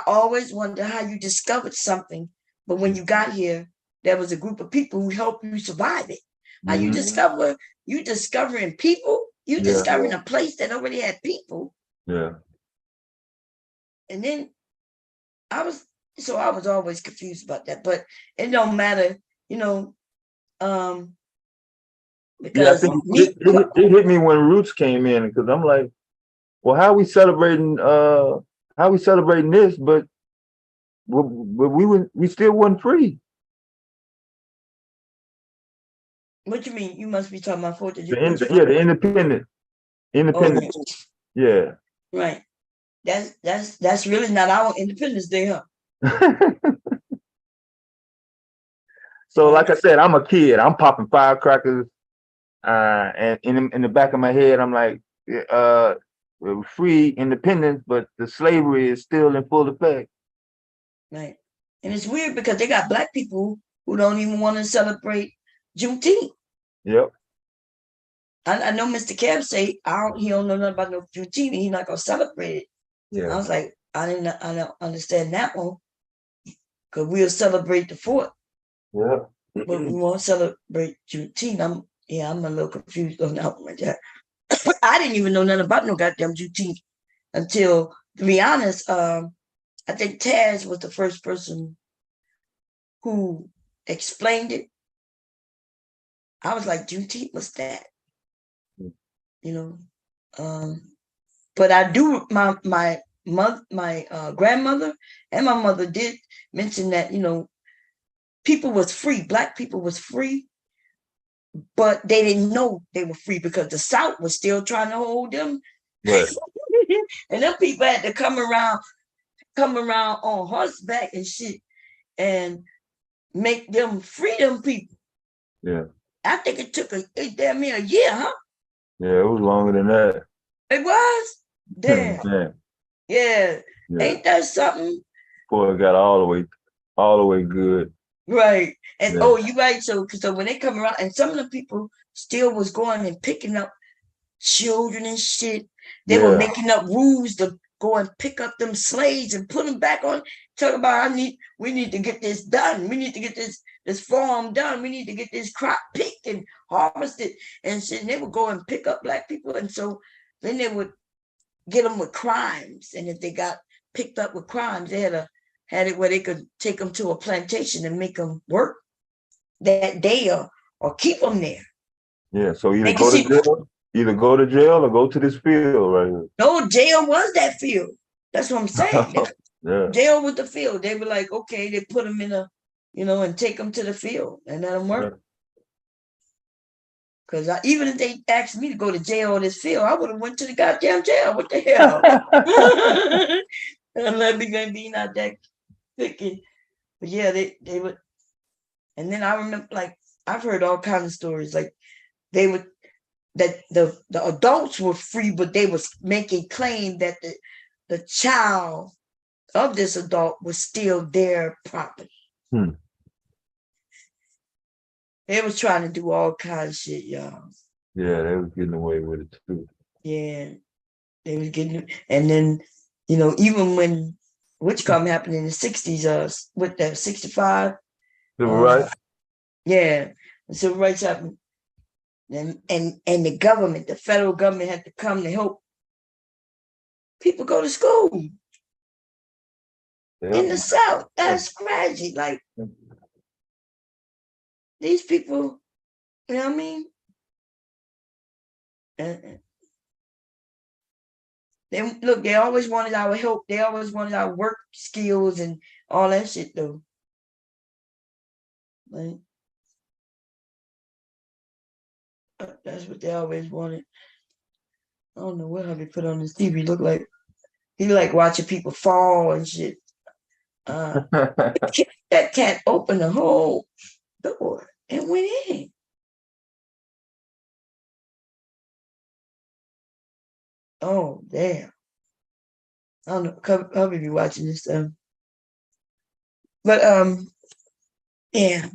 always wondered how you discovered something, but when you got here, there was a group of people who helped you survive it. How you discovering people, discovering a place that already had people. Yeah. And then I was always confused about that, but it don't matter, you know, because I think it hit me when Roots came in because I'm like, well, how are we celebrating this, but we still wasn't free. What you mean? You must be talking about 4th of July. July. The independent. Yeah. Right. That's really not our Independence Day, huh? So, like I said, I'm a kid. I'm popping firecrackers, and in the back of my head, I'm like, free independence, but the slavery is still in full effect. Right. And it's weird because they got black people who don't even want to celebrate Juneteenth. Yep. I know Mr. Kev say he don't know nothing about no Juneteenth and he's not gonna celebrate it. Yeah. I was like, I don't understand that one. Because we'll celebrate the 4th. Yeah. But we won't celebrate Juneteenth. I'm a little confused on that one. I didn't even know nothing about no goddamn Juneteenth until, to be honest, I think Taz was the first person who explained it. I was like, Juneteenth, what's that? You know, but I do. My grandmother and my mother did mention that, you know, people was free. Black people was free, but they didn't know they were free because the South was still trying to hold them. Right. And them people had to come around on horseback and shit and make them freedom people. Yeah. I think it took damn near a year, huh? Yeah, it was longer than that. It was? Damn. Yeah. Ain't that something? Before it got all the way good. Right. And you're right. So when they come around, and some of the people still was going and picking up children and shit. They were making up rules to go and pick up them slaves and put them back on. Talk about we need to get this done. We need to get this farm done. We need to get this crop picked and harvested and shit. And they would go and pick up black people. And so then they would get them with crimes. And if they got picked up with crimes, they had it where they could take them to a plantation and make them work that day or keep them there. Yeah, so either go to jail or go to this field right here. No, jail was that field. That's what I'm saying. Yeah. Jail was the field. They were like, okay, they put them in and take them to the field and let them work. Because even if they asked me to go to jail or this field, I would have went to the goddamn jail. What the hell? And let me be not that thinking. But yeah, they would. And then I remember, like, I've heard all kinds of stories. Like, they would, that the adults were free, but they was making claim that the child of this adult was still their property. They was trying to do all kinds of shit, y'all. Yeah, they was getting away with it too. Yeah, they was getting, and then, even when which come happened in the 60s, with the 65. Civil rights. Yeah, the civil rights happened. And the government, the federal government had to come to help people go to school in the South. That's crazy. Like these people, you know what I mean? They always wanted our help. They always wanted our work skills and all that shit though. Like, that's what they always wanted. I don't know what hubby put on his TV look like. He like watching people fall and shit. That cat opened the whole door and went in. Oh damn! I don't know. Hubby be watching this stuff. But yeah.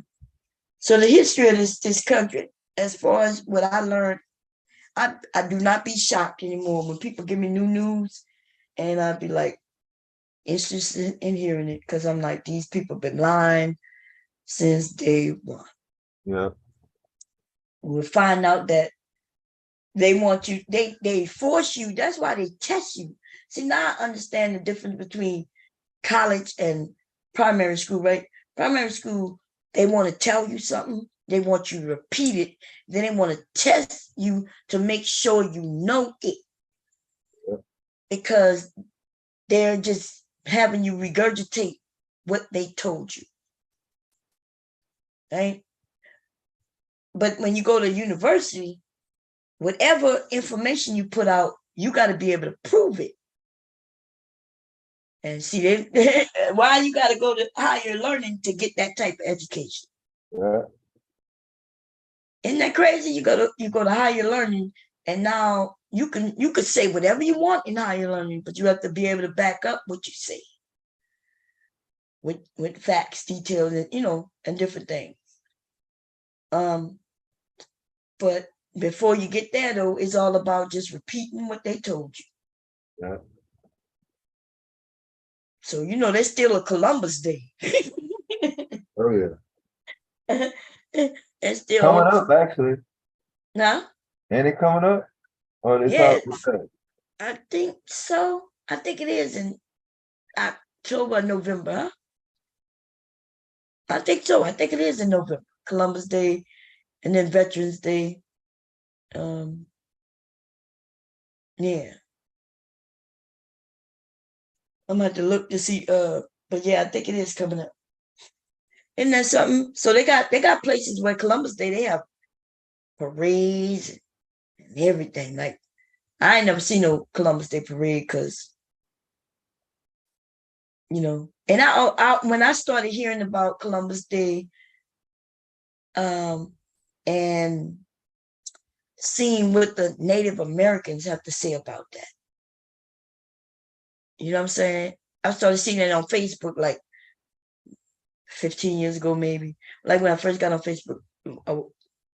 So the history of this country, as far as what I learned, I do not be shocked anymore when people give me new news, and I'd be like interested in hearing it because I'm like, these people been lying since day one. Yeah. We'll find out that they want you, they force you. That's why they test you. See, now I understand the difference between college and primary school, right? Primary school, they want to tell you something. They want you to repeat it. Then they want to test you to make sure you know it. Yeah. Because they're just having you regurgitate what they told you. Right? But when you go to university, whatever information you put out, you got to be able to prove it. And see, why you got to go to higher learning to get that type of education? Yeah. Isn't that crazy? You go to higher learning, and now you could say whatever you want in higher learning, but you have to be able to back up what you say with facts, details, and and different things. But before you get there, though, it's all about just repeating what they told you. Yeah. So there's still a Columbus Day. Oh yeah. It's still coming up actually. Nah. Ain't it coming up? Or they Yes. I think so. I think it is in October, November. Huh? I think so. I think it is in November. Columbus Day, and then Veterans Day. Yeah. I'm gonna have to look to see. But yeah, I think it is coming up. Isn't that something? So they got places where Columbus Day they have parades and everything. Like I ain't never seen no Columbus Day parade because and I when I started hearing about Columbus Day, and seeing what the Native Americans have to say about that. You know what I'm saying? I started seeing it on Facebook like 15 years ago, maybe. Like when I first got on Facebook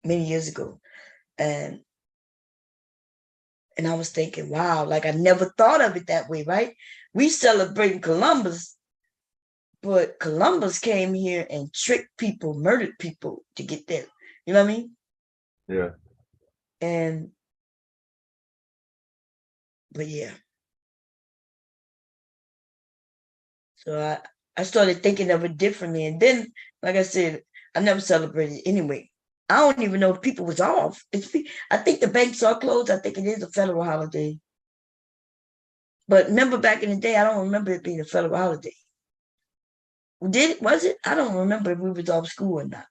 many years ago. And I was thinking, wow, like I never thought of it that way, right? We celebrating Columbus, but Columbus came here and tricked people, murdered people to get there. You know what I mean? Yeah. But yeah. So I started thinking of it differently. And then, like I said, I never celebrated anyway. I don't even know if people was off. I think the banks are closed. I think it is a federal holiday. But remember back in the day, I don't remember it being a federal holiday. Was it? I don't remember if we was off school or not.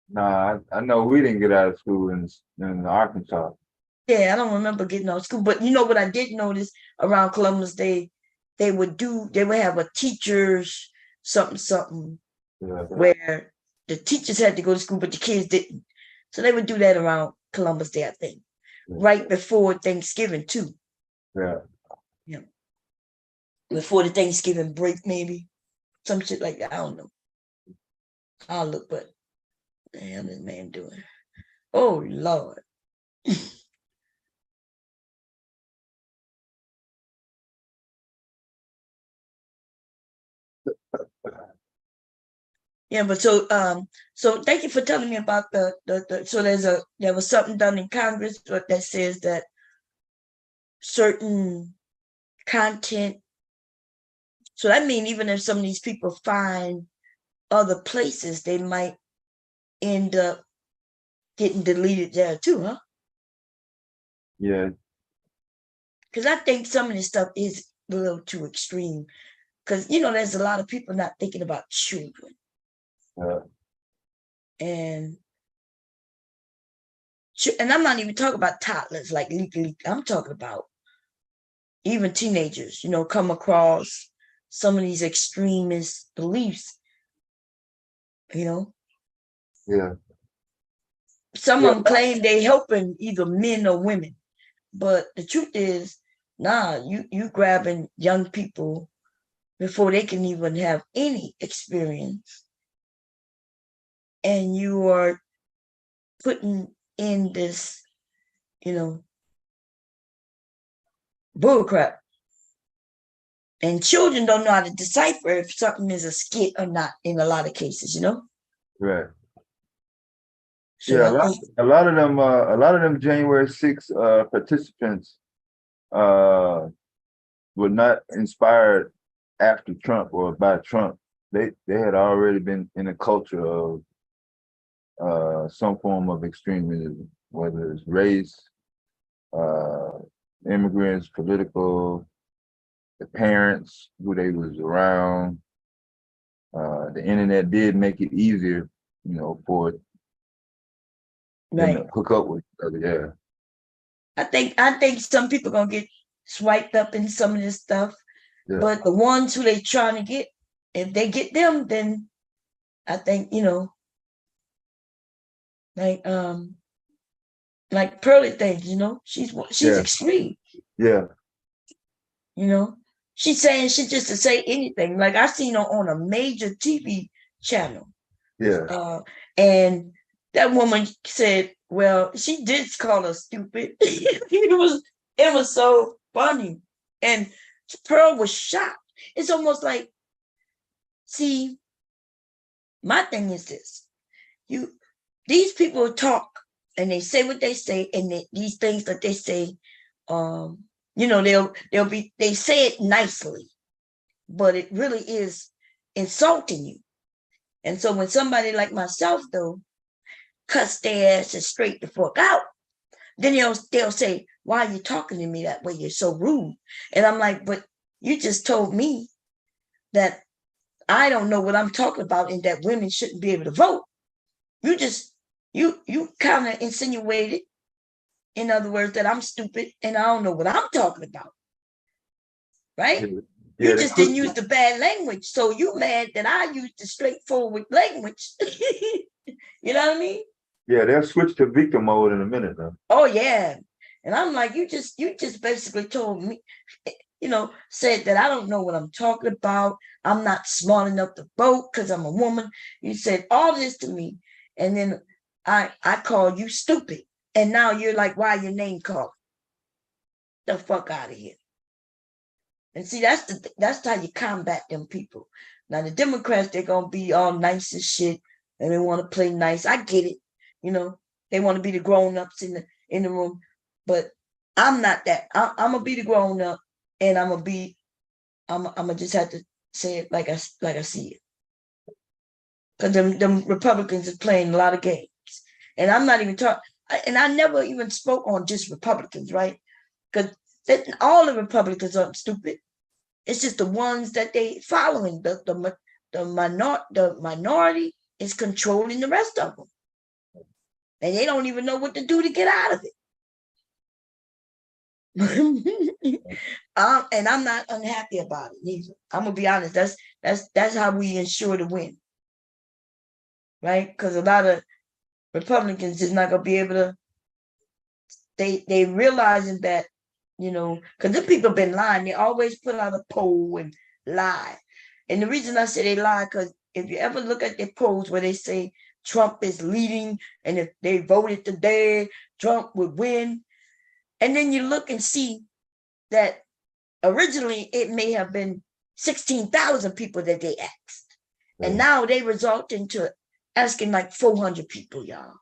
Nah, I know we didn't get out of school in Arkansas. Yeah, I don't remember getting out of school. But you know what I did notice around Columbus Day, they would have a teachers something where the teachers had to go to school, but the kids didn't. So they would do that around Columbus Day, I think, right before Thanksgiving too. Yeah. Yeah. Before the Thanksgiving break, maybe some shit like that. I don't know. I'll look, but damn, this man doing. Oh Lord. Yeah, but so thank you for telling me about the so there was something done in Congress that says that certain content. So that means even if some of these people find other places, they might end up getting deleted there too, huh? Yeah. Because I think some of this stuff is a little too extreme. Because there's a lot of people not thinking about children. And I'm not even talking about toddlers like legally. I'm talking about even teenagers, come across some of these extremist beliefs, Yeah. Some Yeah. of them claim they helping either men or women. But the truth is, nah, you grabbing young people before they can even have any experience. And you are putting in this, bullcrap. And children don't know how to decipher if something is a skit or not in a lot of cases, Right. So Yeah, I think a lot of them January 6 participants were not inspired after Trump or by Trump. They had already been in a culture of some form of extremism, whether it's race, immigrants, political, the parents who they was around. The internet did make it easier, for them to right. hook up with each other. Yeah. I think some people gonna get swiped up in some of this stuff, Yeah. but the ones who they trying to get, if they get them, then I think like Pearly things, she's Yeah. extreme, Yeah. she's saying shit just to say anything. Like I seen her on a major TV channel, Yeah. and that woman said, well, she did call her stupid. it was so funny, and Pearl was shocked. It's almost like, see, my thing is this: these people talk and they say what they say, and these things that they say, they say it nicely, but it really is insulting you. And so when somebody like myself though cuss their asses straight the fuck out, then they'll say, why are you talking to me that way? You're so rude. And I'm like, but you just told me that I don't know what I'm talking about and that women shouldn't be able to vote. You kind of insinuated, in other words, that I'm stupid and I don't know what I'm talking about. Right? Yeah, You just didn't use the bad language. So you mad that I used the straightforward language. You know what I mean? Yeah, they'll switch to victim mode in a minute now. Oh yeah. And I'm like, you just basically told me, said that I don't know what I'm talking about. I'm not smart enough to vote because I'm a woman. You said all this to me. And then I called you stupid. And now you're like, why your name called? The fuck out of here. And see, that's how you combat them people. Now the Democrats, they're gonna be all nice and shit, and they want to play nice. I get it, they want to be the grown-ups in the room, but I'm not that. I'm gonna be the grown-up, and I'm gonna just have to say it like I see it. Because them Republicans is playing a lot of games, and I'm not even talking. And I never even spoke on just Republicans, right? Because all the Republicans aren't stupid. It's just the ones that they following. The minority is controlling the rest of them, and they don't even know what to do to get out of it. And I'm not unhappy about it either. I'm gonna be honest. That's how we ensure the win, right? Because a lot of Republicans is not gonna be able to. They realizing that, because the people been lying. They always put out a poll and lie. And the reason I say they lie, because if you ever look at their polls where they say Trump is leading, and if they voted today, Trump would win. And then you look and see that originally it may have been 16,000 people that they asked. And now they result into asking like 400 people, y'all.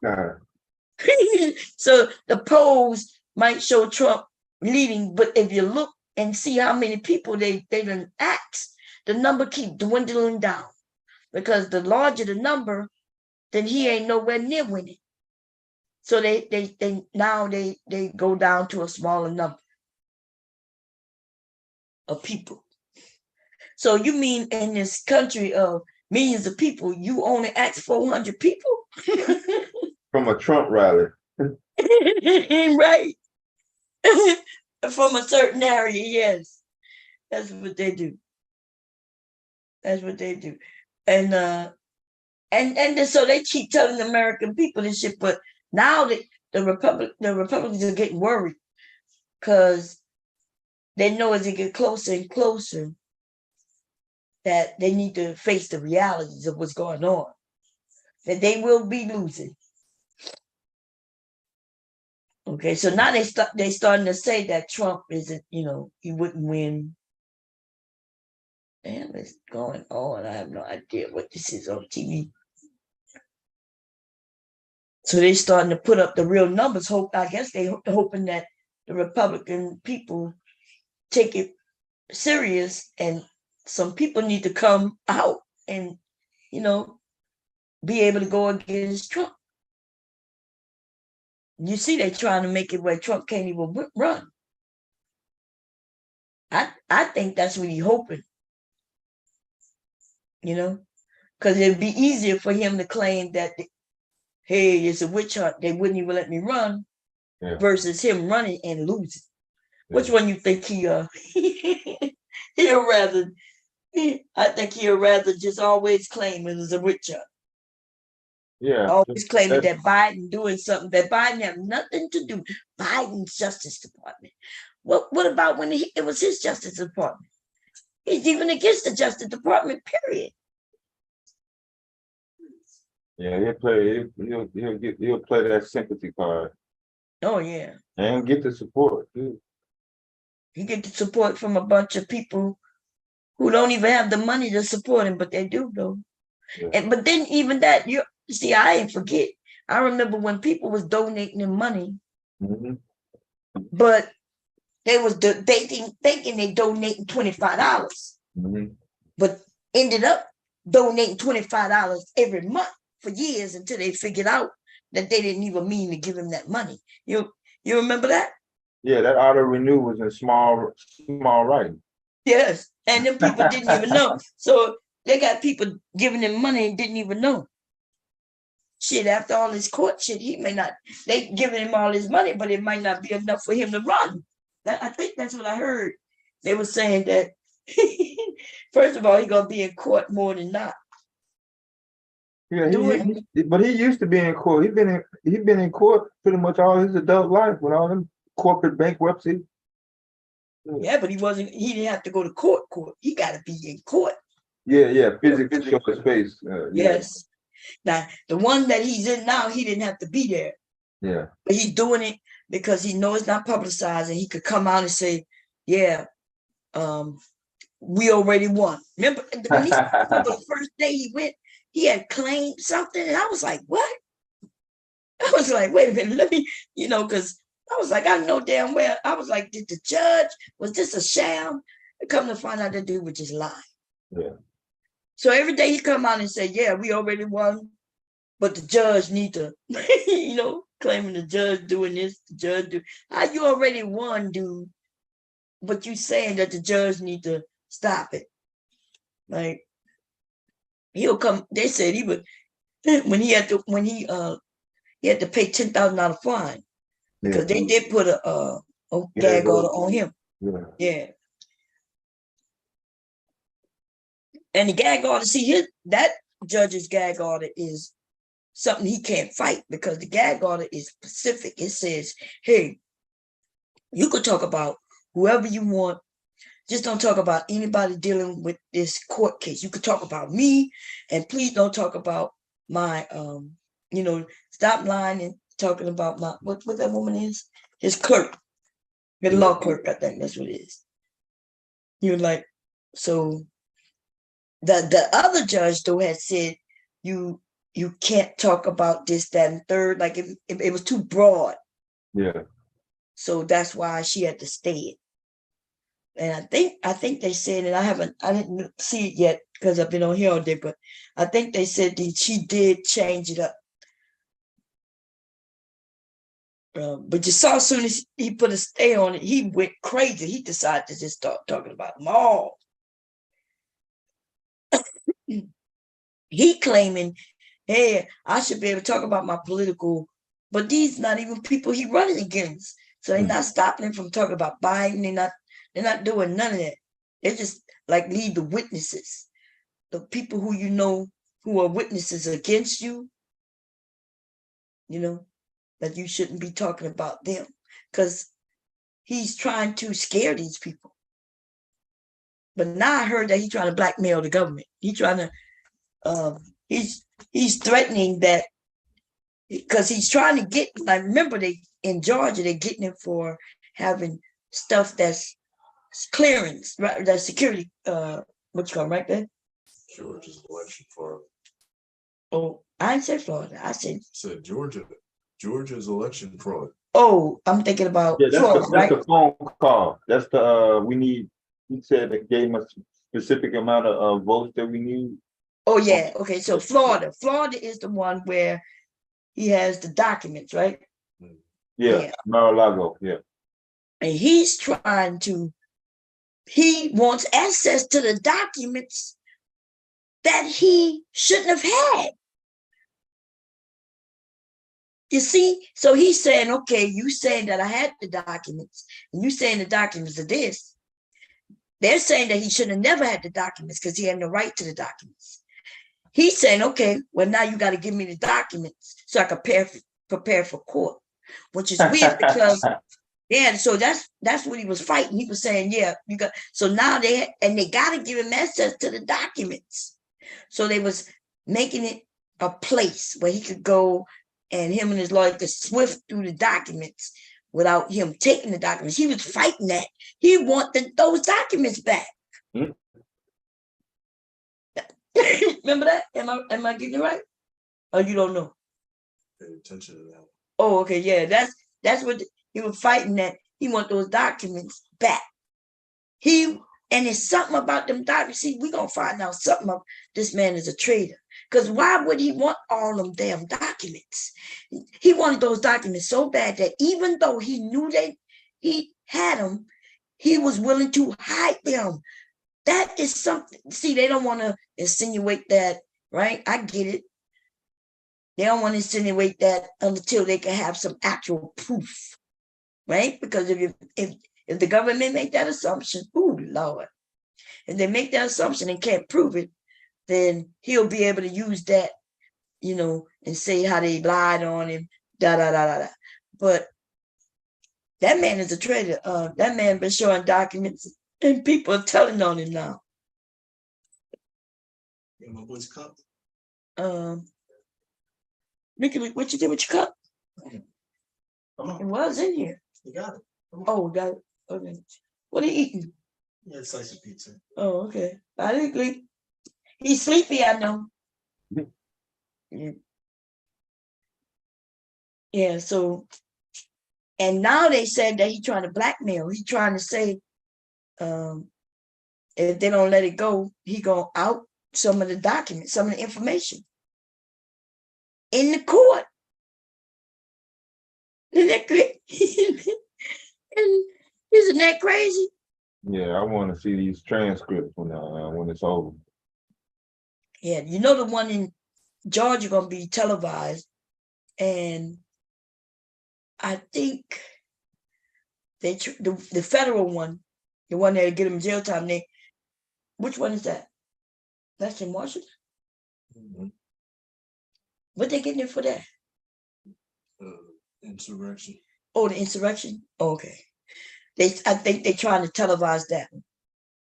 So the polls might show Trump leading, but if you look and see how many people they done asked, the number keep dwindling down. Because the larger the number, then he ain't nowhere near winning. So they now go down to a smaller number of people. So you mean in this country of millions of people, you only ask 400 people? From a Trump rally. Right. From a certain area, yes. That's what they do. That's what they do. And so they keep telling the American people this shit, but now the Republicans are getting worried because they know as they get closer and closer that they need to face the realities of what's going on, that they will be losing. Okay, so now they starting to say that Trump isn't, he wouldn't win. Damn, it's going on. I have no idea what this is on TV. So they starting to put up the real numbers. I guess they hoping that the Republican people take it serious, and some people need to come out and, be able to go against Trump. You see, they're trying to make it where Trump can't even run. I think that's what he's hoping, because it'd be easier for him to claim that, hey, it's a witch hunt, they wouldn't even let me run, versus him running and losing. Which one you think he'll rather? I think he'll rather just always claim it as a witch hunt. Yeah. Always claiming that Biden doing something that Biden have nothing to do. Biden's Justice Department. What about when it was his Justice Department? He's even against the Justice Department, period. Yeah, he'll play that sympathy card. Oh yeah. And get the support too. He get the support from a bunch of people who don't even have the money to support him, but they do though. Yeah. But then even that, see, I ain't forget. I remember when people was donating them money, but they was thinking they donating $25, but ended up donating $25 every month for years until they figured out that they didn't even mean to give him that money. You remember that? Yeah, that auto renew was in small writing. Yes, and then people didn't even know. So they got people giving them money and didn't even know. Shit, after all this court shit, they giving him all his money, but it might not be enough for him to run. I think that's what I heard. They were saying that, first of all, he's going to be in court more than not. Yeah, but he used to be in court. He's been in court pretty much all his adult life with all them corporate bankruptcy. Yeah, but he didn't have to go to court. He got to be in court. Yeah, physically show his face. Yes. Now, the one that he's in now, he didn't have to be there. Yeah. But he's doing it because he knows it's not publicized, and he could come out and say, yeah, we already won. Remember the first day he went, he had claimed something, and I was like, what? I was like, wait a minute, let me, because I was like, I know damn well. I was like, did the judge, was this a sham? And come to find out the dude was just lying. Yeah. So every day he come out and say, yeah, we already won, but the judge need to, claiming the judge doing this, the judge do. How you already won, dude? But you saying that the judge need to stop it. Like, he'll come, they said he would, when he had to pay $10,000 fine, because they did put a gag order on him. Yeah. And the gag order, that judge's gag order is something he can't fight, because the gag order is specific. It says, hey, you could talk about whoever you want. Just don't talk about anybody dealing with this court case. You could talk about me, and please don't talk about my, stop lying and talking about my, what that woman is? His clerk, the law clerk, I think that's what it is. You're like, So the other judge though had said you can't talk about this, that, and third. Like it was too broad. Yeah. So that's why she had to stay it. And I think they said, and I didn't see it yet because I've been on here all day, but I think they said that she did change it up. But you saw as soon as he put a stay on it, he went crazy. He decided to just start talking about them all. He claiming, hey, I should be able to talk about my political, but these not even people he running against. So they're not stopping him from talking about Biden. They're not doing none of that. They just like leave the witnesses, the people who you know who are witnesses against you, that you shouldn't be talking about them, because he's trying to scare these people. But now I heard that he's trying to blackmail the government. He's trying to, he's threatening that, because he's trying to get, like, remember they in Georgia, they're getting him for having stuff that's clearance, right? That's security, what you call right there? Georgia's election fraud. Oh, I didn't say Florida. I said Georgia. Georgia's election fraud. Oh, I'm thinking about Florida, that's right? the phone call. That's the we need. He said they gave us a specific amount of votes that we need. Oh yeah, okay. So Florida is the one where he has the documents, right? Yeah. Mar-a-Lago, yeah. And he's trying to. He wants access to the documents that he shouldn't have had. You see, so he's saying, okay, you saying that I had the documents, and you saying the documents are this. They're saying that he should have never had the documents because he had no right to the documents. He's saying, okay, well, now you got to give me the documents so I can prepare for court, which is weird because, yeah, so that's what he was fighting. He was saying, yeah, you got, so now they got to give him access to the documents. So they was making it a place where he could go and him and his lawyer could swift through the documents without him taking the documents. He was fighting that. He wanted those documents back. Remember that? Am I getting it right? Or you don't know? Pay attention to that. Oh, okay, yeah. That's what he was fighting, that he want those documents back. And it's something about them documents. See, we're gonna find out something of this man is a traitor. Because why would he want all them damn documents? He wanted those documents so bad that even though he knew that he had them, he was willing to hide them. That is something. See, they don't want to insinuate that, right? I get it. They don't want to insinuate that until they can have some actual proof, right? Because if the government make that assumption, oh Lord, if they make that assumption and can't prove it, then he'll be able to use that, and say how they lied on him, da da da da da. But that man is a traitor. That man been showing documents, and people are telling on him now. Yeah, my boy's cup. Ricky, what you did with your cup? Come on. It was in here. You got it. Oh, got it. Okay. What are you eating? Yeah, a slice of pizza. Oh, okay. I didn't sleep. He's sleepy, I know. Yeah, so, and now they said that he's trying to blackmail. He's trying to say, if they don't let it go, he gonna out some of the documents, some of the information in the court. Isn't that crazy? Isn't that crazy? Yeah, I want to see these transcripts when it's over. Yeah, the one in Georgia gonna be televised, and I think the federal one, the one that'll get them jail time. Which one is that? That's in Washington. Mm-hmm. What they getting it for that? Insurrection. Oh, the insurrection. Oh, okay. I think they're trying to televise that.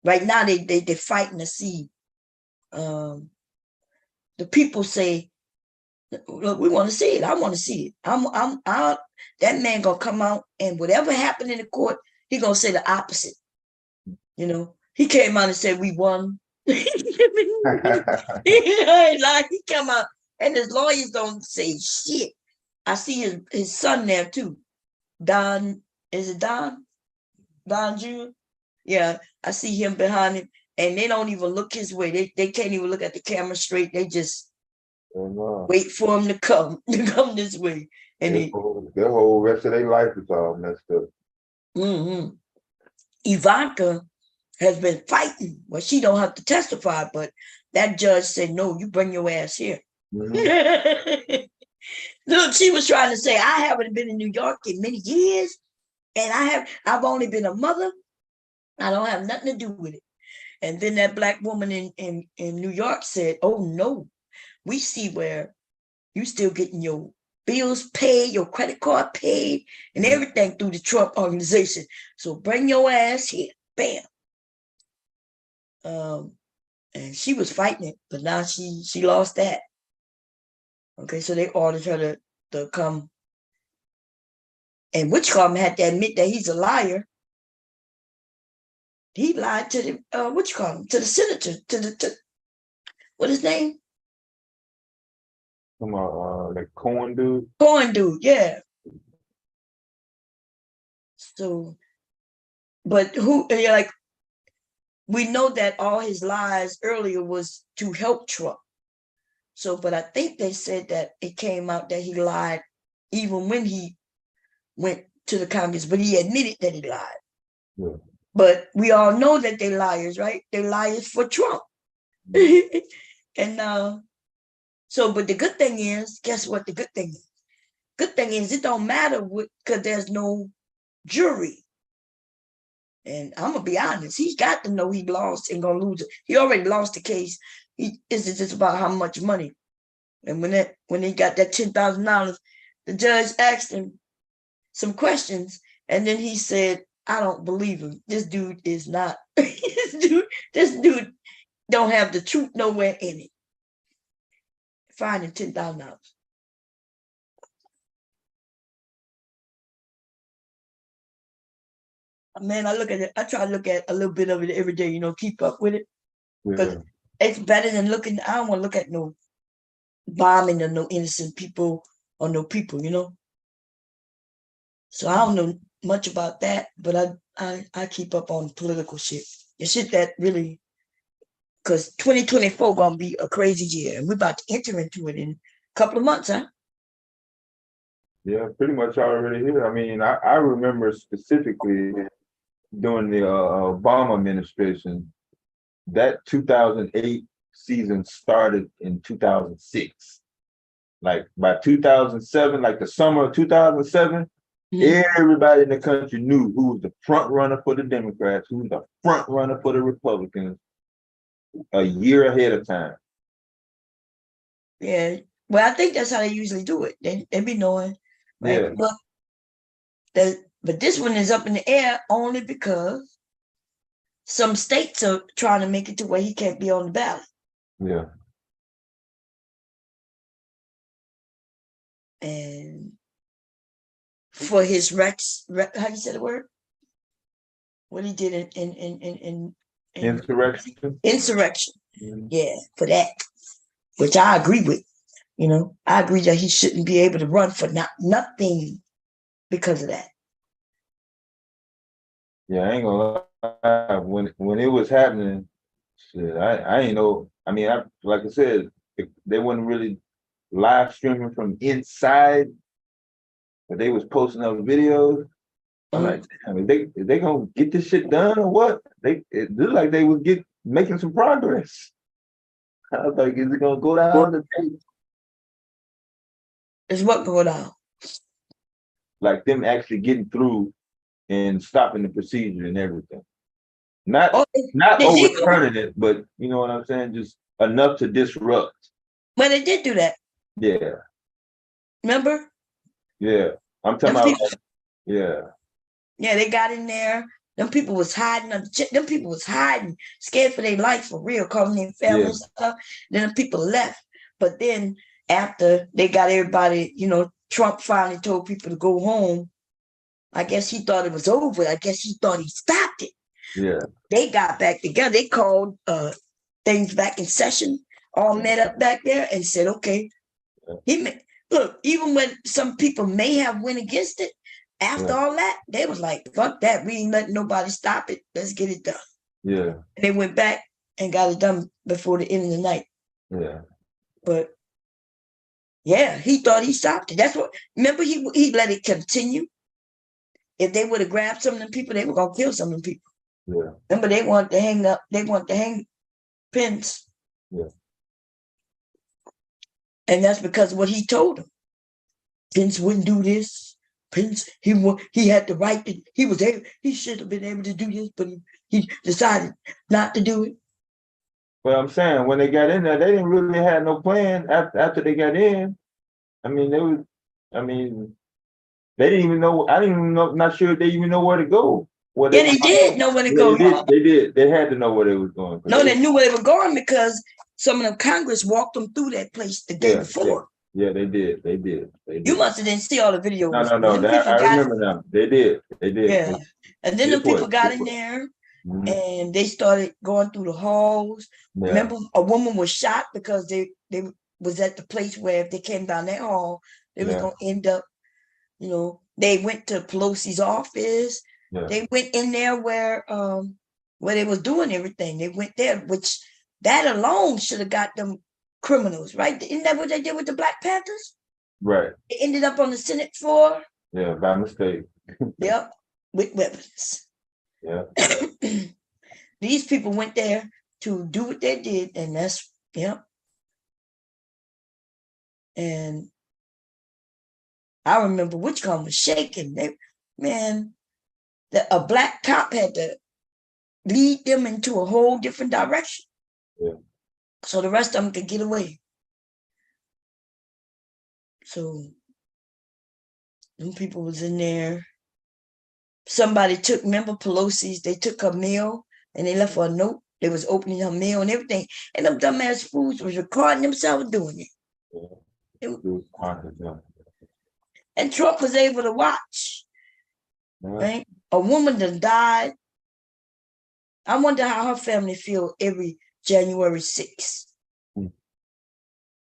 Right now, they're fighting to see. The people say, look, we want to see it. I want to see it. That man gonna come out, and whatever happened in the court, he gonna say the opposite. He came out and said we won. He come out, and his lawyers don't say shit. I see his son there too. Don, is it Don? Don Jr.? Yeah, I see him behind him, and they don't even look his way. They can't even look at the camera straight. They just wait for him to come this way. And their whole rest of their life is all messed up. Ivanka has been fighting. Well, she don't have to testify, but that judge said, no, you bring your ass here. Look, she was trying to say, I haven't been in New York in many years, and I've only been a mother. I don't have nothing to do with it. And then that black woman in New York said, oh no, we see where you still getting your bills paid, your credit card paid, and everything through the Trump organization. So bring your ass here. Bam. And she was fighting it, but now she lost that. Okay, so they ordered her to come. And Witchcom had to admit that he's a liar. He lied to the to the senator, to what his name? Come on, that Cohen dude. Cohen dude, yeah. So, but we know that all his lies earlier was to help Trump. So, but I think they said that it came out that he lied even when he went to the Congress, but he admitted that he lied. Yeah. But we all know that they liars, right? They liars for Trump. And so, but the good thing is, guess what the good thing is? Good thing is it don't matter because there's no jury. And I'm gonna be honest, he's got to know he lost and gonna lose it. He already lost the case. Is it just about how much money? And when he got that $10,000, the judge asked him some questions, and then he said, I don't believe him. This dude is not, this dude don't have the truth nowhere in it. Finding $10,000. Man, I try to look at a little bit of it every day, keep up with it. Because it's better than I don't want to look at no bombing or no innocent people or no people, So I don't know much about that, but I keep up on political shit. The shit that really, because 2024 gonna be a crazy year, and we're about to enter into it in a couple of months, huh? Yeah, pretty much already here. I mean, I remember specifically during the Obama administration, that 2008 season started in 2006. Like by 2007, like the summer of 2007, everybody in the country knew who was the front runner for the Democrats, who was the front runner for the Republicans a year ahead of time. Yeah, well, I think that's how they usually do it. They be knowing, right? Yeah. But this one is up in the air only because some states are trying to make it to where he can't be on the ballot. Yeah. And for his how you say the word? What he did in insurrection. Insurrection. Yeah, for that, which I agree with. I agree that he shouldn't be able to run for nothing because of that. Yeah, I ain't gonna lie. When it was happening, shit, I ain't know. I mean, like I said, they wasn't really live streaming from inside, but they was posting up videos. I'm like, damn, is they gonna get this shit done or what? It looked like they was making some progress. I was like, is it gonna go down the tape? Is what go down? Like them actually getting through and stopping the procedure and everything. Not overturning it, but you know what I'm saying? Just enough to disrupt. But they did do that. Yeah. Remember? Yeah. I'm talking about yeah. Yeah, they got in there. Them people was hiding. Them people was hiding, scared for their life for real, calling their family and stuff. Then the people left. But then after they got everybody, Trump finally told people to go home. I guess he thought it was over. I guess he thought he stopped it. Yeah. They got back together. They called things back in session, all met up back there and said, okay. Look, even when some people may have went against it, after all that, they was like, fuck that. We ain't letting nobody stop it. Let's get it done. Yeah. And they went back and got it done before the end of the night. Yeah. But yeah, he thought he stopped it. That's what, remember, he let it continue. If they would have grabbed some of them people, they were gonna kill some of them people. Yeah. Remember, they want to hang up, they want to hang Pence. Yeah. And that's because of what he told them. Pence wouldn't do this. Pence, he had the right to, he should have been able to do this, but he decided not to do it. But I'm saying when they got in there, they didn't really have no plan after they got in. I mean, they didn't even know. I didn't even know. Not sure if they even know where to go. They did know where to go. They did. They had to know where they was going. No, they knew where they were going because some of them Congress walked them through that place the day before. Yeah, they did. You must have didn't see all the videos. No. I remember them. They did. Yeah. And then the people got in there and they started going through the halls. Yeah. Remember, a woman was shot because they was at the place where if they came down that hall, they was gonna end up, they went to Pelosi's office. Yeah. They went in there where they was doing everything. They went there, which that alone should have got them criminals, right? Isn't that what they did with the Black Panthers? Right. They ended up on the Senate floor. Yeah, by mistake. Yep, with weapons. Yeah. These people went there to do what they did, and that's, And I remember Witchcom was shaking. A black cop had to lead them into a whole different direction. Yeah. So the rest of them could get away. So them people was in there. Somebody remember Pelosi's, they took her mail and they left her a note. They was opening her mail and everything. And them dumbass fools was recording themselves doing it. Yeah. And Trump was able to watch. Yeah. Right? A woman that died. I wonder how her family feel every January 6th.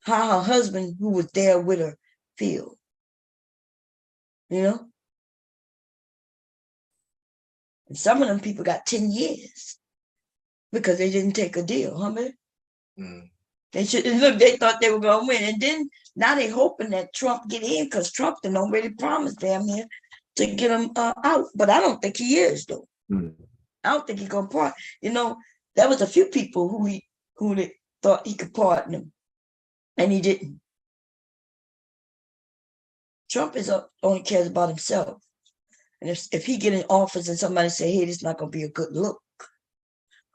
How her husband, who was there with her, feel. And some of them people got 10 years because they didn't take a deal, huh, man? They thought they were gonna win. And then now they hoping that Trump get in because Trump done already promised damn near to get him out. But I don't think he is though. I don't think he's gonna pardon. There was a few people who they thought he could pardon them, and he didn't. Trump only cares about himself. And if he get in office and somebody say, hey, this is not gonna be a good look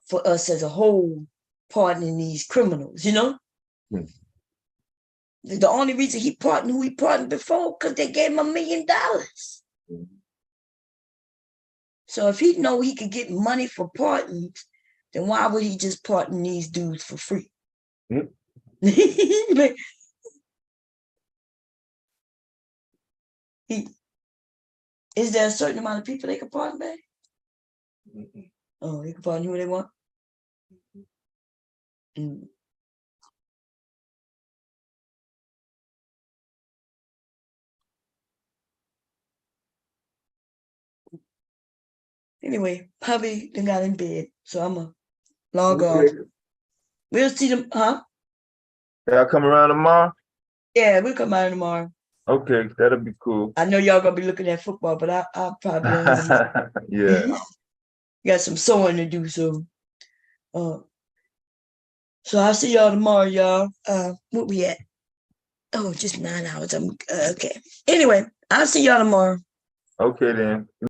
for us as a whole, pardoning these criminals, The only reason he pardoned who he pardoned before, because they gave him $1 million. So if he know he could get money for pardons, then why would he just pardon these dudes for free? Is there a certain amount of people they can pardon, babe? Oh, they can pardon who they want? Anyway, hubby then got in bed, so I'm a log off. We'll see them, huh? Y'all come around tomorrow? Yeah, we'll come out tomorrow. Okay, that'll be cool. I know y'all gonna be looking at football, but I'll probably yeah. Got some sewing to do, so I'll see y'all tomorrow, y'all. What we at? Oh, just 9 hours. I'm okay. Anyway, I'll see y'all tomorrow. Okay then.